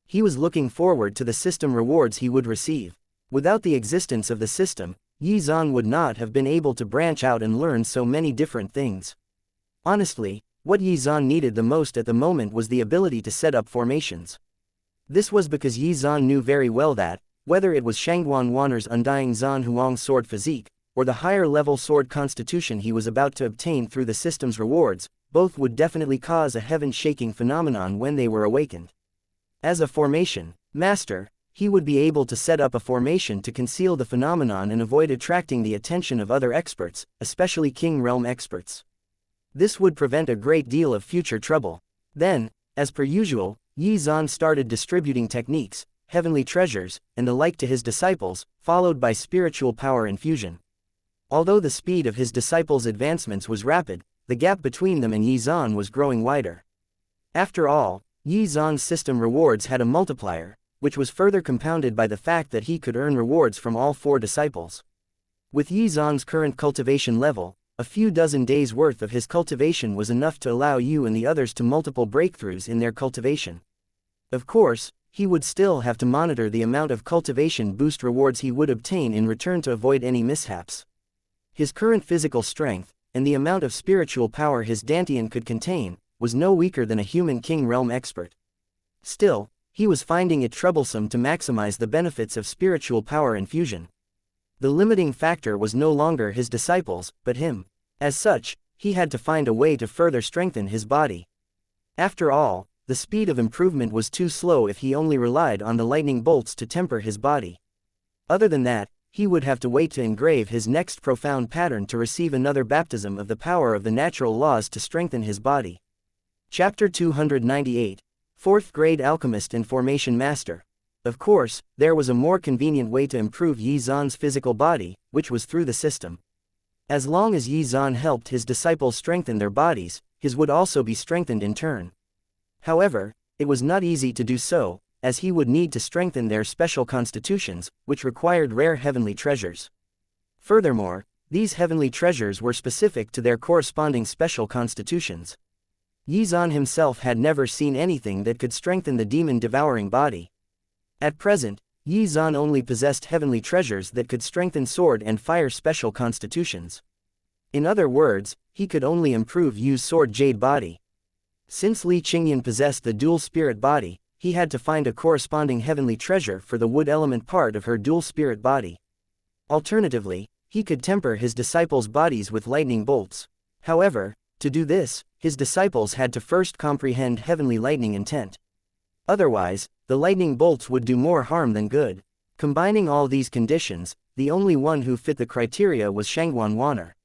Speaker 1: He was looking forward to the system rewards he would receive. Without the existence of the system, Yi Zan would not have been able to branch out and learn so many different things. Honestly, what Yi Zan needed the most at the moment was the ability to set up formations. This was because Yi Zan knew very well that, whether it was Shangguan Wanner's undying Zan Huang sword physique, or the higher-level sword constitution he was about to obtain through the system's rewards, both would definitely cause a heaven-shaking phenomenon when they were awakened. As a formation master, he would be able to set up a formation to conceal the phenomenon and avoid attracting the attention of other experts, especially King Realm experts. This would prevent a great deal of future trouble. Then, as per usual, Yi Zan started distributing techniques, heavenly treasures, and the like to his disciples, followed by spiritual power infusion. Although the speed of his disciples' advancements was rapid, the gap between them and Yi Zan was growing wider. After all, Yi Zan's system rewards had a multiplier, which was further compounded by the fact that he could earn rewards from all 4 disciples. With Yi Zan's current cultivation level, a few dozen days' worth of his cultivation was enough to allow you and the others to multiple breakthroughs in their cultivation. Of course, he would still have to monitor the amount of cultivation boost rewards he would obtain in return to avoid any mishaps. His current physical strength, and the amount of spiritual power his Dantian could contain, was no weaker than a human King Realm expert. Still, he was finding it troublesome to maximize the benefits of spiritual power infusion. The limiting factor was no longer his disciples, but him. As such, he had to find a way to further strengthen his body. After all, the speed of improvement was too slow if he only relied on the lightning bolts to temper his body. Other than that, he would have to wait to engrave his next profound pattern to receive another baptism of the power of the natural laws to strengthen his body. Chapter 298. 4th Grade Alchemist and Formation Master. Of course, there was a more convenient way to improve Yi Zan's physical body, which was through the system. As long as Yi Zan helped his disciples strengthen their bodies, his would also be strengthened in turn. However, it was not easy to do so, as he would need to strengthen their special constitutions, which required rare heavenly treasures. Furthermore, these heavenly treasures were specific to their corresponding special constitutions. Yi Zan himself had never seen anything that could strengthen the demon-devouring body. At present, Yi Zan only possessed heavenly treasures that could strengthen sword and fire special constitutions. In other words, he could only improve Yu's sword jade body. Since Li Qingyan possessed the dual spirit body, he had to find a corresponding heavenly treasure for the wood element part of her dual spirit body. Alternatively, he could temper his disciples' bodies with lightning bolts. However, to do this, his disciples had to first comprehend heavenly lightning intent. Otherwise, the lightning bolts would do more harm than good. Combining all these conditions, the only one who fit the criteria was Shangguan Wanner.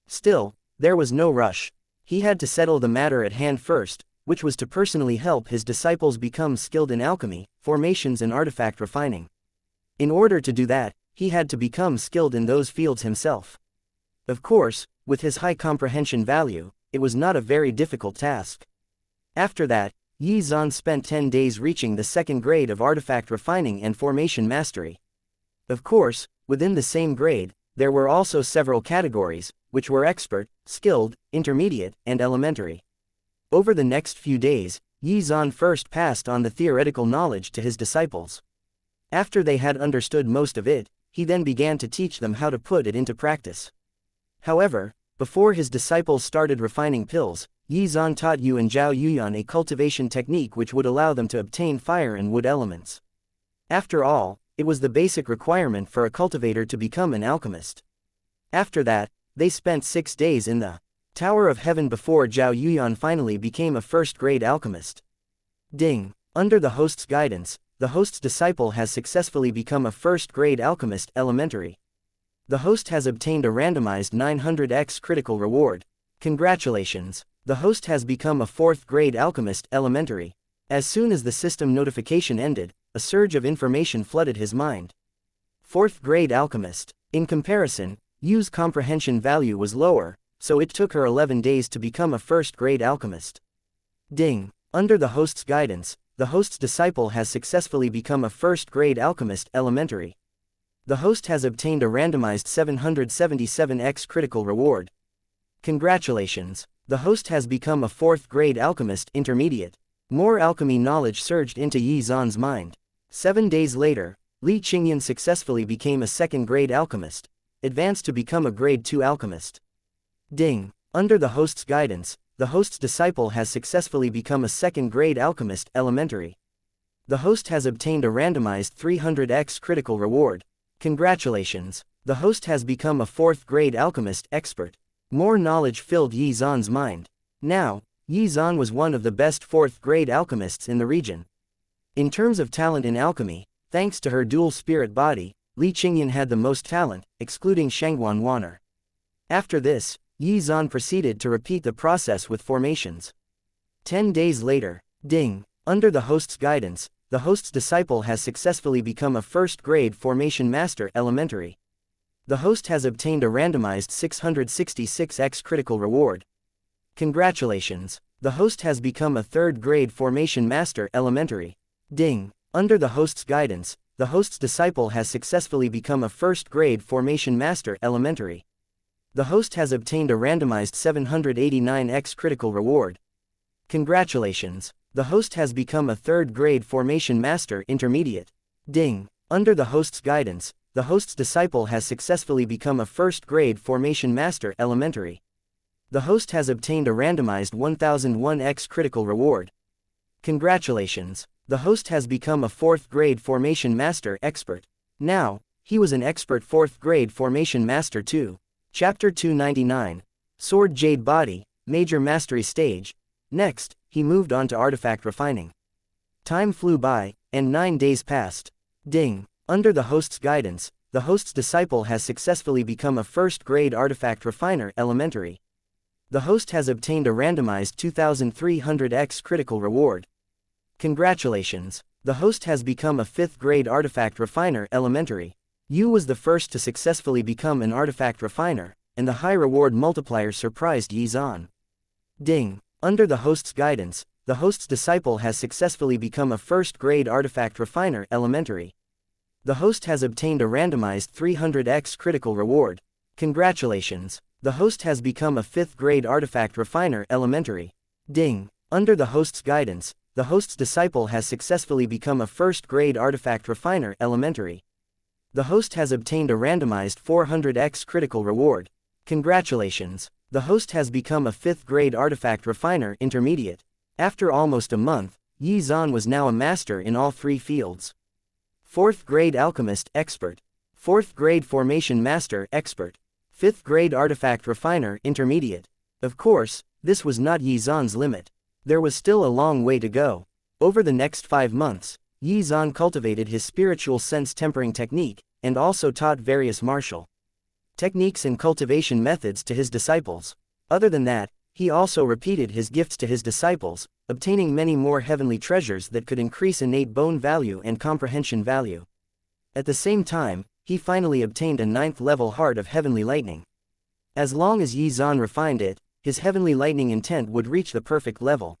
Speaker 1: Still, there was no rush. He had to settle the matter at hand first, which was to personally help his disciples become skilled in alchemy, formations and artifact refining. In order to do that, he had to become skilled in those fields himself. Of course, with his high comprehension value, it was not a very difficult task. After that, Yi Zan spent 10 days reaching the 2nd grade of artifact refining and formation mastery. Of course, within the same grade, there were also several categories, which were expert, skilled, intermediate, and elementary. Over the next few days, Xuan first passed on the theoretical knowledge to his disciples. After they had understood most of it, he then began to teach them how to put it into practice. However, before his disciples started refining pills, Xuan taught Yu and Zhao Yuyan a cultivation technique which would allow them to obtain fire and wood elements. After all, it was the basic requirement for a cultivator to become an alchemist. After that, they spent 6 days in the Tower of Heaven before Zhao Yuyan finally became a first-grade alchemist. Ding! Under the host's guidance, the host's disciple has successfully become a first-grade alchemist elementary. The host has obtained a randomized 900x critical reward. Congratulations! The host has become a 4th-grade alchemist elementary. As soon as the system notification ended, a surge of information flooded his mind. 4th-grade alchemist. In comparison, Yu's comprehension value was lower, so it took her 11 days to become a first-grade alchemist. Ding! Under the host's guidance, the host's disciple has successfully become a first-grade alchemist elementary. The host has obtained a randomized 777x critical reward. Congratulations! The host has become a 4th-grade alchemist intermediate. More alchemy knowledge surged into Xuan's mind. 7 days later, Li Qingyan successfully became a 2nd-grade alchemist, advanced to become a grade 2 alchemist. Ding! Under the host's guidance, the host's disciple has successfully become a 2nd-grade alchemist elementary. The host has obtained a randomized 300x critical reward. Congratulations! The host has become a 4th-grade alchemist expert. More knowledge filled Xuan's mind. Now, Xuan was one of the best 4th-grade alchemists in the region. In terms of talent in alchemy, thanks to her dual spirit body, Li Qingyan had the most talent, excluding Shangguan Waner. After this, Xuan proceeded to repeat the process with formations. 10 days later, ding! Under the host's guidance, the host's disciple has successfully become a 1st-grade formation master elementary. The host has obtained a randomized 666x critical reward. Congratulations! The host has become a 3rd-grade formation master elementary. Ding! Under the host's guidance, the host's disciple has successfully become a 1st-grade formation master elementary. The host has obtained a randomized 789x critical reward. Congratulations! The host has become a 3rd-grade formation master intermediate. Ding! Under the host's guidance, the host's disciple has successfully become a 1st-grade formation master elementary. The host has obtained a randomized 1001x critical reward. Congratulations! The host has become a 4th-grade formation master expert. Now, he was an expert 4th-grade formation master too. Chapter 299. Sword Jade Body, Major Mastery Stage. Next, he moved on to artifact refining. Time flew by, and 9 days passed. Ding! Under the host's guidance, the host's disciple has successfully become a 1st-grade artifact refiner elementary. The host has obtained a randomized 2300x critical reward. Congratulations! The host has become a 5th-grade artifact refiner elementary. Yu was the first to successfully become an artifact refiner, and the high reward multiplier surprised Xuan. Ding! Under the host's guidance, the host's disciple has successfully become a 1st-grade artifact refiner elementary. The host has obtained a randomized 300x critical reward. Congratulations! The host has become a 5th-grade artifact refiner elementary. Ding! Under the host's guidance, the host's disciple has successfully become a 1st-grade artifact refiner elementary. The host has obtained a randomized 400x critical reward. Congratulations! The host has become a 5th-grade artifact refiner intermediate. After almost a month, Xuan was now a master in all 3 fields. 4th-grade alchemist expert. 4th-grade formation master expert. 5th-grade artifact refiner intermediate. Of course, this was not Xuan's limit. There was still a long way to go. Over the next 5 months, Xuan cultivated his spiritual sense tempering technique, and also taught various martial techniques and cultivation methods to his disciples. Other than that, he also repeated his gifts to his disciples, obtaining many more heavenly treasures that could increase innate bone value and comprehension value. At the same time, he finally obtained a 9th-level heart of heavenly lightning. As long as Xuan refined it, his heavenly lightning intent would reach the perfect level.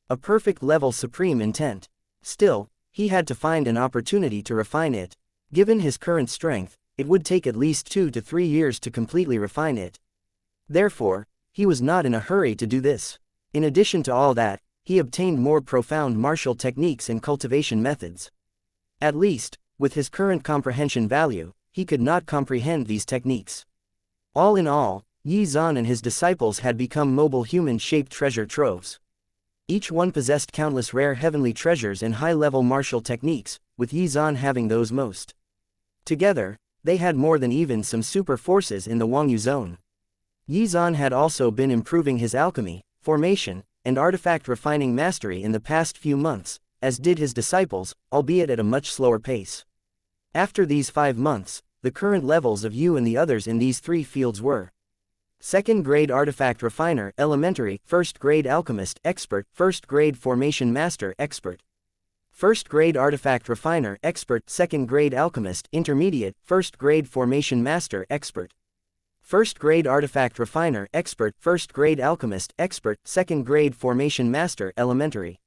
Speaker 1: A perfect level supreme intent. Still, he had to find an opportunity to refine it. Given his current strength, it would take at least 2 to 3 years to completely refine it. Therefore, he was not in a hurry to do this. In addition to all that, he obtained more profound martial techniques and cultivation methods. At least, with his current comprehension value, he could not comprehend these techniques. All in all, Xuan and his disciples had become mobile human-shaped treasure troves. Each one possessed countless rare heavenly treasures and high-level martial techniques, with Xuan having those most. Together, they had more than even some super forces in the Wangyu zone. Xuan had also been improving his alchemy, formation, and artifact refining mastery in the past few months, as did his disciples, albeit at a much slower pace. After these 5 months, the current levels of Yu and the others in these 3 fields were: 2nd grade artifact refiner elementary, 1st grade alchemist expert, 1st grade formation master expert, 1st grade artifact refiner expert, 2nd grade alchemist intermediate, 1st grade formation master expert, 1st grade artifact refiner expert, 1st grade alchemist expert, 2nd grade formation master elementary.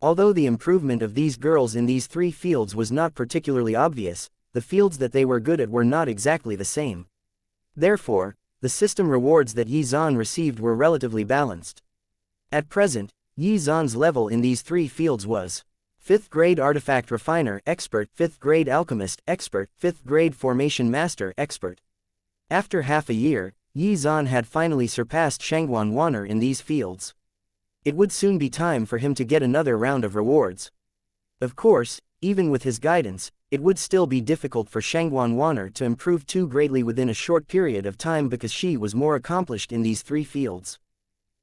Speaker 1: Although the improvement of these girls in these 3 fields was not particularly obvious, the fields that they were good at were not exactly the same. Therefore, the system rewards that Xuan received were relatively balanced. At present, Xuan's level in these 3 fields was 5th grade artifact refiner expert, 5th grade alchemist expert, 5th grade formation master expert. After half a year, Xuan had finally surpassed Shangguan Wan'er in these fields. It would soon be time for him to get another round of rewards. Of course, even with his guidance, it would still be difficult for Shangguan Wan'er to improve too greatly within a short period of time because she was more accomplished in these 3 fields.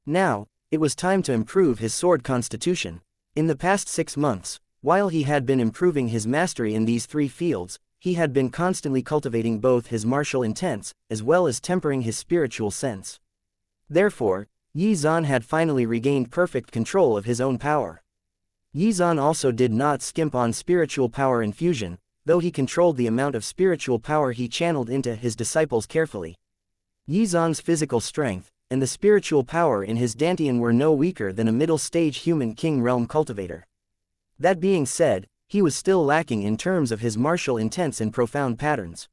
Speaker 1: Now, it was time to improve his sword constitution. In the past 6 months, while he had been improving his mastery in these 3 fields, he had been constantly cultivating both his martial intents, as well as tempering his spiritual sense. Therefore, Xuan had finally regained perfect control of his own power. Xuan also did not skimp on spiritual power infusion, though he controlled the amount of spiritual power he channeled into his disciples carefully. Xuan's physical strength, and the spiritual power in his Dantian were no weaker than a middle-stage human king realm cultivator. That being said, he was still lacking in terms of his martial intents and profound patterns.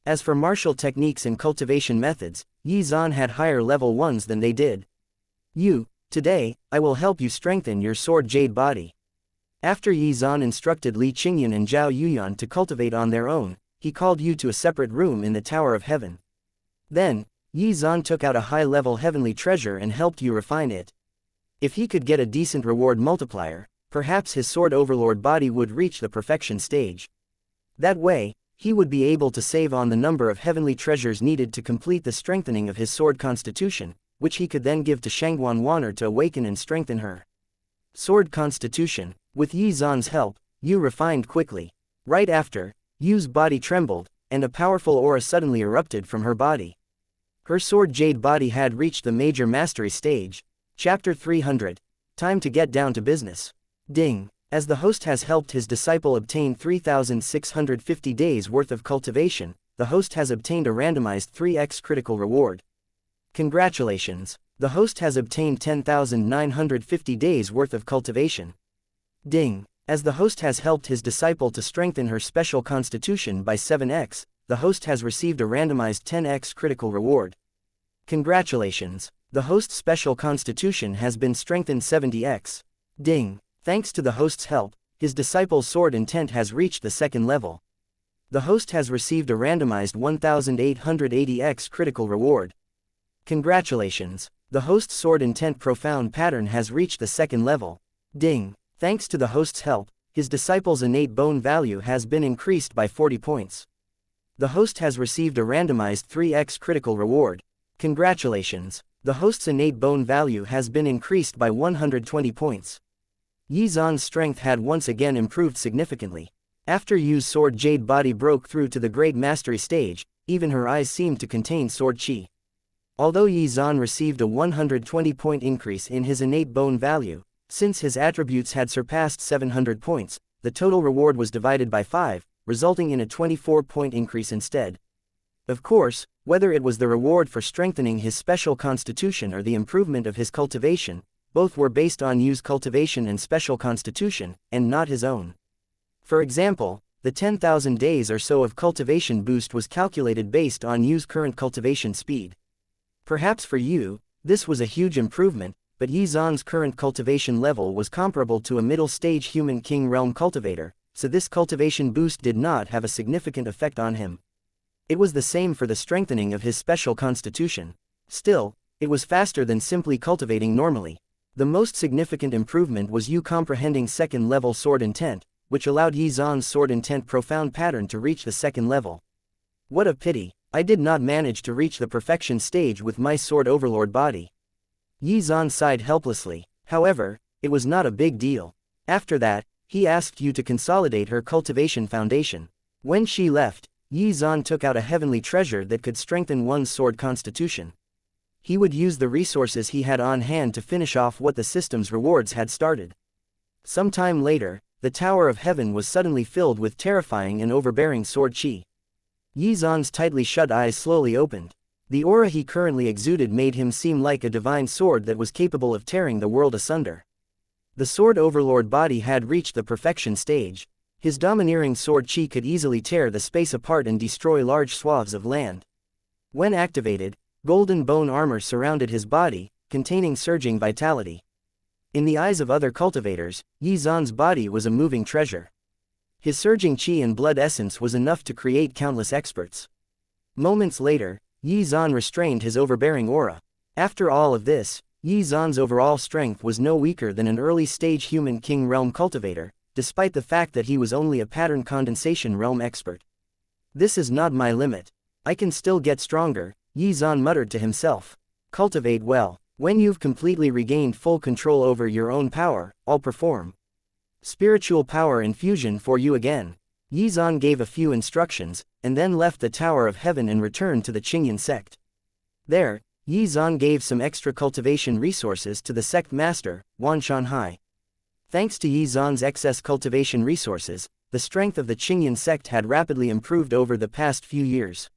Speaker 1: As for martial techniques and cultivation methods, Xuan had higher level ones than they did. Today, I will help you strengthen your sword jade body. After Xuan instructed Li Qingyun and Zhao Yuyan to cultivate on their own, he called Yu to a separate room in the Tower of Heaven. Then, Xuan took out a high-level heavenly treasure and helped Yu refine it. If he could get a decent reward multiplier, perhaps his sword overlord body would reach the perfection stage. That way, he would be able to save on the number of heavenly treasures needed to complete the strengthening of his sword constitution, which he could then give to Shangguan Wan'er to awaken and strengthen her sword constitution. With Xuan's help, Yu refined quickly. Right after, Yu's body trembled, and a powerful aura suddenly erupted from her body. Her sword jade body had reached the major mastery stage. Chapter 300. Time to get down to business. Ding. As the host has helped his disciple obtain 3,650 days worth of cultivation, the host has obtained a randomized 3x critical reward. Congratulations. The host has obtained 10,950 days worth of cultivation. Ding. As the host has helped his disciple to strengthen her special constitution by 7x, the host has received a randomized 10x critical reward. Congratulations. The host's special constitution has been strengthened 70x. Ding. Thanks to the host's help, his disciple's sword intent has reached the 2nd level. The host has received a randomized 1880x critical reward. Congratulations. The host's sword intent profound pattern has reached the 2nd level. Ding. Thanks to the host's help, his disciple's innate bone value has been increased by 40 points. The host has received a randomized 3x critical reward. Congratulations. The host's innate bone value has been increased by 120 points. Xuan's strength had once again improved significantly. After Yu's sword jade body broke through to the great mastery stage, even her eyes seemed to contain sword chi. Although Xuan received a 120-point increase in his innate bone value, since his attributes had surpassed 700 points, the total reward was divided by 5, resulting in a 24-point increase instead. Of course, whether it was the reward for strengthening his special constitution or the improvement of his cultivation, both were based on Yu's cultivation and special constitution, and not his own. For example, the 10,000 days or so of cultivation boost was calculated based on Yu's current cultivation speed. Perhaps for Yu, this was a huge improvement, but Yi Zan's current cultivation level was comparable to a middle-stage human king realm cultivator, so this cultivation boost did not have a significant effect on him. It was the same for the strengthening of his special constitution. Still, it was faster than simply cultivating normally. The most significant improvement was Yu comprehending second-level sword intent, which allowed Yi Zan's sword intent profound pattern to reach the second level. What a pity, I did not manage to reach the perfection stage with my sword overlord body. Yi Zan sighed helplessly. However, it was not a big deal. After that, he asked Yu to consolidate her cultivation foundation. When she left, Yi Zan took out a heavenly treasure that could strengthen one's sword constitution. He would use the resources he had on hand to finish off what the system's rewards had started. Some time later, the Tower of Heaven was suddenly filled with terrifying and overbearing sword chi. Yi Zan's tightly shut eyes slowly opened. The aura he currently exuded made him seem like a divine sword that was capable of tearing the world asunder. The sword overlord body had reached the perfection stage. His domineering sword chi could easily tear the space apart and destroy large swaths of land. When activated, golden bone armor surrounded his body, containing surging vitality. In the eyes of other cultivators, Yi Zan's body was a moving treasure. His surging chi and blood essence was enough to create countless experts. Moments later, Yi Zan restrained his overbearing aura. After all of this, Yi Zan's overall strength was no weaker than an early-stage human king realm cultivator, despite the fact that he was only a pattern condensation realm expert. This is not my limit. I can still get stronger, Yi Zan muttered to himself. Cultivate well. When you've completely regained full control over your own power, I'll perform spiritual power infusion for you again. Yi Zan gave a few instructions, and then left the Tower of Heaven and returned to the Qingyan sect. There, Yi Zan gave some extra cultivation resources to the sect master, Wan Shanhai. Thanks to Yi Zan's excess cultivation resources, the strength of the Qingyan sect had rapidly improved over the past few years.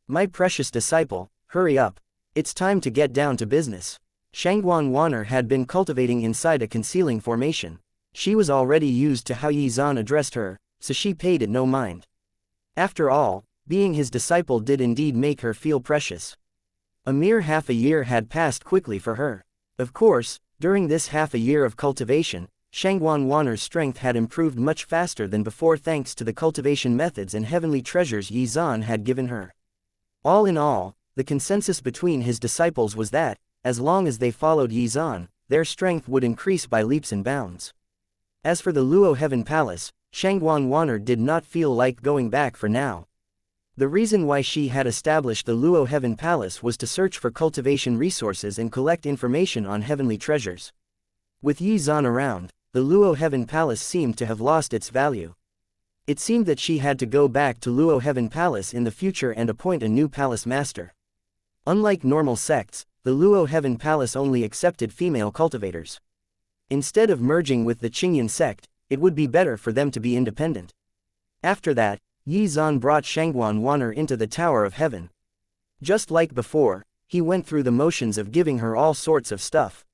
Speaker 1: My precious disciple, hurry up. It's time to get down to business. Shangguan Wanner had been cultivating inside a concealing formation. She was already used to how Yi Zan addressed her, so she paid it no mind. After all, being his disciple did indeed make her feel precious. A mere half a year had passed quickly for her. Of course, during this half a year of cultivation, Shangguan Wanner's strength had improved much faster than before thanks to the cultivation methods and heavenly treasures Yi Zan had given her. All in all, the consensus between his disciples was that, as long as they followed Yi Zan, their strength would increase by leaps and bounds. As for the Luo Heaven Palace, Shangguan Wanner did not feel like going back for now. The reason why she had established the Luo Heaven Palace was to search for cultivation resources and collect information on heavenly treasures. With Yi Zan around, the Luo Heaven Palace seemed to have lost its value. It seemed that she had to go back to Luo Heaven Palace in the future and appoint a new palace master. Unlike normal sects, the Luo Heaven Palace only accepted female cultivators. Instead of merging with the Qingyan sect, it would be better for them to be independent. After that, Yi Zan brought Shangguan Wanner into the Tower of Heaven. Just like before, he went through the motions of giving her all sorts of stuff.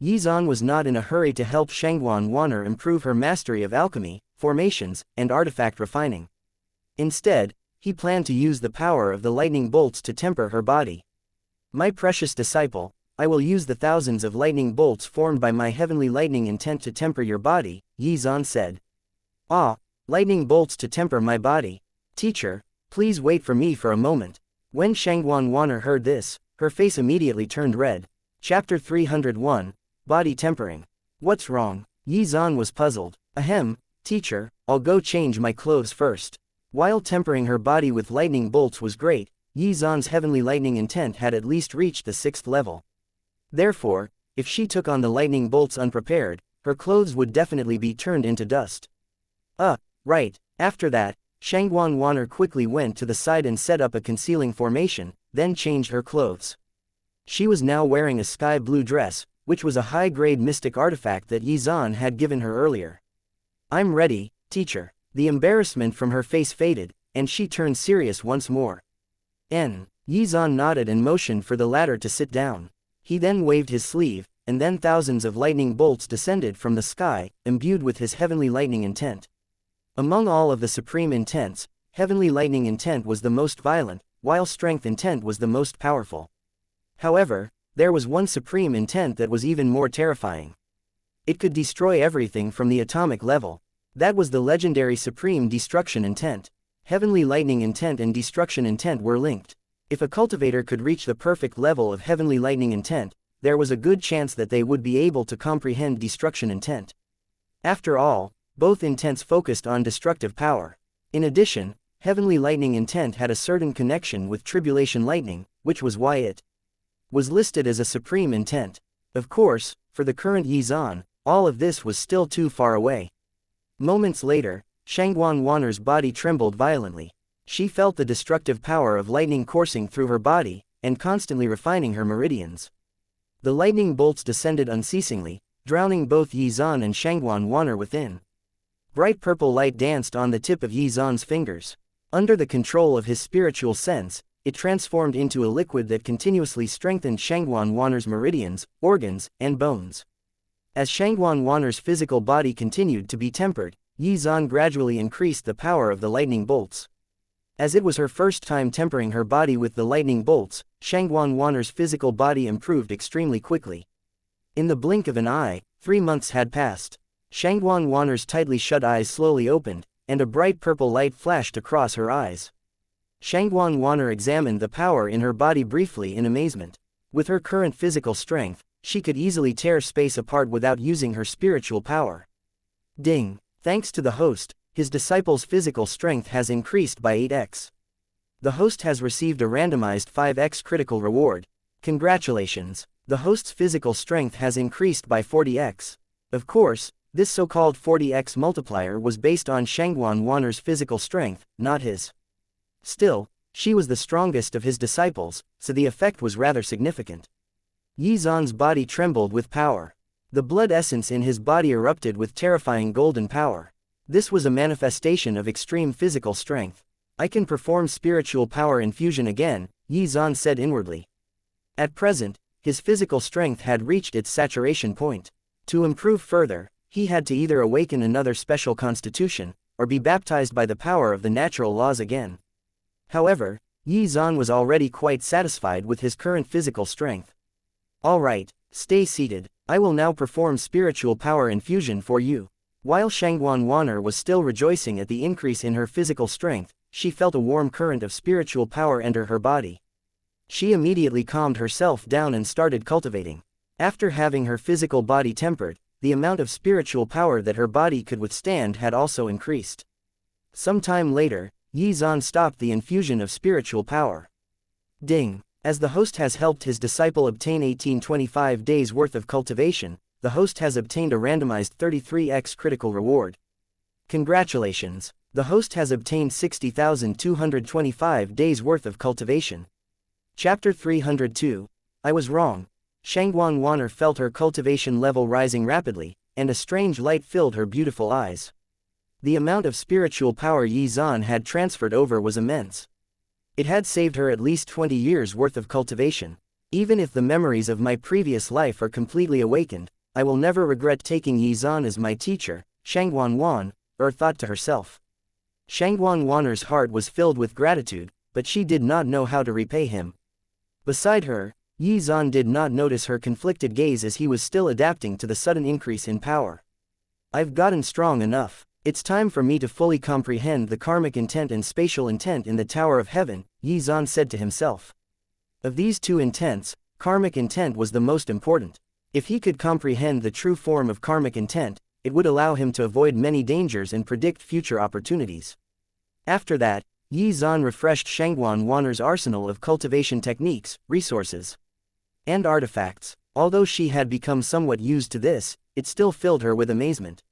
Speaker 1: Yi Zan was not in a hurry to help Shangguan Wanner improve her mastery of alchemy, formations, and artifact refining. Instead, he planned to use the power of the lightning bolts to temper her body. My precious disciple, I will use the thousands of lightning bolts formed by my heavenly lightning intent to temper your body, Yi Zan said. Ah, lightning bolts to temper my body. Teacher, please wait for me for a moment. When Shangguan Wanner heard this, her face immediately turned red. Chapter 301, Body Tempering. What's wrong? Yi Zan was puzzled. Ahem, teacher, I'll go change my clothes first. While tempering her body with lightning bolts was great, Yi Zan's heavenly lightning intent had at least reached the 6th level. Therefore, if she took on the lightning bolts unprepared, her clothes would definitely be turned into dust. Right. After that, Shangguan Wanner quickly went to the side and set up a concealing formation, then changed her clothes. She was now wearing a sky blue dress, which was a high-grade mystic artifact that Yi Zan had given her earlier. I'm ready, teacher. The embarrassment from her face faded, and she turned serious once more. Yi Zan nodded and motioned for the latter to sit down. He then waved his sleeve, and then thousands of lightning bolts descended from the sky, imbued with his heavenly lightning intent. Among all of the supreme intents, heavenly lightning intent was the most violent, while strength intent was the most powerful. However, there was one supreme intent that was even more terrifying. It could destroy everything from the atomic level. That was the legendary supreme destruction intent. Heavenly lightning intent and destruction intent were linked. If a cultivator could reach the perfect level of heavenly lightning intent, there was a good chance that they would be able to comprehend destruction intent. After all, both intents focused on destructive power. In addition, heavenly lightning intent had a certain connection with tribulation lightning, which was why it was listed as a supreme intent. Of course, for the current Xuan, all of this was still too far away. Moments later, Xuan Wanner's body trembled violently. She felt the destructive power of lightning coursing through her body, and constantly refining her meridians. The lightning bolts descended unceasingly, drowning both Xuan and Xuan Wanner within. Bright purple light danced on the tip of Xuan's fingers. Under the control of his spiritual sense, it transformed into a liquid that continuously strengthened Xuan Wanner's meridians, organs, and bones. As Xuan Wanner's physical body continued to be tempered, Xuan gradually increased the power of the lightning bolts. As it was her first time tempering her body with the lightning bolts, Xuan Wanner's physical body improved extremely quickly. In the blink of an eye, 3 months had passed. Xuan Wanner's tightly shut eyes slowly opened, and a bright purple light flashed across her eyes. Xuan Wanner examined the power in her body briefly in amazement. With her current physical strength, she could easily tear space apart without using her spiritual power. Ding! Thanks to the host, his disciple's physical strength has increased by 8x. The host has received a randomized 5x critical reward. Congratulations! The host's physical strength has increased by 40x. Of course, this so-called 40x multiplier was based on Xuan Wanner's physical strength, not his. Still, she was the strongest of his disciples, so the effect was rather significant. Xuan's body trembled with power. The blood essence in his body erupted with terrifying golden power. This was a manifestation of extreme physical strength. I can perform spiritual power infusion again, Xuan said inwardly. At present, his physical strength had reached its saturation point. To improve further, he had to either awaken another special constitution, or be baptized by the power of the natural laws again. However, Xuan was already quite satisfied with his current physical strength. Alright, stay seated, I will now perform spiritual power infusion for you. While Xuan Wanner was still rejoicing at the increase in her physical strength, she felt a warm current of spiritual power enter her body. She immediately calmed herself down and started cultivating. After having her physical body tempered, the amount of spiritual power that her body could withstand had also increased. Some time later, Xuan stopped the infusion of spiritual power. Ding! As the host has helped his disciple obtain 1825 days worth of cultivation, the host has obtained a randomized 33x critical reward. Congratulations! The host has obtained 60,225 days worth of cultivation. Chapter 302. I was wrong. Xuan Wanner felt her cultivation level rising rapidly, and a strange light filled her beautiful eyes. The amount of spiritual power Xuan had transferred over was immense. It had saved her at least 20 years worth of cultivation. Even if the memories of my previous life are completely awakened, I will never regret taking Xuan as my teacher, Xuan Wan, thought to herself. Xuan Wanner's heart was filled with gratitude, but she did not know how to repay him. Beside her, Xuan did not notice her conflicted gaze as he was still adapting to the sudden increase in power. I've gotten strong enough. It's time for me to fully comprehend the karmic intent and spatial intent in the Tower of Heaven, Xuan said to himself. Of these two intents, karmic intent was the most important. If he could comprehend the true form of karmic intent, it would allow him to avoid many dangers and predict future opportunities. After that, Xuan refreshed Xuan Wanner's arsenal of cultivation techniques, resources, and artifacts. Although she had become somewhat used to this, it still filled her with amazement.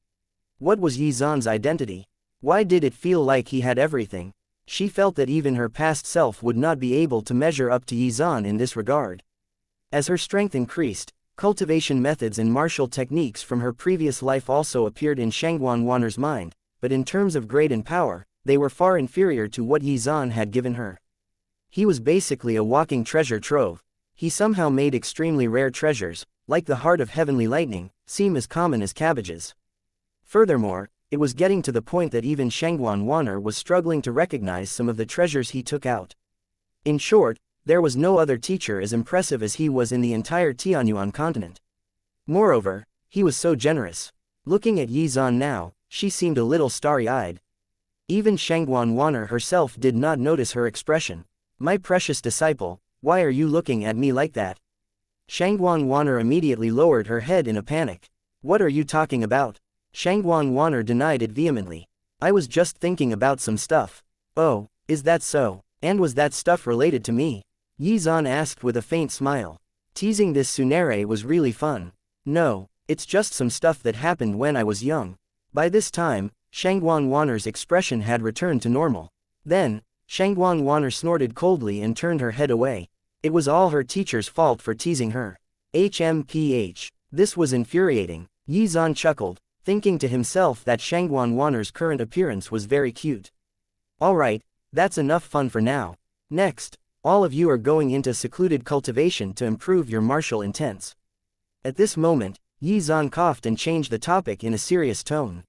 Speaker 1: What was Xuan's identity? Why did it feel like he had everything? She felt that even her past self would not be able to measure up to Xuan in this regard. As her strength increased, cultivation methods and martial techniques from her previous life also appeared in Xuan Wanner's mind, but in terms of grade and power, they were far inferior to what Xuan had given her. He was basically a walking treasure trove. He somehow made extremely rare treasures, like the heart of heavenly lightning, seem as common as cabbages. Furthermore, it was getting to the point that even Shangguan Wan'er was struggling to recognize some of the treasures he took out. In short, there was no other teacher as impressive as he was in the entire Tianyuan continent. Moreover, he was so generous. Looking at Yi Zan now, she seemed a little starry-eyed. Even Shangguan Wan'er herself did not notice her expression. "My precious disciple, why are you looking at me like that?" Shangguan Wan'er immediately lowered her head in a panic. "What are you talking about?" Shangguan Wan'er denied it vehemently. "I was just thinking about some stuff." "Oh, is that so? And was that stuff related to me?" Yi Zan asked with a faint smile. Teasing this Tsunere was really fun. "No, it's just some stuff that happened when I was young." By this time, Shangguan Wan'er's expression had returned to normal. Then, Shangguan Wan'er snorted coldly and turned her head away. It was all her teacher's fault for teasing her. HMPH. This was infuriating. Yi Zan chuckled, thinking to himself that Shangguan Wan'er's current appearance was very cute. "Alright, that's enough fun for now. Next, all of you are going into secluded cultivation to improve your martial intents." At this moment, Yi Zan coughed and changed the topic in a serious tone.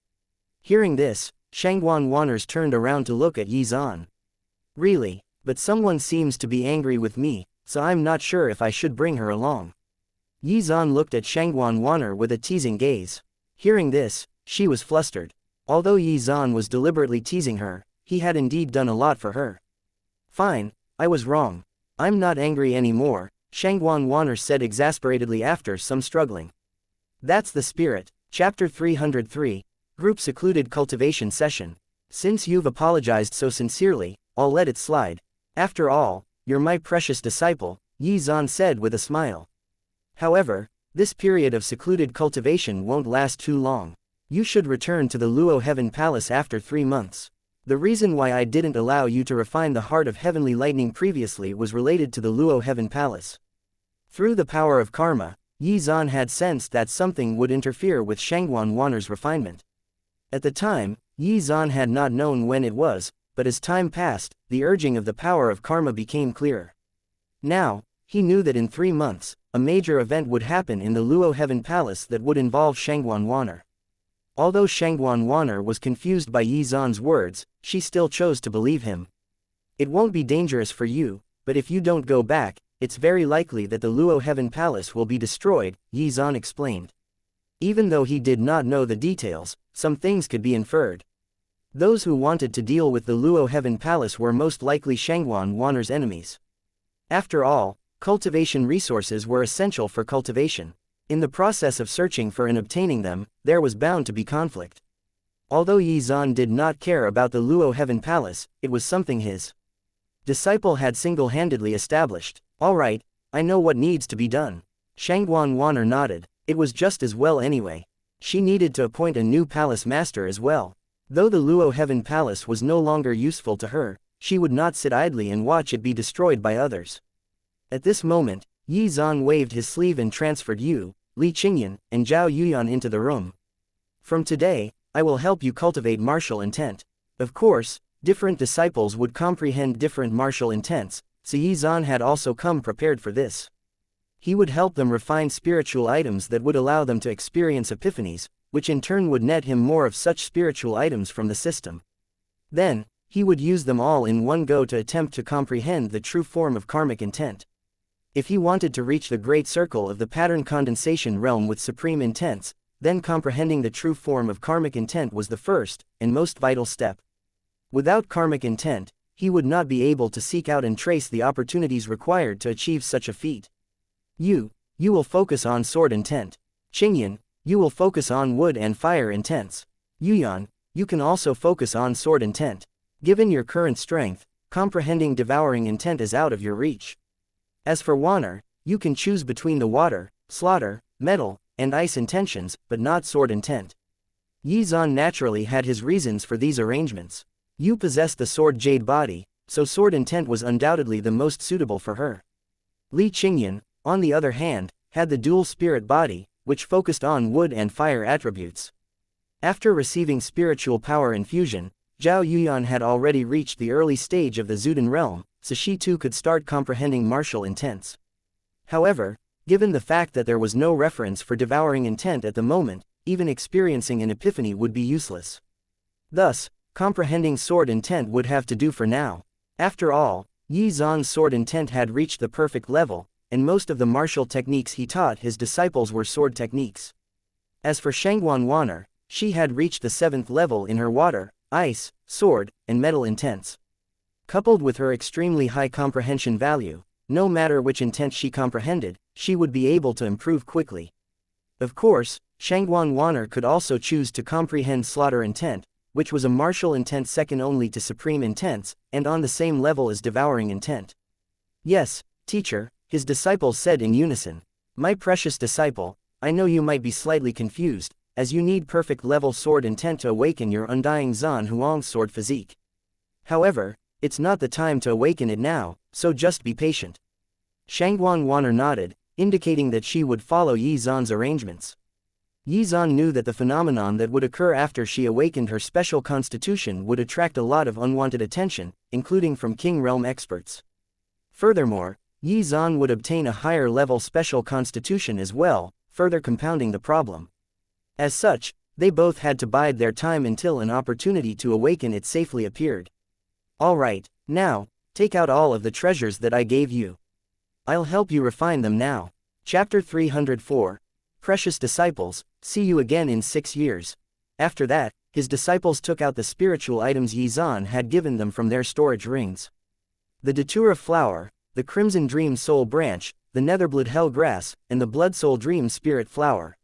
Speaker 1: Hearing this, Shangguan Wan'er turned around to look at Yi Zan. "Really, but someone seems to be angry with me, so I'm not sure if I should bring her along." Yi Zan looked at Shangguan Wan'er with a teasing gaze. Hearing this, she was flustered. Although Yi Zan was deliberately teasing her, he had indeed done a lot for her. "Fine, I was wrong. I'm not angry anymore," Shangguan Wan'er said exasperatedly after some struggling. That's the spirit. Chapter 303, Group Secluded Cultivation Session. "Since you've apologized so sincerely, I'll let it slide. After all, you're my precious disciple," Yi Zan said with a smile. "However, this period of secluded cultivation won't last too long. You should return to the Luo Heaven Palace after 3 months. The reason why I didn't allow you to refine the heart of heavenly lightning previously was related to the Luo Heaven Palace." Through the power of karma, Yi Zan had sensed that something would interfere with Shangguan Wan'er's refinement. At the time, Yi Zan had not known when it was, but as time passed, the urging of the power of karma became clearer. Now, he knew that in 3 months, a major event would happen in the Luo Heaven Palace that would involve Shangguan Wan'er. Although Shangguan Wan'er was confused by Yi Zan's words, she still chose to believe him. "It won't be dangerous for you, but if you don't go back, it's very likely that the Luo Heaven Palace will be destroyed," Yi Zan explained. Even though he did not know the details, some things could be inferred. Those who wanted to deal with the Luo Heaven Palace were most likely Shangguan Wan'er's enemies. After all, cultivation resources were essential for cultivation. In the process of searching for and obtaining them, there was bound to be conflict. Although Yi Zan did not care about the Luo Heaven Palace, it was something his disciple had single-handedly established. "Alright, I know what needs to be done." Shangguan Wan'er nodded. It was just as well anyway. She needed to appoint a new palace master as well. Though the Luo Heaven Palace was no longer useful to her, she would not sit idly and watch it be destroyed by others. At this moment, Yi Zan waved his sleeve and transferred Yu, Li Qingyan, and Zhao Yuyan into the room. "From today, I will help you cultivate martial intent." Of course, different disciples would comprehend different martial intents, so Yi Zan had also come prepared for this. He would help them refine spiritual items that would allow them to experience epiphanies, which in turn would net him more of such spiritual items from the system. Then, he would use them all in one go to attempt to comprehend the true form of karmic intent. If he wanted to reach the great circle of the pattern condensation realm with supreme intents, then comprehending the true form of karmic intent was the first, and most vital step. Without karmic intent, he would not be able to seek out and trace the opportunities required to achieve such a feat. You will focus on sword intent. Qingyan, you will focus on wood and fire intents. Yuyan, you can also focus on sword intent. Given your current strength, comprehending devouring intent is out of your reach. As for Wan'er, you can choose between the water, slaughter, metal, and ice intentions, but not sword intent. Yi Zan naturally had his reasons for these arrangements. You possessed the sword jade body, so sword intent was undoubtedly the most suitable for her. Li Qingyan, on the other hand, had the dual spirit body, which focused on wood and fire attributes. After receiving spiritual power infusion, Zhao Yuyan had already reached the early stage of the Zuden realm, so she too could start comprehending martial intents. However, given the fact that there was no reference for devouring intent at the moment, even experiencing an epiphany would be useless. Thus, comprehending sword intent would have to do for now. After all, Yi Zan's sword intent had reached the perfect level, and most of the martial techniques he taught his disciples were sword techniques. As for Shangguan Wan'er, she had reached the 7th level in her water, ice, sword, and metal intents. Coupled with her extremely high comprehension value, no matter which intent she comprehended, she would be able to improve quickly. Of course, Shangguan Wan'er could also choose to comprehend slaughter intent, which was a martial intent second only to supreme intents, and on the same level as devouring intent. Yes, teacher, his disciples said in unison. My precious disciple, I know you might be slightly confused, as you need perfect level sword intent to awaken your undying Zhan Huang sword physique. However, it's not the time to awaken it now, so just be patient. Shangguan Wan'er nodded, indicating that she would follow Yi Zan's arrangements. Yi Zan knew that the phenomenon that would occur after she awakened her special constitution would attract a lot of unwanted attention, including from King Realm experts. Furthermore, Yi Zan would obtain a higher level special constitution as well, further compounding the problem. As such, they both had to bide their time until an opportunity to awaken it safely appeared. Alright, now, take out all of the treasures that I gave you. I'll help you refine them now. Chapter 304. Precious disciples, see you again in 6 years. After that, his disciples took out the spiritual items Yi Zan had given them from their storage rings. The Datura flower, the Crimson Dream Soul branch, the Netherblood Hell grass, and the Blood Soul Dream Spirit flower.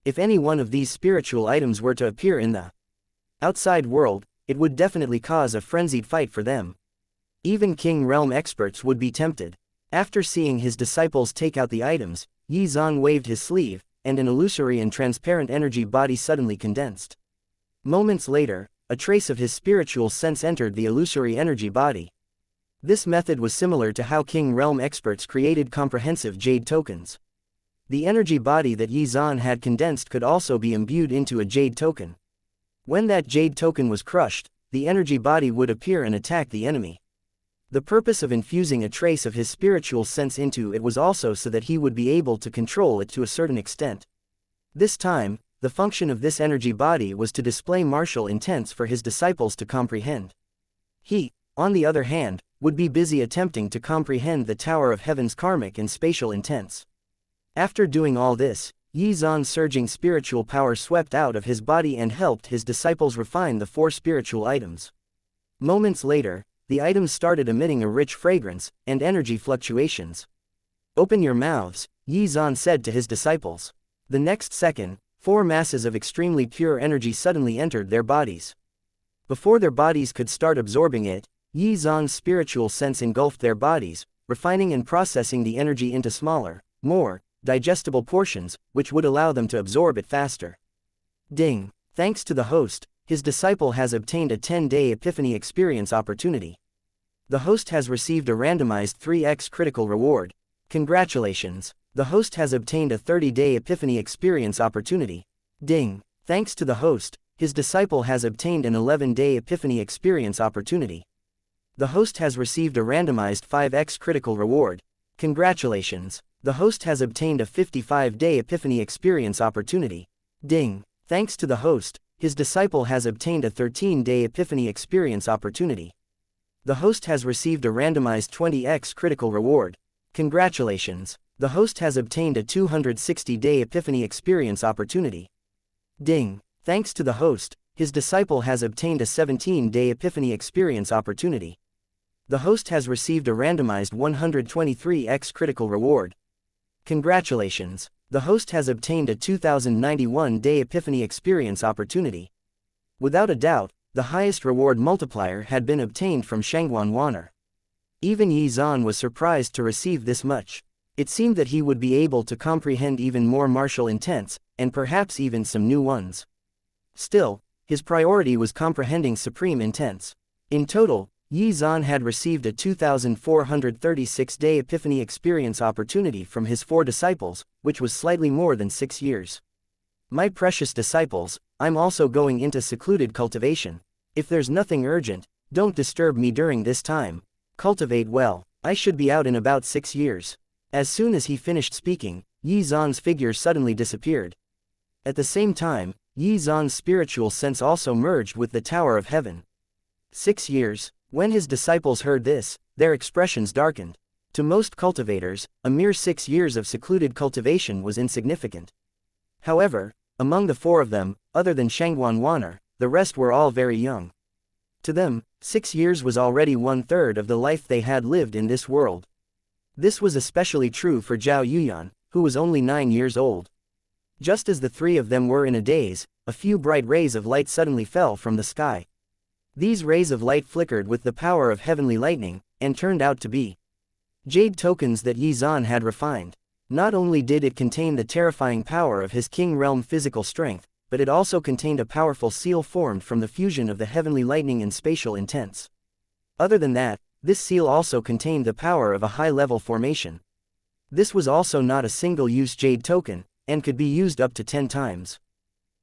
Speaker 1: If any one of these spiritual items were to appear in the outside world, it would definitely cause a frenzied fight for them. Even King Realm experts would be tempted. After seeing his disciples take out the items, Yi Zan waved his sleeve, and an illusory and transparent energy body suddenly condensed. Moments later, a trace of his spiritual sense entered the illusory energy body. This method was similar to how King Realm experts created comprehensive jade tokens. The energy body that Yi Zan had condensed could also be imbued into a jade token. When that jade token was crushed, the energy body would appear and attack the enemy. The purpose of infusing a trace of his spiritual sense into it was also so that he would be able to control it to a certain extent. This time, the function of this energy body was to display martial intents for his disciples to comprehend. He, on the other hand, would be busy attempting to comprehend the Tower of Heaven's karmic and spatial intents. After doing all this, Yi Zan's surging spiritual power swept out of his body and helped his disciples refine the 4 spiritual items. Moments later, the items started emitting a rich fragrance and energy fluctuations. Open your mouths, Yi Zan said to his disciples. The next second, 4 masses of extremely pure energy suddenly entered their bodies. Before their bodies could start absorbing it, Yi Zan's spiritual sense engulfed their bodies, refining and processing the energy into smaller, more digestible portions, which would allow them to absorb it faster. Ding! Thanks to the host, his disciple has obtained a 10-day Epiphany experience opportunity. The host has received a randomized 3x critical reward. Congratulations! The host has obtained a 30-day Epiphany experience opportunity. Ding! Thanks to the host, his disciple has obtained an 11-day Epiphany experience opportunity. The host has received a randomized 5x critical reward. Congratulations! The host has obtained a 55-day Epiphany experience opportunity. Ding! Thanks to the host, his disciple has obtained a 13-day Epiphany experience opportunity. The host has received a randomized 20x critical reward. Congratulations! The host has obtained a 260-day Epiphany experience opportunity. Ding! Thanks to the host, his disciple has obtained a 17-day Epiphany experience opportunity. The host has received a randomized 123x critical reward. Congratulations! The host has obtained a 2091-day Epiphany experience opportunity. Without a doubt, the highest reward multiplier had been obtained from Shangguan Wan'er. Even Yi Zan was surprised to receive this much. It seemed that he would be able to comprehend even more martial intents, and perhaps even some new ones. Still, his priority was comprehending supreme intents. In total, Yi Zan had received a 2,436-day Epiphany experience opportunity from his 4 disciples, which was slightly more than 6 years. My precious disciples, I'm also going into secluded cultivation. If there's nothing urgent, don't disturb me during this time. Cultivate well. I should be out in about 6 years. As soon as he finished speaking, Yi Zan's figure suddenly disappeared. At the same time, Yi Zan's spiritual sense also merged with the Tower of Heaven. 6 years. When his disciples heard this, their expressions darkened. To most cultivators, a mere 6 years of secluded cultivation was insignificant. However, among the 4 of them, other than Shangguan Waner, the rest were all very young. To them, 6 years was already 1/3 of the life they had lived in this world. This was especially true for Zhao Yuyan, who was only 9 years old. Just as the 3 of them were in a daze, a few bright rays of light suddenly fell from the sky. These rays of light flickered with the power of heavenly lightning, and turned out to be jade tokens that Yi Zan had refined. Not only did it contain the terrifying power of his king realm physical strength, but it also contained a powerful seal formed from the fusion of the heavenly lightning and spatial intents. Other than that, this seal also contained the power of a high-level formation. This was also not a single-use jade token, and could be used up to 10 times.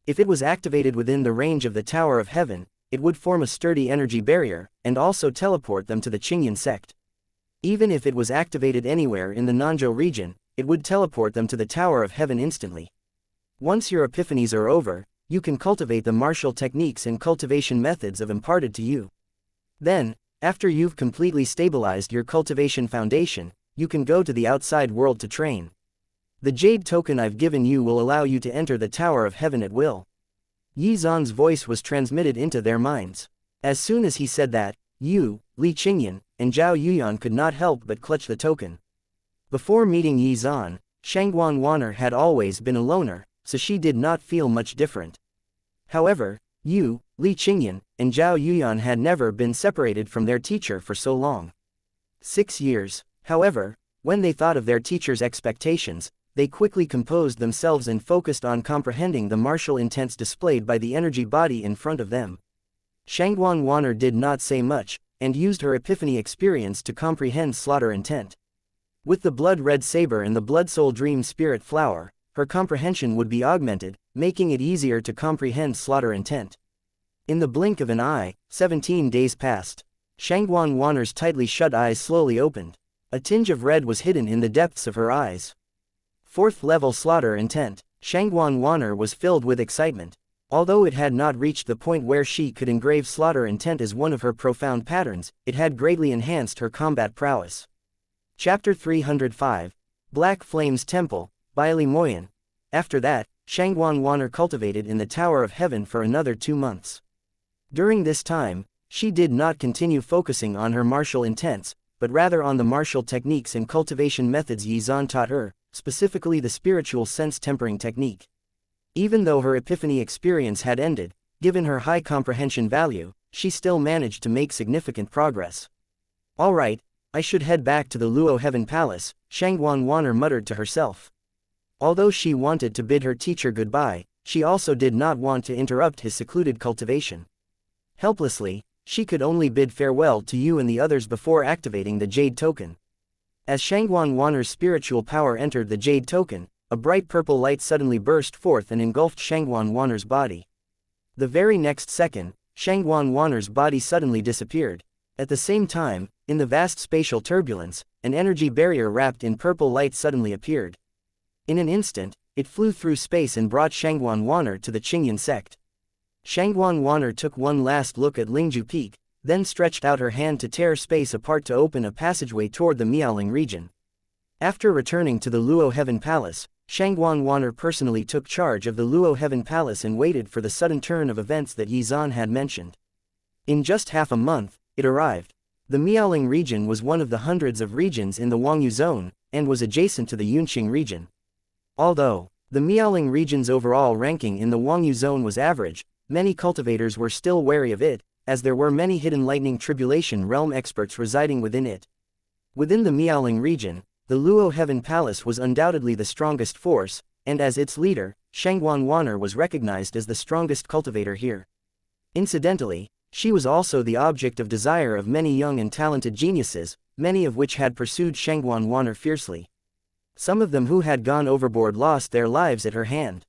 Speaker 1: If it was activated within the range of the Tower of Heaven, it would form a sturdy energy barrier, and also teleport them to the Qingyan sect. Even if it was activated anywhere in the Nanzhou region, it would teleport them to the Tower of Heaven instantly. Once your epiphanies are over, you can cultivate the martial techniques and cultivation methods of imparted to you. Then, after you've completely stabilized your cultivation foundation, you can go to the outside world to train. The jade token I've given you will allow you to enter the Tower of Heaven at will. Yi Zan's voice was transmitted into their minds. As soon as he said that, Yu, Li Qingyan, and Zhao Yuyan could not help but clutch the token. Before meeting Yi Zan, Shangguan Waner had always been a loner, so she did not feel much different. However, Yu, Li Qingyan, and Zhao Yuyan had never been separated from their teacher for so long. 6 years. However, when they thought of their teacher's expectations, they quickly composed themselves and focused on comprehending the martial intents displayed by the energy body in front of them. Shangguan Waner did not say much, and used her epiphany experience to comprehend slaughter intent. With the blood-red saber and the blood-soul dream spirit flower, her comprehension would be augmented, making it easier to comprehend slaughter intent. In the blink of an eye, 17 days passed. Shangguan Waner's tightly shut eyes slowly opened. A tinge of red was hidden in the depths of her eyes. 4th level slaughter intent. Shangguan Waner was filled with excitement. Although it had not reached the point where she could engrave slaughter intent as one of her profound patterns, it had greatly enhanced her combat prowess. Chapter 305. Black Flames Temple, by Li Moyan. After that, Shangguan Waner cultivated in the Tower of Heaven for another 2 months. During this time, she did not continue focusing on her martial intents, but rather on the martial techniques and cultivation methods Yi Zan taught her, specifically the spiritual sense tempering technique. Even though her epiphany experience had ended, given her high comprehension value, she still managed to make significant progress. Alright, I should head back to the Luo Heaven Palace, Shangguan Waner muttered to herself. Although she wanted to bid her teacher goodbye, she also did not want to interrupt his secluded cultivation. Helplessly, she could only bid farewell to you and the others before activating the jade token. As Shangguan Waner's spiritual power entered the jade token, a bright purple light suddenly burst forth and engulfed Shangguan Waner's body. The very next second, Shangguan Waner's body suddenly disappeared. At the same time, in the vast spatial turbulence, an energy barrier wrapped in purple light suddenly appeared. In an instant, it flew through space and brought Shangguan Waner to the Qingyan sect. Shangguan Waner took one last look at Lingju Peak, then stretched out her hand to tear space apart to open a passageway toward the Miaoling region. After returning to the Luo Heaven Palace, Shangguan Waner personally took charge of the Luo Heaven Palace and waited for the sudden turn of events that Yi Zan had mentioned. In just half a month, it arrived. The Miaoling region was one of the hundreds of regions in the Wangyu zone, and was adjacent to the Yunqing region. Although the Miaoling region's overall ranking in the Wangyu zone was average, many cultivators were still wary of it, as there were many hidden lightning tribulation realm experts residing within it. Within the Miaoling region, the Luo Heaven Palace was undoubtedly the strongest force, and as its leader, Shangguan Waner was recognized as the strongest cultivator here. Incidentally, she was also the object of desire of many young and talented geniuses, many of which had pursued Shangguan Waner fiercely. Some of them who had gone overboard lost their lives at her hand.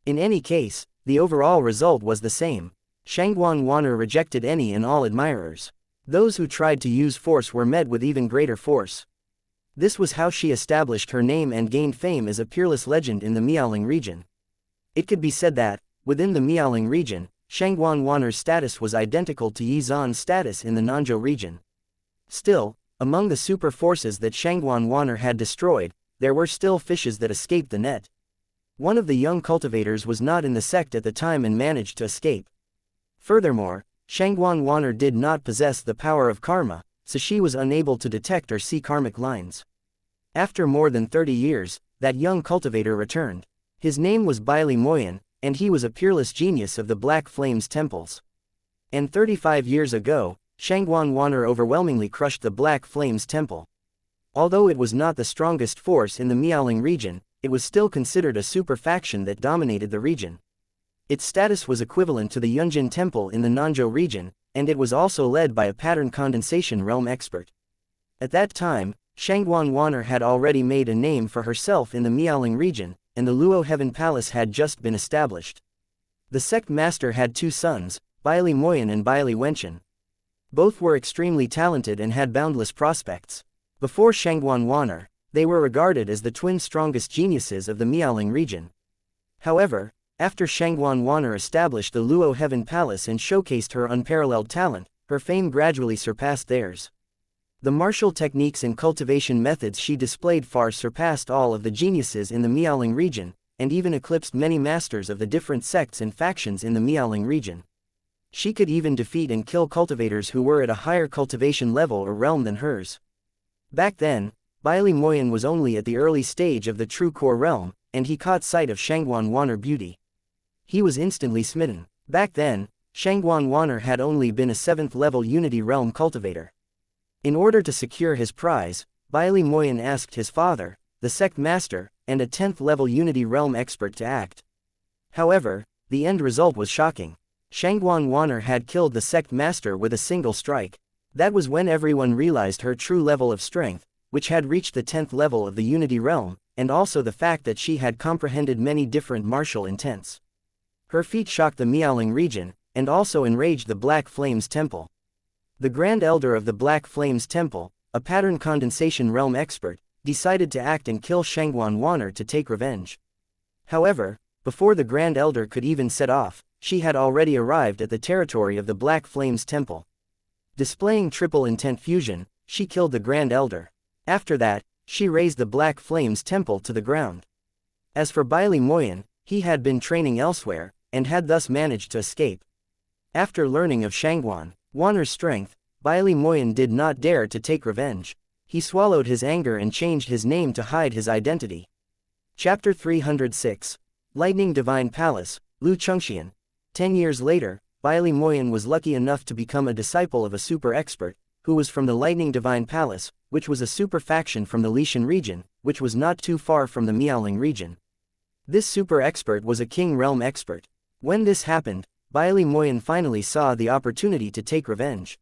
Speaker 1: In any case, the overall result was the same. Shangguan Waner rejected any and all admirers. Those who tried to use force were met with even greater force. This was how she established her name and gained fame as a peerless legend in the Miaoling region. It could be said that, within the Miaoling region, Shangguan Wanner's status was identical to Yi Zan's status in the Nanzhou region. Still, among the super forces that Shangguan Wanner had destroyed, there were still fishes that escaped the net. One of the young cultivators was not in the sect at the time and managed to escape. Furthermore, Shangguan Wanner did not possess the power of karma, so she was unable to detect or see karmic lines. After more than 30 years, that young cultivator returned. His name was Baili Moyan, and he was a peerless genius of the Black Flames temples. And 35 years ago, Shangguan Wanner overwhelmingly crushed the Black Flames temple. Although it was not the strongest force in the Miaoling region, it was still considered a super faction that dominated the region. Its status was equivalent to the Yunjin Temple in the Nanzhou region, and it was also led by a pattern condensation realm expert. At that time, Shangguan Wanner had already made a name for herself in the Miaoling region, and the Luo Heaven Palace had just been established. The sect master had two sons, Baili Moyan and Baili Wenchen. Both were extremely talented and had boundless prospects. Before Shangguan Wanner, they were regarded as the twin strongest geniuses of the Miaoling region. However, after Shangguan Wanner established the Luo Heaven Palace and showcased her unparalleled talent, her fame gradually surpassed theirs. The martial techniques and cultivation methods she displayed far surpassed all of the geniuses in the Miaoling region, and even eclipsed many masters of the different sects and factions in the Miaoling region. She could even defeat and kill cultivators who were at a higher cultivation level or realm than hers. Back then, Baili Moyan was only at the early stage of the true core realm, and he caught sight of Shangguan Wanner beauty. He was instantly smitten. Back then, Shangguan Wanner had only been a 7th level Unity Realm cultivator. In order to secure his prize, Baili Moyan asked his father, the sect master, and a 10th level Unity Realm expert to act. However, the end result was shocking. Shangguan Wanner had killed the sect master with a single strike. That was when everyone realized her true level of strength, which had reached the 10th level of the Unity Realm, and also the fact that she had comprehended many different martial intents. Her feat shocked the Miaoling region, and also enraged the Black Flames Temple. The Grand Elder of the Black Flames Temple, a pattern condensation realm expert, decided to act and kill Shangguan Wanner to take revenge. However, before the Grand Elder could even set off, she had already arrived at the territory of the Black Flames Temple. Displaying triple intent fusion, she killed the Grand Elder. After that, she razed the Black Flames Temple to the ground. As for Baili Moyan, he had been training elsewhere, and had thus managed to escape. After learning of Shangguan Wanner's strength, Baili Moyan did not dare to take revenge. He swallowed his anger and changed his name to hide his identity. Chapter 306. Lightning Divine Palace, Lu Chengxian. 10 years later, Baili Moyan was lucky enough to become a disciple of a super expert, who was from the Lightning Divine Palace, which was a super faction from the Lishan region, which was not too far from the Miaoling region. This super expert was a King Realm expert. When this happened, Baili Moyan finally saw the opportunity to take revenge.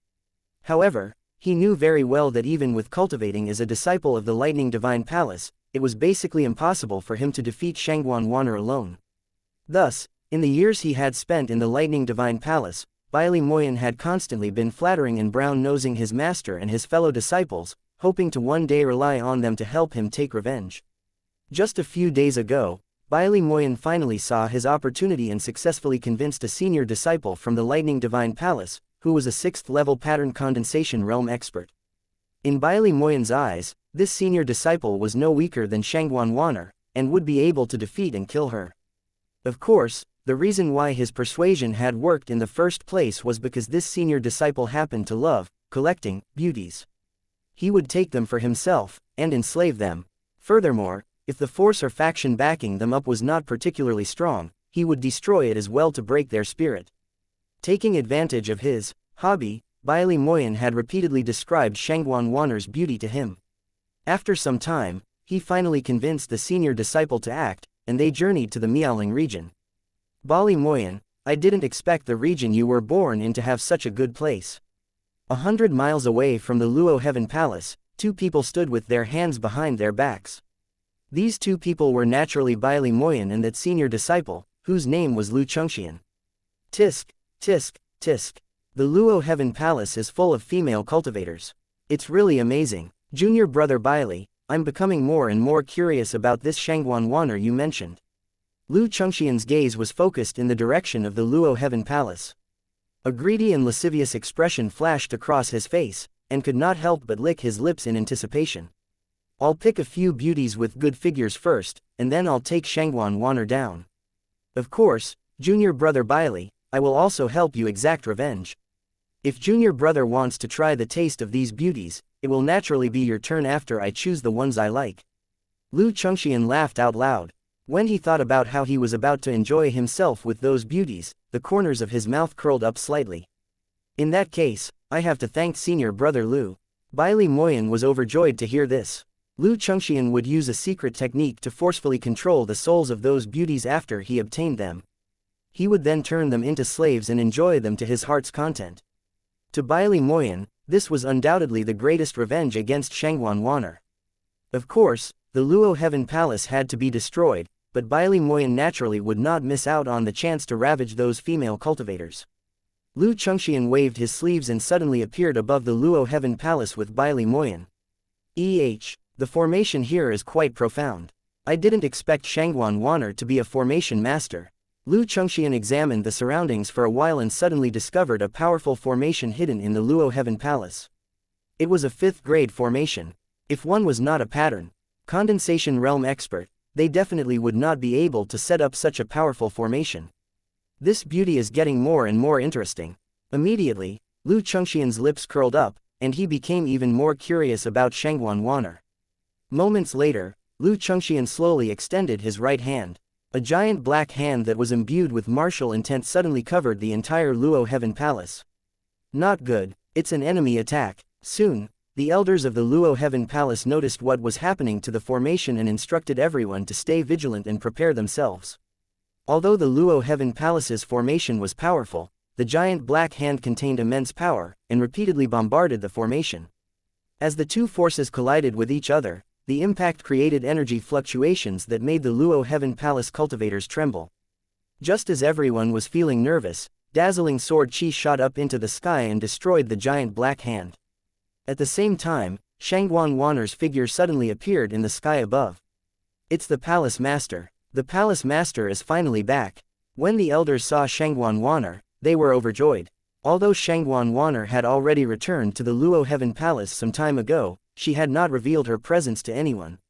Speaker 1: However, he knew very well that even with cultivating as a disciple of the Lightning Divine Palace, it was basically impossible for him to defeat Shangguan Wanner alone. Thus, in the years he had spent in the Lightning Divine Palace, Baili Moyan had constantly been flattering and brown-nosing his master and his fellow disciples, hoping to one day rely on them to help him take revenge. Just a few days ago, Baili Moyan finally saw his opportunity and successfully convinced a senior disciple from the Lightning Divine Palace, who was a 6th level pattern condensation realm expert. In Baili Moyan's eyes, this senior disciple was no weaker than Shangguan Wanner, and would be able to defeat and kill her. Of course, the reason why his persuasion had worked in the first place was because this senior disciple happened to love collecting beauties. He would take them for himself, and enslave them. Furthermore, if the force or faction backing them up was not particularly strong, he would destroy it as well to break their spirit. Taking advantage of his hobby, Baili Moyan had repeatedly described Shangguan Wanner's beauty to him. After some time, he finally convinced the senior disciple to act, and they journeyed to the Miaoling region. Baili Moyan, I didn't expect the region you were born in to have such a good place. 100 miles away from the Luo Heaven Palace, two people stood with their hands behind their backs. These two people were naturally Baili Moyan and that senior disciple, whose name was Lu Chengxian. Tisk, tisk, tisk. The Luo Heaven Palace is full of female cultivators. It's really amazing. Junior brother Baili, I'm becoming more and more curious about this Shangguan Wanner you mentioned. Lu Chengxian's gaze was focused in the direction of the Luo Heaven Palace. A greedy and lascivious expression flashed across his face, and could not help but lick his lips in anticipation. I'll pick a few beauties with good figures first, and then I'll take Shangguan Wanner down. Of course, junior brother Bailey, I will also help you exact revenge. If junior brother wants to try the taste of these beauties, it will naturally be your turn after I choose the ones I like. Lu Chengxian laughed out loud. When he thought about how he was about to enjoy himself with those beauties, the corners of his mouth curled up slightly. In that case, I have to thank senior brother Lu. Bailey Moyen was overjoyed to hear this. Lu Chengxian would use a secret technique to forcefully control the souls of those beauties after he obtained them. He would then turn them into slaves and enjoy them to his heart's content. To Bailey Moyen, this was undoubtedly the greatest revenge against Shangguan Wanner. Of course, the Luo Heaven Palace had to be destroyed, but Bailey Moyen naturally would not miss out on the chance to ravage those female cultivators. Lu Chengxian waved his sleeves and suddenly appeared above the Luo Heaven Palace with Bailey Moyen. The formation here is quite profound. I didn't expect Shangguan Wanner to be a formation master. Lu Chengxian examined the surroundings for a while and suddenly discovered a powerful formation hidden in the Luo Heaven Palace. It was a 5th grade formation. If one was not a pattern condensation realm expert, they definitely would not be able to set up such a powerful formation. This beauty is getting more and more interesting. Immediately, Lu Chengxian's lips curled up, and he became even more curious about Shangguan Wanner. Moments later, Lu Chengxian slowly extended his right hand. A giant black hand that was imbued with martial intent suddenly covered the entire Luo Heaven Palace. Not good, it's an enemy attack. Soon, the elders of the Luo Heaven Palace noticed what was happening to the formation and instructed everyone to stay vigilant and prepare themselves. Although the Luo Heaven Palace's formation was powerful, the giant black hand contained immense power, and repeatedly bombarded the formation. As the two forces collided with each other, the impact created energy fluctuations that made the Luo Heaven Palace cultivators tremble. Just as everyone was feeling nervous, dazzling sword chi shot up into the sky and destroyed the giant black hand. At the same time, Shangguan Wanner's figure suddenly appeared in the sky above. It's the Palace Master. The Palace Master is finally back. When the elders saw Shangguan Wanner, they were overjoyed. Although Shangguan Wanner had already returned to the Luo Heaven Palace some time ago, she had not revealed her presence to anyone.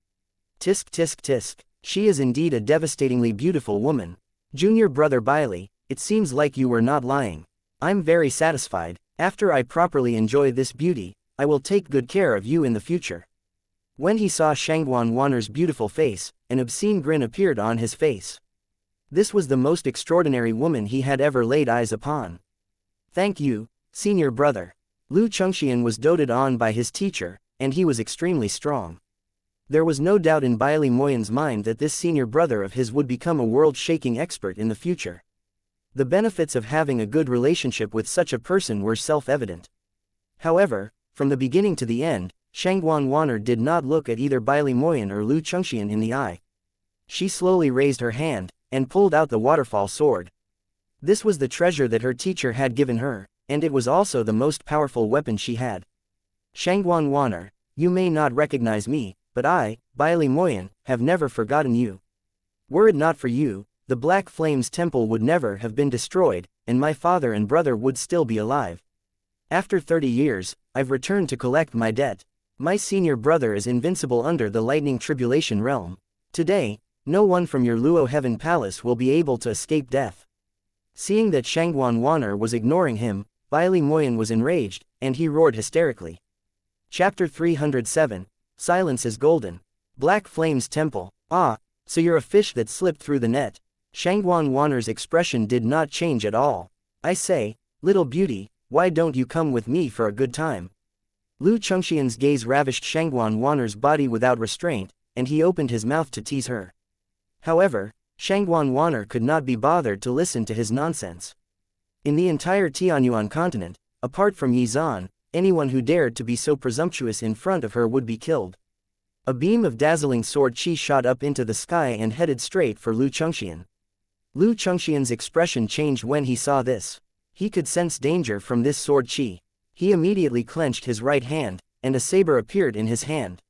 Speaker 1: Tisk tisk tisk. She is indeed a devastatingly beautiful woman. Junior brother Bailey, it seems like you were not lying. I'm very satisfied. After I properly enjoy this beauty, I will take good care of you in the future. When he saw Shangguan Wanner's beautiful face, an obscene grin appeared on his face. This was the most extraordinary woman he had ever laid eyes upon. Thank you, senior brother. Lu Chengxian was doted on by his teacher, and he was extremely strong. There was no doubt in Bailey Moyen's mind that this senior brother of his would become a world-shaking expert in the future. The benefits of having a good relationship with such a person were self-evident. However, from the beginning to the end, Shangguan Wanner did not look at either Bailey Moyen or Lu Chengxian in the eye. She slowly raised her hand, and pulled out the waterfall sword. This was the treasure that her teacher had given her, and it was also the most powerful weapon she had. Shangguan Wanner, you may not recognize me, but I, Bailey Moyen, have never forgotten you. Were it not for you, the Black Flames Temple would never have been destroyed, and my father and brother would still be alive. After 30 years, I've returned to collect my debt. My senior brother is invincible under the lightning tribulation realm. Today, no one from your Luo Heaven Palace will be able to escape death. Seeing that Shangguan Wanner was ignoring him, Bailey Moyen was enraged, and he roared hysterically. Chapter 307, Silence is Golden. Black Flames Temple. Ah, so you're a fish that slipped through the net. Shangguan Wanner's expression did not change at all. I say, little beauty, why don't you come with me for a good time? Lu Chengxian's gaze ravished Shangguan Wanner's body without restraint, and he opened his mouth to tease her. However, Shangguan Wanner could not be bothered to listen to his nonsense. In the entire Tianyuan continent, apart from Yizan, anyone who dared to be so presumptuous in front of her would be killed. A beam of dazzling sword chi shot up into the sky and headed straight for Lu Chengxian. Lu Chengxian's expression changed when he saw this. He could sense danger from this sword chi. He immediately clenched his right hand, and a saber appeared in his hand.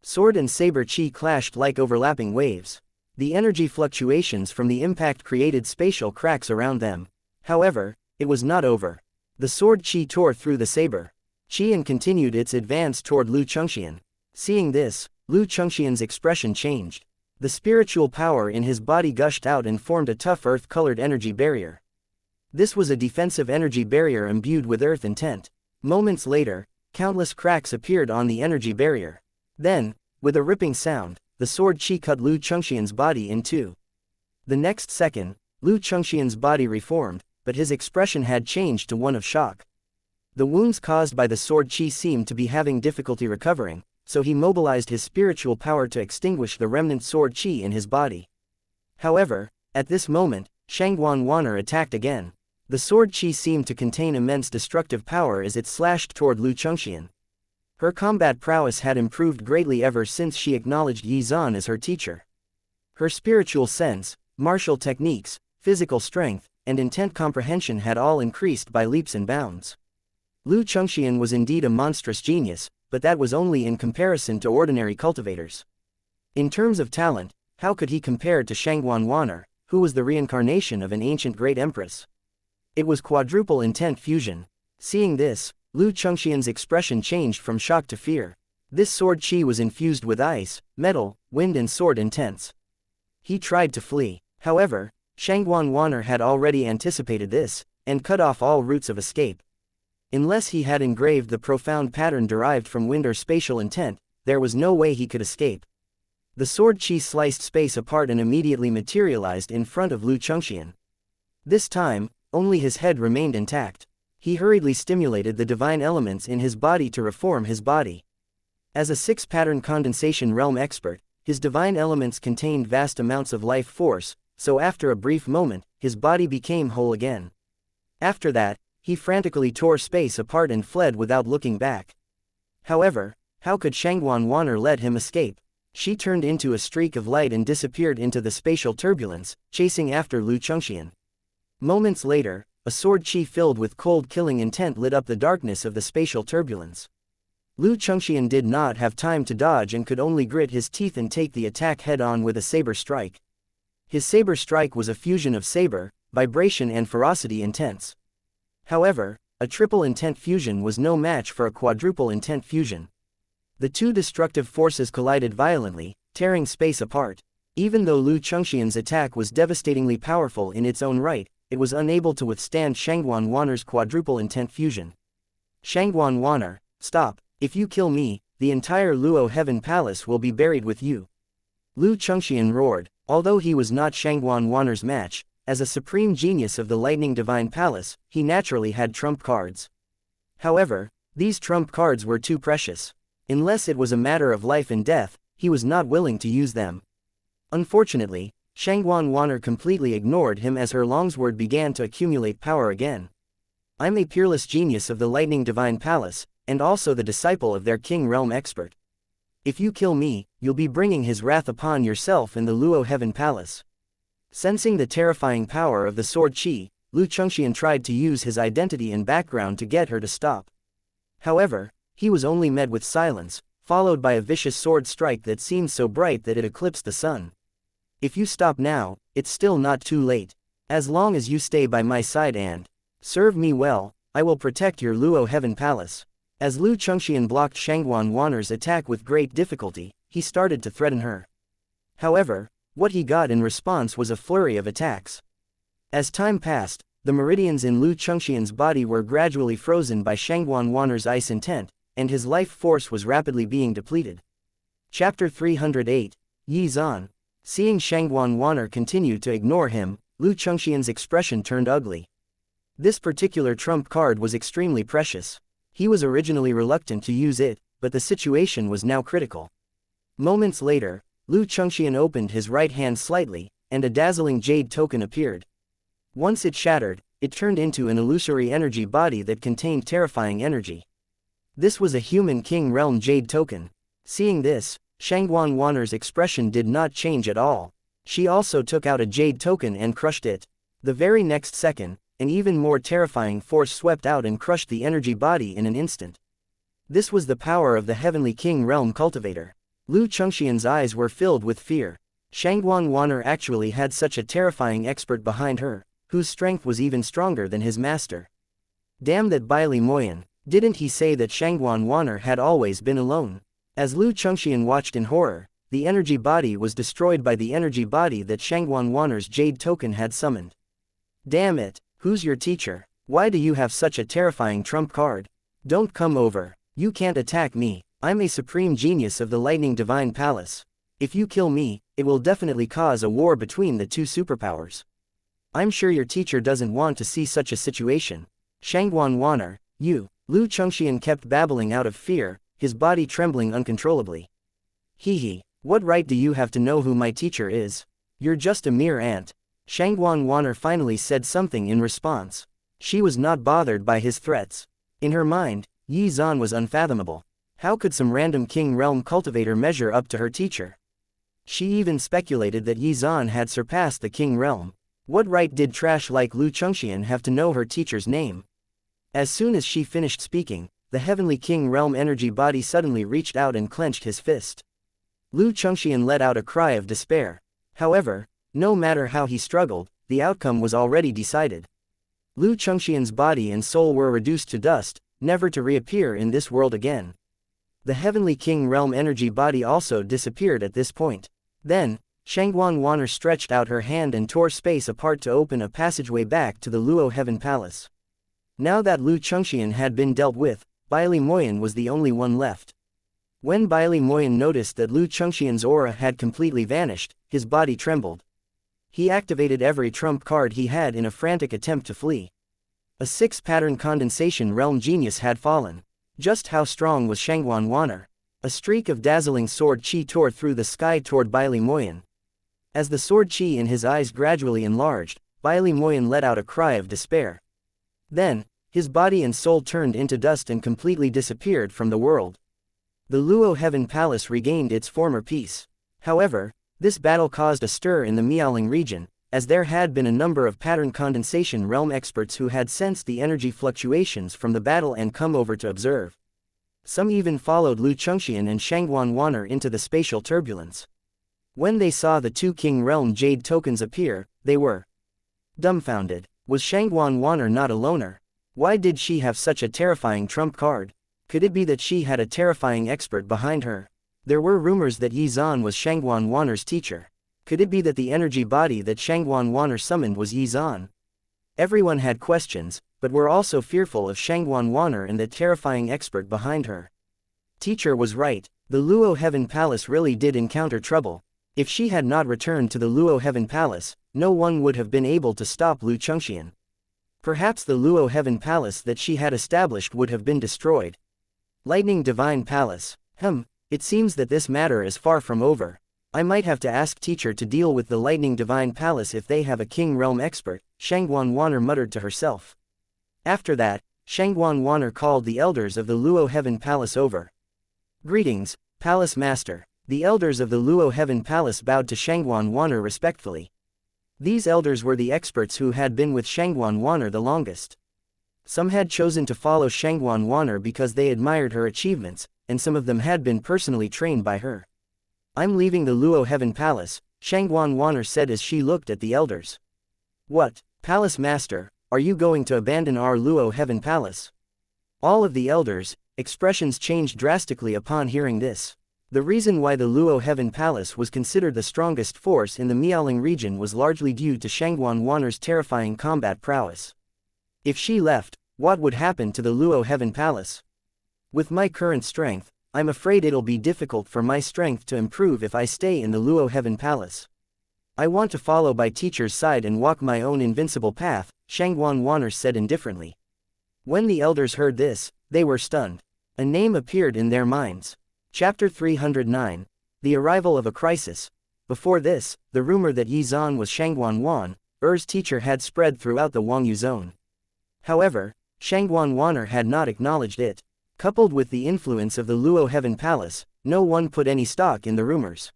Speaker 1: Sword and saber chi clashed like overlapping waves. The energy fluctuations from the impact created spatial cracks around them. However, it was not over. The sword qi tore through the saber. Qian continued its advance toward Lu Chengxian. Seeing this, Lu Chengxian's expression changed. The spiritual power in his body gushed out and formed a tough earth-colored energy barrier. This was a defensive energy barrier imbued with earth intent. Moments later, countless cracks appeared on the energy barrier. Then, with a ripping sound, the sword qi cut Lu Chengxian's body in two. The next second, Lu Chengxian's body reformed, but his expression had changed to one of shock. The wounds caused by the sword qi seemed to be having difficulty recovering, so he mobilized his spiritual power to extinguish the remnant sword qi in his body. However, at this moment, Shangguan Wan'er attacked again. The sword qi seemed to contain immense destructive power as it slashed toward Lu Chengxian. Her combat prowess had improved greatly ever since she acknowledged Yi Zan as her teacher. Her spiritual sense, martial techniques, physical strength, and intent comprehension had all increased by leaps and bounds. Lu Chengxian was indeed a monstrous genius, but that was only in comparison to ordinary cultivators. In terms of talent, how could he compare to Shangguan Wan'er, who was the reincarnation of an ancient great empress? It was quadruple intent fusion. Seeing this, Lu Chengxian's expression changed from shock to fear. This sword qi was infused with ice, metal, wind and sword intents. He tried to flee. However, Shangguan Wan'er had already anticipated this, and cut off all routes of escape. Unless he had engraved the profound pattern derived from wind or spatial intent, there was no way he could escape. The sword qi sliced space apart and immediately materialized in front of Lu Chengxian. This time, only his head remained intact. He hurriedly stimulated the divine elements in his body to reform his body. As a six-pattern condensation realm expert, his divine elements contained vast amounts of life force, so after a brief moment, his body became whole again. After that, he frantically tore space apart and fled without looking back. However, how could Shangguan Wan'er let him escape? She turned into a streak of light and disappeared into the spatial turbulence, chasing after Lu Chengxian. Moments later, a sword qi filled with cold killing intent lit up the darkness of the spatial turbulence. Lu Chengxian did not have time to dodge and could only grit his teeth and take the attack head-on with a saber strike. His saber strike was a fusion of saber, vibration and ferocity intents. However, a triple intent fusion was no match for a quadruple intent fusion. The two destructive forces collided violently, tearing space apart. Even though Lu Chengxian's attack was devastatingly powerful in its own right, it was unable to withstand Shangguan Wan'er's quadruple intent fusion. Shangguan Wan'er, stop! If you kill me, the entire Luo Heaven Palace will be buried with you. Lu Chengxian roared. Although he was not Shangguan Wan'er's match, as a supreme genius of the Lightning Divine Palace, he naturally had trump cards. However, these trump cards were too precious. Unless it was a matter of life and death, he was not willing to use them. Unfortunately, Shangguan Wan'er completely ignored him as her longsword began to accumulate power again. I'm a peerless genius of the Lightning Divine Palace, and also the disciple of their King Realm expert. If you kill me, you'll be bringing his wrath upon yourself in the Luo Heaven Palace. Sensing the terrifying power of the sword qi, Lu Chengxian tried to use his identity and background to get her to stop. However, he was only met with silence, followed by a vicious sword strike that seemed so bright that it eclipsed the sun. If you stop now, it's still not too late. As long as you stay by my side and serve me well, I will protect your Luo Heaven Palace. As Lu Chengxian blocked Shangguan Wan'er's attack with great difficulty, he started to threaten her. However, what he got in response was a flurry of attacks. As time passed, the meridians in Lu Chengxian's body were gradually frozen by Shangguan Wan'er's ice intent, and his life force was rapidly being depleted. Chapter 308, Yi Zan. Seeing Shangguan Wan'er continue to ignore him, Lu Chengxian's expression turned ugly. This particular trump card was extremely precious. He was originally reluctant to use it, but the situation was now critical. Moments later, Lu Chengxian opened his right hand slightly, and a dazzling jade token appeared. Once it shattered, it turned into an illusory energy body that contained terrifying energy. This was a human King Realm jade token. Seeing this, Shangguan Wan'er's expression did not change at all. She also took out a jade token and crushed it. The very next second, an even more terrifying force swept out and crushed the energy body in an instant. This was the power of the Heavenly King Realm cultivator. Lu Chengxian's eyes were filled with fear. Shangguan Wan'er actually had such a terrifying expert behind her, whose strength was even stronger than his master. Damn that Bailey Moyan, didn't he say that Shangguan Wan'er had always been alone? As Lu Chengxian watched in horror, the energy body was destroyed by the energy body that Shangguan Wan'er's jade token had summoned. Damn it, who's your teacher? Why do you have such a terrifying trump card? Don't come over, you can't attack me, I'm a supreme genius of the Lightning Divine Palace. If you kill me, it will definitely cause a war between the two superpowers. I'm sure your teacher doesn't want to see such a situation. Shangguan Wan'er, you. Lu Chengxian kept babbling out of fear, his body trembling uncontrollably. Hee, what right do you have to know who my teacher is? You're just a mere ant. Shangguan Wan'er finally said something in response. She was not bothered by his threats. In her mind, Yi Zan was unfathomable. How could some random King Realm cultivator measure up to her teacher? She even speculated that Yi Zan had surpassed the King Realm. What right did trash like Lu Chengxian have to know her teacher's name? As soon as she finished speaking, the Heavenly King Realm energy body suddenly reached out and clenched his fist. Lu Chengxian let out a cry of despair. However, no matter how he struggled, the outcome was already decided. Lu Chengxian's body and soul were reduced to dust, never to reappear in this world again. The Heavenly King Realm energy body also disappeared at this point. Then, Shangguan Wan'er stretched out her hand and tore space apart to open a passageway back to the Luo Heaven Palace. Now that Lu Chengxian had been dealt with, Bailey Moyan was the only one left. When Bailey Moyan noticed that Lu Chengxian's aura had completely vanished, his body trembled. He activated every trump card he had in a frantic attempt to flee. A 6-pattern condensation realm genius had fallen. Just how strong was Shangguan Wan'er? A streak of dazzling sword chi tore through the sky toward Bailey Moyan. As the sword chi in his eyes gradually enlarged, Bailey Moyan let out a cry of despair. Then, his body and soul turned into dust and completely disappeared from the world. The Luo Heaven Palace regained its former peace. However, this battle caused a stir in the Miaoling region, as there had been a number of pattern condensation realm experts who had sensed the energy fluctuations from the battle and come over to observe. Some even followed Lu Chengxian and Shangguan Wan'er into the spatial turbulence. When they saw the two King Realm Jade tokens appear, they were dumbfounded. Was Shangguan Wan'er not a loner? Why did she have such a terrifying trump card? Could it be that she had a terrifying expert behind her? There were rumors that Yi Zan was Shangguan Wan'er's teacher. Could it be that the energy body that Shangguan Wan'er summoned was Yi Zan? Everyone had questions, but were also fearful of Shangguan Wan'er and the terrifying expert behind her. Teacher was right, the Luo Heaven Palace really did encounter trouble. If she had not returned to the Luo Heaven Palace, no one would have been able to stop Lu Chengxian. Perhaps the Luo Heaven Palace that she had established would have been destroyed. Lightning Divine Palace. It seems that this matter is far from over. I might have to ask teacher to deal with the Lightning Divine Palace if they have a King Realm expert, Shangguan Wan'er muttered to herself. After that, Shangguan Wan'er called the elders of the Luo Heaven Palace over. Greetings, Palace Master. The elders of the Luo Heaven Palace bowed to Shangguan Wan'er respectfully. These elders were the experts who had been with Shangguan Wan'er the longest. Some had chosen to follow Shangguan Wan'er because they admired her achievements, and some of them had been personally trained by her. I'm leaving the Luo Heaven Palace, Shangguan Wan'er said as she looked at the elders. What, Palace Master, are you going to abandon our Luo Heaven Palace? All of the elders' expressions changed drastically upon hearing this. The reason why the Luo Heaven Palace was considered the strongest force in the Miaoling region was largely due to Shangguan Wan'er's terrifying combat prowess. If she left, what would happen to the Luo Heaven Palace? With my current strength, I'm afraid it'll be difficult for my strength to improve if I stay in the Luo Heaven Palace. I want to follow by teacher's side and walk my own invincible path, Shangguan Wan'er said indifferently. When the elders heard this, they were stunned. A name appeared in their minds. Chapter 309. The Arrival of a Crisis. Before this, the rumor that Yi Zan was Shangguan Wan'er's teacher had spread throughout the Wangyu zone. However, Shangguan Wan'er had not acknowledged it. Coupled with the influence of the Luo Heaven Palace, no one put any stock in the rumors.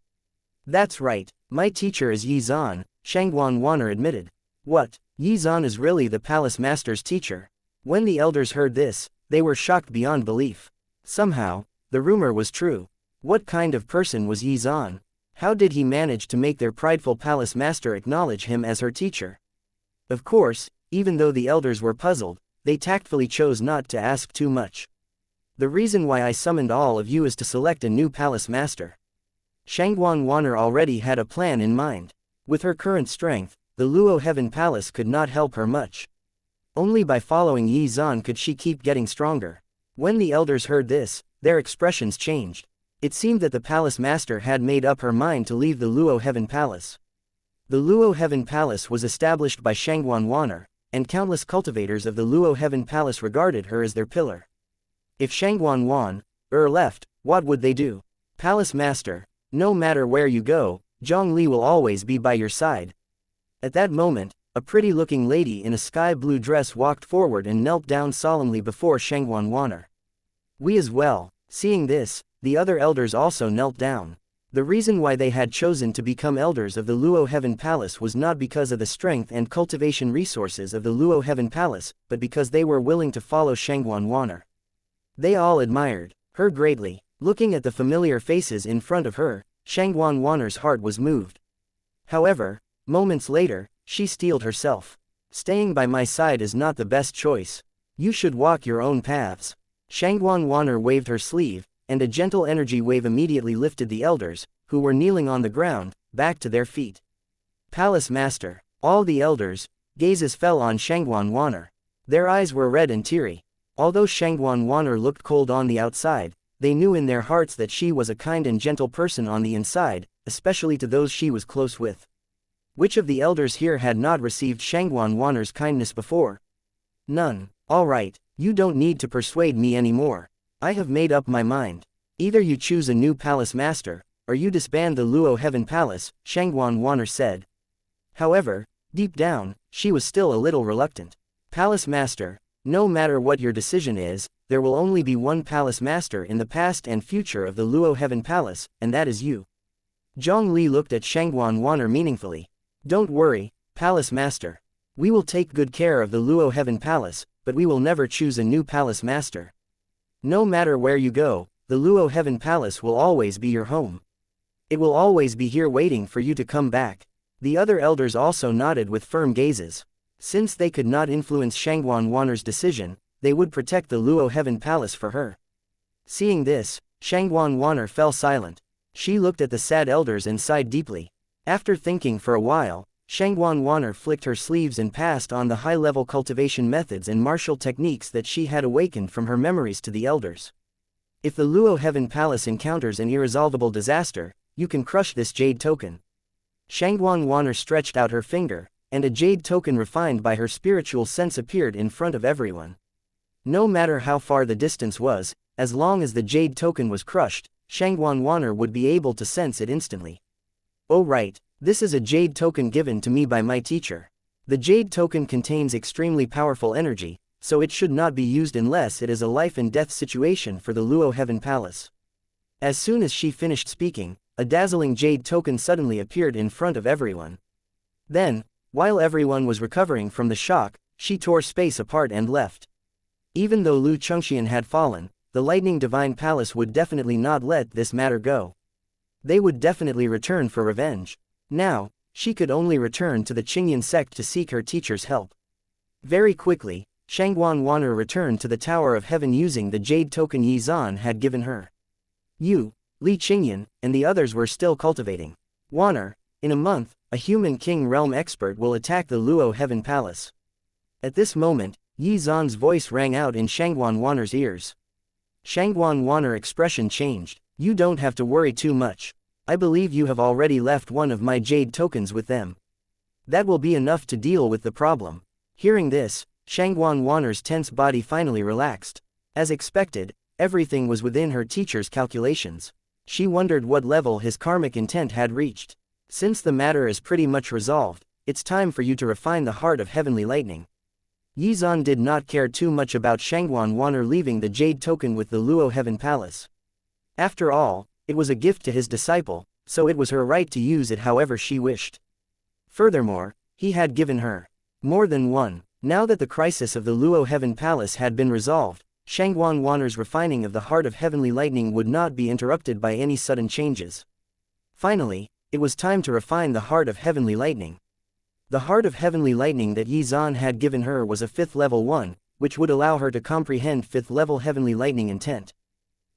Speaker 1: That's right, my teacher is Yi Zan, Shangguan Wan'er admitted. What, Yi Zan is really the Palace Master's teacher? When the elders heard this, they were shocked beyond belief. Somehow, the rumor was true. What kind of person was Yi Zan? How did he manage to make their prideful palace master acknowledge him as her teacher? Of course, even though the elders were puzzled, they tactfully chose not to ask too much. The reason why I summoned all of you is to select a new palace master. Shangguan Wanner already had a plan in mind. With her current strength, the Luo Heaven Palace could not help her much. Only by following Yi Zan could she keep getting stronger. When the elders heard this, their expressions changed. It seemed that the palace master had made up her mind to leave the Luo Heaven Palace. The Luo Heaven Palace was established by Shangguan Wanner, and countless cultivators of the Luo Heaven Palace regarded her as their pillar. If Shangguan Wanner left, what would they do? Palace master, no matter where you go, Zhongli will always be by your side. At that moment, a pretty-looking lady in a sky-blue dress walked forward and knelt down solemnly before Shangguan Wanner. We as well. Seeing this, the other elders also knelt down. The reason why they had chosen to become elders of the Luo Heaven Palace was not because of the strength and cultivation resources of the Luo Heaven Palace, but because they were willing to follow Shangguan Wanner. They all admired her greatly. Looking at the familiar faces in front of her, Shangguan Wanner's heart was moved. However, moments later, she steeled herself. Staying by my side is not the best choice. You should walk your own paths. Shangguan Wanner waved her sleeve, and a gentle energy wave immediately lifted the elders, who were kneeling on the ground, back to their feet. Palace Master. All the elders' gazes fell on Shangguan Wanner. Their eyes were red and teary. Although Shangguan Wanner looked cold on the outside, they knew in their hearts that she was a kind and gentle person on the inside, especially to those she was close with. Which of the elders here had not received Shangguan Wanner's kindness before? None. All right, you don't need to persuade me anymore. I have made up my mind. Either you choose a new palace master, or you disband the Luo Heaven Palace, Shangguan Wanner said. However, deep down, she was still a little reluctant. Palace master, no matter what your decision is, there will only be one palace master in the past and future of the Luo Heaven Palace, and that is you. Zhongli looked at Shangguan Wanner meaningfully. Don't worry, Palace Master. We will take good care of the Luo Heaven Palace, but we will never choose a new Palace Master. No matter where you go, the Luo Heaven Palace will always be your home. It will always be here waiting for you to come back. The other elders also nodded with firm gazes. Since they could not influence Shangguan Wanner's decision, they would protect the Luo Heaven Palace for her. Seeing this, Shangguan Wanner fell silent. She looked at the sad elders and sighed deeply. After thinking for a while, Shangguan Wanner flicked her sleeves and passed on the high-level cultivation methods and martial techniques that she had awakened from her memories to the elders. If the Luo Heaven Palace encounters an irresolvable disaster, you can crush this jade token. Shangguan Wanner stretched out her finger, and a jade token refined by her spiritual sense appeared in front of everyone. No matter how far the distance was, as long as the jade token was crushed, Shangguan Wanner would be able to sense it instantly. Oh right, this is a jade token given to me by my teacher. The jade token contains extremely powerful energy, so it should not be used unless it is a life and death situation for the Luo Heaven Palace. As soon as she finished speaking, a dazzling jade token suddenly appeared in front of everyone. Then, while everyone was recovering from the shock, she tore space apart and left. Even though Lu Chengxian had fallen, the Lightning Divine Palace would definitely not let this matter go. They would definitely return for revenge. Now, she could only return to the Qingyan sect to seek her teacher's help. Very quickly, Shangguan Wanner returned to the Tower of Heaven using the jade token Yi Zan had given her. Yu, Li Qingyan, and the others were still cultivating. Wanner, in a month, a human king realm expert will attack the Luo Heaven Palace. At this moment, Yi Zan's voice rang out in Shangguan Wanner's ears. Shangguan Wanner expression changed. You don't have to worry too much. I believe you have already left one of my jade tokens with them. That will be enough to deal with the problem. Hearing this, Shangguan Wanner's tense body finally relaxed. As expected, everything was within her teacher's calculations. She wondered what level his karmic intent had reached. Since the matter is pretty much resolved, it's time for you to refine the heart of heavenly lightning. Yi Zan did not care too much about Shangguan Wanner leaving the jade token with the Luo Heaven Palace. After all, it was a gift to his disciple, so it was her right to use it however she wished. Furthermore, he had given her more than one. Now that the crisis of the Luo Heaven Palace had been resolved, Shangguan Wanner's refining of the heart of heavenly lightning would not be interrupted by any sudden changes. Finally, it was time to refine the Heart of Heavenly Lightning. The Heart of Heavenly Lightning that Xuan had given her was a 5th level one, which would allow her to comprehend 5th level Heavenly Lightning intent.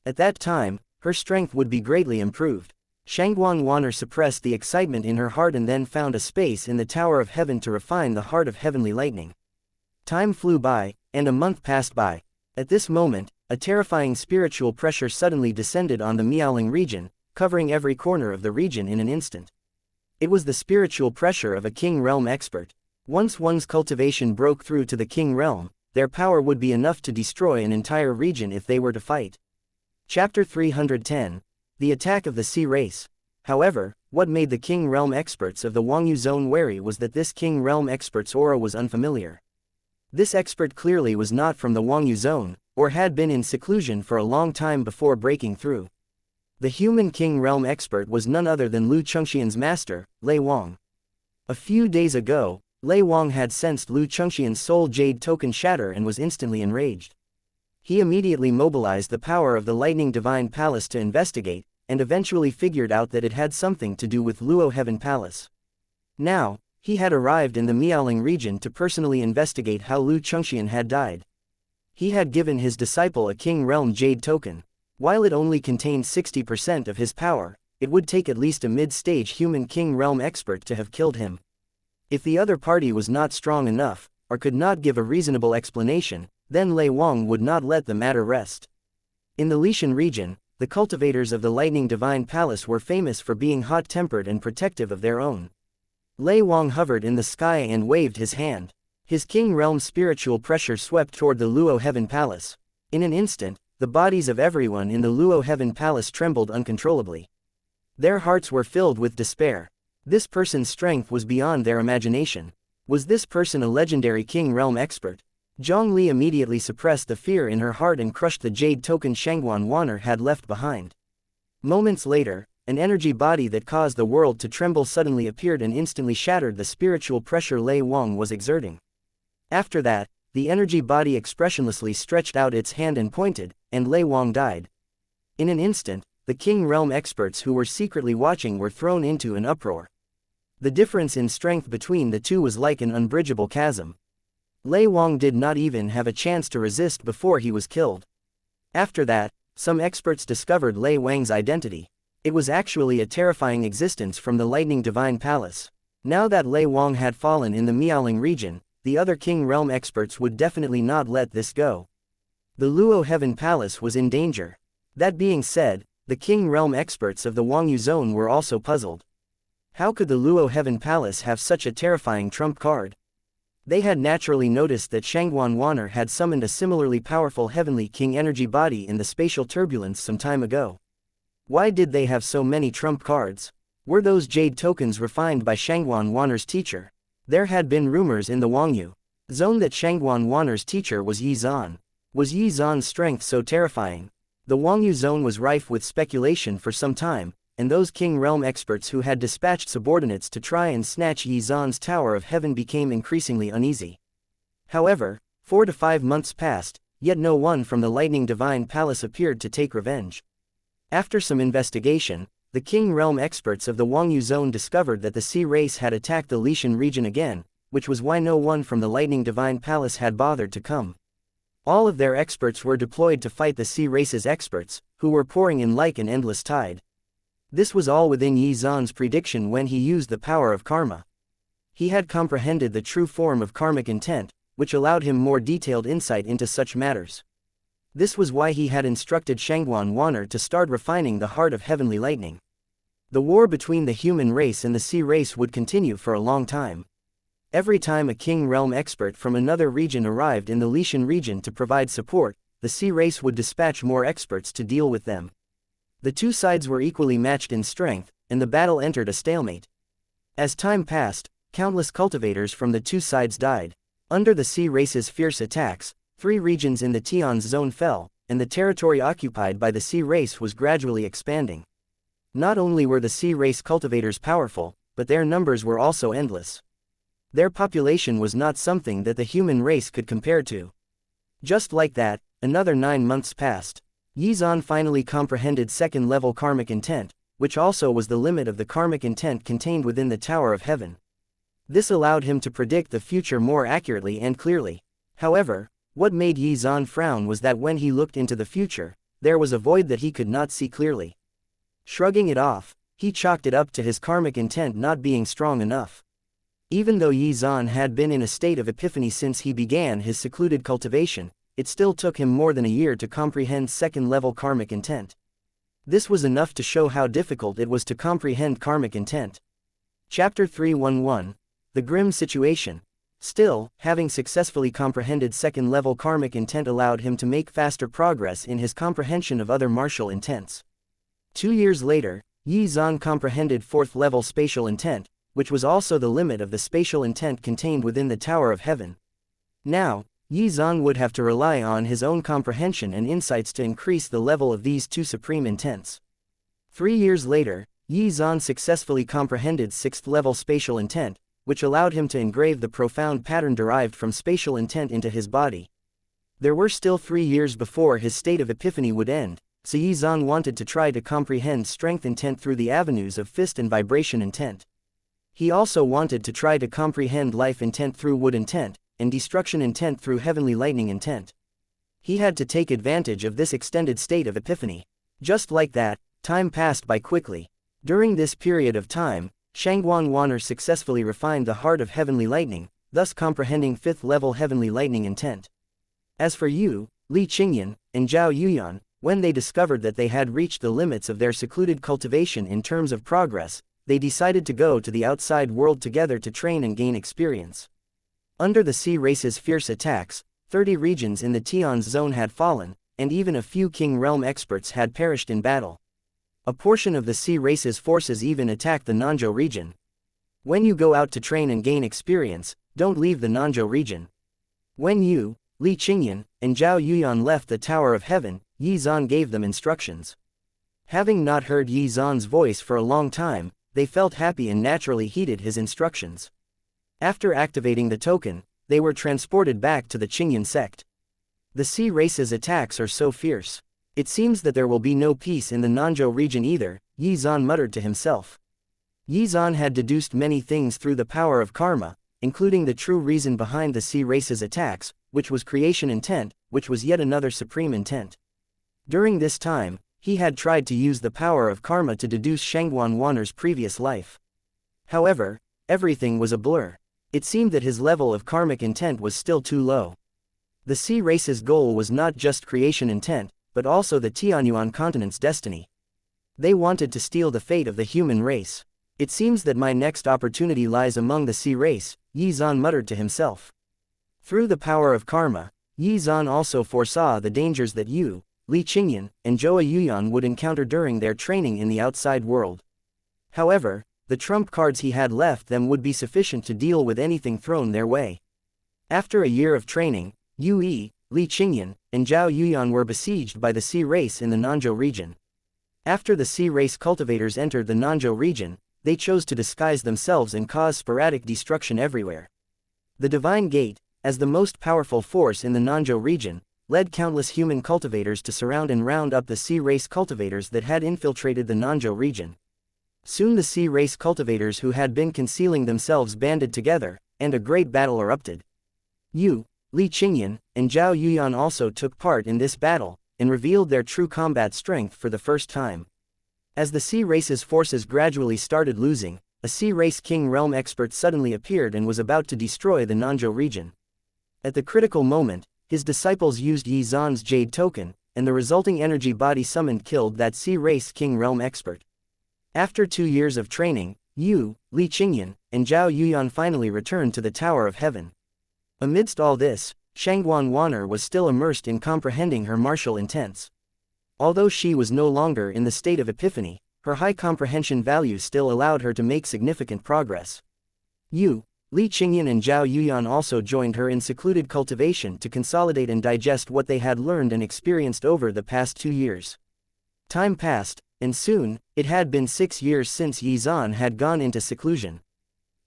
Speaker 1: At that time, her strength would be greatly improved. Xuan Wanner suppressed the excitement in her heart and then found a space in the Tower of Heaven to refine the Heart of Heavenly Lightning. Time flew by, and a month passed by. At this moment, a terrifying spiritual pressure suddenly descended on the Miaoling region, covering every corner of the region in an instant. It was the spiritual pressure of a King Realm expert. Once one's cultivation broke through to the King Realm, their power would be enough to destroy an entire region if they were to fight. Chapter 310. The Attack of the Sea Race. However, what made the King Realm experts of the Wangyu Zone wary was that this King Realm expert's aura was unfamiliar. This expert clearly was not from the Wangyu Zone, or had been in seclusion for a long time before breaking through. The human King Realm expert was none other than Lu Chengxian's master, Lei Wang. A few days ago, Lei Wang had sensed Lu Chengxian's soul jade token shatter and was instantly enraged. He immediately mobilized the power of the Lightning Divine Palace to investigate, and eventually figured out that it had something to do with Luo Heaven Palace. Now, he had arrived in the Miaoling region to personally investigate how Lu Chengxian had died. He had given his disciple a King Realm Jade token. While it only contained 60% of his power, it would take at least a mid-stage human King Realm expert to have killed him. If the other party was not strong enough, or could not give a reasonable explanation, then Lei Wang would not let the matter rest. In the Lishan region, the cultivators of the Lightning Divine Palace were famous for being hot-tempered and protective of their own. Lei Wang hovered in the sky and waved his hand. His King Realm spiritual pressure swept toward the Luo Heaven Palace. In an instant, the bodies of everyone in the Luo Heaven Palace trembled uncontrollably. Their hearts were filled with despair. This person's strength was beyond their imagination. Was this person a legendary King Realm expert? Zhang Li immediately suppressed the fear in her heart and crushed the jade token Xuan Wanner had left behind. Moments later, an energy body that caused the world to tremble suddenly appeared and instantly shattered the spiritual pressure Lei Wang was exerting. After that, the energy body expressionlessly stretched out its hand and pointed, and Lei Wang died. In an instant, the King Realm experts who were secretly watching were thrown into an uproar. The difference in strength between the two was like an unbridgeable chasm. Lei Wang did not even have a chance to resist before he was killed. After that, some experts discovered Lei Wang's identity. It was actually a terrifying existence from the Lightning Divine Palace. Now that Lei Wang had fallen in the Miaoling region, the other King Realm experts would definitely not let this go. The Luo Heaven Palace was in danger. That being said, the King Realm experts of the Wangyu Zone were also puzzled. How could the Luo Heaven Palace have such a terrifying trump card? They had naturally noticed that Xuan Wanner had summoned a similarly powerful Heavenly King energy body in the spatial turbulence some time ago. Why did they have so many trump cards? Were those jade tokens refined by Xuan Wanner's teacher? There had been rumors in the Wangyu Zone that Xuan Wanner's teacher was Xuan. Was Xuan's strength so terrifying? The Wangyu Zone was rife with speculation for some time, and those King Realm experts who had dispatched subordinates to try and snatch Xuan's Tower of Heaven became increasingly uneasy. However, 4 to 5 months passed, yet no one from the Lightning Divine Palace appeared to take revenge. After some investigation, the King Realm experts of the Wangyu Zone discovered that the Sea Race had attacked the Lishan region again, which was why no one from the Lightning Divine Palace had bothered to come. All of their experts were deployed to fight the Sea Race's experts, who were pouring in like an endless tide. This was all within Xuan's prediction when he used the power of karma. He had comprehended the true form of karmic intent, which allowed him more detailed insight into such matters. This was why he had instructed Xuan Wanner to start refining the Heart of Heavenly Lightning. The war between the human race and the Sea Race would continue for a long time. Every time a King Realm expert from another region arrived in the Lishan region to provide support, the Sea Race would dispatch more experts to deal with them. The two sides were equally matched in strength, and the battle entered a stalemate. As time passed, countless cultivators from the two sides died. Under the Sea Race's fierce attacks, 3 regions in the Tian's zone fell, and the territory occupied by the Sea Race was gradually expanding. Not only were the Sea Race cultivators powerful, but their numbers were also endless. Their population was not something that the human race could compare to. Just like that, another 9 months passed. Xuan finally comprehended second-level karmic intent, which also was the limit of the karmic intent contained within the Tower of Heaven. This allowed him to predict the future more accurately and clearly. However, what made Xuan frown was that when he looked into the future, there was a void that he could not see clearly. Shrugging it off, he chalked it up to his karmic intent not being strong enough. Even though Xuan had been in a state of epiphany since he began his secluded cultivation, it still took him more than a year to comprehend second-level karmic intent. This was enough to show how difficult it was to comprehend karmic intent. Chapter 311. The Grim Situation. Still, having successfully comprehended second-level karmic intent allowed him to make faster progress in his comprehension of other martial intents. 2 years later, Xuan comprehended fourth-level spatial intent, which was also the limit of the spatial intent contained within the Tower of Heaven. Now, Xuan would have to rely on his own comprehension and insights to increase the level of these two supreme intents. 3 years later, Xuan successfully comprehended sixth-level spatial intent, which allowed him to engrave the profound pattern derived from spatial intent into his body. There were still 3 years before his state of epiphany would end, so Xuan wanted to try to comprehend strength intent through the avenues of fist and vibration intent. He also wanted to try to comprehend life intent through wood intent, and destruction intent through heavenly lightning intent. He had to take advantage of this extended state of epiphany. Just like that, time passed by quickly. During this period of time, Shangguan Wan'er successfully refined the heart of heavenly lightning, thus comprehending fifth-level heavenly lightning intent. As for Yu, Li Qingyan, and Zhao Yuyan, when they discovered that they had reached the limits of their secluded cultivation in terms of progress, they decided to go to the outside world together to train and gain experience. Under the sea race's fierce attacks, 30 regions in the Tian's zone had fallen, and even a few King Realm experts had perished in battle. A portion of the sea race's forces even attacked the Nanzhou region. When you go out to train and gain experience, don't leave the Nanzhou region. When Yu, Li Qingyan, and Zhao Yuyan left the Tower of Heaven, Xuan gave them instructions. Having not heard Xuan's voice for a long time, they felt happy and naturally heeded his instructions. After activating the token, they were transported back to the Qingyan sect. The sea race's attacks are so fierce. It seems that there will be no peace in the Nanzhou region either, Xuan muttered to himself. Xuan had deduced many things through the power of karma, including the true reason behind the sea race's attacks, which was creation intent, which was yet another supreme intent. During this time, he had tried to use the power of karma to deduce Shangguan Wan'er's previous life. However, everything was a blur. It seemed that his level of karmic intent was still too low. The sea race's goal was not just creation intent, but also the Tianyuan continent's destiny. They wanted to steal the fate of the human race. It seems that my next opportunity lies among the sea race, Xuan muttered to himself. Through the power of karma, Xuan also foresaw the dangers that Yu, Li Qingyan, and Zhou Yuyan would encounter during their training in the outside world. However, the trump cards he had left them would be sufficient to deal with anything thrown their way. After a year of training, Yu Yi, Li Qingyan, and Zhao Yuyan were besieged by the sea race in the Nanzhou region. After the sea race cultivators entered the Nanzhou region, they chose to disguise themselves and cause sporadic destruction everywhere. The Divine Gate, as the most powerful force in the Nanzhou region, led countless human cultivators to surround and round up the sea race cultivators that had infiltrated the Nanzhou region. Soon the sea race cultivators who had been concealing themselves banded together, and a great battle erupted. Yu, Li Qingyan, and Zhao Yuyan also took part in this battle, and revealed their true combat strength for the first time. As the sea race's forces gradually started losing, a sea race king realm expert suddenly appeared and was about to destroy the Nanzhou region. At the critical moment, his disciples used Xuan's jade token, and the resulting energy body summoned killed that sea race king realm expert. After 2 years of training, Yu, Li Qingyan, and Zhao Yuyan finally returned to the Tower of Heaven. Amidst all this, Shangguan Wan'er was still immersed in comprehending her martial intents. Although she was no longer in the state of epiphany, her high comprehension value still allowed her to make significant progress. Yu, Li Qingyan and Zhao Yuyan also joined her in secluded cultivation to consolidate and digest what they had learned and experienced over the past 2 years. Time passed, and soon, it had been 6 years since Xuan had gone into seclusion.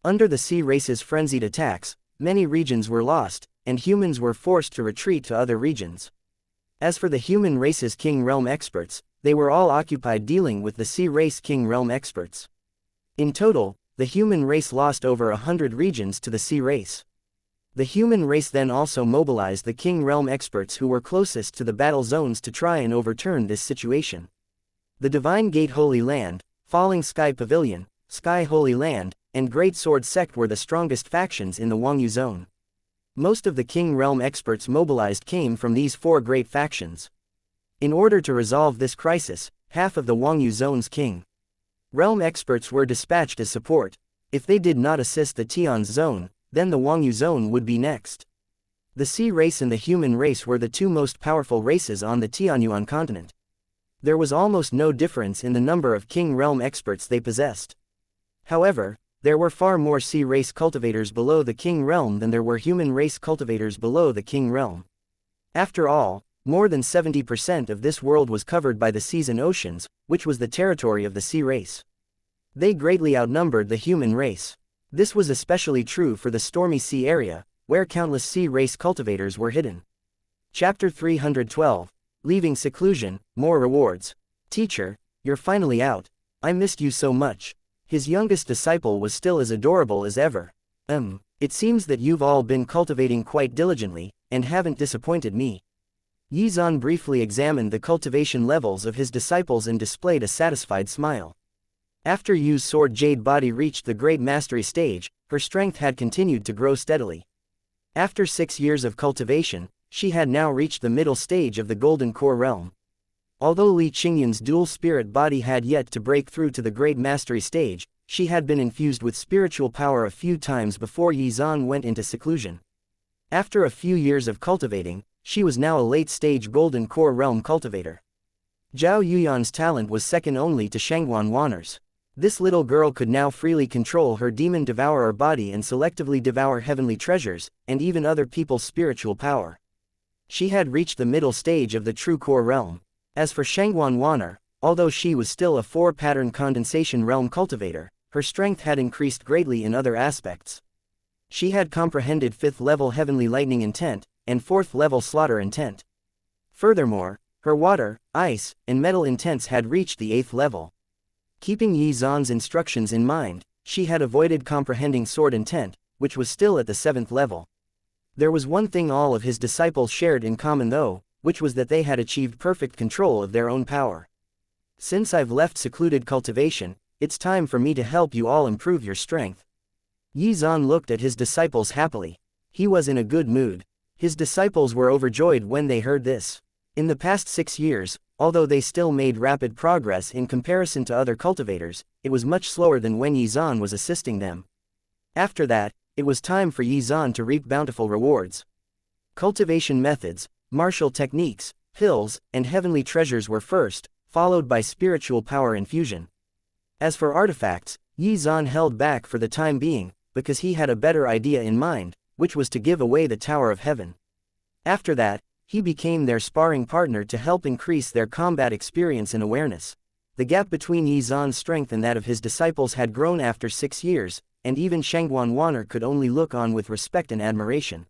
Speaker 1: Under the sea race's frenzied attacks, many regions were lost, and humans were forced to retreat to other regions. As for the human race's king realm experts, they were all occupied dealing with the sea race king realm experts. In total, the human race lost over 100 regions to the sea race. The human race then also mobilized the king realm experts who were closest to the battle zones to try and overturn this situation. The Divine Gate Holy Land, Falling Sky Pavilion, Sky Holy Land, and Great Sword Sect were the strongest factions in the Wangyu Zone. Most of the king realm experts mobilized came from these four great factions. In order to resolve this crisis, half of the Wangyu Zone's king realm experts were dispatched as support. If they did not assist the Tian's zone, then the Wangyu Zone would be next. The sea race and the human race were the two most powerful races on the Tianyuan continent. There was almost no difference in the number of king realm experts they possessed. However, there were far more sea race cultivators below the king realm than there were human race cultivators below the king realm. After all, more than 70% of this world was covered by the seas and oceans, which was the territory of the sea race. They greatly outnumbered the human race. This was especially true for the stormy sea area, where countless sea race cultivators were hidden. Chapter 312, Leaving Seclusion, More Rewards. Teacher, you're finally out. I missed you so much. His youngest disciple was still as adorable as ever. It seems that you've all been cultivating quite diligently, and haven't disappointed me. Yizan briefly examined the cultivation levels of his disciples and displayed a satisfied smile. After Yu's sword jade body reached the great mastery stage, her strength had continued to grow steadily. After 6 years of cultivation, she had now reached the middle stage of the golden core realm. Although Li Qingyun's dual spirit body had yet to break through to the great mastery stage, she had been infused with spiritual power a few times before Yizan went into seclusion. After a few years of cultivating, she was now a late-stage golden core realm cultivator. Zhao Yuyan's talent was second only to Shangguan Wanner's. This little girl could now freely control her demon devourer body and selectively devour heavenly treasures, and even other people's spiritual power. She had reached the middle stage of the true core realm. As for Shangguan Wanner, although she was still a 4-pattern condensation realm cultivator, her strength had increased greatly in other aspects. She had comprehended 5th-level heavenly lightning intent, and 4th-level slaughter intent. Furthermore, her water, ice, and metal intents had reached the 8th level. Keeping Yizan's instructions in mind, she had avoided comprehending sword intent, which was still at the 7th level. There was one thing all of his disciples shared in common though, which was that they had achieved perfect control of their own power. Since I've left secluded cultivation, it's time for me to help you all improve your strength. Yizan looked at his disciples happily. He was in a good mood. His disciples were overjoyed when they heard this. In the past 6 years, although they still made rapid progress in comparison to other cultivators, it was much slower than when Yizan was assisting them. After that, it was time for Yizan to reap bountiful rewards. Cultivation methods, martial techniques, pills, and heavenly treasures were first, followed by spiritual power infusion. As for artifacts, Yizan held back for the time being, because he had a better idea in mind, which was to give away the Tower of Heaven. After that, he became their sparring partner to help increase their combat experience and awareness. The gap between Yizan's strength and that of his disciples had grown after 6 years, and even Shangguan Wanner could only look on with respect and admiration.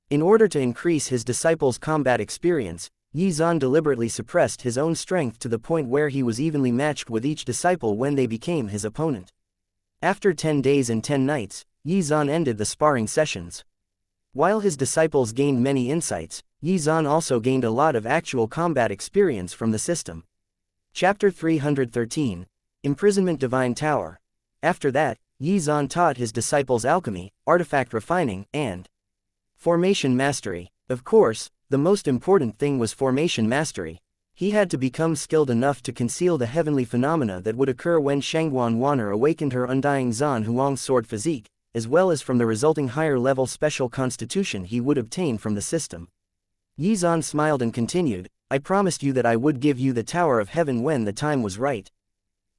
Speaker 1: In order to increase his disciples' combat experience, Yizan deliberately suppressed his own strength to the point where he was evenly matched with each disciple when they became his opponent. After 10 days and 10 nights, Yizan ended the sparring sessions. While his disciples gained many insights, Yizan also gained a lot of actual combat experience from the system. Chapter 313, Imprisonment Divine Tower. After that, Yizan taught his disciples alchemy, artifact refining, and formation mastery. Of course, the most important thing was formation mastery. He had to become skilled enough to conceal the heavenly phenomena that would occur when Shangguan Wanner awakened her undying Zan Huang's sword physique, as well as from the resulting higher-level special constitution he would obtain from the system. Yizan smiled and continued, I promised you that I would give you the Tower of Heaven when the time was right.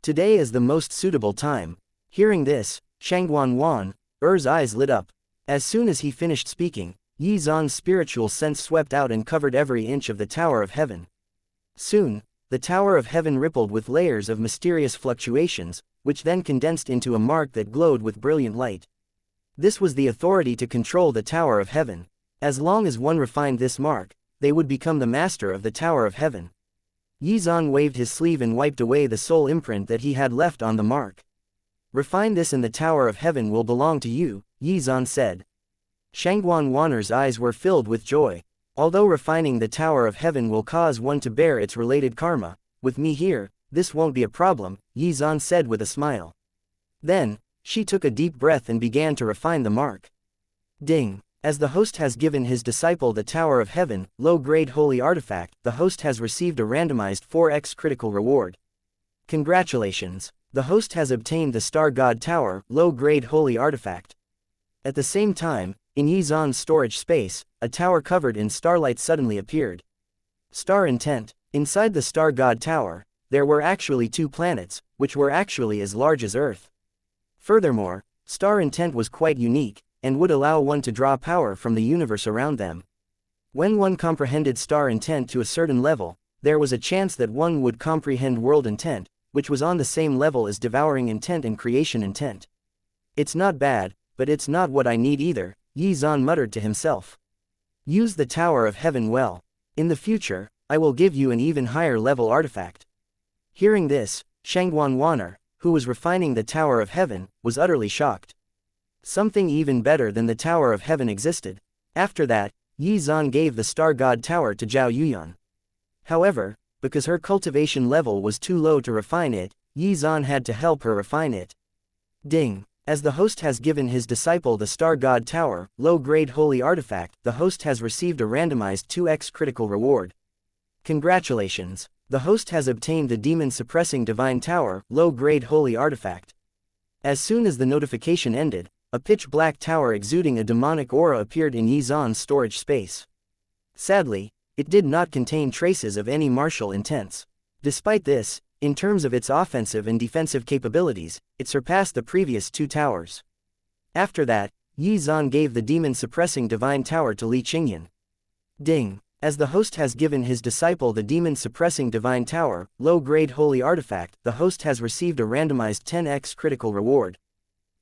Speaker 1: Today is the most suitable time. Hearing this, Shangguan Wanner's eyes lit up. As soon as he finished speaking, Yizan's spiritual sense swept out and covered every inch of the Tower of Heaven. Soon, the Tower of Heaven rippled with layers of mysterious fluctuations, which then condensed into a mark that glowed with brilliant light. This was the authority to control the Tower of Heaven. As long as one refined this mark, they would become the master of the Tower of Heaven. Yizan waved his sleeve and wiped away the soul imprint that he had left on the mark. Refine this and the Tower of Heaven will belong to you, Yizan said. Shangguan Wanner's eyes were filled with joy. Although refining the Tower of Heaven will cause one to bear its related karma, with me here, this won't be a problem, Yizan said with a smile. Then, she took a deep breath and began to refine the mark. Ding. As the host has given his disciple the Tower of Heaven, low-grade holy artifact, the host has received a randomized 4x critical reward. Congratulations. The host has obtained the Star God Tower, low-grade holy artifact. At the same time, in Yizan's storage space, a tower covered in starlight suddenly appeared. Star Intent. Inside the Star God Tower, there were actually 2 planets, which were actually as large as Earth. Furthermore, Star Intent was quite unique, and would allow one to draw power from the universe around them. When one comprehended Star Intent to a certain level, there was a chance that one would comprehend World Intent, which was on the same level as Devouring Intent and Creation Intent. It's not bad, but it's not what I need either, Yizan muttered to himself. Use the Tower of Heaven well. In the future, I will give you an even higher level artifact. Hearing this, Shangguan Wanner, who was refining the Tower of Heaven, was utterly shocked. Something even better than the Tower of Heaven existed. After that, Yizan gave the Star God Tower to Zhao Yuyan. However, because her cultivation level was too low to refine it, Yizan had to help her refine it. Ding. As the host has given his disciple the Star God Tower, low-grade holy artifact, the host has received a randomized 2x critical reward. Congratulations. The host has obtained the demon-suppressing divine tower, low-grade holy artifact. As soon as the notification ended, a pitch-black tower exuding a demonic aura appeared in Yizan's storage space. Sadly, it did not contain traces of any martial intents. Despite this, in terms of its offensive and defensive capabilities, it surpassed the previous 2 towers. After that, Yizan gave the demon-suppressing divine tower to Li Qingyan. Ding. As the host has given his disciple the demon-suppressing divine tower, low-grade holy artifact, the host has received a randomized 10x critical reward.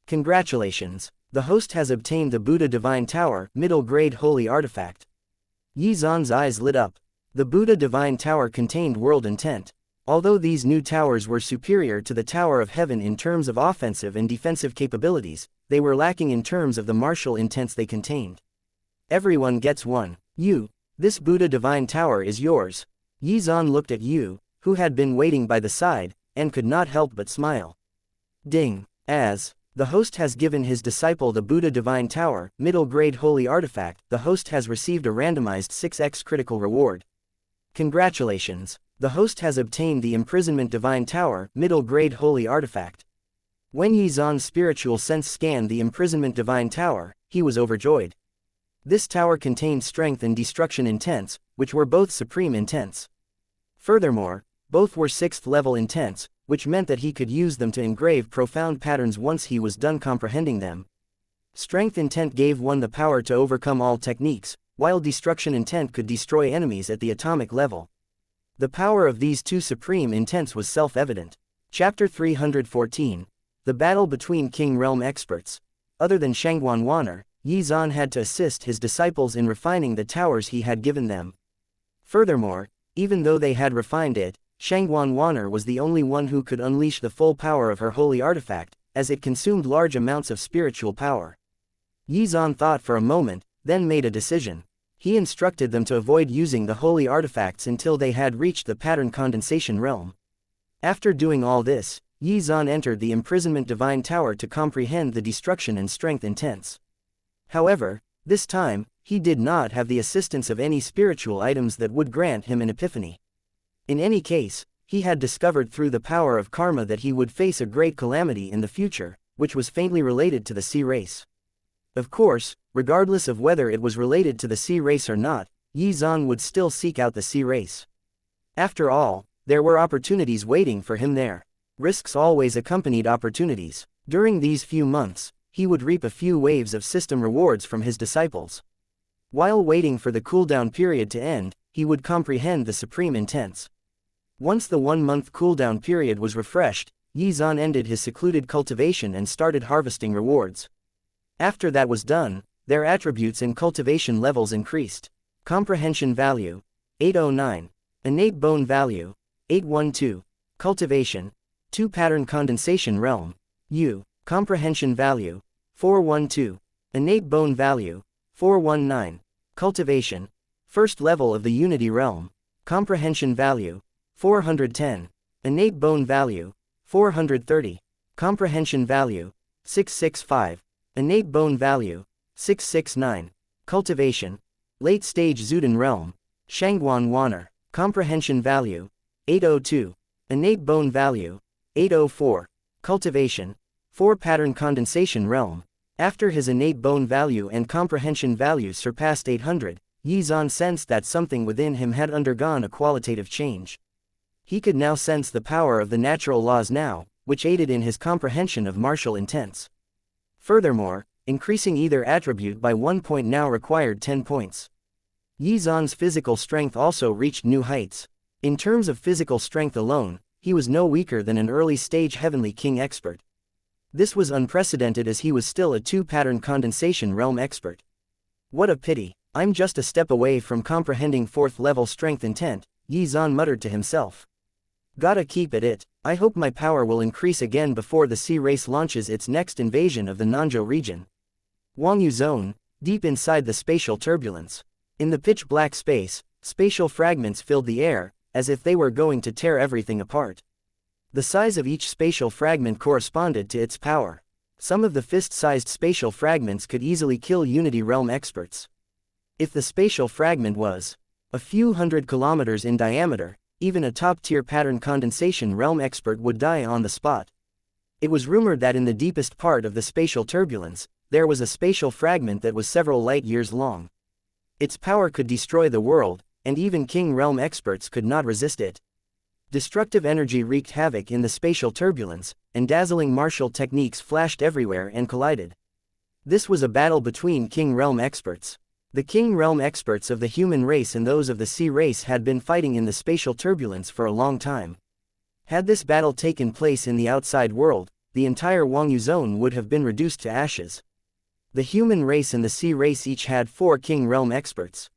Speaker 1: Congratulations. The host has obtained the Buddha Divine Tower, middle-grade holy artifact. Yizan's eyes lit up. The Buddha Divine Tower contained world intent. Although these new towers were superior to the Tower of Heaven in terms of offensive and defensive capabilities, they were lacking in terms of the martial intents they contained. Everyone gets one. This Buddha Divine Tower is yours. Yizan looked at Yu, who had been waiting by the side, and could not help but smile. Ding. As the host has given his disciple the Buddha Divine Tower, middle-grade holy artifact, the host has received a randomized 6x critical reward. Congratulations. The host has obtained the Imprisonment Divine Tower, middle-grade holy artifact. When Yizan's spiritual sense scanned the Imprisonment Divine Tower, he was overjoyed. This tower contained strength and destruction intents, which were both supreme intents. Furthermore, both were 6th-level intents, which meant that he could use them to engrave profound patterns once he was done comprehending them. Strength intent gave one the power to overcome all techniques, while destruction intent could destroy enemies at the atomic level. The power of these 2 supreme intents was self-evident. Chapter 314. The Battle Between King Realm Experts. Other than Shangguan Wanner, Yizan had to assist his disciples in refining the towers he had given them. Furthermore, even though they had refined it, Shangguan Wanner was the only one who could unleash the full power of her holy artifact, as it consumed large amounts of spiritual power. Yizan thought for a moment, then made a decision. He instructed them to avoid using the holy artifacts until they had reached the pattern condensation realm. After doing all this, Yizan entered the Imprisonment Divine Tower to comprehend the destruction and strength intents. However, this time, he did not have the assistance of any spiritual items that would grant him an epiphany. In any case, he had discovered through the power of karma that he would face a great calamity in the future, which was faintly related to the sea race. Of course, regardless of whether it was related to the sea race or not, Yizan would still seek out the sea race. After all, there were opportunities waiting for him there. Risks always accompanied opportunities. During these few months, he would reap a few waves of system rewards from his disciples. While waiting for the cooldown period to end, he would comprehend the supreme intents. Once the 1-month cooldown period was refreshed, Yizan ended his secluded cultivation and started harvesting rewards. After that was done, their attributes and cultivation levels increased. Comprehension value, 809. Innate bone value, 812. Cultivation, 2 pattern condensation realm, U. Comprehension value, 412. Innate bone value, 419. Cultivation, first level of the Unity realm. Comprehension value, 410. Innate bone value, 430. Comprehension value, 665. Innate bone value, 669. Cultivation, late stage Zuden realm, Shangguan Waner. Comprehension value, 802. Innate bone value, 804. Cultivation, 4 pattern condensation realm. After his innate bone value and comprehension value surpassed 800, Xuan sensed that something within him had undergone a qualitative change. He could now sense the power of the natural laws now, which aided in his comprehension of martial intents. Furthermore, increasing either attribute by 1 point now required 10 points. Xuan's physical strength also reached new heights. In terms of physical strength alone, he was no weaker than an early-stage Heavenly King expert. This was unprecedented as he was still a 2-pattern condensation realm expert. What a pity, I'm just a step away from comprehending 4th-level strength intent, Xuan muttered to himself. Gotta keep at it, I hope my power will increase again before the sea race launches its next invasion of the Nanzhou region. Wangyu Zone, deep inside the spatial turbulence. In the pitch-black space, spatial fragments filled the air, as if they were going to tear everything apart. The size of each spatial fragment corresponded to its power. Some of the fist-sized spatial fragments could easily kill Unity Realm experts. If the spatial fragment was a few hundred kilometers in diameter, even a top-tier pattern condensation realm expert would die on the spot. It was rumored that in the deepest part of the spatial turbulence, there was a spatial fragment that was several light-years long. Its power could destroy the world, and even King Realm experts could not resist it. Destructive energy wreaked havoc in the spatial turbulence, and dazzling martial techniques flashed everywhere and collided. This was a battle between King Realm experts. The King Realm experts of the human race and those of the sea race had been fighting in the spatial turbulence for a long time. Had this battle taken place in the outside world, the entire Wangyu Zone would have been reduced to ashes. The human race and the sea race each had 4 King Realm experts.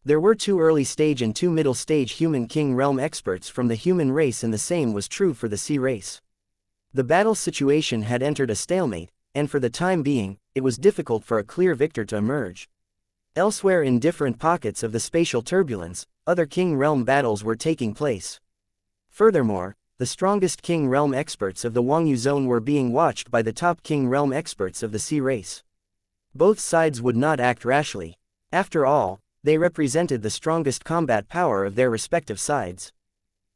Speaker 1: There were 2 early-stage and 2 middle-stage human King Realm experts from the human race, and the same was true for the sea race. The battle situation had entered a stalemate, and for the time being, it was difficult for a clear victor to emerge. Elsewhere in different pockets of the spatial turbulence, other King Realm battles were taking place. Furthermore, the strongest King Realm experts of the Wangyu Zone were being watched by the top King Realm experts of the sea race. Both sides would not act rashly. After all, they represented the strongest combat power of their respective sides.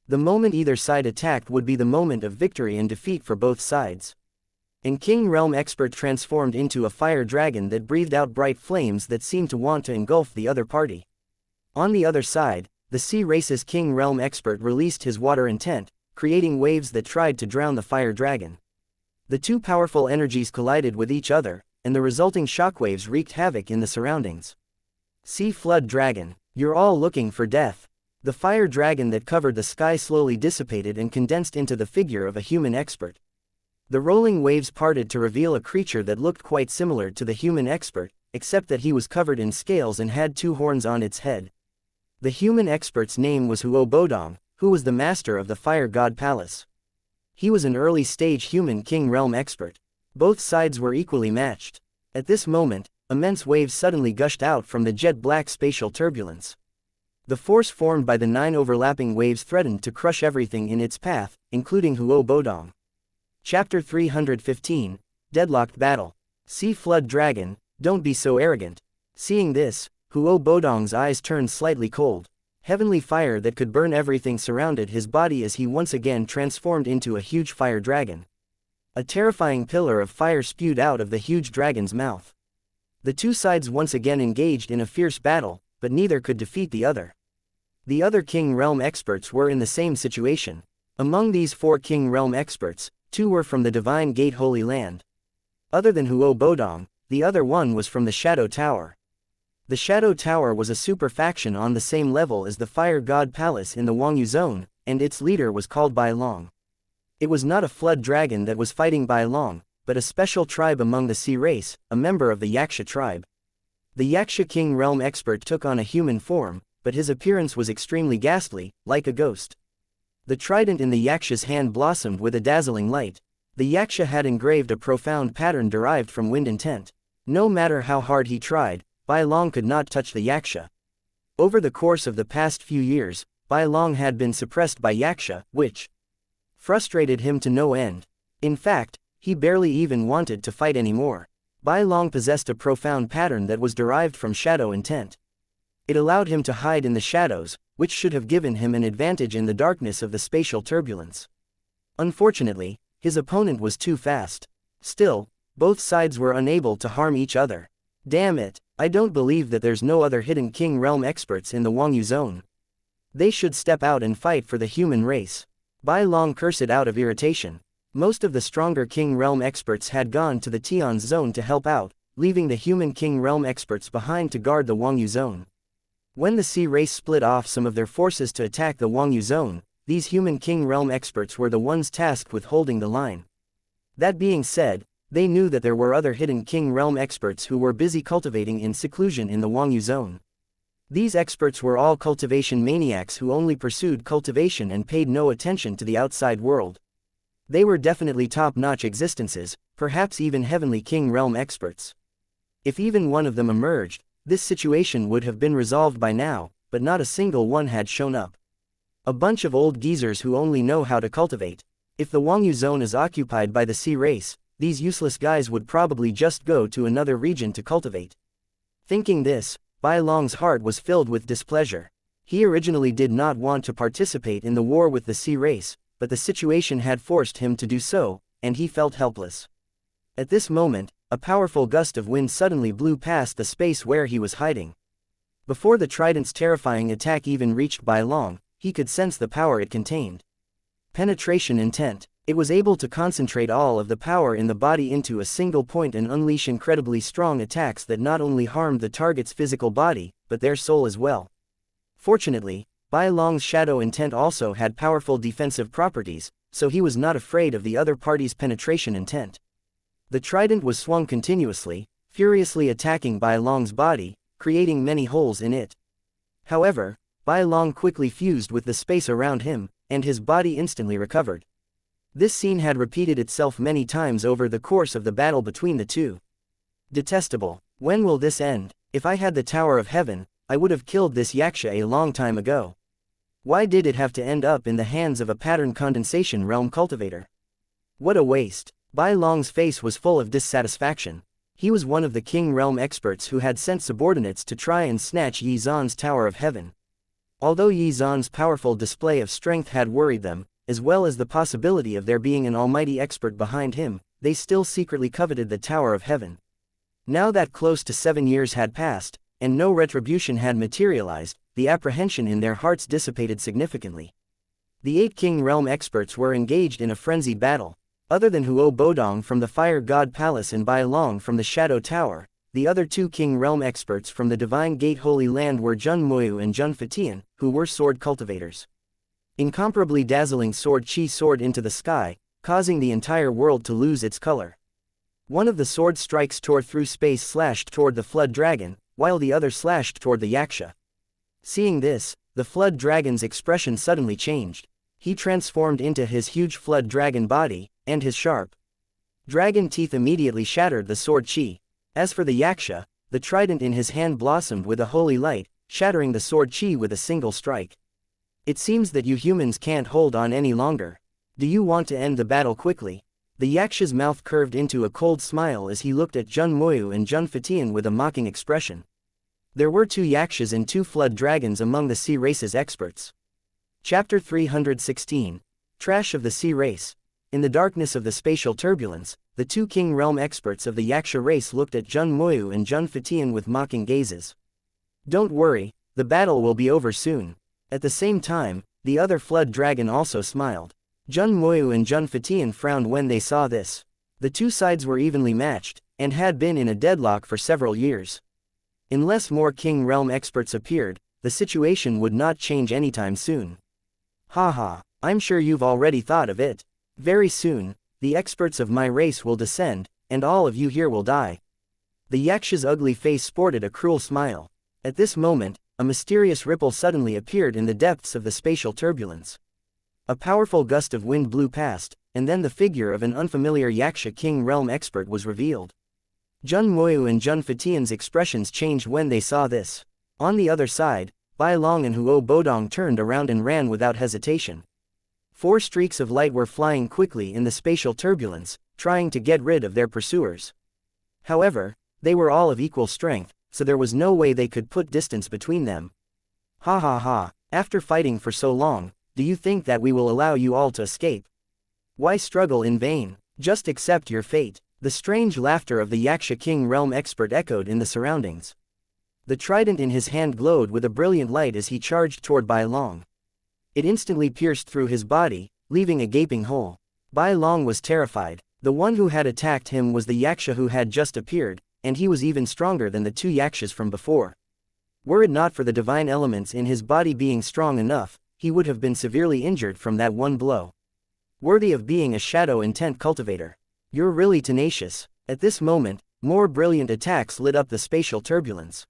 Speaker 1: The moment either side attacked would be the moment of victory and defeat for both sides. And King Realm expert transformed into a fire dragon that breathed out bright flames that seemed to want to engulf the other party. On the other side, the sea race's King Realm expert released his water intent, creating waves that tried to drown the fire dragon. The 2 powerful energies collided with each other, and the resulting shockwaves wreaked havoc in the surroundings. Sea Flood Dragon, you're all looking for death. The fire dragon that covered the sky slowly dissipated and condensed into the figure of a human expert. The rolling waves parted to reveal a creature that looked quite similar to the human expert, except that he was covered in scales and had 2 horns on its head. The human expert's name was Huo Bodong, who was the master of the Fire God Palace. He was an early-stage human King Realm expert. Both sides were equally matched. At this moment, immense waves suddenly gushed out from the jet-black spatial turbulence. The force formed by the 9 overlapping waves threatened to crush everything in its path, including Huo Bodong. Chapter 315, Deadlocked Battle. Sea Flood Dragon, don't be so arrogant. Seeing this, Huo Bodong's eyes turned slightly cold. Heavenly fire that could burn everything surrounded his body as he once again transformed into a huge fire dragon. A terrifying pillar of fire spewed out of the huge dragon's mouth. The 2 sides once again engaged in a fierce battle, but neither could defeat the other. The other King Realm experts were in the same situation. Among these 4 King Realm experts, 2 were from the Divine Gate Holy Land. Other than Huo Bodong, the other one was from the Shadow Tower. The Shadow Tower was a super faction on the same level as the Fire God Palace in the Wangyu Zone, and its leader was called Bai Long. It was not a flood dragon that was fighting Bai Long, but a special tribe among the sea race, a member of the Yaxia tribe. The Xianxia King realm expert took on a human form, but his appearance was extremely ghastly, like a ghost. The trident in the Xianxia's hand blossomed with a dazzling light. The Xianxia had engraved a profound pattern derived from wind intent. No matter how hard he tried, Bai Long could not touch the Xianxia. Over the course of the past few years, Bai Long had been suppressed by Xianxia, which frustrated him to no end. In fact, he barely even wanted to fight anymore. Bai Long possessed a profound pattern that was derived from shadow intent. It allowed him to hide in the shadows, which should have given him an advantage in the darkness of the spatial turbulence. Unfortunately, his opponent was too fast. Still, both sides were unable to harm each other. Damn it, I don't believe that there's no other hidden king realm experts in the Wangyu zone. They should step out and fight for the human race. Bai Long cursed out of irritation. Most of the stronger king realm experts had gone to the Tian's zone to help out, leaving the human king realm experts behind to guard the Wangyu zone. When the sea race split off some of their forces to attack the Wangyu zone, these human king realm experts were the ones tasked with holding the line. That being said, they knew that there were other hidden king realm experts who were busy cultivating in seclusion in the Wangyu zone. These experts were all cultivation maniacs who only pursued cultivation and paid no attention to the outside world. They were definitely top-notch existences, perhaps even heavenly king realm experts. If even one of them emerged, this situation would have been resolved by now, but not a single one had shown up. A bunch of old geezers who only know how to cultivate. If the Wangyu zone is occupied by the sea race, these useless guys would probably just go to another region to cultivate. Thinking this, Bai Long's heart was filled with displeasure. He originally did not want to participate in the war with the sea race, but the situation had forced him to do so, and he felt helpless. At this moment, a powerful gust of wind suddenly blew past the space where he was hiding. Before the trident's terrifying attack even reached Bai Long, he could sense the power it contained. Penetration intent. It was able to concentrate all of the power in the body into a single point and unleash incredibly strong attacks that not only harmed the target's physical body, but their soul as well. Fortunately, Bai Long's shadow intent also had powerful defensive properties, so he was not afraid of the other party's penetration intent. The trident was swung continuously, furiously attacking Bai Long's body, creating many holes in it. However, Bai Long quickly fused with the space around him, and his body instantly recovered. This scene had repeated itself many times over the course of the battle between the two. Detestable. When will this end? If I had the Tower of Heaven, I would have killed this Xianxia a long time ago. Why did it have to end up in the hands of a pattern condensation realm cultivator? What a waste. Bai Long's face was full of dissatisfaction. He was one of the king realm experts who had sent subordinates to try and snatch Yi Zan's Tower of Heaven. Although Yi Zan's powerful display of strength had worried them, as well as the possibility of there being an almighty expert behind him, they still secretly coveted the Tower of Heaven. Now that close to 7 years had passed, and no retribution had materialized, the apprehension in their hearts dissipated significantly. The 8 king realm experts were engaged in a frenzied battle. Other than Huo Bodong from the Fire God Palace and Bai Long from the Shadow Tower, the other 2 king realm experts from the Divine Gate Holy Land were Jun Moyu and Jun Fatian, who were sword cultivators. Incomparably dazzling sword chi soared into the sky, causing the entire world to lose its color. One of the sword strikes tore through space slashed toward the Flood Dragon, while the other slashed toward the Xianxia. Seeing this, the Flood Dragon's expression suddenly changed. He transformed into his huge Flood Dragon body, and his sharp dragon teeth immediately shattered the sword chi. As for the Xianxia, the trident in his hand blossomed with a holy light, shattering the sword chi with a single strike. It seems that you humans can't hold on any longer. Do you want to end the battle quickly? The Xianxia's mouth curved into a cold smile as he looked at Jun Moyu and Jun Fatian with a mocking expression. There were 2 Xianxias and 2 flood dragons among the sea race's experts. Chapter 316. Trash of the Sea Race. In the darkness of the spatial turbulence, the 2 king realm experts of the Xianxia race looked at Jun Moyu and Jun Fatian with mocking gazes. Don't worry, the battle will be over soon. At the same time, the other flood dragon also smiled. Jun Moyu and Jun Fatian frowned when they saw this. The 2 sides were evenly matched, and had been in a deadlock for several years. Unless more king realm experts appeared, the situation would not change anytime soon. Haha, I'm sure you've already thought of it. Very soon, the experts of my race will descend, and all of you here will die. The xianxia's ugly face sported a cruel smile. At this moment, a mysterious ripple suddenly appeared in the depths of the spatial turbulence. A powerful gust of wind blew past, and then the figure of an unfamiliar xianxia King Realm expert was revealed. Jun Moyu and Jun Fatian's expressions changed when they saw this. On the other side, Bai Long and Huo Bodong turned around and ran without hesitation. 4 streaks of light were flying quickly in the spatial turbulence, trying to get rid of their pursuers. However, they were all of equal strength, so there was no way they could put distance between them. Ha ha ha, after fighting for so long, do you think that we will allow you all to escape? Why struggle in vain? Just accept your fate. The strange laughter of the xianxia King Realm expert echoed in the surroundings. The trident in his hand glowed with a brilliant light as he charged toward Bai Long. It instantly pierced through his body, leaving a gaping hole. Bai Long was terrified. The one who had attacked him was the xianxia who had just appeared, and he was even stronger than the 2 xianxias from before. Were it not for the divine elements in his body being strong enough, he would have been severely injured from that one blow. Worthy of being a shadow intent cultivator. You're really tenacious. At this moment, more brilliant attacks lit up the spatial turbulence.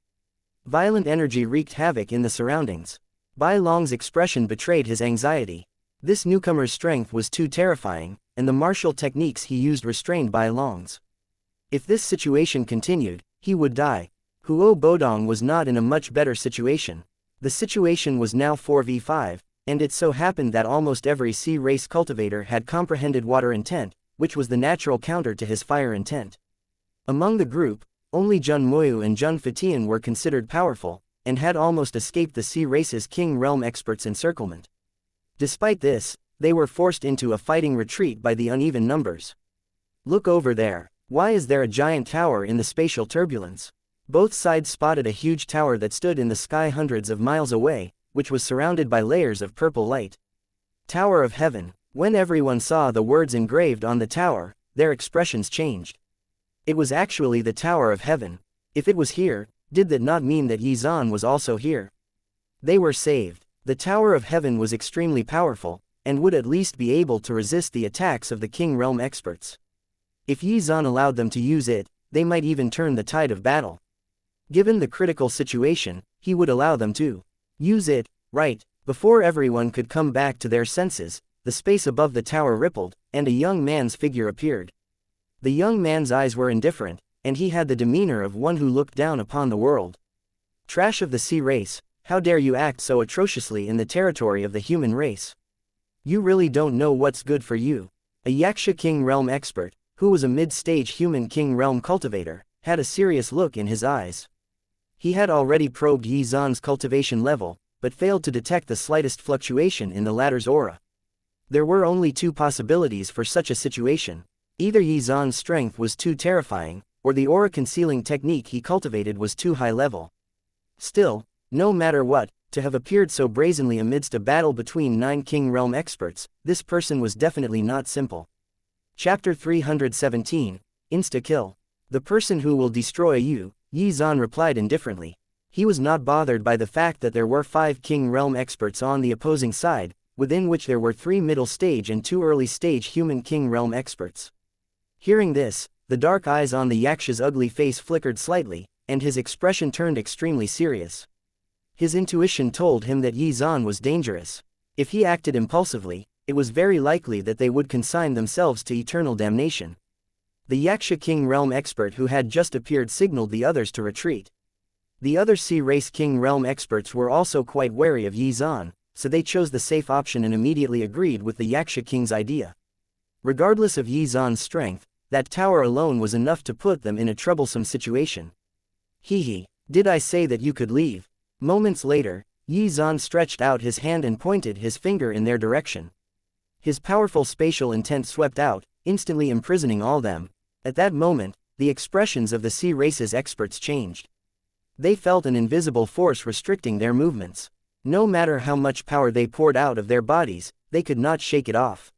Speaker 1: Violent energy wreaked havoc in the surroundings. Bai Long's expression betrayed his anxiety. This newcomer's strength was too terrifying, and the martial techniques he used restrained Bai Long's. If this situation continued, he would die. Huo Bodong was not in a much better situation. The situation was now 4v5, and it so happened that almost every sea race cultivator had comprehended water intent, which was the natural counter to his fire intent. Among the group, only Jun Moyu and Jun Fatian were considered powerful, and had almost escaped the sea race's King Realm expert's encirclement. Despite this, they were forced into a fighting retreat by the uneven numbers. Look over there. Why is there a giant tower in the spatial turbulence? Both sides spotted a huge tower that stood in the sky hundreds of miles away, which was surrounded by layers of purple light. Tower of Heaven. When everyone saw the words engraved on the tower, their expressions changed. It was actually the Tower of Heaven. If it was here, did that not mean that Xuan was also here? They were saved. The Tower of Heaven was extremely powerful, and would at least be able to resist the attacks of the King Realm experts. If Xuan allowed them to use it, they might even turn the tide of battle. Given the critical situation, he would allow them to use it, right? Before everyone could come back to their senses, the space above the tower rippled, and a young man's figure appeared. The young man's eyes were indifferent, and he had the demeanor of one who looked down upon the world. Trash of the sea race, how dare you act so atrociously in the territory of the human race? You really don't know what's good for you. A xianxia King Realm expert, who was a mid-stage human King Realm cultivator, had a serious look in his eyes. He had already probed Xuan's cultivation level, but failed to detect the slightest fluctuation in the latter's aura. There were only 2 possibilities for such a situation. Either Xuan's strength was too terrifying, or the aura-concealing technique he cultivated was too high level. Still, no matter what, to have appeared so brazenly amidst a battle between 9 King Realm experts, this person was definitely not simple. Chapter 317, Insta-Kill. The person who will destroy you, Xuan replied indifferently. He was not bothered by the fact that there were 5 King Realm experts on the opposing side, within which there were 3 middle stage and 2 early stage human King Realm experts. Hearing this, the dark eyes on the xianxia's ugly face flickered slightly, and his expression turned extremely serious. His intuition told him that Xuan was dangerous. If he acted impulsively, it was very likely that they would consign themselves to eternal damnation. The xianxia King Realm expert who had just appeared signaled the others to retreat. The other sea race King Realm experts were also quite wary of Xuan, so they chose the safe option and immediately agreed with the xianxia King's idea. Regardless of Xuan's strength, that tower alone was enough to put them in a troublesome situation. Hee, did I say that you could leave? Moments later, Xuan stretched out his hand and pointed his finger in their direction. His powerful spatial intent swept out, instantly imprisoning all them. At that moment, the expressions of the sea race's experts changed. They felt an invisible force restricting their movements. No matter how much power they poured out of their bodies, they could not shake it off.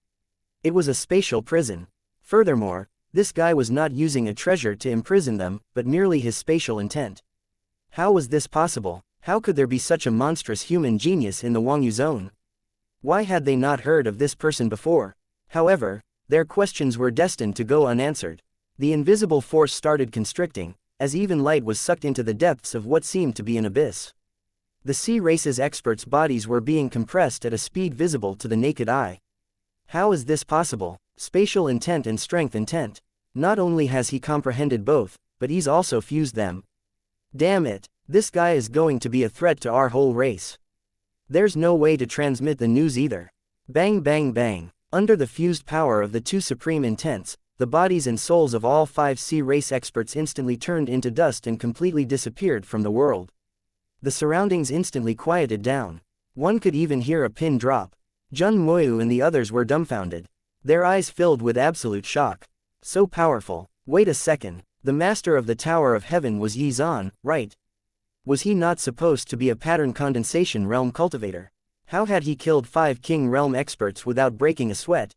Speaker 1: It was a spatial prison. Furthermore, this guy was not using a treasure to imprison them, but merely his spatial intent. How was this possible? How could there be such a monstrous human genius in the Wangyu zone? Why had they not heard of this person before? However, their questions were destined to go unanswered. The invisible force started constricting, as even light was sucked into the depths of what seemed to be an abyss. The sea race's experts' bodies were being compressed at a speed visible to the naked eye. How is this possible? Spatial intent and strength intent. Not only has he comprehended both, but he's also fused them. Damn it, this guy is going to be a threat to our whole race. There's no way to transmit the news either. Bang bang bang. Under the fused power of the two supreme intents, the bodies and souls of all 5 sea race experts instantly turned into dust and completely disappeared from the world. The surroundings instantly quieted down. One could even hear a pin drop. Jun Moyu and the others were dumbfounded. Their eyes filled with absolute shock. So powerful. Wait a second. The master of the Tower of Heaven was Xuan, right? Was he not supposed to be a pattern condensation realm cultivator? How had he killed 5 king realm experts without breaking a sweat?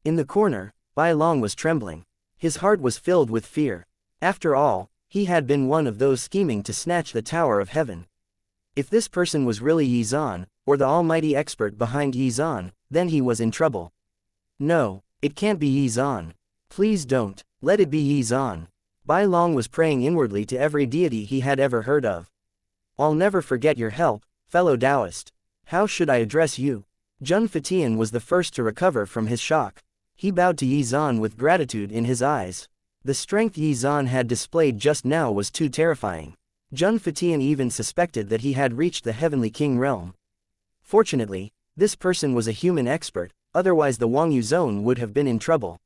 Speaker 1: In the corner, Bai Long was trembling. His heart was filled with fear. After all, he had been one of those scheming to snatch the Tower of Heaven. If this person was really Xuan, or the almighty expert behind Xuan, then he was in trouble. No, it can't be Xuan. Please don't, let it be Xuan. Bai Long was praying inwardly to every deity he had ever heard of. I'll never forget your help, fellow Taoist. How should I address you? Jun Fatian was the first to recover from his shock. He bowed to Xuan with gratitude in his eyes. The strength Xuan had displayed just now was too terrifying. Jun Fatian even suspected that he had reached the Heavenly King realm. Fortunately, this person was a human expert, otherwise the Wangyu zone would have been in trouble.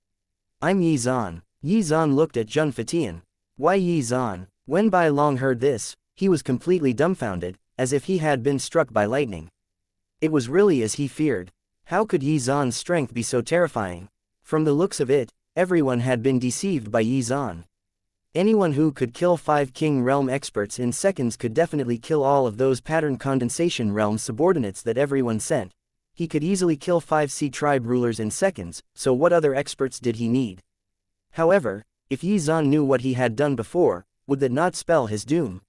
Speaker 1: I'm Xuan. Xuan looked at Jun Fatian. Why Xuan? When Bai Long heard this, he was completely dumbfounded, as if he had been struck by lightning. It was really as he feared. How could Xuan's strength be so terrifying? From the looks of it, everyone had been deceived by Xuan. Anyone who could kill 5 king realm experts in seconds could definitely kill all of those pattern condensation realm subordinates that everyone sent. He could easily kill 5 sea tribe rulers in seconds, so what other experts did he need? However, if Xuan knew what he had done before, would that not spell his doom?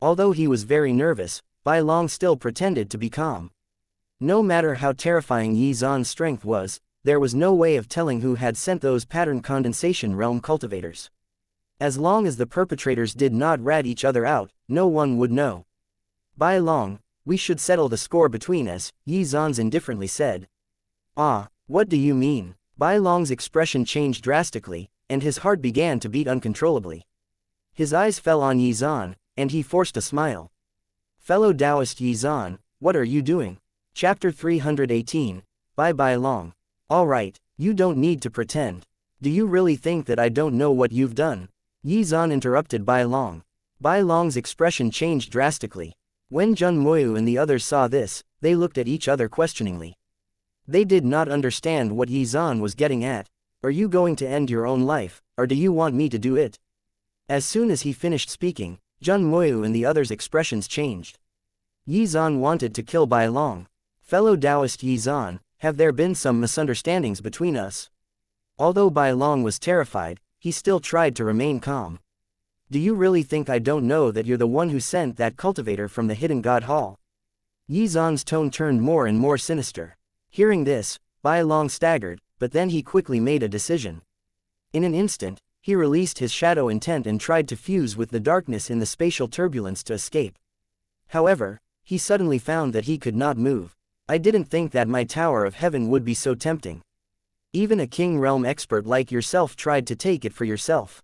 Speaker 1: Although he was very nervous, Bai Long still pretended to be calm. No matter how terrifying Xuan's strength was, there was no way of telling who had sent those pattern condensation realm cultivators. As long as the perpetrators did not rat each other out, no one would know. Bai Long, we should settle the score between us, Xuan indifferently said. Ah, what do you mean? Bai Long's expression changed drastically, and his heart began to beat uncontrollably. His eyes fell on Xuan, and he forced a smile. Fellow Taoist Xuan, what are you doing? Chapter 318, by Bai Long. Alright, you don't need to pretend. Do you really think that I don't know what you've done? Xuan interrupted Bai Long. Bai Long's expression changed drastically. When Jun Moyu and the others saw this, they looked at each other questioningly. They did not understand what Xuan was getting at. Are you going to end your own life, or do you want me to do it? As soon as he finished speaking, Jun Moyu and the others' expressions changed. Xuan wanted to kill Bai Long. Fellow Taoist Xuan, have there been some misunderstandings between us? Although Bai Long was terrified, he still tried to remain calm. Do you really think I don't know that you're the one who sent that cultivator from the Hidden God Hall? Xuan's tone turned more and more sinister. Hearing this, Bai Long staggered, but then he quickly made a decision. In an instant, he released his shadow intent and tried to fuse with the darkness in the spatial turbulence to escape. However, he suddenly found that he could not move. I didn't think that my Tower of Heaven would be so tempting. Even a king realm expert like yourself tried to take it for yourself.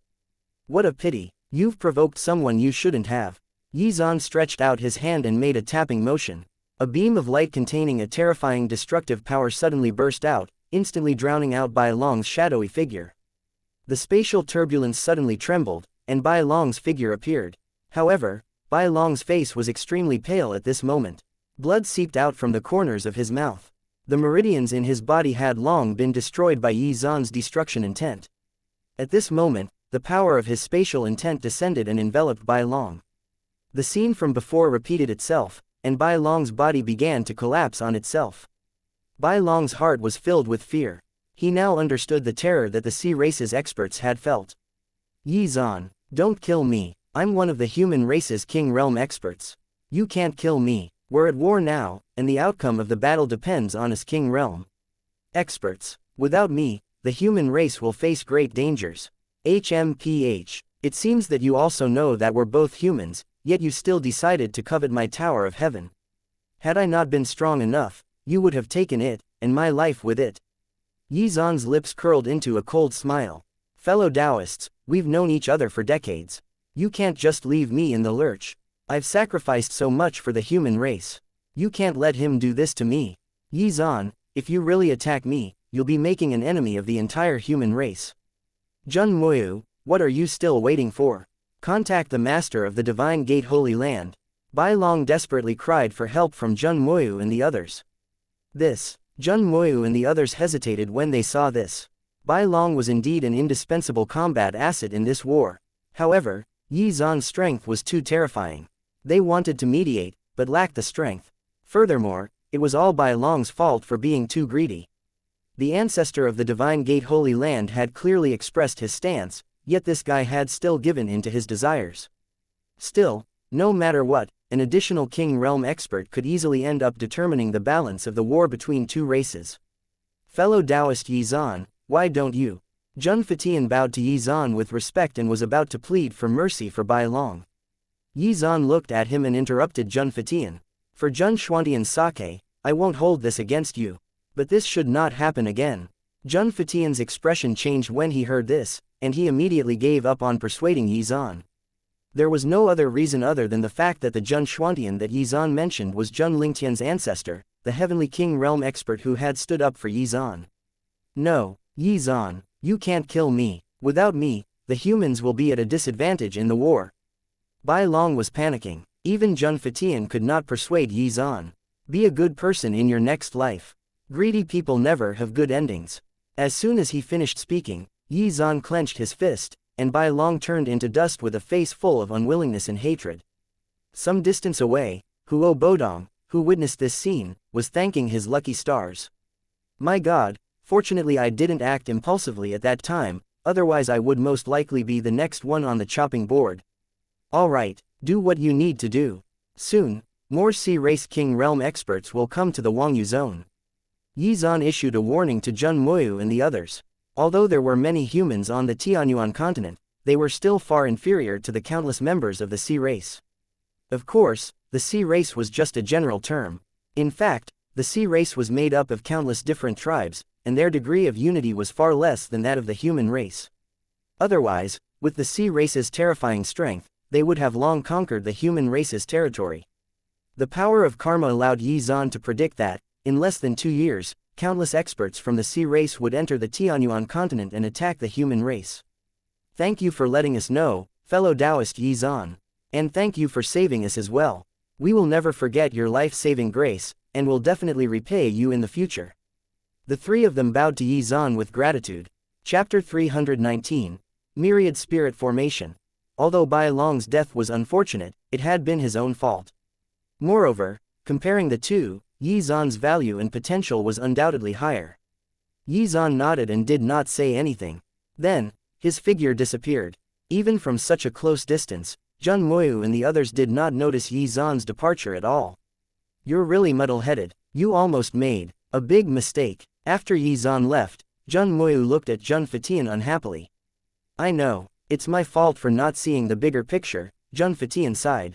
Speaker 1: What a pity, you've provoked someone you shouldn't have. Xuan stretched out his hand and made a tapping motion. A beam of light containing a terrifying destructive power suddenly burst out, instantly drowning out Bai Long's shadowy figure. The spatial turbulence suddenly trembled, and Bai Long's figure appeared. However, Bai Long's face was extremely pale at this moment. Blood seeped out from the corners of his mouth. The meridians in his body had long been destroyed by Xuan's destruction intent. At this moment, the power of his spatial intent descended and enveloped Bai Long. The scene from before repeated itself, and Bai Long's body began to collapse on itself. Bai Long's heart was filled with fear. He now understood the terror that the sea race's experts had felt. Xuan, don't kill me. I'm one of the human race's king realm experts. You can't kill me. We're at war now, and the outcome of the battle depends on us king realm experts. Without me, the human race will face great dangers. HMPH. It seems that you also know that we're both humans, yet you still decided to covet my Tower of Heaven. Had I not been strong enough, you would have taken it, and my life with it. Yi Zan's lips curled into a cold smile. Fellow Taoists, we've known each other for decades. You can't just leave me in the lurch. I've sacrificed so much for the human race. You can't let him do this to me. Yi Zan, if you really attack me, you'll be making an enemy of the entire human race. Jun Moyu, what are you still waiting for? Contact the master of the Divine Gate Holy Land. Bai Long desperately cried for help from Jun Moyu and the others. Jun Moyu and the others hesitated when they saw this. Bai Long was indeed an indispensable combat asset in this war. However, Yi Zan's strength was too terrifying. They wanted to mediate, but lacked the strength. Furthermore, it was all Bai Long's fault for being too greedy. The ancestor of the Divine Gate Holy Land had clearly expressed his stance, yet this guy had still given in to his desires. Still, no matter what, an additional King Realm expert could easily end up determining the balance of the war between two races. Fellow Taoist Yi Zan, why don't you? Jun Fatian bowed to Yi Zan with respect and was about to plead for mercy for Bai Long. Yi Zan looked at him and interrupted Jun Fatian. For Jun Xuantian's sake, I won't hold this against you. But this should not happen again. Jun Fatian's expression changed when he heard this, and he immediately gave up on persuading Yi Zan. There was no other reason other than the fact that the Jun Xuantian that Yi Zan mentioned was Jun Lingtian's ancestor, the Heavenly King Realm expert who had stood up for Yi Zan. No, Yi Zan, you can't kill me. Without me, the humans will be at a disadvantage in the war. Bai Long was panicking. Even Jun Fatian could not persuade Yi Zan. Be a good person in your next life. Greedy people never have good endings. As soon as he finished speaking, Yi Zan clenched his fist, and Bai Long turned into dust with a face full of unwillingness and hatred. Some distance away, Huo Bodong, who witnessed this scene, was thanking his lucky stars. My God, fortunately I didn't act impulsively at that time, otherwise I would most likely be the next one on the chopping board. Alright, do what you need to do. Soon, more Sea-Race King Realm experts will come to the Wangyu Zone. Yi Zan issued a warning to Jun Moyu and the others. Although there were many humans on the Tianyuan continent, they were still far inferior to the countless members of the Sea Race. Of course, the Sea Race was just a general term. In fact, the Sea Race was made up of countless different tribes, and their degree of unity was far less than that of the human race. Otherwise, with the Sea Race's terrifying strength, they would have long conquered the human race's territory. The power of karma allowed Yi Zan to predict that, in less than 2 years, countless experts from the Sea Race would enter the Tianyuan continent and attack the human race. Thank you for letting us know, fellow Taoist Yi Zan. And thank you for saving us as well. We will never forget your life-saving grace, and will definitely repay you in the future. The three of them bowed to Yi Zan with gratitude. Chapter 319. Myriad Spirit Formation. Although Bai Long's death was unfortunate, it had been his own fault. Moreover, comparing the two, Yi Zan's value and potential was undoubtedly higher. Yi Zan nodded and did not say anything. Then, his figure disappeared. Even from such a close distance, Jun Moyu and the others did not notice Yi Zan's departure at all. You're really muddle-headed. You almost made a big mistake. After Yi Zan left, Jun Moyu looked at Jun Fatian unhappily. I know, it's my fault for not seeing the bigger picture, Jun Fatian sighed.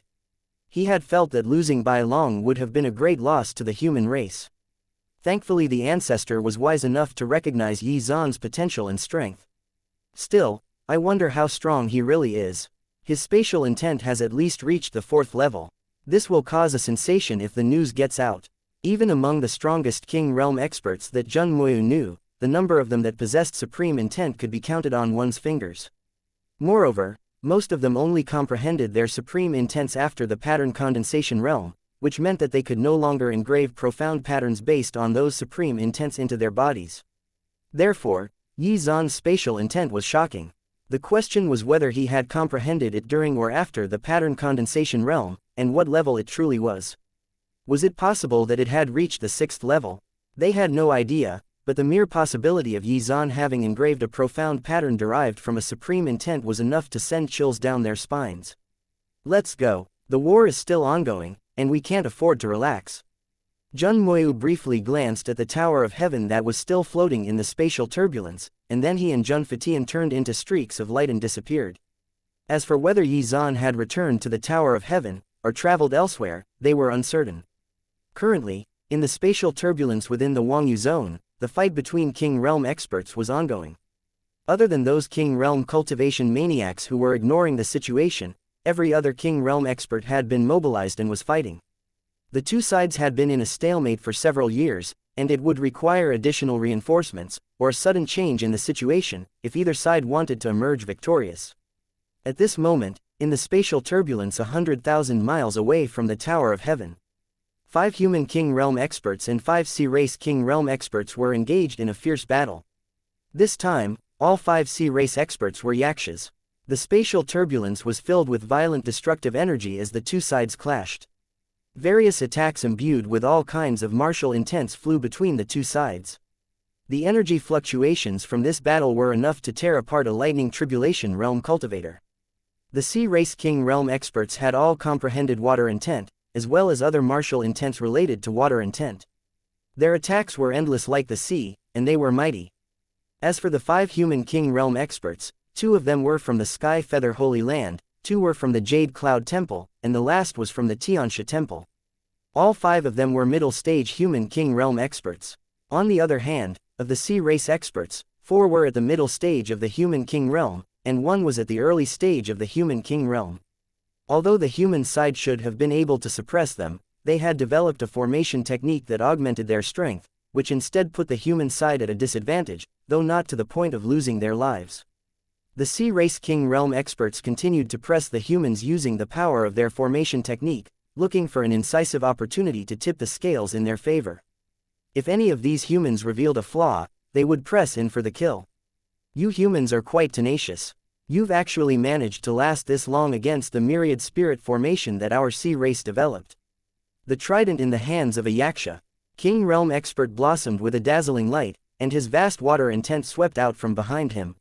Speaker 1: He had felt that losing Bai Long would have been a great loss to the human race. Thankfully the ancestor was wise enough to recognize Yi Zan's potential and strength. Still, I wonder how strong he really is. His spatial intent has at least reached the 4th level. This will cause a sensation if the news gets out. Even among the strongest King Realm experts that Jun Moyu knew, the number of them that possessed supreme intent could be counted on one's fingers. Moreover, most of them only comprehended their supreme intents after the pattern condensation realm, which meant that they could no longer engrave profound patterns based on those supreme intents into their bodies. Therefore, Yi Zan's spatial intent was shocking. The question was whether he had comprehended it during or after the pattern condensation realm, and what level it truly was. Was it possible that it had reached the 6th level? They had no idea, but the mere possibility of Yi Zan having engraved a profound pattern derived from a supreme intent was enough to send chills down their spines. Let's go. The war is still ongoing, and we can't afford to relax. Jun Moyu briefly glanced at the Tower of Heaven that was still floating in the spatial turbulence, and then he and Jun Fatian turned into streaks of light and disappeared. As for whether Xuan had returned to the Tower of Heaven, or traveled elsewhere, they were uncertain. Currently, in the spatial turbulence within the Wangyu Zone, the fight between King Realm experts was ongoing. Other than those King Realm cultivation maniacs who were ignoring the situation, every other King Realm expert had been mobilized and was fighting. The two sides had been in a stalemate for several years, and it would require additional reinforcements, or a sudden change in the situation, if either side wanted to emerge victorious. At this moment, in the spatial turbulence 100,000 miles away from the Tower of Heaven, 5 human King Realm experts and 5 Sea Race King Realm experts were engaged in a fierce battle. This time, all 5 Sea Race experts were xianxias. The spatial turbulence was filled with violent destructive energy as the two sides clashed. Various attacks imbued with all kinds of martial intents flew between the two sides. The energy fluctuations from this battle were enough to tear apart a lightning tribulation realm cultivator. The Sea Race King Realm experts had all comprehended water intent, as well as other martial intents related to water intent. Their attacks were endless like the sea, and they were mighty. As for the 5 human King Realm experts, 2 of them were from the Sky Feather Holy Land, 2 were from the Jade Cloud Temple, and the last was from the xianxia Temple. All 5 of them were middle-stage human King Realm experts. On the other hand, of the Sea Race experts, 4 were at the middle stage of the human King Realm, and 1 was at the early stage of the human King Realm. Although the human side should have been able to suppress them, they had developed a formation technique that augmented their strength, which instead put the human side at a disadvantage, though not to the point of losing their lives. The Sea Race King Realm experts continued to press the humans using the power of their formation technique, looking for an incisive opportunity to tip the scales in their favor. If any of these humans revealed a flaw, they would press in for the kill. You humans are quite tenacious. You've actually managed to last this long against the myriad spirit formation that our Sea Race developed. The trident in the hands of a xianxia King Realm expert blossomed with a dazzling light, and his vast water intent swept out from behind him.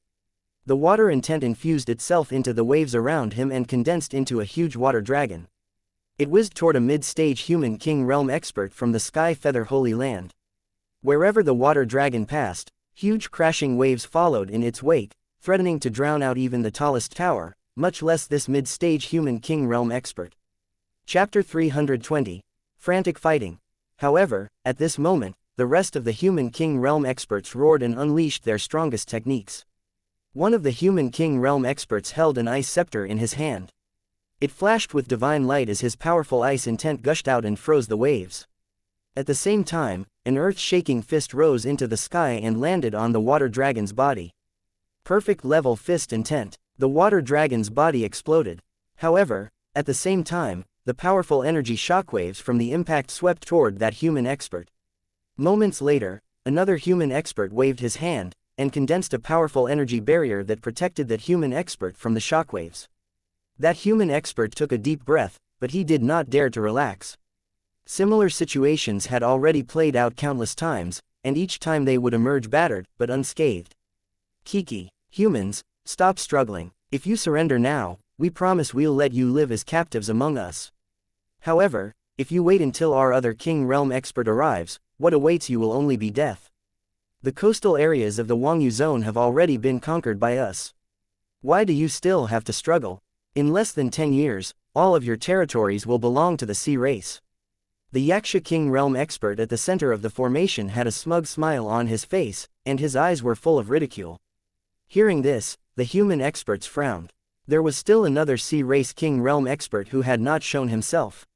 Speaker 1: The water intent infused itself into the waves around him and condensed into a huge water dragon. It whizzed toward a mid-stage human King Realm expert from the Sky Feather Holy Land. Wherever the water dragon passed, huge crashing waves followed in its wake, threatening to drown out even the tallest tower, much less this mid-stage human King Realm expert. Chapter 320. Frantic Fighting. However, at this moment, the rest of the human King Realm experts roared and unleashed their strongest techniques. One of the human King Realm experts held an ice scepter in his hand. It flashed with divine light as his powerful ice intent gushed out and froze the waves. At the same time, an earth-shaking fist rose into the sky and landed on the water dragon's body. Perfect level fist intent. The water dragon's body exploded. However, at the same time, the powerful energy shockwaves from the impact swept toward that human expert. Moments later, another human expert waved his hand, and condensed a powerful energy barrier that protected that human expert from the shockwaves. That human expert took a deep breath, but he did not dare to relax. Similar situations had already played out countless times, and each time they would emerge battered, but unscathed. Kiki, humans, stop struggling. If you surrender now, we promise we'll let you live as captives among us. However, if you wait until our other King Realm expert arrives, what awaits you will only be death. The coastal areas of the Wangyu Zone have already been conquered by us. Why do you still have to struggle? In less than 10 years, all of your territories will belong to the Sea Race. The xianxia King Realm expert at the center of the formation had a smug smile on his face, and his eyes were full of ridicule. Hearing this, the human experts frowned. There was still another Sea Race King Realm expert who had not shown himself.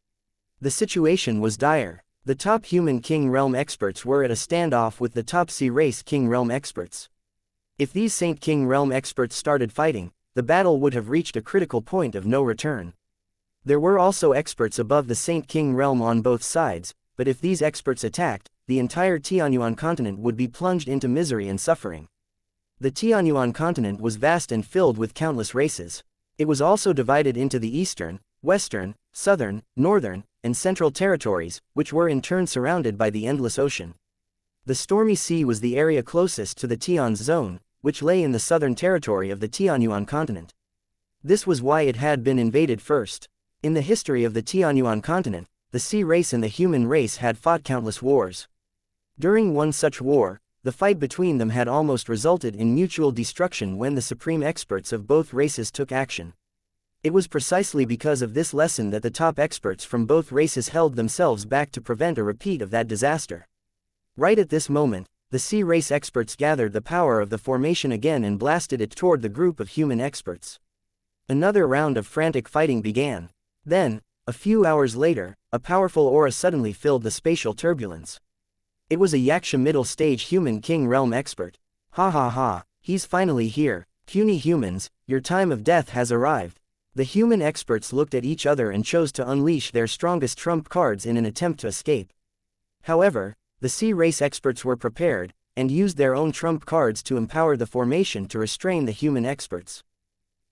Speaker 1: The situation was dire. The top human King Realm experts were at a standoff with the top Sea Race King Realm experts. If these Saint King Realm experts started fighting, the battle would have reached a critical point of no return. There were also experts above the Saint King Realm on both sides, but if these experts attacked, the entire Tianyuan continent would be plunged into misery and suffering. The Tianyuan continent was vast and filled with countless races. It was also divided into the eastern, western, southern, northern, and central territories, which were in turn surrounded by the endless ocean. The Stormy Sea was the area closest to the Tian's zone, which lay in the southern territory of the Tianyuan continent. This was why it had been invaded first. In the history of the Tianyuan continent, the Sea Race and the human race had fought countless wars. During one such war, the fight between them had almost resulted in mutual destruction when the supreme experts of both races took action. It was precisely because of this lesson that the top experts from both races held themselves back to prevent a repeat of that disaster. Right at this moment, the sea race experts gathered the power of the formation again and blasted it toward the group of human experts. Another round of frantic fighting began. Then, a few hours later, a powerful aura suddenly filled the spatial turbulence. It was a xianxia middle-stage human king realm expert. Ha ha ha, he's finally here. Puny humans, your time of death has arrived. The human experts looked at each other and chose to unleash their strongest trump cards in an attempt to escape. However, the sea race experts were prepared, and used their own trump cards to empower the formation to restrain the human experts.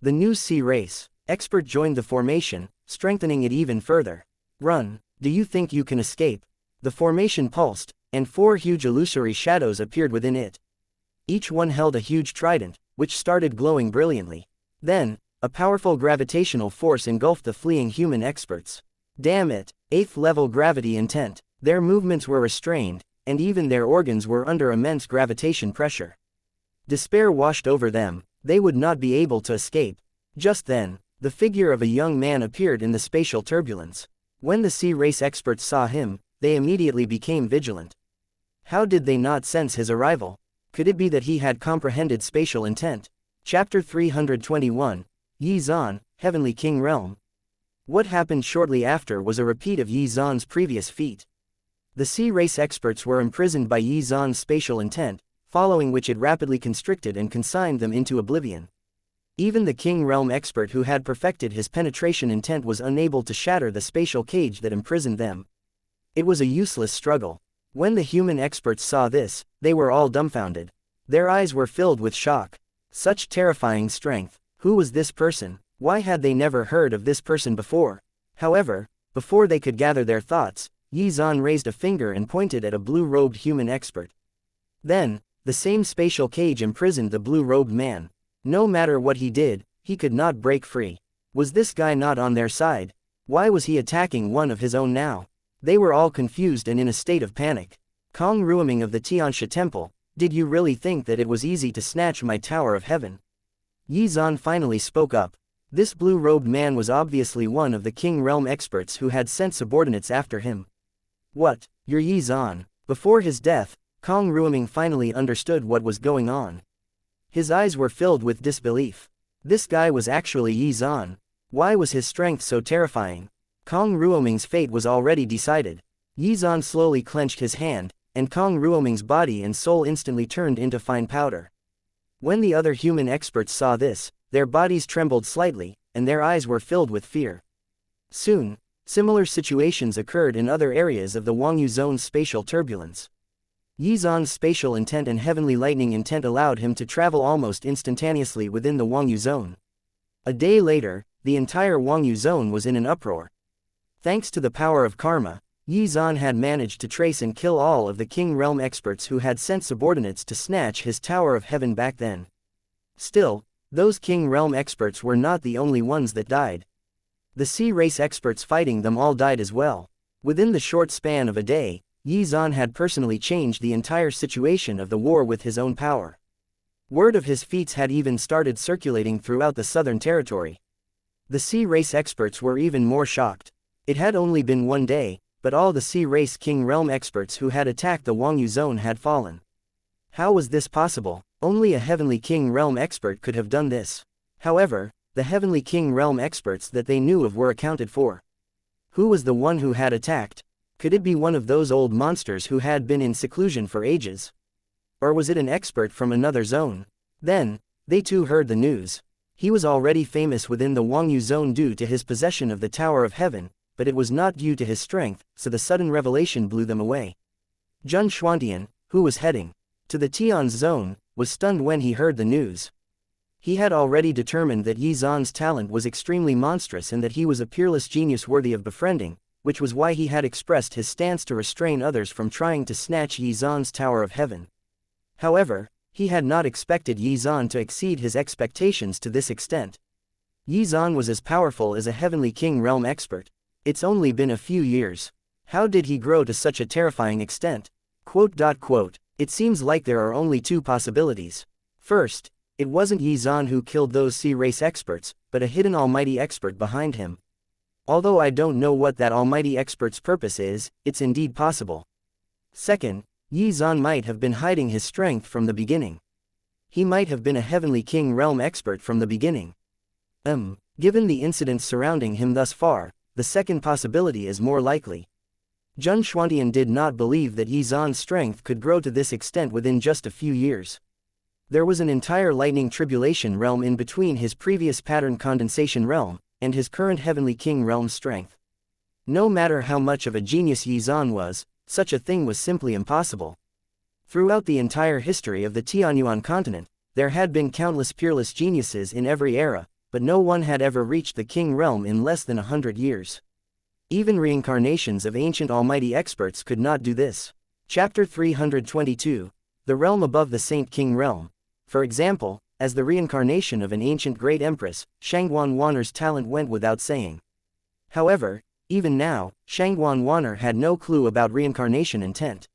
Speaker 1: The new sea race expert joined the formation, strengthening it even further. Run, do you think you can escape? The formation pulsed, and 4 huge illusory shadows appeared within it. Each one held a huge trident, which started glowing brilliantly. Then, a powerful gravitational force engulfed the fleeing human experts. Damn it, 8th level gravity intent. Their movements were restrained, and even their organs were under immense gravitation pressure. Despair washed over them, they would not be able to escape. Just then, the figure of a young man appeared in the spatial turbulence. When the sea race experts saw him, they immediately became vigilant. How did they not sense his arrival? Could it be that he had comprehended spatial intent? Chapter 321, Xuan, Heavenly King Realm. What happened shortly after was a repeat of Xuan's previous feat. The sea race experts were imprisoned by Xuan's spatial intent, following which it rapidly constricted and consigned them into oblivion. Even the King Realm expert who had perfected his penetration intent was unable to shatter the spatial cage that imprisoned them. It was a useless struggle. When the human experts saw this, they were all dumbfounded. Their eyes were filled with shock. Such terrifying strength. Who was this person? Why had they never heard of this person before? However, before they could gather their thoughts, Xuan raised a finger and pointed at a blue-robed human expert. Then, the same spatial cage imprisoned the blue-robed man. No matter what he did, he could not break free. Was this guy not on their side? Why was he attacking one of his own now? They were all confused and in a state of panic. Kong Ruoming of the xianxia temple, did you really think that it was easy to snatch my Tower of Heaven? Xuan finally spoke up. This blue-robed man was obviously one of the King Realm experts who had sent subordinates after him. What, you're Xuan? Before his death, Kong Ruoming finally understood what was going on. His eyes were filled with disbelief. This guy was actually Xuan. Why was his strength so terrifying? Kong Ruoming's fate was already decided. Xuan slowly clenched his hand, and Kong Ruoming's body and soul instantly turned into fine powder. When the other human experts saw this, their bodies trembled slightly, and their eyes were filled with fear. Soon, similar situations occurred in other areas of the Wangyu Zone's spatial turbulence. Xuan's spatial intent and heavenly lightning intent allowed him to travel almost instantaneously within the Wangyu Zone. A day later, the entire Wangyu Zone was in an uproar. Thanks to the power of karma, Xuan had managed to trace and kill all of the King Realm experts who had sent subordinates to snatch his Tower of Heaven back then. Still, those King Realm experts were not the only ones that died. The sea race experts fighting them all died as well. Within the short span of a day, Xuan had personally changed the entire situation of the war with his own power. Word of his feats had even started circulating throughout the southern territory. The sea race experts were even more shocked. It had only been one day, but all the sea race King Realm experts who had attacked the Wangyu Zone had fallen. How was this possible? Only a Heavenly King Realm expert could have done this. However, the Heavenly King Realm experts that they knew of were accounted for. Who was the one who had attacked? Could it be one of those old monsters who had been in seclusion for ages? Or was it an expert from another zone? Then, they too heard the news. He was already famous within the Wangyu Zone due to his possession of the Tower of Heaven, but it was not due to his strength, so the sudden revelation blew them away. Jun Xuantian, who was heading to the Tian's zone, was stunned when he heard the news. He had already determined that Xuan's talent was extremely monstrous and that he was a peerless genius worthy of befriending, which was why he had expressed his stance to restrain others from trying to snatch Xuan's Tower of Heaven. However, he had not expected Xuan to exceed his expectations to this extent. Xuan was as powerful as a Heavenly King Realm expert. It's only been a few years. How did he grow to such a terrifying extent? Quote, it seems like there are only two possibilities. First, It wasn't Yi Zan who killed those sea race experts, but a hidden almighty expert behind him. Although I don't know what that almighty expert's purpose is, it's indeed possible. Second, Yi Zan might have been hiding his strength from the beginning. He might have been a Heavenly King realm expert from the beginning. Given the incidents surrounding him thus far, the second possibility is more likely. Xuan did not believe that Yi Zan's strength could grow to this extent within just a few years. There was an entire lightning tribulation realm in between his previous pattern condensation realm and his current Heavenly King realm strength. No matter how much of a genius Yi Zan was, such a thing was simply impossible. Throughout the entire history of the Tianyuan continent, there had been countless peerless geniuses in every era, but no one had ever reached the king realm in less than 100 years. Even reincarnations of ancient almighty experts could not do this. Chapter 322. The realm above the Saint King realm. For example, as the reincarnation of an ancient great empress, Shangguan Wanner's talent went without saying. However, even now, Shangguan Wanner had no clue about reincarnation intent.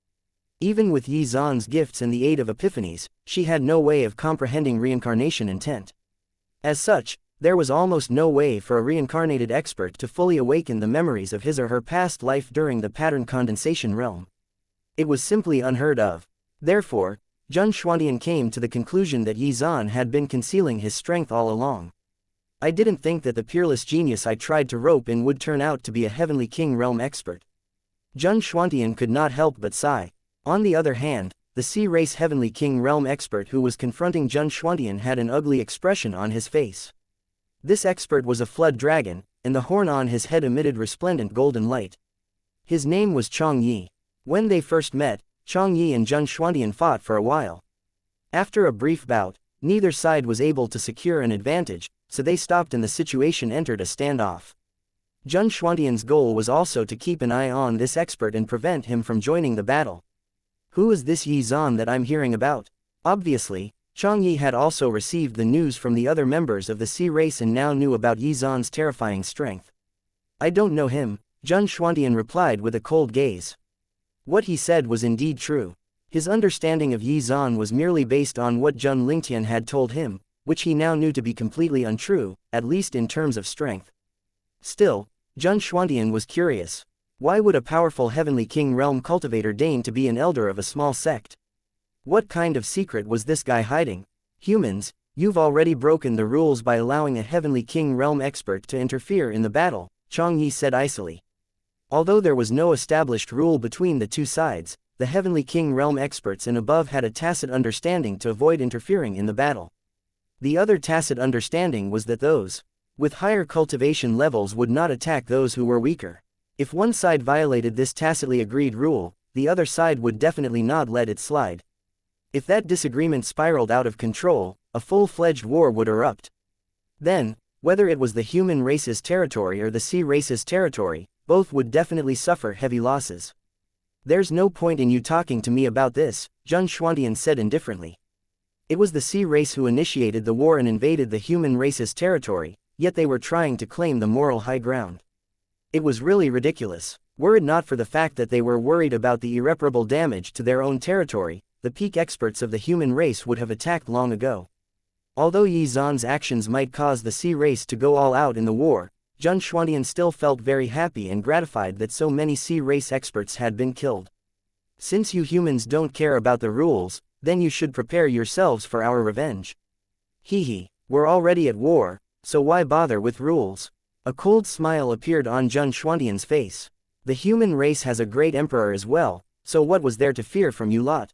Speaker 1: Even with Yi Zan's gifts and the aid of epiphanies, she had no way of comprehending reincarnation intent. As such, there was almost no way for a reincarnated expert to fully awaken the memories of his or her past life during the pattern condensation realm. It was simply unheard of. Therefore, Xuan came to the conclusion that Yi Zan had been concealing his strength all along. I didn't think that the peerless genius I tried to rope in would turn out to be a Heavenly King realm expert. Xuan could not help but sigh. On the other hand, the Sea Race Heavenly King realm expert who was confronting Xuan had an ugly expression on his face. This expert was a flood dragon, and the horn on his head emitted resplendent golden light. His name was Chong Yi. When they first met, Chong Yi and Xuan fought for a while. After a brief bout, neither side was able to secure an advantage, so they stopped and the situation entered a standoff. Xuan's goal was also to keep an eye on this expert and prevent him from joining the battle. Who is this Yi Zan that I'm hearing about? Obviously, Chong Yi had also received the news from the other members of the Sea Race and now knew about Yi Zan's terrifying strength. I don't know him, Xuan replied with a cold gaze. What he said was indeed true. His understanding of Yi Zan was merely based on what Jun Lingtian had told him, which he now knew to be completely untrue, at least in terms of strength. Still, Xuan was curious. Why would a powerful Heavenly King realm cultivator deign to be an elder of a small sect? What kind of secret was this guy hiding? Humans, you've already broken the rules by allowing a Heavenly King realm expert to interfere in the battle, Chong Yi said icily. Although there was no established rule between the two sides, the Heavenly King realm experts and above had a tacit understanding to avoid interfering in the battle. The other tacit understanding was that those with higher cultivation levels would not attack those who were weaker. If one side violated this tacitly agreed rule, the other side would definitely not let it slide. If that disagreement spiraled out of control, a full-fledged war would erupt. Then, whether it was the human race's territory or the sea race's territory, both would definitely suffer heavy losses. There's no point in you talking to me about this, Xuan said indifferently. It was the sea race who initiated the war and invaded the human race's territory, yet they were trying to claim the moral high ground. It was really ridiculous. Were it not for the fact that they were worried about the irreparable damage to their own territory, the peak experts of the human race would have attacked long ago. Although Yi Zan's actions might cause the sea race to go all out in the war, Xuan still felt very happy and gratified that so many sea race experts had been killed. Since you humans don't care about the rules, then you should prepare yourselves for our revenge. We're already at war, so why bother with rules? A cold smile appeared on Xuan's face. The human race has a great emperor as well, so what was there to fear from you lot?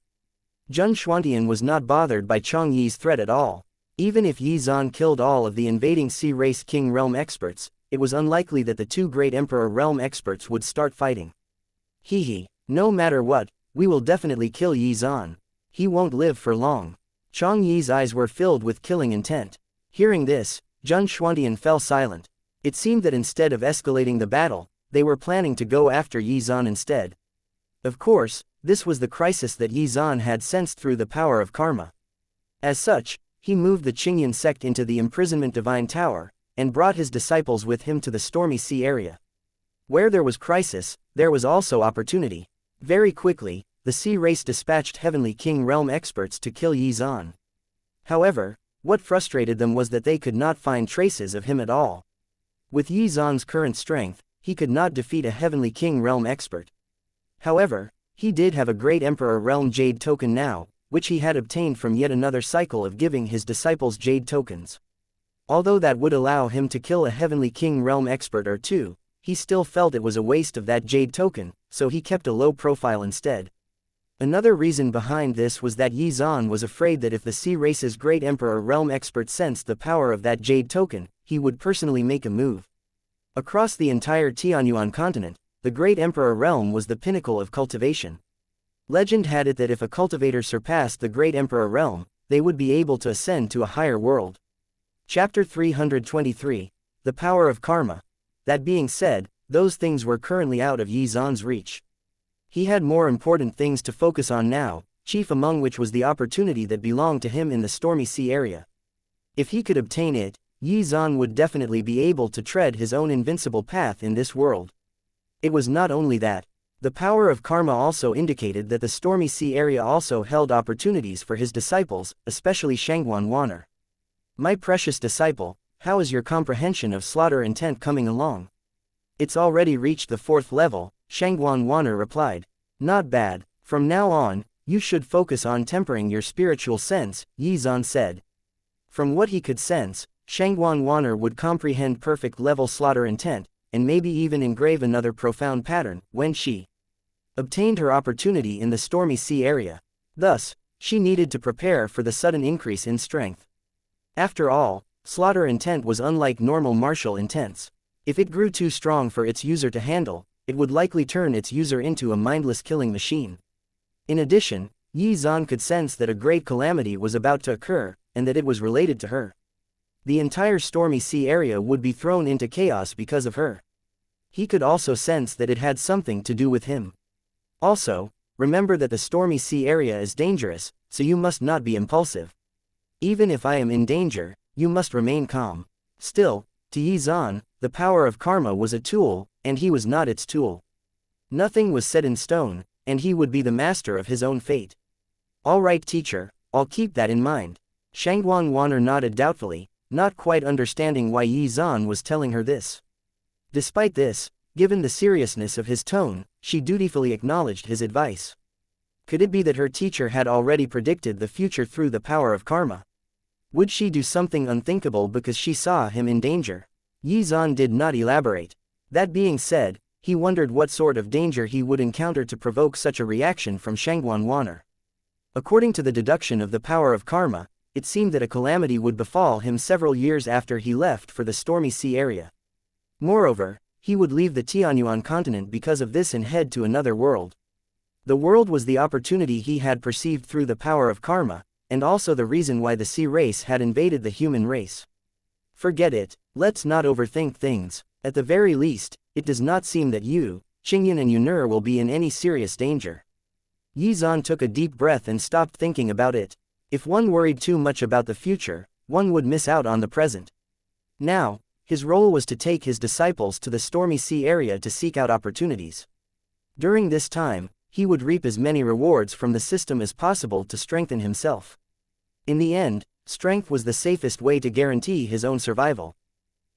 Speaker 1: Xuan was not bothered by Chong Yi's threat at all. Even if Yi Zan killed all of the invading Sea Race King realm experts, it was unlikely that the two great Emperor realm experts would start fighting. No matter what, we will definitely kill Yi Zan. He won't live for long. Chong Yi's eyes were filled with killing intent. Hearing this, Xuan fell silent. It seemed that instead of escalating the battle, they were planning to go after Yi Zan instead. Of course, this was the crisis that Yi Zan had sensed through the power of karma. As such, he moved the Qingyan sect into the imprisonment divine tower, and brought his disciples with him to the stormy sea area. Where there was crisis, there was also opportunity. Very quickly, the sea race dispatched Heavenly King realm experts to kill Yi Zan. However, What frustrated them was that they could not find traces of him at all. With Yi Zan's current strength, he could not defeat a Heavenly King Realm expert. However, he did have a Great Emperor Realm Jade token now, which he had obtained from yet another cycle of giving his disciples Jade tokens. Although that would allow him to kill a Heavenly King Realm expert or two, he still felt it was a waste of that Jade token, so he kept a low profile instead. Another reason behind this was that Yi Zan was afraid that if the Sea Race's Great Emperor Realm expert sensed the power of that Jade token, he would personally make a move. Across the entire Tianyuan continent, the Great Emperor Realm was the pinnacle of cultivation. Legend had it that if a cultivator surpassed the Great Emperor Realm, they would be able to ascend to a higher world. Chapter 323, The Power of Karma. That being said, those things were currently out of Yi Zan's reach. He had more important things to focus on now, chief among which was the opportunity that belonged to him in the Stormy Sea area. If he could obtain it, Yi Zan would definitely be able to tread his own invincible path in this world. It was not only that. The power of karma also indicated that the Stormy Sea area also held opportunities for his disciples, especially Shangguan Wanner. My precious disciple, how is your comprehension of slaughter intent coming along? It's already reached the 4th level, Shangguan Wanner replied. Not bad, from now on, you should focus on tempering your spiritual sense, Yi Zan said. From what he could sense, Shangguan Wanner would comprehend perfect level slaughter intent, and maybe even engrave another profound pattern, when she obtained her opportunity in the Stormy Sea area. Thus, she needed to prepare for the sudden increase in strength. After all, slaughter intent was unlike normal martial intents. If it grew too strong for its user to handle, it would likely turn its user into a mindless killing machine. In addition, Yi Zan could sense that a great calamity was about to occur, and that it was related to her. The entire Stormy Sea area would be thrown into chaos because of her. He could also sense that it had something to do with him. Also, remember that the Stormy Sea area is dangerous, so you must not be impulsive. Even if I am in danger, you must remain calm. Still, to Yi Zan, the power of karma was a tool, and he was not its tool. Nothing was set in stone, and he would be the master of his own fate. All right, teacher, I'll keep that in mind. Shangguan Wanner nodded doubtfully, not quite understanding why Yi Zan was telling her this. Despite this, given the seriousness of his tone, she dutifully acknowledged his advice. Could it be that her teacher had already predicted the future through the power of karma? Would she do something unthinkable because she saw him in danger? Yi Zan did not elaborate. That being said, he wondered what sort of danger he would encounter to provoke such a reaction from Shangguan Wanner. According to the deduction of the power of karma, it seemed that a calamity would befall him several years after he left for the Stormy Sea area. Moreover, he would leave the Tianyuan continent because of this and head to another world. The world was the opportunity he had perceived through the power of karma, and also the reason why the sea race had invaded the human race. Forget it, let's not overthink things. At the very least, it does not seem that you, Qingyan and Yun'er will be in any serious danger. Yi Zan took a deep breath and stopped thinking about it. If one worried too much about the future, one would miss out on the present. Now, his role was to take his disciples to the Stormy Sea area to seek out opportunities. During this time, he would reap as many rewards from the system as possible to strengthen himself. In the end, strength was the safest way to guarantee his own survival.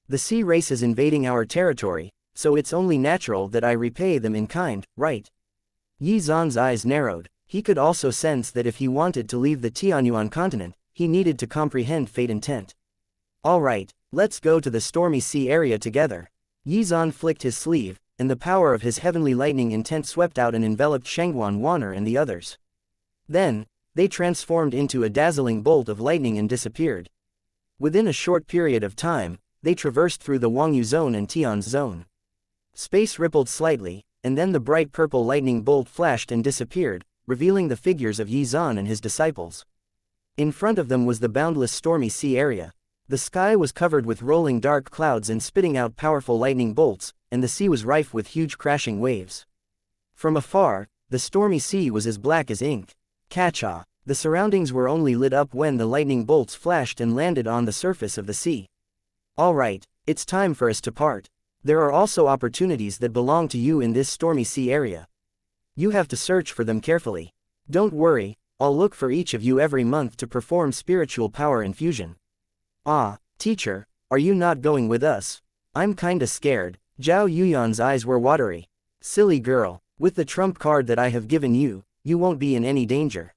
Speaker 1: The sea race is invading our territory, so it's only natural that I repay them in kind, right? Yi Zan's eyes narrowed. He could also sense that if he wanted to leave the Tianyuan continent, he needed to comprehend fate intent. All right, let's go to the Stormy Sea area together. Yi Zan flicked his sleeve, and the power of his heavenly lightning intent swept out and enveloped Shangguan Wanner and the others. Then, they transformed into a dazzling bolt of lightning and disappeared. Within a short period of time, they traversed through the Wangyu Zone and Tian's Zone. Space rippled slightly, and then the bright purple lightning bolt flashed and disappeared, revealing the figures of Yi Zan and his disciples. In front of them was the boundless Stormy Sea area. The sky was covered with rolling dark clouds and spitting out powerful lightning bolts, and the sea was rife with huge crashing waves. From afar, the Stormy Sea was as black as ink. Catcha! The surroundings were only lit up when the lightning bolts flashed and landed on the surface of the sea. All right, it's time for us to part. There are also opportunities that belong to you in this Stormy Sea area. You have to search for them carefully. Don't worry, I'll look for each of you every month to perform spiritual power infusion. Ah, teacher, are you not going with us? I'm kinda scared. Zhao Yuyan's eyes were watery. Silly girl, with the trump card that I have given you, you won't be in any danger.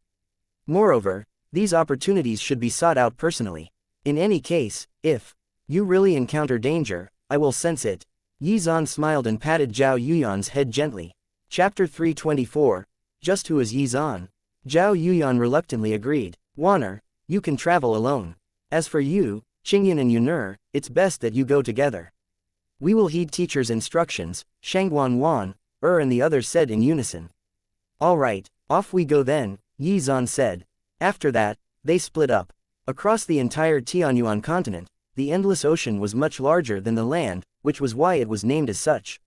Speaker 1: Moreover, these opportunities should be sought out personally. In any case, if you really encounter danger, I will sense it. Yi Zan smiled and patted Zhao Yuyan's head gently. Chapter 324, Just Who is Yi Zan? Zhao Yuyan reluctantly agreed. Wanner, you can travel alone. As for you, Qingyan and Yun'er, it's best that you go together. We will heed teacher's instructions, Shangguan Wan, and the others said in unison. All right, off we go then, Yi Zan said. After that, they split up. Across the entire Tianyuan continent, the endless ocean was much larger than the land, which was why it was named as such.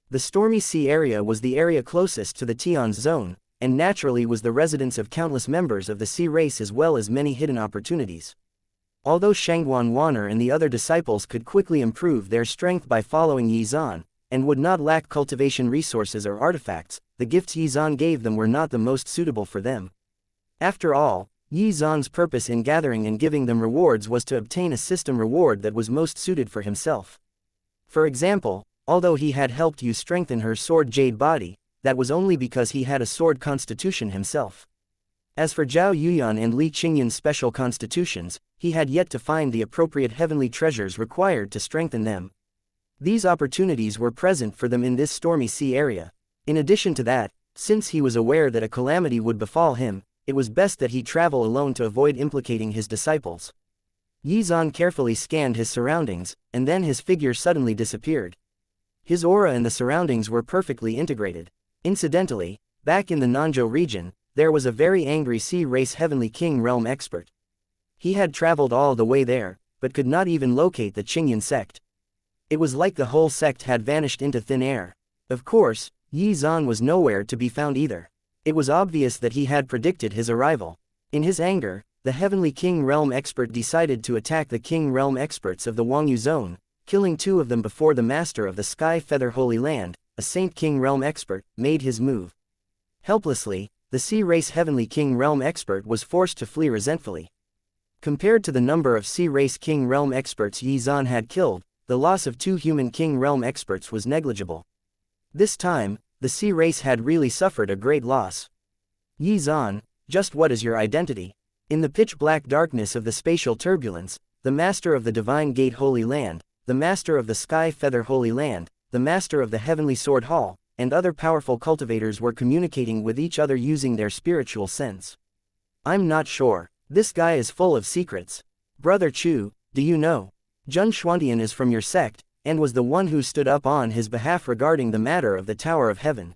Speaker 1: The stormy sea area was the area closest to the Tian's zone, and naturally was the residence of countless members of the sea race as well as many hidden opportunities. Although Shangguan Wanner and the other disciples could quickly improve their strength by following Yi Zan, and would not lack cultivation resources or artifacts, the gifts Yi Zan gave them were not the most suitable for them. After all, Yi Zan's purpose in gathering and giving them rewards was to obtain a system reward that was most suited for himself. For example, although he had helped Yu strengthen her sword jade body, that was only because he had a sword constitution himself. As for Zhao Yuyan and Li Qingyan's special constitutions, he had yet to find the appropriate heavenly treasures required to strengthen them. These opportunities were present for them in this stormy sea area. In addition to that, since he was aware that a calamity would befall him, it was best that he travel alone to avoid implicating his disciples. Yi Zan carefully scanned his surroundings, and then his figure suddenly disappeared. His aura and the surroundings were perfectly integrated. Incidentally, back in the Nanzhou region, there was a very angry sea race heavenly king realm expert. He had traveled all the way there, but could not even locate the Qingyan sect. It was like the whole sect had vanished into thin air. Of course, Yi Zan was nowhere to be found either. It was obvious that he had predicted his arrival. In his anger, the heavenly king realm expert decided to attack the king realm experts of the Wangyu zone, killing 2 of them before the master of the Sky Feather Holy Land, a Saint King realm expert, made his move. Helplessly, the sea race heavenly king realm expert was forced to flee resentfully. Compared to the number of sea race king realm experts Yi Zan had killed, the loss of 2 human king realm experts was negligible. This time, the sea race had really suffered a great loss. Yi Zan, just what is your identity? In the pitch-black darkness of the spatial turbulence, the master of the Divine Gate Holy Land, the master of the Sky Feather Holy Land, the master of the Heavenly Sword Hall, and other powerful cultivators were communicating with each other using their spiritual sense. I'm not sure. This guy is full of secrets. Brother Chu, do you know? Jun Xuantian is from your sect, and was the one who stood up on his behalf regarding the matter of the Tower of Heaven.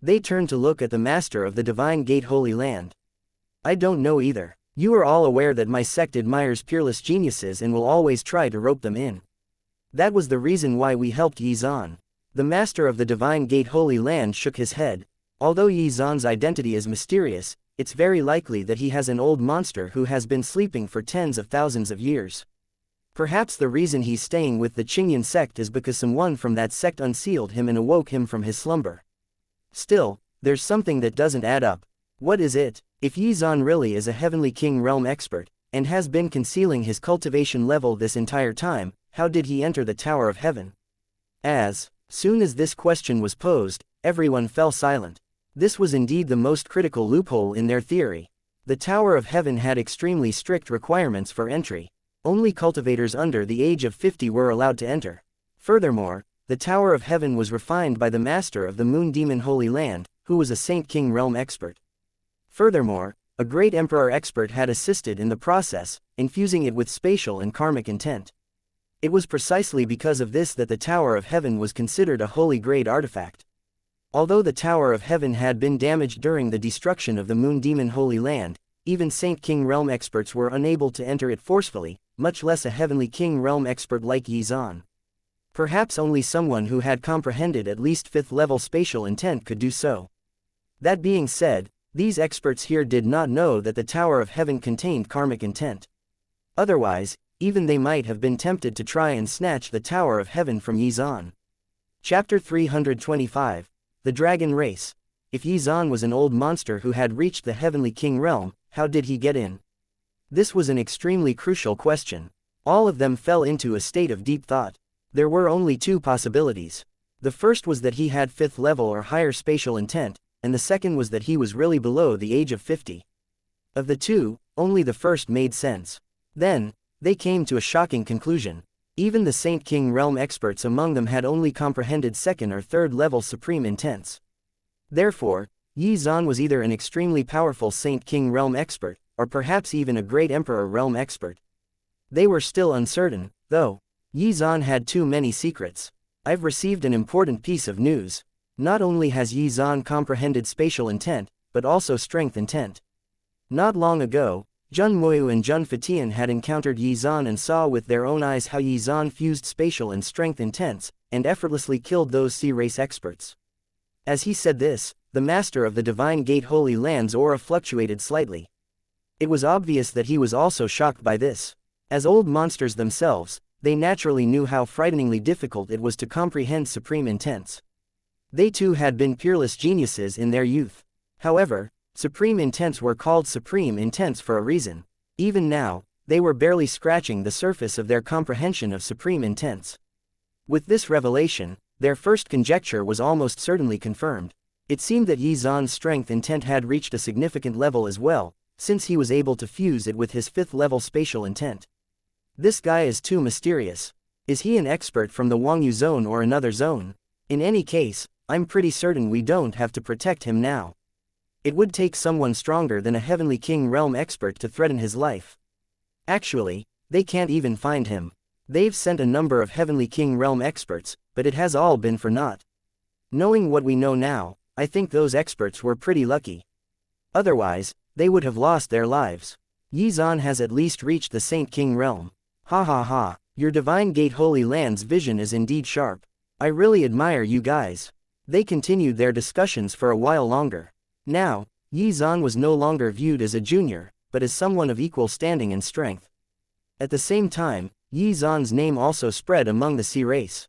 Speaker 1: They turned to look at the master of the Divine Gate Holy Land. I don't know either. You are all aware that my sect admires peerless geniuses and will always try to rope them in. That was the reason why we helped Yi Zan. The master of the Divine Gate Holy Land shook his head. Although Yi Zan's identity is mysterious, it's very likely that he has an old monster who has been sleeping for tens of thousands of years. Perhaps the reason he's staying with the Qingyan sect is because someone from that sect unsealed him and awoke him from his slumber. Still, there's something that doesn't add up. What is it? If Yi Zan really is a heavenly king realm expert, and has been concealing his cultivation level this entire time, how did he enter the Tower of Heaven? As soon as this question was posed, everyone fell silent. This was indeed the most critical loophole in their theory. The Tower of Heaven had extremely strict requirements for entry. Only cultivators under the age of 50 were allowed to enter. Furthermore, the Tower of Heaven was refined by the master of the Moon Demon Holy Land, who was a Saint King realm expert. Furthermore, a great emperor expert had assisted in the process, infusing it with spatial and karmic intent. It was precisely because of this that the Tower of Heaven was considered a holy grade artifact. Although the Tower of Heaven had been damaged during the destruction of the Moon Demon Holy Land, even Saint King realm experts were unable to enter it forcefully, much less a heavenly king realm expert like Yi Zan. Perhaps only someone who had comprehended at least 5th level spatial intent could do so. That being said, these experts here did not know that the Tower of Heaven contained karmic intent. Otherwise, even they might have been tempted to try and snatch the Tower of Heaven from Yi Zan. Chapter 325. The Dragon Race. if Yizan was an old monster who had reached the Heavenly King realm, how did he get in? This was an extremely crucial question. All of them fell into a state of deep thought. There were only two possibilities. The first was that he had 5th level or higher spatial intent, and the second was that he was really below the age of 50. Of the two, only the first made sense. Then, they came to a shocking conclusion. Even the Saint King realm experts among them had only comprehended 2nd or 3rd level supreme intents. Therefore, Yizan was either an extremely powerful Saint King realm expert, or perhaps even a great Emperor realm expert. They were still uncertain, though. Yizan had too many secrets. I've received an important piece of news. Not only has Yizan comprehended spatial intent, but also strength intent. Not long ago, Jun Moyu and Jun Fatian had encountered Yizan and saw with their own eyes how Yizan fused spatial and strength intents, and effortlessly killed those sea race experts. As he said this, the master of the Divine Gate Holy Land's aura fluctuated slightly. It was obvious that he was also shocked by this. As old monsters themselves, they naturally knew how frighteningly difficult it was to comprehend supreme intents. They too had been peerless geniuses in their youth. However, supreme intents were called supreme intents for a reason. Even now, they were barely scratching the surface of their comprehension of supreme intents. With this revelation, their first conjecture was almost certainly confirmed. It seemed that Yizan's strength intent had reached a significant level as well, since he was able to fuse it with his 5th level spatial intent. This guy is too mysterious. Is he an expert from the Wangyu zone or another zone? In any case, I'm pretty certain we don't have to protect him now. It would take someone stronger than a Heavenly King realm expert to threaten his life. Actually, they can't even find him. They've sent a number of Heavenly King realm experts, but it has all been for naught. Knowing what we know now, I think those experts were pretty lucky. Otherwise, they would have lost their lives. Yizan has at least reached the Saint King realm. Ha ha ha, your Divine Gate Holy Land's vision is indeed sharp. I really admire you guys. They continued their discussions for a while longer. Now, Yizan was no longer viewed as a junior, but as someone of equal standing and strength. At the same time, Yizan's name also spread among the sea race.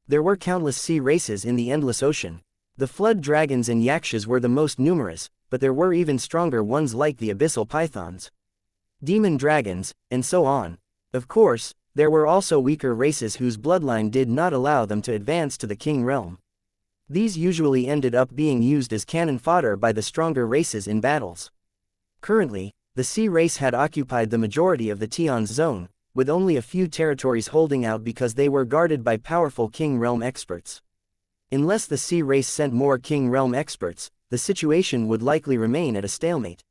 Speaker 1: There were countless sea races in the endless ocean. The flood dragons and xianxias were the most numerous, but there were even stronger ones like the abyssal pythons, demon dragons, and so on. Of course, there were also weaker races whose bloodline did not allow them to advance to the king realm. These usually ended up being used as cannon fodder by the stronger races in battles. Currently, the sea race had occupied the majority of the Tian's zone, with only a few territories holding out because they were guarded by powerful king realm experts. Unless the sea race sent more king realm experts, the situation would likely remain at a stalemate.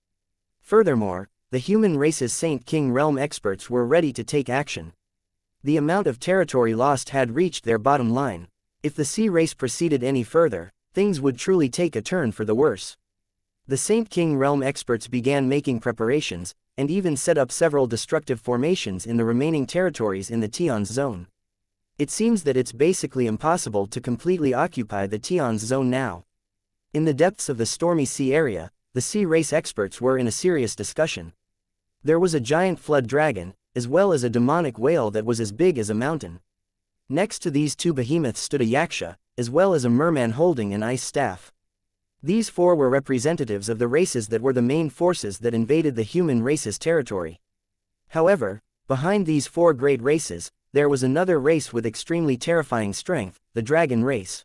Speaker 1: Furthermore, the human race's Saint King realm experts were ready to take action. The amount of territory lost had reached their bottom line. If the sea race proceeded any further, things would truly take a turn for the worse. The Saint King realm experts began making preparations, and even set up several destructive formations in the remaining territories in the Tian's zone. It seems that it's basically impossible to completely occupy the Tian's zone now. In the depths of the stormy sea area, the sea race experts were in a serious discussion. There was a giant flood dragon, as well as a demonic whale that was as big as a mountain. Next to these two behemoths stood a xianxia, as well as a merman holding an ice staff. These four were representatives of the races that were the main forces that invaded the human race's territory. However, behind these four great races, there was another race with extremely terrifying strength, the dragon race.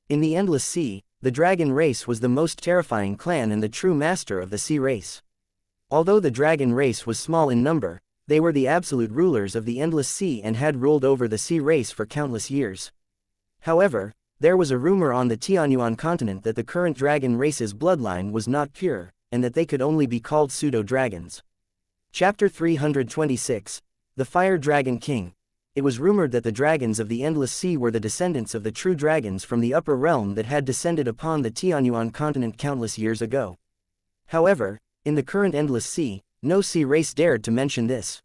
Speaker 1: In the endless sea, the dragon race was the most terrifying clan and the true master of the sea race. Although the dragon race was small in number, they were the absolute rulers of the endless sea and had ruled over the sea race for countless years. However, there was a rumor on the Tianyuan continent that the current dragon race's bloodline was not pure, and that they could only be called pseudo-dragons. Chapter 326, The Fire Dragon King. It was rumored that the dragons of the endless sea were the descendants of the true dragons from the upper realm that had descended upon the Tianyuan continent countless years ago. However, in the current endless sea, no sea race dared to mention this.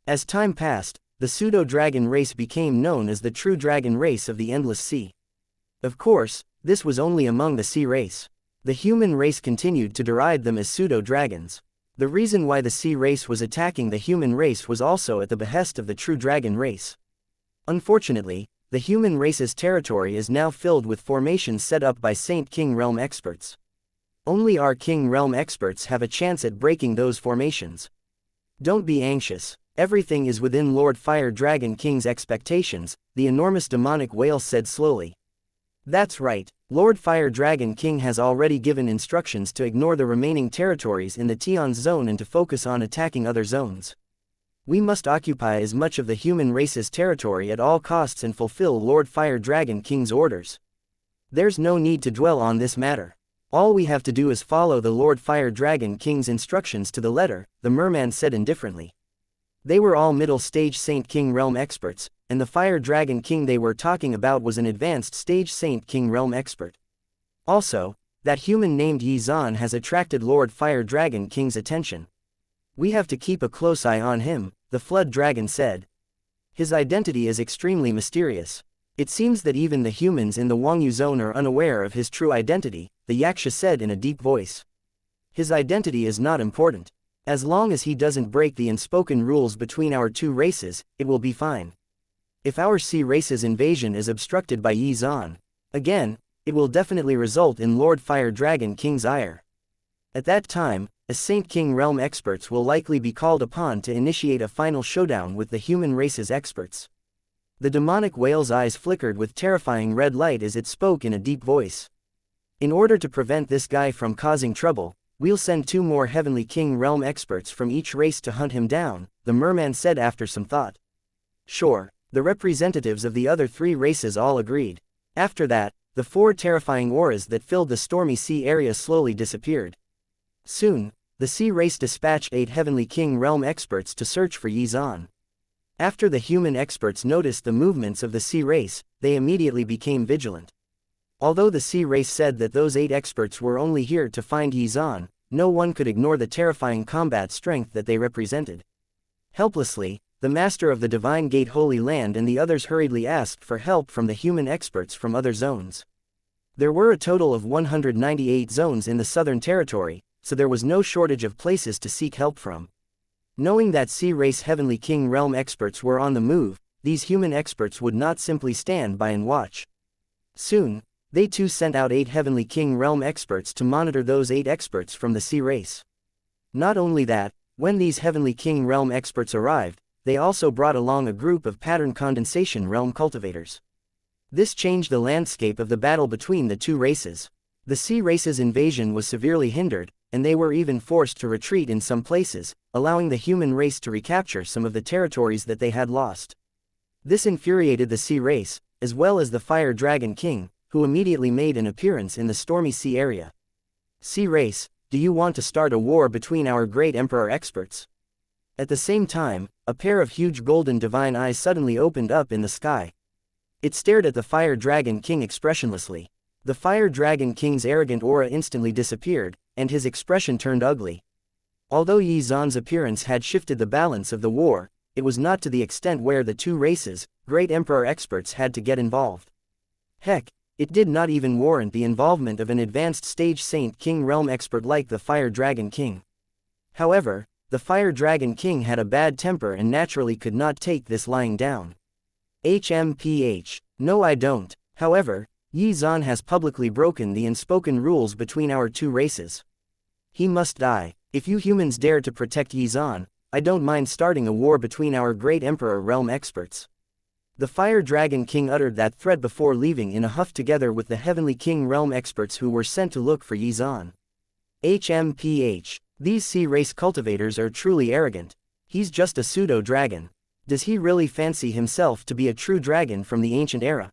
Speaker 1: As time passed, the pseudo-dragon race became known as the true dragon race of the endless sea. Of course, this was only among the sea race. The human race continued to deride them as pseudo-dragons. The reason why the sea race was attacking the human race was also at the behest of the true dragon race. Unfortunately, the human race's territory is now filled with formations set up by Saint King Realm experts. Only our King Realm experts have a chance at breaking those formations. Don't be anxious. Everything is within Lord Fire Dragon King's expectations, the enormous demonic whale said slowly. That's right, Lord Fire Dragon King has already given instructions to ignore the remaining territories in the Tion's zone and to focus on attacking other zones. We must occupy as much of the human race's territory at all costs and fulfill Lord Fire Dragon King's orders. There's no need to dwell on this matter. All we have to do is follow the Lord Fire Dragon King's instructions to the letter, the merman said indifferently. They were all middle-stage Saint King Realm experts, and the Fire Dragon King they were talking about was an advanced-stage Saint King Realm expert. Also, that human named Xuan has attracted Lord Fire Dragon King's attention. We have to keep a close eye on him, the Flood Dragon said. His identity is extremely mysterious. It seems that even the humans in the Wangyu zone are unaware of his true identity, the xianxia said in a deep voice. His identity is not important. As long as he doesn't break the unspoken rules between our two races, it will be fine. If our sea race's invasion is obstructed by Xuan, again, it will definitely result in Lord Fire Dragon King's ire. At that time, as Saint King Realm experts will likely be called upon to initiate a final showdown with the human race's experts. The demonic whale's eyes flickered with terrifying red light as it spoke in a deep voice. In order to prevent this guy from causing trouble, we'll send 2 more Heavenly King Realm experts from each race to hunt him down, the merman said after some thought. Sure, the representatives of the other 3 races all agreed. After that, the 4 terrifying auras that filled the stormy sea area slowly disappeared. Soon, the sea race dispatched 8 Heavenly King Realm experts to search for Xuan. After the human experts noticed the movements of the sea race, they immediately became vigilant. Although the sea race said that those 8 experts were only here to find Xuan, no one could ignore the terrifying combat strength that they represented. Helplessly, the master of the Divine Gate Holy Land and the others hurriedly asked for help from the human experts from other zones. There were a total of 198 zones in the Southern Territory, so there was no shortage of places to seek help from. Knowing that Sea Race Heavenly King Realm experts were on the move, these human experts would not simply stand by and watch. Soon, they too sent out 8 Heavenly King Realm experts to monitor those 8 experts from the Sea Race. Not only that, when these Heavenly King Realm experts arrived, they also brought along a group of Pattern Condensation Realm cultivators. This changed the landscape of the battle between the 2 races. The Sea Race's invasion was severely hindered, and they were even forced to retreat in some places, allowing the human race to recapture some of the territories that they had lost. This infuriated the Sea Race, as well as the Fire Dragon King, who immediately made an appearance in the stormy sea area. Sea Race, do you want to start a war between our great Emperor experts? At the same time, a pair of huge golden divine eyes suddenly opened up in the sky. It stared at the Fire Dragon King expressionlessly. The Fire Dragon King's arrogant aura instantly disappeared, and his expression turned ugly. Although Xuan's appearance had shifted the balance of the war, it was not to the extent where the 2 races, great Emperor experts had to get involved. Heck, it did not even warrant the involvement of an advanced stage Saint King Realm expert like the Fire Dragon King. However, the Fire Dragon King had a bad temper and naturally could not take this lying down. HMPH. No, I don't. However, Xuan has publicly broken the unspoken rules between our 2 races. He must die. If you humans dare to protect Xuan, I don't mind starting a war between our great Emperor Realm experts. The Fire Dragon King uttered that threat before leaving in a huff together with the Heavenly King Realm experts who were sent to look for Xuan. HMPH. These Sea Race cultivators are truly arrogant. He's just a pseudo-dragon. Does he really fancy himself to be a true dragon from the ancient era?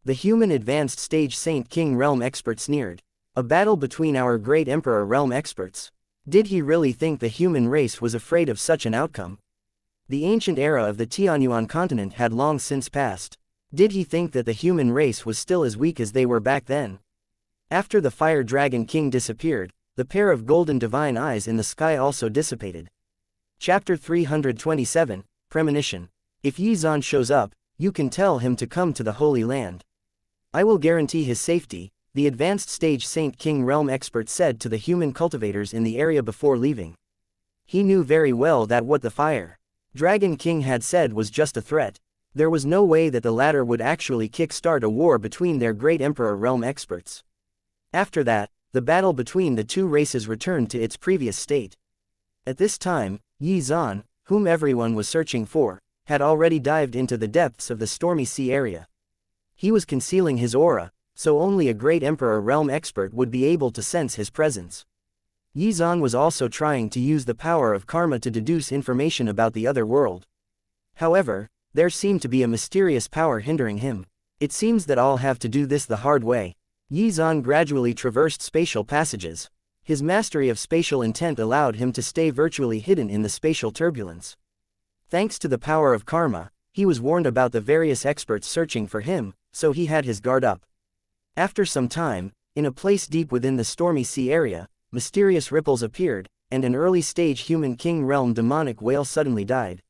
Speaker 1: The human advanced stage Saint King Realm expert sneered. A battle between our great Emperor Realm experts. Did he really think the human race was afraid of such an outcome? The ancient era of the Tianyuan continent had long since passed. Did he think that the human race was still as weak as they were back then? After the Fire Dragon King disappeared, the pair of golden divine eyes in the sky also dissipated. Chapter 327, Premonition. If Xuan shows up, you can tell him to come to the Holy Land. I will guarantee his safety, the advanced stage Saint King Realm expert said to the human cultivators in the area before leaving. He knew very well that what the Fire Dragon King had said was just a threat. There was no way that the latter would actually kickstart a war between their great Emperor realm experts. After that, the battle between the two races returned to its previous state. At this time, Zan, whom everyone was searching for, had already dived into the depths of the stormy sea area. He was concealing his aura, so only a great Emperor realm expert would be able to sense his presence. Zan was also trying to use the power of karma to deduce information about the other world. However, there seemed to be a mysterious power hindering him. It seems that I'll have to do this the hard way. Zan gradually traversed spatial passages. His mastery of spatial intent allowed him to stay virtually hidden in the spatial turbulence. Thanks to the power of karma, he was warned about the various experts searching for him, so he had his guard up. After some time, in a place deep within the stormy sea area, mysterious ripples appeared, and an early-stage human king realm demonic whale suddenly died.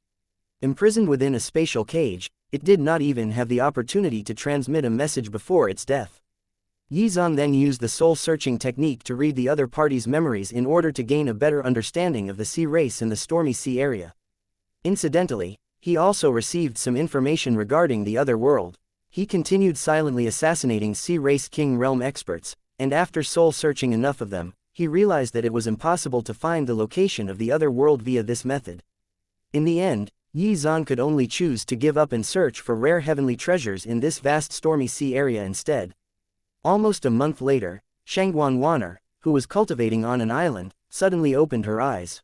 Speaker 1: Imprisoned within a spatial cage, it did not even have the opportunity to transmit a message before its death. Zan then used the soul-searching technique to read the other party's memories in order to gain a better understanding of the sea race in the stormy sea area. Incidentally, he also received some information regarding the other world. He continued silently assassinating sea race king realm experts, and after soul-searching enough of them, he realized that it was impossible to find the location of the other world via this method. In the end, Zan could only choose to give up and search for rare heavenly treasures in this vast stormy sea area instead. Almost a month later, Xuan, who was cultivating on an island, suddenly opened her eyes.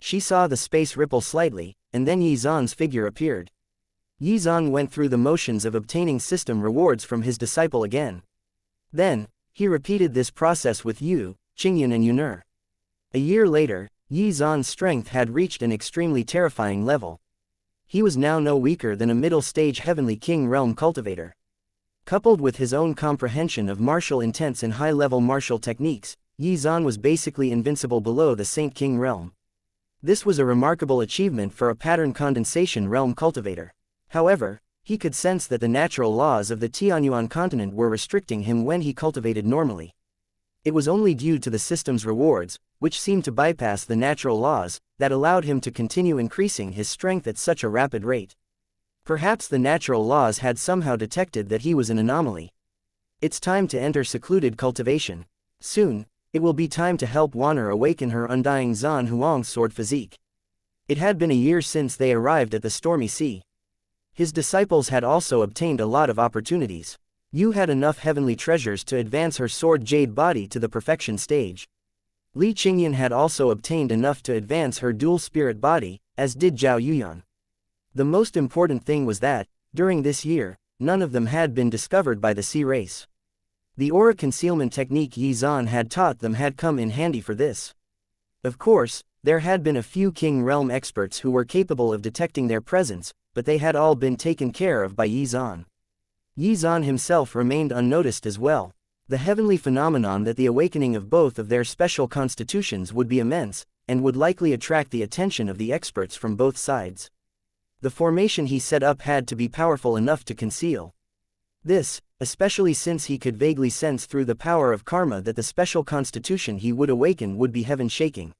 Speaker 1: She saw the space ripple slightly, and then Zan's figure appeared. Zan went through the motions of obtaining system rewards from his disciple again. Then, he repeated this process with Xianxia and Yanran. A year later, Zan's strength had reached an extremely terrifying level. He was now no weaker than a middle-stage heavenly king realm cultivator. Coupled with his own comprehension of martial intents and high-level martial techniques, Zan was basically invincible below the Saint King realm. This was a remarkable achievement for a pattern condensation realm cultivator. However, he could sense that the natural laws of the Tianyuan continent were restricting him when he cultivated normally. It was only due to the system's rewards, which seemed to bypass the natural laws, that allowed him to continue increasing his strength at such a rapid rate. Perhaps the natural laws had somehow detected that he was an anomaly. It's time to enter secluded cultivation. Soon, it will be time to help Wanner awaken her undying Zan Huang's sword physique. It had been a year since they arrived at the stormy sea. His disciples had also obtained a lot of opportunities. Yu had enough heavenly treasures to advance her sword jade body to the perfection stage. Li Qingyan had also obtained enough to advance her dual spirit body, as did Zhao Yuyan. The most important thing was that, during this year, none of them had been discovered by the sea race. The aura concealment technique Zan had taught them had come in handy for this. Of course, there had been a few king realm experts who were capable of detecting their presence, but they had all been taken care of by Zan. Zan himself remained unnoticed as well. The heavenly phenomenon that the awakening of both of their special constitutions would be immense, and would likely attract the attention of the experts from both sides. The formation he set up had to be powerful enough to conceal this, especially since he could vaguely sense through the power of karma that the special constitution he would awaken would be heaven-shaking.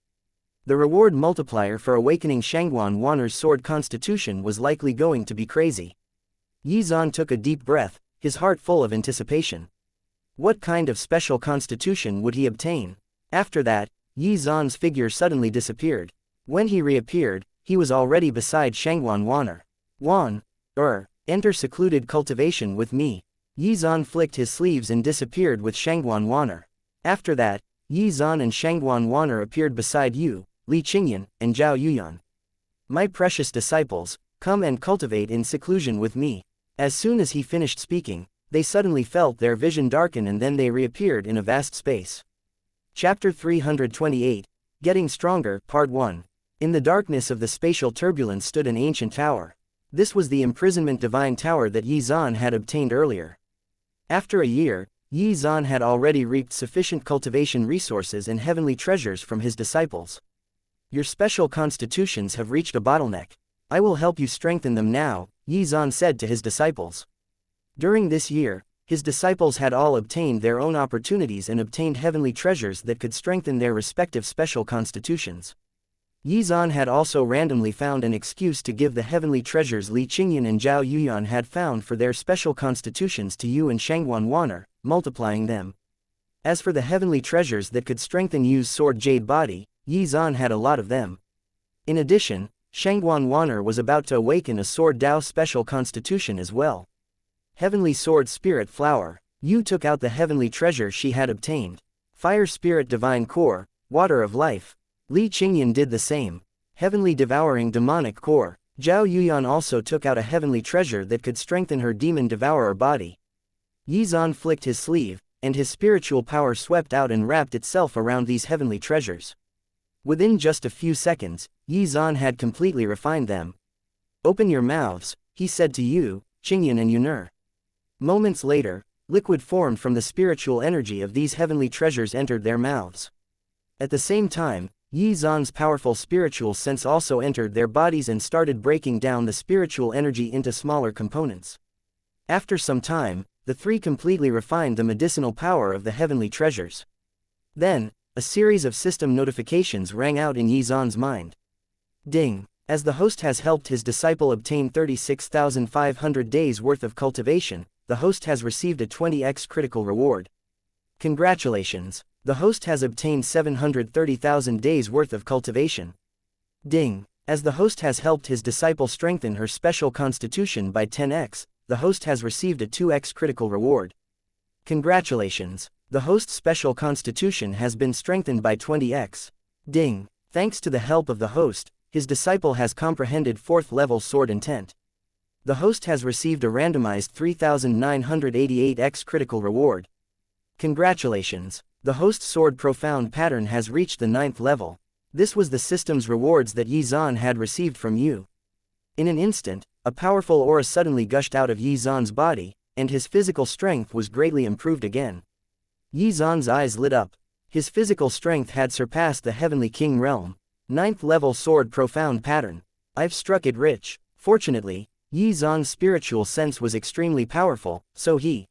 Speaker 1: The reward multiplier for awakening Shangwan Wanner's sword constitution was likely going to be crazy. Zan took a deep breath, his heart full of anticipation. What kind of special constitution would he obtain? After that, Zan's figure suddenly disappeared. When he reappeared, he was already beside Shangwan Wanner. Enter secluded cultivation with me. Zan flicked his sleeves and disappeared with Shangwan Wanner. After that, Zan and Shangwan Wanner appeared beside Yu, Li Qingyan, and Zhao Yuyan. My precious disciples, come and cultivate in seclusion with me. As soon as he finished speaking, they suddenly felt their vision darken and then they reappeared in a vast space. Chapter 328, Getting Stronger, Part 1. In the darkness of the spatial turbulence stood an ancient tower. This was the imprisonment divine tower that Zan had obtained earlier. After a year, Zan had already reaped sufficient cultivation resources and heavenly treasures from his disciples. Your special constitutions have reached a bottleneck. I will help you strengthen them now, Zan said to his disciples. During this year, his disciples had all obtained their own opportunities and obtained heavenly treasures that could strengthen their respective special constitutions. Yizan had also randomly found an excuse to give the heavenly treasures Li Qingyan and Zhao Yuyan had found for their special constitutions to Yu and Shangguan Waner, multiplying them. As for the heavenly treasures that could strengthen Yu's sword jade body, Yizan had a lot of them. In addition, Shangguan Waner was about to awaken a sword Dao special constitution as well. Heavenly sword spirit flower. Yu took out the heavenly treasure she had obtained. Fire spirit divine core, water of life. Li Qingyan did the same. Heavenly devouring demonic core. Zhao Yuyan also took out a heavenly treasure that could strengthen her demon devourer body. Yizan flicked his sleeve, and his spiritual power swept out and wrapped itself around these heavenly treasures. Within just a few seconds, Yizan had completely refined them. "Open your mouths," he said to Yu, Qingyan and Yun'er. Moments later, liquid formed from the spiritual energy of these heavenly treasures entered their mouths. At the same time, Yizan's powerful spiritual sense also entered their bodies and started breaking down the spiritual energy into smaller components. After some time, the three completely refined the medicinal power of the heavenly treasures. Then, a series of system notifications rang out in Yizan's mind. Ding! As the host has helped his disciple obtain 36,500 days worth of cultivation, the host has received a 20x critical reward. Congratulations! The host has obtained 730,000 days worth of cultivation. Ding! As the host has helped his disciple strengthen her special constitution by 10x, the host has received a 2x critical reward. Congratulations! The host's special constitution has been strengthened by 20x. Ding! Thanks to the help of the host, his disciple has comprehended 4th level sword intent. The host has received a randomized 3,988x critical reward. Congratulations! The host's sword profound pattern has reached the 9th level. This was the system's rewards that Yizan had received from Yu. In an instant, a powerful aura suddenly gushed out of Yizan's body, and his physical strength was greatly improved again. Yizan's eyes lit up. His physical strength had surpassed the Heavenly King realm. 9th level sword profound pattern. I've struck it rich. Fortunately, Yizan's spiritual sense was extremely powerful, so he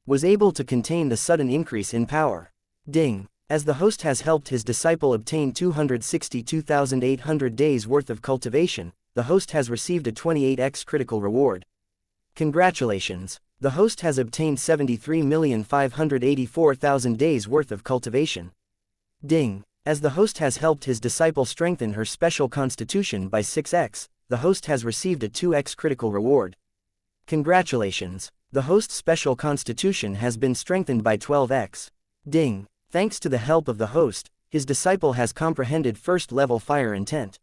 Speaker 1: was able to contain the sudden increase in power. Ding! As the host has helped his disciple obtain 262,800 days worth of cultivation, the host has received a 28x critical reward. Congratulations! The host has obtained 73,584,000 days worth of cultivation. Ding! As the host has helped his disciple strengthen her special constitution by 6x, the host has received a 2x critical reward. Congratulations! The host's special constitution has been strengthened by 12x. Ding! Thanks to the help of the host, his disciple has comprehended 1st level fire intent.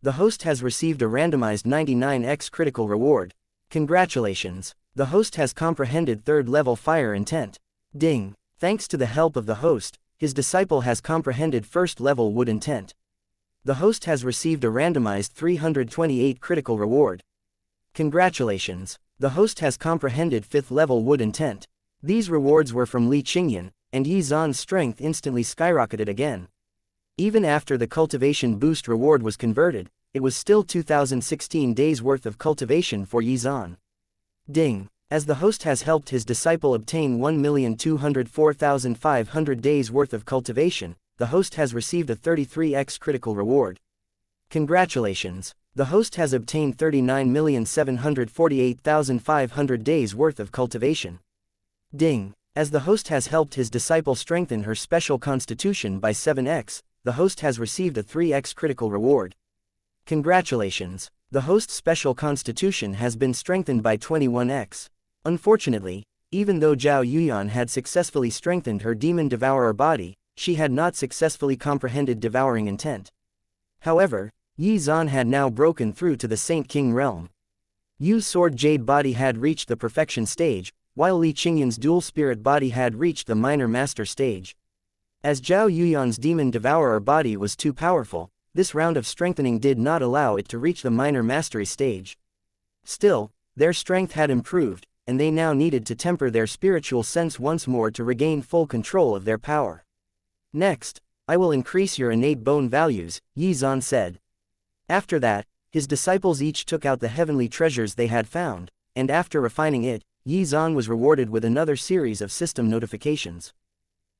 Speaker 1: The host has received a randomized 99x critical reward. Congratulations! The host has comprehended 3rd level fire intent. Ding! Thanks to the help of the host, his disciple has comprehended 1st level wood intent. The host has received a randomized 328 critical reward. Congratulations! The host has comprehended 5th level wood intent. These rewards were from Li Qingyan, and Yizan's strength instantly skyrocketed again. Even after the cultivation boost reward was converted, it was still 2016 days worth of cultivation for Yizan. Ding! As the host has helped his disciple obtain 1,204,500 days worth of cultivation, the host has received a 33x critical reward. Congratulations! The host has obtained 39,748,500 days worth of cultivation. Ding! As the host has helped his disciple strengthen her special constitution by 7x, the host has received a 3x critical reward. Congratulations! The host's special constitution has been strengthened by 21x. Unfortunately, even though Zhao Yuyan had successfully strengthened her demon devourer body, she had not successfully comprehended devouring intent. However, Yizan had now broken through to the Saint King realm. Yu's sword jade body had reached the perfection stage, while Li Qingyan's dual spirit body had reached the minor master stage. As Zhao Yuyan's demon devourer body was too powerful, this round of strengthening did not allow it to reach the minor mastery stage. Still, their strength had improved, and they now needed to temper their spiritual sense once more to regain full control of their power. Next, I will increase your innate bone values, Yizan said. After that, his disciples each took out the heavenly treasures they had found, and after refining it, Yizan was rewarded with another series of system notifications.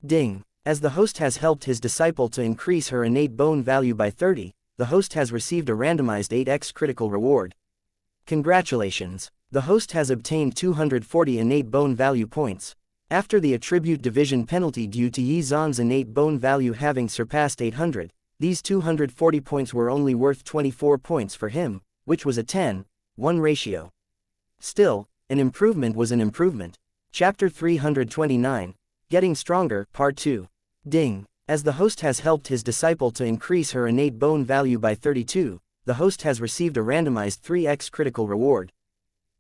Speaker 1: Ding! As the host has helped his disciple to increase her innate bone value by 30, the host has received a randomized 8x critical reward. Congratulations! The host has obtained 240 innate bone value points. After the attribute division penalty due to Yi Zan's innate bone value having surpassed 800, these 240 points were only worth 24 points for him, which was a 10:1 ratio. Still, an improvement was an improvement. Chapter 329, Getting Stronger, Part 2. Ding. As the host has helped his disciple to increase her innate bone value by 32, the host has received a randomized 3x critical reward.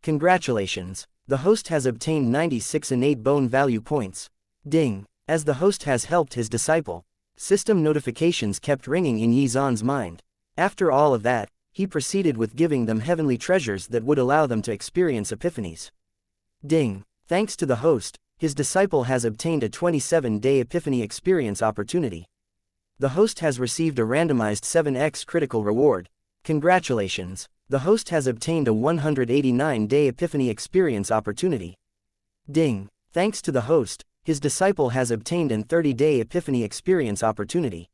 Speaker 1: Congratulations! The host has obtained 96 innate bone value points. Ding. As the host has helped his disciple, system notifications kept ringing in Yi Zan's mind. After all of that, he proceeded with giving them heavenly treasures that would allow them to experience epiphanies. Ding. Thanks to the host, his disciple has obtained a 27-day epiphany experience opportunity. The host has received a randomized 7x critical reward. Congratulations! The host has obtained a 189-day epiphany experience opportunity. Ding. Thanks to the host, his disciple has obtained an 30-day epiphany experience opportunity.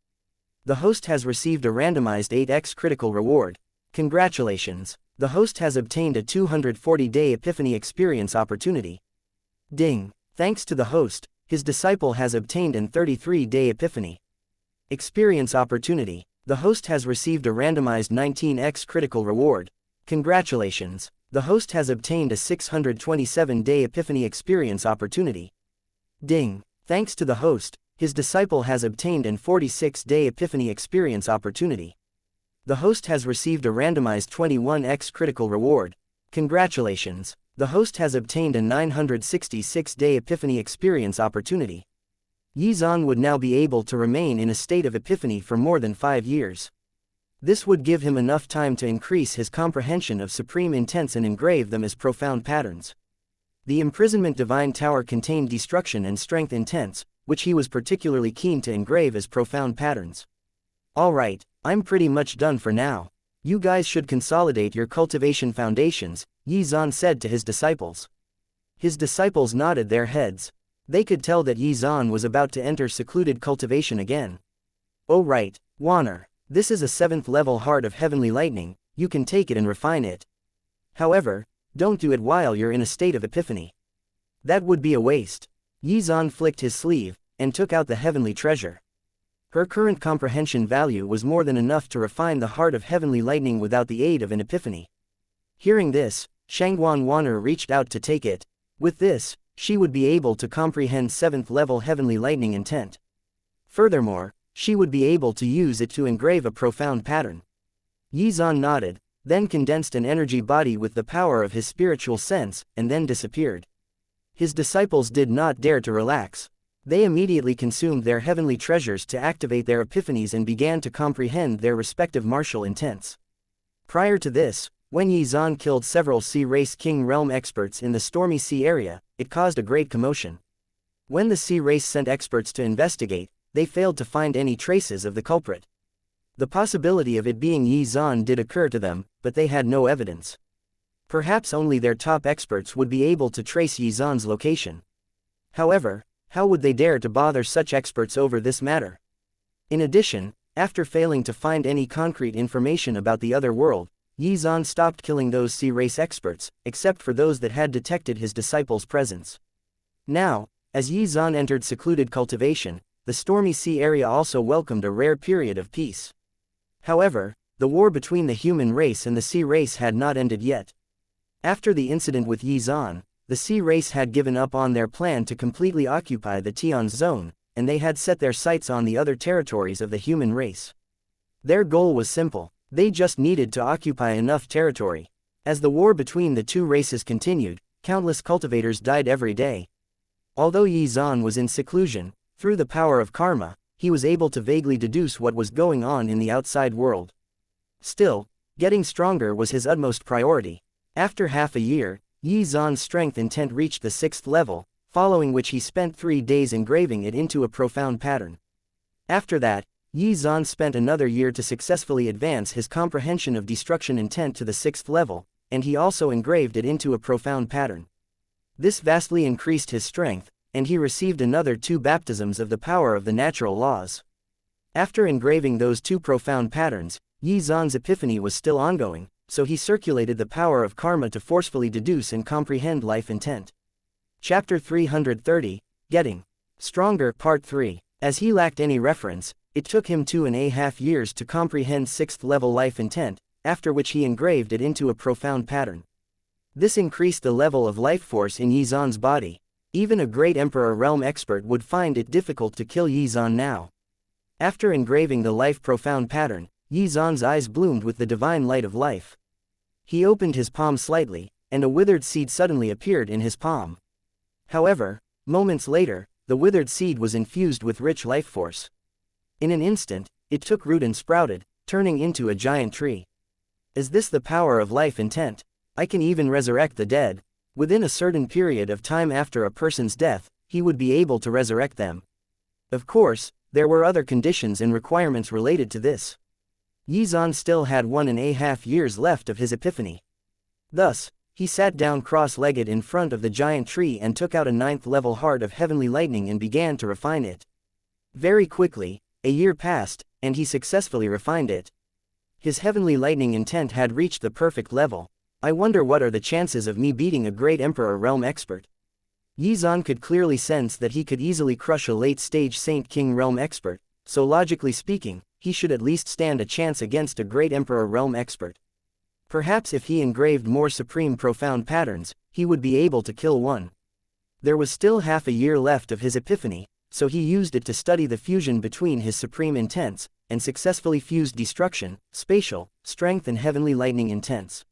Speaker 1: The host has received a randomized 8x critical reward. Congratulations! The host has obtained a 240-day epiphany experience opportunity. Ding. Thanks to the host, his disciple has obtained an 33-day epiphany experience opportunity. The host has received a randomized 19x critical reward. Congratulations! The host has obtained a 627-day epiphany experience opportunity. Ding. Thanks to the host, his disciple has obtained an 46-day epiphany experience opportunity. The host has received a randomized 21x critical reward. Congratulations! The host has obtained a 966-day epiphany experience opportunity. Yi Zan would now be able to remain in a state of epiphany for more than 5 years. This would give him enough time to increase his comprehension of supreme intents and engrave them as profound patterns. The imprisonment divine tower contained destruction and strength intents, which he was particularly keen to engrave as profound patterns. Alright, I'm pretty much done for now. You guys should consolidate your cultivation foundations, Yi Zan said to his disciples. His disciples nodded their heads. They could tell that Yi Zan was about to enter secluded cultivation again. Oh right, Wanner. This is a 7th level heart of heavenly lightning, you can take it and refine it. However, don't do it while you're in a state of epiphany. That would be a waste. Yi Zan flicked his sleeve, and took out the heavenly treasure. Her current comprehension value was more than enough to refine the heart of heavenly lightning without the aid of an epiphany. Hearing this, Shangguan Wanner reached out to take it. With this, she would be able to comprehend 7th level heavenly lightning intent. Furthermore, she would be able to use it to engrave a profound pattern. Yi Zan nodded, then condensed an energy body with the power of his spiritual sense, and then disappeared. His disciples did not dare to relax. They immediately consumed their heavenly treasures to activate their epiphanies and began to comprehend their respective martial intents. Prior to this, when Yi Zan killed several Sea Race King Realm experts in the Stormy Sea area, it caused a great commotion. When the Sea Race sent experts to investigate, they failed to find any traces of the culprit. The possibility of it being Yi Zan did occur to them, but they had no evidence. Perhaps only their top experts would be able to trace Yi Zan's location. However, how would they dare to bother such experts over this matter? In addition, after failing to find any concrete information about the other world, Yi Zan stopped killing those Sea Race experts, except for those that had detected his disciples' presence. Now, as Yi Zan entered secluded cultivation, the Stormy Sea area also welcomed a rare period of peace. However, the war between the human race and the Sea Race had not ended yet. After the incident with Yi Zan, the Sea Race had given up on their plan to completely occupy the Tian zone, and they had set their sights on the other territories of the human race. Their goal was simple. They just needed to occupy enough territory. As the war between the two races continued, countless cultivators died every day. Although Yi Zan was in seclusion, through the power of karma, he was able to vaguely deduce what was going on in the outside world. Still, getting stronger was his utmost priority. After half a year, Yi Zan's strength intent reached the 6th level, following which he spent 3 days engraving it into a profound pattern. After that, Yi Zan spent another year to successfully advance his comprehension of destruction intent to the 6th level, and he also engraved it into a profound pattern. This vastly increased his strength, and he received another 2 baptisms of the power of the natural laws. After engraving those 2 profound patterns, Yi Zan's epiphany was still ongoing, so he circulated the power of karma to forcefully deduce and comprehend life intent. Chapter 330, Getting Stronger Part 3. As he lacked any reference, it took him 2.5 years to comprehend 6th level life intent, after which he engraved it into a profound pattern. This increased the level of life force in Yi Zan's body. Even a great Emperor realm expert would find it difficult to kill Yi Zan now. After engraving the life profound pattern, Yi Zan's eyes bloomed with the divine light of life. He opened his palm slightly, and a withered seed suddenly appeared in his palm. However, moments later, the withered seed was infused with rich life force. In an instant, it took root and sprouted, turning into a giant tree. Is this the power of life intent? I can even resurrect the dead. Within a certain period of time after a person's death, he would be able to resurrect them. Of course, there were other conditions and requirements related to this. Yi Zan still had 1.5 years left of his epiphany. Thus, he sat down cross-legged in front of the giant tree and took out a 9th level heart of heavenly lightning and began to refine it. Very quickly, a year passed, and he successfully refined it. His heavenly lightning intent had reached the perfect level. I wonder what are the chances of me beating a great Emperor realm expert. Yi Zan could clearly sense that he could easily crush a late-stage Saint King realm expert, so logically speaking, he should at least stand a chance against a great Emperor realm expert. Perhaps if he engraved more supreme profound patterns, he would be able to kill one. There was still half a year left of his epiphany, so he used it to study the fusion between his supreme intents, and successfully fused destruction, spatial, strength and heavenly lightning intents.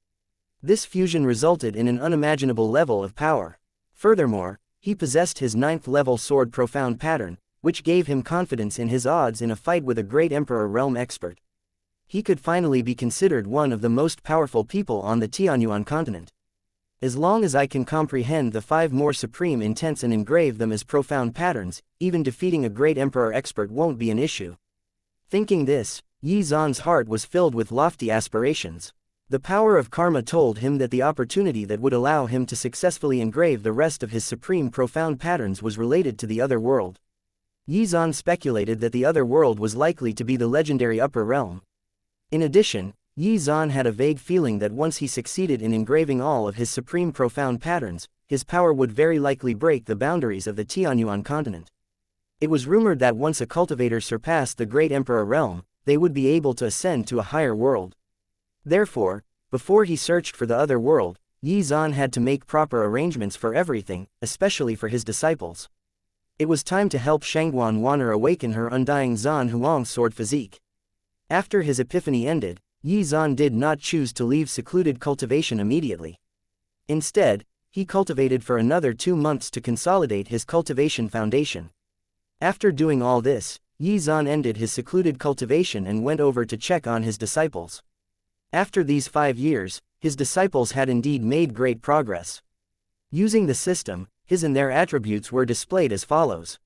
Speaker 1: This fusion resulted in an unimaginable level of power. Furthermore, he possessed his 9th level sword profound pattern, which gave him confidence in his odds in a fight with a great Emperor realm expert. He could finally be considered one of the most powerful people on the Tianyuan continent. As long as I can comprehend the 5 more supreme intents and engrave them as profound patterns, even defeating a great Emperor expert won't be an issue. Thinking this, Yi Zan's heart was filled with lofty aspirations. The power of karma told him that the opportunity that would allow him to successfully engrave the rest of his supreme profound patterns was related to the other world. Yi Zan speculated that the other world was likely to be the legendary upper realm. In addition, Yi Zan had a vague feeling that once he succeeded in engraving all of his supreme profound patterns, his power would very likely break the boundaries of the Tianyuan continent. It was rumored that once a cultivator surpassed the great Emperor realm, they would be able to ascend to a higher world. Therefore, before he searched for the other world, Yi Zan had to make proper arrangements for everything, especially for his disciples. It was time to help Shangguan Wan'er awaken her undying Zan Huang sword physique. After his epiphany ended, Yi Zan did not choose to leave secluded cultivation immediately. Instead, he cultivated for another 2 months to consolidate his cultivation foundation. After doing all this, Yi Zan ended his secluded cultivation and went over to check on his disciples. After these 5 years, his disciples had indeed made great progress. Using the system, his and their attributes were displayed as follows.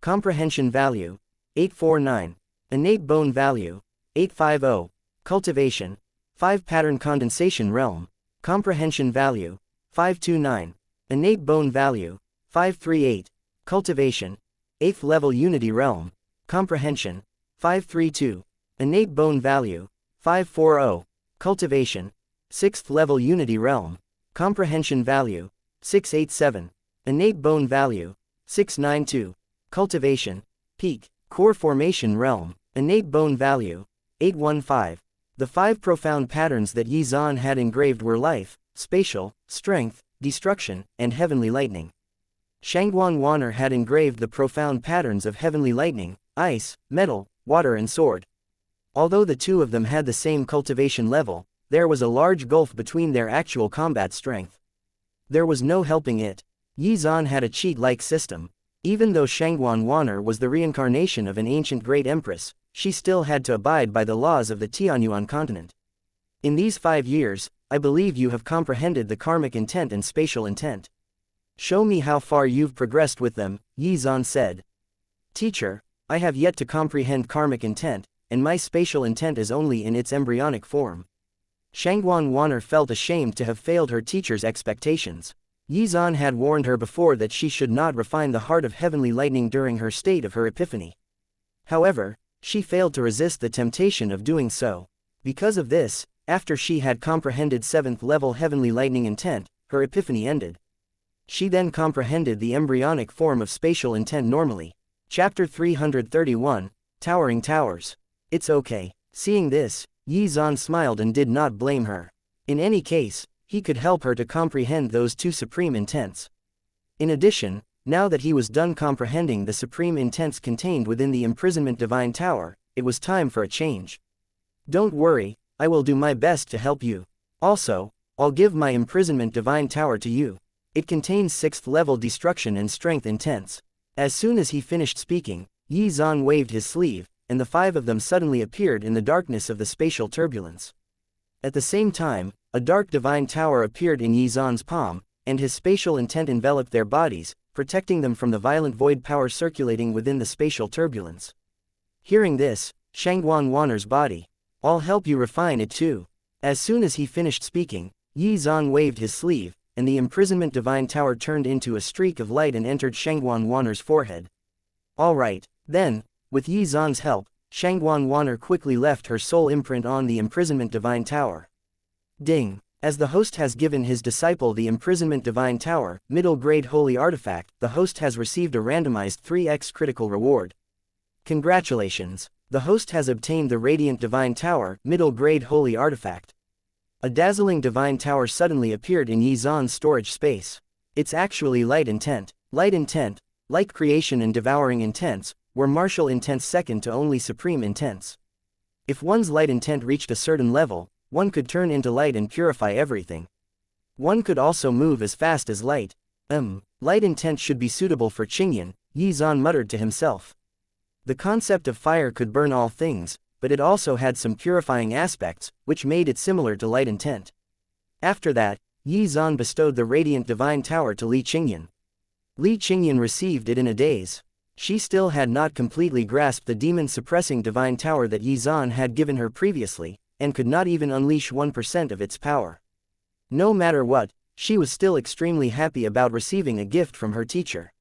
Speaker 1: Comprehension value, 849. Innate bone value, 850. Cultivation, 5 pattern condensation realm. Comprehension value, 529. Innate bone value, 538. Cultivation, 8th level unity realm. Comprehension, 532. Innate bone value, 540. Cultivation, 6th level unity realm. Comprehension value, 687. Innate bone value, 692. Cultivation, peak, core formation realm. Innate bone value, 815. The 5 profound patterns that Yi Zan had engraved were life, spatial, strength, destruction, and heavenly lightning. Shangguan Wan'er had engraved the profound patterns of heavenly lightning, ice, metal, water and sword. Although the 2 of them had the same cultivation level, there was a large gulf between their actual combat strength. There was no helping it. Yi Zan had a cheat-like system. Even though Shangguan Wan'er was the reincarnation of an ancient great empress, she still had to abide by the laws of the Tianyuan continent. In these 5 years, I believe you have comprehended the karmic intent and spatial intent. Show me how far you've progressed with them, Yi Zan said. Teacher, I have yet to comprehend karmic intent, and my spatial intent is only in its embryonic form. Shangguan Wan'er felt ashamed to have failed her teacher's expectations. Yi Zan had warned her before that she should not refine the heart of heavenly lightning during her state of her epiphany. However, she failed to resist the temptation of doing so. Because of this, after she had comprehended 7th level heavenly lightning intent, her epiphany ended. She then comprehended the embryonic form of spatial intent normally. Chapter 331, Towering Towers. It's okay. Seeing this, Xuan smiled and did not blame her. In any case, he could help her to comprehend those two supreme intents. In addition, now that he was done comprehending the supreme intents contained within the imprisonment divine tower, it was time for a change. Don't worry, I will do my best to help you. Also, I'll give my imprisonment divine tower to you. It contains 6th level destruction and strength intents. As soon as he finished speaking, Xuan waved his sleeve, and the 5 of them suddenly appeared in the darkness of the spatial turbulence. At the same time, a dark divine tower appeared in Xuan's palm, and his spatial intent enveloped their bodies, protecting them from the violent void power circulating within the spatial turbulence. Hearing this, Shangguan Wanner's body. I'll help you refine it too. As soon as he finished speaking, Xuan waved his sleeve, and the imprisonment divine tower turned into a streak of light and entered Shangguan Wanner's forehead. Alright, then, with Xuan's help, Shangguan Wanner quickly left her soul imprint on the imprisonment divine tower. Ding! As the host has given his disciple the imprisonment divine tower, middle grade holy artifact, the host has received a randomized 3x critical reward. Congratulations! The host has obtained the radiant divine tower, middle grade holy artifact. A dazzling divine tower suddenly appeared in Xuan's storage space. It's actually light intent, like creation and devouring intents, were martial intents second to only supreme intents. If one's light intent reached a certain level, one could turn into light and purify everything. One could also move as fast as light. Light intent should be suitable for Qingyan, Xuan muttered to himself. The concept of fire could burn all things, but it also had some purifying aspects, which made it similar to light intent. After that, Xuan bestowed the radiant divine tower to Li Qingyan. Li Qingyan received it in a daze. She still had not completely grasped the demon-suppressing divine tower that Xuan had given her previously, and could not even unleash 1% of its power. No matter what, she was still extremely happy about receiving a gift from her teacher.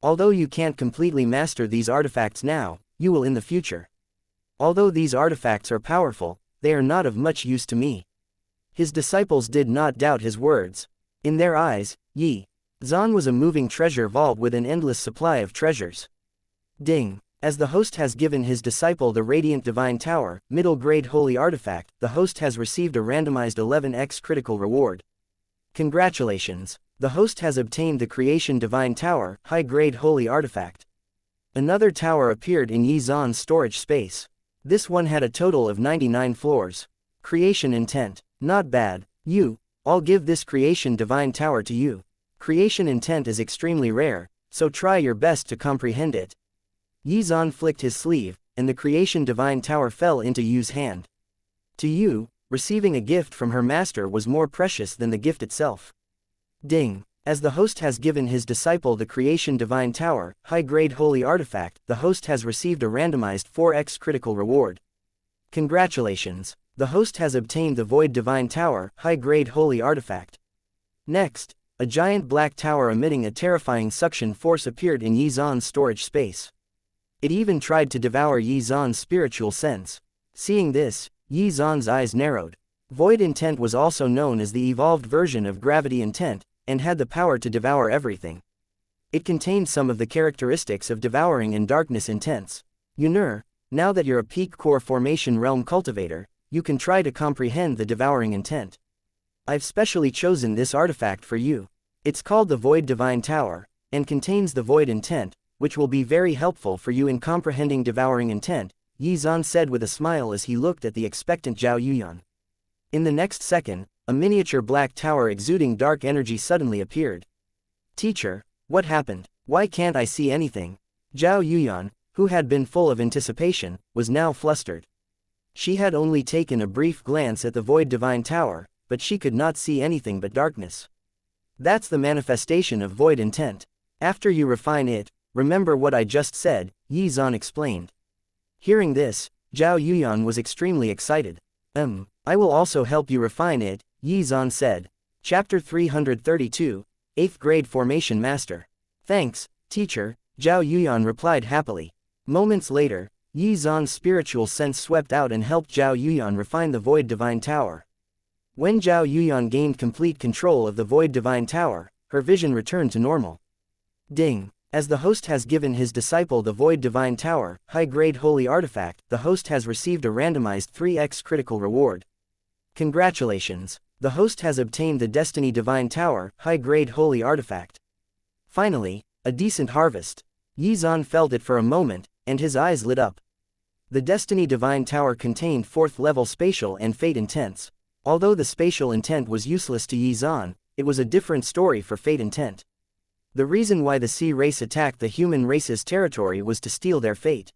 Speaker 1: Although you can't completely master these artifacts now, you will in the future. Although these artifacts are powerful, they are not of much use to me. His disciples did not doubt his words. In their eyes, Xuan was a moving treasure vault with an endless supply of treasures. Ding! As the host has given his disciple the radiant divine tower, middle grade holy artifact, the host has received a randomized 11x critical reward. Congratulations! The host has obtained the creation divine tower, high grade holy artifact. Another tower appeared in Xuan's storage space. This one had a total of 99 floors. Creation intent. Not bad. I'll give this creation divine tower to you. Creation intent is extremely rare, so try your best to comprehend it. Xuan flicked his sleeve, and the creation divine tower fell into Yu's hand. To Yu, receiving a gift from her master was more precious than the gift itself. Ding! As the host has given his disciple the creation divine tower, high grade holy artifact, the host has received a randomized 4x critical reward. Congratulations! The host has obtained the void divine tower, high grade holy artifact. Next, a giant black tower emitting a terrifying suction force appeared in Xuan's storage space. It even tried to devour Xuan's spiritual sense. Seeing this, Xuan's eyes narrowed. Void intent was also known as the evolved version of gravity intent, and had the power to devour everything. It contained some of the characteristics of devouring and darkness intents. Now that you're a peak core formation realm cultivator, you can try to comprehend the devouring intent. I've specially chosen this artifact for you. It's called the Void Divine Tower, and contains the void intent, which will be very helpful for you in comprehending devouring intent, Xuan said with a smile as he looked at the expectant Zhao Yuyan. In the next second, a miniature black tower exuding dark energy suddenly appeared. Teacher, what happened? Why can't I see anything? Zhao Yuyan, who had been full of anticipation, was now flustered. She had only taken a brief glance at the Void Divine Tower, but she could not see anything but darkness. That's the manifestation of void intent. After you refine it, remember what I just said, Xuan explained. Hearing this, Zhao Yuyan was extremely excited. I will also help you refine it, Xuan said. Chapter 332, 8th Grade Formation Master. Thanks, teacher, Zhao Yuyan replied happily. Moments later, Yi Zan's spiritual sense swept out and helped Zhao Yuyan refine the Void Divine Tower. When Zhao Yuyan gained complete control of the Void Divine Tower, her vision returned to normal. Ding! As the host has given his disciple the Void Divine Tower, high-grade holy artifact, the host has received a randomized 3x critical reward. Congratulations! The host has obtained the Destiny Divine Tower, high-grade holy artifact. Finally, a decent harvest. Yi Zan felt it for a moment, and his eyes lit up. The Destiny Divine Tower contained 4th level spatial and fate intents. Although the spatial intent was useless to Yi Zan, it was a different story for fate intent. The reason why the sea race attacked the human race's territory was to steal their fate.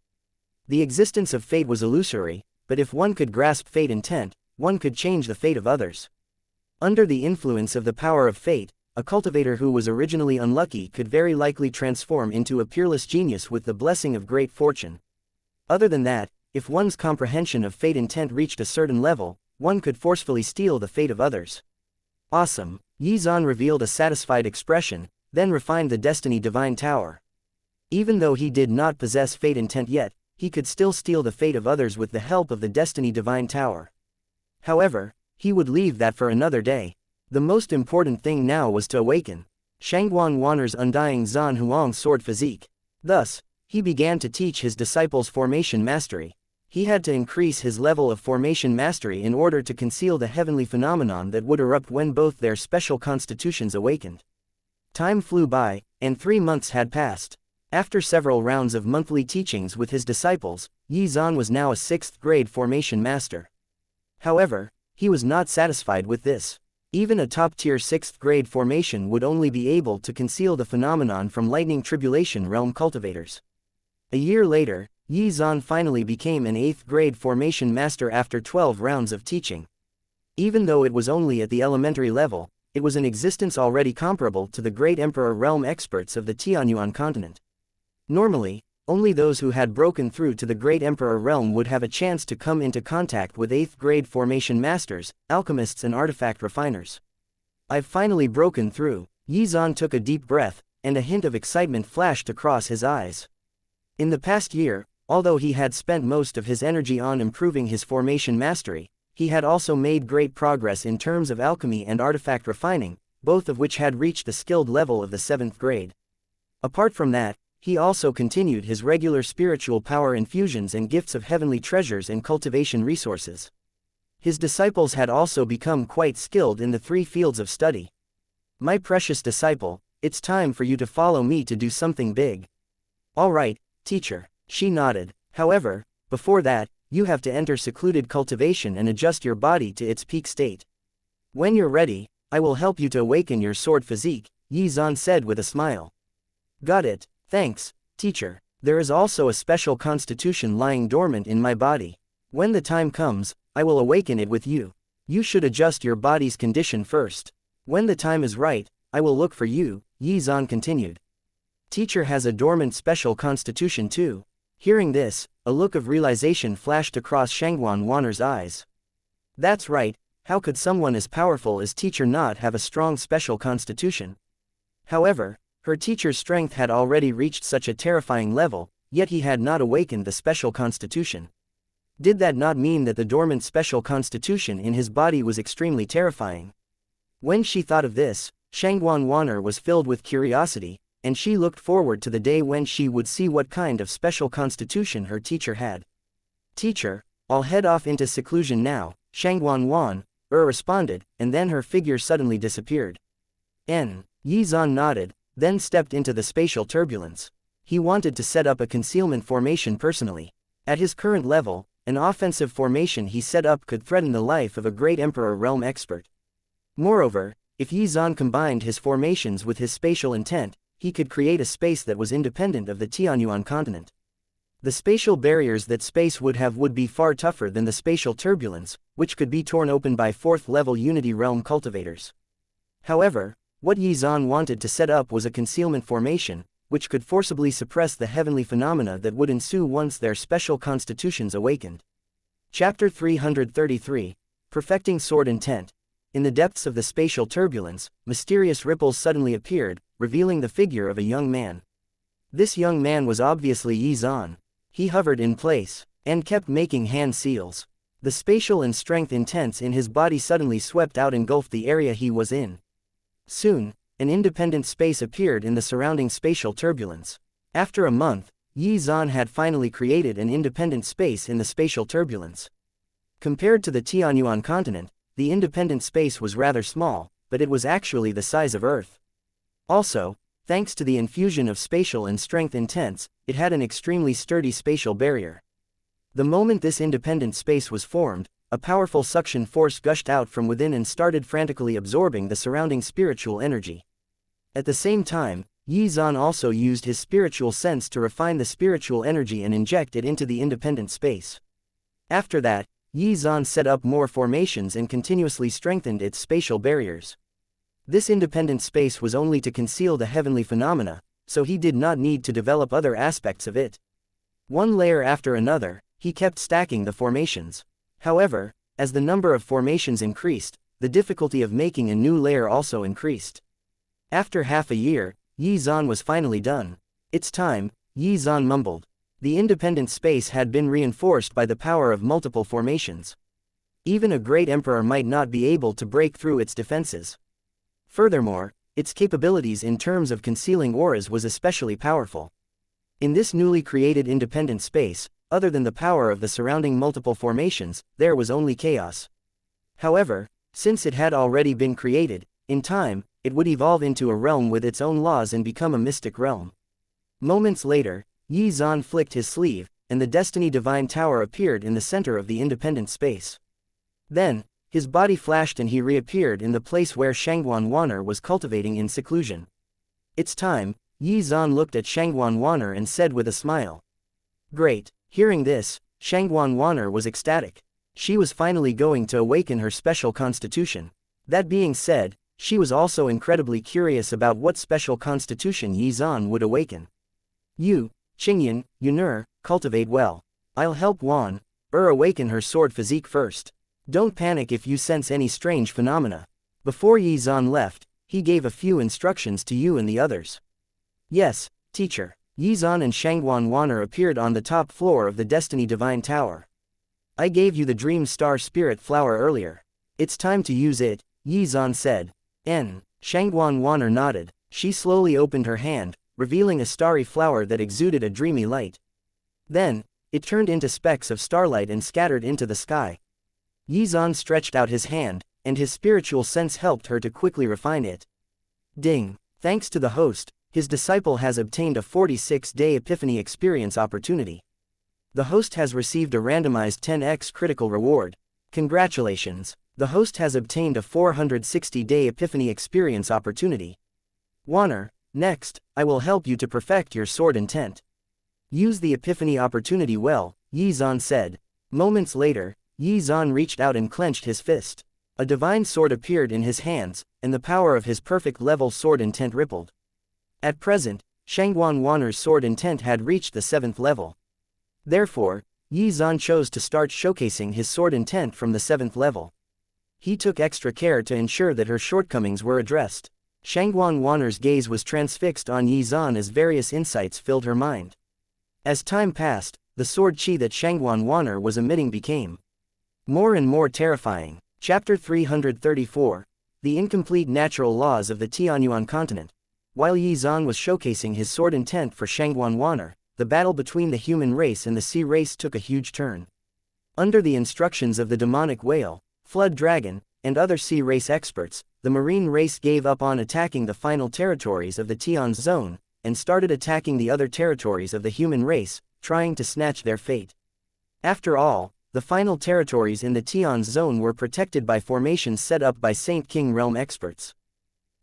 Speaker 1: The existence of fate was illusory, but if one could grasp fate intent, one could change the fate of others. Under the influence of the power of fate, a cultivator who was originally unlucky could very likely transform into a peerless genius with the blessing of great fortune. Other than that, if one's comprehension of fate intent reached a certain level, one could forcefully steal the fate of others. Awesome! Yi Zan revealed a satisfied expression, then refined the Destiny Divine Tower. Even though he did not possess fate intent yet, he could still steal the fate of others with the help of the Destiny Divine Tower. However, he would leave that for another day. The most important thing now was to awaken Shangguan Wanner's undying Zan Huang sword physique. Thus, he began to teach his disciples formation mastery. He had to increase his level of formation mastery in order to conceal the heavenly phenomenon that would erupt when both their special constitutions awakened. Time flew by, and 3 months had passed. After several rounds of monthly teachings with his disciples, Yi Zan was now a 6th grade formation master. However, he was not satisfied with this. Even a top-tier 6th grade formation would only be able to conceal the phenomenon from Lightning Tribulation Realm cultivators. A year later, Yi Zan finally became an 8th grade formation master after 12 rounds of teaching. Even though it was only at the elementary level, it was an existence already comparable to the Great Emperor realm experts of the Tianyuan continent. Normally, only those who had broken through to the Great Emperor realm would have a chance to come into contact with 8th grade formation masters, alchemists and artifact refiners. I've finally broken through. Yi Zan took a deep breath, and a hint of excitement flashed across his eyes. In the past year, although he had spent most of his energy on improving his formation mastery, he had also made great progress in terms of alchemy and artifact refining, both of which had reached the skilled level of the 7th grade. Apart from that, he also continued his regular spiritual power infusions and gifts of heavenly treasures and cultivation resources. His disciples had also become quite skilled in the 3 fields of study. My precious disciple, it's time for you to follow me to do something big. All right, teacher, she nodded. However, before that, you have to enter secluded cultivation and adjust your body to its peak state. When you're ready, I will help you to awaken your sword physique, Yi Zan said with a smile. Got it, thanks, teacher. There is also a special constitution lying dormant in my body. When the time comes, I will awaken it with you. You should adjust your body's condition first. When the time is right, I will look for you, Yi Zan continued. Teacher has a dormant special constitution too. Hearing this, a look of realization flashed across Shangguan Wanner's eyes. That's right, how could someone as powerful as teacher not have a strong special constitution? However, her teacher's strength had already reached such a terrifying level, yet he had not awakened the special constitution. Did that not mean that the dormant special constitution in his body was extremely terrifying? When she thought of this, Shangguan Wanner was filled with curiosity, and she looked forward to the day when she would see what kind of special constitution her teacher had. Teacher, I'll head off into seclusion now, Shangguan Wan, responded, and then her figure suddenly disappeared. Yi Zan nodded, then stepped into the spatial turbulence. He wanted to set up a concealment formation personally. At his current level, an offensive formation he set up could threaten the life of a great Emperor realm expert. Moreover, if Yi Zan combined his formations with his spatial intent, he could create a space that was independent of the Tianyuan continent. The spatial barriers that space would have would be far tougher than the spatial turbulence, which could be torn open by 4th-level Unity Realm cultivators. However, what Yi Zan wanted to set up was a concealment formation, which could forcibly suppress the heavenly phenomena that would ensue once their special constitutions awakened. Chapter 333, Perfecting Sword Intent. In the depths of the spatial turbulence, mysterious ripples suddenly appeared, revealing the figure of a young man. This young man was obviously Yi Zan. He hovered in place, and kept making hand seals. The spatial and strength intense in his body suddenly swept out and engulfed the area he was in. Soon, an independent space appeared in the surrounding spatial turbulence. After a month, Xuan had finally created an independent space in the spatial turbulence. Compared to the Tianyuan continent, the independent space was rather small, but it was actually the size of Earth. Also, thanks to the infusion of spatial and strength intense, it had an extremely sturdy spatial barrier. The moment this independent space was formed, a powerful suction force gushed out from within and started frantically absorbing the surrounding spiritual energy. At the same time, Xuan also used his spiritual sense to refine the spiritual energy and inject it into the independent space. After that, Xuan set up more formations and continuously strengthened its spatial barriers. This independent space was only to conceal the heavenly phenomena, so he did not need to develop other aspects of it. One layer after another, he kept stacking the formations. However, as the number of formations increased, the difficulty of making a new layer also increased. After half a year, Xuan was finally done. It's time, Xuan mumbled. The independent space had been reinforced by the power of multiple formations. Even a great emperor might not be able to break through its defenses. Furthermore, its capabilities in terms of concealing auras was especially powerful. In this newly created independent space, other than the power of the surrounding multiple formations, there was only chaos. However, since it had already been created, in time, it would evolve into a realm with its own laws and become a mystic realm. Moments later, Xuan flicked his sleeve, and the Destiny Divine Tower appeared in the center of the independent space. Then, his body flashed and he reappeared in the place where Shangguan Wan'er was cultivating in seclusion. It's time, Xuan looked at Shangguan Wan'er and said with a smile. Great. Hearing this, Shangguan Wan'er was ecstatic. She was finally going to awaken her special constitution. That being said, she was also incredibly curious about what special constitution Xuan would awaken. You, Qingyan, Yun'er, cultivate well. I'll help Wan'er awaken her sword physique first. Don't panic if you sense any strange phenomena. Before Xuan left, he gave a few instructions to you and the others. Yes, teacher. Xuan and Shangguan Wan'er appeared on the top floor of the Destiny Divine Tower. I gave you the Dream Star Spirit Flower earlier. It's time to use it, Xuan said. Shangguan Wan'er nodded. She slowly opened her hand, revealing a starry flower that exuded a dreamy light. Then, it turned into specks of starlight and scattered into the sky. Xuan stretched out his hand, and his spiritual sense helped her to quickly refine it. Ding! Thanks to the host, his disciple has obtained a 46-day Epiphany experience opportunity. The host has received a randomized 10x critical reward. Congratulations! The host has obtained a 460-day Epiphany experience opportunity. Wan'er, next, I will help you to perfect your sword intent. Use the Epiphany opportunity well, Xuan said. Moments later, Xuan reached out and clenched his fist. A divine sword appeared in his hands, and the power of his perfect level sword intent rippled. At present, Shangguan Wan'er's sword intent had reached the 7th level. Therefore, Xuan chose to start showcasing his sword intent from the 7th level. He took extra care to ensure that her shortcomings were addressed. Shangguan Wan'er's gaze was transfixed on Xuan as various insights filled her mind. As time passed, the sword chi that Shangguan Wan'er was emitting became more and more terrifying. Chapter 334. The Incomplete Natural Laws of the Tianyuan Continent. While Xuan was showcasing his sword intent for Shangguan Wan'er, the battle between the human race and the sea race took a huge turn. Under the instructions of the demonic whale, flood dragon, and other sea race experts, the marine race gave up on attacking the final territories of the Tian's zone, and started attacking the other territories of the human race, trying to snatch their fate. After all, the final territories in the Tian's zone were protected by formations set up by Saint King realm experts.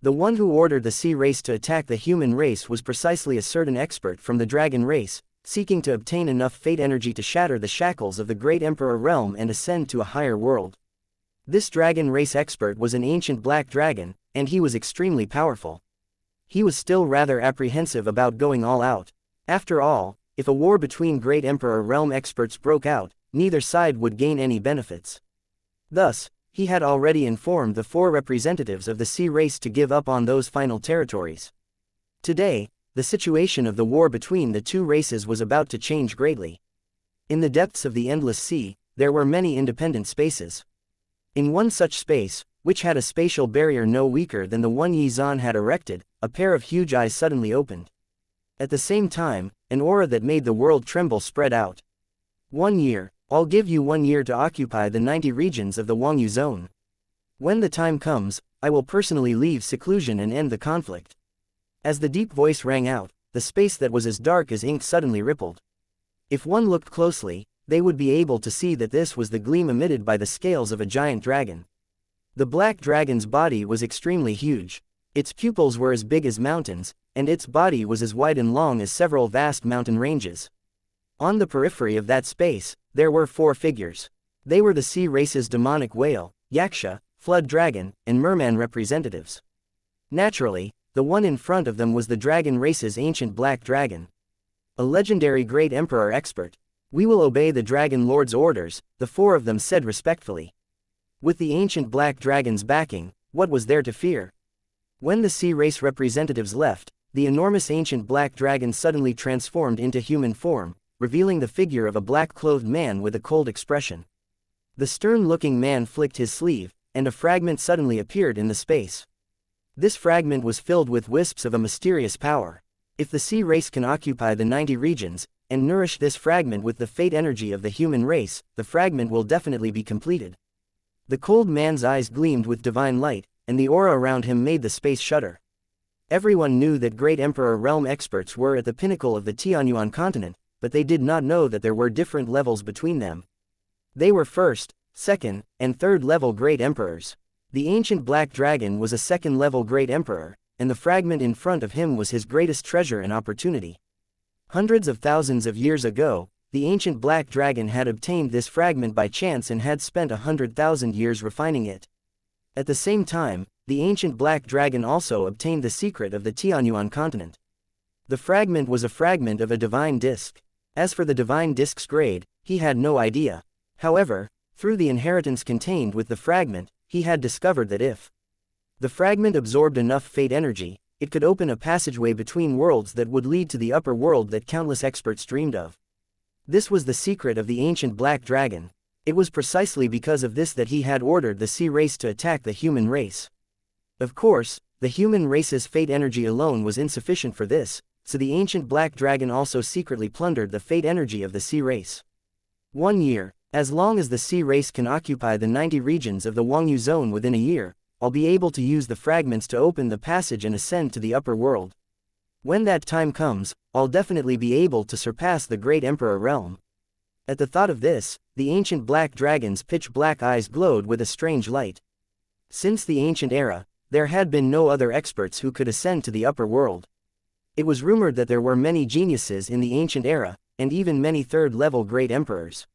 Speaker 1: The one who ordered the sea race to attack the human race was precisely a certain expert from the dragon race, seeking to obtain enough fate energy to shatter the shackles of the great emperor realm and ascend to a higher world. This dragon race expert was an ancient black dragon, and he was extremely powerful. He was still rather apprehensive about going all out. After all, if a war between great emperor realm experts broke out, neither side would gain any benefits. Thus, he had already informed the 4 representatives of the sea race to give up on those final territories. Today, the situation of the war between the two races was about to change greatly. In the depths of the endless sea, there were many independent spaces. In one such space, which had a spatial barrier no weaker than the one Xuan had erected, a pair of huge eyes suddenly opened. At the same time, an aura that made the world tremble spread out. 1 year, I'll give you 1 year to occupy the 90 regions of the Wangyu zone. When the time comes, I will personally leave seclusion and end the conflict. As the deep voice rang out, the space that was as dark as ink suddenly rippled. If one looked closely, they would be able to see that this was the gleam emitted by the scales of a giant dragon. The black dragon's body was extremely huge. Its pupils were as big as mountains, and its body was as wide and long as several vast mountain ranges. On the periphery of that space, there were 4 figures. They were the sea race's demonic whale, xianxia, flood dragon, and merman representatives. Naturally, the one in front of them was the dragon race's ancient black dragon. A legendary great emperor expert. We will obey the dragon lord's orders, the 4 of them said respectfully. With the ancient black dragon's backing, what was there to fear? When the sea race representatives left, the enormous ancient black dragon suddenly transformed into human form, revealing the figure of a black-clothed man with a cold expression. The stern-looking man flicked his sleeve, and a fragment suddenly appeared in the space. This fragment was filled with wisps of a mysterious power. If the sea race can occupy the 90 regions, and nourish this fragment with the fate energy of the human race, the fragment will definitely be completed. The cold man's eyes gleamed with divine light, and the aura around him made the space shudder. Everyone knew that Great Emperor realm experts were at the pinnacle of the Tianyuan continent, but they did not know that there were different levels between them. They were first, second, and third level Great Emperors. The ancient Black Dragon was a second level Great Emperor, and the fragment in front of him was his greatest treasure and opportunity. Hundreds of thousands of years ago, the ancient Black Dragon had obtained this fragment by chance and had spent 100,000 years refining it. At the same time, the ancient Black Dragon also obtained the secret of the Tianyuan continent. The fragment was a fragment of a divine disc. As for the divine disc's grade, he had no idea. However, through the inheritance contained with the fragment, he had discovered that if the fragment absorbed enough fate energy, it could open a passageway between worlds that would lead to the upper world that countless experts dreamed of. This was the secret of the ancient Black Dragon. It was precisely because of this that he had ordered the sea race to attack the human race. Of course, the human race's fate energy alone was insufficient for this, so the ancient Black Dragon also secretly plundered the fate energy of the sea race. 1 year. As long as the sea race can occupy the 90 regions of the Wangyu zone within a year, I'll be able to use the fragments to open the passage and ascend to the upper world. When that time comes, I'll definitely be able to surpass the Great Emperor realm. At the thought of this, the ancient Black Dragon's pitch-black eyes glowed with a strange light. Since the ancient era, there had been no other experts who could ascend to the upper world. It was rumored that there were many geniuses in the ancient era, and even many third-level Great Emperors.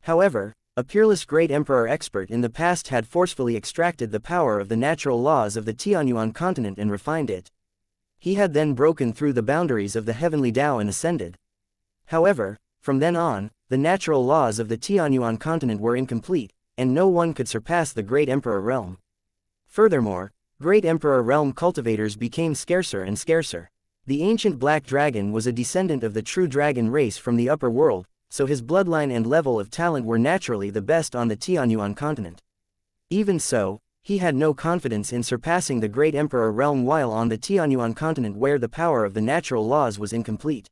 Speaker 1: However, a peerless Great Emperor expert in the past had forcefully extracted the power of the natural laws of the Tianyuan continent and refined it. He had then broken through the boundaries of the heavenly Tao and ascended. However, from then on, the natural laws of the Tianyuan continent were incomplete, and no one could surpass the Great Emperor realm. Furthermore, Great Emperor realm cultivators became scarcer and scarcer. The ancient Black Dragon was a descendant of the true dragon race from the upper world, so his bloodline and level of talent were naturally the best on the Tianyuan continent. Even so, he had no confidence in surpassing the Great Emperor realm while on the Tianyuan continent where the power of the natural laws was incomplete.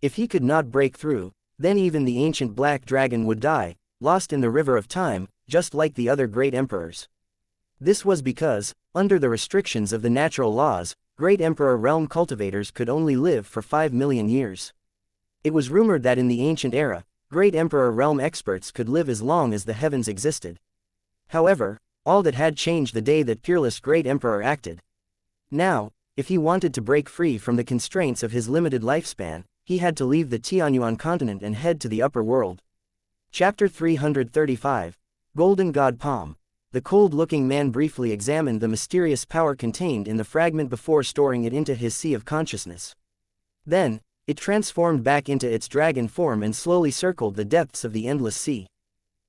Speaker 1: If he could not break through, then even the ancient Black Dragon would die, lost in the river of time, just like the other Great Emperors. This was because, under the restrictions of the natural laws, Great Emperor realm cultivators could only live for 5 million years. It was rumored that in the ancient era, Great Emperor realm experts could live as long as the heavens existed. However, all that had changed the day that peerless Great Emperor acted. Now, if he wanted to break free from the constraints of his limited lifespan, he had to leave the Tianyuan continent and head to the upper world. Chapter 335. Golden God Palm. The cold-looking man briefly examined the mysterious power contained in the fragment before storing it into his sea of consciousness. Then, it transformed back into its dragon form and slowly circled the depths of the endless sea.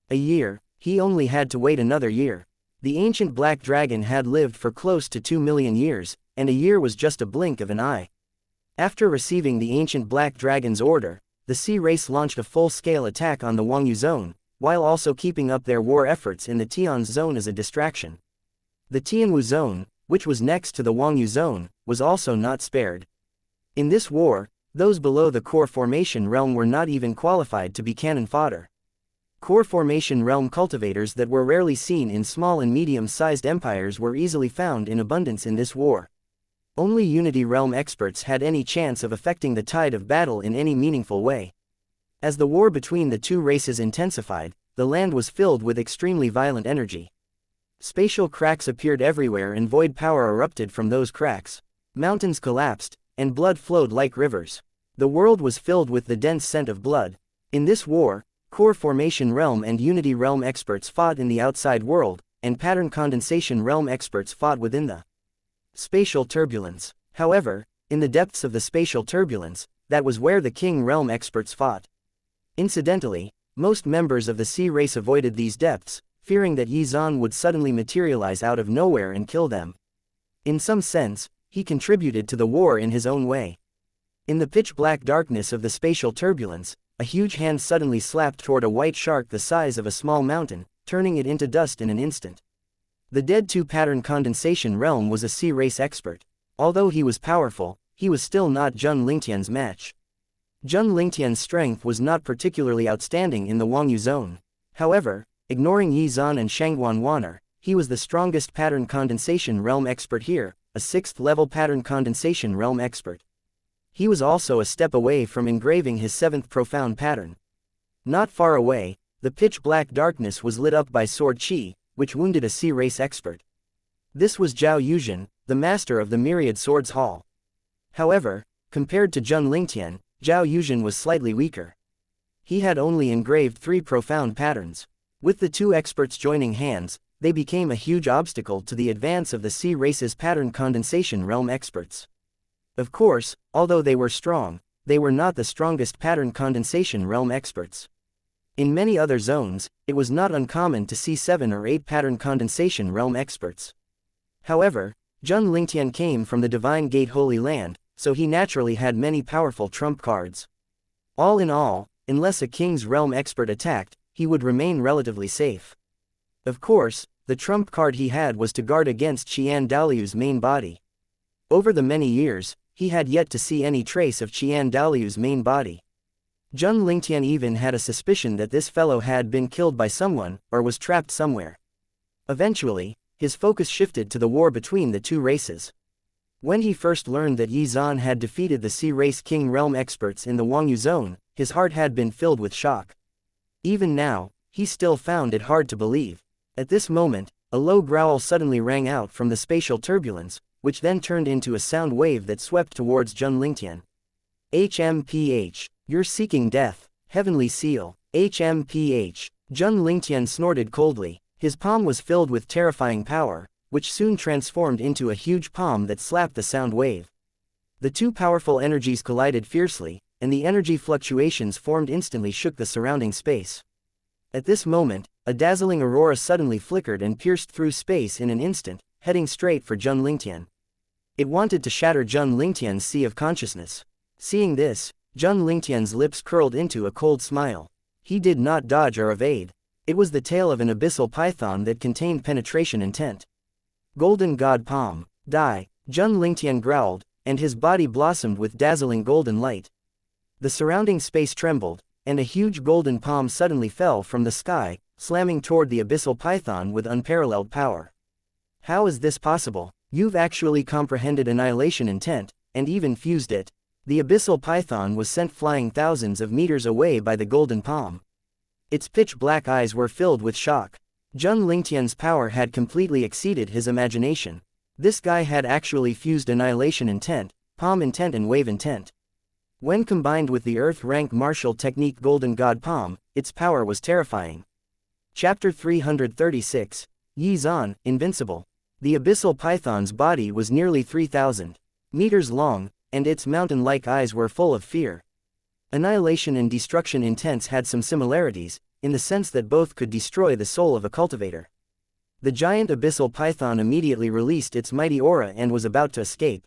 Speaker 1: A year. He only had to wait another year. The ancient Black Dragon had lived for close to 2 million years, and a year was just a blink of an eye. After receiving the ancient Black Dragon's order, the Sea race launched a full-scale attack on the Wangyu zone, while also keeping up their war efforts in the Tian zone as a distraction. The Tianwu zone, which was next to the Wangyu zone, was also not spared. In this war, those below the core formation realm were not even qualified to be cannon fodder. Core formation realm cultivators that were rarely seen in small and medium-sized empires were easily found in abundance in this war. Only Unity realm experts had any chance of affecting the tide of battle in any meaningful way. As the war between the two races intensified, the land was filled with extremely violent energy. Spatial cracks appeared everywhere and void power erupted from those cracks. Mountains collapsed, and blood flowed like rivers. The world was filled with the dense scent of blood. In this war, Core Formation Realm and Unity Realm experts fought in the outside world, and Pattern Condensation Realm experts fought within the spatial turbulence. However, in the depths of the spatial turbulence, that was where the King Realm experts fought. Incidentally, most members of the Sea race avoided these depths, fearing that Yizan would suddenly materialize out of nowhere and kill them. In some sense, he contributed to the war in his own way. In the pitch-black darkness of the spatial turbulence, a huge hand suddenly slapped toward a white shark the size of a small mountain, turning it into dust in an instant. The dead 2 Pattern Condensation Realm was a Sea race expert. Although he was powerful, he was still not Zheng Lingtian's match. Zheng Lingtian's strength was not particularly outstanding in the Wangyu zone. However, ignoring Yizan and Shangguan Waner, he was the strongest Pattern Condensation Realm expert here, a 6th-level Pattern Condensation Realm expert. He was also a step away from engraving his 7th profound pattern. Not far away, the pitch-black darkness was lit up by Sword Qi, which wounded a Sea race expert. This was Zhao Yuzhen, the master of the Myriad Swords Hall. However, compared to Zheng Lingtian, Zhao Yuzhen was slightly weaker. He had only engraved 3 profound patterns. With the 2 experts joining hands, they became a huge obstacle to the advance of the Sea race's Pattern Condensation Realm experts. Of course, although they were strong, they were not the strongest Pattern Condensation Realm experts. In many other zones, it was not uncommon to see 7 or 8 Pattern Condensation Realm experts. However, Zheng Lingtian came from the Divine Gate Holy Land, so he naturally had many powerful trump cards. All in all, unless a King's Realm expert attacked, he would remain relatively safe. Of course, the trump card he had was to guard against Qian Daoliu's main body. Over the many years, he had yet to see any trace of Qian Daoliu's main body. Zheng Lingtian even had a suspicion that this fellow had been killed by someone, or was trapped somewhere. Eventually, his focus shifted to the war between the 2 races. When he first learned that Yizan had defeated the Sea race King Realm experts in the Wangyu zone, his heart had been filled with shock. Even now, he still found it hard to believe. At this moment, a low growl suddenly rang out from the spatial turbulence, which then turned into a sound wave that swept towards Zheng Lingtian. HMPH. You're seeking death. Heavenly seal. HMPH. Zheng Lingtian snorted coldly. His palm was filled with terrifying power, which soon transformed into a huge palm that slapped the sound wave. The 2 powerful energies collided fiercely, and the energy fluctuations formed instantly shook the surrounding space. At this moment, a dazzling aurora suddenly flickered and pierced through space in an instant, heading straight for Zheng Lingtian. It wanted to shatter Zheng Lingtian's sea of consciousness. Seeing this, Zheng Lingtian's lips curled into a cold smile. He did not dodge or evade. It was the tail of an abyssal python that contained penetration intent. Golden God Palm. Die. Zheng Lingtian growled, and his body blossomed with dazzling golden light. The surrounding space trembled, and a huge golden palm suddenly fell from the sky, slamming toward the abyssal python with unparalleled power. How is this possible? You've actually comprehended annihilation intent, and even fused it. The abyssal python was sent flying thousands of meters away by the golden palm. Its pitch-black eyes were filled with shock. Zheng Lingtian's power had completely exceeded his imagination. This guy had actually fused annihilation intent, palm intent and wave intent. When combined with the Earth rank martial technique Golden God Palm, its power was terrifying. Chapter 336. Yizan, Invincible. The abyssal python's body was nearly 3,000 meters long, and its mountain-like eyes were full of fear. Annihilation and destruction intents had some similarities, in the sense that both could destroy the soul of a cultivator. The giant abyssal python immediately released its mighty aura and was about to escape.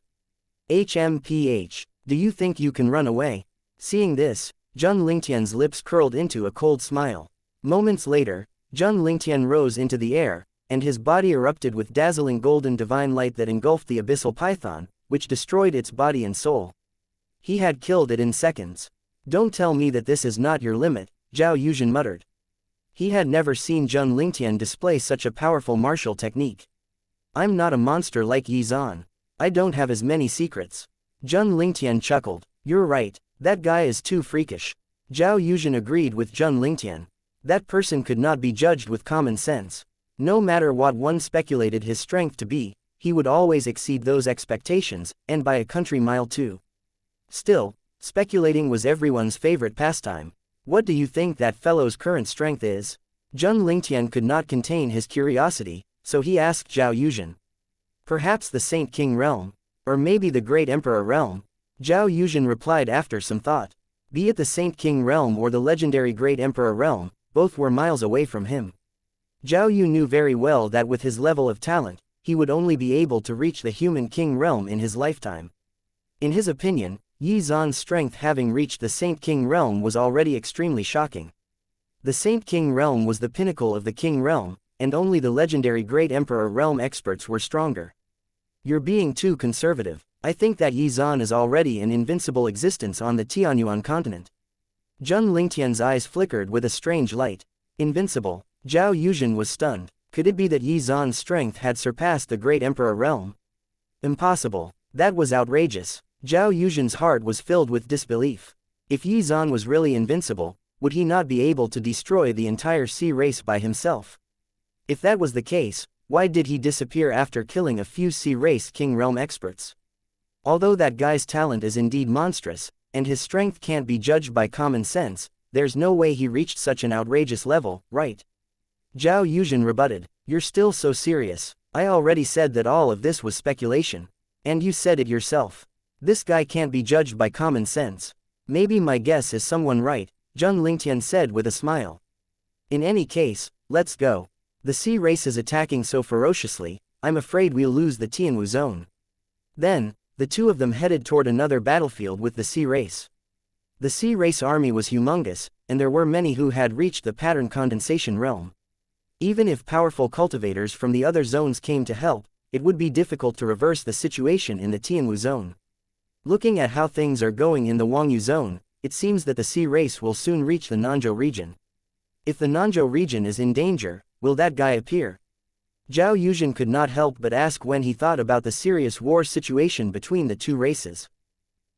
Speaker 1: HMPH. Do you think you can run away? Seeing this, Zheng Lingtian's lips curled into a cold smile. Moments later, Zheng Lingtian rose into the air, and his body erupted with dazzling golden divine light that engulfed the abyssal python, which destroyed its body and soul. He had killed it in seconds. Don't tell me that this is not your limit, Zhao Yuzhen muttered. He had never seen Zheng Lingtian display such a powerful martial technique. I'm not a monster like Yi Zan. I don't have as many secrets. Zheng Lingtian chuckled. You're right, that guy is too freakish. Zhao Yuzhen agreed with Zheng Lingtian. That person could not be judged with common sense. No matter what one speculated his strength to be, he would always exceed those expectations, and by a country mile too. Still, speculating was everyone's favorite pastime. What do you think that fellow's current strength is? Zheng Lingtian could not contain his curiosity, so he asked Zhao Yuzhen. Perhaps the Saint King realm, or maybe the Great Emperor realm. Zhao Yuzhen replied after some thought. Be it the Saint King realm or the legendary Great Emperor realm, both were miles away from him. Zhao Yu knew very well that with his level of talent, he would only be able to reach the human king realm in his lifetime. In his opinion, Yi Zan's strength having reached the Saint King realm was already extremely shocking. The Saint King realm was the pinnacle of the king realm, and only the legendary Great Emperor realm experts were stronger. You're being too conservative. I think that Yi Zan is already an invincible existence on the Tianyuan continent. Zheng Lingtian's eyes flickered with a strange light. Invincible? Zhao Yuzhen was stunned. Could it be that Yi Zan's strength had surpassed the Great Emperor realm? Impossible. That was outrageous. Zhao Yuzhen's heart was filled with disbelief. If Yi Zan was really invincible, would he not be able to destroy the entire sea race by himself? If that was the case, why did he disappear after killing a few sea race king realm experts? Although that guy's talent is indeed monstrous, and his strength can't be judged by common sense, there's no way he reached such an outrageous level, right? Zhao Yuzhen rebutted. You're still so serious. I already said that all of this was speculation. And you said it yourself. This guy can't be judged by common sense. Maybe my guess is someone right, Zheng Lingtian said with a smile. In any case, let's go. The sea race is attacking so ferociously, I'm afraid we'll lose the Tianwu zone. Then, the two of them headed toward another battlefield with the sea race. The sea race army was humongous, and there were many who had reached the pattern condensation realm. Even if powerful cultivators from the other zones came to help, it would be difficult to reverse the situation in the Tianwu zone. Looking at how things are going in the Wangyu zone, it seems that the sea race will soon reach the Nanzhou region. If the Nanzhou region is in danger, will that guy appear? Zhao Yuzhen could not help but ask when he thought about the serious war situation between the two races.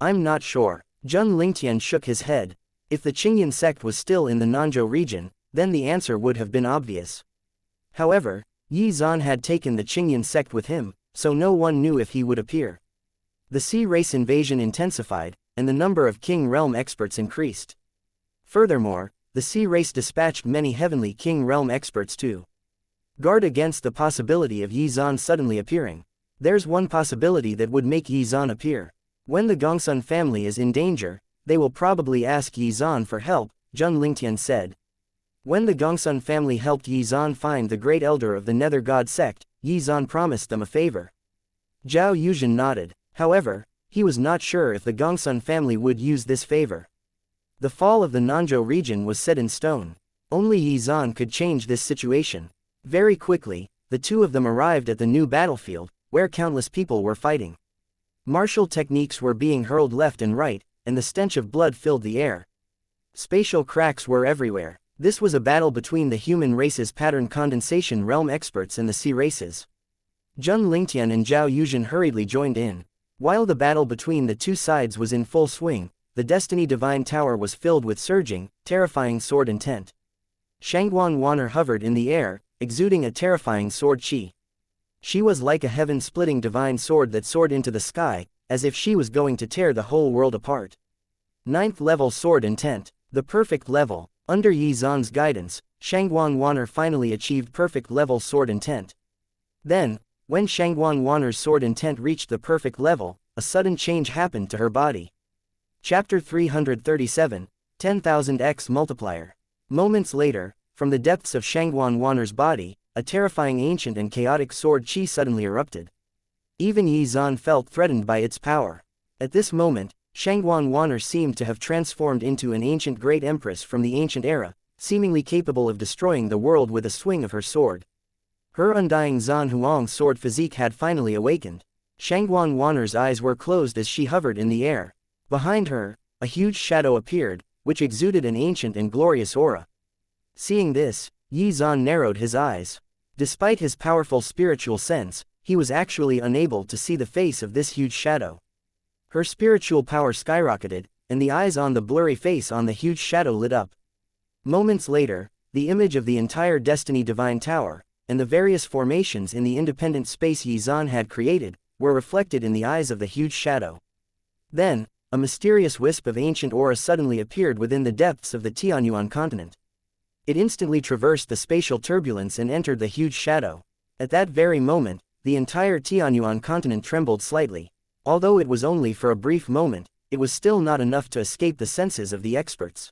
Speaker 1: I'm not sure. Zheng Lingtian shook his head. If the Qingyan sect was still in the Nanzhou region, then the answer would have been obvious. However, Yi Zan had taken the Qingyan sect with him, so no one knew if he would appear. The sea race invasion intensified, and the number of king realm experts increased. Furthermore, the sea race dispatched many heavenly king realm experts to guard against the possibility of Yi Zan suddenly appearing. There's one possibility that would make Yi Zan appear. When the Gongsun family is in danger, they will probably ask Yi Zan for help, Zheng Lingtian said. When the Gongsun family helped Yi Zan find the great elder of the Nether God sect, Yi Zan promised them a favor. Zhao Yuzhen nodded. However, he was not sure if the Gongsun family would use this favor. The fall of the Nanzhou region was set in stone. Only Yi Zan could change this situation. Very quickly, the two of them arrived at the new battlefield, where countless people were fighting. Martial techniques were being hurled left and right, and the stench of blood filled the air. Spatial cracks were everywhere. This was a battle between the human race's pattern condensation realm experts and the sea races. Zheng Lingtian and Zhao Yuzhen hurriedly joined in. While the battle between the two sides was in full swing, the Destiny Divine Tower was filled with surging, terrifying sword intent. Shangguan Wan'er hovered in the air, exuding a terrifying sword chi. She was like a heaven-splitting divine sword that soared into the sky, as if she was going to tear the whole world apart. 9th level sword intent, the perfect level. Under Yi Zan's guidance, Shangguan Wan'er finally achieved perfect level sword intent. Then, when Shangguan Wan'er's sword intent reached the perfect level, a sudden change happened to her body. Chapter 337, 10,000x multiplier. Moments later, from the depths of Shangguan Wan'er's body, a terrifying ancient and chaotic sword chi suddenly erupted. Even Yi Zan felt threatened by its power. At this moment, Shangguan Wanner seemed to have transformed into an ancient great empress from the ancient era, seemingly capable of destroying the world with a swing of her sword. Her undying Zan Huang sword physique had finally awakened. Shangguan Wanner's eyes were closed as she hovered in the air. Behind her, a huge shadow appeared, which exuded an ancient and glorious aura. Seeing this, Yi Zan narrowed his eyes. Despite his powerful spiritual sense, he was actually unable to see the face of this huge shadow. Her spiritual power skyrocketed, and the eyes on the blurry face on the huge shadow lit up. Moments later, the image of the entire Destiny Divine Tower, and the various formations in the independent space Yi Zan had created, were reflected in the eyes of the huge shadow. Then, a mysterious wisp of ancient aura suddenly appeared within the depths of the Tianyuan continent. It instantly traversed the spatial turbulence and entered the huge shadow. At that very moment, the entire Tianyuan continent trembled slightly. Although it was only for a brief moment, it was still not enough to escape the senses of the experts.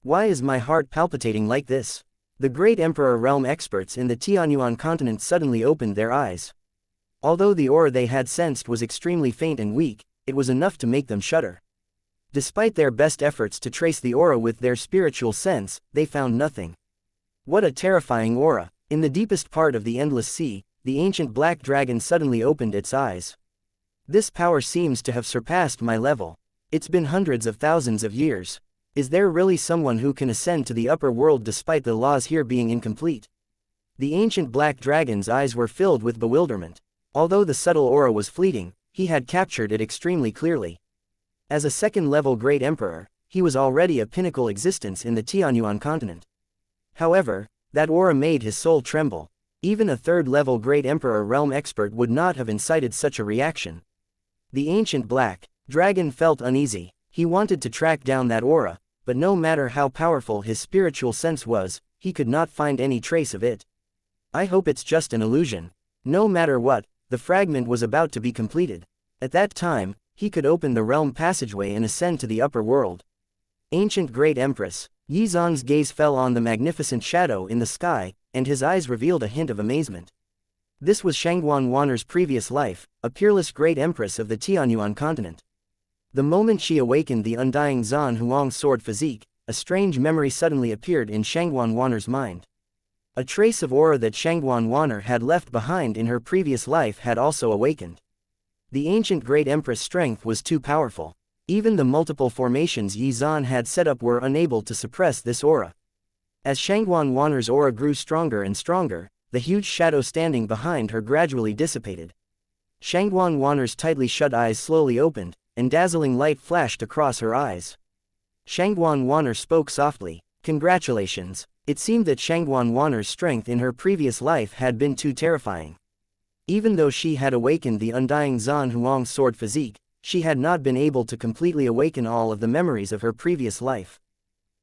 Speaker 1: Why is my heart palpitating like this? The great Emperor Realm experts in the Tianyuan continent suddenly opened their eyes. Although the aura they had sensed was extremely faint and weak, it was enough to make them shudder. Despite their best efforts to trace the aura with their spiritual sense, they found nothing. What a terrifying aura! In the deepest part of the endless sea, the ancient black dragon suddenly opened its eyes. This power seems to have surpassed my level. It's been hundreds of thousands of years. Is there really someone who can ascend to the upper world despite the laws here being incomplete? The ancient black dragon's eyes were filled with bewilderment. Although the subtle aura was fleeting, he had captured it extremely clearly. As a second-level Great Emperor, he was already a pinnacle existence in the Tianyuan continent. However, that aura made his soul tremble. Even a third-level Great Emperor realm expert would not have incited such a reaction. The ancient black dragon felt uneasy. He wanted to track down that aura, but no matter how powerful his spiritual sense was, he could not find any trace of it. I hope it's just an illusion. No matter what, the fragment was about to be completed. At that time, he could open the realm passageway and ascend to the upper world. Ancient Great Empress, Yi Zan's gaze fell on the magnificent shadow in the sky, and his eyes revealed a hint of amazement. This was Shangguan Wanner's previous life, a peerless Great Empress of the Tianyuan continent. The moment she awakened the undying Zan Huang sword physique, a strange memory suddenly appeared in Shangguan Wanner's mind. A trace of aura that Shangguan Wanner had left behind in her previous life had also awakened. The ancient Great Empress' strength was too powerful. Even the multiple formations Yi Zan had set up were unable to suppress this aura. As Shangguan Wanner's aura grew stronger and stronger, the huge shadow standing behind her gradually dissipated. Shangguan Wanner's tightly shut eyes slowly opened, and dazzling light flashed across her eyes. Shangguan Wanner spoke softly, "Congratulations." It seemed that Shangguan Wanner's strength in her previous life had been too terrifying. Even though she had awakened the undying Zan Huang sword physique, she had not been able to completely awaken all of the memories of her previous life.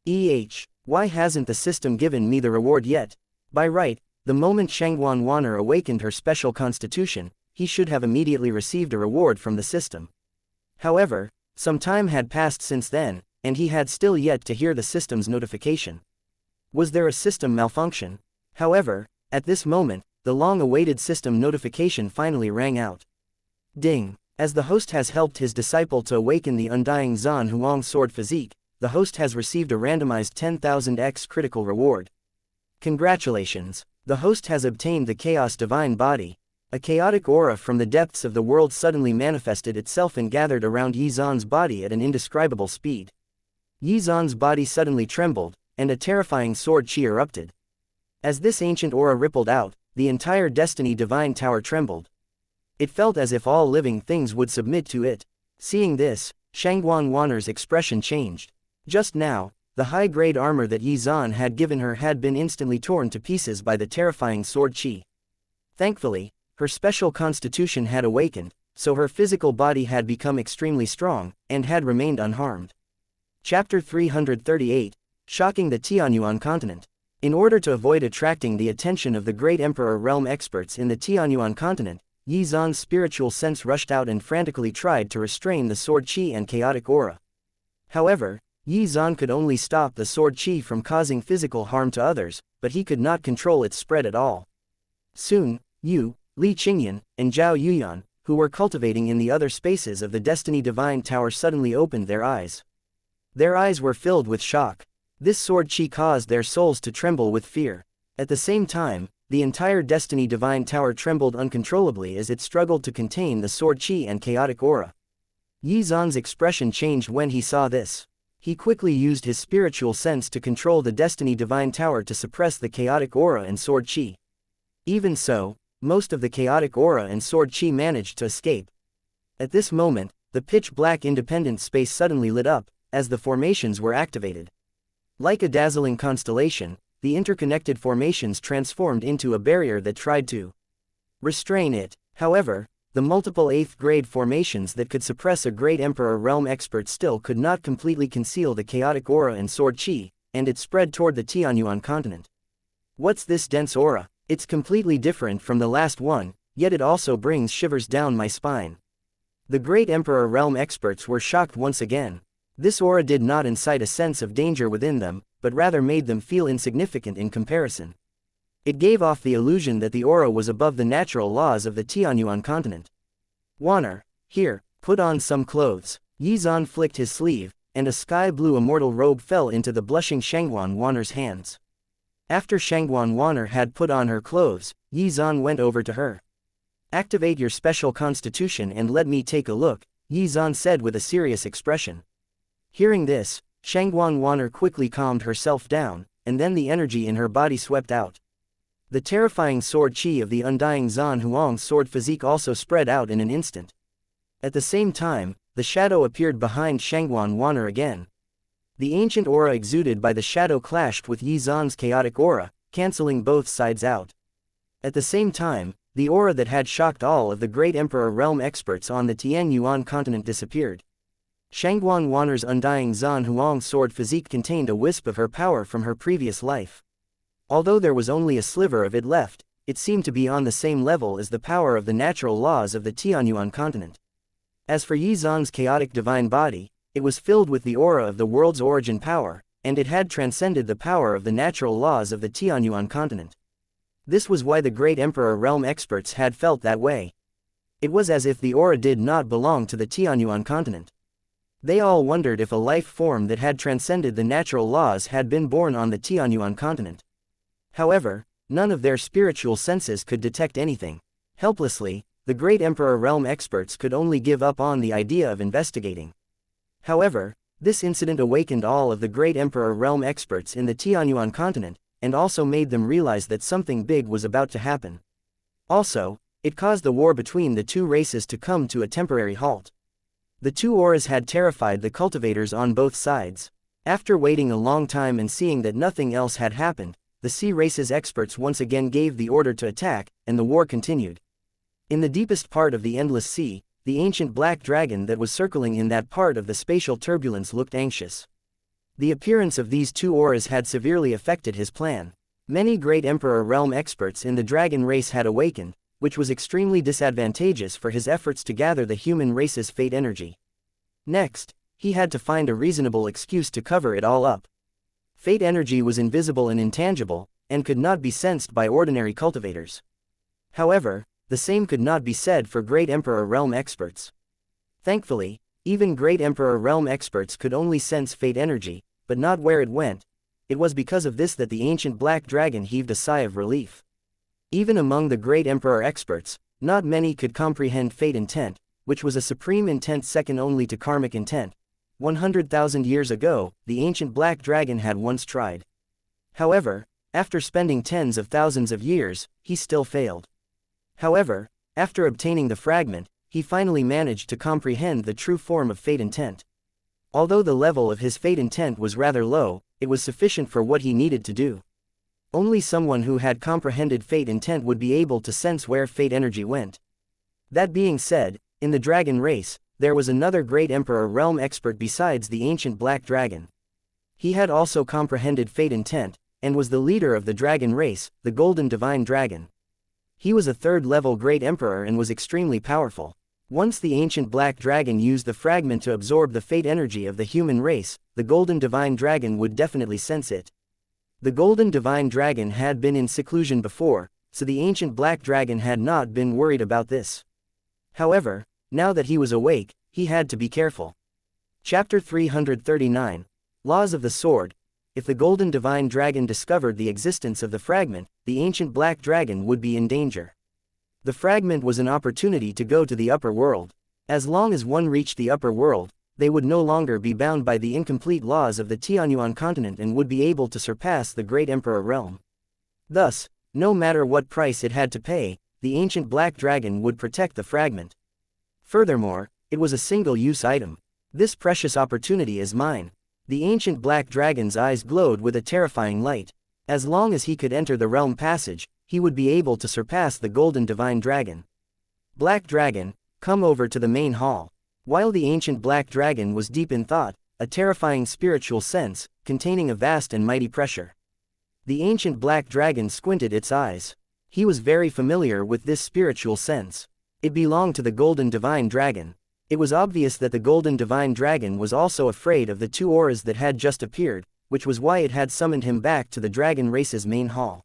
Speaker 1: Why hasn't the system given me the reward yet? By right, the moment Shangguan Wanner awakened her special constitution, he should have immediately received a reward from the system. However, some time had passed since then, and he had still yet to hear the system's notification. Was there a system malfunction? However, at this moment, the long-awaited system notification finally rang out. Ding! As the host has helped his disciple to awaken the undying Zan Huang sword physique, the host has received a randomized 10,000x critical reward. Congratulations! The host has obtained the Chaos Divine Body. A chaotic aura from the depths of the world suddenly manifested itself and gathered around Yi Zan's body at an indescribable speed. Yi Zan's body suddenly trembled, and a terrifying sword chi erupted. As this ancient aura rippled out, the entire Destiny Divine Tower trembled. It felt as if all living things would submit to it. Seeing this, Shangguan Wanner's expression changed. Just now, the high-grade armor that Yi Zan had given her had been instantly torn to pieces by the terrifying sword chi. Thankfully, her special constitution had awakened, so her physical body had become extremely strong, and had remained unharmed. Chapter 338, Shocking the Tianyuan Continent. In order to avoid attracting the attention of the Great Emperor realm experts in the Tianyuan Continent, Yi Zan's spiritual sense rushed out and frantically tried to restrain the sword chi and chaotic aura. However, Yi Zan could only stop the sword chi from causing physical harm to others, but he could not control its spread at all. Soon, Yu, Li Qingyan, and Zhao Yuyan, who were cultivating in the other spaces of the Destiny Divine Tower suddenly opened their eyes. Their eyes were filled with shock. This sword chi caused their souls to tremble with fear. At the same time, the entire Destiny Divine Tower trembled uncontrollably as it struggled to contain the sword chi and chaotic aura. Yi Zan's expression changed when he saw this. He quickly used his spiritual sense to control the Destiny Divine Tower to suppress the chaotic aura and sword chi. Even so, most of the chaotic aura and sword chi managed to escape. At this moment, the pitch-black independent space suddenly lit up, as the formations were activated. Like a dazzling constellation, the interconnected formations transformed into a barrier that tried to restrain it. However, the multiple 8th grade formations that could suppress a great Emperor realm expert still could not completely conceal the chaotic aura and sword chi, and it spread toward the Tianyuan continent. What's this dense aura? It's completely different from the last one, yet it also brings shivers down my spine. The great Emperor realm experts were shocked once again. This aura did not incite a sense of danger within them, but rather made them feel insignificant in comparison. It gave off the illusion that the aura was above the natural laws of the Tianyuan continent. Waner, here, put on some clothes. Yi Zan flicked his sleeve, and a sky-blue immortal robe fell into the blushing Shangguan Waner's hands. After Shangguan Waner had put on her clothes, Yi Zan went over to her. Activate your special constitution and let me take a look, Yi Zan said with a serious expression. Hearing this, Shangguan Waner quickly calmed herself down, and then the energy in her body swept out. The terrifying sword chi of the undying Zan Huang's sword physique also spread out in an instant. At the same time, the shadow appeared behind Shangguan Waner again. The ancient aura exuded by the shadow clashed with Yi Zan's chaotic aura, cancelling both sides out. At the same time, the aura that had shocked all of the great Emperor realm experts on the Tianyuan continent disappeared. Shangguan Waner's undying Zan Huang sword physique contained a wisp of her power from her previous life. Although there was only a sliver of it left, it seemed to be on the same level as the power of the natural laws of the Tianyuan continent. As for Yi Zan's chaotic divine body, it was filled with the aura of the world's origin power, and it had transcended the power of the natural laws of the Tianyuan continent. This was why the great Emperor realm experts had felt that way. It was as if the aura did not belong to the Tianyuan continent. They all wondered if a life form that had transcended the natural laws had been born on the Tianyuan continent. However, none of their spiritual senses could detect anything. Helplessly, the great Emperor realm experts could only give up on the idea of investigating. However, this incident awakened all of the great Emperor realm experts in the Tianyuan continent, and also made them realize that something big was about to happen. Also, it caused the war between the two races to come to a temporary halt. The two auras had terrified the cultivators on both sides. After waiting a long time and seeing that nothing else had happened, the sea race's experts once again gave the order to attack, and the war continued. In the deepest part of the endless sea, the ancient black dragon that was circling in that part of the spatial turbulence looked anxious. The appearance of these two auras had severely affected his plan. Many great Emperor realm experts in the dragon race had awakened, which was extremely disadvantageous for his efforts to gather the human race's fate energy. Next, he had to find a reasonable excuse to cover it all up. Fate energy was invisible and intangible, and could not be sensed by ordinary cultivators. However, the same could not be said for great Emperor realm experts. Thankfully, even great Emperor realm experts could only sense fate energy, but not where it went. It was because of this that the ancient black dragon heaved a sigh of relief. Even among the great Emperor experts, not many could comprehend fate intent, which was a supreme intent second only to karmic intent. 100,000 years ago, the ancient black dragon had once tried. However, after spending tens of thousands of years, he still failed. However, after obtaining the fragment, he finally managed to comprehend the true form of fate intent. Although the level of his fate intent was rather low, it was sufficient for what he needed to do. Only someone who had comprehended fate intent would be able to sense where fate energy went. That being said, in the dragon race, there was another great Emperor realm expert besides the ancient black dragon. He had also comprehended fate intent, and was the leader of the dragon race, the golden divine dragon. He was a third-level great emperor and was extremely powerful. Once the ancient black dragon used the fragment to absorb the fate energy of the human race, the golden divine dragon would definitely sense it. The golden divine dragon had been in seclusion before, so the ancient black dragon had not been worried about this. However, now that he was awake, he had to be careful. Chapter 339. Laws of the Sword. If the Golden Divine Dragon discovered the existence of the fragment, the ancient Black Dragon would be in danger. The fragment was an opportunity to go to the upper world. As long as one reached the upper world, they would no longer be bound by the incomplete laws of the Tianyuan continent and would be able to surpass the Great Emperor realm. Thus, no matter what price it had to pay, the ancient Black Dragon would protect the fragment. Furthermore, it was a single-use item. This precious opportunity is mine. The ancient Black Dragon's eyes glowed with a terrifying light. As long as he could enter the realm passage, he would be able to surpass the Golden Divine Dragon. Black Dragon, come over to the main hall. While the ancient Black Dragon was deep in thought, a terrifying spiritual sense, containing a vast and mighty pressure. The ancient Black Dragon squinted its eyes. He was very familiar with this spiritual sense. It belonged to the Golden Divine Dragon. It was obvious that the Golden Divine Dragon was also afraid of the two auras that had just appeared, which was why it had summoned him back to the dragon race's main hall.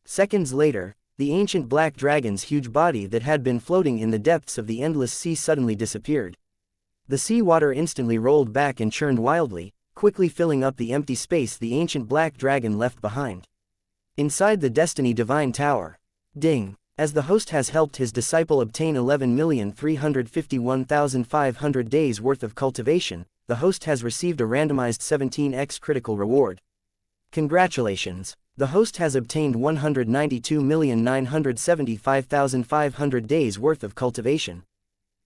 Speaker 1: Seconds later, the ancient Black Dragon's huge body that had been floating in the depths of the endless sea suddenly disappeared. The seawater instantly rolled back and churned wildly, quickly filling up the empty space the ancient Black Dragon left behind. Inside the Destiny Divine Tower. Ding. As the host has helped his disciple obtain 11,351,500 days worth of cultivation, the host has received a randomized 17x critical reward. Congratulations. The host has obtained 192,975,500 days worth of cultivation.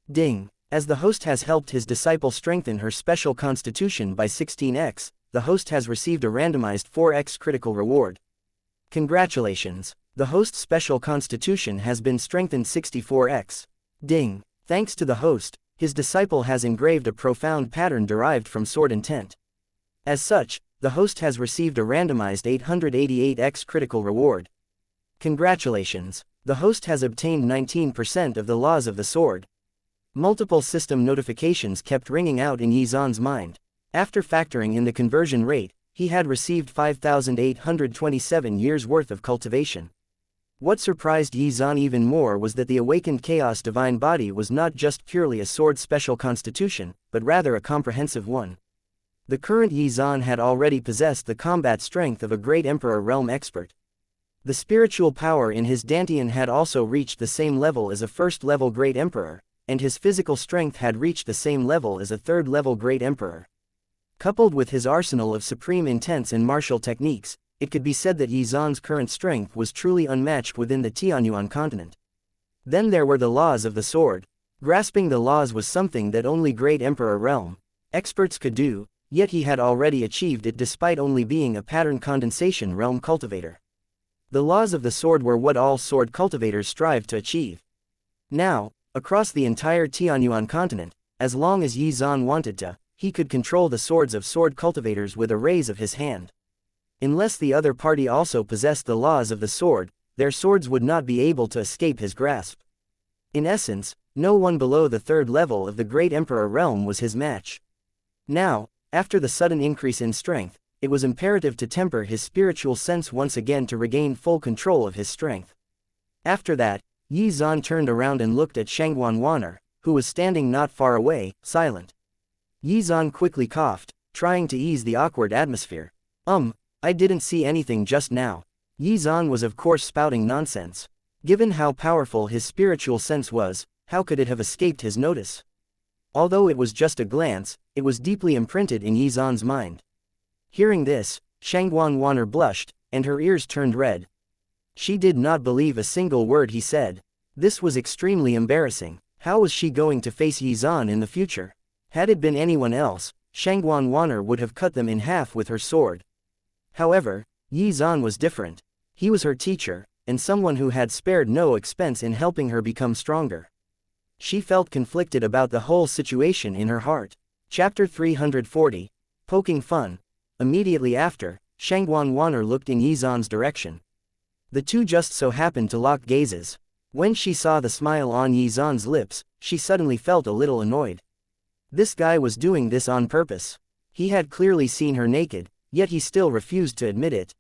Speaker 1: Ding. As the host has helped his disciple strengthen her special constitution by 16x, the host has received a randomized 4x critical reward. Congratulations. The host's special constitution has been strengthened 64x. Ding. Thanks to the host, his disciple has engraved a profound pattern derived from sword intent. As such, the host has received a randomized 888x critical reward. Congratulations. The host has obtained 19% of the laws of the sword. Multiple system notifications kept ringing out in Yizan's mind. After factoring in the conversion rate, he had received 5,827 years worth of cultivation. What surprised Yizan even more was that the awakened Chaos Divine Body was not just purely a sword special constitution, but rather a comprehensive one. The current Yizan had already possessed the combat strength of a Great Emperor realm expert. The spiritual power in his Dantian had also reached the same level as a first-level Great Emperor, and his physical strength had reached the same level as a third-level Great Emperor. Coupled with his arsenal of supreme intents and martial techniques, it could be said that Yizan's current strength was truly unmatched within the Tianyuan continent. Then there were the laws of the sword. Grasping the laws was something that only Great Emperor realm experts could do, yet he had already achieved it despite only being a pattern condensation realm cultivator. The laws of the sword were what all sword cultivators strive to achieve. Now, across the entire Tianyuan continent, as long as Yizan wanted to, he could control the swords of sword cultivators with a raise of his hand. Unless the other party also possessed the laws of the sword, their swords would not be able to escape his grasp. In essence, no one below the third level of the Great Emperor realm was his match. Now, after the sudden increase in strength, it was imperative to temper his spiritual sense once again to regain full control of his strength. After that, Yizan turned around and looked at Xuan Waner, who was standing not far away, silent. Yizan quickly coughed, trying to ease the awkward atmosphere. I didn't see anything just now. Yizan was of course spouting nonsense. Given how powerful his spiritual sense was, how could it have escaped his notice? Although it was just a glance, it was deeply imprinted in Yizan's mind. Hearing this, Xuan Waner blushed, and her ears turned red. She did not believe a single word he said. This was extremely embarrassing. How was she going to face Yizan in the future? Had it been anyone else, Xuan Waner would have cut them in half with her sword. However, Yizan was different. He was her teacher, and someone who had spared no expense in helping her become stronger. She felt conflicted about the whole situation in her heart. Chapter 340. Poking Fun. Immediately after, Xuan Waner looked in Yizan's direction. The two just so happened to lock gazes. When she saw the smile on Yizan's lips, she suddenly felt a little annoyed. This guy was doing this on purpose. He had clearly seen her naked, yet he still refused to admit it.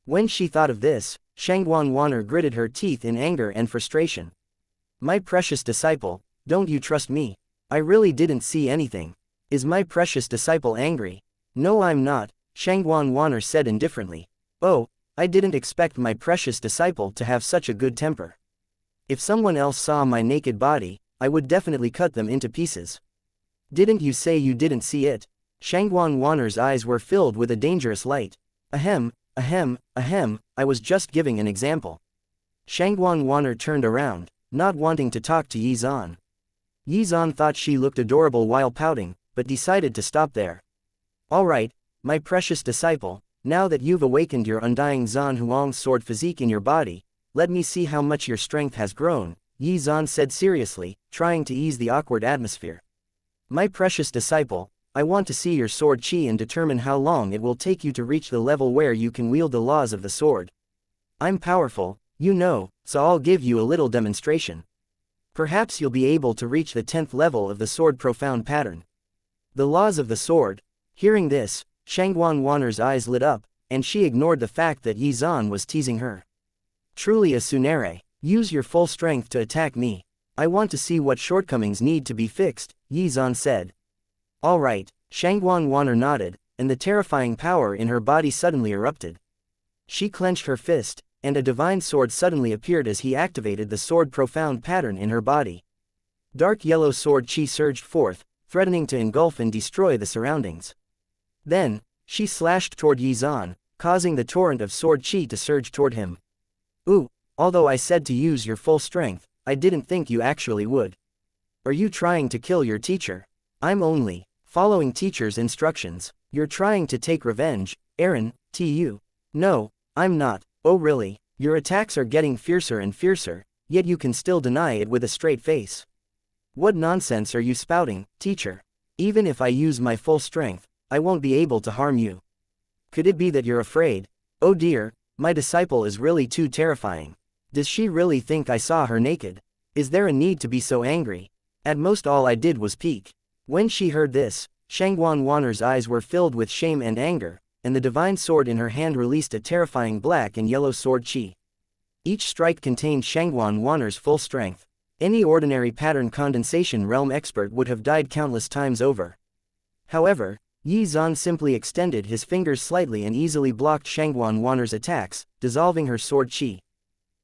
Speaker 1: When she thought of this, Xuan Waner gritted her teeth in anger and frustration. My precious disciple, Don't you trust me? I really didn't see anything. Is my precious disciple angry? No, I'm not, Shangguan Wan'er said indifferently. Oh, I didn't expect my precious disciple to have such a good temper. If someone else saw my naked body, I would definitely cut them into pieces. Didn't you say you didn't see it? Shangguan Wan'er's eyes were filled with a dangerous light. Ahem, ahem, ahem, I was just giving an example. Shangguan Wan'er turned around, not wanting to talk to Yi Zan. Yi Zan thought she looked adorable while pouting, but decided to stop there. Alright, my precious disciple, now that you've awakened your undying Zan Huang's sword physique in your body, let me see how much your strength has grown, Yi Zan said seriously, trying to ease the awkward atmosphere. My precious disciple, I want to see your sword qi and determine how long it will take you to reach the level where you can wield the laws of the sword. I'm powerful, you know, so I'll give you a little demonstration. Perhaps you'll be able to reach the 10th level of the sword profound pattern. The laws of the sword. Hearing this, Shangguan Wan'er's eyes lit up, and she ignored the fact that Yi Zan was teasing her. Truly a Tsunere, use your full strength to attack me. I want to see what shortcomings need to be fixed, Yi Zan said. Alright, Shangguan Wan'er nodded, and the terrifying power in her body suddenly erupted. She clenched her fist, and a divine sword suddenly appeared as he activated the sword profound pattern in her body. Dark yellow sword qi surged forth, threatening to engulf and destroy the surroundings. Then, she slashed toward Yi Zan, causing the torrent of sword qi to surge toward him. Ooh, although I said to use your full strength, I didn't think you actually would. Are you trying to kill your teacher? I'm only following teacher's instructions. You're trying to take revenge, Aaron, TU. No, I'm not. Oh really, your attacks are getting fiercer and fiercer, yet you can still deny it with a straight face. What nonsense are you spouting, teacher? Even if I use my full strength, I won't be able to harm you. Could it be that you're afraid? Oh dear, my disciple is really too terrifying. Does she really think I saw her naked? Is there a need to be so angry? At most all I did was peek. When she heard this, Shangguan Wan'er's eyes were filled with shame and anger, and the divine sword in her hand released a terrifying black and yellow sword qi. Each strike contained Shangguan Wan'er's full strength. Any ordinary pattern condensation realm expert would have died countless times over. However, Yi Zan simply extended his fingers slightly and easily blocked Shangguan Wan'er's attacks, dissolving her sword qi.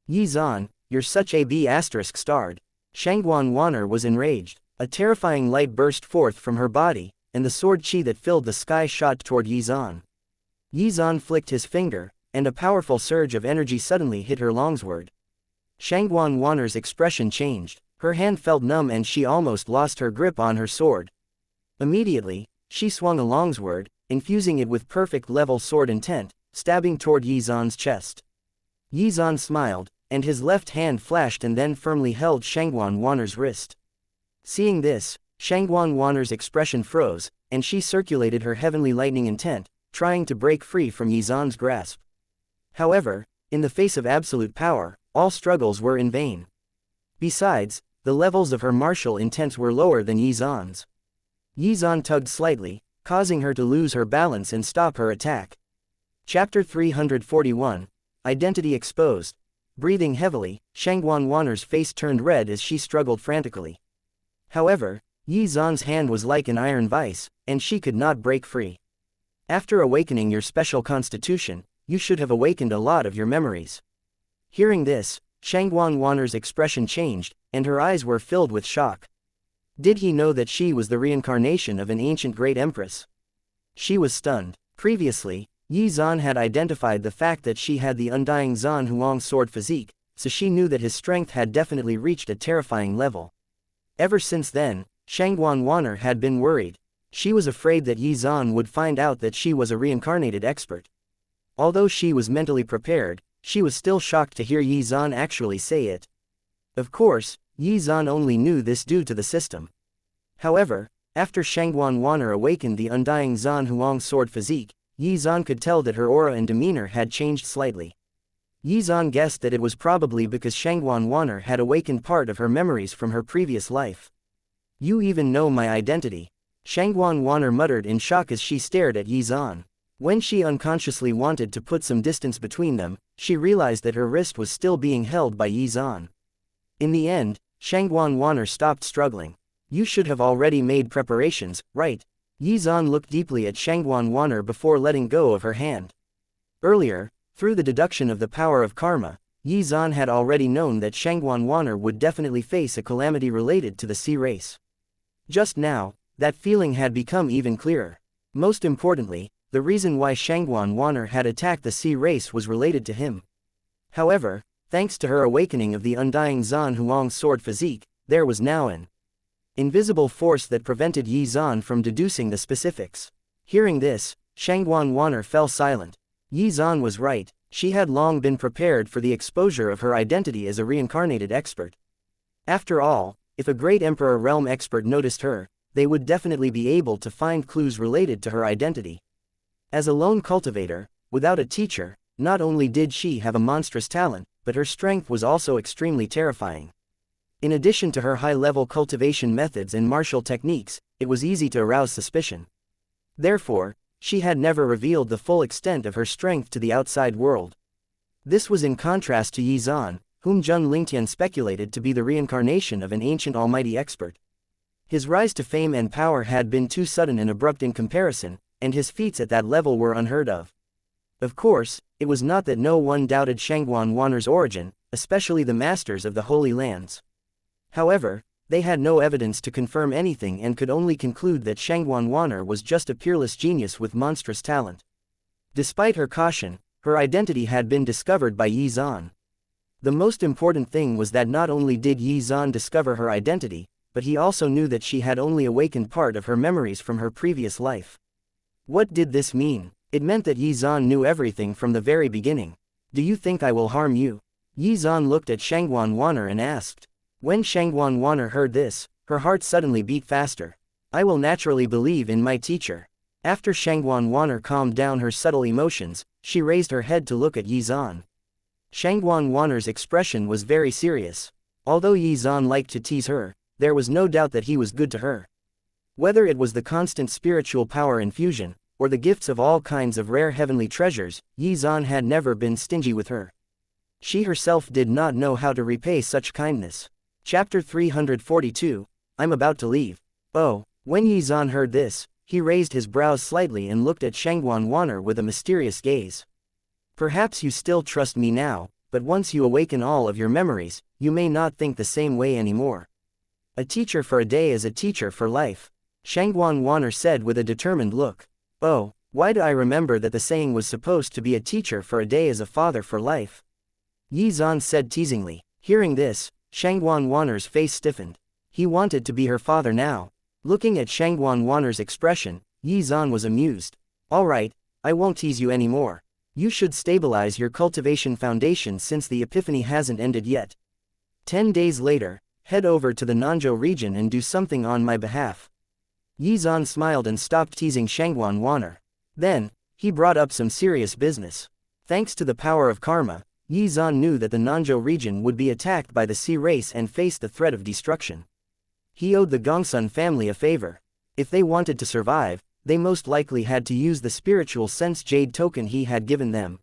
Speaker 1: Yi Zan, you're such a B** starred. Shangguan Wan'er was enraged. A terrifying light burst forth from her body, and the sword qi that filled the sky shot toward Yi Zan. Yi Zan flicked his finger, and a powerful surge of energy suddenly hit her longsword. Shangguan Wan'er's expression changed, her hand felt numb and she almost lost her grip on her sword. Immediately, she swung a longsword, infusing it with perfect level sword intent, stabbing toward Yi Zan's chest. Yi Zan smiled, and his left hand flashed and then firmly held Shangguan Wan'er's wrist. Seeing this, Shangguan Wan'er's expression froze, and she circulated her heavenly lightning intent, trying to break free from Yi Zan's grasp. However, in the face of absolute power, all struggles were in vain. Besides, the levels of her martial intents were lower than Yi Zan's. Yi Zan tugged slightly, causing her to lose her balance and stop her attack. Chapter 341, Identity Exposed. Breathing heavily, Shangguan Wan'er's face turned red as she struggled frantically. However, Yi Zan's hand was like an iron vice, and she could not break free. After awakening your special constitution, you should have awakened a lot of your memories. Hearing this, Shangguan Wan'er's expression changed, and her eyes were filled with shock. Did he know that she was the reincarnation of an ancient great empress? She was stunned. Previously, Yi Zan had identified the fact that she had the undying Zan Huang sword physique, so she knew that his strength had definitely reached a terrifying level. Ever since then, Shangguan Wan'er had been worried. She was afraid that Yi Zan would find out that she was a reincarnated expert. Although she was mentally prepared, she was still shocked to hear Yi Zan actually say it. Of course, Yi Zan only knew this due to the system. However, after Shangguan Wan'er awakened the undying Zan Huang sword physique, Yi Zan could tell that her aura and demeanor had changed slightly. Yi Zan guessed that it was probably because Shangguan Wan'er had awakened part of her memories from her previous life. You even know my identity, Shangguan Wan'er muttered in shock as she stared at Yi Zan. When she unconsciously wanted to put some distance between them, she realized that her wrist was still being held by Yi Zan. In the end, Shangguan Wanner stopped struggling. You should have already made preparations, right? Yi Zan looked deeply at Shangguan Wanner before letting go of her hand. Earlier, through the deduction of the power of karma, Yi Zan had already known that Shangguan Wanner would definitely face a calamity related to the sea race. Just now, that feeling had become even clearer. Most importantly, the reason why Shangguan Wanner had attacked the sea race was related to him. However, thanks to her awakening of the undying Zan Huang's sword physique, there was now an invisible force that prevented Yi Zan from deducing the specifics. Hearing this, Shangguan Wanner fell silent. Yi Zan was right, she had long been prepared for the exposure of her identity as a reincarnated expert. After all, if a great Emperor realm expert noticed her, they would definitely be able to find clues related to her identity. As a lone cultivator, without a teacher, not only did she have a monstrous talent, but her strength was also extremely terrifying. In addition to her high-level cultivation methods and martial techniques, it was easy to arouse suspicion. Therefore, she had never revealed the full extent of her strength to the outside world. This was in contrast to Yi Zan, whom Zheng Lingtian speculated to be the reincarnation of an ancient almighty expert. His rise to fame and power had been too sudden and abrupt in comparison, and his feats at that level were unheard of. Of course, it was not that no one doubted Shangguan Wanner's origin, especially the masters of the Holy Lands. However, they had no evidence to confirm anything and could only conclude that Shangguan Wanner was just a peerless genius with monstrous talent. Despite her caution, her identity had been discovered by Yi Zan. The most important thing was that not only did Yi Zan discover her identity, but he also knew that she had only awakened part of her memories from her previous life. What did this mean? It meant that Yi Zan knew everything from the very beginning. Do you think I will harm you? Yi Zan looked at Shangguan Wanner and asked. When Shangguan Wanner heard this, her heart suddenly beat faster. I will naturally believe in my teacher. After Shangguan Wanner calmed down her subtle emotions, she raised her head to look at Yi Zan. Shangguan Wanner's expression was very serious. Although Yi Zan liked to tease her, there was no doubt that he was good to her. Whether it was the constant spiritual power infusion, or the gifts of all kinds of rare heavenly treasures, Yi Zan had never been stingy with her. She herself did not know how to repay such kindness. Chapter 342, I'm about to leave. Oh, when Yi Zan heard this, he raised his brows slightly and looked at Shangguan Wanner with a mysterious gaze. Perhaps you still trust me now, but once you awaken all of your memories, you may not think the same way anymore. A teacher for a day is a teacher for life, Shangguan Wanner said with a determined look. Oh, why do I remember that the saying was supposed to be a teacher for a day is a father for life? Yi Zan said teasingly. Hearing this, Shangguan Wanner's face stiffened. He wanted to be her father now. Looking at Shangguan Wanner's expression, Yi Zan was amused. Alright, I won't tease you anymore. You should stabilize your cultivation foundation since the epiphany hasn't ended yet. 10 days later, head over to the Nanzhou region and do something on my behalf. Yi Zan smiled and stopped teasing Shangguan Wanner. Then, he brought up some serious business. Thanks to the power of karma, Yi Zan knew that the Nanzhou region would be attacked by the sea race and face the threat of destruction. He owed the Gongsun family a favor. If they wanted to survive, they most likely had to use the spiritual sense jade token he had given them.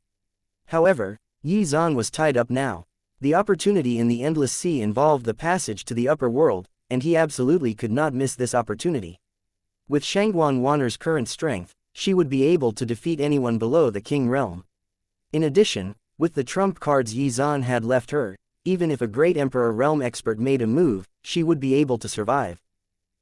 Speaker 1: However, Yi Zan was tied up now. The opportunity in the Endless Sea involved the passage to the upper world, and he absolutely could not miss this opportunity. With Shangguan Wanner's current strength, she would be able to defeat anyone below the King realm. In addition, with the trump cards Yi Zan had left her, even if a great Emperor realm expert made a move, she would be able to survive.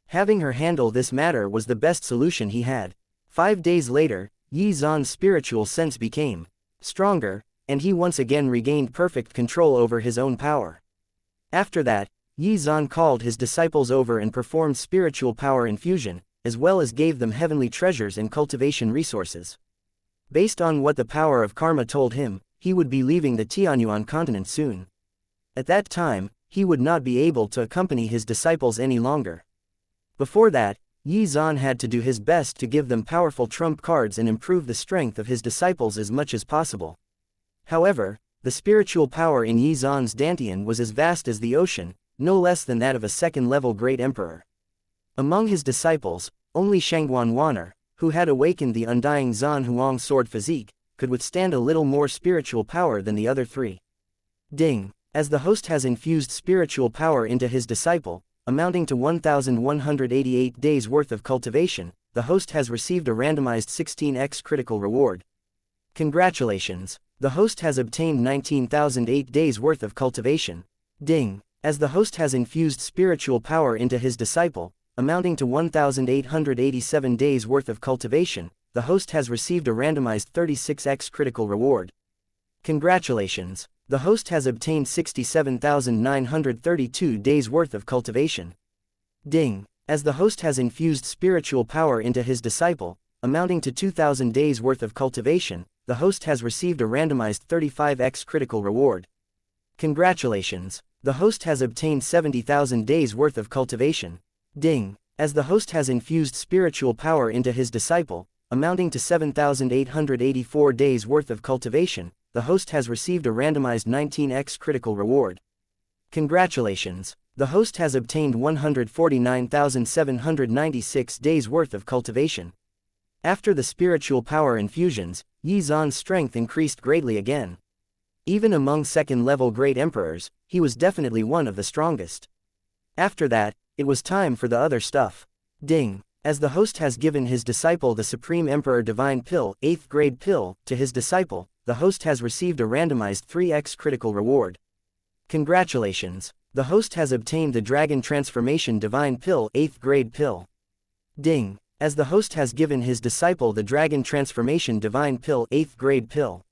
Speaker 1: Having her handle this matter was the best solution he had. 5 days later, Yi Zan's spiritual sense became stronger, and he once again regained perfect control over his own power. After that, Yi Zan called his disciples over and performed spiritual power infusion, as well as gave them heavenly treasures and cultivation resources. Based on what the power of karma told him, he would be leaving the Tianyuan continent soon. At that time, he would not be able to accompany his disciples any longer. Before that, Yi Zan had to do his best to give them powerful trump cards and improve the strength of his disciples as much as possible. However, the spiritual power in Yi Zan's Dantian was as vast as the ocean, no less than that of a second-level great emperor. Among his disciples, only Shangguan Wanner, who had awakened the undying Zan Huang sword physique, could withstand a little more spiritual power than the other three. Ding! As the host has infused spiritual power into his disciple, amounting to 1,188 days worth of cultivation, the host has received a randomized 16x critical reward. Congratulations! The host has obtained 19,008 days worth of cultivation. Ding! As the host has infused spiritual power into his disciple, amounting to 1,887 days worth of cultivation, the host has received a randomized 36x critical reward. Congratulations! The host has obtained 67,932 days worth of cultivation. Ding! As the host has infused spiritual power into his disciple, amounting to 2,000 days worth of cultivation, the host has received a randomized 35x critical reward. Congratulations! The host has obtained 70,000 days worth of cultivation. Ding! As the host has infused spiritual power into his disciple, amounting to 7,884 days worth of cultivation, the host has received a randomized 19x critical reward. Congratulations! The host has obtained 149,796 days worth of cultivation. After the spiritual power infusions, Xuan's strength increased greatly again. Even among second-level great emperors, he was definitely one of the strongest. After that, it was time for the other stuff. Ding! As the host has given his disciple the Supreme Emperor Divine Pill, 8th grade pill, to his disciple, the host has received a randomized 3x critical reward. Congratulations! The host has obtained the Dragon Transformation Divine Pill, 8th grade pill. Ding! As the host has given his disciple the Dragon Transformation Divine Pill, 8th grade pill.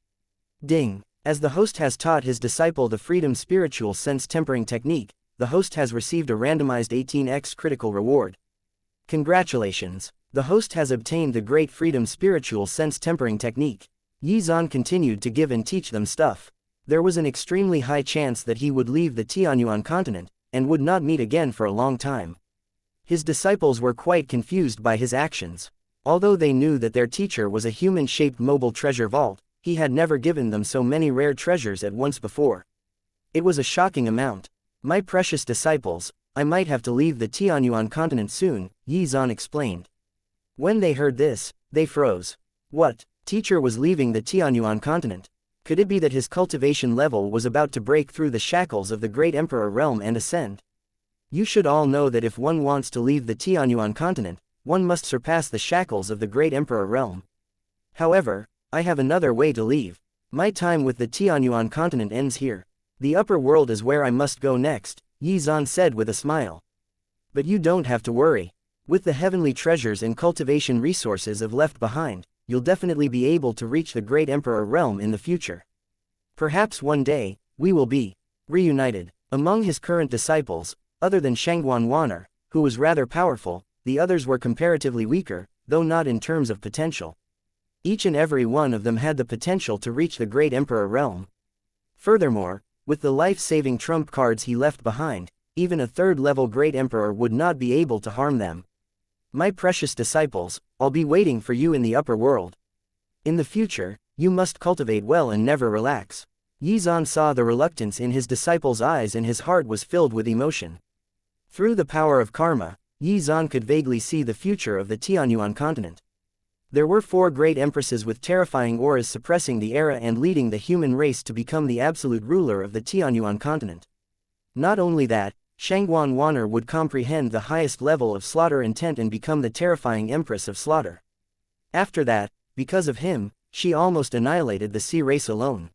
Speaker 1: Ding! As the host has taught his disciple the Freedom Spiritual Sense Tempering Technique, the host has received a randomized 18x critical reward. Congratulations! The host has obtained the Great Freedom Spiritual Sense Tempering Technique. Xuan continued to give and teach them stuff. There was an extremely high chance that he would leave the Tianyuan continent, and would not meet again for a long time. His disciples were quite confused by his actions. Although they knew that their teacher was a human-shaped mobile treasure vault, he had never given them so many rare treasures at once before. It was a shocking amount. My precious disciples, I might have to leave the Tianyuan continent soon, Xuan explained. When they heard this, they froze. What? Teacher was leaving the Tianyuan continent? Could it be that his cultivation level was about to break through the shackles of the Great Emperor realm and ascend? You should all know that if one wants to leave the Tianyuan continent, one must surpass the shackles of the Great Emperor realm. However, I have another way to leave. My time with the Tianyuan continent ends here. The upper world is where I must go next, Xuan said with a smile. But you don't have to worry. With the heavenly treasures and cultivation resources I've left behind, you'll definitely be able to reach the Great Emperor realm in the future. Perhaps one day, we will be reunited. Among his current disciples, other than Shangguan Waner, who was rather powerful, the others were comparatively weaker, though not in terms of potential. Each and every one of them had the potential to reach the Great Emperor realm. Furthermore, with the life-saving trump cards he left behind, even a third-level Great Emperor would not be able to harm them. My precious disciples, I'll be waiting for you in the upper world. In the future, you must cultivate well and never relax. Xuan saw the reluctance in his disciples' eyes and his heart was filled with emotion. Through the power of karma, Xuan could vaguely see the future of the Tianyuan continent. There were 4 great empresses with terrifying auras suppressing the era and leading the human race to become the absolute ruler of the Tianyuan continent. Not only that, Shangguan Waner would comprehend the highest level of slaughter intent and become the terrifying Empress of Slaughter. After that, because of him, she almost annihilated the sea race alone.